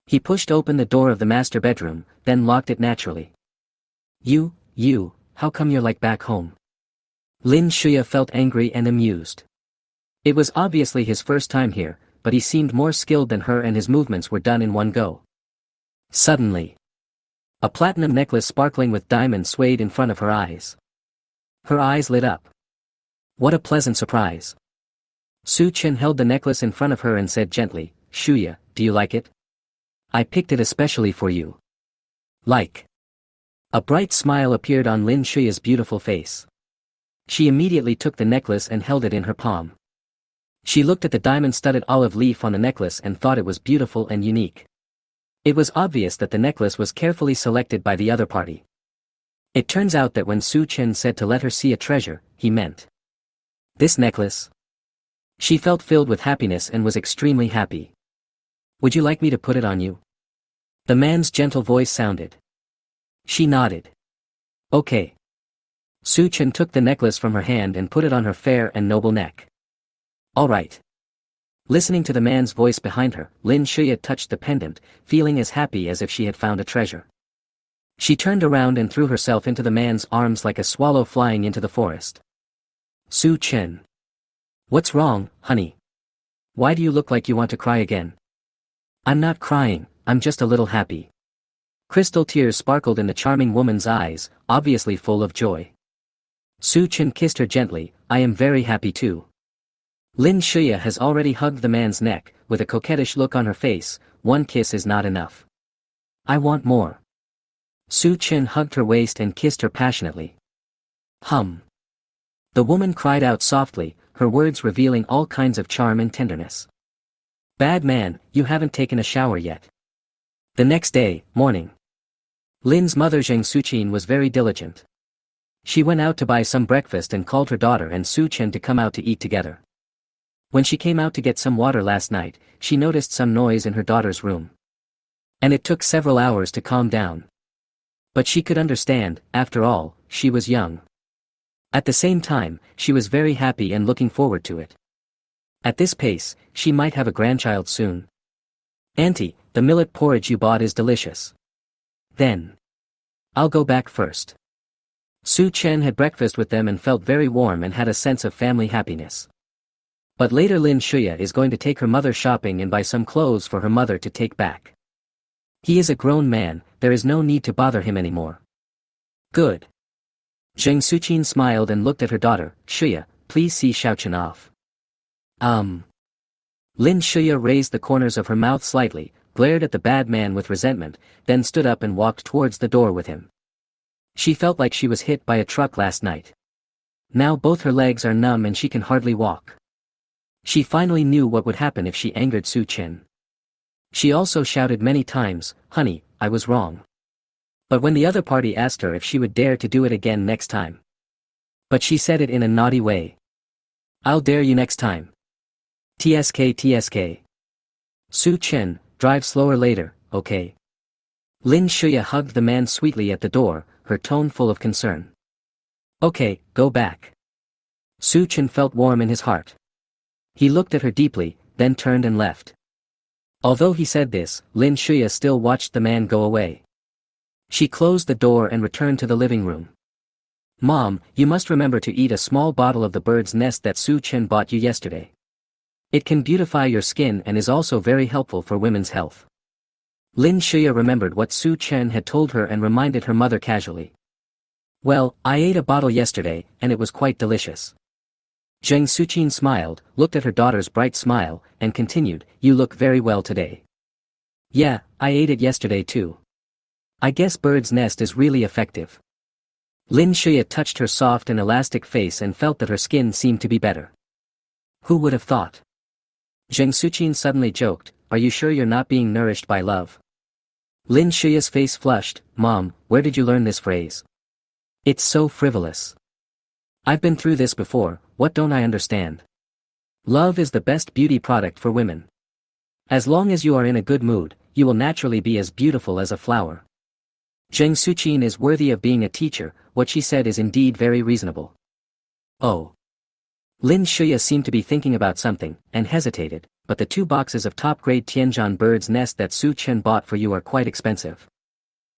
He pushed open the door of the master bedroom, then locked it naturally. You, how come you're like back home? Lin Shuya felt angry and amused. It was obviously his first time here, but he seemed more skilled than her and his movements were done in one go. Suddenly, a platinum necklace sparkling with diamonds swayed in front of her eyes. Her eyes lit up. What a pleasant surprise. Su Chen held the necklace in front of her and said gently, Shuya, do you like it? I picked it especially for you. Like. A bright smile appeared on Lin Shuya's beautiful face. She immediately took the necklace and held it in her palm. She looked at the diamond-studded olive leaf on the necklace and thought it was beautiful and unique. It was obvious that the necklace was carefully selected by the other party. It turns out that when Su Chen said to let her see a treasure, he meant this necklace. She felt filled with happiness and was extremely happy. Would you like me to put it on you? The man's gentle voice sounded. She nodded. Okay. Su Chen took the necklace from her hand and put it on her fair and noble neck. All right. Listening to the man's voice behind her, Lin Shuya touched the pendant, feeling as happy as if she had found a treasure. She turned around and threw herself into the man's arms like a swallow flying into the forest. Su Chen. What's wrong, honey? Why do you look like you want to cry again? I'm not crying, I'm just a little happy. Crystal tears sparkled in the charming woman's eyes, obviously full of joy. Su Chen kissed her gently. I am very happy too. Lin Shuya has already hugged the man's neck, with a coquettish look on her face. One kiss is not enough. I want more. Su Chen hugged her waist and kissed her passionately. Hum. The woman cried out softly, her words revealing all kinds of charm and tenderness. Bad man, you haven't taken a shower yet. The next day, morning. Lin's mother Zheng Suqin was very diligent. She went out to buy some breakfast and called her daughter and Su Chen to come out to eat together. When she came out to get some water last night, she noticed some noise in her daughter's room. And it took several hours to calm down. But she could understand, after all, she was young. At the same time, she was very happy and looking forward to it. At this pace, she might have a grandchild soon. Auntie, the millet porridge you bought is delicious. Then. I'll go back first. Su Chen had breakfast with them and felt very warm and had a sense of family happiness. But later Lin Shuya is going to take her mother shopping and buy some clothes for her mother to take back. He is a grown man, there is no need to bother him anymore. Good. Zheng Suqin smiled and looked at her daughter. Shuya, please see Xiaochen off. Lin Shuya raised the corners of her mouth slightly, glared at the bad man with resentment, then stood up and walked towards the door with him. She felt like she was hit by a truck last night. Now both her legs are numb and she can hardly walk. She finally knew what would happen if she angered Su Chen. She also shouted many times, "Honey, I was wrong." But when the other party asked her if she would dare to do it again next time. But she said it in a naughty way. "I'll dare you next time. TSK TSK. Su Chen, drive slower later, okay?" Lin Shuya hugged the man sweetly at the door, her tone full of concern. "Okay, go back." Su Chen felt warm in his heart. He looked at her deeply, then turned and left. Although he said this, Lin Shuya still watched the man go away. She closed the door and returned to the living room. "Mom, you must remember to eat a small bottle of the bird's nest that Su Chen bought you yesterday. It can beautify your skin and is also very helpful for women's health." Lin Shuya remembered what Su Chen had told her and reminded her mother casually. "Well, I ate a bottle yesterday, and it was quite delicious." Zheng Suqin smiled, looked at her daughter's bright smile, and continued, "You look very well today." "Yeah, I ate it yesterday too. I guess bird's nest is really effective." Lin Shuya touched her soft and elastic face and felt that her skin seemed to be better. Who would have thought? Zheng Suqin suddenly joked, "Are you sure you're not being nourished by love?" Lin Shuya's face flushed. "Mom, where did you learn this phrase? It's so frivolous. I've been through this before, what don't I understand? Love is the best beauty product for women. As long as you are in a good mood, you will naturally be as beautiful as a flower." Zheng Suqin is worthy of being a teacher, what she said is indeed very reasonable. Oh. Lin Shuya seemed to be thinking about something, and hesitated, "But the 2 boxes of top-grade Tianjin bird's nest that Su Chen bought for you are quite expensive.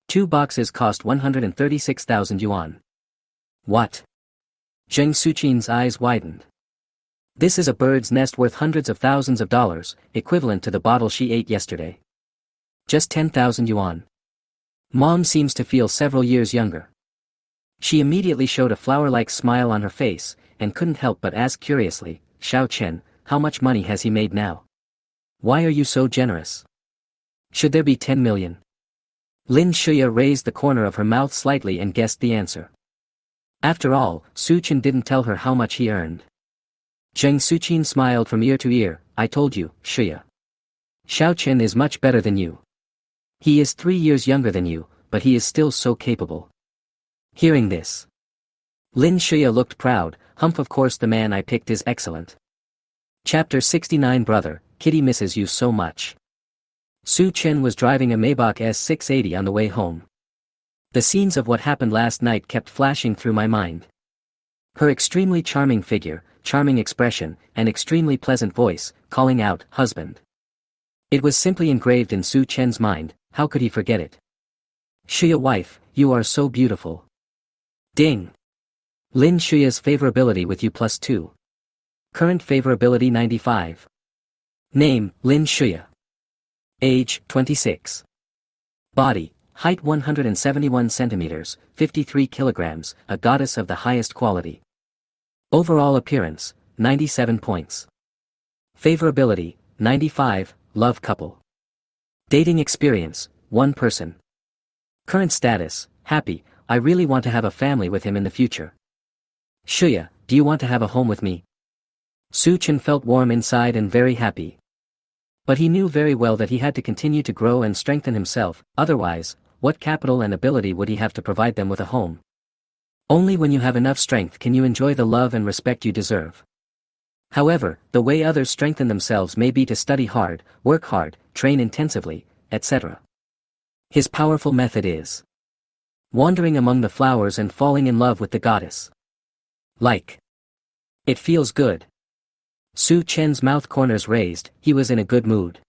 2 boxes cost 136,000 yuan. What? Zheng Suqin's eyes widened. This is a bird's nest worth hundreds of thousands of dollars, equivalent to the bottle she ate yesterday. Just 10,000 yuan. Mom seems to feel several years younger. She immediately showed a flower-like smile on her face, and couldn't help but ask curiously, "Xiao Chen, how much money has he made now? Why are you so generous? Should there be 10 million? Lin Shuya raised the corner of her mouth slightly and guessed the answer. After all, Su Chen didn't tell her how much he earned. Zheng Suqin smiled from ear to ear, "I told you, Shuya. Xiao Chen is much better than you. He is 3 years younger than you, but he is still so capable." Hearing this, Lin Shuya looked proud. "Humph, of course the man I picked is excellent." Chapter 69. Brother, Kitty misses you so much. Su Chen was driving a Maybach S680 on the way home. The scenes of what happened last night kept flashing through my mind. Her extremely charming figure, charming expression, and extremely pleasant voice, calling out, "Husband." It was simply engraved in Su Chen's mind. How could he forget it? "Shuya wife, you are so beautiful." Ding. Lin Shuya's favorability with you +2. Current favorability 95. Name, Lin Shuya. Age, 26. Body, height 171 centimeters, 53 kilograms, a goddess of the highest quality. Overall appearance, 97 points. Favorability, 95, love couple. Dating experience, one person. Current status, happy, I really want to have a family with him in the future. Shuya, do you want to have a home with me? Su-chan felt warm inside and very happy. But he knew very well that he had to continue to grow and strengthen himself, otherwise, what capital and ability would he have to provide them with a home? Only when you have enough strength can you enjoy the love and respect you deserve. However, the way others strengthen themselves may be to study hard, work hard, train intensively, etc. His powerful method is wandering among the flowers and falling in love with the goddess. Like. It feels good. Su-chen's mouth corners raised, he was in a good mood.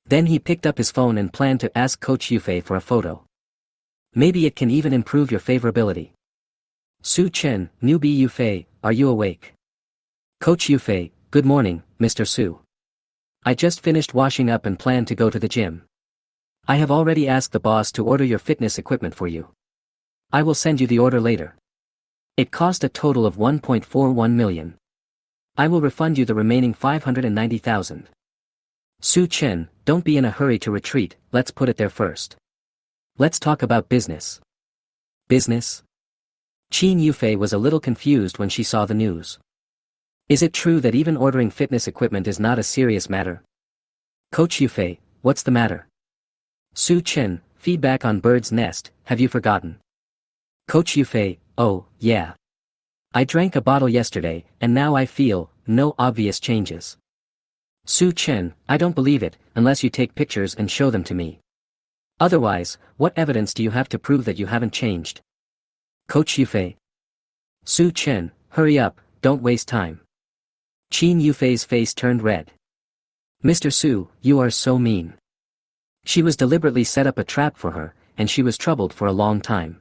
Then he picked up his phone and planned to ask Coach Yufei for a photo. Maybe it can even improve your favorability. Su-chen, newbie Yufei, are you awake? Coach Yufei, good morning, Mr. Su. I just finished washing up and plan to go to the gym. I have already asked the boss to order your fitness equipment for you. I will send you the order later. It cost a total of 1.41 million. I will refund you the remaining 590,000. Su-chen, don't be in a hurry to retreat, let's put it there first. Let's talk about business. Business? Qin Yufei was a little confused when she saw the news. Is it true that even ordering fitness equipment is not a serious matter? Coach Yufei, what's the matter? Su-chen, feedback on Bird's Nest, have you forgotten? Coach Yufei, oh, yeah. I drank a bottle yesterday, and now I feel no obvious changes. Su-chen, I don't believe it, unless you take pictures and show them to me. Otherwise, what evidence do you have to prove that you haven't changed? Coach Yufei. Su-chen, hurry up, don't waste time. Qin Yufei's face turned red. Mr. Su, you are so mean. She was deliberately set up a trap for her, and she was troubled for a long time.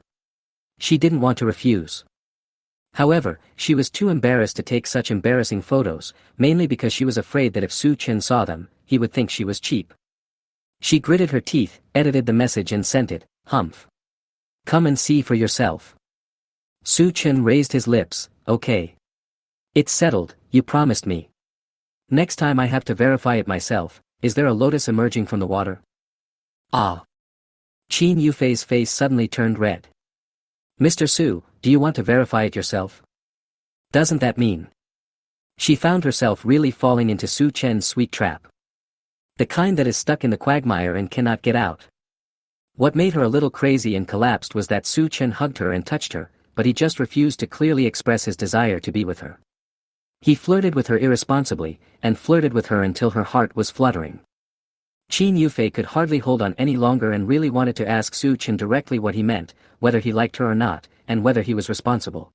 She didn't want to refuse. However, she was too embarrassed to take such embarrassing photos, mainly because she was afraid that if Su-chen saw them, he would think she was cheap. She gritted her teeth, edited the message and sent it, humph. Come and see for yourself. Su-chen raised his lips, okay. It's settled, you promised me. Next time I have to verify it myself, is there a lotus emerging from the water? Ah. Qin Yufei's face suddenly turned red. Mr. Su, do you want to verify it yourself? Doesn't that mean? She found herself really falling into Su-chen's sweet trap. The kind that is stuck in the quagmire and cannot get out. What made her a little crazy and collapsed was that Su-chen hugged her and touched her, but he just refused to clearly express his desire to be with her. He flirted with her irresponsibly, and flirted with her until her heart was fluttering. Qin Yufei could hardly hold on any longer and really wanted to ask Su-chen directly what he meant, whether he liked her or not, and whether he was responsible.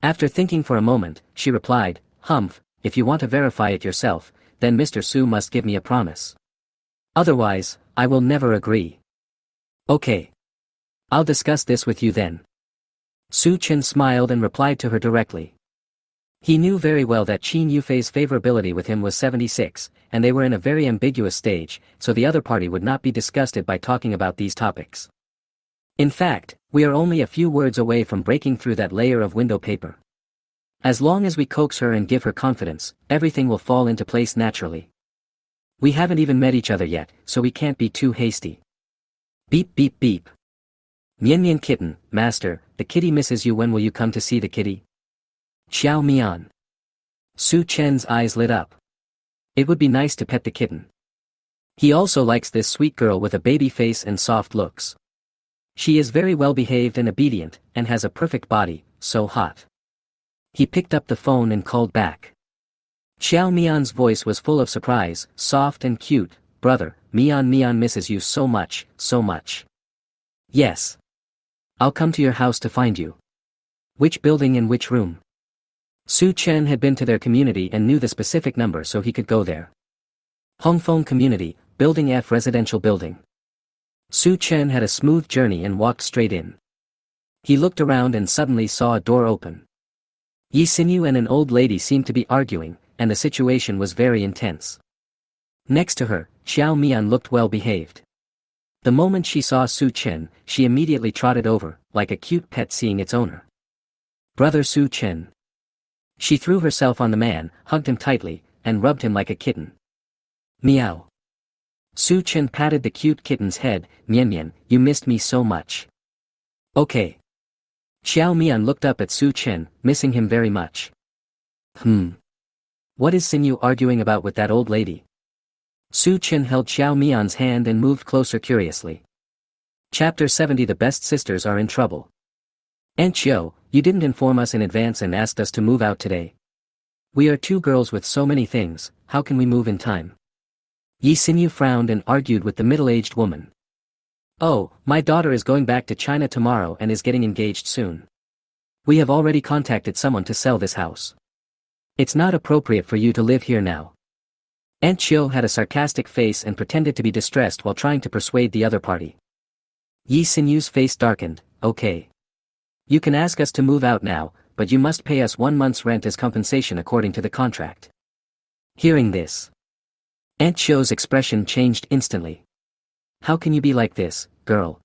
After thinking for a moment, she replied, humph, if you want to verify it yourself, then Mr. Su must give me a promise. Otherwise, I will never agree. Okay. I'll discuss this with you then. Su-chen smiled and replied to her directly. He knew very well that Qin Yufei's favorability with him was 76, and they were in a very ambiguous stage, so the other party would not be disgusted by talking about these topics. In fact, we are only a few words away from breaking through that layer of window paper. As long as we coax her and give her confidence, everything will fall into place naturally. We haven't even met each other yet, so we can't be too hasty. Beep beep beep. Mian Mian kitten, master, the kitty misses you, when will you come to see the kitty? Xiao Mian. Su-chen's eyes lit up. It would be nice to pet the kitten. He also likes this sweet girl with a baby face and soft looks. She is very well behaved and obedient, and has a perfect body, so hot. He picked up the phone and called back. Xiao Mian's voice was full of surprise, soft and cute. Brother, Mian misses you so much, so much. Yes. I'll come to your house to find you. Which building and which room? Su-chen had been to their community and knew the specific number, so he could go there. Hongfeng Community, Building F, Residential Building. Su-chen had a smooth journey and walked straight in. He looked around and suddenly saw a door open. Yi Xinyu and an old lady seemed to be arguing, and the situation was very intense. Next to her, Xiao Mian looked well behaved. The moment she saw Su-chen, she immediately trotted over, like a cute pet seeing its owner. Brother Su-chen. She threw herself on the man, hugged him tightly, and rubbed him like a kitten. Meow. Su Chen patted the cute kitten's head. Mian Mian, you missed me so much. Okay. Xiao Mian looked up at Su Chen, missing him very much. What is Xinyu arguing about with that old lady? Su Chen held Xiao Mian's hand and moved closer curiously. Chapter 70. The best sisters are in trouble. Aunt Xiao, you didn't inform us in advance and asked us to move out today. We are two girls with so many things, how can we move in time? Yi Xinyu frowned and argued with the middle-aged woman. Oh, my daughter is going back to China tomorrow and is getting engaged soon. We have already contacted someone to sell this house. It's not appropriate for you to live here now. Aunt Xiao had a sarcastic face and pretended to be distressed while trying to persuade the other party. Yi Xinyu's face darkened. Okay. You can ask us to move out now, but you must pay us 1 month's rent as compensation according to the contract. Hearing this, Aunt Xiao's expression changed instantly. How can you be like this, girl?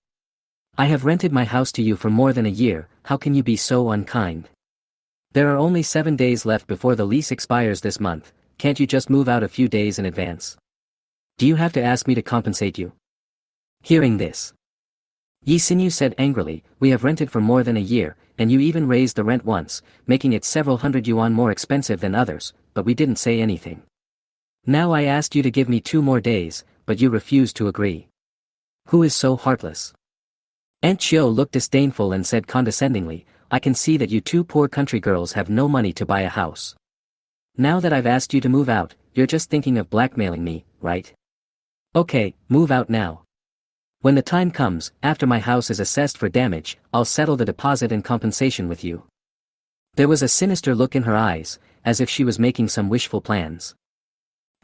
I have rented my house to you for more than a year, how can you be so unkind? There are only 7 days left before the lease expires this month, can't you just move out a few days in advance? Do you have to ask me to compensate you? Hearing this, Yi Xinyu said angrily, we have rented for more than a year, and you even raised the rent once, making it several hundred yuan more expensive than others, but we didn't say anything. Now I asked you to give me 2 more days, but you refused to agree. Who is so heartless? Aunt Xiao looked disdainful and said condescendingly, I can see that you two poor country girls have no money to buy a house. Now that I've asked you to move out, you're just thinking of blackmailing me, right? Okay, move out now. When the time comes, after my house is assessed for damage, I'll settle the deposit and compensation with you. There was a sinister look in her eyes, as if she was making some wishful plans.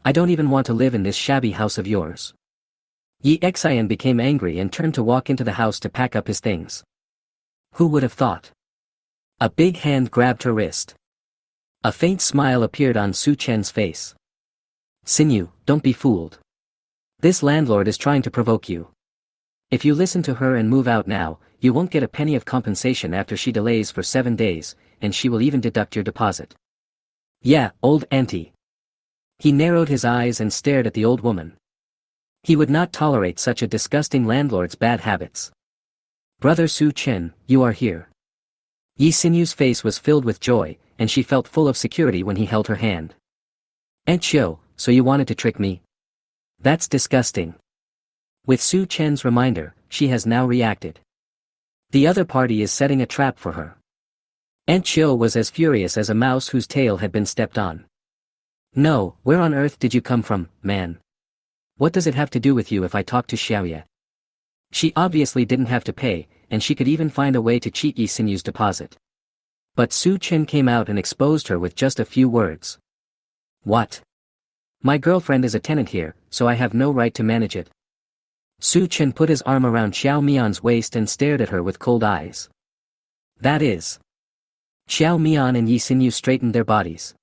I don't even want to live in this shabby house of yours. Yi Xian became angry and turned to walk into the house to pack up his things. Who would have thought? A big hand grabbed her wrist. A faint smile appeared on Su Chen's face. Xinyu, don't be fooled. This landlord is trying to provoke you. If you listen to her and move out now, you won't get a penny of compensation after she delays for 7 days, and she will even deduct your deposit. Yeah, old auntie. He narrowed his eyes and stared at the old woman. He would not tolerate such a disgusting landlord's bad habits. Brother Su Chen, you are here. Yi Xinyu's face was filled with joy, and she felt full of security when he held her hand. Aunt Xiao, so you wanted to trick me? That's disgusting. With Su Chen's reminder, she has now reacted. The other party is setting a trap for her. Aunt Xiao was as furious as a mouse whose tail had been stepped on. No, where on earth did you come from, man? What does it have to do with you if I talk to Xiaoye? She obviously didn't have to pay, and she could even find a way to cheat Yi Xinyu's deposit. But Su Chen came out and exposed her with just a few words. What? My girlfriend is a tenant here, so I have no right to manage it. Su Chen put his arm around Xiao Mian's waist and stared at her with cold eyes. That is. Xiao Mian and Yi Xinyu straightened their bodies.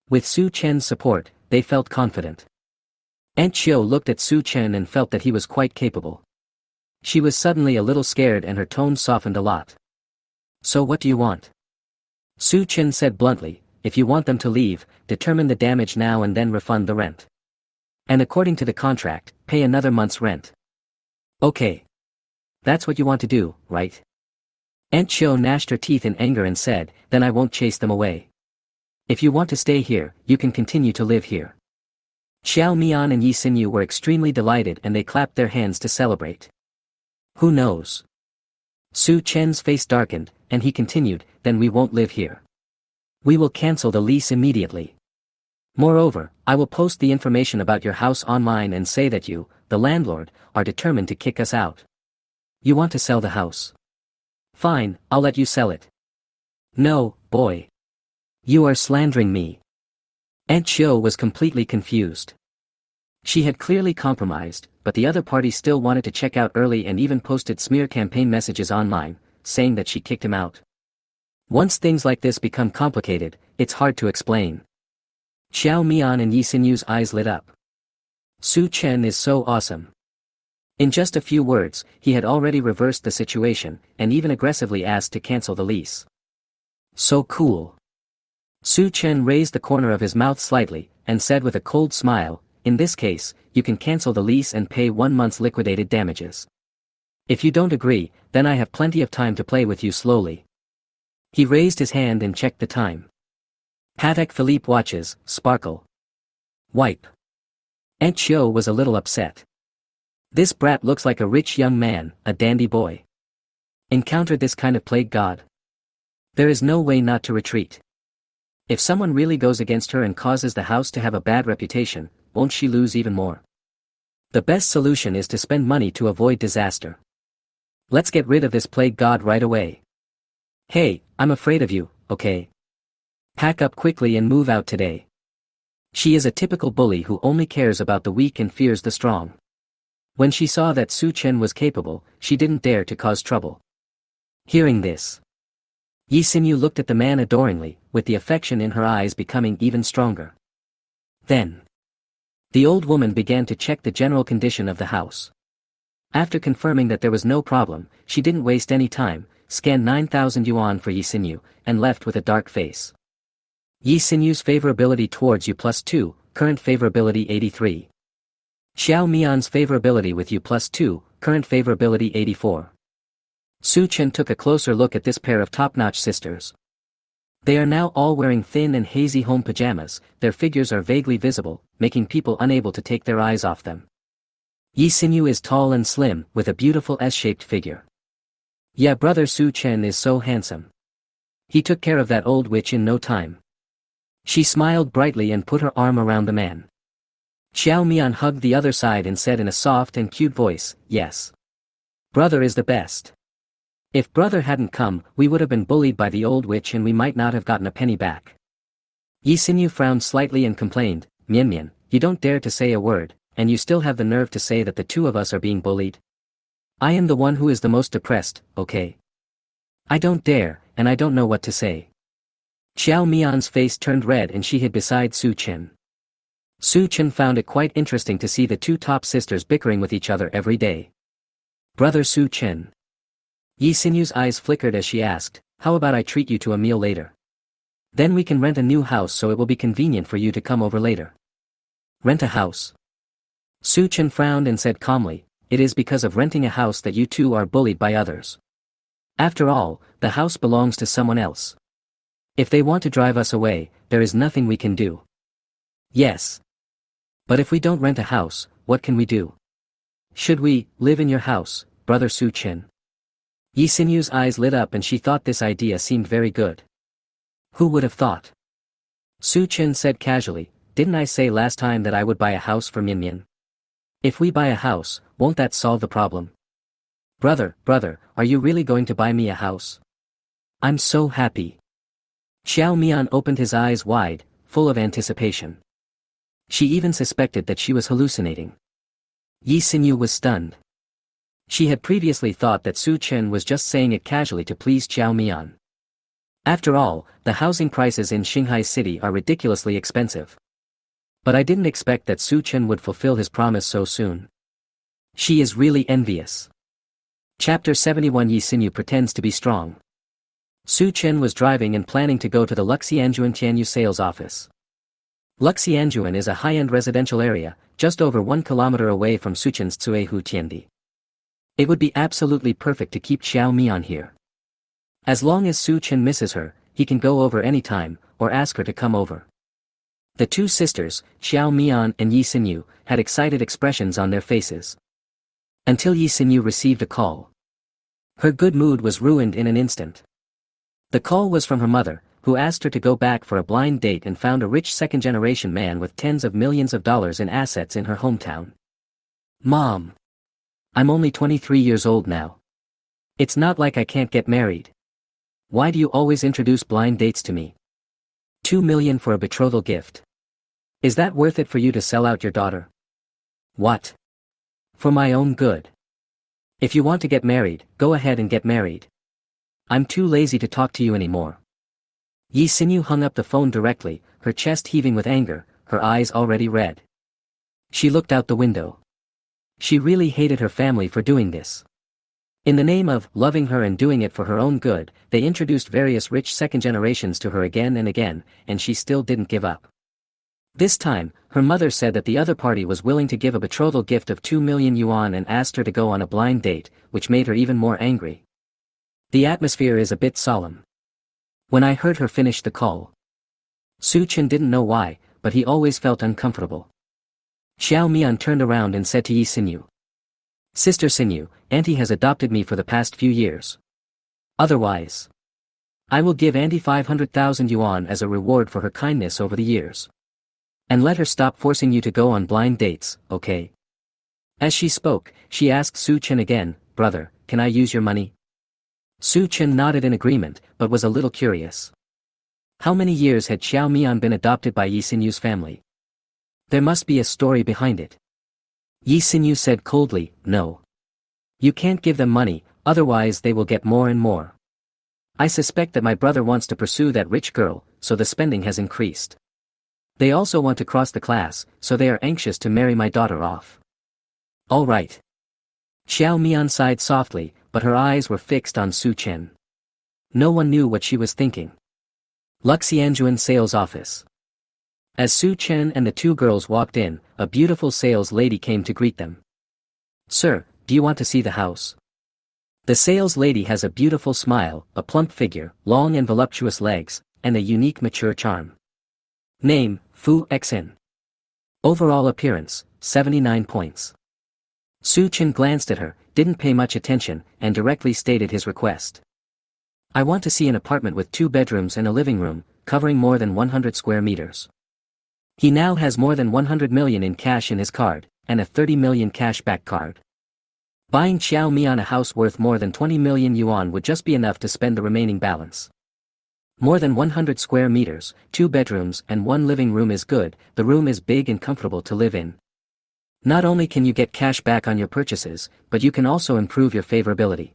With Su Chen's support, they felt confident. Aunt Xiao looked at Su Chen and felt that he was quite capable. She was suddenly a little scared and her tone softened a lot. So what do you want? Su Chen said bluntly, if you want them to leave, determine the damage now and then refund the rent. And according to the contract, pay another month's rent. Okay. That's what you want to do, right? Aunt Xiao gnashed her teeth in anger and said, then I won't chase them away. If you want to stay here, you can continue to live here. Xiao Mian and Yi Xinyu were extremely delighted and they clapped their hands to celebrate. Who knows? Su Chen's face darkened, and he continued, then we won't live here. We will cancel the lease immediately. Moreover, I will post the information about your house online and say that you, the landlord, are determined to kick us out. You want to sell the house? Fine, I'll let you sell it. No, boy. You are slandering me. Aunt Xiao was completely confused. She had clearly compromised, but the other party still wanted to check out early and even posted smear campaign messages online, saying that she kicked him out. Once things like this become complicated, it's hard to explain. Xiao Mian and Yi Xinyu's eyes lit up. Su Chen is so awesome. In just a few words, he had already reversed the situation, and even aggressively asked to cancel the lease. So cool. Su Chen raised the corner of his mouth slightly, and said with a cold smile, in this case, you can cancel the lease and pay 1 month's liquidated damages. If you don't agree, then I have plenty of time to play with you slowly. He raised his hand and checked the time. Patek Philippe watches, sparkle. Wipe. Aunt Chiu was a little upset. This brat looks like a rich young man, a dandy boy. Encountered this kind of plague god. There is no way not to retreat. If someone really goes against her and causes the house to have a bad reputation, won't she lose even more? The best solution is to spend money to avoid disaster. Let's get rid of this plague god right away. Hey, I'm afraid of you, okay? Pack up quickly and move out today. She is a typical bully who only cares about the weak and fears the strong. When she saw that Su Chen was capable, she didn't dare to cause trouble. Hearing this, Yi Xinyu looked at the man adoringly, with the affection in her eyes becoming even stronger. Then, the old woman began to check the general condition of the house. After confirming that there was no problem, she didn't waste any time, scanned 9,000 yuan for Yi Xinyu, and left with a dark face. Yi Xinyu's favorability towards you +2, current favorability 83. Xiao Mian's favorability with you +2, current favorability 84. Su Chen took a closer look at this pair of top-notch sisters. They are now all wearing thin and hazy home pajamas, their figures are vaguely visible, making people unable to take their eyes off them. Yi Xinyu is tall and slim, with a beautiful S-shaped figure. Yeah, brother Su Chen is so handsome. He took care of that old witch in no time. She smiled brightly and put her arm around the man. Xiao Mian hugged the other side and said in a soft and cute voice, yes. Brother is the best. If brother hadn't come, we would have been bullied by the old witch and we might not have gotten a penny back. Yi Xinyu frowned slightly and complained, Mian Mian, you don't dare to say a word, and you still have the nerve to say that the two of us are being bullied? I am the one who is the most depressed, okay? I don't dare, and I don't know what to say. Xiao Mian's face turned red and she hid beside Su Chen. Su Chen found it quite interesting to see the two top sisters bickering with each other every day. Brother Su Chen. Yi Xinyu's eyes flickered as she asked, how about I treat you to a meal later? Then we can rent a new house so it will be convenient for you to come over later. Rent a house? Su Chen frowned and said calmly, it is because of renting a house that you two are bullied by others. After all, the house belongs to someone else. If they want to drive us away, there is nothing we can do. Yes. But if we don't rent a house, what can we do? Should we live in your house, brother Su Chen? Yi Xinyu's eyes lit up and she thought this idea seemed very good. Who would have thought? Su Chen said casually, didn't I say last time that I would buy a house for Mian Mian? If we buy a house, won't that solve the problem? Brother, are you really going to buy me a house? I'm so happy. Xiao Mian opened his eyes wide, full of anticipation. She even suspected that she was hallucinating. Yi Xinyu was stunned. She had previously thought that Su Chen was just saying it casually to please Xiao Mian. After all, the housing prices in Shanghai City are ridiculously expensive. But I didn't expect that Su Chen would fulfill his promise so soon. She is really envious. Chapter 71 Yi Xinyu pretends to be strong. Su Chen was driving and planning to go to the Luxianjuan Tianyu sales office. Luxianjuan is a high-end residential area, just over 1 kilometer away from Su Chen's Tsuehu Tiandi. It would be absolutely perfect to keep Xiao Mian here. As long as Su Chen misses her, he can go over any time, or ask her to come over. The two sisters, Xiao Mian and Yi Xinyu, had excited expressions on their faces. Until Yi Xinyu received a call. Her good mood was ruined in an instant. The call was from her mother, who asked her to go back for a blind date and found a rich second-generation man with tens of millions of dollars in assets in her hometown. Mom. I'm only 23 years old now. It's not like I can't get married. Why do you always introduce blind dates to me? 2 million for a betrothal gift. Is that worth it for you to sell out your daughter? What? For my own good. If you want to get married, go ahead and get married. I'm too lazy to talk to you anymore. Yi Xinyu hung up the phone directly, her chest heaving with anger, her eyes already red. She looked out the window. She really hated her family for doing this. In the name of loving her and doing it for her own good, they introduced various rich second generations to her again and again, and she still didn't give up. This time, her mother said that the other party was willing to give a betrothal gift of 2 million yuan and asked her to go on a blind date, which made her even more angry. The atmosphere is a bit solemn. When I heard her finish the call, Su Chen didn't know why, but he always felt uncomfortable. Xiao Mian turned around and said to Yi Xinyu, "Sister Xinyu, Auntie has adopted me for the past few years. Otherwise, I will give Auntie 500,000 yuan as a reward for her kindness over the years. And let her stop forcing you to go on blind dates, okay?" As she spoke, she asked Su Chen again, "Brother, can I use your money?" Su Chen nodded in agreement, but was a little curious. How many years had Xiao Mian been adopted by Yi Xinyu's family? There must be a story behind it. Yi Xinyu said coldly, "No. You can't give them money, otherwise they will get more and more. I suspect that my brother wants to pursue that rich girl, so the spending has increased. They also want to cross the class, so they are anxious to marry my daughter off." "All right." Xiao Mian sighed softly, but her eyes were fixed on Su Chen. No one knew what she was thinking. Luxianjuan sales office. As Su Chen and the two girls walked in, a beautiful sales lady came to greet them. "Sir, do you want to see the house?" The sales lady has a beautiful smile, a plump figure, long and voluptuous legs, and a unique mature charm. Name, Fu Xin. Overall appearance, 79 points. Su Chen glanced at her, didn't pay much attention, and directly stated his request. "I want to see an apartment with 2 bedrooms and a living room, covering more than 100 square meters." He now has more than 100 million in cash in his card, and a 30 million cashback card. Buying Xiao Mian a house worth more than 20 million yuan would just be enough to spend the remaining balance. More than 100 square meters, 2 bedrooms and 1 living room is good. The room is big and comfortable to live in. Not only can you get cash back on your purchases, but you can also improve your favorability.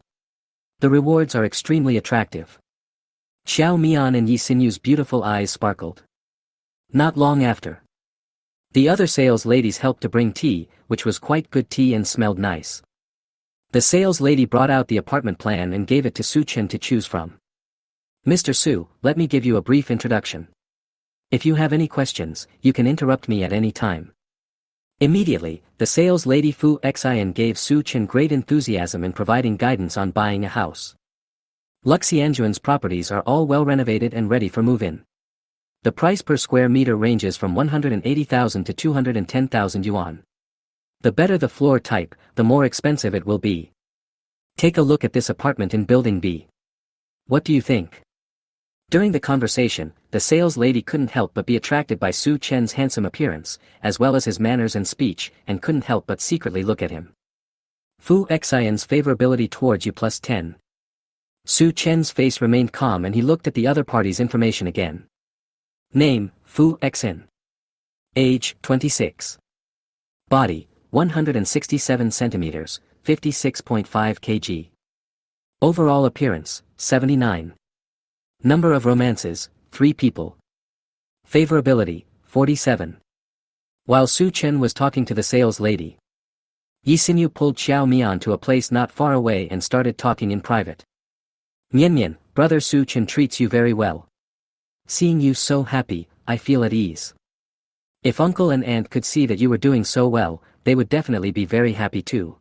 The rewards are extremely attractive. Xiao Mian and Yi Xinyu's beautiful eyes sparkled. Not long after, the other sales ladies helped to bring tea, which was quite good tea and smelled nice. The sales lady brought out the apartment plan and gave it to Su Chen to choose from. "Mr. Su, let me give you a brief introduction. If you have any questions, you can interrupt me at any time." Immediately, the sales lady Fu Xian gave Su Chen great enthusiasm in providing guidance on buying a house. Luxianjuan's properties are all well renovated and ready for move-in. The price per square meter ranges from 180,000 to 210,000 yuan. The better the floor type, the more expensive it will be. Take a look at this apartment in Building B. What do you think? During the conversation, the sales lady couldn't help but be attracted by Su Chen's handsome appearance, as well as his manners and speech, and couldn't help but secretly look at him. Fu Xian's favorability towards you +10. Su Chen's face remained calm and he looked at the other party's information again. Name, Fu Xin. Age, 26. Body, 167 centimeters, 56.5 kg. Overall appearance, 79. Number of romances, 3 people. Favorability, 47. While Su Chen was talking to the sales lady, Yi Xinyu pulled Xiao Mian to a place not far away and started talking in private. "Mian Mian, brother Su Chen treats you very well. Seeing you so happy, I feel at ease. If uncle and aunt could see that you were doing so well, they would definitely be very happy too.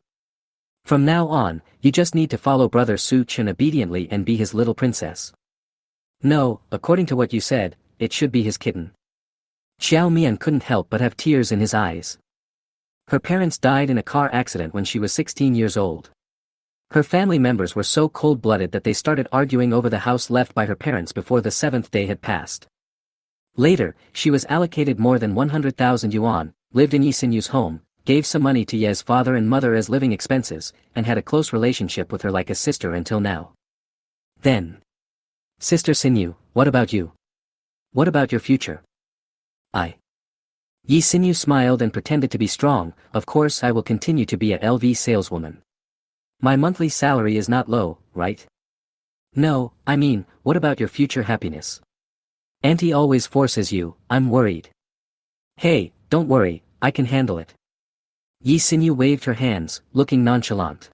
From now on, you just need to follow brother Su Chen obediently and be his little princess." "No, according to what you said, it should be his kitten." Xiao Mian couldn't help but have tears in his eyes. Her parents died in a car accident when she was 16 years old. Her family members were so cold-blooded that they started arguing over the house left by her parents before the 7th day had passed. Later, she was allocated more than 100,000 yuan, lived in Yi Xinyu's home, gave some money to Ye's father and mother as living expenses, and had a close relationship with her like a sister until now. Then, "Sister Xinyu, what about you? What about your future?" Yi Xinyu smiled and pretended to be strong. "Of course I will continue to be a LV saleswoman. My monthly salary is not low, right?" "No, I mean, what about your future happiness? Auntie always forces you, I'm worried." "Hey, don't worry, I can handle it." Yi Xinyu waved her hands, looking nonchalant.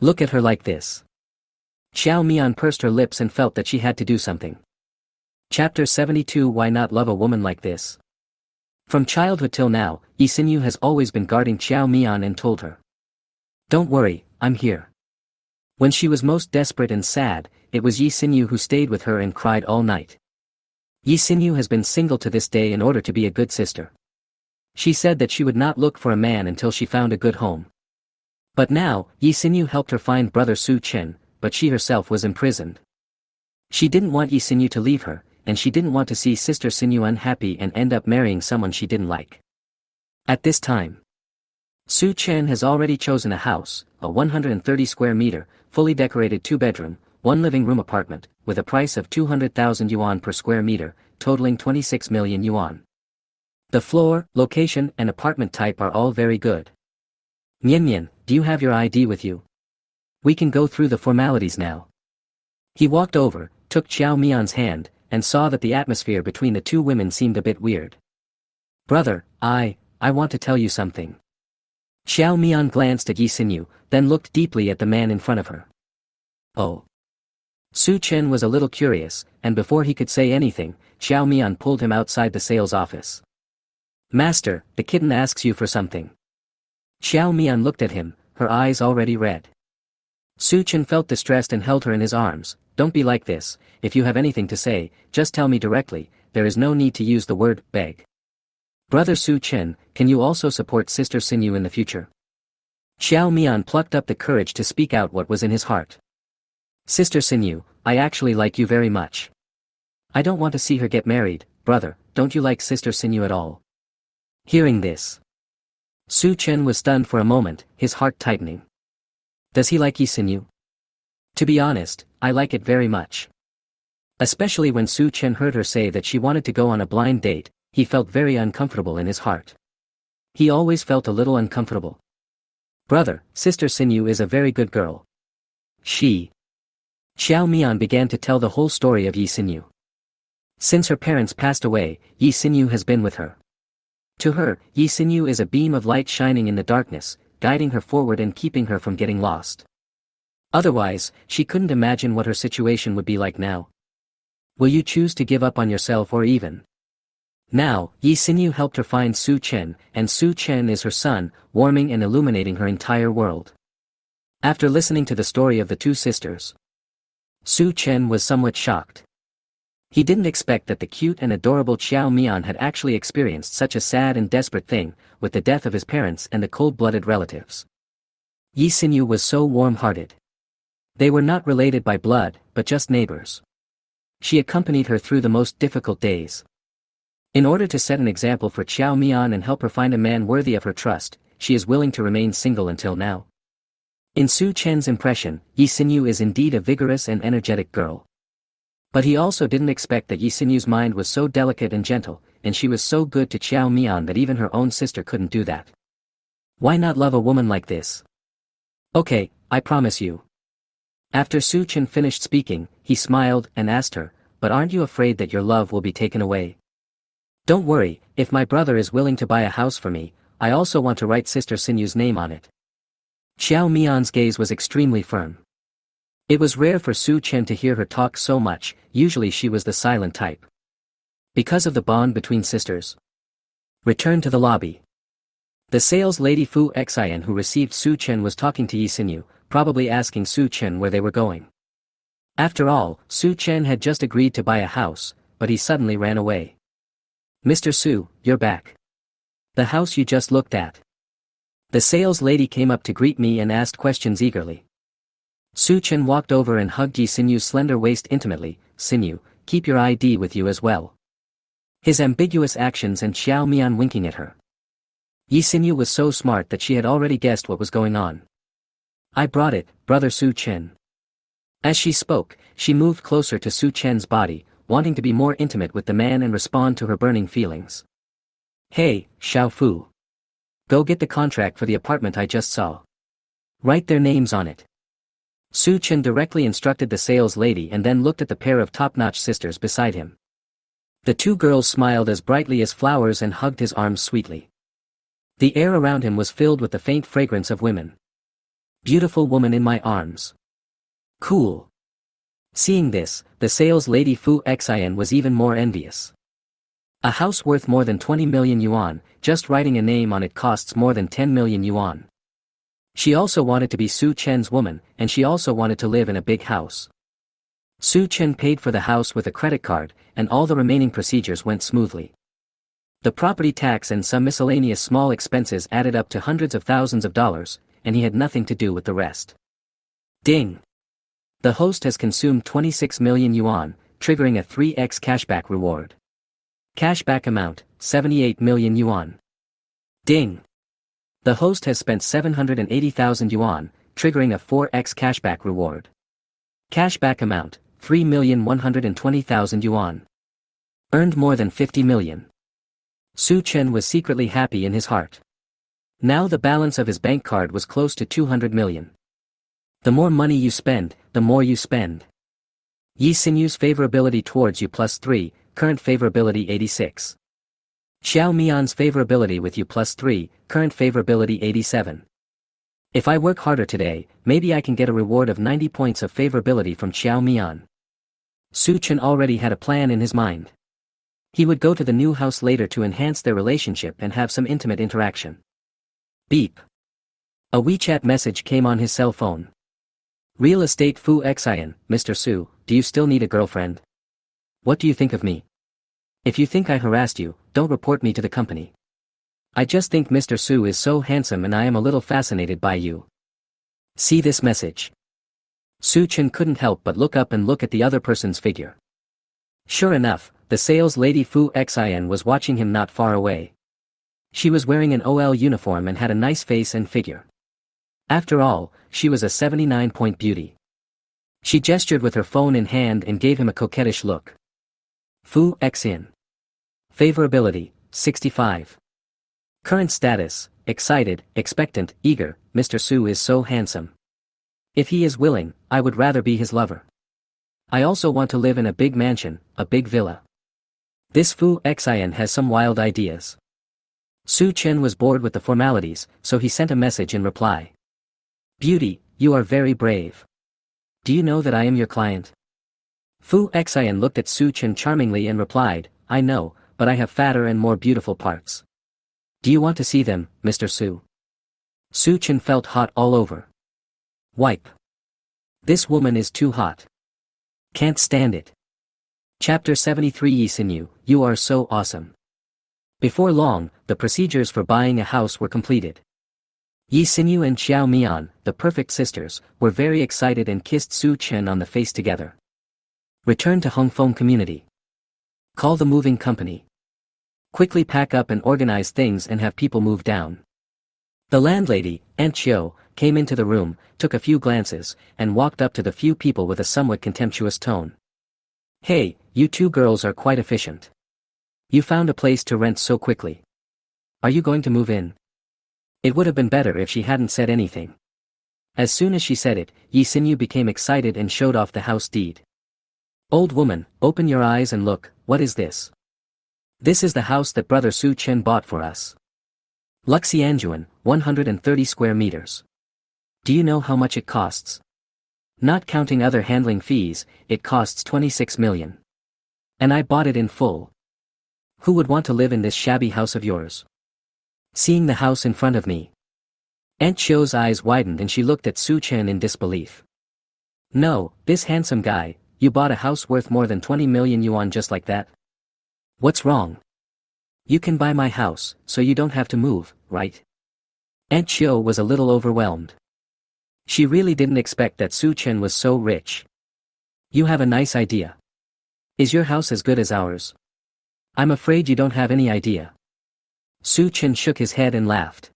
"Look at her like this." Xiao Mian pursed her lips and felt that she had to do something. Chapter 72. Why not love a woman like this? From childhood till now, Yi Xinyu has always been guarding Xiao Mian and told her. Don't worry, I'm here. When she was most desperate and sad, it was Yi Xinyu who stayed with her and cried all night. Yi Xinyu has been single to this day in order to be a good sister. She said that she would not look for a man until she found a good home. But now, Yi Xinyu helped her find brother Su Chen, but she herself was imprisoned. She didn't want Yi Xinyu to leave her, and she didn't want to see sister Xinyu unhappy and end up marrying someone she didn't like. At this time, Su Chen has already chosen a house, a 130 square meter, fully decorated 2-bedroom, 1 living room apartment, with a price of 200,000 yuan per square meter, totaling 26 million yuan. The floor, location and apartment type are all very good. Mian Mian, do you have your ID with you? We can go through the formalities now. He walked over, took Xiao Mian's hand, and saw that the atmosphere between the two women seemed a bit weird. Brother, I want to tell you something. Xiao Mian glanced at Yi Xinyu, then looked deeply at the man in front of her. Oh. Su Chen was a little curious, and before he could say anything, Xiao Mian pulled him outside the sales office. Master, the kitten asks you for something. Xiao Mian looked at him, her eyes already red. Su Chen felt distressed and held her in his arms. Don't be like this, if you have anything to say, just tell me directly, there is no need to use the word beg. Brother Su Chen, can you also support sister Xinyu in the future? Xiao Mian plucked up the courage to speak out what was in his heart. Sister Xinyu, I actually like you very much. I don't want to see her get married, brother, don't you like sister Xinyu at all? Hearing this, Su Chen was stunned for a moment, his heart tightening. Does he like Yi Xinyu? To be honest, I like it very much. Especially when Su Chen heard her say that she wanted to go on a blind date, he felt very uncomfortable in his heart. He always felt a little uncomfortable. Brother, sister Xinyu is a very good girl. Xiao Mian began to tell the whole story of Yi Xinyu. Since her parents passed away, Yi Xinyu has been with her. To her, Yi Xinyu is a beam of light shining in the darkness, guiding her forward and keeping her from getting lost. Otherwise, she couldn't imagine what her situation would be like now. Will you choose to give up on yourself or even? Now, Yi Xinyu helped her find Su Chen, and Su Chen is her son, warming and illuminating her entire world. After listening to the story of the two sisters, Su Chen was somewhat shocked. He didn't expect that the cute and adorable Xiao Mian had actually experienced such a sad and desperate thing, with the death of his parents and the cold-blooded relatives. Yi Xinyu was so warm-hearted. They were not related by blood, but just neighbors. She accompanied her through the most difficult days. In order to set an example for Xiao Mian and help her find a man worthy of her trust, she is willing to remain single until now. In Su Chen's impression, Yi Xinyu is indeed a vigorous and energetic girl. But he also didn't expect that Yi Xinyu's mind was so delicate and gentle, and she was so good to Xiao Mian that even her own sister couldn't do that. Why not love a woman like this? Okay, I promise you. After Su Chen finished speaking, he smiled and asked her, but aren't you afraid that your love will be taken away? Don't worry, if my brother is willing to buy a house for me, I also want to write sister Xin유's name on it. Xiao Mian's gaze was extremely firm. It was rare for Su Chen to hear her talk so much, usually she was the silent type. Because of the bond between sisters. Return to the lobby. The sales lady Fu Xian who received Su Chen was talking to Yi Xinyu, probably asking Su Chen where they were going. After all, Su Chen had just agreed to buy a house, but he suddenly ran away. Mr. Su, you're back. The house you just looked at. The sales lady came up to greet me and asked questions eagerly. Su Chen walked over and hugged Yi Xinyu's slender waist intimately. Xinyu, keep your ID with you as well. His ambiguous actions and Xiao Mian winking at her. Yi Xinyu was so smart that she had already guessed what was going on. I brought it, brother Su Chen. As she spoke, she moved closer to Su Chen's body, wanting to be more intimate with the man and respond to her burning feelings. Hey, Xiao Fu. Go get the contract for the apartment I just saw. Write their names on it. Su Chen directly instructed the sales lady and then looked at the pair of top-notch sisters beside him. The two girls smiled as brightly as flowers and hugged his arms sweetly. The air around him was filled with the faint fragrance of women. Beautiful woman in my arms. Cool. Seeing this, the sales lady Fu Xian was even more envious. A house worth more than 20 million yuan, just writing a name on it costs more than 10 million yuan. She also wanted to be Su Chen's woman, and she also wanted to live in a big house. Su Chen paid for the house with a credit card, and all the remaining procedures went smoothly. The property tax and some miscellaneous small expenses added up to hundreds of thousands of dollars, and he had nothing to do with the rest. Ding! The host has consumed 26 million yuan, triggering a 3x cashback reward. Cashback amount, 78 million yuan. Ding! The host has spent 780,000 yuan, triggering a 4x cashback reward. Cashback amount, 3,120,000 yuan. Earned more than 50 million. Su Chen was secretly happy in his heart. Now the balance of his bank card was close to 200 million. The more money you spend, the more you spend. Yi Sinyu's favorability towards you +3, current favorability 86. Xiao Mian's favorability with you +3, current favorability 87. If I work harder today, maybe I can get a reward of 90 points of favorability from Xiao Mian. Su Chen already had a plan in his mind. He would go to the new house later to enhance their relationship and have some intimate interaction. Beep. A WeChat message came on his cell phone. Real estate Fu Xian, Mr. Su, do you still need a girlfriend? What do you think of me? If you think I harassed you, don't report me to the company. I just think Mr. Su is so handsome and I am a little fascinated by you. See this message. Su Chen couldn't help but look up and look at the other person's figure. Sure enough, the sales lady Fu Xian was watching him not far away. She was wearing an OL uniform and had a nice face and figure. After all, she was a 79-point beauty. She gestured with her phone in hand and gave him a coquettish look. Fu Xian. Favorability, 65. Current status, excited, expectant, eager, Mr. Su is so handsome. If he is willing, I would rather be his lover. I also want to live in a big mansion, a big villa. This Fu Xian has some wild ideas. Su Chen was bored with the formalities, so he sent a message in reply. Beauty, you are very brave. Do you know that I am your client? Fu Xian looked at Su Chen charmingly and replied, I know, but I have fatter and more beautiful parts. Do you want to see them, Mr. Su? Su Chen felt hot all over. Wipe. This woman is too hot. Can't stand it. Chapter 73 Yi Sinyu, you are so awesome. Before long, the procedures for buying a house were completed. Yi Sinyu and Xiao Mian, the perfect sisters, were very excited and kissed Su Chen on the face together. Return to Hongfeng community. Call the moving company. Quickly pack up and organize things and have people move down. The landlady, Aunt Chiu, came into the room, took a few glances, and walked up to the few people with a somewhat contemptuous tone. Hey, you two girls are quite efficient. You found a place to rent so quickly. Are you going to move in? It would have been better if she hadn't said anything. As soon as she said it, Yi Sinyu became excited and showed off the house deed. Old woman, open your eyes and look, what is this? This is the house that brother Su Chen bought for us. Luxianjuan, 130 square meters. Do you know how much it costs? Not counting other handling fees, it costs 26 million. And I bought it in full. Who would want to live in this shabby house of yours? Seeing the house in front of me. Aunt Chiu's eyes widened and she looked at Su Chen in disbelief. No, this handsome guy, you bought a house worth more than 20 million yuan just like that? What's wrong? You can buy my house, so you don't have to move, right? Aunt Chiu was a little overwhelmed. She really didn't expect that Su Chen was so rich. You have a nice idea. Is your house as good as ours? I'm afraid you don't have any idea. Su Chen shook his head and laughed.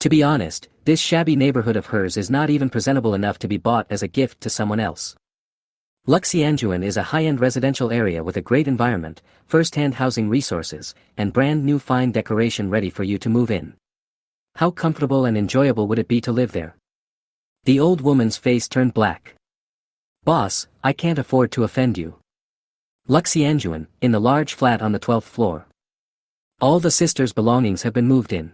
To be honest, this shabby neighborhood of hers is not even presentable enough to be bought as a gift to someone else. Luxianjuan is a high-end residential area with a great environment, first-hand housing resources, and brand new fine decoration ready for you to move in. How comfortable and enjoyable would it be to live there? The old woman's face turned black. Boss, I can't afford to offend you. Luxianjuan, in the large flat on the 12th floor. All the sisters' belongings have been moved in.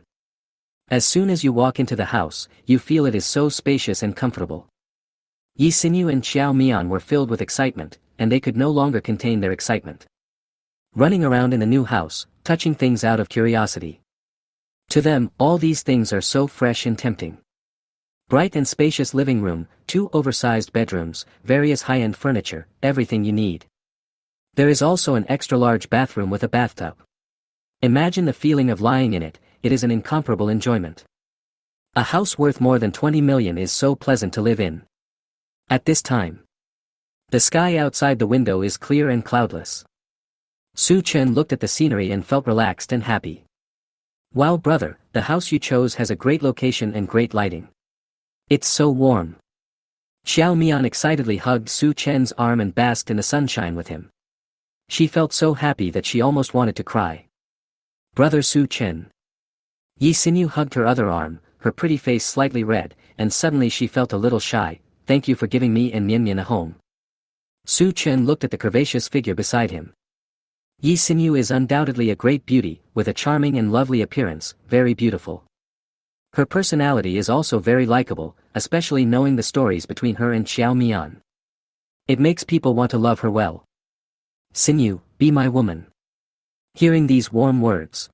As soon as you walk into the house, you feel it is so spacious and comfortable. Yi Sinyu and Xiao Mian were filled with excitement, and they could no longer contain their excitement. running around in the new house, touching things out of curiosity. To them, all these things are so fresh and tempting. Bright and spacious living room, 2 oversized bedrooms, various high-end furniture, everything you need. There is also an extra-large bathroom with a bathtub. Imagine the feeling of lying in it, it is an incomparable enjoyment. A house worth more than 20 million is so pleasant to live in. At this time, the sky outside the window is clear and cloudless. Su Chen looked at the scenery and felt relaxed and happy. Wow, brother, the house you chose has a great location and great lighting. It's so warm. Xiao Mian excitedly hugged Su Chen's arm and basked in the sunshine with him. She felt so happy that she almost wanted to cry. Brother Su Chen. Yi Xinyu hugged her other arm, her pretty face slightly red, and suddenly she felt a little shy. Thank you for giving me and Mian Mian a home. Su Chen looked at the curvaceous figure beside him. Yi Xinyu is undoubtedly a great beauty, with a charming and lovely appearance, very beautiful. Her personality is also very likable, especially knowing the stories between her and Xiao Mian. It makes people want to love her well. Xinyu, be my woman. Hearing these warm words,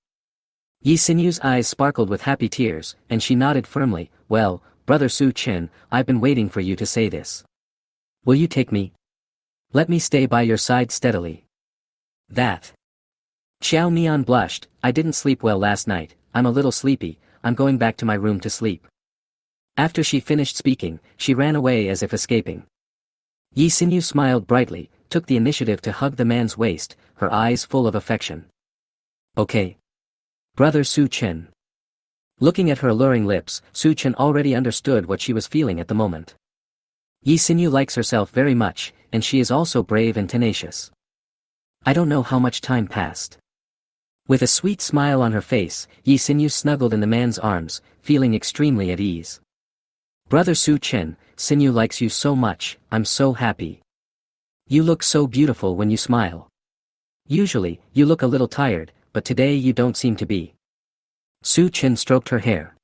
Yi Xinyu's eyes sparkled with happy tears, and she nodded firmly. Well, brother Su Chen, I've been waiting for you to say this. Will you take me? Let me stay by your side steadily. That. Xiao Mian blushed. I didn't sleep well last night, I'm a little sleepy, I'm going back to my room to sleep. After she finished speaking, she ran away as if escaping. Yi Xinyu smiled brightly, took the initiative to hug the man's waist, her eyes full of affection. Okay. Brother Su Chen. Looking at her alluring lips, Su Chen already understood what she was feeling at the moment. Yi Xinyu likes herself very much, and she is also brave and tenacious. I don't know how much time passed. With a sweet smile on her face, Yi Xinyu snuggled in the man's arms, feeling extremely at ease. Brother Su Chen, Xinyu likes you so much, I'm so happy. You look so beautiful when you smile. Usually, you look a little tired, but today you don't seem to be. Su Chen stroked her hair.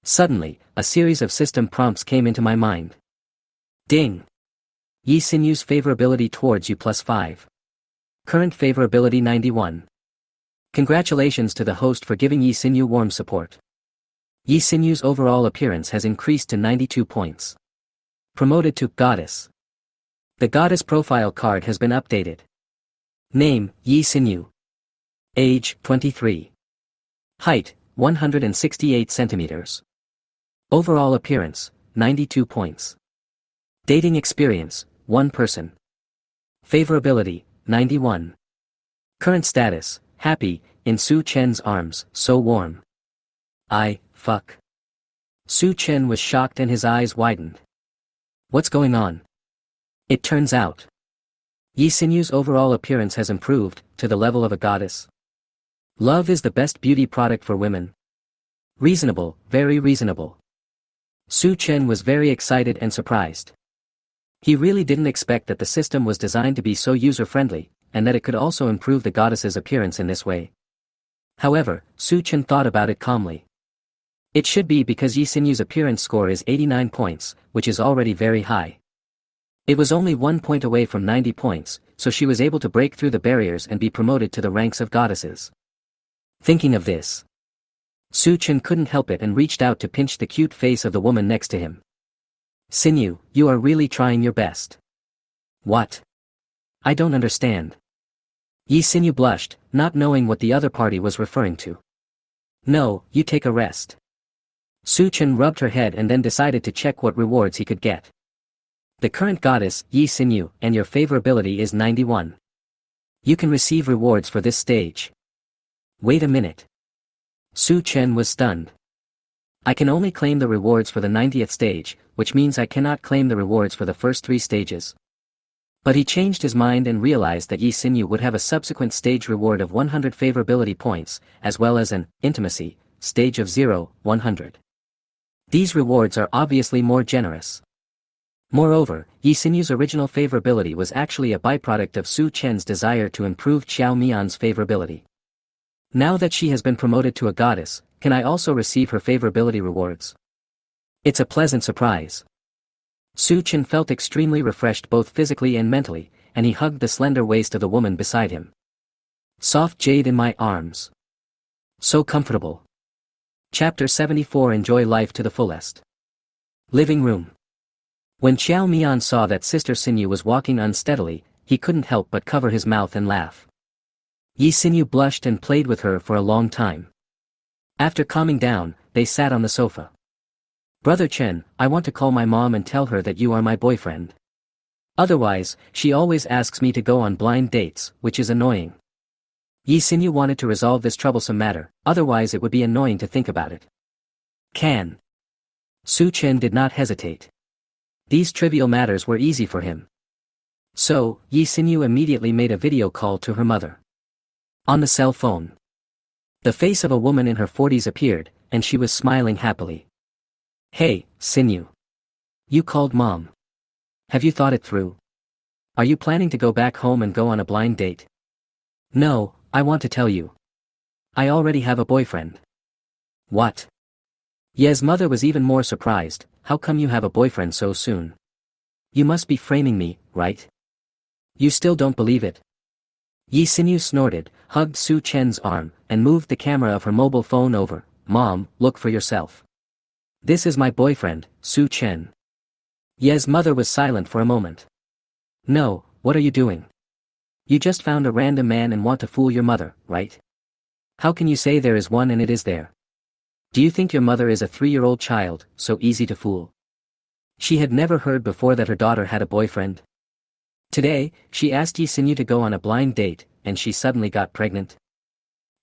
Suddenly, a series of system prompts came into my mind. Ding! Yi Xinyu's favorability towards you +5. Current favorability 91. Congratulations to the host for giving Yi Xinyu warm support. Yi Xinyu's overall appearance has increased to 92 points. Promoted to Goddess. The Goddess profile card has been updated. Name, Yi Xinyu. Age, 23. Height, 168 centimeters. Overall appearance, 92 points. Dating experience, 1 person. Favorability, 91. Current status, happy, in Su Chen's arms, so warm. Fuck. Su Chen was shocked and his eyes widened. What's going on? It turns out, Yi Xinyu's overall appearance has improved, to the level of a goddess. Love is the best beauty product for women. Reasonable, very reasonable. Su Chen was very excited and surprised. He really didn't expect that the system was designed to be so user-friendly, and that it could also improve the goddess's appearance in this way. However, Su Chen thought about it calmly. It should be because Yi Xinyu's appearance score is 89 points, which is already very high. It was only 1 point away from 90 points, so she was able to break through the barriers and be promoted to the ranks of goddesses. Thinking of this, Su Chen couldn't help it and reached out to pinch the cute face of the woman next to him. Xinyu, you are really trying your best. What? I don't understand. Yi Xinyu blushed, not knowing what the other party was referring to. No, you take a rest. Su Chen rubbed her head and then decided to check what rewards he could get. The current goddess, Yi Xinyu, and your favorability is 91. You can receive rewards for this stage. Wait a minute. Su Chen was stunned. I can only claim the rewards for the 90th stage, which means I cannot claim the rewards for the first 3 stages. But he changed his mind and realized that Yi Xinyu would have a subsequent stage reward of 100 favorability points, as well as an intimacy stage of 0-100. These rewards are obviously more generous. Moreover, Yi Xinyu's original favorability was actually a byproduct of Su Chen's desire to improve Xiao Mian's favorability. Now that she has been promoted to a goddess, can I also receive her favorability rewards? It's a pleasant surprise. Su Chen felt extremely refreshed both physically and mentally, and he hugged the slender waist of the woman beside him. Soft jade in my arms. So comfortable. Chapter 74. Enjoy life to the fullest. Living room. When Xiao Mian saw that Sister Xinyu was walking unsteadily, he couldn't help but cover his mouth and laugh. Yi Xinyu blushed and played with her for a long time. After calming down, they sat on the sofa. Brother Chen, I want to call my mom and tell her that you are my boyfriend. Otherwise, she always asks me to go on blind dates, which is annoying. Yi Xinyu wanted to resolve this troublesome matter, otherwise it would be annoying to think about it. Can. Su Chen did not hesitate. These trivial matters were easy for him. So, Yi Xinyu immediately made a video call to her mother. On the cell phone. The face of a woman in her 40s appeared, and she was smiling happily. Hey, Xinyu. You called mom. Have you thought it through? Are you planning to go back home and go on a blind date? No, I want to tell you. I already have a boyfriend. What? Ye's mother was even more surprised. How come you have a boyfriend so soon? You must be framing me, right? You still don't believe it? Yi Xinyu snorted, hugged Su Chen's arm, and moved the camera of her mobile phone over. Mom, look for yourself. This is my boyfriend, Su Chen. Ye's mother was silent for a moment. No, what are you doing? You just found a random man and want to fool your mother, right? How can you say there is one and it is there? Do you think your mother is a 3-year-old child, so easy to fool? She had never heard before that her daughter had a boyfriend. Today, she asked Yi Xinyu to go on a blind date, and she suddenly got pregnant.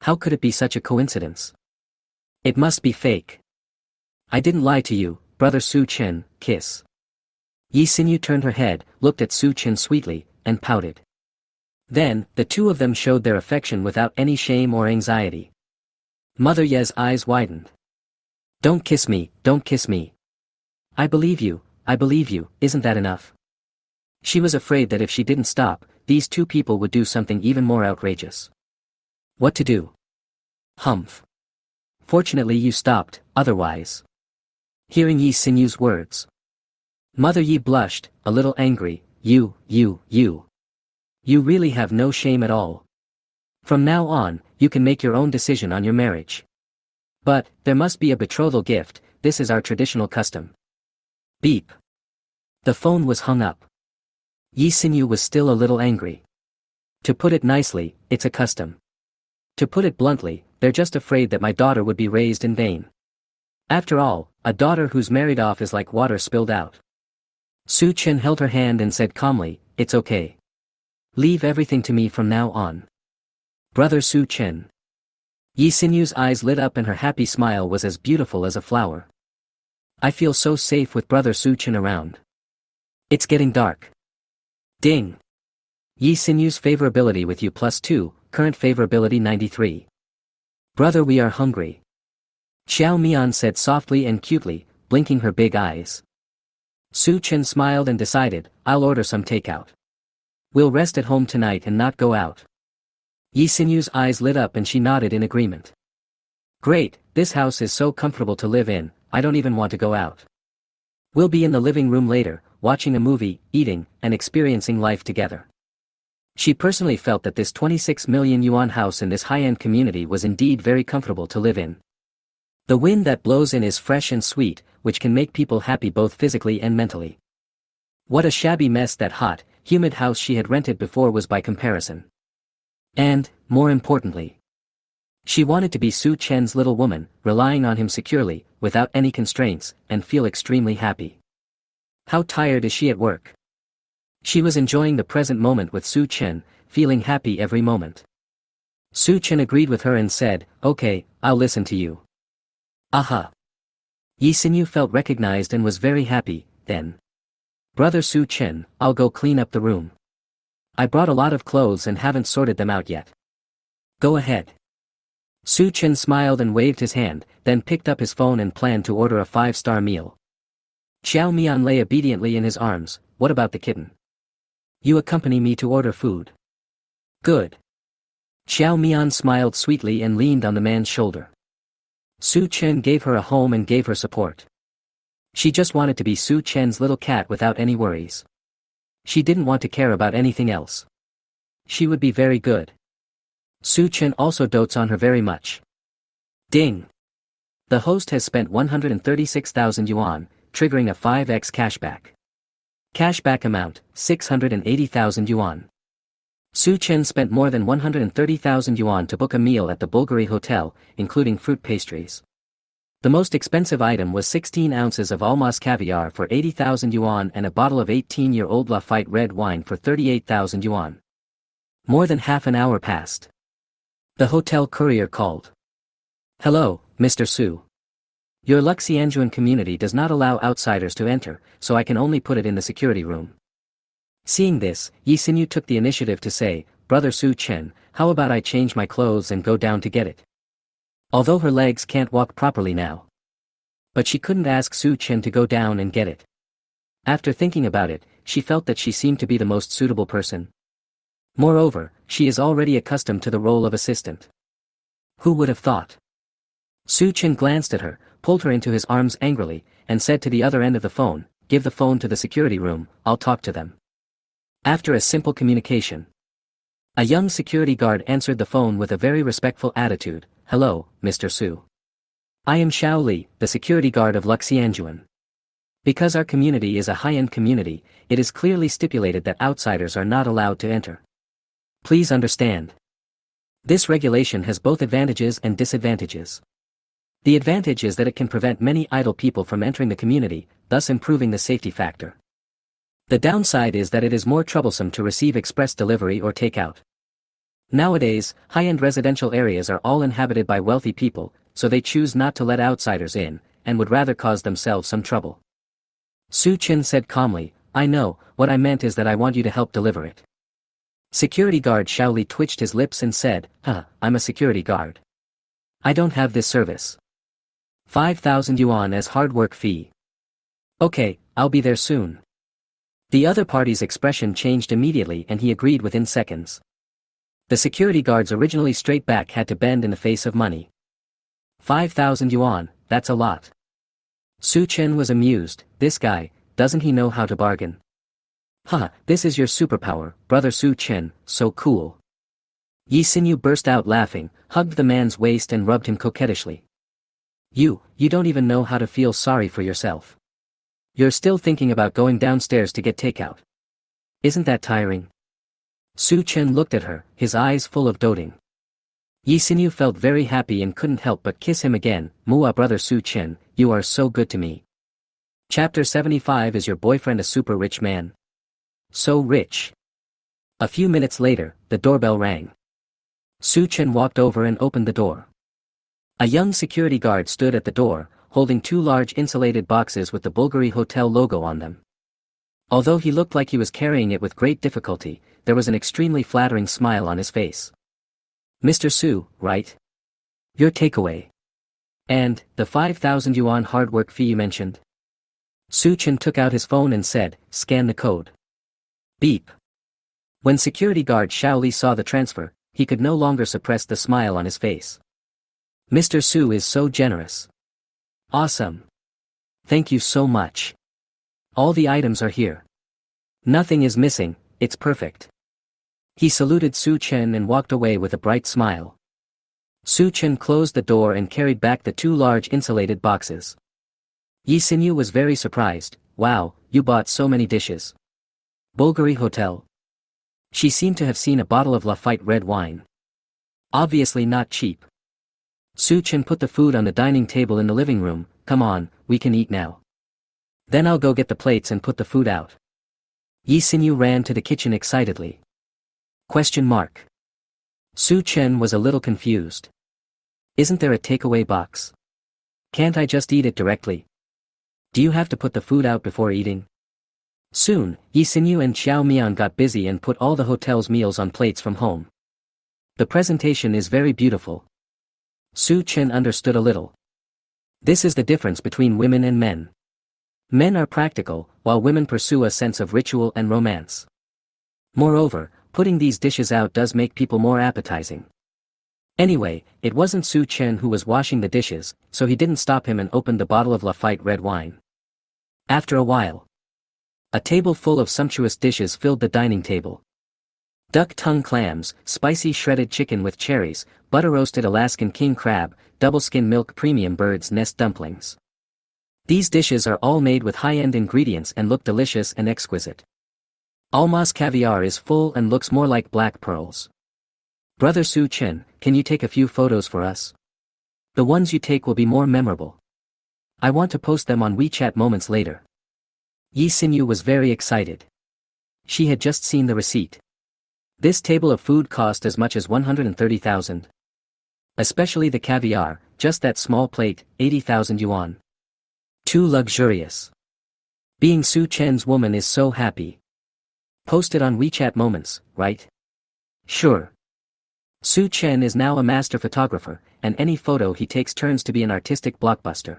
How could it be such a coincidence? It must be fake. I didn't lie to you, brother Su Chen, kiss. Yi Xinyu turned her head, looked at Su Chen sweetly, and pouted. Then, the two of them showed their affection without any shame or anxiety. Mother Ye's eyes widened. Don't kiss me, don't kiss me. I believe you, isn't that enough? She was afraid that if she didn't stop, these two people would do something even more outrageous. What to do? Humph. Fortunately you stopped, otherwise. Hearing Yi Xinyu's words. Mother Yi blushed, a little angry. You really have no shame at all. From now on, you can make your own decision on your marriage. But, there must be a betrothal gift, this is our traditional custom. Beep. The phone was hung up. Yi Xinyu was still a little angry. To put it nicely, it's a custom. To put it bluntly, they're just afraid that my daughter would be raised in vain. After all, a daughter who's married off is like water spilled out. Su Chen held her hand and said calmly, it's okay. Leave everything to me from now on. Brother Su Chen. Yi Xinyu's eyes lit up and her happy smile was as beautiful as a flower. I feel so safe with brother Su Chen around. It's getting dark. Ding. Yi Xinyu's favorability with you +2, current favorability 93. Brother, we are hungry. Xiao Mian said softly and cutely, blinking her big eyes. Su Chen smiled and decided, I'll order some takeout. We'll rest at home tonight and not go out. Yi Xinyu's eyes lit up and she nodded in agreement. Great, this house is so comfortable to live in, I don't even want to go out. We'll be in the living room later, watching a movie, eating, and experiencing life together. She personally felt that this 26 million yuan house in this high-end community was indeed very comfortable to live in. The wind that blows in is fresh and sweet, which can make people happy both physically and mentally. What a shabby mess that hot, humid house she had rented before was by comparison. And, more importantly, she wanted to be Su Chen's little woman, relying on him securely, without any constraints, and feel extremely happy. How tired is she at work? She was enjoying the present moment with Su Chen, feeling happy every moment. Su Chen agreed with her and said, okay, I'll listen to you. Aha. Yi Xinyu felt recognized and was very happy, then. Brother Su Chen, I'll go clean up the room. I brought a lot of clothes and haven't sorted them out yet. Go ahead. Su Chen smiled and waved his hand, then picked up his phone and planned to order a 5-star meal. Xiao Mian lay obediently in his arms. What about the kitten? You accompany me to order food. Good. Xiao Mian smiled sweetly and leaned on the man's shoulder. Su Chen gave her a home and gave her support. She just wanted to be Su Chen's little cat without any worries. She didn't want to care about anything else. She would be very good. Su Chen also dotes on her very much. Ding! The host has spent 136,000 yuan, triggering a 5x cashback. Cashback amount, 680,000 yuan. Su Chen spent more than 130,000 yuan to book a meal at the Bulgari Hotel, including fruit pastries. The most expensive item was 16 ounces of almaz caviar for 80,000 yuan and a bottle of 18-year-old Lafite red wine for 38,000 yuan. More than half an hour passed. The hotel courier called. Hello, Mr. Su. Your Luxianjuan community does not allow outsiders to enter, so I can only put it in the security room. Seeing this, Yi Xinyu took the initiative to say, Brother Su Chen, how about I change my clothes and go down to get it? Although her legs can't walk properly now. But she couldn't ask Su Chen to go down and get it. After thinking about it, she felt that she seemed to be the most suitable person. Moreover, she is already accustomed to the role of assistant. Who would have thought? Su Chen glanced at her, pulled her into his arms angrily, and said to the other end of the phone, give the phone to the security room, I'll talk to them. After a simple communication, a young security guard answered the phone with a very respectful attitude. Hello, Mr. Su. I am Xiao Li, the security guard of Luxianjuan. Because our community is a high-end community, it is clearly stipulated that outsiders are not allowed to enter. Please understand. This regulation has both advantages and disadvantages. The advantage is that it can prevent many idle people from entering the community, thus improving the safety factor. The downside is that it is more troublesome to receive express delivery or takeout. Nowadays, high-end residential areas are all inhabited by wealthy people, so they choose not to let outsiders in, and would rather cause themselves some trouble. Su Chen said calmly, I know, what I meant is that I want you to help deliver it. Security guard Xiao Li twitched his lips and said, I'm a security guard. I don't have this service. 5,000 yuan as hard work fee. Okay, I'll be there soon. The other party's expression changed immediately and he agreed within seconds. The security guard's originally straight back had to bend in the face of money. 5,000 yuan, that's a lot. Su Chen was amused, this guy, doesn't he know how to bargain? This is your superpower, brother Su Chen, so cool. Yi Xinyu burst out laughing, hugged the man's waist and rubbed him coquettishly. You don't even know how to feel sorry for yourself. You're still thinking about going downstairs to get takeout. Isn't that tiring? Su Chen looked at her, his eyes full of doting. Yi Xinyu felt very happy and couldn't help but kiss him again. Mua brother Su Chen, you are so good to me. Chapter 75 Is your boyfriend a super rich man? So rich. A few minutes later, the doorbell rang. Su Chen walked over and opened the door. A young security guard stood at the door, holding two large insulated boxes with the Bulgari Hotel logo on them. Although he looked like he was carrying it with great difficulty, there was an extremely flattering smile on his face. Mr. Su, right? Your takeaway. And, the 5,000 yuan hard work fee you mentioned? Su Chen took out his phone and said, scan the code. Beep. When security guard Xiao Li saw the transfer, he could no longer suppress the smile on his face. Mr. Su is so generous. Awesome. Thank you so much. All the items are here. Nothing is missing, it's perfect. He saluted Su Chen and walked away with a bright smile. Su Chen closed the door and carried back the two large insulated boxes. Yi Xinyu was very surprised. Wow, you bought so many dishes. Bulgari Hotel. She seemed to have seen a bottle of Lafite red wine. Obviously not cheap. Su Chen put the food on the dining table in the living room. Come on, we can eat now. Then I'll go get the plates and put the food out. Yi Xinyu ran to the kitchen excitedly. Question mark. Su Chen was a little confused. Isn't there a takeaway box? Can't I just eat it directly? Do you have to put the food out before eating? Soon, Yi Xinyu and Xiao Mian got busy and put all the hotel's meals on plates from home. The presentation is very beautiful. Su Chen understood a little. This is the difference between women and men. Men are practical, while women pursue a sense of ritual and romance. Moreover, putting these dishes out does make people more appetizing. Anyway, it wasn't Su Chen who was washing the dishes, so he didn't stop him and opened the bottle of Lafite red wine. After a while, a table full of sumptuous dishes filled the dining table. Duck tongue clams, spicy shredded chicken with cherries, butter-roasted Alaskan king crab, double-skin milk premium bird's nest dumplings. These dishes are all made with high-end ingredients and look delicious and exquisite. Alma's caviar is full and looks more like black pearls. Brother Su Chen, can you take a few photos for us? The ones you take will be more memorable. I want to post them on WeChat moments later. Yi Xinyu was very excited. She had just seen the receipt. This table of food cost as much as 130,000. Especially the caviar, just that small plate, 80,000 yuan. Too luxurious. Being Su Chen's woman is so happy. Post it on WeChat moments, right? Sure. Su Chen is now a master photographer, and any photo he takes turns to be an artistic blockbuster.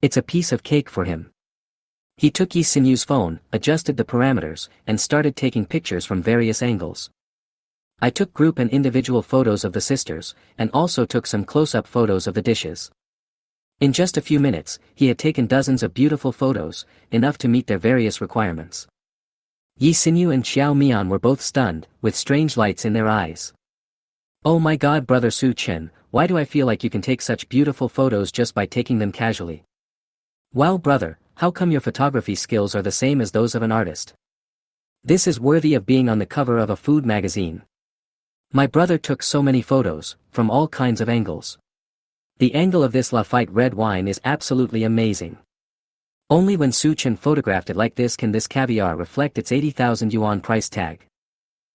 It's a piece of cake for him. He took Yi Xinyu's phone, adjusted the parameters, and started taking pictures from various angles. I took group and individual photos of the sisters, and also took some close-up photos of the dishes. In just a few minutes, he had taken dozens of beautiful photos, enough to meet their various requirements. Yi Xinyu and Xiao Mian were both stunned, with strange lights in their eyes. Oh my god, brother Su Chen, why do I feel like you can take such beautiful photos just by taking them casually? Wow brother, how come your photography skills are the same as those of an artist? This is worthy of being on the cover of a food magazine. My brother took so many photos, from all kinds of angles. The angle of this Lafite red wine is absolutely amazing. Only when Su Chen photographed it like this can this caviar reflect its 80,000 yuan price tag.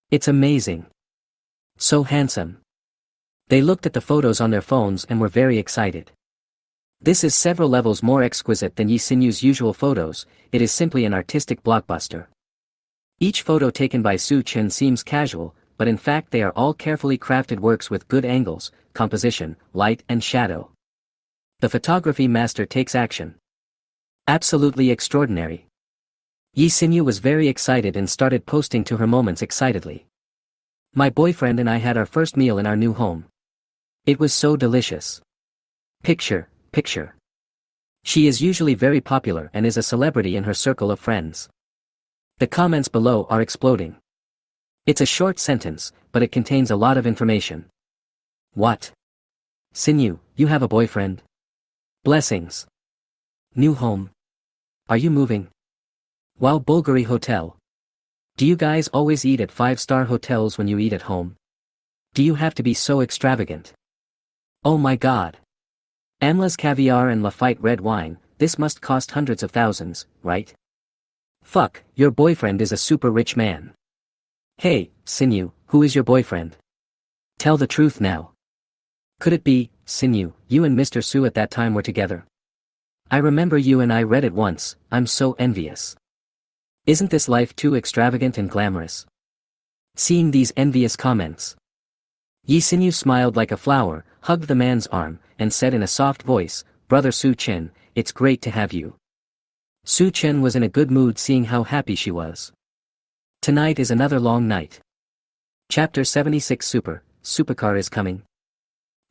It's amazing. So handsome. They looked at the photos on their phones and were very excited. This is several levels more exquisite than Yi Xinyu's usual photos, it is simply an artistic blockbuster. Each photo taken by Su Chen seems casual, but in fact they are all carefully crafted works with good angles, composition, light and shadow. The photography master takes action. Absolutely extraordinary. Yi Xinyu was very excited and started posting to her moments excitedly. My boyfriend and I had our first meal in our new home. It was so delicious. Picture. She is usually very popular and is a celebrity in her circle of friends. The comments below are exploding. It's a short sentence, but it contains a lot of information. What? Xinyu, you have a boyfriend? Blessings. New home. Are you moving? Wow, Bulgari Hotel. Do you guys always eat at 5-star hotels when you eat at home? Do you have to be so extravagant? Oh my god. Amla's caviar and Lafite red wine, this must cost hundreds of thousands, right? Fuck, your boyfriend is a super rich man. Hey, Xinyu, who is your boyfriend? Tell the truth now. Could it be, Xinyu, you and Mr. Su at that time were together? I remember you and I read it once, I'm so envious. Isn't this life too extravagant and glamorous? Seeing these envious comments, Yi Xinyu smiled like a flower, hugged the man's arm, and said in a soft voice, Brother Su Chen, it's great to have you. Su Chen was in a good mood seeing how happy she was. Tonight is another long night. Chapter 76 Supercar is coming.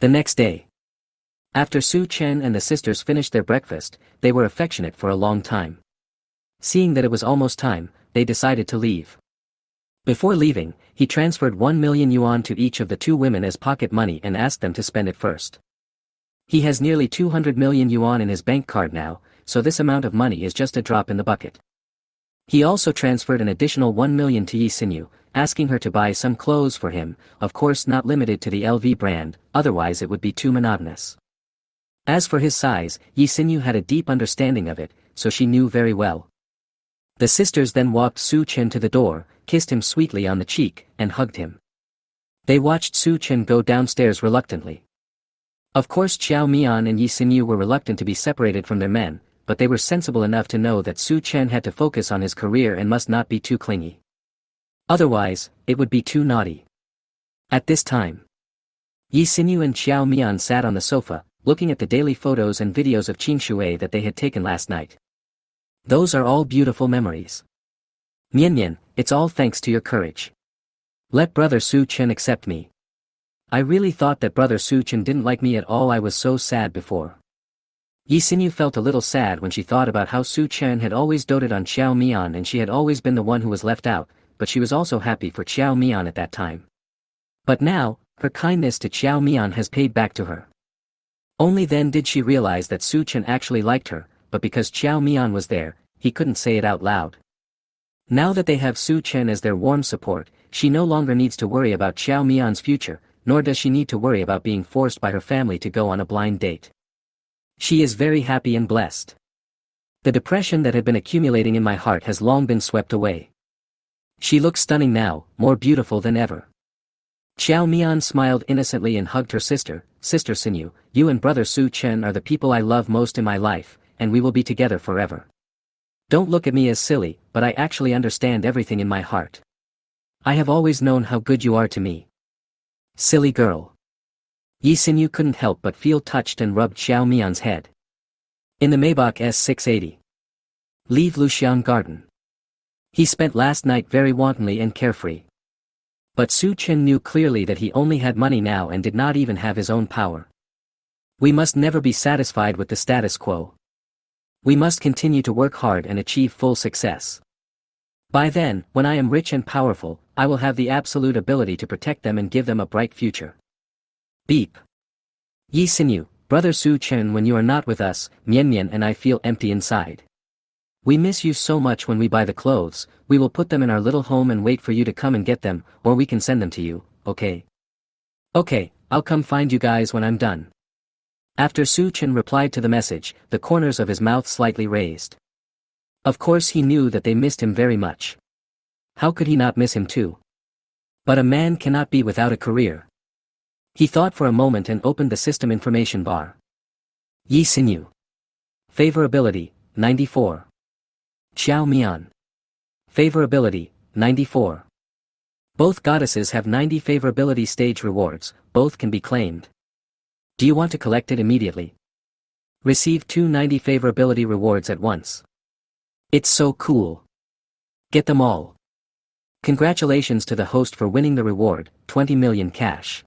The next day. After Su Chen and the sisters finished their breakfast, they were affectionate for a long time. Seeing that it was almost time, they decided to leave. Before leaving, he transferred 1 million yuan to each of the two women as pocket money and asked them to spend it first. He has nearly 200 million yuan in his bank card now, so this amount of money is just a drop in the bucket. He also transferred an additional 1 million to Yi Xinyu, asking her to buy some clothes for him, of course not limited to the LV brand, otherwise it would be too monotonous. As for his size, Yi Xinyu had a deep understanding of it, so she knew very well. The sisters then walked Su Chen to the door, kissed him sweetly on the cheek, and hugged him. They watched Su Chen go downstairs reluctantly. Of course Xiao Mian and Yi Xinyu were reluctant to be separated from their men, but they were sensible enough to know that Su Chen had to focus on his career and must not be too clingy. Otherwise, it would be too naughty. At this time, Yi Xinyu and Xiao Mian sat on the sofa, looking at the daily photos and videos of Qing Shui that they had taken last night. Those are all beautiful memories. Mian, it's all thanks to your courage. Let brother Su Chen accept me. I really thought that brother Su Chen didn't like me at all. I was so sad before. Yi Xinyu felt a little sad when she thought about how Su Chen had always doted on Xiao Mian and she had always been the one who was left out, but she was also happy for Xiao Mian at that time. But now, her kindness to Xiao Mian has paid back to her. Only then did she realize that Su Chen actually liked her, but because Xiao Mian was there, he couldn't say it out loud. Now that they have Su Chen as their warm support, she no longer needs to worry about Xiao Mian's future, nor does she need to worry about being forced by her family to go on a blind date. She is very happy and blessed. The depression that had been accumulating in my heart has long been swept away. She looks stunning now, more beautiful than ever. Xiao Mian smiled innocently and hugged her sister. Sister Sinew, you and brother Su Chen are the people I love most in my life, and we will be together forever. Don't look at me as silly, but I actually understand everything in my heart. I have always known how good you are to me. Silly girl. Yi Sinew couldn't help but feel touched and rubbed Xiao Mian's head. In the Maybach S680. Leave Luxian Garden. He spent last night very wantonly and carefree. But Su Chen knew clearly that he only had money now and did not even have his own power. We must never be satisfied with the status quo. We must continue to work hard and achieve full success. By then, when I am rich and powerful, I will have the absolute ability to protect them and give them a bright future. Beep. Yi Sinew, brother Su Chen, when you are not with us, Mian Mian and I feel empty inside. We miss you so much. When we buy the clothes, we will put them in our little home and wait for you to come and get them, or we can send them to you, okay? Okay, I'll come find you guys when I'm done. After Su Chen replied to the message, the corners of his mouth slightly raised. Of course he knew that they missed him very much. How could he not miss him too? But a man cannot be without a career. He thought for a moment and opened the system information bar. Yi Sinew. Favorability, 94. Xiao Mian. Favorability, 94. Both goddesses have 90 favorability stage rewards, both can be claimed. Do you want to collect it immediately? Receive 290 favorability rewards at once. It's so cool. Get them all. Congratulations to the host for winning the reward, 20 million cash.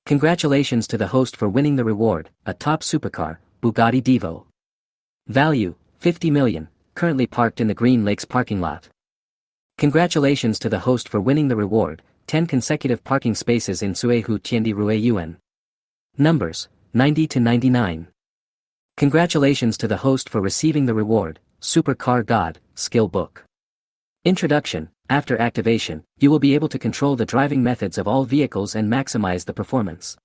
Congratulations to the host for winning the reward, a top supercar, Bugatti Divo. Value, 50 million, currently parked in the Green Lakes parking lot. Congratulations to the host for winning the reward, 10 consecutive parking spaces in Suehu Tiandi Rue Yuan. Numbers, 90 to 99. Congratulations to the host for receiving the reward, Supercar God, Skill Book. Introduction. After activation, you will be able to control the driving methods of all vehicles and maximize the performance.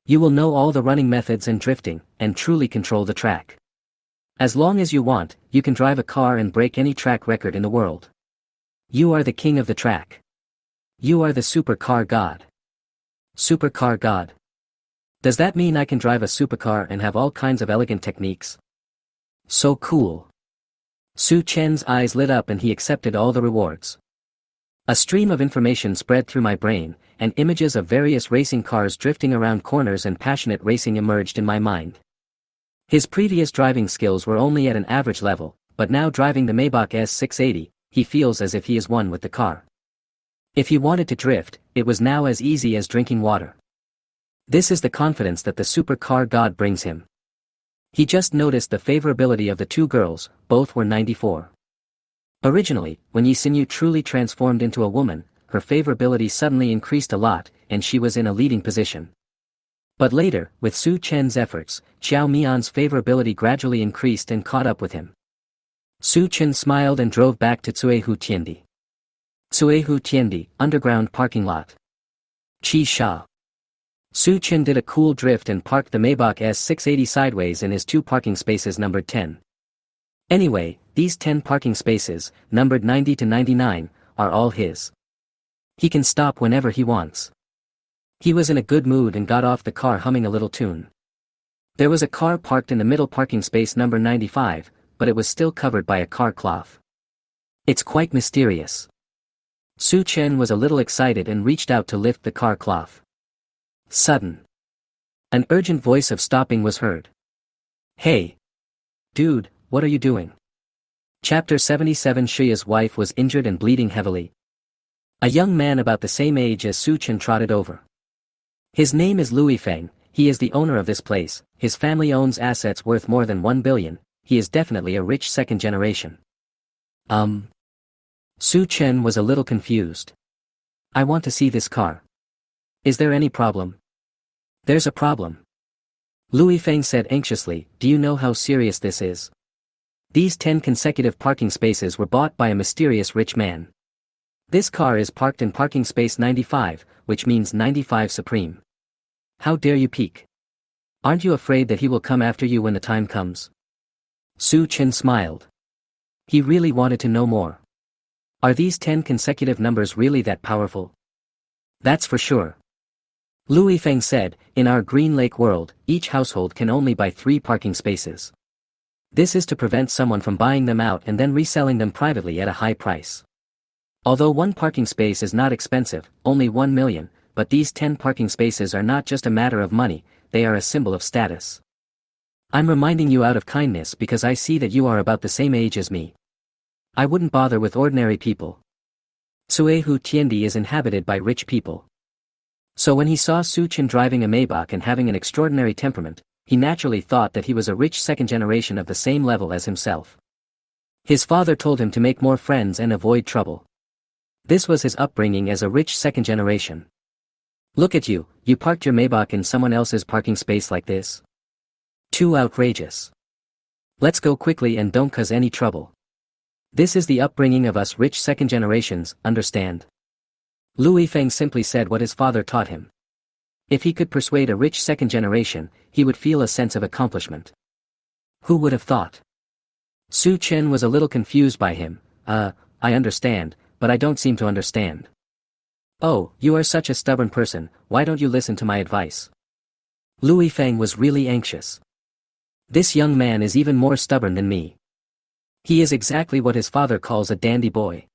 You will know all the running methods and drifting, and truly control the track. As long as you want, you can drive a car and break any track record in the world. You are the king of the track. You are the Supercar God. Supercar God. Does that mean I can drive a supercar and have all kinds of elegant techniques? So cool. Su Chen's eyes lit up and he accepted all the rewards. A stream of information spread through my brain, and images of various racing cars drifting around corners and passionate racing emerged in my mind. His previous driving skills were only at an average level, but now driving the Maybach S680, he feels as if he is one with the car. If he wanted to drift, it was now as easy as drinking water. This is the confidence that the supercar god brings him. He just noticed the favorability of the two girls, both were 94. Originally, when Yi Sinew truly transformed into a woman, her favorability suddenly increased a lot, and she was in a leading position. But later, with Su Chen's efforts, Xiao Mian's favorability gradually increased and caught up with him. Su Chen smiled and drove back to Cuehu Tiandi. Cuehu Tiandi, underground parking lot. Qi Sha. Su Chen did a cool drift and parked the Maybach S680 sideways in his two parking spaces numbered 10. Anyway, these 10 parking spaces, numbered 90 to 99, are all his. He can stop whenever he wants. He was in a good mood and got off the car humming a little tune. There was a car parked in the middle parking space number 95, but it was still covered by a car cloth. It's quite mysterious. Su Chen was a little excited and reached out to lift the car cloth. Sudden. An urgent voice of stopping was heard. Hey! Dude, what are you doing? Chapter 77. Shiya's wife was injured and bleeding heavily. A young man about the same age as Su Chen trotted over. His name is Louis Feng, he is the owner of this place, his family owns assets worth more than 1 billion, he is definitely a rich second generation. Su Chen was a little confused. I want to see this car. Is there any problem? There's a problem. Louis Feng said anxiously, do you know how serious this is? These 10 consecutive parking spaces were bought by a mysterious rich man. This car is parked in parking space 95, which means 95 supreme. How dare you peek? Aren't you afraid that he will come after you when the time comes? Su Chen smiled. He really wanted to know more. Are these 10 consecutive numbers really that powerful? That's for sure. Louis Feng said, in our Green Lake world, each household can only buy 3 parking spaces. This is to prevent someone from buying them out and then reselling them privately at a high price. Although one parking space is not expensive, only 1 million, but these 10 parking spaces are not just a matter of money, they are a symbol of status. I'm reminding you out of kindness because I see that you are about the same age as me. I wouldn't bother with ordinary people. Suehu Tiandi is inhabited by rich people. So when he saw Su Chen driving a Maybach and having an extraordinary temperament, he naturally thought that he was a rich second generation of the same level as himself. His father told him to make more friends and avoid trouble. This was his upbringing as a rich second generation. Look at you, you parked your Maybach in someone else's parking space like this? Too outrageous. Let's go quickly and don't cause any trouble. This is the upbringing of us rich second generations, understand? Louis Feng simply said what his father taught him. If he could persuade a rich second generation, he would feel a sense of accomplishment. Who would have thought? Su Chen was a little confused by him. I understand, but I don't seem to understand. Oh, you are such a stubborn person, why don't you listen to my advice? Louis Feng was really anxious. This young man is even more stubborn than me. He is exactly what his father calls a dandy boy.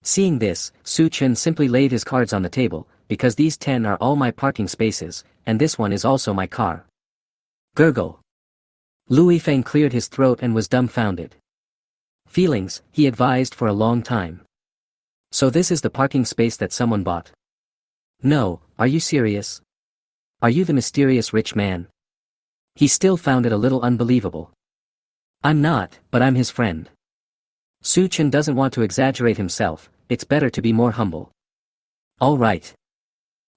Seeing this, Su Chen simply laid his cards on the table, because these 10 are all my parking spaces, and this one is also my car. Gurgle. Louis Feng cleared his throat and was dumbfounded. Feelings, he advised for a long time. So this is the parking space that someone bought? No, are you serious? Are you the mysterious rich man? He still found it a little unbelievable. I'm not, but I'm his friend. Su Chen doesn't want to exaggerate himself, it's better to be more humble. All right.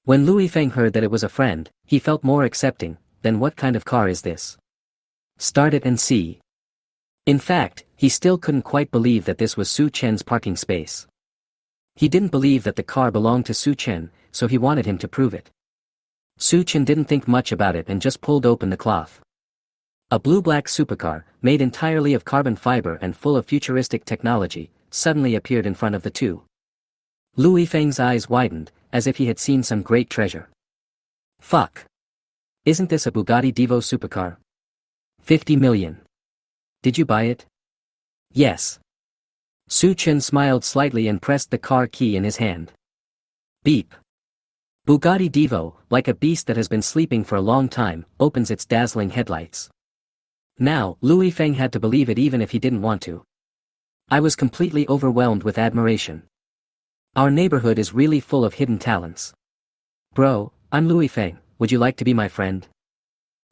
When Louis Feng heard that it was a friend, he felt more accepting. Then what kind of car is this? Start it and see. In fact, he still couldn't quite believe that this was Su Chen's parking space. He didn't believe that the car belonged to Su Chen, so he wanted him to prove it. Su Chen didn't think much about it and just pulled open the cloth. A blue-black supercar, made entirely of carbon fiber and full of futuristic technology, suddenly appeared in front of the two. Louis Feng's eyes widened, as if he had seen some great treasure. Fuck! Isn't this a Bugatti Divo supercar? 50 million. Did you buy it? Yes. Su Chen smiled slightly and pressed the car key in his hand. Beep. Bugatti Divo, like a beast that has been sleeping for a long time, opens its dazzling headlights. Now, Louis Feng had to believe it even if he didn't want to. I was completely overwhelmed with admiration. Our neighborhood is really full of hidden talents. Bro, I'm Louis Feng, would you like to be my friend?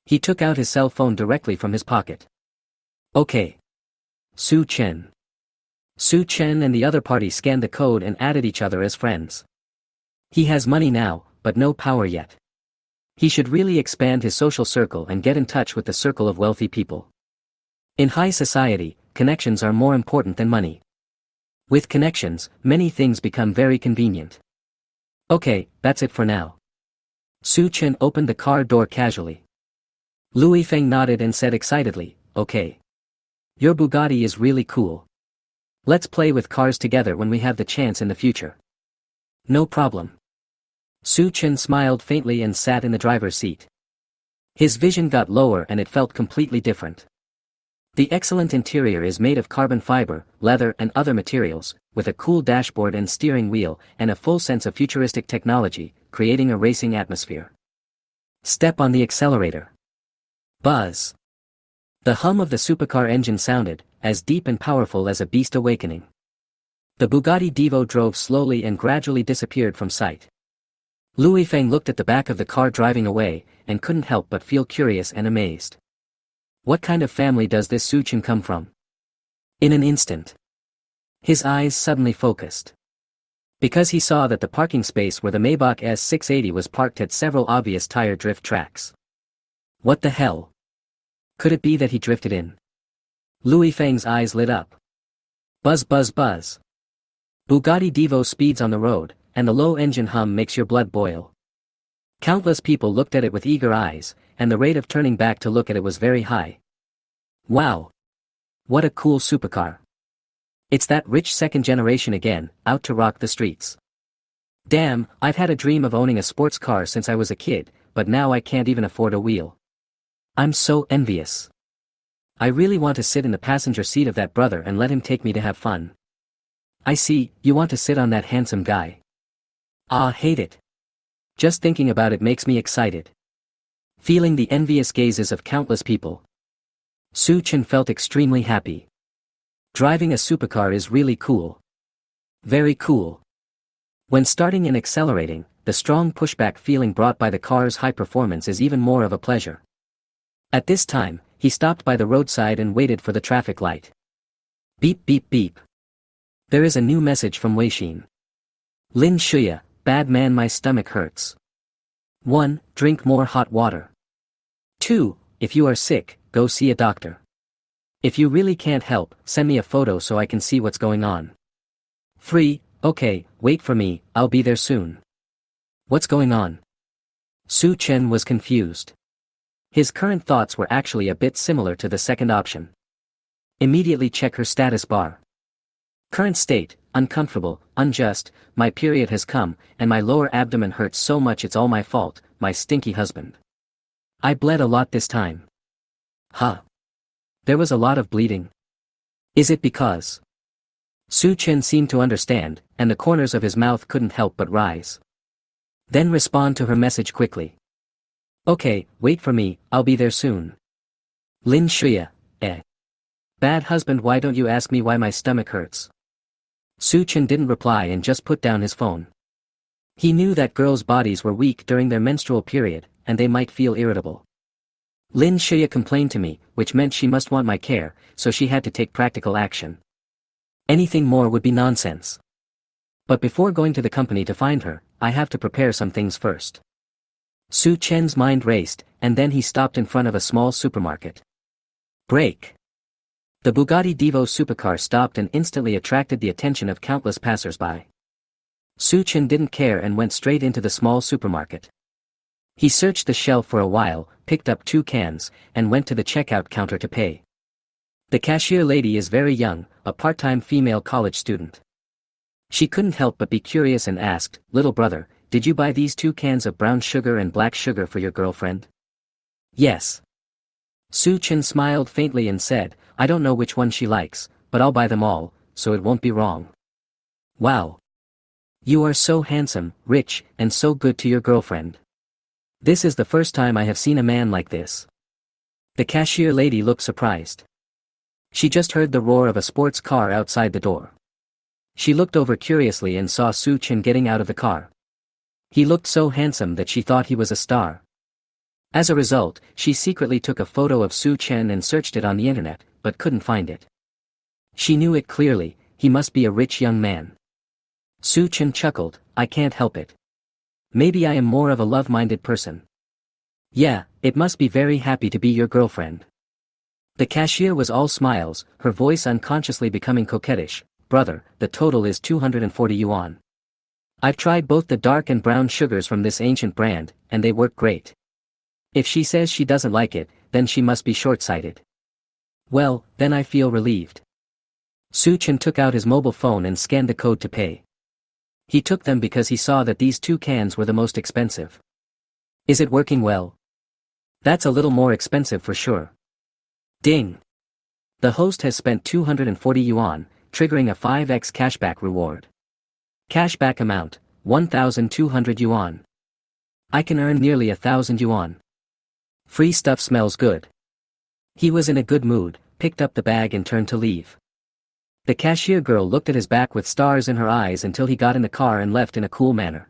He took out his cell phone directly from his pocket. Okay. Su Chen. Su Chen and the other party scanned the code and added each other as friends. He has money now, but no power yet. He should really expand his social circle and get in touch with the circle of wealthy people. In high society, connections are more important than money. With connections, many things become very convenient. Okay, that's it for now. Su Chen opened the car door casually. Louis Feng nodded and said excitedly, okay. Your Bugatti is really cool. Let's play with cars together when we have the chance in the future. No problem. Su Chen smiled faintly and sat in the driver's seat. His vision got lower and it felt completely different. The excellent interior is made of carbon fiber, leather and other materials, with a cool dashboard and steering wheel, and a full sense of futuristic technology, creating a racing atmosphere. Step on the accelerator. Buzz. The hum of the supercar engine sounded, as deep and powerful as a beast awakening. The Bugatti Divo drove slowly and gradually disappeared from sight. Louis Feng looked at the back of the car driving away, and couldn't help but feel curious and amazed. What kind of family does this Su Chen come from? In an instant. His eyes suddenly focused. Because he saw that the parking space where the Maybach S680 was parked had several obvious tire drift tracks. What the hell? Could it be that he drifted in? Louis Fang's eyes lit up. Buzz buzz buzz. Bugatti Divo speeds on the road, and the low engine hum makes your blood boil. Countless people looked at it with eager eyes, and the rate of turning back to look at it was very high. Wow! What a cool supercar. It's that rich second generation again, out to rock the streets. Damn, I've had a dream of owning a sports car since I was a kid, but now I can't even afford a wheel. I'm so envious. I really want to sit in the passenger seat of that brother and let him take me to have fun. I see, you want to sit on that handsome guy. Ah, hate it. Just thinking about it makes me excited. Feeling the envious gazes of countless people, Su Chen felt extremely happy. Driving a supercar is really cool. Very cool. When starting and accelerating, the strong pushback feeling brought by the car's high performance is even more of a pleasure. At this time, he stopped by the roadside and waited for the traffic light. Beep beep beep. There is a new message from Weishin. Lin Shuya, bad man, my stomach hurts. 1. Drink more hot water. 2. If you are sick, go see a doctor. If you really can't help, send me a photo so I can see what's going on. 3. Okay, wait for me, I'll be there soon. What's going on? Su Chen was confused. His current thoughts were actually a bit similar to the second option. Immediately check her status bar. Current state, uncomfortable, unjust, my period has come, and my lower abdomen hurts so much it's all my fault, my stinky husband. I bled a lot this time. Huh. There was a lot of bleeding. Is it because? Su Chen seemed to understand, and the corners of his mouth couldn't help but rise. Then respond to her message quickly. Okay, wait for me, I'll be there soon. Lin Shuya, Bad husband, why don't you ask me why my stomach hurts? Su Chen didn't reply and just put down his phone. He knew that girls' bodies were weak during their menstrual period, and they might feel irritable. Lin Shuya complained to me, which meant she must want my care, so she had to take practical action. Anything more would be nonsense. But before going to the company to find her, I have to prepare some things first. Su Chen's mind raced, and then he stopped in front of a small supermarket. Brake. The Bugatti Divo supercar stopped and instantly attracted the attention of countless passers-by. Su Chen didn't care and went straight into the small supermarket. He searched the shelf for a while, picked up 2 cans, and went to the checkout counter to pay. The cashier lady is very young, a part-time female college student. She couldn't help but be curious and asked, "Little brother, did you buy these 2 cans of brown sugar and black sugar for your girlfriend?" Yes. Su Chen smiled faintly and said, "I don't know which one she likes, but I'll buy them all, so it won't be wrong." Wow. You are so handsome, rich, and so good to your girlfriend. This is the first time I have seen a man like this. The cashier lady looked surprised. She just heard the roar of a sports car outside the door. She looked over curiously and saw Su Chen getting out of the car. He looked so handsome that she thought he was a star. As a result, she secretly took a photo of Su Chen and searched it on the internet, but couldn't find it. She knew it clearly, he must be a rich young man. Su Chen chuckled, I can't help it. Maybe I am more of a love-minded person. Yeah, it must be very happy to be your girlfriend. The cashier was all smiles, her voice unconsciously becoming coquettish. Brother, the total is 240 yuan. I've tried both the dark and brown sugars from this ancient brand, and they work great. If she says she doesn't like it, then she must be short-sighted. Well, then I feel relieved. Su Chen took out his mobile phone and scanned the code to pay. He took them because he saw that these 2 cans were the most expensive. Is it working well? That's a little more expensive for sure. Ding! The host has spent 240 yuan, triggering a 5x cashback reward. Cashback amount, 1,200 yuan. I can earn nearly 1,000 yuan. Free stuff smells good. He was in a good mood, picked up the bag and turned to leave. The cashier girl looked at his back with stars in her eyes until he got in the car and left in a cool manner.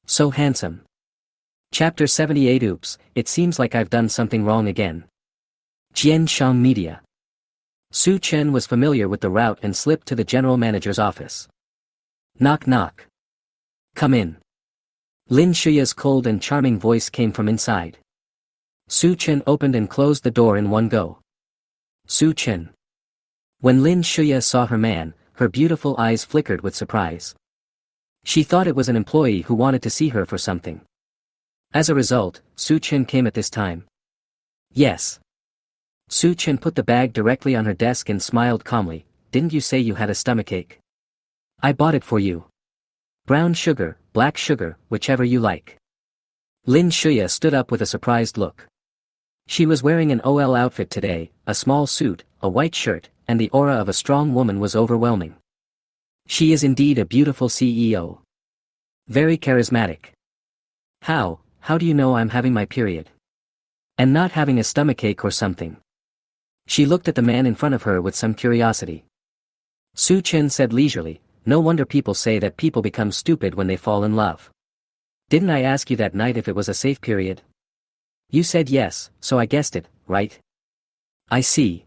So handsome. Chapter 78. Oops, it seems like I've done something wrong again. Jian Shang Media. Su Chen was familiar with the route and slipped to the general manager's office. Knock knock. Come in. Lin Shuya's cold and charming voice came from inside. Su Chen opened and closed the door in one go. Su Chen. When Lin Shuya saw her man, her beautiful eyes flickered with surprise. She thought it was an employee who wanted to see her for something. As a result, Su Chen came at this time. Yes. Su Chen put the bag directly on her desk and smiled calmly. Didn't you say you had a stomachache? I bought it for you. Brown sugar, black sugar, whichever you like. Lin Shuya stood up with a surprised look. She was wearing an OL outfit today, a small suit, a white shirt, and the aura of a strong woman was overwhelming. She is indeed a beautiful CEO. Very charismatic. How do you know I'm having my period? And not having a stomachache or something? She looked at the man in front of her with some curiosity. Su Chen said leisurely, no wonder people say that people become stupid when they fall in love. Didn't I ask you that night if it was a safe period? You said yes, so I guessed it, right? I see.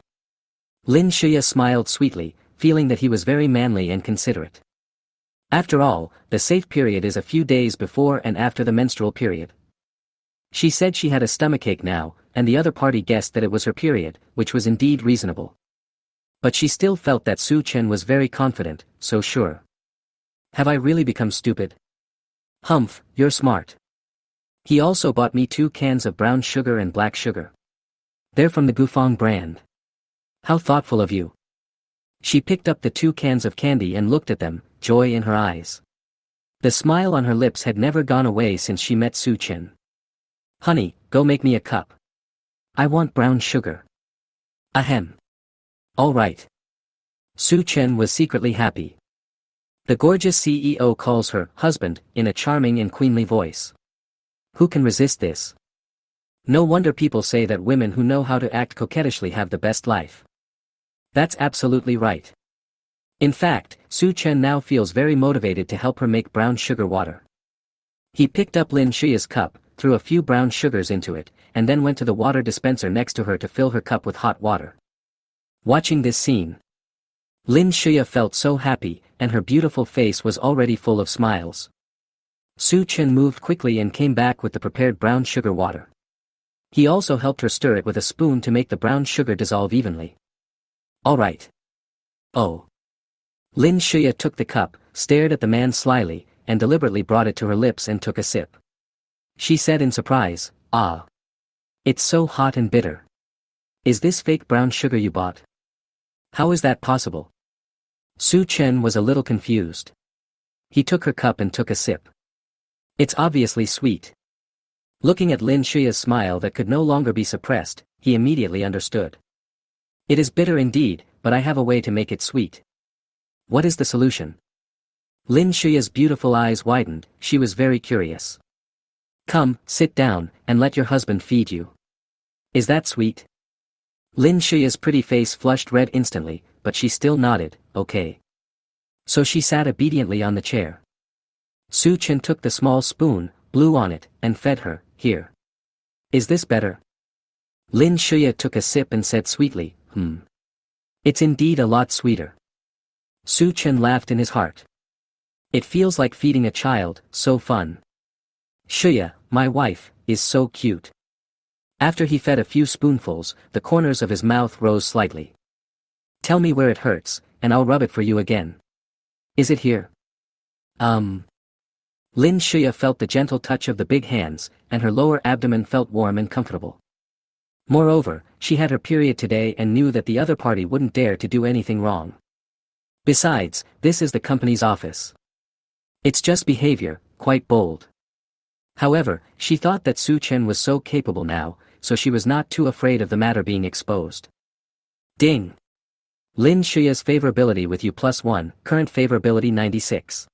Lin Shuya smiled sweetly, feeling that he was very manly and considerate. After all, the safe period is a few days before and after the menstrual period. She said she had a stomachache now, and the other party guessed that it was her period, which was indeed reasonable. But she still felt that Su Chen was very confident, so sure. Have I really become stupid? Humph, you're smart. He also bought me 2 cans of brown sugar and black sugar. They're from the Gufang brand. How thoughtful of you. She picked up the 2 cans of candy and looked at them, joy in her eyes. The smile on her lips had never gone away since she met Su Chen. Honey, go make me a cup. I want brown sugar. Ahem. All right. Su Chen was secretly happy. The gorgeous CEO calls her husband in a charming and queenly voice. Who can resist this? No wonder people say that women who know how to act coquettishly have the best life. That's absolutely right. In fact, Su Chen now feels very motivated to help her make brown sugar water. He picked up Lin Shuya's cup, threw a few brown sugars into it, and then went to the water dispenser next to her to fill her cup with hot water. Watching this scene, Lin Shuya felt so happy, and her beautiful face was already full of smiles. Su Chen moved quickly and came back with the prepared brown sugar water. He also helped her stir it with a spoon to make the brown sugar dissolve evenly. All right. Oh. Lin Shuya took the cup, stared at the man slyly, and deliberately brought it to her lips and took a sip. She said in surprise, ah. It's so hot and bitter. Is this fake brown sugar you bought? How is that possible? Su Chen was a little confused. He took her cup and took a sip. It's obviously sweet. Looking at Lin Shuya's smile that could no longer be suppressed, he immediately understood. It is bitter indeed, but I have a way to make it sweet. What is the solution? Lin Shuya's beautiful eyes widened, she was very curious. Come, sit down, and let your husband feed you. Is that sweet? Lin Shuya's pretty face flushed red instantly, but she still nodded, okay. So she sat obediently on the chair. Su Chen took the small spoon, blew on it, and fed her, here. Is this better? Lin Shuya took a sip and said sweetly, It's indeed a lot sweeter. Su Chen laughed in his heart. It feels like feeding a child, so fun. Shuya, my wife, is so cute. After he fed a few spoonfuls, the corners of his mouth rose slightly. Tell me where it hurts, and I'll rub it for you again. Is it here? Lin Shuya felt the gentle touch of the big hands, and her lower abdomen felt warm and comfortable. Moreover, she had her period today and knew that the other party wouldn't dare to do anything wrong. Besides, this is the company's office. It's just behavior, quite bold. However, she thought that Su Chen was so capable now, so she was not too afraid of the matter being exposed. Ding! Lin Shuya's favorability with you +1, current favorability 96.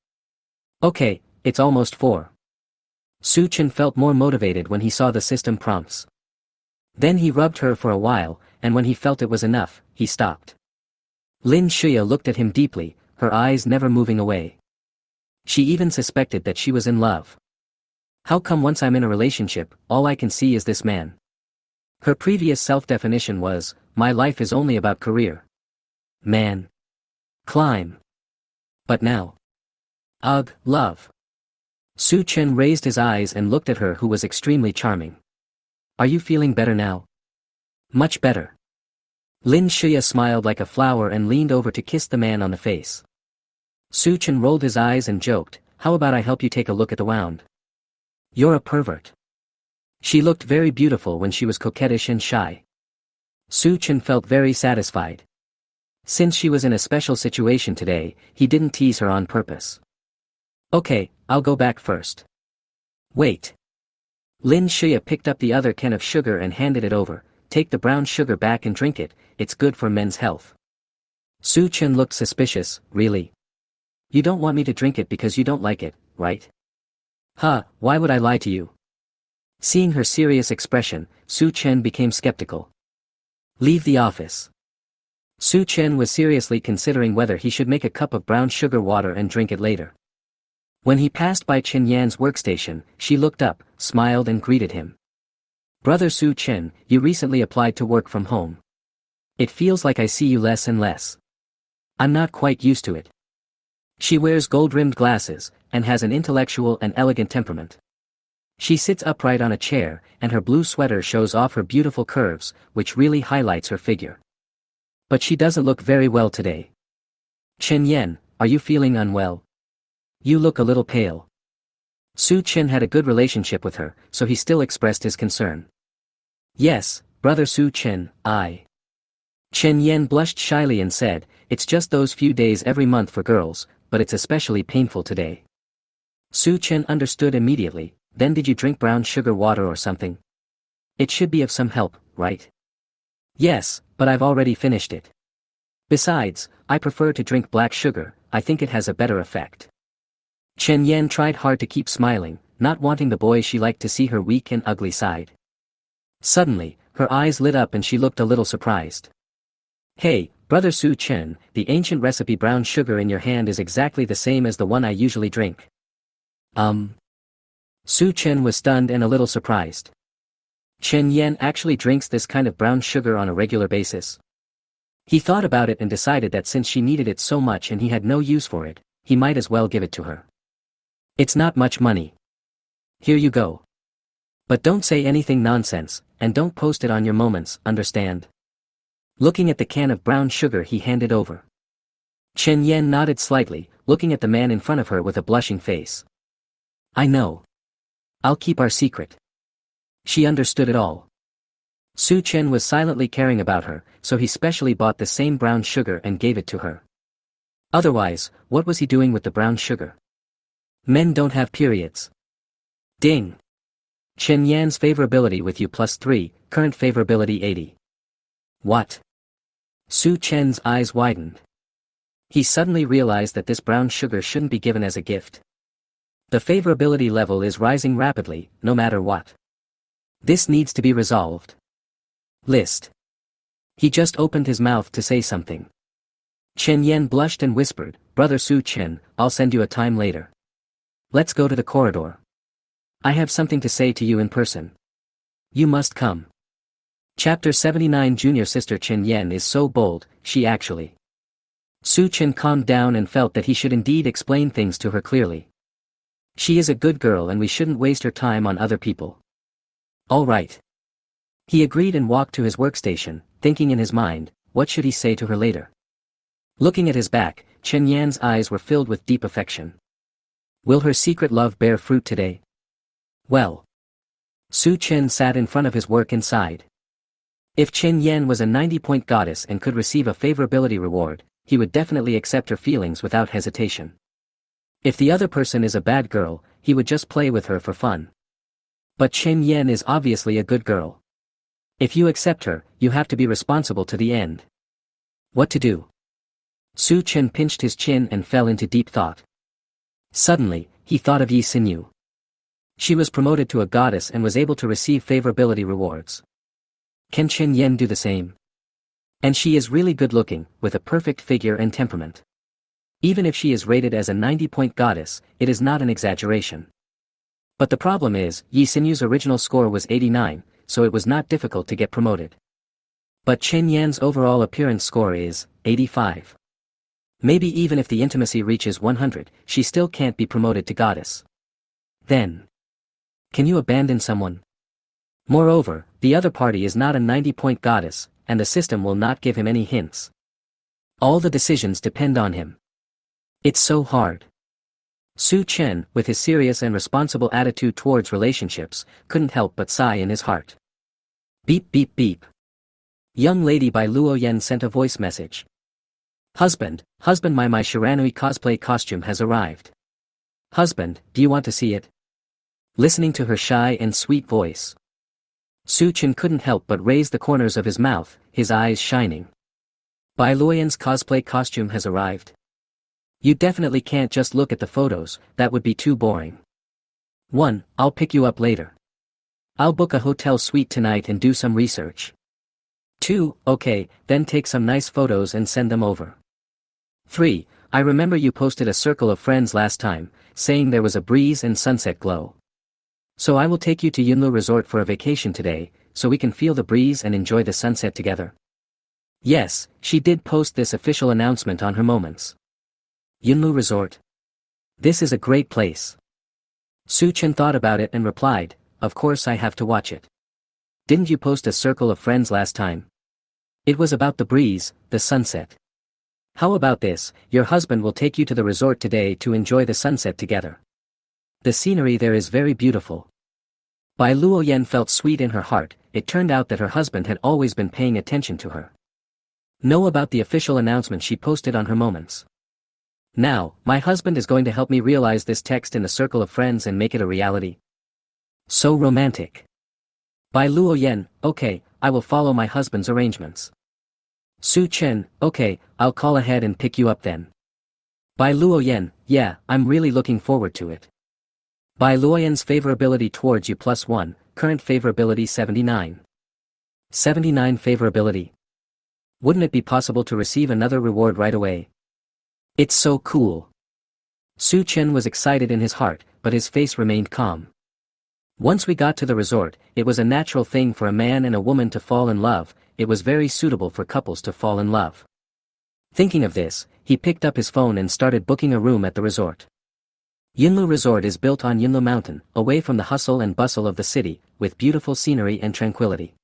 Okay, it's almost 4. Su Chen felt more motivated when he saw the system prompts. Then he rubbed her for a while, and when he felt it was enough, he stopped. Lin Shuya looked at him deeply, her eyes never moving away. She even suspected that she was in love. How come once I'm in a relationship, all I can see is this man? Her previous self-definition was, my life is only about career. Man. Climb. But now. Ugh, love. Su Chen raised his eyes and looked at her, who was extremely charming. Are you feeling better now? Much better. Lin Shia smiled like a flower and leaned over to kiss the man on the face. Su Chen rolled his eyes and joked, how about I help you take a look at the wound? You're a pervert. She looked very beautiful when she was coquettish and shy. Su Chen felt very satisfied. Since she was in a special situation today, he didn't tease her on purpose. Okay, I'll go back first. Wait. Lin Shia picked up the other can of sugar and handed it over. Take the brown sugar back and drink it, it's good for men's health. Su Chen looked suspicious, really? You don't want me to drink it because you don't like it, right? Huh, why would I lie to you? Seeing her serious expression, Su Chen became skeptical. Leave the office. Su Chen was seriously considering whether he should make a cup of brown sugar water and drink it later. When he passed by Chen Yan's workstation, she looked up, smiled and greeted him. Brother Su Chen, you recently applied to work from home. It feels like I see you less and less. I'm not quite used to it. She wears gold-rimmed glasses, and has an intellectual and elegant temperament. She sits upright on a chair, and her blue sweater shows off her beautiful curves, which really highlights her figure. But she doesn't look very well today. Chen Yan, are you feeling unwell? You look a little pale. Su Chen had a good relationship with her, so he still expressed his concern. Yes, brother Su Chen, I. Chen Yan blushed shyly and said, it's just those few days every month for girls, but it's especially painful today. Su Chen understood immediately, then did you drink brown sugar water or something? It should be of some help, right? Yes, but I've already finished it. Besides, I prefer to drink black sugar, I think it has a better effect. Chen Yan tried hard to keep smiling, not wanting the boy she liked to see her weak and ugly side. Suddenly, her eyes lit up and she looked a little surprised. Hey, brother Su Chen, the ancient recipe brown sugar in your hand is exactly the same as the one I usually drink. Su Chen was stunned and a little surprised. Chen Yan actually drinks this kind of brown sugar on a regular basis. He thought about it and decided that since she needed it so much and he had no use for it, he might as well give it to her. It's not much money. Here you go. But don't say anything nonsense, and don't post it on your moments, understand? Looking at the can of brown sugar he handed over. Chen Yan nodded slightly, looking at the man in front of her with a blushing face. I know. I'll keep our secret. She understood it all. Su Chen was silently caring about her, so he specially bought the same brown sugar and gave it to her. Otherwise, what was he doing with the brown sugar? Men don't have periods. Ding. Chen Yan's favorability with you +3, current favorability 80. What? Su Chen's eyes widened. He suddenly realized that this brown sugar shouldn't be given as a gift. The favorability level is rising rapidly, no matter what. This needs to be resolved. List. He just opened his mouth to say something. Chen Yan blushed and whispered, Brother Su Chen, I'll send you a time later. Let's go to the corridor. I have something to say to you in person. You must come. Chapter 79 Junior sister Chen Yan is so bold, she actually. Su Chen calmed down and felt that he should indeed explain things to her clearly. She is a good girl and we shouldn't waste her time on other people. All right. He agreed and walked to his workstation, thinking in his mind, what should he say to her later? Looking at his back, Chen Yan's eyes were filled with deep affection. Will her secret love bear fruit today? Well. Su Chen sat in front of his work and sighed. If Chen Yan was a 90-point goddess and could receive a favorability reward, he would definitely accept her feelings without hesitation. If the other person is a bad girl, he would just play with her for fun. But Chen Yan is obviously a good girl. If you accept her, you have to be responsible to the end. What to do? Su Chen pinched his chin and fell into deep thought. Suddenly, he thought of Yi Xinyu. She was promoted to a goddess and was able to receive favorability rewards. Can Chen Yan do the same? And she is really good-looking, with a perfect figure and temperament. Even if she is rated as a 90-point goddess, it is not an exaggeration. But the problem is, Yi Xinyu's original score was 89, so it was not difficult to get promoted. But Chen Yan's overall appearance score is 85. Maybe even if the intimacy reaches 100, she still can't be promoted to goddess. Then, can you abandon someone? Moreover, the other party is not a 90-point goddess, and the system will not give him any hints. All the decisions depend on him. It's so hard. Su Chen, with his serious and responsible attitude towards relationships, couldn't help but sigh in his heart. Beep beep beep. Young lady by Luo Yen sent a voice message. Husband, my Shiranui cosplay costume has arrived. Husband, do you want to see it? Listening to her shy and sweet voice, Su Chen couldn't help but raise the corners of his mouth, his eyes shining. Bai Luoyan's cosplay costume has arrived. You definitely can't just look at the photos, that would be too boring. 1. I'll pick you up later. I'll book a hotel suite tonight and do some research. 2. Okay, then take some nice photos and send them over. 3. I remember you posted a circle of friends last time, saying there was a breeze and sunset glow. So I will take you to Yunlu Resort for a vacation today, so we can feel the breeze and enjoy the sunset together. Yes, she did post this official announcement on her Moments. Yunlu Resort. This is a great place. Su Chen thought about it and replied, of course I have to watch it. Didn't you post a circle of friends last time? It was about the breeze, the sunset. How about this, your husband will take you to the resort today to enjoy the sunset together. The scenery there is very beautiful. Bai Luo Yen felt sweet in her heart. It turned out that her husband had always been paying attention to her. Know about the official announcement she posted on her Moments. Now, my husband is going to help me realize this text in the circle of friends and make it a reality. So romantic. Bai Luo Yen, okay, I will follow my husband's arrangements. Su Chen, okay, I'll call ahead and pick you up then. Bai Luo Yen, yeah, I'm really looking forward to it. Bai Luoyan's favorability towards you +1, current favorability 79. 79 favorability. Wouldn't it be possible to receive another reward right away? It's so cool. Su Chen was excited in his heart, but his face remained calm. Once we got to the resort, it was a natural thing for a man and a woman to fall in love, it was very suitable for couples to fall in love. Thinking of this, he picked up his phone and started booking a room at the resort. Yunlu Resort is built on Yunlu Mountain, away from the hustle and bustle of the city, with beautiful scenery and tranquility.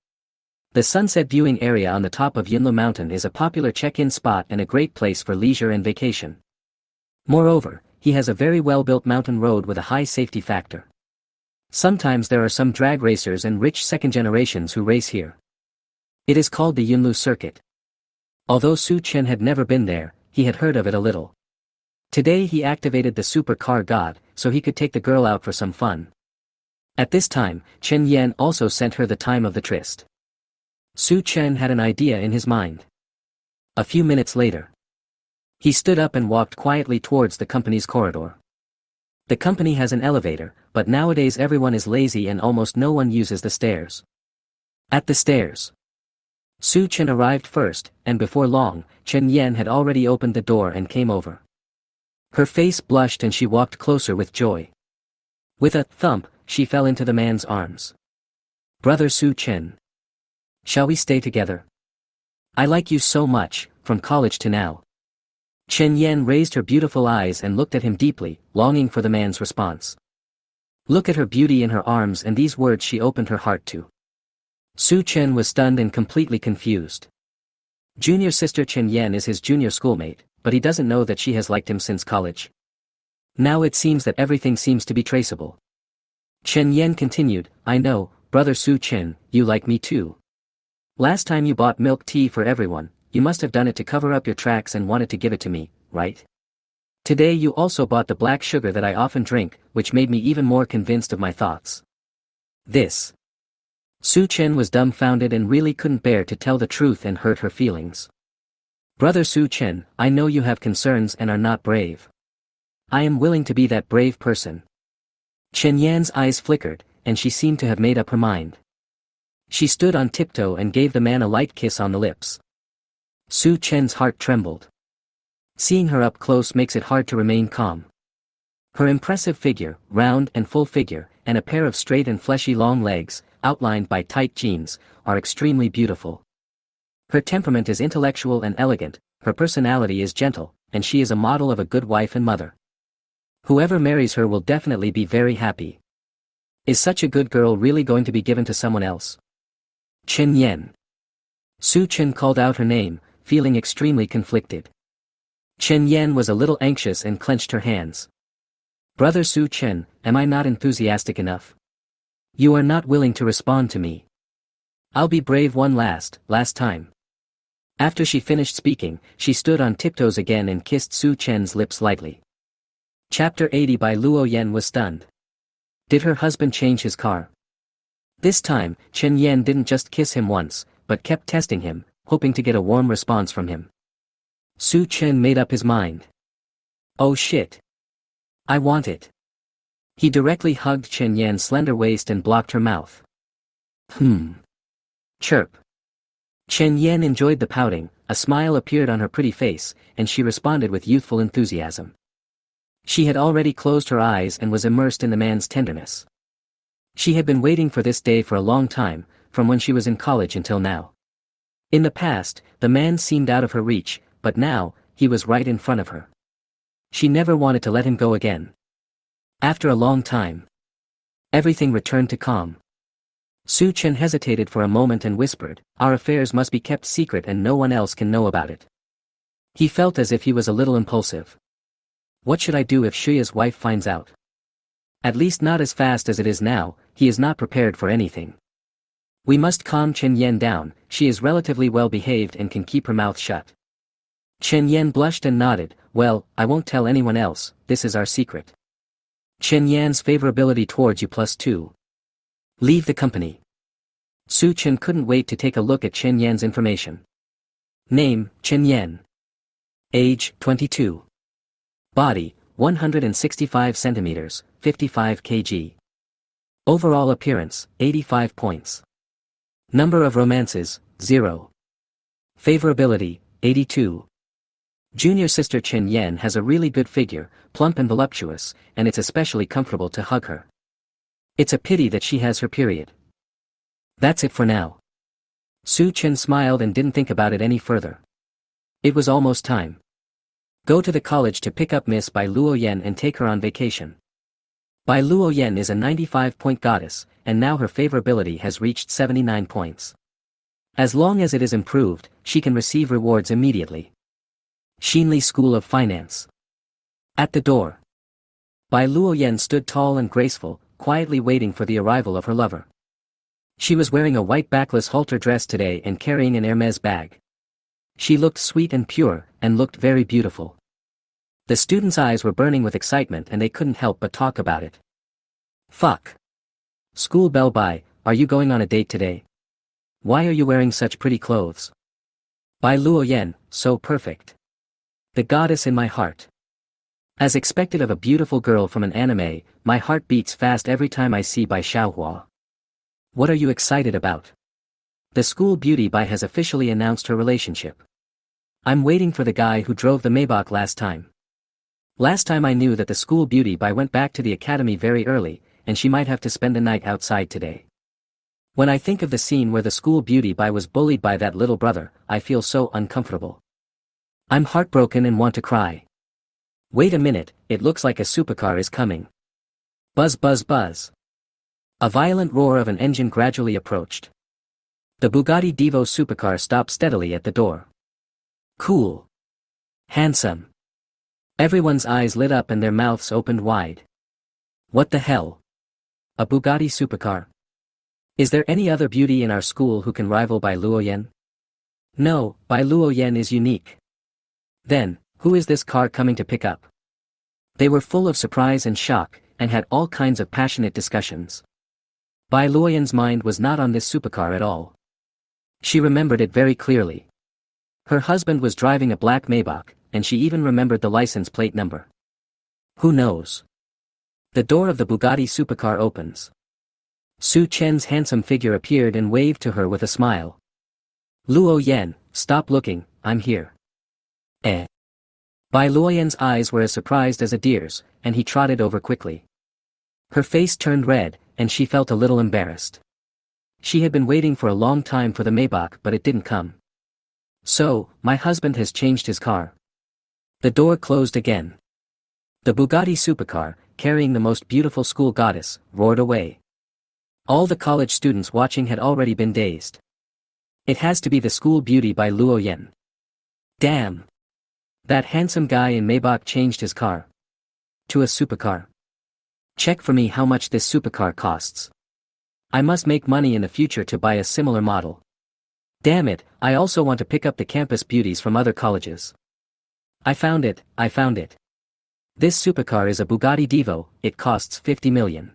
The sunset viewing area on the top of Yunlu Mountain is a popular check-in spot and a great place for leisure and vacation. Moreover, he has a very well-built mountain road with a high safety factor. Sometimes there are some drag racers and rich second generations who race here. It is called the Yunlu Circuit. Although Su Chen had never been there, he had heard of it a little. Today he activated the super car god, so he could take the girl out for some fun. At this time, Chen Yan also sent her the time of the tryst. Su Chen had an idea in his mind. A few minutes later, he stood up and walked quietly towards the company's corridor. The company has an elevator, but nowadays everyone is lazy and almost no one uses the stairs. At the stairs, Su Chen arrived first, and before long, Chen Yan had already opened the door and came over. Her face blushed and she walked closer with joy. With a thump, she fell into the man's arms. Brother Su Chen. Shall we stay together? I like you so much, from college to now. Chen Yan raised her beautiful eyes and looked at him deeply, longing for the man's response. Look at her beauty in her arms and these words she opened her heart to. Su Chen was stunned and completely confused. Junior sister Chen Yan is his junior schoolmate, but he doesn't know that she has liked him since college. Now it seems that everything seems to be traceable. Chen Yan continued, I know, brother Su Chen, you like me too. Last time you bought milk tea for everyone, you must have done it to cover up your tracks and wanted to give it to me, right? Today you also bought the black sugar that I often drink, which made me even more convinced of my thoughts. This. Su Chen was dumbfounded and really couldn't bear to tell the truth and hurt her feelings. Brother Su Chen, I know you have concerns and are not brave. I am willing to be that brave person. Chen Yan's eyes flickered, and she seemed to have made up her mind. She stood on tiptoe and gave the man a light kiss on the lips. Su Chen's heart trembled. Seeing her up close makes it hard to remain calm. Her impressive figure, round and full figure, and a pair of straight and fleshy long legs, outlined by tight jeans, are extremely beautiful. Her temperament is intellectual and elegant, her personality is gentle, and she is a model of a good wife and mother. Whoever marries her will definitely be very happy. Is such a good girl really going to be given to someone else? Chen Yen. Su Chen called out her name, feeling extremely conflicted. Chen Yen was a little anxious and clenched her hands. Brother Su Chen, am I not enthusiastic enough? You are not willing to respond to me. I'll be brave one last time. After she finished speaking, she stood on tiptoes again and kissed Su Chen's lips lightly. Chapter 80 by Luo Yen was stunned. Did her husband change his car? This time, Chen Yen didn't just kiss him once, but kept testing him, hoping to get a warm response from him. Su Chen made up his mind. Oh shit. I want it. He directly hugged Chen Yen's slender waist and blocked her mouth. Chirp. Chen Yen enjoyed the pouting, a smile appeared on her pretty face, and she responded with youthful enthusiasm. She had already closed her eyes and was immersed in the man's tenderness. She had been waiting for this day for a long time, from when she was in college until now. In the past, the man seemed out of her reach, but now, he was right in front of her. She never wanted to let him go again. After a long time, everything returned to calm. Su Chen hesitated for a moment and whispered, "Our affairs must be kept secret and no one else can know about it." He felt as if he was a little impulsive. What should I do if Shuya's wife finds out? At least not as fast as it is now, he is not prepared for anything. We must calm Chen Yen down, she is relatively well behaved and can keep her mouth shut. Chen Yen blushed and nodded, "Well, I won't tell anyone else, this is our secret." Chen Yan's favorability towards you +2. Leave the company. Su Chen couldn't wait to take a look at Chen Yan's information. Name, Chen Yan. Age, 22. Body, 165 centimeters, 55 kg. Overall appearance, 85 points. Number of romances, 0. Favorability, 82. Junior sister Chen Yan has a really good figure, plump and voluptuous, and it's especially comfortable to hug her. It's a pity that she has her period. That's it for now. Su Chen smiled and didn't think about it any further. It was almost time. Go to the college to pick up Miss Bai Luo Yen and take her on vacation. Bai Luo Yen is a 95-point goddess, and now her favorability has reached 79 points. As long as it is improved, she can receive rewards immediately. Xinli School of Finance. At the door, Bai Luo Yen stood tall and graceful, quietly waiting for the arrival of her lover. She was wearing a white backless halter dress today and carrying an Hermes bag. She looked sweet and pure, and looked very beautiful. The students' eyes were burning with excitement and they couldn't help but talk about it. Fuck. School bell bye, are you going on a date today? Why are you wearing such pretty clothes? Bai Luo Yen, so perfect. The goddess in my heart. As expected of a beautiful girl from an anime, my heart beats fast every time I see Bai Xiaohua. What are you excited about? The school beauty Bai has officially announced her relationship. I'm waiting for the guy who drove the Maybach last time. Last time I knew that the school beauty Bai went back to the academy very early, and she might have to spend the night outside today. When I think of the scene where the school beauty Bai was bullied by that little brother, I feel so uncomfortable. I'm heartbroken and want to cry. Wait a minute, it looks like a supercar is coming. Buzz buzz buzz. A violent roar of an engine gradually approached. The Bugatti Divo supercar stopped steadily at the door. Cool. Handsome. Everyone's eyes lit up and their mouths opened wide. What the hell? A Bugatti supercar? Is there any other beauty in our school who can rival Bai Luo Yen? No, Bai Luo Yen is unique. Then, who is this car coming to pick up? They were full of surprise and shock, and had all kinds of passionate discussions. Bai Luo Yen's mind was not on this supercar at all. She remembered it very clearly. Her husband was driving a black Maybach, and she even remembered the license plate number. Who knows? The door of the Bugatti supercar opens. Su Chen's handsome figure appeared and waved to her with a smile. Luo Yen, stop looking, I'm here. Eh. Bai Luo Yen's eyes were as surprised as a deer's, and he trotted over quickly. Her face turned red, and she felt a little embarrassed. She had been waiting for a long time for the Maybach but it didn't come. So, my husband has changed his car. The door closed again. The Bugatti supercar, carrying the most beautiful school goddess, roared away. All the college students watching had already been dazed. It has to be the school beauty by Luo Yen. Damn! That handsome guy in Maybach changed his car. To a supercar. Check for me how much this supercar costs. I must make money in the future to buy a similar model. Damn it, I also want to pick up the campus beauties from other colleges. I found it. This supercar is a Bugatti Divo, it costs 50 million.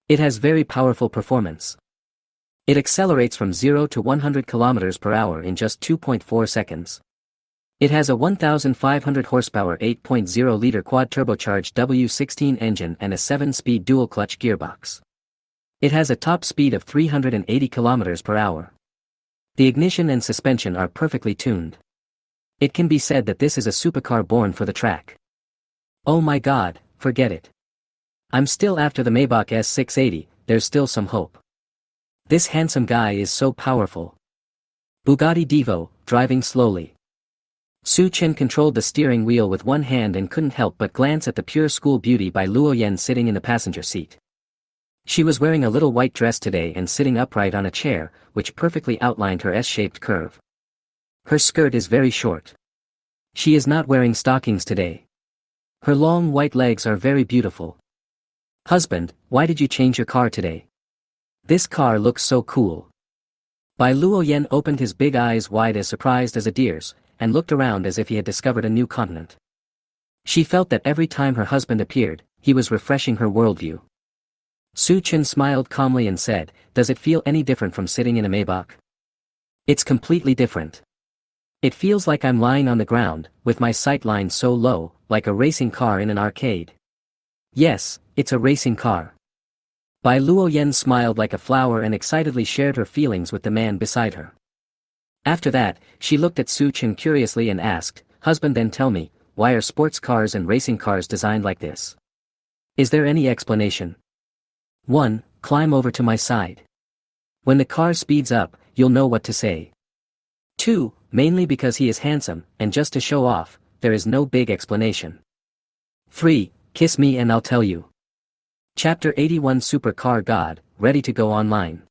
It has very powerful performance. It accelerates from 0 to 100 km per hour in just 2.4 seconds. It has a 1,500 horsepower 8.0-liter quad-turbocharged W16 engine and a 7-speed dual-clutch gearbox. It has a top speed of 380 km per hour. The ignition and suspension are perfectly tuned. It can be said that this is a supercar born for the track. Oh my god, forget it. I'm still after the Maybach S680, there's still some hope. This handsome guy is so powerful. Bugatti Divo, driving slowly. Su Chen controlled the steering wheel with one hand and couldn't help but glance at the pure school beauty by Luo Yen sitting in the passenger seat. She was wearing a little white dress today and sitting upright on a chair, which perfectly outlined her S-shaped curve. Her skirt is very short. She is not wearing stockings today. Her long white legs are very beautiful. Husband, why did you change your car today? This car looks so cool. Bai Luo Yen opened his big eyes wide as surprised as a deer's, and looked around as if he had discovered a new continent. She felt that every time her husband appeared, he was refreshing her worldview. Su Chen smiled calmly and said, "Does it feel any different from sitting in a Maybach?" "It's completely different. It feels like I'm lying on the ground, with my sight line so low, like a racing car in an arcade." "Yes, it's a racing car." Bai Luo Yen smiled like a flower and excitedly shared her feelings with the man beside her. After that, she looked at Su Chen curiously and asked, "Husband, then tell me, why are sports cars and racing cars designed like this? Is there any explanation?" 1. Climb over to my side. When the car speeds up, you'll know what to say. 2. Mainly because he is handsome, and just to show off, there is no big explanation. 3. Kiss me and I'll tell you. Chapter 81 Super Car God, ready to go online.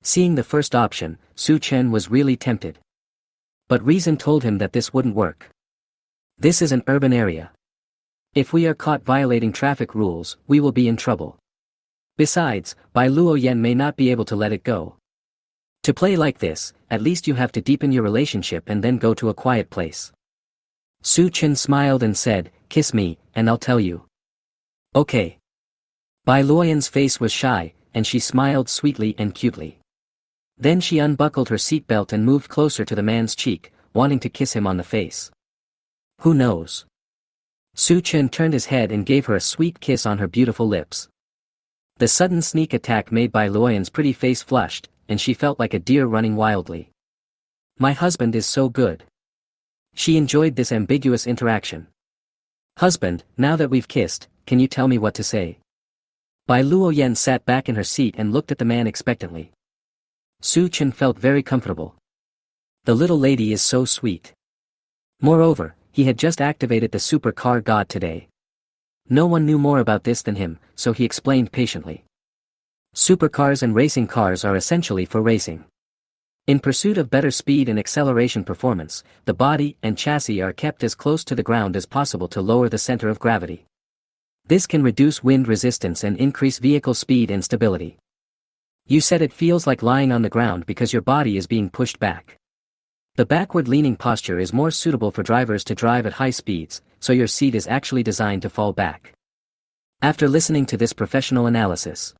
Seeing the first option, Su Chen was really tempted. But reason told him that this wouldn't work. This is an urban area. If we are caught violating traffic rules, we will be in trouble. Besides, Bai Luo Yen may not be able to let it go. To play like this, at least you have to deepen your relationship and then go to a quiet place. Su Chen smiled and said, "Kiss me, and I'll tell you." "Okay." Bai Luoyan's face was shy, and she smiled sweetly and cutely. Then she unbuckled her seatbelt and moved closer to the man's cheek, wanting to kiss him on the face. Who knows? Su Chen turned his head and gave her a sweet kiss on her beautiful lips. The sudden sneak attack made Bai Luoyan's pretty face flushed, and she felt like a deer running wildly. My husband is so good. She enjoyed this ambiguous interaction. Husband, now that we've kissed, can you tell me what to say? Bai Luo Yen sat back in her seat and looked at the man expectantly. Su Chen felt very comfortable. The little lady is so sweet. Moreover, he had just activated the super car god today. No one knew more about this than him, so he explained patiently. Supercars and racing cars are essentially for racing. In pursuit of better speed and acceleration performance, the body and chassis are kept as close to the ground as possible to lower the center of gravity. This can reduce wind resistance and increase vehicle speed and stability. You said it feels like lying on the ground because your body is being pushed back. The backward-leaning posture is more suitable for drivers to drive at high speeds, so your seat is actually designed to fall back. After listening to this professional analysis,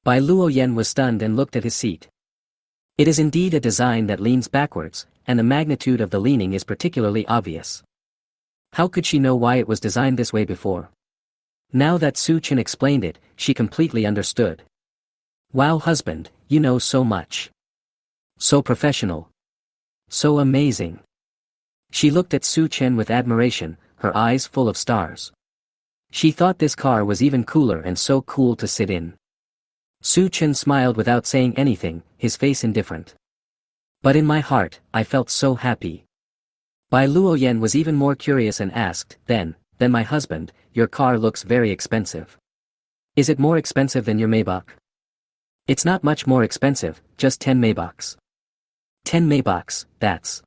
Bai Luo Yen was stunned and looked at his seat. It is indeed a design that leans backwards, and the magnitude of the leaning is particularly obvious. How could she know why it was designed this way before? Now that Su Chen explained it, she completely understood. Wow, husband, you know so much. So professional. So amazing. She looked at Su Chen with admiration, her eyes full of stars. She thought this car was even cooler and so cool to sit in. Su Chen smiled without saying anything, his face indifferent. But in my heart, I felt so happy. Bai Luoyan was even more curious and asked, then my husband, your car looks very expensive. Is it more expensive than your Maybach? It's not much more expensive, just 10 Maybachs. 10 Maybachs, that's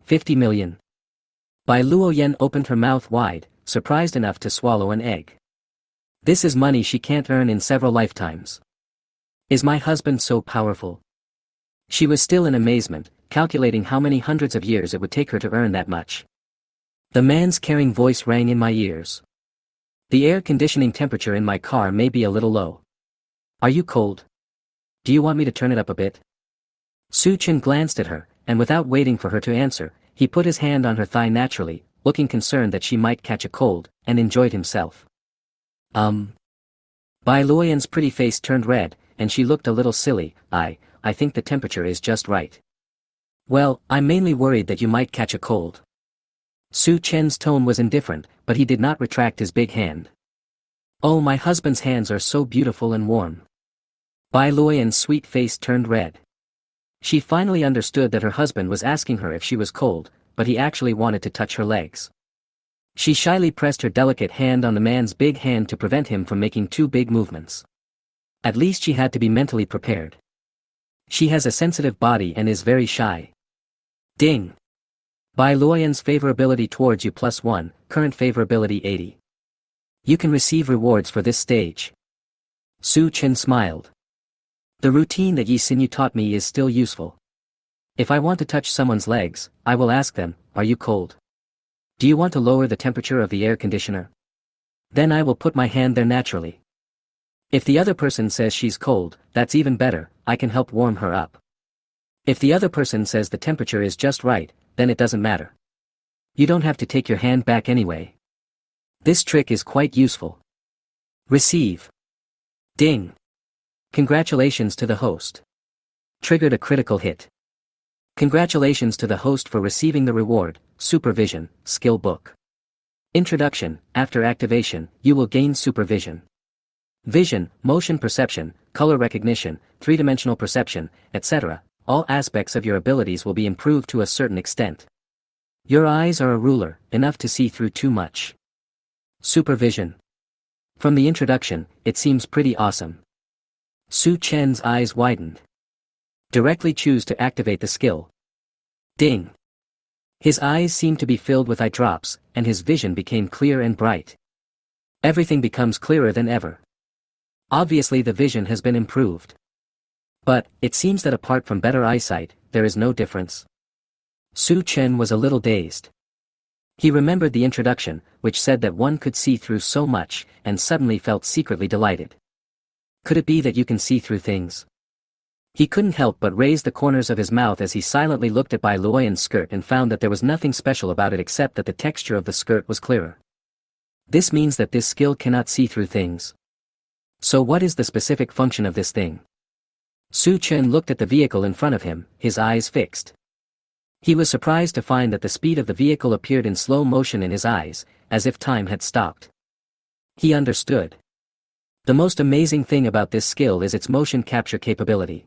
50 million. Bai Luoyan opened her mouth wide, surprised enough to swallow an egg. This is money she can't earn in several lifetimes. Is my husband so powerful? She was still in amazement, calculating how many hundreds of years it would take her to earn that much. The man's caring voice rang in my ears. The air conditioning temperature in my car may be a little low. Are you cold? Do you want me to turn it up a bit? Su Chen glanced at her, and without waiting for her to answer, he put his hand on her thigh naturally, looking concerned that she might catch a cold, and enjoyed himself. Bai Luoyan's pretty face turned red, and she looked a little silly. I think the temperature is just right. Well, I'm mainly worried that you might catch a cold. Su Chen's tone was indifferent, but he did not retract his big hand. Oh, my husband's hands are so beautiful and warm. Bai Luoyan's sweet face turned red. She finally understood that her husband was asking her if she was cold, but he actually wanted to touch her legs. She shyly pressed her delicate hand on the man's big hand to prevent him from making too big movements. At least she had to be mentally prepared. She has a sensitive body and is very shy. Ding! Bai Luoyan's favorability towards you +1, current favorability 80. You can receive rewards for this stage. Su Chen smiled. The routine that Yi Xinyu taught me is still useful. If I want to touch someone's legs, I will ask them, are you cold? Do you want to lower the temperature of the air conditioner? Then I will put my hand there naturally. If the other person says she's cold, that's even better, I can help warm her up. If the other person says the temperature is just right, then it doesn't matter. You don't have to take your hand back anyway. This trick is quite useful. Receive. Ding. Congratulations to the host. Triggered a critical hit. Congratulations to the host for receiving the reward, Supervision, Skill Book. Introduction, after activation, you will gain Supervision. Vision, motion perception, color recognition, three-dimensional perception, etc. All aspects of your abilities will be improved to a certain extent. Your eyes are a ruler, enough to see through too much. Supervision. From the introduction, it seems pretty awesome. Su Chen's eyes widened. Directly choose to activate the skill. Ding. His eyes seemed to be filled with eye drops, and his vision became clear and bright. Everything becomes clearer than ever. Obviously the vision has been improved. But, it seems that apart from better eyesight, there is no difference. Su Chen was a little dazed. He remembered the introduction, which said that one could see through so much, and suddenly felt secretly delighted. Could it be that you can see through things? He couldn't help but raise the corners of his mouth as he silently looked at Bai Luoyan's skirt and found that there was nothing special about it except that the texture of the skirt was clearer. This means that this skill cannot see through things. So what is the specific function of this thing? Su Chen looked at the vehicle in front of him, his eyes fixed. He was surprised to find that the speed of the vehicle appeared in slow motion in his eyes, as if time had stopped. He understood. The most amazing thing about this skill is its motion capture capability.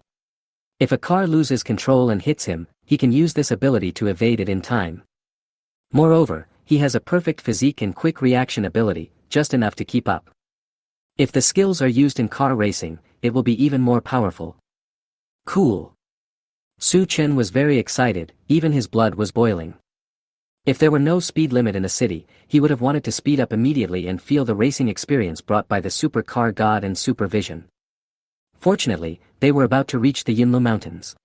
If a car loses control and hits him, he can use this ability to evade it in time. Moreover, he has a perfect physique and quick reaction ability, just enough to keep up. If the skills are used in car racing, it will be even more powerful. Cool. Su Chen was very excited, even his blood was boiling. If there were no speed limit in a city, he would have wanted to speed up immediately and feel the racing experience brought by the supercar god and supervision. Fortunately, they were about to reach the Yinlu Mountains.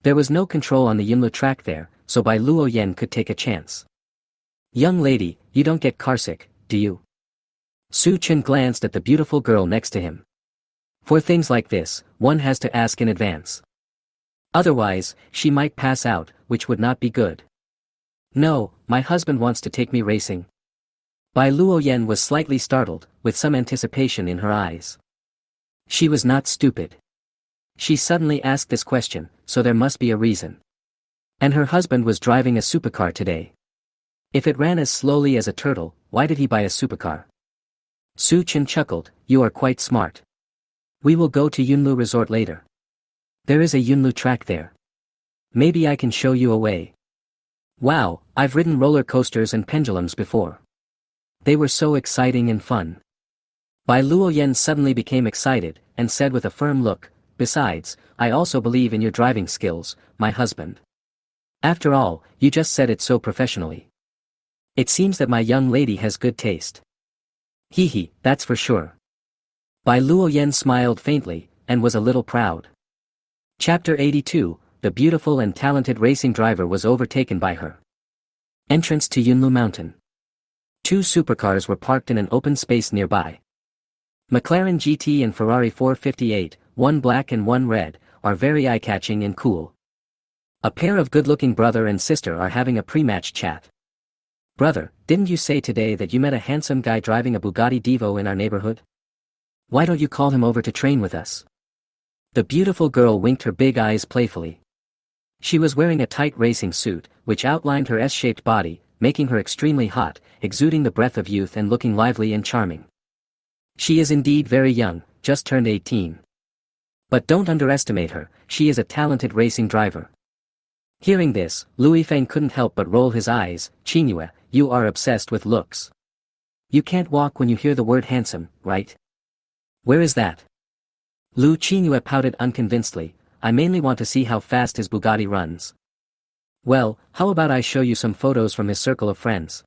There was no control on the Yinlu track there, so Bai Luoyan could take a chance. Young lady, you don't get carsick, do you? Su Chen glanced at the beautiful girl next to him. For things like this, one has to ask in advance. Otherwise, she might pass out, which would not be good. No, my husband wants to take me racing. Bai Luoyan was slightly startled, with some anticipation in her eyes. She was not stupid. She suddenly asked this question, so there must be a reason. And her husband was driving a supercar today. If it ran as slowly as a turtle, why did he buy a supercar? Su Chen chuckled, you are quite smart. We will go to Yunlu Resort later. There is a Yunlu track there. Maybe I can show you a way. Wow, I've ridden roller coasters and pendulums before. They were so exciting and fun. Bai Luoyan suddenly became excited, and said with a firm look, besides, I also believe in your driving skills, my husband. After all, you just said it so professionally. It seems that my young lady has good taste. Hee hee, that's for sure. Bai Luoyan smiled faintly, and was a little proud. Chapter 82, the beautiful and talented racing driver was overtaken by her. Entrance to Yunlu Mountain. Two supercars were parked in an open space nearby. McLaren GT and Ferrari 458, one black and one red, are very eye-catching and cool. A pair of good-looking brother and sister are having a pre-match chat. Brother, didn't you say today that you met a handsome guy driving a Bugatti Divo in our neighborhood? Why don't you call him over to train with us? The beautiful girl winked her big eyes playfully. She was wearing a tight racing suit, which outlined her S-shaped body, making her extremely hot, exuding the breath of youth and looking lively and charming. She is indeed very young, just turned 18. But don't underestimate her, she is a talented racing driver. Hearing this, Louis Feng couldn't help but roll his eyes. Qingyue, you are obsessed with looks. You can't walk when you hear the word handsome, right? Where is that? Lu Qingyue pouted unconvincedly, I mainly want to see how fast his Bugatti runs. Well, how about I show you some photos from his circle of friends?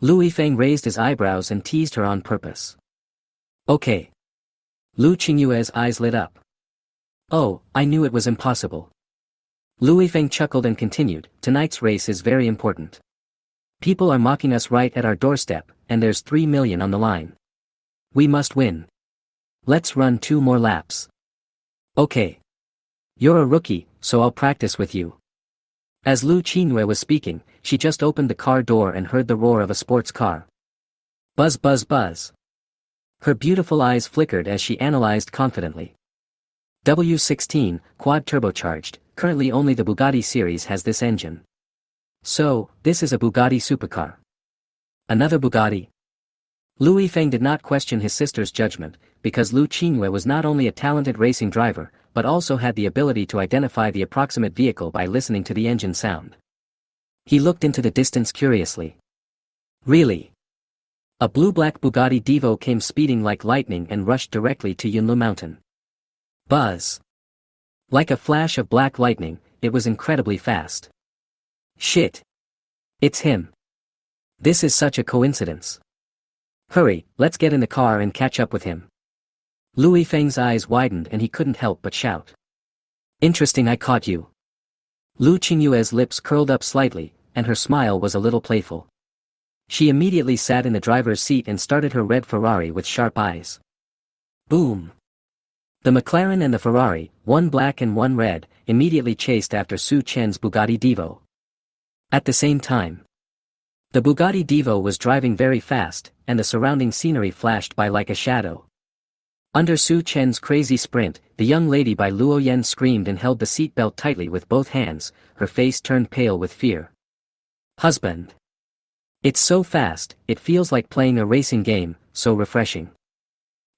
Louis Feng raised his eyebrows and teased her on purpose. Okay. Lu Qingyue's eyes lit up. Oh, I knew it was impossible. Louis Feng chuckled and continued, tonight's race is very important. People are mocking us right at our doorstep, and there's 3 million on the line. We must win. Let's run 2 more laps. Okay. You're a rookie, so I'll practice with you. As Lu Qingyue was speaking, she just opened the car door and heard the roar of a sports car. Buzz buzz buzz. Her beautiful eyes flickered as she analyzed confidently. W16, quad turbocharged, currently only the Bugatti series has this engine. So, this is a Bugatti supercar. Another Bugatti? Louis Feng did not question his sister's judgment, because Lu Qingyue was not only a talented racing driver, but also had the ability to identify the approximate vehicle by listening to the engine sound. He looked into the distance curiously. Really? A blue-black Bugatti Divo came speeding like lightning and rushed directly to Yunlu Mountain. Buzz. Like a flash of black lightning, it was incredibly fast. Shit. It's him. This is such a coincidence. Hurry, let's get in the car and catch up with him. Louis Feng's eyes widened and he couldn't help but shout. Interesting, I caught you. Lu Qingyue's lips curled up slightly, and her smile was a little playful. She immediately sat in the driver's seat and started her red Ferrari with sharp eyes. Boom. The McLaren and the Ferrari, one black and one red, immediately chased after Su Chen's Bugatti Divo. At the same time, the Bugatti Divo was driving very fast, and the surrounding scenery flashed by like a shadow. Under Su Chen's crazy sprint, the young lady by Luo Yan screamed and held the seatbelt tightly with both hands, her face turned pale with fear. Husband. It's so fast, it feels like playing a racing game, so refreshing.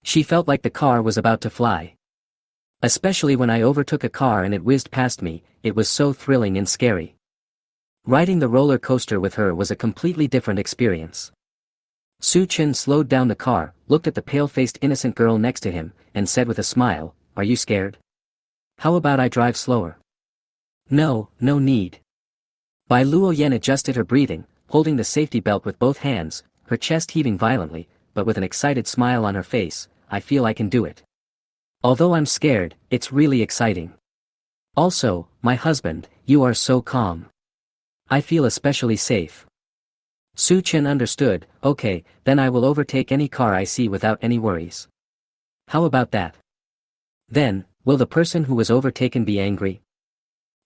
She felt like the car was about to fly. Especially when I overtook a car and it whizzed past me, it was so thrilling and scary. Riding the roller coaster with her was a completely different experience. Su Chen slowed down the car, looked at the pale-faced innocent girl next to him, and said with a smile, Are you scared? How about I drive slower? No, no need. Bai Luo Yan adjusted her breathing, holding the safety belt with both hands, her chest heaving violently, but with an excited smile on her face, I feel I can do it. Although I'm scared, it's really exciting. Also, my husband, you are so calm. I feel especially safe. Su Chen understood, okay, then I will overtake any car I see without any worries. How about that? Then, will the person who was overtaken be angry?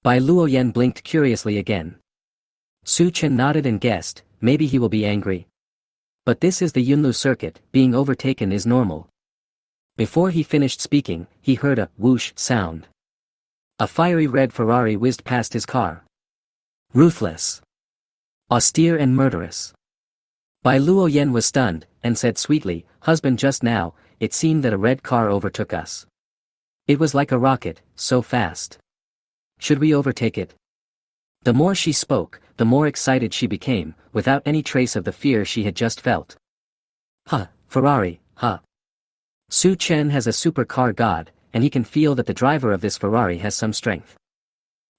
Bai Luo Yan blinked curiously again. Su Chen nodded and guessed, maybe he will be angry. But this is the Yunlu circuit, being overtaken is normal. Before he finished speaking, he heard a whoosh sound. A fiery red Ferrari whizzed past his car. Ruthless. Austere and murderous. Bai Luo Yan was stunned, and said sweetly, Husband, just now, it seemed that a red car overtook us. It was like a rocket, so fast. Should we overtake it? The more she spoke, the more excited she became, without any trace of the fear she had just felt. Huh, Ferrari, huh. Su Chen has a supercar god, and he can feel that the driver of this Ferrari has some strength.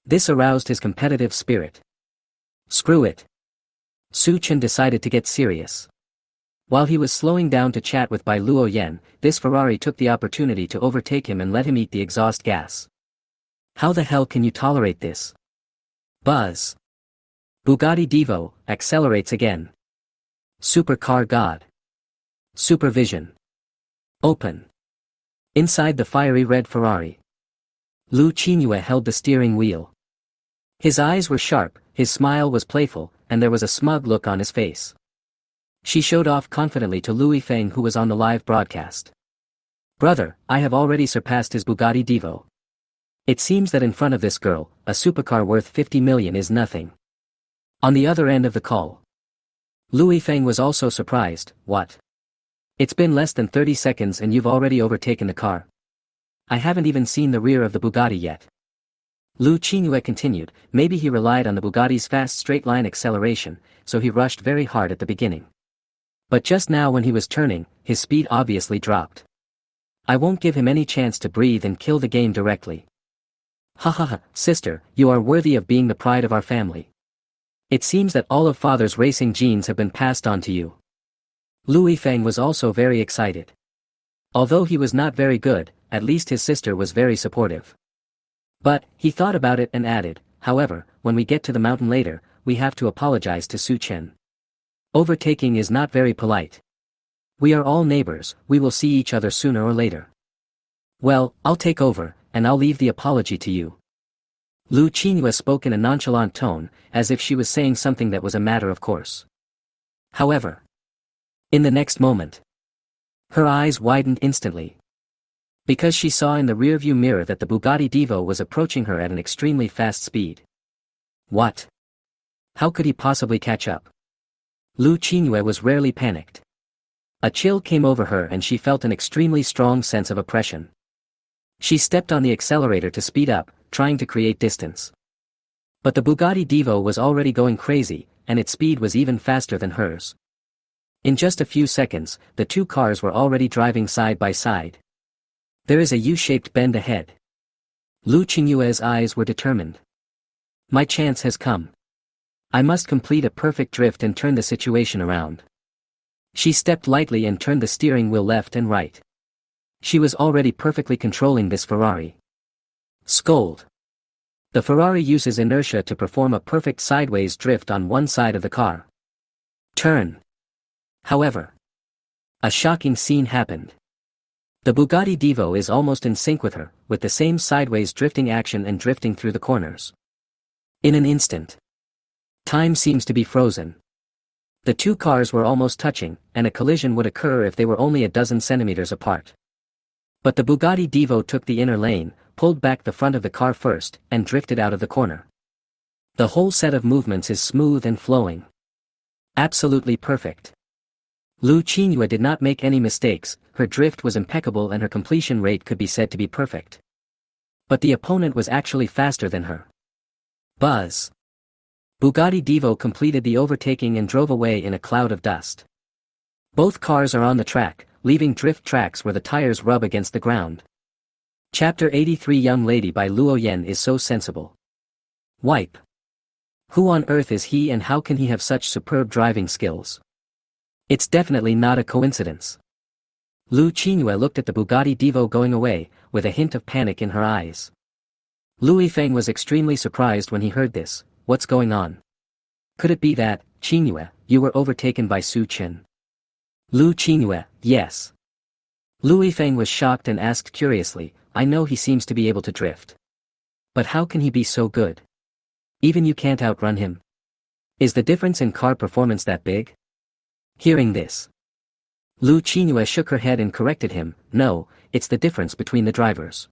This aroused his competitive spirit. Screw it. Su Chen decided to get serious. While he was slowing down to chat with Bai Luo Yen, this Ferrari took the opportunity to overtake him and let him eat the exhaust gas. How the hell can you tolerate this? Buzz. Bugatti Divo accelerates again. Supercar god. Supervision. Open. Inside the fiery red Ferrari. Lu Qingyue held the steering wheel. His eyes were sharp, his smile was playful, and there was a smug look on his face. She showed off confidently to Lu Yifeng, who was on the live broadcast. Brother, I have already surpassed his Bugatti Divo. It seems that in front of this girl, a supercar worth 50 million is nothing. On the other end of the call, Lu Yifeng was also surprised. What? It's been less than 30 seconds and you've already overtaken the car. I haven't even seen the rear of the Bugatti yet. Lu Qingyue continued, maybe he relied on the Bugatti's fast straight-line acceleration, so he rushed very hard at the beginning. But just now when he was turning, his speed obviously dropped. I won't give him any chance to breathe and kill the game directly. Ha ha ha, sister, you are worthy of being the pride of our family. It seems that all of father's racing genes have been passed on to you. Lu Yifeng was also very excited. Although he was not very good, at least his sister was very supportive. But, he thought about it and added, however, when we get to the mountain later, we have to apologize to Su Chen. Overtaking is not very polite. We are all neighbors, we will see each other sooner or later. Well, I'll take over, and I'll leave the apology to you. Lu Qingyue spoke in a nonchalant tone, as if she was saying something that was a matter of course. However, in the next moment, her eyes widened instantly. Because she saw in the rearview mirror that the Bugatti Divo was approaching her at an extremely fast speed. What? How could he possibly catch up? Lu Qingyue was rarely panicked. A chill came over her and she felt an extremely strong sense of oppression. She stepped on the accelerator to speed up, trying to create distance. But the Bugatti Divo was already going crazy, and its speed was even faster than hers. In just a few seconds, the two cars were already driving side by side. There is a U-shaped bend ahead. Lu Qingyue's eyes were determined. My chance has come. I must complete a perfect drift and turn the situation around. She stepped lightly and turned the steering wheel left and right. She was already perfectly controlling this Ferrari. Scold. The Ferrari uses inertia to perform a perfect sideways drift on one side of the car. Turn. However, a shocking scene happened. The Bugatti Divo is almost in sync with her, with the same sideways drifting action and drifting through the corners. In an instant, time seems to be frozen. The two cars were almost touching, and a collision would occur if they were only a dozen centimeters apart. But the Bugatti Divo took the inner lane, pulled back the front of the car first, and drifted out of the corner. The whole set of movements is smooth and flowing. Absolutely perfect. Lu Qingyue did not make any mistakes, her drift was impeccable and her completion rate could be said to be perfect. But the opponent was actually faster than her. Buzz. Bugatti Divo completed the overtaking and drove away in a cloud of dust. Both cars are on the track, leaving drift tracks where the tires rub against the ground. Chapter 83 Young Lady by Luo Yen is so sensible. Wipe. Who on earth is he and how can he have such superb driving skills? It's definitely not a coincidence. Lu Qingyue looked at the Bugatti Divo going away, with a hint of panic in her eyes. Lu Yifeng was extremely surprised when he heard this. What's going on? Could it be that, Qingyue, you were overtaken by Su Chen? Lu Qingyue, yes. Lu Yifeng was shocked and asked curiously, I know he seems to be able to drift. But how can he be so good? Even you can't outrun him? Is the difference in car performance that big? Hearing this, Lu Qingyue shook her head and corrected him, no, it's the difference between the drivers.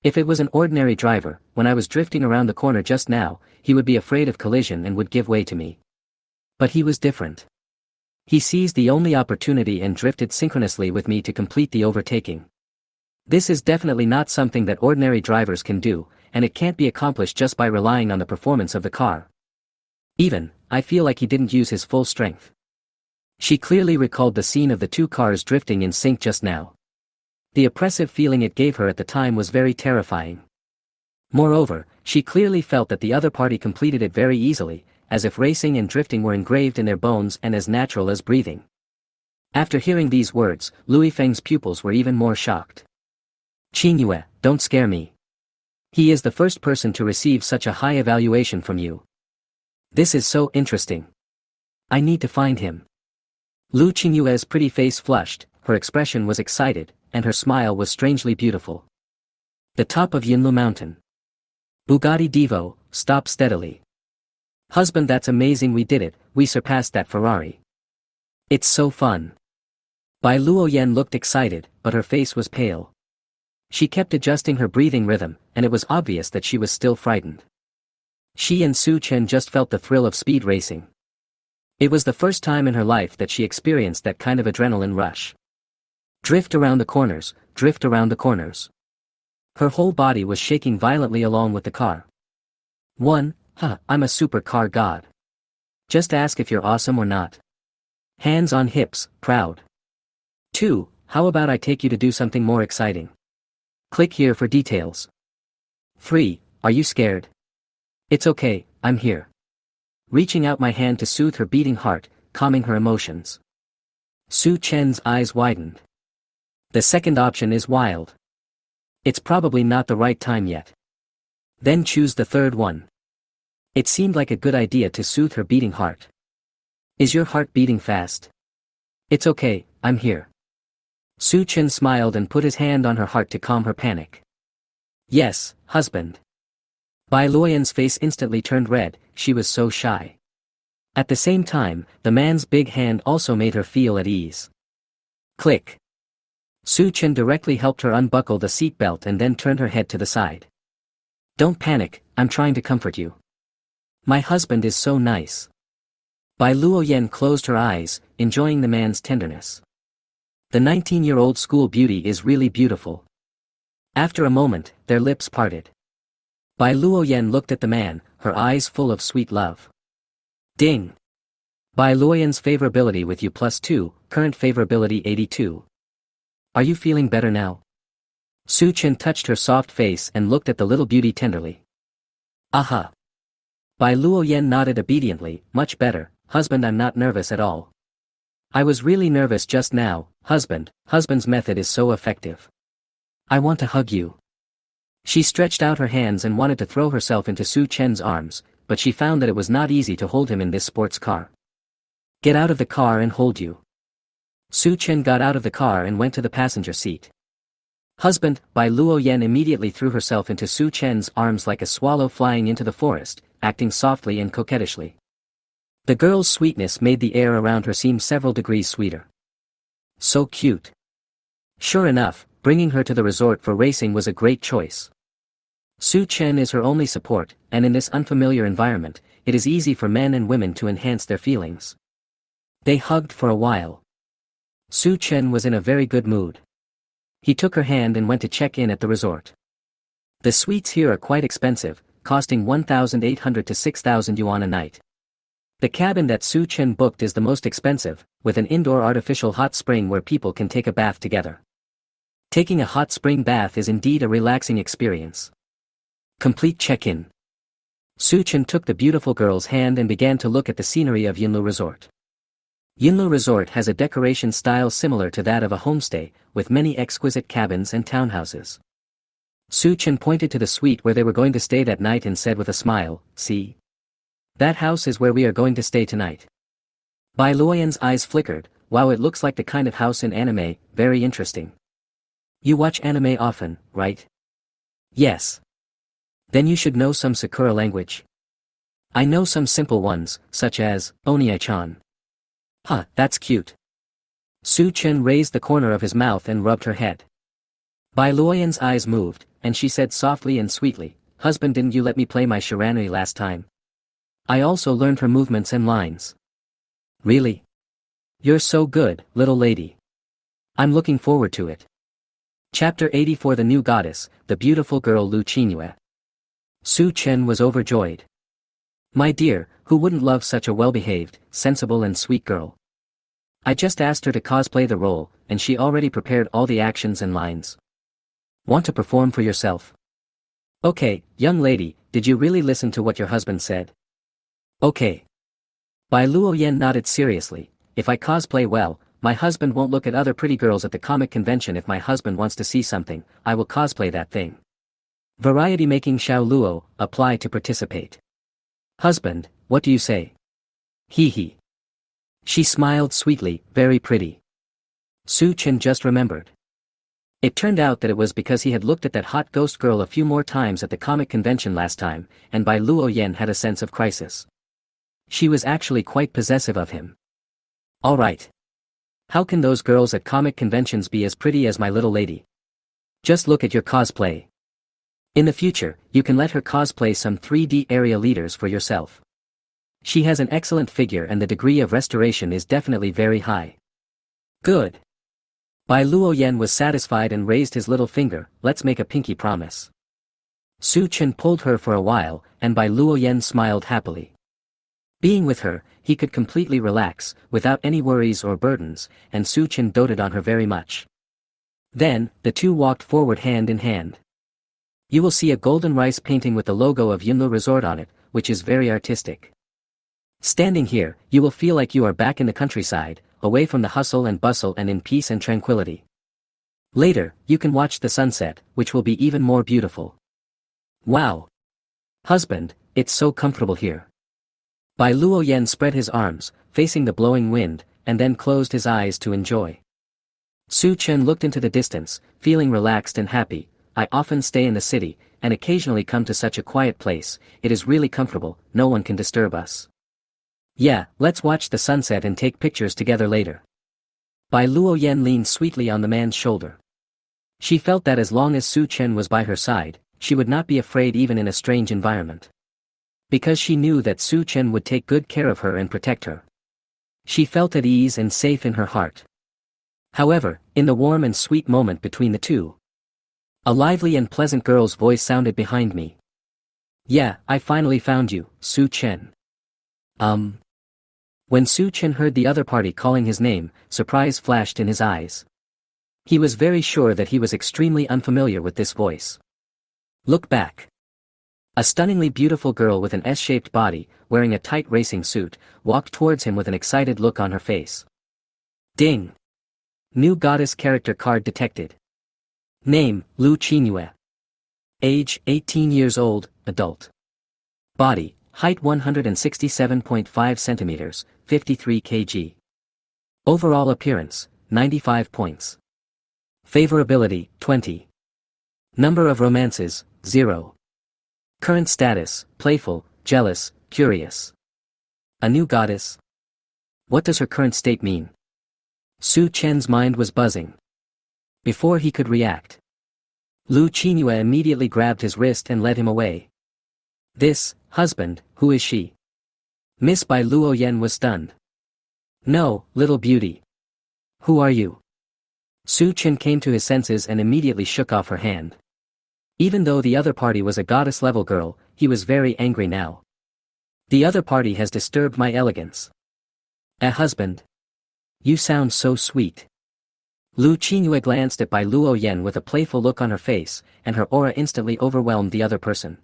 If it was an ordinary driver, when I was drifting around the corner just now, he would be afraid of collision and would give way to me. But he was different. He seized the only opportunity and drifted synchronously with me to complete the overtaking. This is definitely not something that ordinary drivers can do, and it can't be accomplished just by relying on the performance of the car. Even, I feel like he didn't use his full strength. She clearly recalled the scene of the two cars drifting in sync just now. The oppressive feeling it gave her at the time was very terrifying. Moreover, she clearly felt that the other party completed it very easily, as if racing and drifting were engraved in their bones and as natural as breathing. After hearing these words, Lui Feng's pupils were even more shocked. "Qingyue, don't scare me. He is the first person to receive such a high evaluation from you. This is so interesting. I need to find him." Lu Qingyue's pretty face flushed, her expression was excited, and her smile was strangely beautiful. The top of Yinlu Mountain. Bugatti Divo, stop steadily. Husband, that's amazing, we did it, we surpassed that Ferrari. It's so fun. Bai Luoyan looked excited, but her face was pale. She kept adjusting her breathing rhythm, and it was obvious that she was still frightened. She and Su Chen just felt the thrill of speed racing. It was the first time in her life that she experienced that kind of adrenaline rush. Drift around the corners, drift around the corners. Her whole body was shaking violently along with the car. 1. I'm a supercar god. Just ask if you're awesome or not. Hands on hips, proud. 2. How about I take you to do something more exciting? Click here for details. 3. Are you scared? It's okay, I'm here. Reaching out my hand to soothe her beating heart, calming her emotions. Su Chen's eyes widened. The second option is wild. It's probably not the right time yet. Then choose the third one. It seemed like a good idea to soothe her beating heart. Is your heart beating fast? It's okay, I'm here. Su Chen smiled and put his hand on her heart to calm her panic. Yes, husband. Bai Luoyan's face instantly turned red, she was so shy. At the same time, the man's big hand also made her feel at ease. Click. Su Chen directly helped her unbuckle the seatbelt and then turned her head to the side. Don't panic, I'm trying to comfort you. My husband is so nice. Bai Luoyan closed her eyes, enjoying the man's tenderness. The 19-year-old school beauty is really beautiful. After a moment, their lips parted. Bai Luoyan looked at the man, her eyes full of sweet love. Ding! Bai Luoyan's favorability with you +2, current favorability 82. Are you feeling better now? Su Chen touched her soft face and looked at the little beauty tenderly. Aha! Bai Luoyan nodded obediently, much better, husband, I'm not nervous at all. I was really nervous just now, husband, husband's method is so effective. I want to hug you. She stretched out her hands and wanted to throw herself into Su Chen's arms, but she found that it was not easy to hold him in this sports car. Get out of the car and hold you. Su Chen got out of the car and went to the passenger seat. Husband, Bai Luoyan immediately threw herself into Su Chen's arms like a swallow flying into the forest, acting softly and coquettishly. The girl's sweetness made the air around her seem several degrees sweeter. So cute. Sure enough, bringing her to the resort for racing was a great choice. Su Chen is her only support, and in this unfamiliar environment, it is easy for men and women to enhance their feelings. They hugged for a while. Su Chen was in a very good mood. He took her hand and went to check in at the resort. The suites here are quite expensive, costing 1,800 to 6,000 yuan a night. The cabin that Su Chen booked is the most expensive, with an indoor artificial hot spring where people can take a bath together. Taking a hot spring bath is indeed a relaxing experience. Complete check-in. Su Chen took the beautiful girl's hand and began to look at the scenery of Yinlu Resort. Yinlu Resort has a decoration style similar to that of a homestay, with many exquisite cabins and townhouses. Su Chen pointed to the suite where they were going to stay that night and said with a smile, "See? That house is where we are going to stay tonight." Bai Luoyan's eyes flickered, "Wow, it looks like the kind of house in anime, very interesting. You watch anime often, right?" "Yes." "Then you should know some Sakura language." "I know some simple ones, such as, Oniai-chan." "Huh, that's cute." Su Chen raised the corner of his mouth and rubbed her head. Bai Luoyan's eyes moved, and she said softly and sweetly, "Husband, didn't you let me play my Shiranui last time? I also learned her movements and lines." "Really? You're so good, little lady. I'm looking forward to it." Chapter 84 The New Goddess, the beautiful girl Lu Qingyue. Su Chen was overjoyed. My dear, who wouldn't love such a well-behaved, sensible and sweet girl? I just asked her to cosplay the role, and she already prepared all the actions and lines. Want to perform for yourself? Okay, young lady, did you really listen to what your husband said? Okay. Bai Luoyan nodded seriously. If I cosplay well, my husband won't look at other pretty girls at the comic convention. If my husband wants to see something, I will cosplay that thing. Variety making Xiao Luo, apply to participate. Husband, what do you say? Hee hee. She smiled sweetly, very pretty. Su Chen just remembered. It turned out that it was because he had looked at that hot ghost girl a few more times at the comic convention last time, and Bai Luoyan had a sense of crisis. She was actually quite possessive of him. Alright. How can those girls at comic conventions be as pretty as my little lady? Just look at your cosplay. In the future, you can let her cosplay some 3D area leaders for yourself. She has an excellent figure and the degree of restoration is definitely very high. Good. Bai Luoyan was satisfied and raised his little finger. Let's make a pinky promise. Su Chen pulled her for a while, and Bai Luoyan smiled happily. Being with her, he could completely relax, without any worries or burdens, and Su Chen doted on her very much. Then, the two walked forward hand in hand. You will see a golden rice painting with the logo of Yunlu Resort on it, which is very artistic. Standing here, you will feel like you are back in the countryside, away from the hustle and bustle and in peace and tranquility. Later, you can watch the sunset, which will be even more beautiful. Wow! Husband, it's so comfortable here. Bai Luoyan spread his arms, facing the blowing wind, and then closed his eyes to enjoy. Su Chen looked into the distance, feeling relaxed and happy. I often stay in the city, and occasionally come to such a quiet place. It is really comfortable, no one can disturb us. Yeah, let's watch the sunset and take pictures together later. Bai Luoyan leaned sweetly on the man's shoulder. She felt that as long as Su Chen was by her side, she would not be afraid even in a strange environment. Because she knew that Su Chen would take good care of her and protect her. She felt at ease and safe in her heart. However, in the warm and sweet moment between the two, a lively and pleasant girl's voice sounded behind me. Yeah, I finally found you, Su Chen. When Su Chen heard the other party calling his name, surprise flashed in his eyes. He was very sure that he was extremely unfamiliar with this voice. Look back. A stunningly beautiful girl with an S-shaped body, wearing a tight racing suit, walked towards him with an excited look on her face. Ding! New goddess character card detected. Name, Lu Qingyue. Age, 18 years old, adult. Body, height 167.5 centimeters, 53 kg. Overall appearance, 95 points. Favorability, 20. Number of romances, 0. Current status, playful, jealous, curious. A new goddess? What does her current state mean? Su Chen's mind was buzzing. Before he could react, Lu Qingyue immediately grabbed his wrist and led him away. This, husband, who is she? Miss Bai Luoyan was stunned. No, little beauty. Who are you? Su Chen came to his senses and immediately shook off her hand. Even though the other party was a goddess-level girl, he was very angry now. The other party has disturbed my elegance. Husband. You sound so sweet. Lu Qingyue glanced at Bai Luoyan with a playful look on her face, and her aura instantly overwhelmed the other person.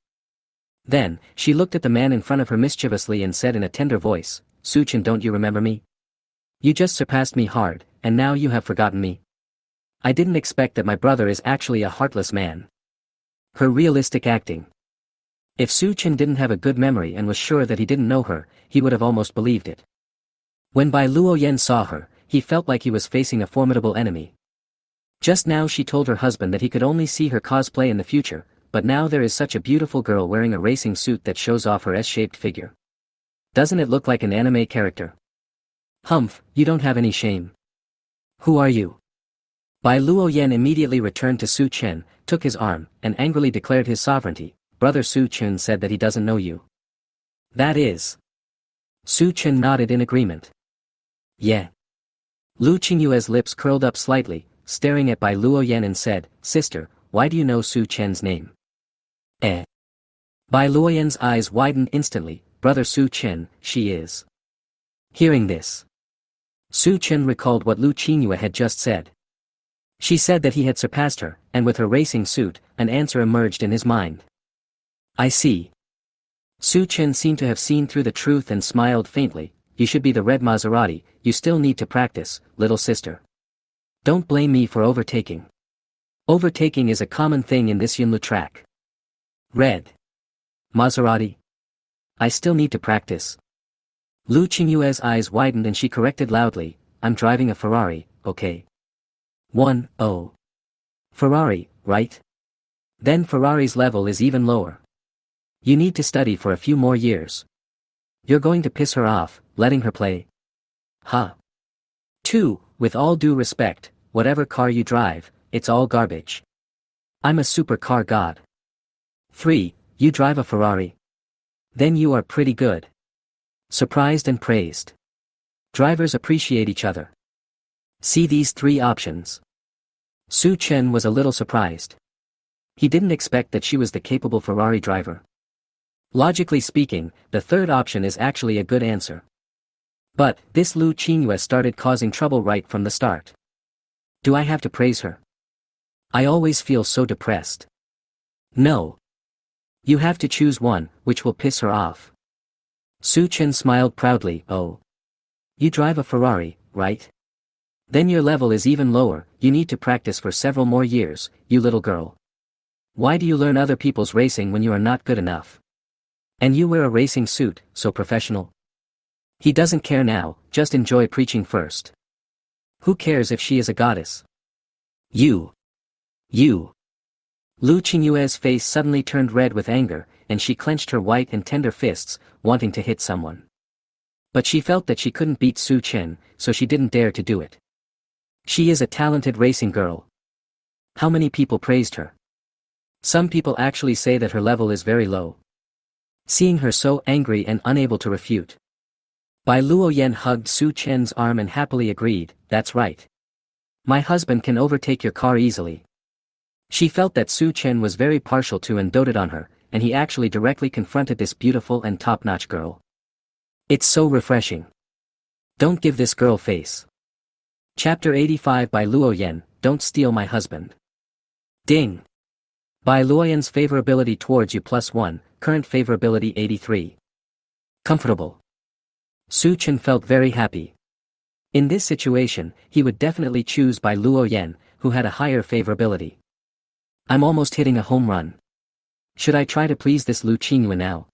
Then, she looked at the man in front of her mischievously and said in a tender voice, Su Chen, don't you remember me? You just surpassed me hard, and now you have forgotten me. I didn't expect that my brother is actually a heartless man. Her realistic acting. If Su Chen didn't have a good memory and was sure that he didn't know her, he would have almost believed it. When Bai Luoyan saw her, he felt like he was facing a formidable enemy. Just now she told her husband that he could only see her cosplay in the future, but now there is such a beautiful girl wearing a racing suit that shows off her S-shaped figure. Doesn't it look like an anime character? Humph, you don't have any shame. Who are you? Bai Luoyan immediately returned to Su Chen, took his arm, and angrily declared his sovereignty. Brother Su Chen said that he doesn't know you. That is. Su Chen nodded in agreement. Yeah. Lu Qingyue's lips curled up slightly, staring at Bai Luoyan and said, Sister, why do you know Su Chen's name? Bai Luoyan's eyes widened instantly. Brother Su Chen, she is. Hearing this, Su Chen recalled what Lu Qingyue had just said. She said that he had surpassed her, and with her racing suit, an answer emerged in his mind. I see. Su Chen seemed to have seen through the truth and smiled faintly. You should be the red Maserati, you still need to practice, little sister. Don't blame me for overtaking. Overtaking is a common thing in this Yunlu track. Red Maserati. I still need to practice. Lu Qingyue's eyes widened and she corrected loudly, I'm driving a Ferrari, okay? 1-0. Ferrari, right? Then Ferrari's level is even lower. You need to study for a few more years. You're going to piss her off, letting her play. Huh. 2. With all due respect, whatever car you drive, it's all garbage. I'm a supercar god. 3. You drive a Ferrari. Then you are pretty good. Surprised and praised. Drivers appreciate each other. See these 3 options. Su Chen was a little surprised. He didn't expect that she was the capable Ferrari driver. Logically speaking, the third option is actually a good answer. But, this Lu Qingyue started causing trouble right from the start. Do I have to praise her? I always feel so depressed. No. You have to choose one, which will piss her off. Su Chen smiled proudly, oh. You drive a Ferrari, right? Then your level is even lower, you need to practice for several more years, you little girl. Why do you learn other people's racing when you are not good enough? And you wear a racing suit, so professional? He doesn't care now, just enjoy preaching first. Who cares if she is a goddess? You. Lu Qingyue's face suddenly turned red with anger, and she clenched her white and tender fists, wanting to hit someone. But she felt that she couldn't beat Su Chen, so she didn't dare to do it. She is a talented racing girl. How many people praised her? Some people actually say that her level is very low. Seeing her so angry and unable to refute, Bai Luoyan hugged Su Chen's arm and happily agreed, that's right. My husband can overtake your car easily. She felt that Su Chen was very partial to and doted on her, and he actually directly confronted this beautiful and top-notch girl. It's so refreshing. Don't give this girl face. Chapter 85 by Luoyan, Don't Steal My Husband. Ding. Bai Luoyan's favorability towards you +1, current favorability 83. Comfortable. Su Chen felt very happy. In this situation, he would definitely choose Bai Luoyan, who had a higher favorability. I'm almost hitting a home run. Should I try to please this Lu Qingyue now?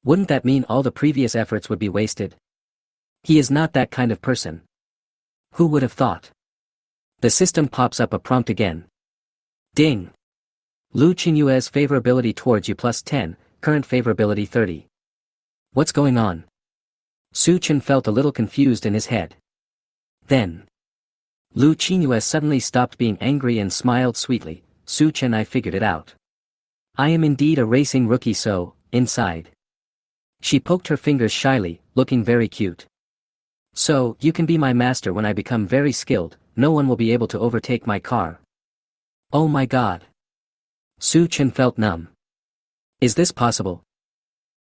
Wouldn't that mean all the previous efforts would be wasted? He is not that kind of person. Who would have thought? The system pops up a prompt again. Ding. Lu Qingyue's favorability towards you +10, current favorability 30. What's going on? Su Chen felt a little confused in his head. Then, Lu Qingyue suddenly stopped being angry and smiled sweetly. Su Chen, I figured it out. I am indeed a racing rookie, so, inside. She poked her fingers shyly, looking very cute. So, you can be my master when I become very skilled, no one will be able to overtake my car. Oh my god. Su Chen felt numb. Is this possible?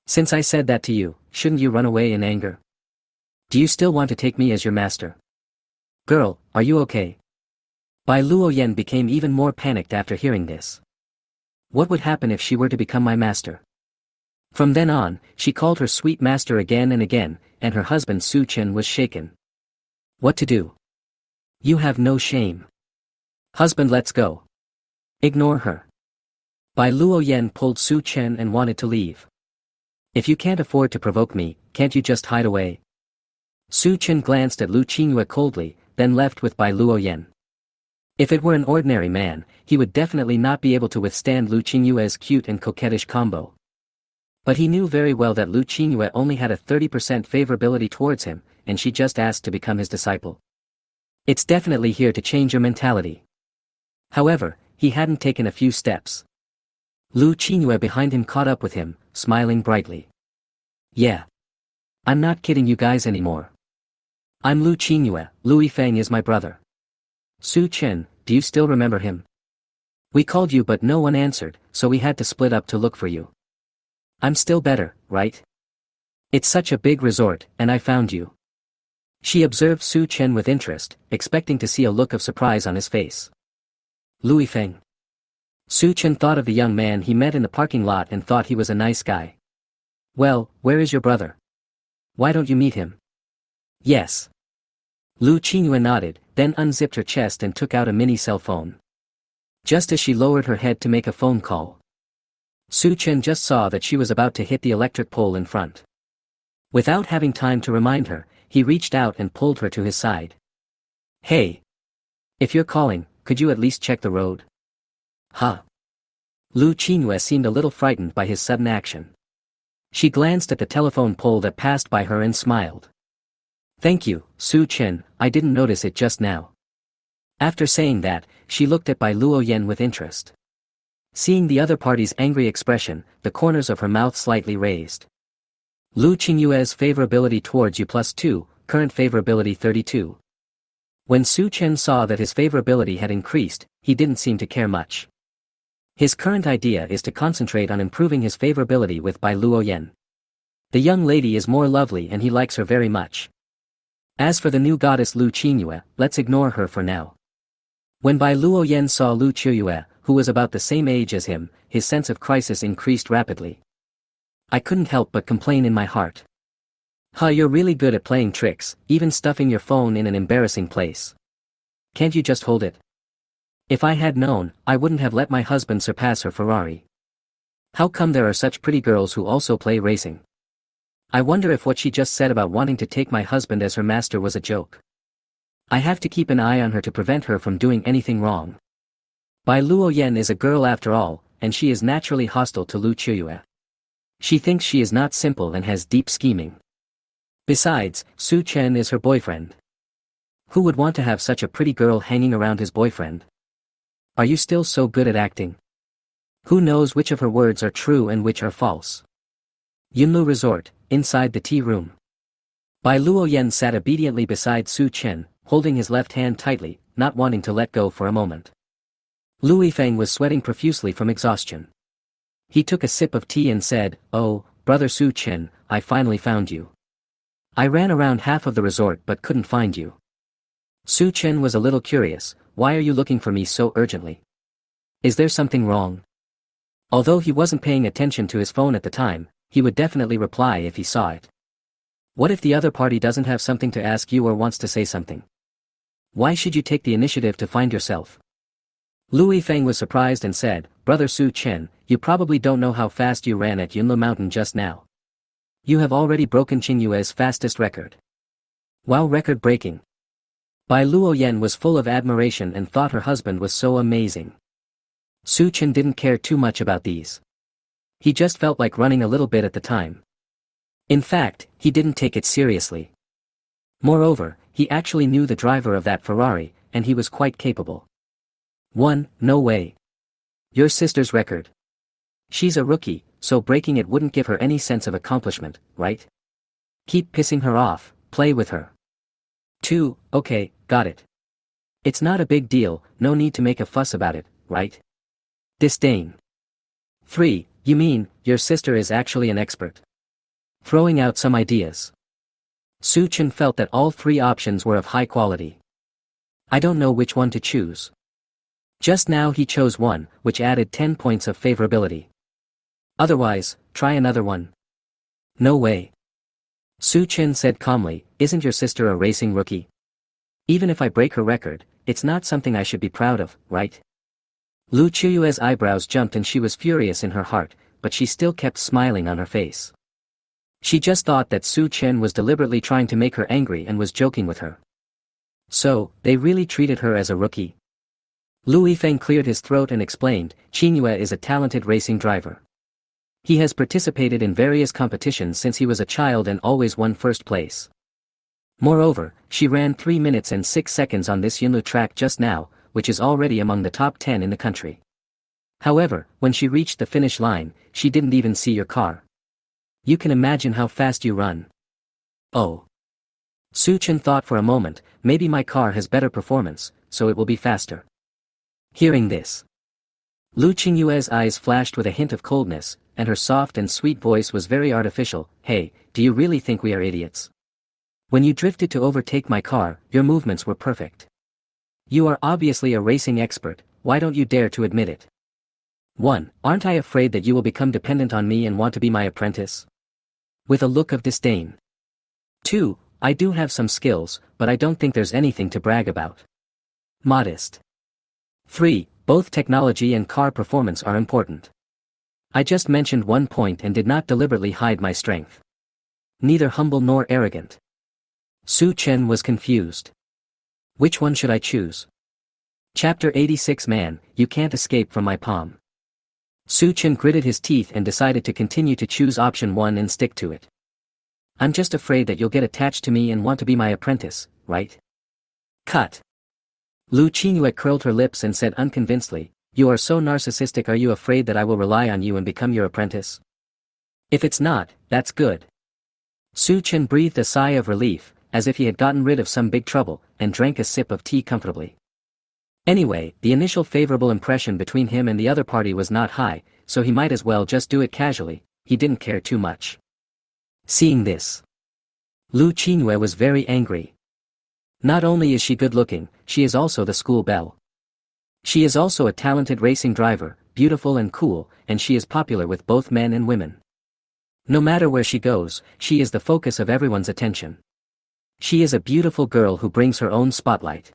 Since I said that to you, shouldn't you run away in anger? Do you still want to take me as your master? Girl, are you okay? Bai Luoyan became even more panicked after hearing this. What would happen if she were to become my master? From then on, she called her sweet master again and again, and her husband Su Chen was shaken. What to do? You have no shame. Husband, let's go. Ignore her. Bai Luoyan pulled Su Chen and wanted to leave. If you can't afford to provoke me, can't you just hide away? Su Chen glanced at Lu Qingyue coldly, then left with Bai Luoyan. If it were an ordinary man, he would definitely not be able to withstand Lu Qingyue's cute and coquettish combo. But he knew very well that Lu Qingyue only had a 30% favorability towards him, and she just asked to become his disciple. It's definitely here to change your mentality. However, he hadn't taken a few steps. Lu Qingyue behind him caught up with him, smiling brightly. Yeah. I'm not kidding you guys anymore. I'm Lu Qingyue, Louis Feng is my brother. Su Chen, do you still remember him? We called you but no one answered, so we had to split up to look for you. I'm still better, right? It's such a big resort, and I found you. She observed Su Chen with interest, expecting to see a look of surprise on his face. Louis Feng. Su Chen thought of the young man he met in the parking lot and thought he was a nice guy. Well, where is your brother? Why don't you meet him? Yes. Lu Qingyue nodded, then unzipped her chest and took out a mini cell phone. Just as she lowered her head to make a phone call, Su Chen just saw that she was about to hit the electric pole in front. Without having time to remind her, he reached out and pulled her to his side. Hey! If you're calling, could you at least check the road? Huh? Lu Qingyue seemed a little frightened by his sudden action. She glanced at the telephone pole that passed by her and smiled. Thank you, Su Chen, I didn't notice it just now. After saying that, she looked at Bai Luoyan with interest. Seeing the other party's angry expression, the corners of her mouth slightly raised. Lu Qingyue's favorability towards you +2, current favorability 32. When Su Chen saw that his favorability had increased, he didn't seem to care much. His current idea is to concentrate on improving his favorability with Bai Luoyan. The young lady is more lovely and he likes her very much. As for the new goddess Lu Qingyue, let's ignore her for now. When Bai Luoyan saw Lu Qingyue, who was about the same age as him, his sense of crisis increased rapidly. I couldn't help but complain in my heart. Huh, you're really good at playing tricks, even stuffing your phone in an embarrassing place. Can't you just hold it? If I had known, I wouldn't have let my husband surpass her Ferrari. How come there are such pretty girls who also play racing? I wonder if what she just said about wanting to take my husband as her master was a joke. I have to keep an eye on her to prevent her from doing anything wrong. Bai Luoyan is a girl after all, and she is naturally hostile to Lu Qingyue. She thinks she is not simple and has deep scheming. Besides, Su Chen is her boyfriend. Who would want to have such a pretty girl hanging around his boyfriend? Are you still so good at acting? Who knows which of her words are true and which are false? Yunlu Resort, inside the tea room. Bai Luoyan sat obediently beside Su Chen, holding his left hand tightly, not wanting to let go for a moment. Louis Feng was sweating profusely from exhaustion. He took a sip of tea and said, "Oh, brother Su Chen, I finally found you. I ran around half of the resort but couldn't find you." Su Chen was a little curious, why are you looking for me so urgently? Is there something wrong? Although he wasn't paying attention to his phone at the time, he would definitely reply if he saw it. What if the other party doesn't have something to ask you or wants to say something? Why should you take the initiative to find yourself? Louis Feng was surprised and said, "Brother Su Chen, you probably don't know how fast you ran at Yunlu Mountain just now. You have already broken Qingyue's fastest record." Wow, record-breaking. Bai Luoyan was full of admiration and thought her husband was so amazing. Su Chen didn't care too much about these. He just felt like running a little bit at the time. In fact, he didn't take it seriously. Moreover, he actually knew the driver of that Ferrari, and he was quite capable. No way. Your sister's record. She's a rookie, so breaking it wouldn't give her any sense of accomplishment, right? Keep pissing her off, play with her. 2, okay, got it. It's not a big deal, no need to make a fuss about it, right? Disdain. 3, you mean, your sister is actually an expert? Throwing out some ideas. Su Chen felt that all 3 options were of high quality. I don't know which one to choose. Just now he chose one, which added 10 points of favorability. Otherwise, try another one. No way. Su Chen said calmly, isn't your sister a racing rookie? Even if I break her record, it's not something I should be proud of, right? Lu Qiyue's eyebrows jumped and she was furious in her heart, but she still kept smiling on her face. She just thought that Su Chen was deliberately trying to make her angry and was joking with her. So, they really treated her as a rookie? Louis Feng cleared his throat and explained, Qingyue is a talented racing driver. He has participated in various competitions since he was a child and always won first place. Moreover, she ran 3 minutes and 6 seconds on this Yunlu track just now, which is already among the top 10 in the country. However, when she reached the finish line, she didn't even see your car. You can imagine how fast you run. Oh. Su Chen thought for a moment, maybe my car has better performance, so it will be faster. Hearing this, Lu Qingyue's eyes flashed with a hint of coldness, and her soft and sweet voice was very artificial. Hey, do you really think we are idiots? When you drifted to overtake my car, your movements were perfect. You are obviously a racing expert, why don't you dare to admit it? 1. Aren't I afraid that you will become dependent on me and want to be my apprentice? With a look of disdain. 2. I do have some skills, but I don't think there's anything to brag about. Modest. 3. Both technology and car performance are important. I just mentioned one point and did not deliberately hide my strength. Neither humble nor arrogant. Su Chen was confused. Which one should I choose? Chapter 86. Man, you can't escape from my palm. Su Chen gritted his teeth and decided to continue to choose option 1 and stick to it. I'm just afraid that you'll get attached to me and want to be my apprentice, right? Cut. Lu Qingyue curled her lips and said unconvincedly, you are so narcissistic. Are you afraid that I will rely on you and become your apprentice? If it's not, that's good. Su Chen breathed a sigh of relief, as if he had gotten rid of some big trouble, and drank a sip of tea comfortably. Anyway, the initial favorable impression between him and the other party was not high, so he might as well just do it casually. He didn't care too much. Seeing this, Lu Qingyue was very angry. Not only is she good-looking, she is also the school belle. She is also a talented racing driver, beautiful and cool, and she is popular with both men and women. No matter where she goes, she is the focus of everyone's attention. She is a beautiful girl who brings her own spotlight.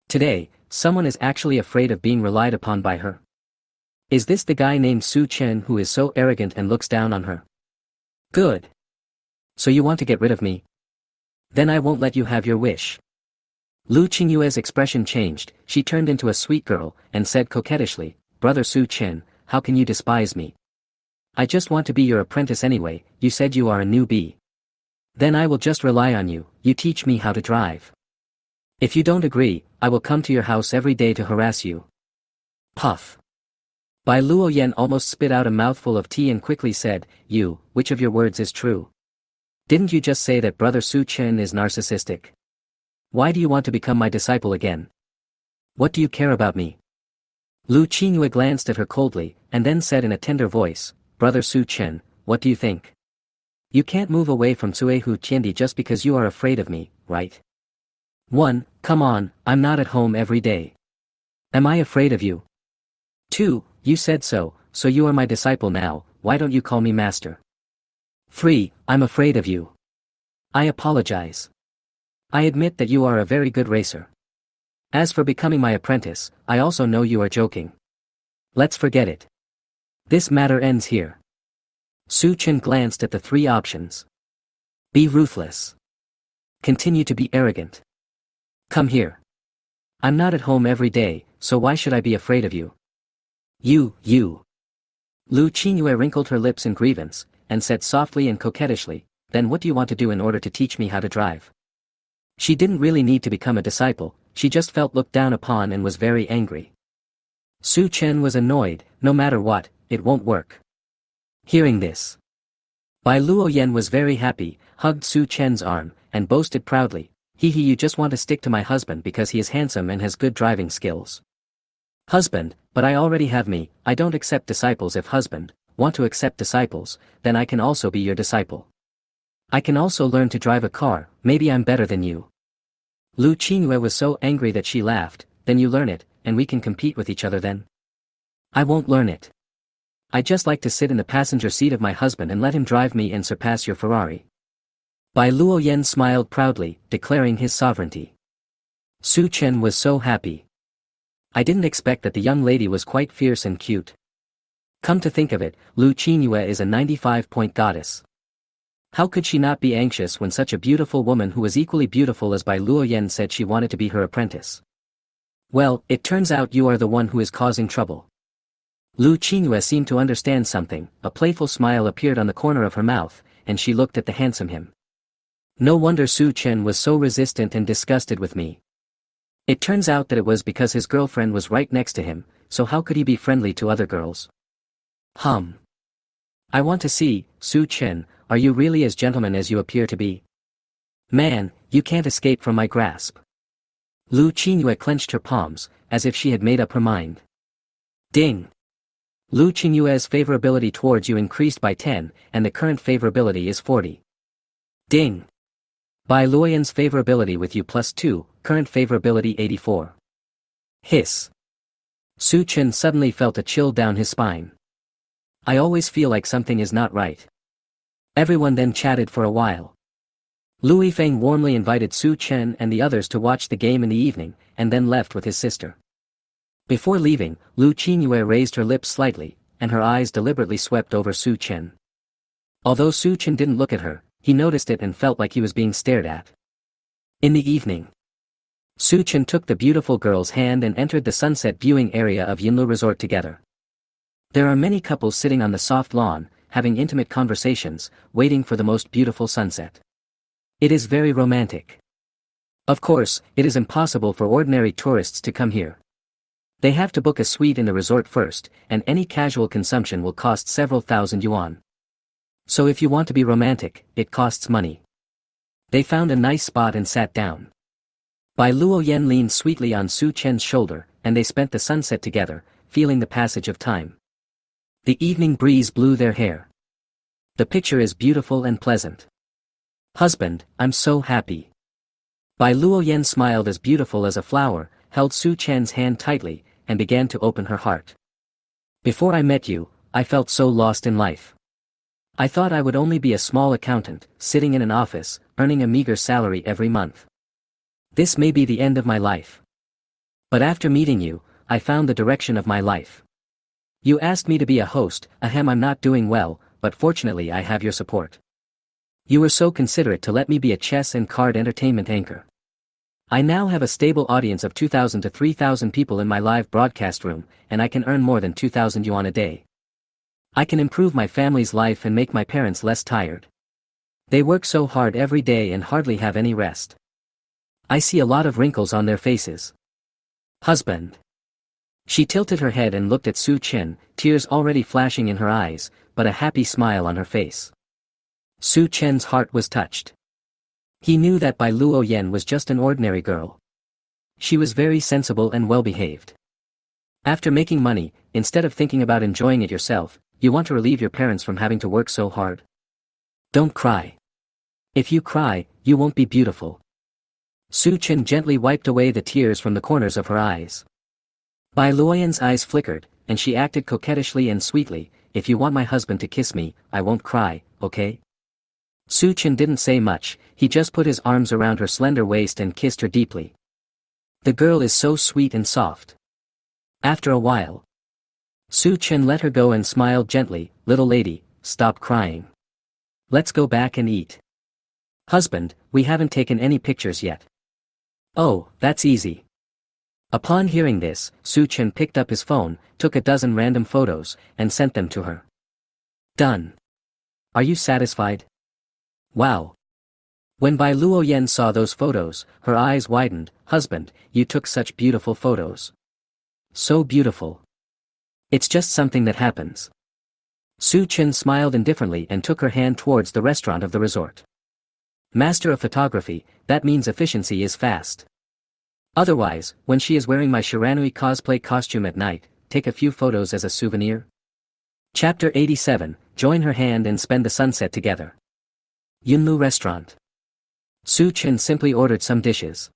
Today, someone is actually afraid of being relied upon by her. Is this the guy named Su Chen who is so arrogant and looks down on her? Good. So you want to get rid of me? Then I won't let you have your wish. Lu Qingyue's expression changed, she turned into a sweet girl, and said coquettishly, Brother Su Chen, how can you despise me? I just want to be your apprentice anyway. You said you are a newbie. Then I will just rely on you, you teach me how to drive. If you don't agree, I will come to your house every day to harass you. Puff. Bai Luoyan almost spit out a mouthful of tea and quickly said, which of your words is true? Didn't you just say that Brother Su Chen is narcissistic? Why do you want to become my disciple again? What do you care about me? Lu Qingyue glanced at her coldly, and then said in a tender voice, Brother Su Chen, what do you think? You can't move away from Cuehu Tiandi just because you are afraid of me, right? 1. Come on, I'm not at home every day. Am I afraid of you? 2. You said so you are my disciple now, why don't you call me master? 3. I'm afraid of you. I apologize. I admit that you are a very good racer. As for becoming my apprentice, I also know you are joking. Let's forget it. This matter ends here. Su Chen glanced at the 3 options. Be ruthless. Continue to be arrogant. Come here. I'm not at home every day, so why should I be afraid of you? You. Lu Qingyue wrinkled her lips in grievance, and said softly and coquettishly, then what do you want to do in order to teach me how to drive? She didn't really need to become a disciple, she just felt looked down upon and was very angry. Su Chen was annoyed, no matter what, it won't work. Hearing this, Bai Luoyan was very happy, hugged Su Chen's arm, and boasted proudly, you just want to stick to my husband because he is handsome and has good driving skills. Husband, but I already have me, I don't accept disciples. If husband, want to accept disciples, then I can also be your disciple. I can also learn to drive a car, maybe I'm better than you. Lu Qingyue was so angry that she laughed, then you learn it, and we can compete with each other then. I won't learn it. I just like to sit in the passenger seat of my husband and let him drive me and surpass your Ferrari. Bai Luoyan smiled proudly, declaring his sovereignty. Su Chen was so happy. I didn't expect that the young lady was quite fierce and cute. Come to think of it, Lu Qingyue is a 95-point goddess. How could she not be anxious when such a beautiful woman who was equally beautiful as Bai Luoyan said she wanted to be her apprentice? Well, it turns out you are the one who is causing trouble. Lu Qingyue seemed to understand something, a playful smile appeared on the corner of her mouth, and she looked at the handsome him. No wonder Su Chen was so resistant and disgusted with me. It turns out that it was because his girlfriend was right next to him, so how could he be friendly to other girls? I want to see, Su Chen, are you really as gentleman as you appear to be? Man, you can't escape from my grasp. Lu Qingyue clenched her palms, as if she had made up her mind. Ding! Lu Qingyue's favorability towards you increased by 10, and the current favorability is 40. Ding! Bai Luoyan's favorability with you plus 2, current favorability 84. Hiss. Su Chen suddenly felt a chill down his spine. I always feel like something is not right. Everyone then chatted for a while. Lu Yifeng warmly invited Su Chen and the others to watch the game in the evening, and then left with his sister. Before leaving, Lu Qingyue raised her lips slightly, and her eyes deliberately swept over Su Chen. Although Su Chen didn't look at her, he noticed it and felt like he was being stared at. In the evening, Su Chen took the beautiful girl's hand and entered the sunset viewing area of Yinlu Resort together. There are many couples sitting on the soft lawn, having intimate conversations, waiting for the most beautiful sunset. It is very romantic. Of course, it is impossible for ordinary tourists to come here. They have to book a suite in the resort first, and any casual consumption will cost several thousand yuan. So if you want to be romantic, it costs money. They found a nice spot and sat down. Bai Luoyan leaned sweetly on Su Chen's shoulder, and they spent the sunset together, feeling the passage of time. The evening breeze blew their hair. The picture is beautiful and pleasant. Husband, I'm so happy. Bai Luoyan smiled as beautiful as a flower, held Su Chen's hand tightly, and began to open her heart. Before I met you, I felt so lost in life. I thought I would only be a small accountant, sitting in an office, earning a meager salary every month. This may be the end of my life. But after meeting you, I found the direction of my life. You asked me to be a host, I'm not doing well, but fortunately I have your support. You were so considerate to let me be a chess and card entertainment anchor. I now have a stable audience of 2,000 to 3,000 people in my live broadcast room, and I can earn more than 2,000 yuan a day. I can improve my family's life and make my parents less tired. They work so hard every day and hardly have any rest. I see a lot of wrinkles on their faces. Husband. She tilted her head and looked at Su Chen, tears already flashing in her eyes, but a happy smile on her face. Su Chen's heart was touched. He knew that Bai Luoyan was just an ordinary girl. She was very sensible and well-behaved. After making money, instead of thinking about enjoying it yourself, you want to relieve your parents from having to work so hard. Don't cry. If you cry, you won't be beautiful. Su Chen gently wiped away the tears from the corners of her eyes. Bai Luoyan's eyes flickered, and she acted coquettishly and sweetly, if you want my husband to kiss me, I won't cry, okay? Su Chen didn't say much, he just put his arms around her slender waist and kissed her deeply. The girl is so sweet and soft. After a while, Su Chen let her go and smiled gently, little lady, stop crying. Let's go back and eat. Husband, we haven't taken any pictures yet. Oh, that's easy. Upon hearing this, Su Chen picked up his phone, took a dozen random photos, and sent them to her. Done. Are you satisfied? Wow. When Bai Luoyan saw those photos, her eyes widened. Husband, you took such beautiful photos. So beautiful. It's just something that happens. Su Chen smiled indifferently and took her hand towards the restaurant of the resort. Master of photography, that means efficiency is fast. Otherwise, when she is wearing my Shiranui cosplay costume at night, take a few photos as a souvenir. Chapter 87, join her hand and spend the sunset together. Yunlu Restaurant. Su Chen simply ordered some dishes.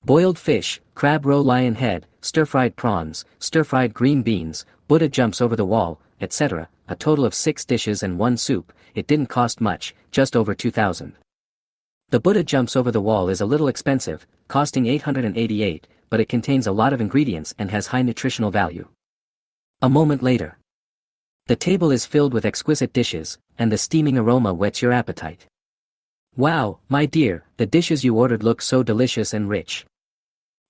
Boiled fish, crab roe lion head, stir-fried prawns, stir-fried green beans, Buddha jumps over the wall, etc., a total of 6 dishes and 1 soup. It didn't cost much, just over 2,000. The Buddha jumps over the wall is a little expensive, costing 888, but it contains a lot of ingredients and has high nutritional value. A moment later. The table is filled with exquisite dishes, and the steaming aroma whets your appetite. Wow, my dear, the dishes you ordered look so delicious and rich.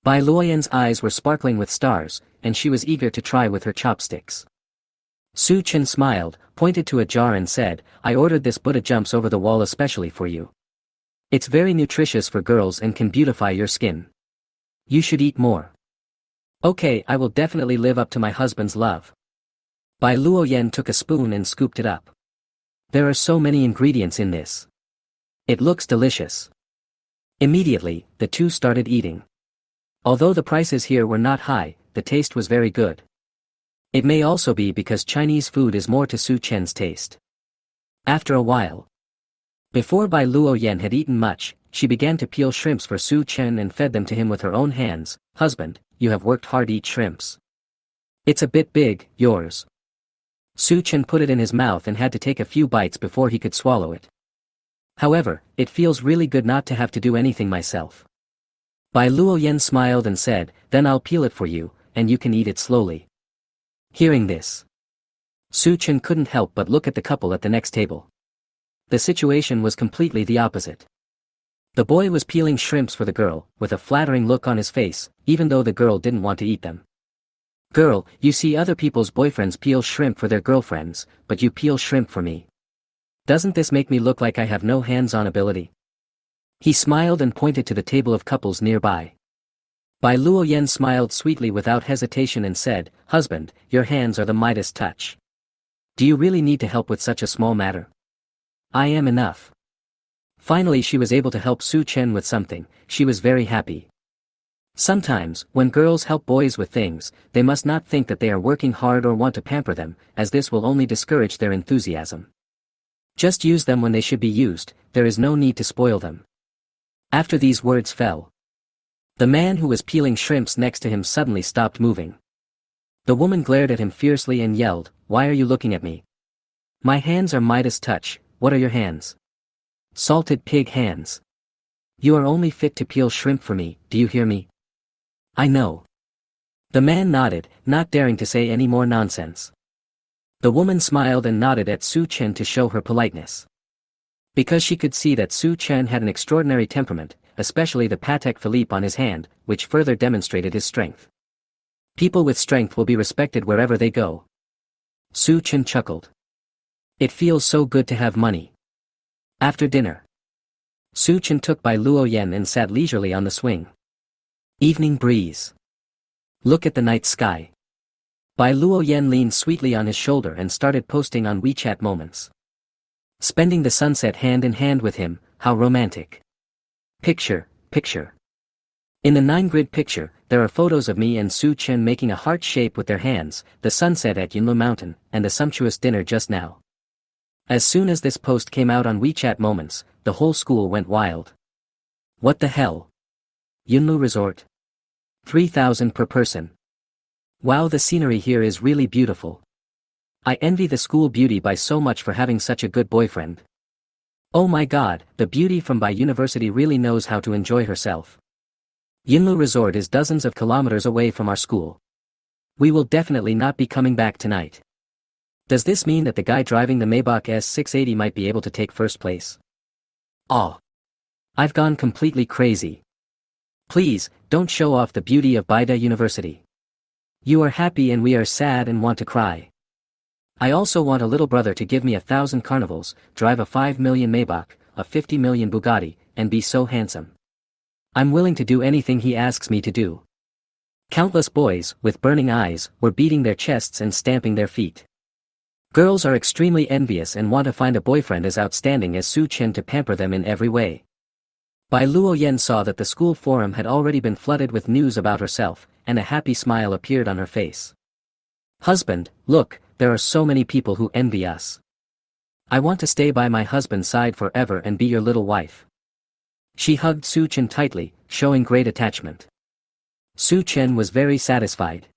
Bai Luoyan's eyes were sparkling with stars, and she was eager to try with her chopsticks. Su Chen smiled, pointed to a jar and said, I ordered this Buddha jumps over the wall especially for you. It's very nutritious for girls and can beautify your skin. You should eat more. Okay, I will definitely live up to my husband's love. Bai Luoyan took a spoon and scooped it up. There are so many ingredients in this. It looks delicious. Immediately, the two started eating. Although the prices here were not high, the taste was very good. It may also be because Chinese food is more to Su Chen's taste. After a while, before Bai Luo Yen had eaten much, she began to peel shrimps for Su Chen and fed them to him with her own hands. Husband, you have worked hard, eat shrimps. It's a bit big, yours. Su Chen put it in his mouth and had to take a few bites before he could swallow it. However, it feels really good not to have to do anything myself. Bai Luo Yen smiled and said, then I'll peel it for you, and you can eat it slowly. Hearing this, Su Chen couldn't help but look at the couple at the next table. The situation was completely the opposite. The boy was peeling shrimps for the girl, with a flattering look on his face, even though the girl didn't want to eat them. Girl, you see other people's boyfriends peel shrimp for their girlfriends, but you peel shrimp for me. Doesn't this make me look like I have no hands-on ability? He smiled and pointed to the table of couples nearby. Bai Luo Yen smiled sweetly without hesitation and said, husband, your hands are the Midas touch. Do you really need to help with such a small matter? I am enough. Finally she was able to help Su Chen with something. She was very happy. Sometimes, when girls help boys with things, they must not think that they are working hard or want to pamper them, as this will only discourage their enthusiasm. Just use them when they should be used, there is no need to spoil them. After these words fell, the man who was peeling shrimps next to him suddenly stopped moving. The woman glared at him fiercely and yelled, why are you looking at me? My hands are Midas touch, what are your hands? Salted pig hands. You are only fit to peel shrimp for me, do you hear me? I know. The man nodded, not daring to say any more nonsense. The woman smiled and nodded at Su Chen to show her politeness. Because she could see that Su Chen had an extraordinary temperament, especially the Patek Philippe on his hand, which further demonstrated his strength. People with strength will be respected wherever they go. Su Chen chuckled. It feels so good to have money. After dinner, Su Chen took Bai Luo Yen and sat leisurely on the swing. Evening breeze. Look at the night sky. Bai Luo Yen leaned sweetly on his shoulder and started posting on WeChat moments. Spending the sunset hand in hand with him, how romantic. Picture. In the 9-grid picture, there are photos of me and Su Chen making a heart shape with their hands, the sunset at Yunlu Mountain, and a sumptuous dinner just now. As soon as this post came out on WeChat moments, the whole school went wild. What the hell? Yunlu Resort? 3,000 per person. Wow, the scenery here is really beautiful. I envy the school beauty by so much for having such a good boyfriend. Oh my god, the beauty from Bai University really knows how to enjoy herself. Yunlu Resort is dozens of kilometers away from our school. We will definitely not be coming back tonight. Does this mean that the guy driving the Maybach S680 might be able to take first place? Oh. I've gone completely crazy. Please, don't show off the beauty of Baida University. You are happy and we are sad and want to cry. I also want a little brother to give me 1,000 carnivals, drive a 5 million Maybach, a 50 million Bugatti, and be so handsome. I'm willing to do anything he asks me to do. Countless boys, with burning eyes, were beating their chests and stamping their feet. Girls are extremely envious and want to find a boyfriend as outstanding as Su Chen to pamper them in every way. Bai Luo Yen saw that the school forum had already been flooded with news about herself, and a happy smile appeared on her face. Husband, look, there are so many people who envy us. I want to stay by my husband's side forever and be your little wife. She hugged Su Chen tightly, showing great attachment. Su Chen was very satisfied.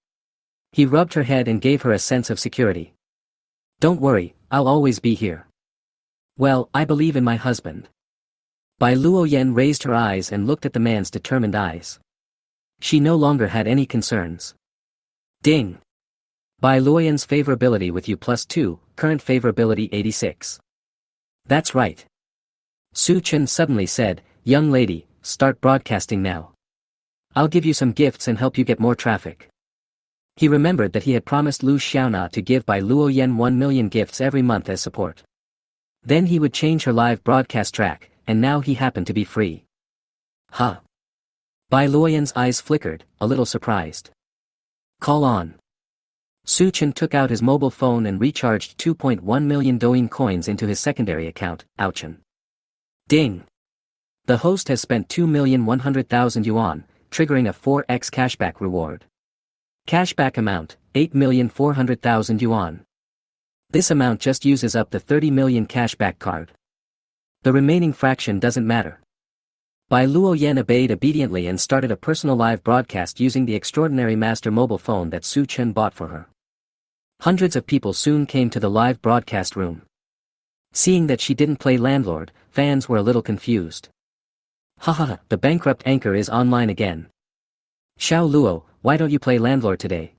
He rubbed her head and gave her a sense of security. Don't worry, I'll always be here. Well, I believe in my husband. Bai Luo Yen raised her eyes and looked at the man's determined eyes. She no longer had any concerns. Ding! Bai Luo Yen's favorability with you +2, current favorability 86. That's right. Su Chen suddenly said, young lady, start broadcasting now. I'll give you some gifts and help you get more traffic. He remembered that he had promised Lu Xiaona to give Bai Luo Yen 1 million gifts every month as support. Then he would change her live broadcast track, and now he happened to be free. Huh? Bai Luo Yen's eyes flickered, a little surprised. Call on. Su Chen took out his mobile phone and recharged 2.1 million Douyin coins into his secondary account, Ouchin. Ding! The host has spent 2,100,000 yuan, triggering a 4x cashback reward. Cashback amount, 8,400,000 yuan. This amount just uses up the 30 million cashback card. The remaining fraction doesn't matter. Bai Luoyan obeyed obediently and started a personal live broadcast using the extraordinary master mobile phone that Su Chen bought for her. Hundreds of people soon came to the live broadcast room. Seeing that she didn't play landlord, fans were a little confused. Haha, the bankrupt anchor is online again. Xiao Luo, why don't you play landlord today?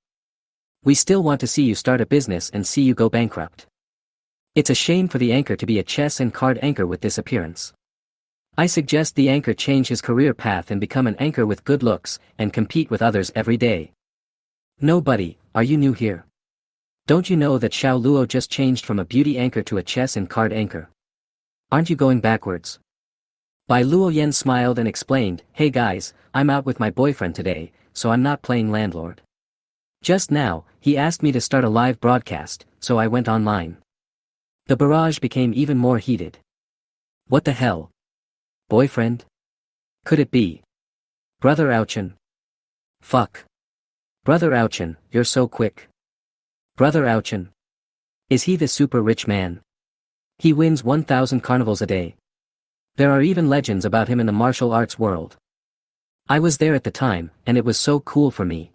We still want to see you start a business and see you go bankrupt. It's a shame for the anchor to be a chess and card anchor with this appearance. I suggest the anchor change his career path and become an anchor with good looks, and compete with others every day. No buddy, are you new here? Don't you know that Xiao Luo just changed from a beauty anchor to a chess and card anchor? Aren't you going backwards? Bai Luoyan smiled and explained, hey guys, I'm out with my boyfriend today, so I'm not playing landlord. Just now, he asked me to start a live broadcast, so I went online. The barrage became even more heated. What the hell? Boyfriend? Could it be? Brother Ouchin? Fuck. Brother Ouchin, you're so quick. Brother Ouchin. Is he the super rich man? He wins 1,000 carnivals a day. There are even legends about him in the martial arts world. I was there at the time, and it was so cool for me.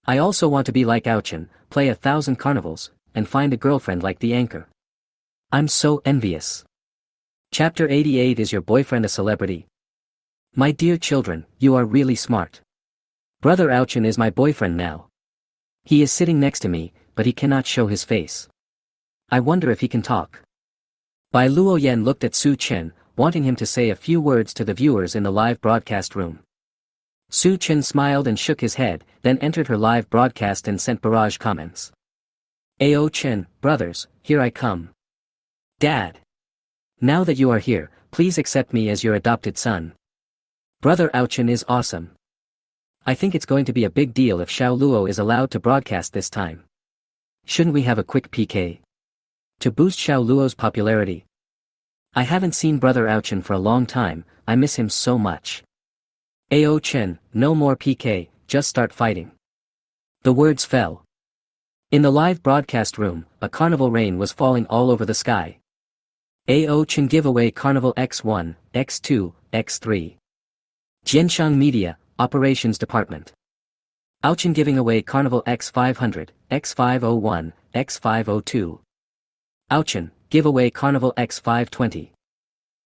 I also want to be like Ouchin, play 1,000 carnivals, and find a girlfriend like the anchor. I'm so envious. Chapter 88. Is your boyfriend a celebrity? My dear children, you are really smart. Brother Ouchin is my boyfriend now. He is sitting next to me, but he cannot show his face. I wonder if he can talk. Bai Luoyan looked at Su Chen, wanting him to say a few words to the viewers in the live broadcast room. Su Chen smiled and shook his head, then entered her live broadcast and sent barrage comments. Ao Chen, brothers, here I come. Dad. Now that you are here, please accept me as your adopted son. Brother Ouchin is awesome. I think it's going to be a big deal if Xiao Luo is allowed to broadcast this time. Shouldn't we have a quick PK? To boost Xiao Luo's popularity. I haven't seen Brother Ouchin for a long time, I miss him so much. Ao Chen, no more PK, just start fighting. The words fell. In the live broadcast room, a carnival rain was falling all over the sky. Ao Chen giveaway Carnival X1, X2, X3. Jianshang Media, Operations Department. Ouchin giving away Carnival X500, X501, X502. Ouchin, giveaway Carnival X520.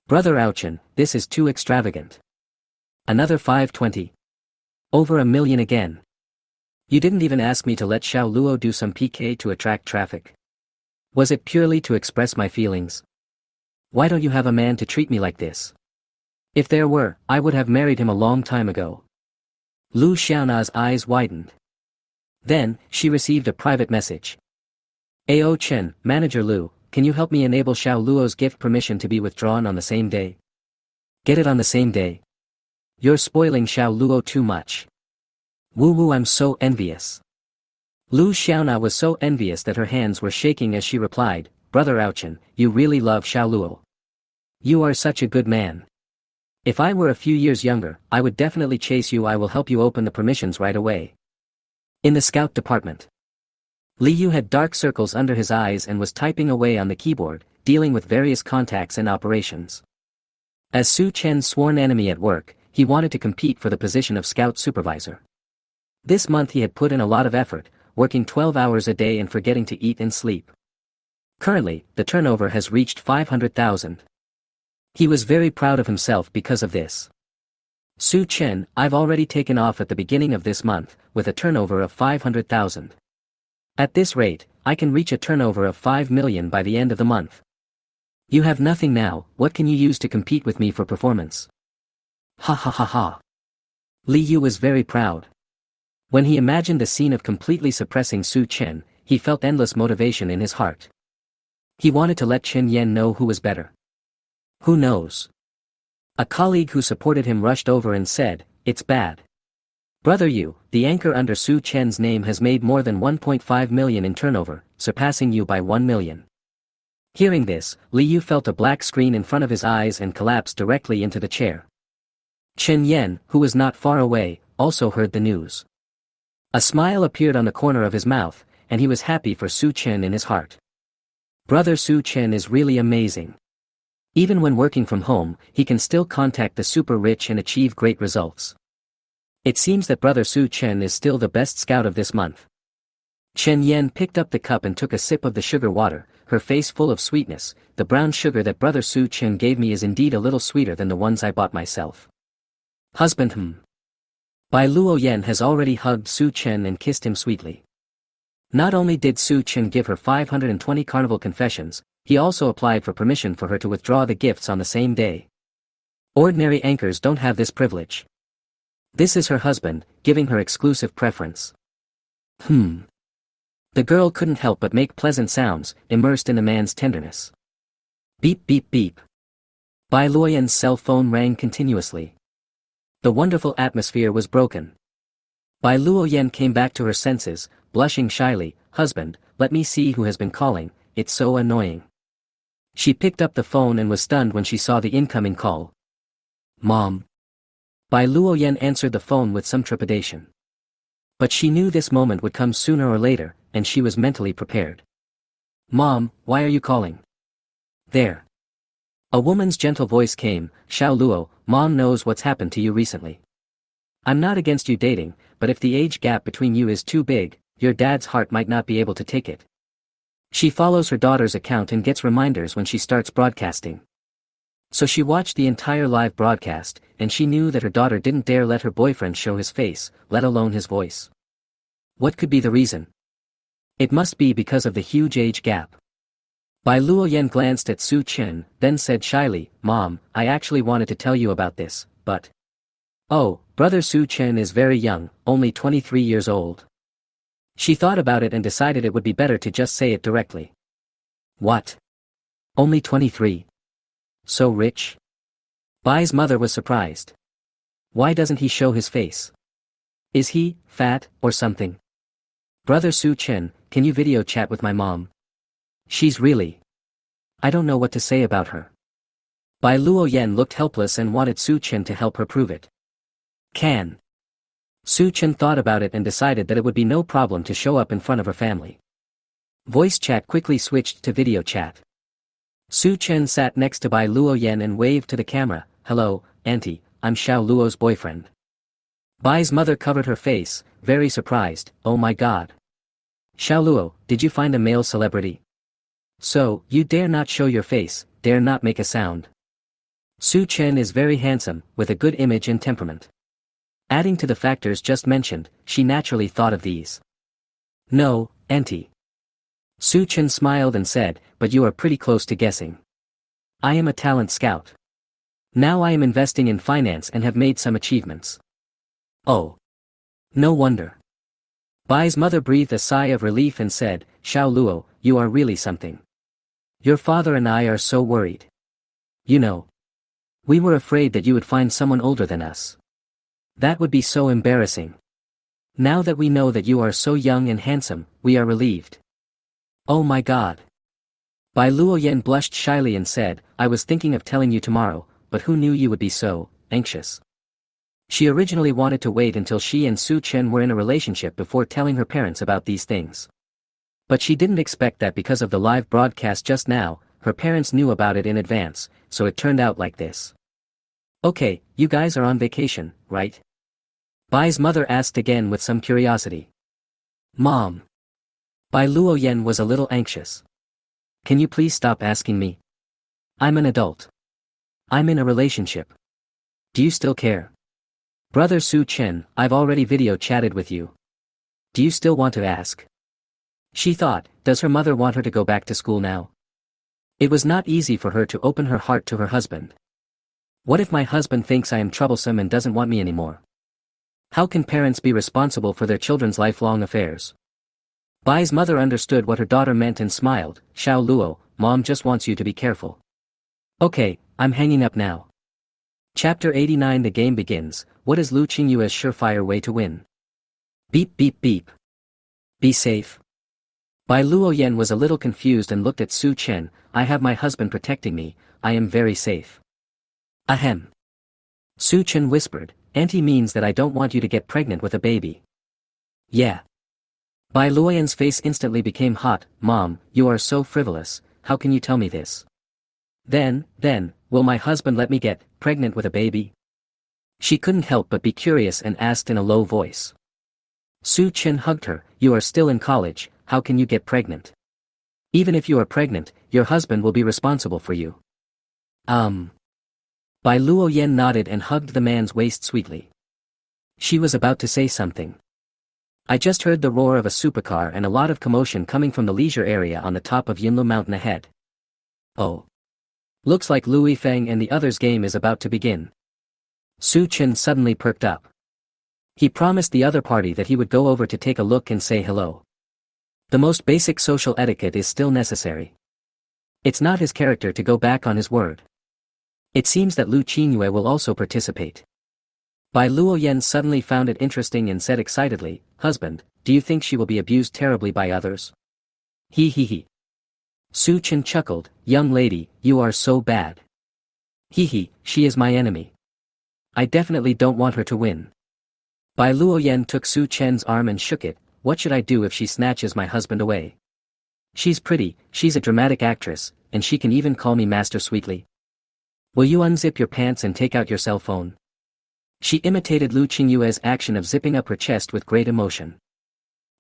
Brother Ouchin, this is too extravagant. Another 520. Over 1 million again. You didn't even ask me to let Xiao Luo do some PK to attract traffic. Was it purely to express my feelings? Why don't you have a man to treat me like this? If there were, I would have married him a long time ago. Lu Xiaona's eyes widened. Then, she received a private message. Ao Chen, Manager Lu, can you help me enable Xiao Luo's gift permission to be withdrawn on the same day? Get it on the same day. You're spoiling Xiao Luo too much. Woo woo, I'm so envious. Lu Xiaona was so envious that her hands were shaking as she replied, Brother Ouchin, you really love Xiao Luo. You are such a good man. If I were a few years younger, I would definitely chase you. I will help you open the permissions right away. In the scout department. Li Yu had dark circles under his eyes and was typing away on the keyboard, dealing with various contacts and operations. As Su Chen's sworn enemy at work, he wanted to compete for the position of scout supervisor. This month he had put in a lot of effort, working 12 hours a day and forgetting to eat and sleep. Currently, the turnover has reached 500,000. He was very proud of himself because of this. Su Chen, I've already taken off at the beginning of this month, with a turnover of 500,000. At this rate, I can reach a turnover of 5 million by the end of the month. You have nothing now, what can you use to compete with me for performance? Ha ha ha ha. Li Yu was very proud. When he imagined the scene of completely suppressing Su Chen, he felt endless motivation in his heart. He wanted to let Chen Yen know who was better. Who knows? A colleague who supported him rushed over and said, it's bad. Brother Yu, the anchor under Su Chen's name has made more than 1.5 million in turnover, surpassing you by 1 million. Hearing this, Li Yu felt a black screen in front of his eyes and collapsed directly into the chair. Chen Yen, who was not far away, also heard the news. A smile appeared on the corner of his mouth, and he was happy for Su Chen in his heart. Brother Su Chen is really amazing. Even when working from home, he can still contact the super rich and achieve great results. It seems that Brother Su Chen is still the best scout of this month. Chen Yen picked up the cup and took a sip of the sugar water, her face full of sweetness. The brown sugar that Brother Su Chen gave me is indeed a little sweeter than the ones I bought myself. Husband. Bai Luoyan has already hugged Su Chen and kissed him sweetly. Not only did Su Chen give her 520 carnival confessions, he also applied for permission for her to withdraw the gifts on the same day. Ordinary anchors don't have this privilege. This is her husband, giving her exclusive preference. The girl couldn't help but make pleasant sounds, immersed in the man's tenderness. Beep beep beep. Bai Luoyan's cell phone rang continuously. The wonderful atmosphere was broken. Bai Luoyan came back to her senses, blushing shyly. Husband, let me see who has been calling, it's so annoying. She picked up the phone and was stunned when she saw the incoming call. Mom. Bai Luoyan answered the phone with some trepidation. But she knew this moment would come sooner or later, and she was mentally prepared. Mom, why are you calling? There. A woman's gentle voice came. Xiao Luo, Mom knows what's happened to you recently. I'm not against you dating, but if the age gap between you is too big, your dad's heart might not be able to take it. She follows her daughter's account and gets reminders when she starts broadcasting. So she watched the entire live broadcast, and she knew that her daughter didn't dare let her boyfriend show his face, let alone his voice. What could be the reason? It must be because of the huge age gap. Bai Luoyan glanced at Su Chen, then said shyly, Mom, I actually wanted to tell you about this, but... Oh, Brother Su Chen is very young, only 23 years old. She thought about it and decided it would be better to just say it directly. What? Only 23? So rich? Bai's mother was surprised. Why doesn't he show his face? Is he fat, or something? Brother Su Chen, can you video chat with my mom? She's really... I don't know what to say about her. Bai Luoyan looked helpless and wanted Su Chen to help her prove it. Can. Su Chen thought about it and decided that it would be no problem to show up in front of her family. Voice chat quickly switched to video chat. Su Chen sat next to Bai Luoyan and waved to the camera. Hello, Auntie, I'm Xiao Luo's boyfriend. Bai's mother covered her face, very surprised. Oh my god. Xiao Luo, did you find a male celebrity? So, you dare not show your face, dare not make a sound. Su Chen is very handsome, with a good image and temperament. Adding to the factors just mentioned, she naturally thought of these. No, Auntie. Su Chen smiled and said, but you are pretty close to guessing. I am a talent scout. Now I am investing in finance and have made some achievements. Oh. No wonder. Bai's mother breathed a sigh of relief and said, Xiao Luo, you are really something. Your father and I are so worried. You know. We were afraid that you would find someone older than us. That would be so embarrassing. Now that we know that you are so young and handsome, we are relieved. Oh my god. Bai Luoyan blushed shyly and said, I was thinking of telling you tomorrow, but who knew you would be so anxious? She originally wanted to wait until she and Su Chen were in a relationship before telling her parents about these things. But she didn't expect that because of the live broadcast just now, her parents knew about it in advance, so it turned out like this. Okay, you guys are on vacation, right? Bai's mother asked again with some curiosity. Mom. Bai Luoyan was a little anxious. Can you please stop asking me? I'm an adult. I'm in a relationship. Do you still care? Brother Su Chen, I've already video chatted with you. Do you still want to ask? She thought, does her mother want her to go back to school now? It was not easy for her to open her heart to her husband. What if my husband thinks I am troublesome and doesn't want me anymore? How can parents be responsible for their children's lifelong affairs? Bai's mother understood what her daughter meant and smiled. Xiao Luo, Mom just wants you to be careful. Okay, I'm hanging up now. Chapter 89. The game begins. What is Lu Qingyue's surefire way to win? Beep beep beep. Be safe. Bai Luoyan was a little confused and looked at Su Chen. I have my husband protecting me, I am very safe. Ahem. Su Chen whispered, Auntie means that I don't want you to get pregnant with a baby. Yeah. Bai Luoyan's face instantly became hot. Mom, you are so frivolous, how can you tell me this? Then, will my husband let me get pregnant with a baby? She couldn't help but be curious and asked in a low voice. Su Chen hugged her, you are still in college, how can you get pregnant? Even if you are pregnant, your husband will be responsible for you. Bai Luoyan nodded and hugged the man's waist sweetly. She was about to say something. I just heard the roar of a supercar and a lot of commotion coming from the leisure area on the top of Yunlu Mountain ahead. Oh. Looks like Louis Feng and the others' game is about to begin. Su Chen suddenly perked up. He promised the other party that he would go over to take a look and say hello. The most basic social etiquette is still necessary. It's not his character to go back on his word. It seems that Lu Qingyue will also participate. Bai Luoyan suddenly found it interesting and said excitedly, husband, do you think she will be abused terribly by others? He. Su Chen chuckled, young lady, you are so bad. He, she is my enemy. I definitely don't want her to win. Bai Luoyan took Su Chen's arm and shook it, what should I do if she snatches my husband away? She's pretty, she's a dramatic actress, and she can even call me master sweetly. Will you unzip your pants and take out your cell phone? She imitated Lu Qingyue's action of zipping up her chest with great emotion.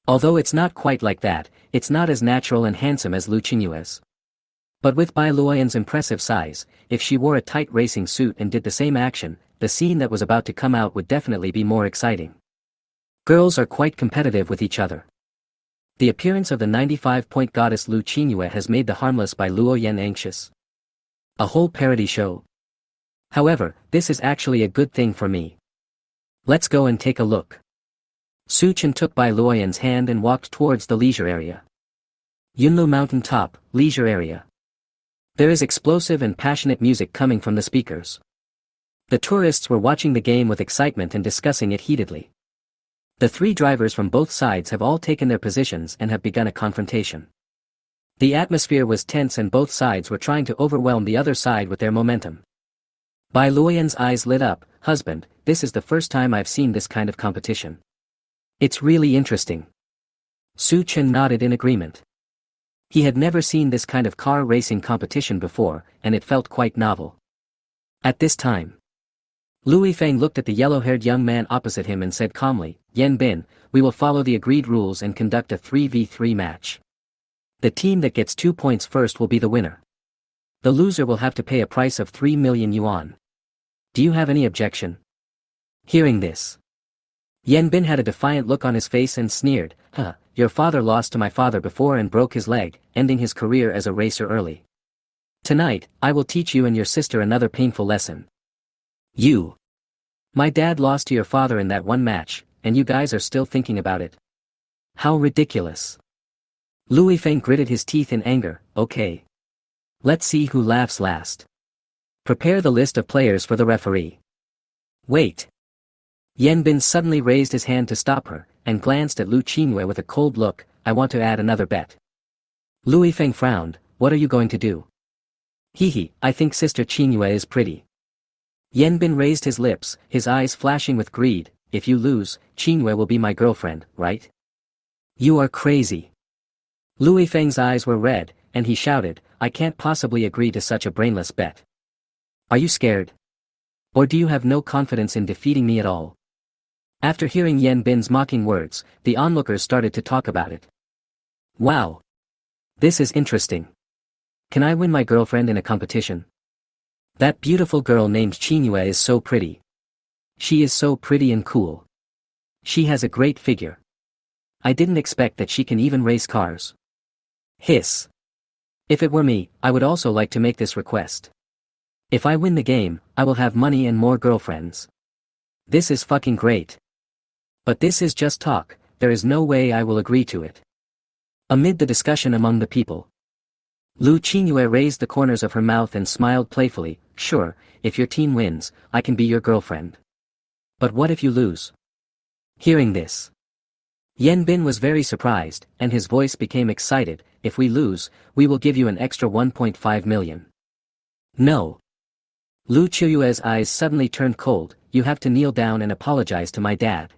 Although it's not quite like that, it's not as natural and handsome as Lu Qingyue's. But with Bai Luoyan's impressive size, if she wore a tight racing suit and did the same action, the scene that was about to come out would definitely be more exciting. Girls are quite competitive with each other. The appearance of the 95-point goddess Lu Qingyue has made the harmless Bai Luoyan anxious. A whole parody show. However, this is actually a good thing for me. Let's go and take a look. Su Chen took Bai Luoyan's hand and walked towards the leisure area. Yunlu Mountain Top, leisure area. There is explosive and passionate music coming from the speakers. The tourists were watching the game with excitement and discussing it heatedly. The three drivers from both sides have all taken their positions and have begun a confrontation. The atmosphere was tense and both sides were trying to overwhelm the other side with their momentum. Bai Luoyan's eyes lit up, husband, this is the first time I've seen this kind of competition. It's really interesting. Su Chen nodded in agreement. He had never seen this kind of car racing competition before, and it felt quite novel. At this time, Louis Feng looked at the yellow-haired young man opposite him and said calmly, Yan Bin, we will follow the agreed rules and conduct a 3v3 match. The team that gets 2 points first will be the winner. The loser will have to pay a price of 3 million yuan. Do you have any objection? Hearing this, Yan Bin had a defiant look on his face and sneered, your father lost to my father before and broke his leg, ending his career as a racer early. Tonight, I will teach you and your sister another painful lesson. My dad lost to your father in that one match, and you guys are still thinking about it. How ridiculous. Louis Feng gritted his teeth in anger, okay. Let's see who laughs last. Prepare the list of players for the referee. Wait. Yan Bin suddenly raised his hand to stop her, and glanced at Lu Qingyue with a cold look, I want to add another bet. Louis Feng frowned, what are you going to do? I think Sister Qingyue is pretty. Yan Bin raised his lips, his eyes flashing with greed, if you lose, Qingyue will be my girlfriend, right? You are crazy. Louis Feng's eyes were red, and he shouted, I can't possibly agree to such a brainless bet. Are you scared? Or do you have no confidence in defeating me at all? After hearing Yan Bin's mocking words, the onlookers started to talk about it. Wow! This is interesting. Can I win my girlfriend in a competition? That beautiful girl named Qingyue is so pretty. She is so pretty and cool. She has a great figure. I didn't expect that she can even race cars. Hiss. If it were me, I would also like to make this request. If I win the game, I will have money and more girlfriends. This is fucking great. But this is just talk, there is no way I will agree to it. Amid the discussion among the people, Lu Qingyue raised the corners of her mouth and smiled playfully, sure, if your team wins, I can be your girlfriend. But what if you lose? Hearing this, Yan Bin was very surprised, and his voice became excited, if we lose, we will give you an extra 1.5 million. No. Lu Qiyue's eyes suddenly turned cold, you have to kneel down and apologize to my dad.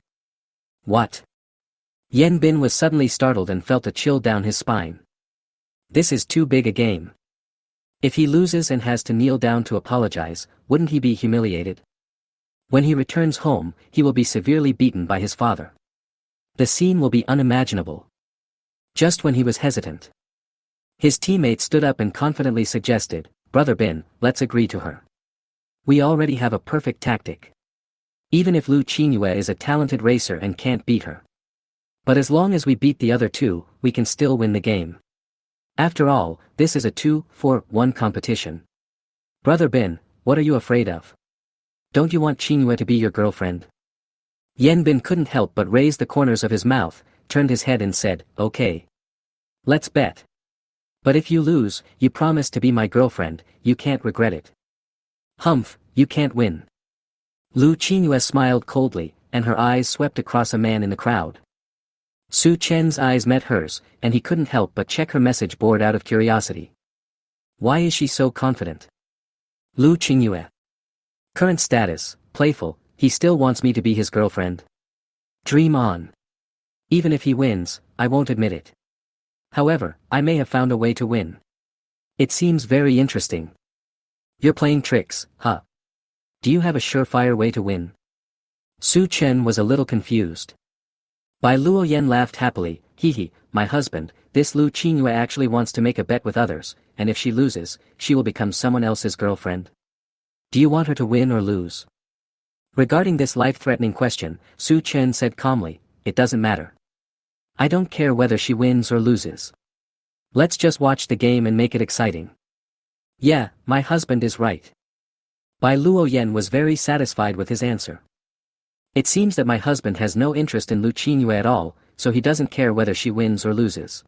What? Yen Bin was suddenly startled and felt a chill down his spine. This is too big a game. If he loses and has to kneel down to apologize, wouldn't he be humiliated? When he returns home, he will be severely beaten by his father. The scene will be unimaginable. Just when he was hesitant, his teammate stood up and confidently suggested, "Brother Bin, let's agree to her. We already have a perfect tactic. Even if Lu Qingyue is a talented racer and can't beat her. But as long as we beat the other two, we can still win the game. After all, this is a 2-for-1 competition. Brother Bin, what are you afraid of? Don't you want Qingyue to be your girlfriend?" Yen Bin couldn't help but raise the corners of his mouth, turned his head and said, "Okay. Let's bet. But if you lose, you promise to be my girlfriend, you can't regret it." "Humph, you can't win." Lu Qingyue smiled coldly, and her eyes swept across a man in the crowd. Su Chen's eyes met hers, and he couldn't help but check her message board out of curiosity. Why is she so confident? Lu Qingyue. Current status, playful, he still wants me to be his girlfriend. Dream on. Even if he wins, I won't admit it. However, I may have found a way to win. It seems very interesting. You're playing tricks, huh? Do you have a surefire way to win? Su Chen was a little confused. Bai Luoyan laughed happily, "Hee, my husband, this Lu Qingyue actually wants to make a bet with others, and if she loses, she will become someone else's girlfriend. Do you want her to win or lose?" Regarding this life-threatening question, Su Chen said calmly, "It doesn't matter. I don't care whether she wins or loses. Let's just watch the game and make it exciting." Yeah, my husband is right. Bai Luoyan was very satisfied with his answer. It seems that my husband has no interest in Lu Qingyue at all, so he doesn't care whether she wins or loses.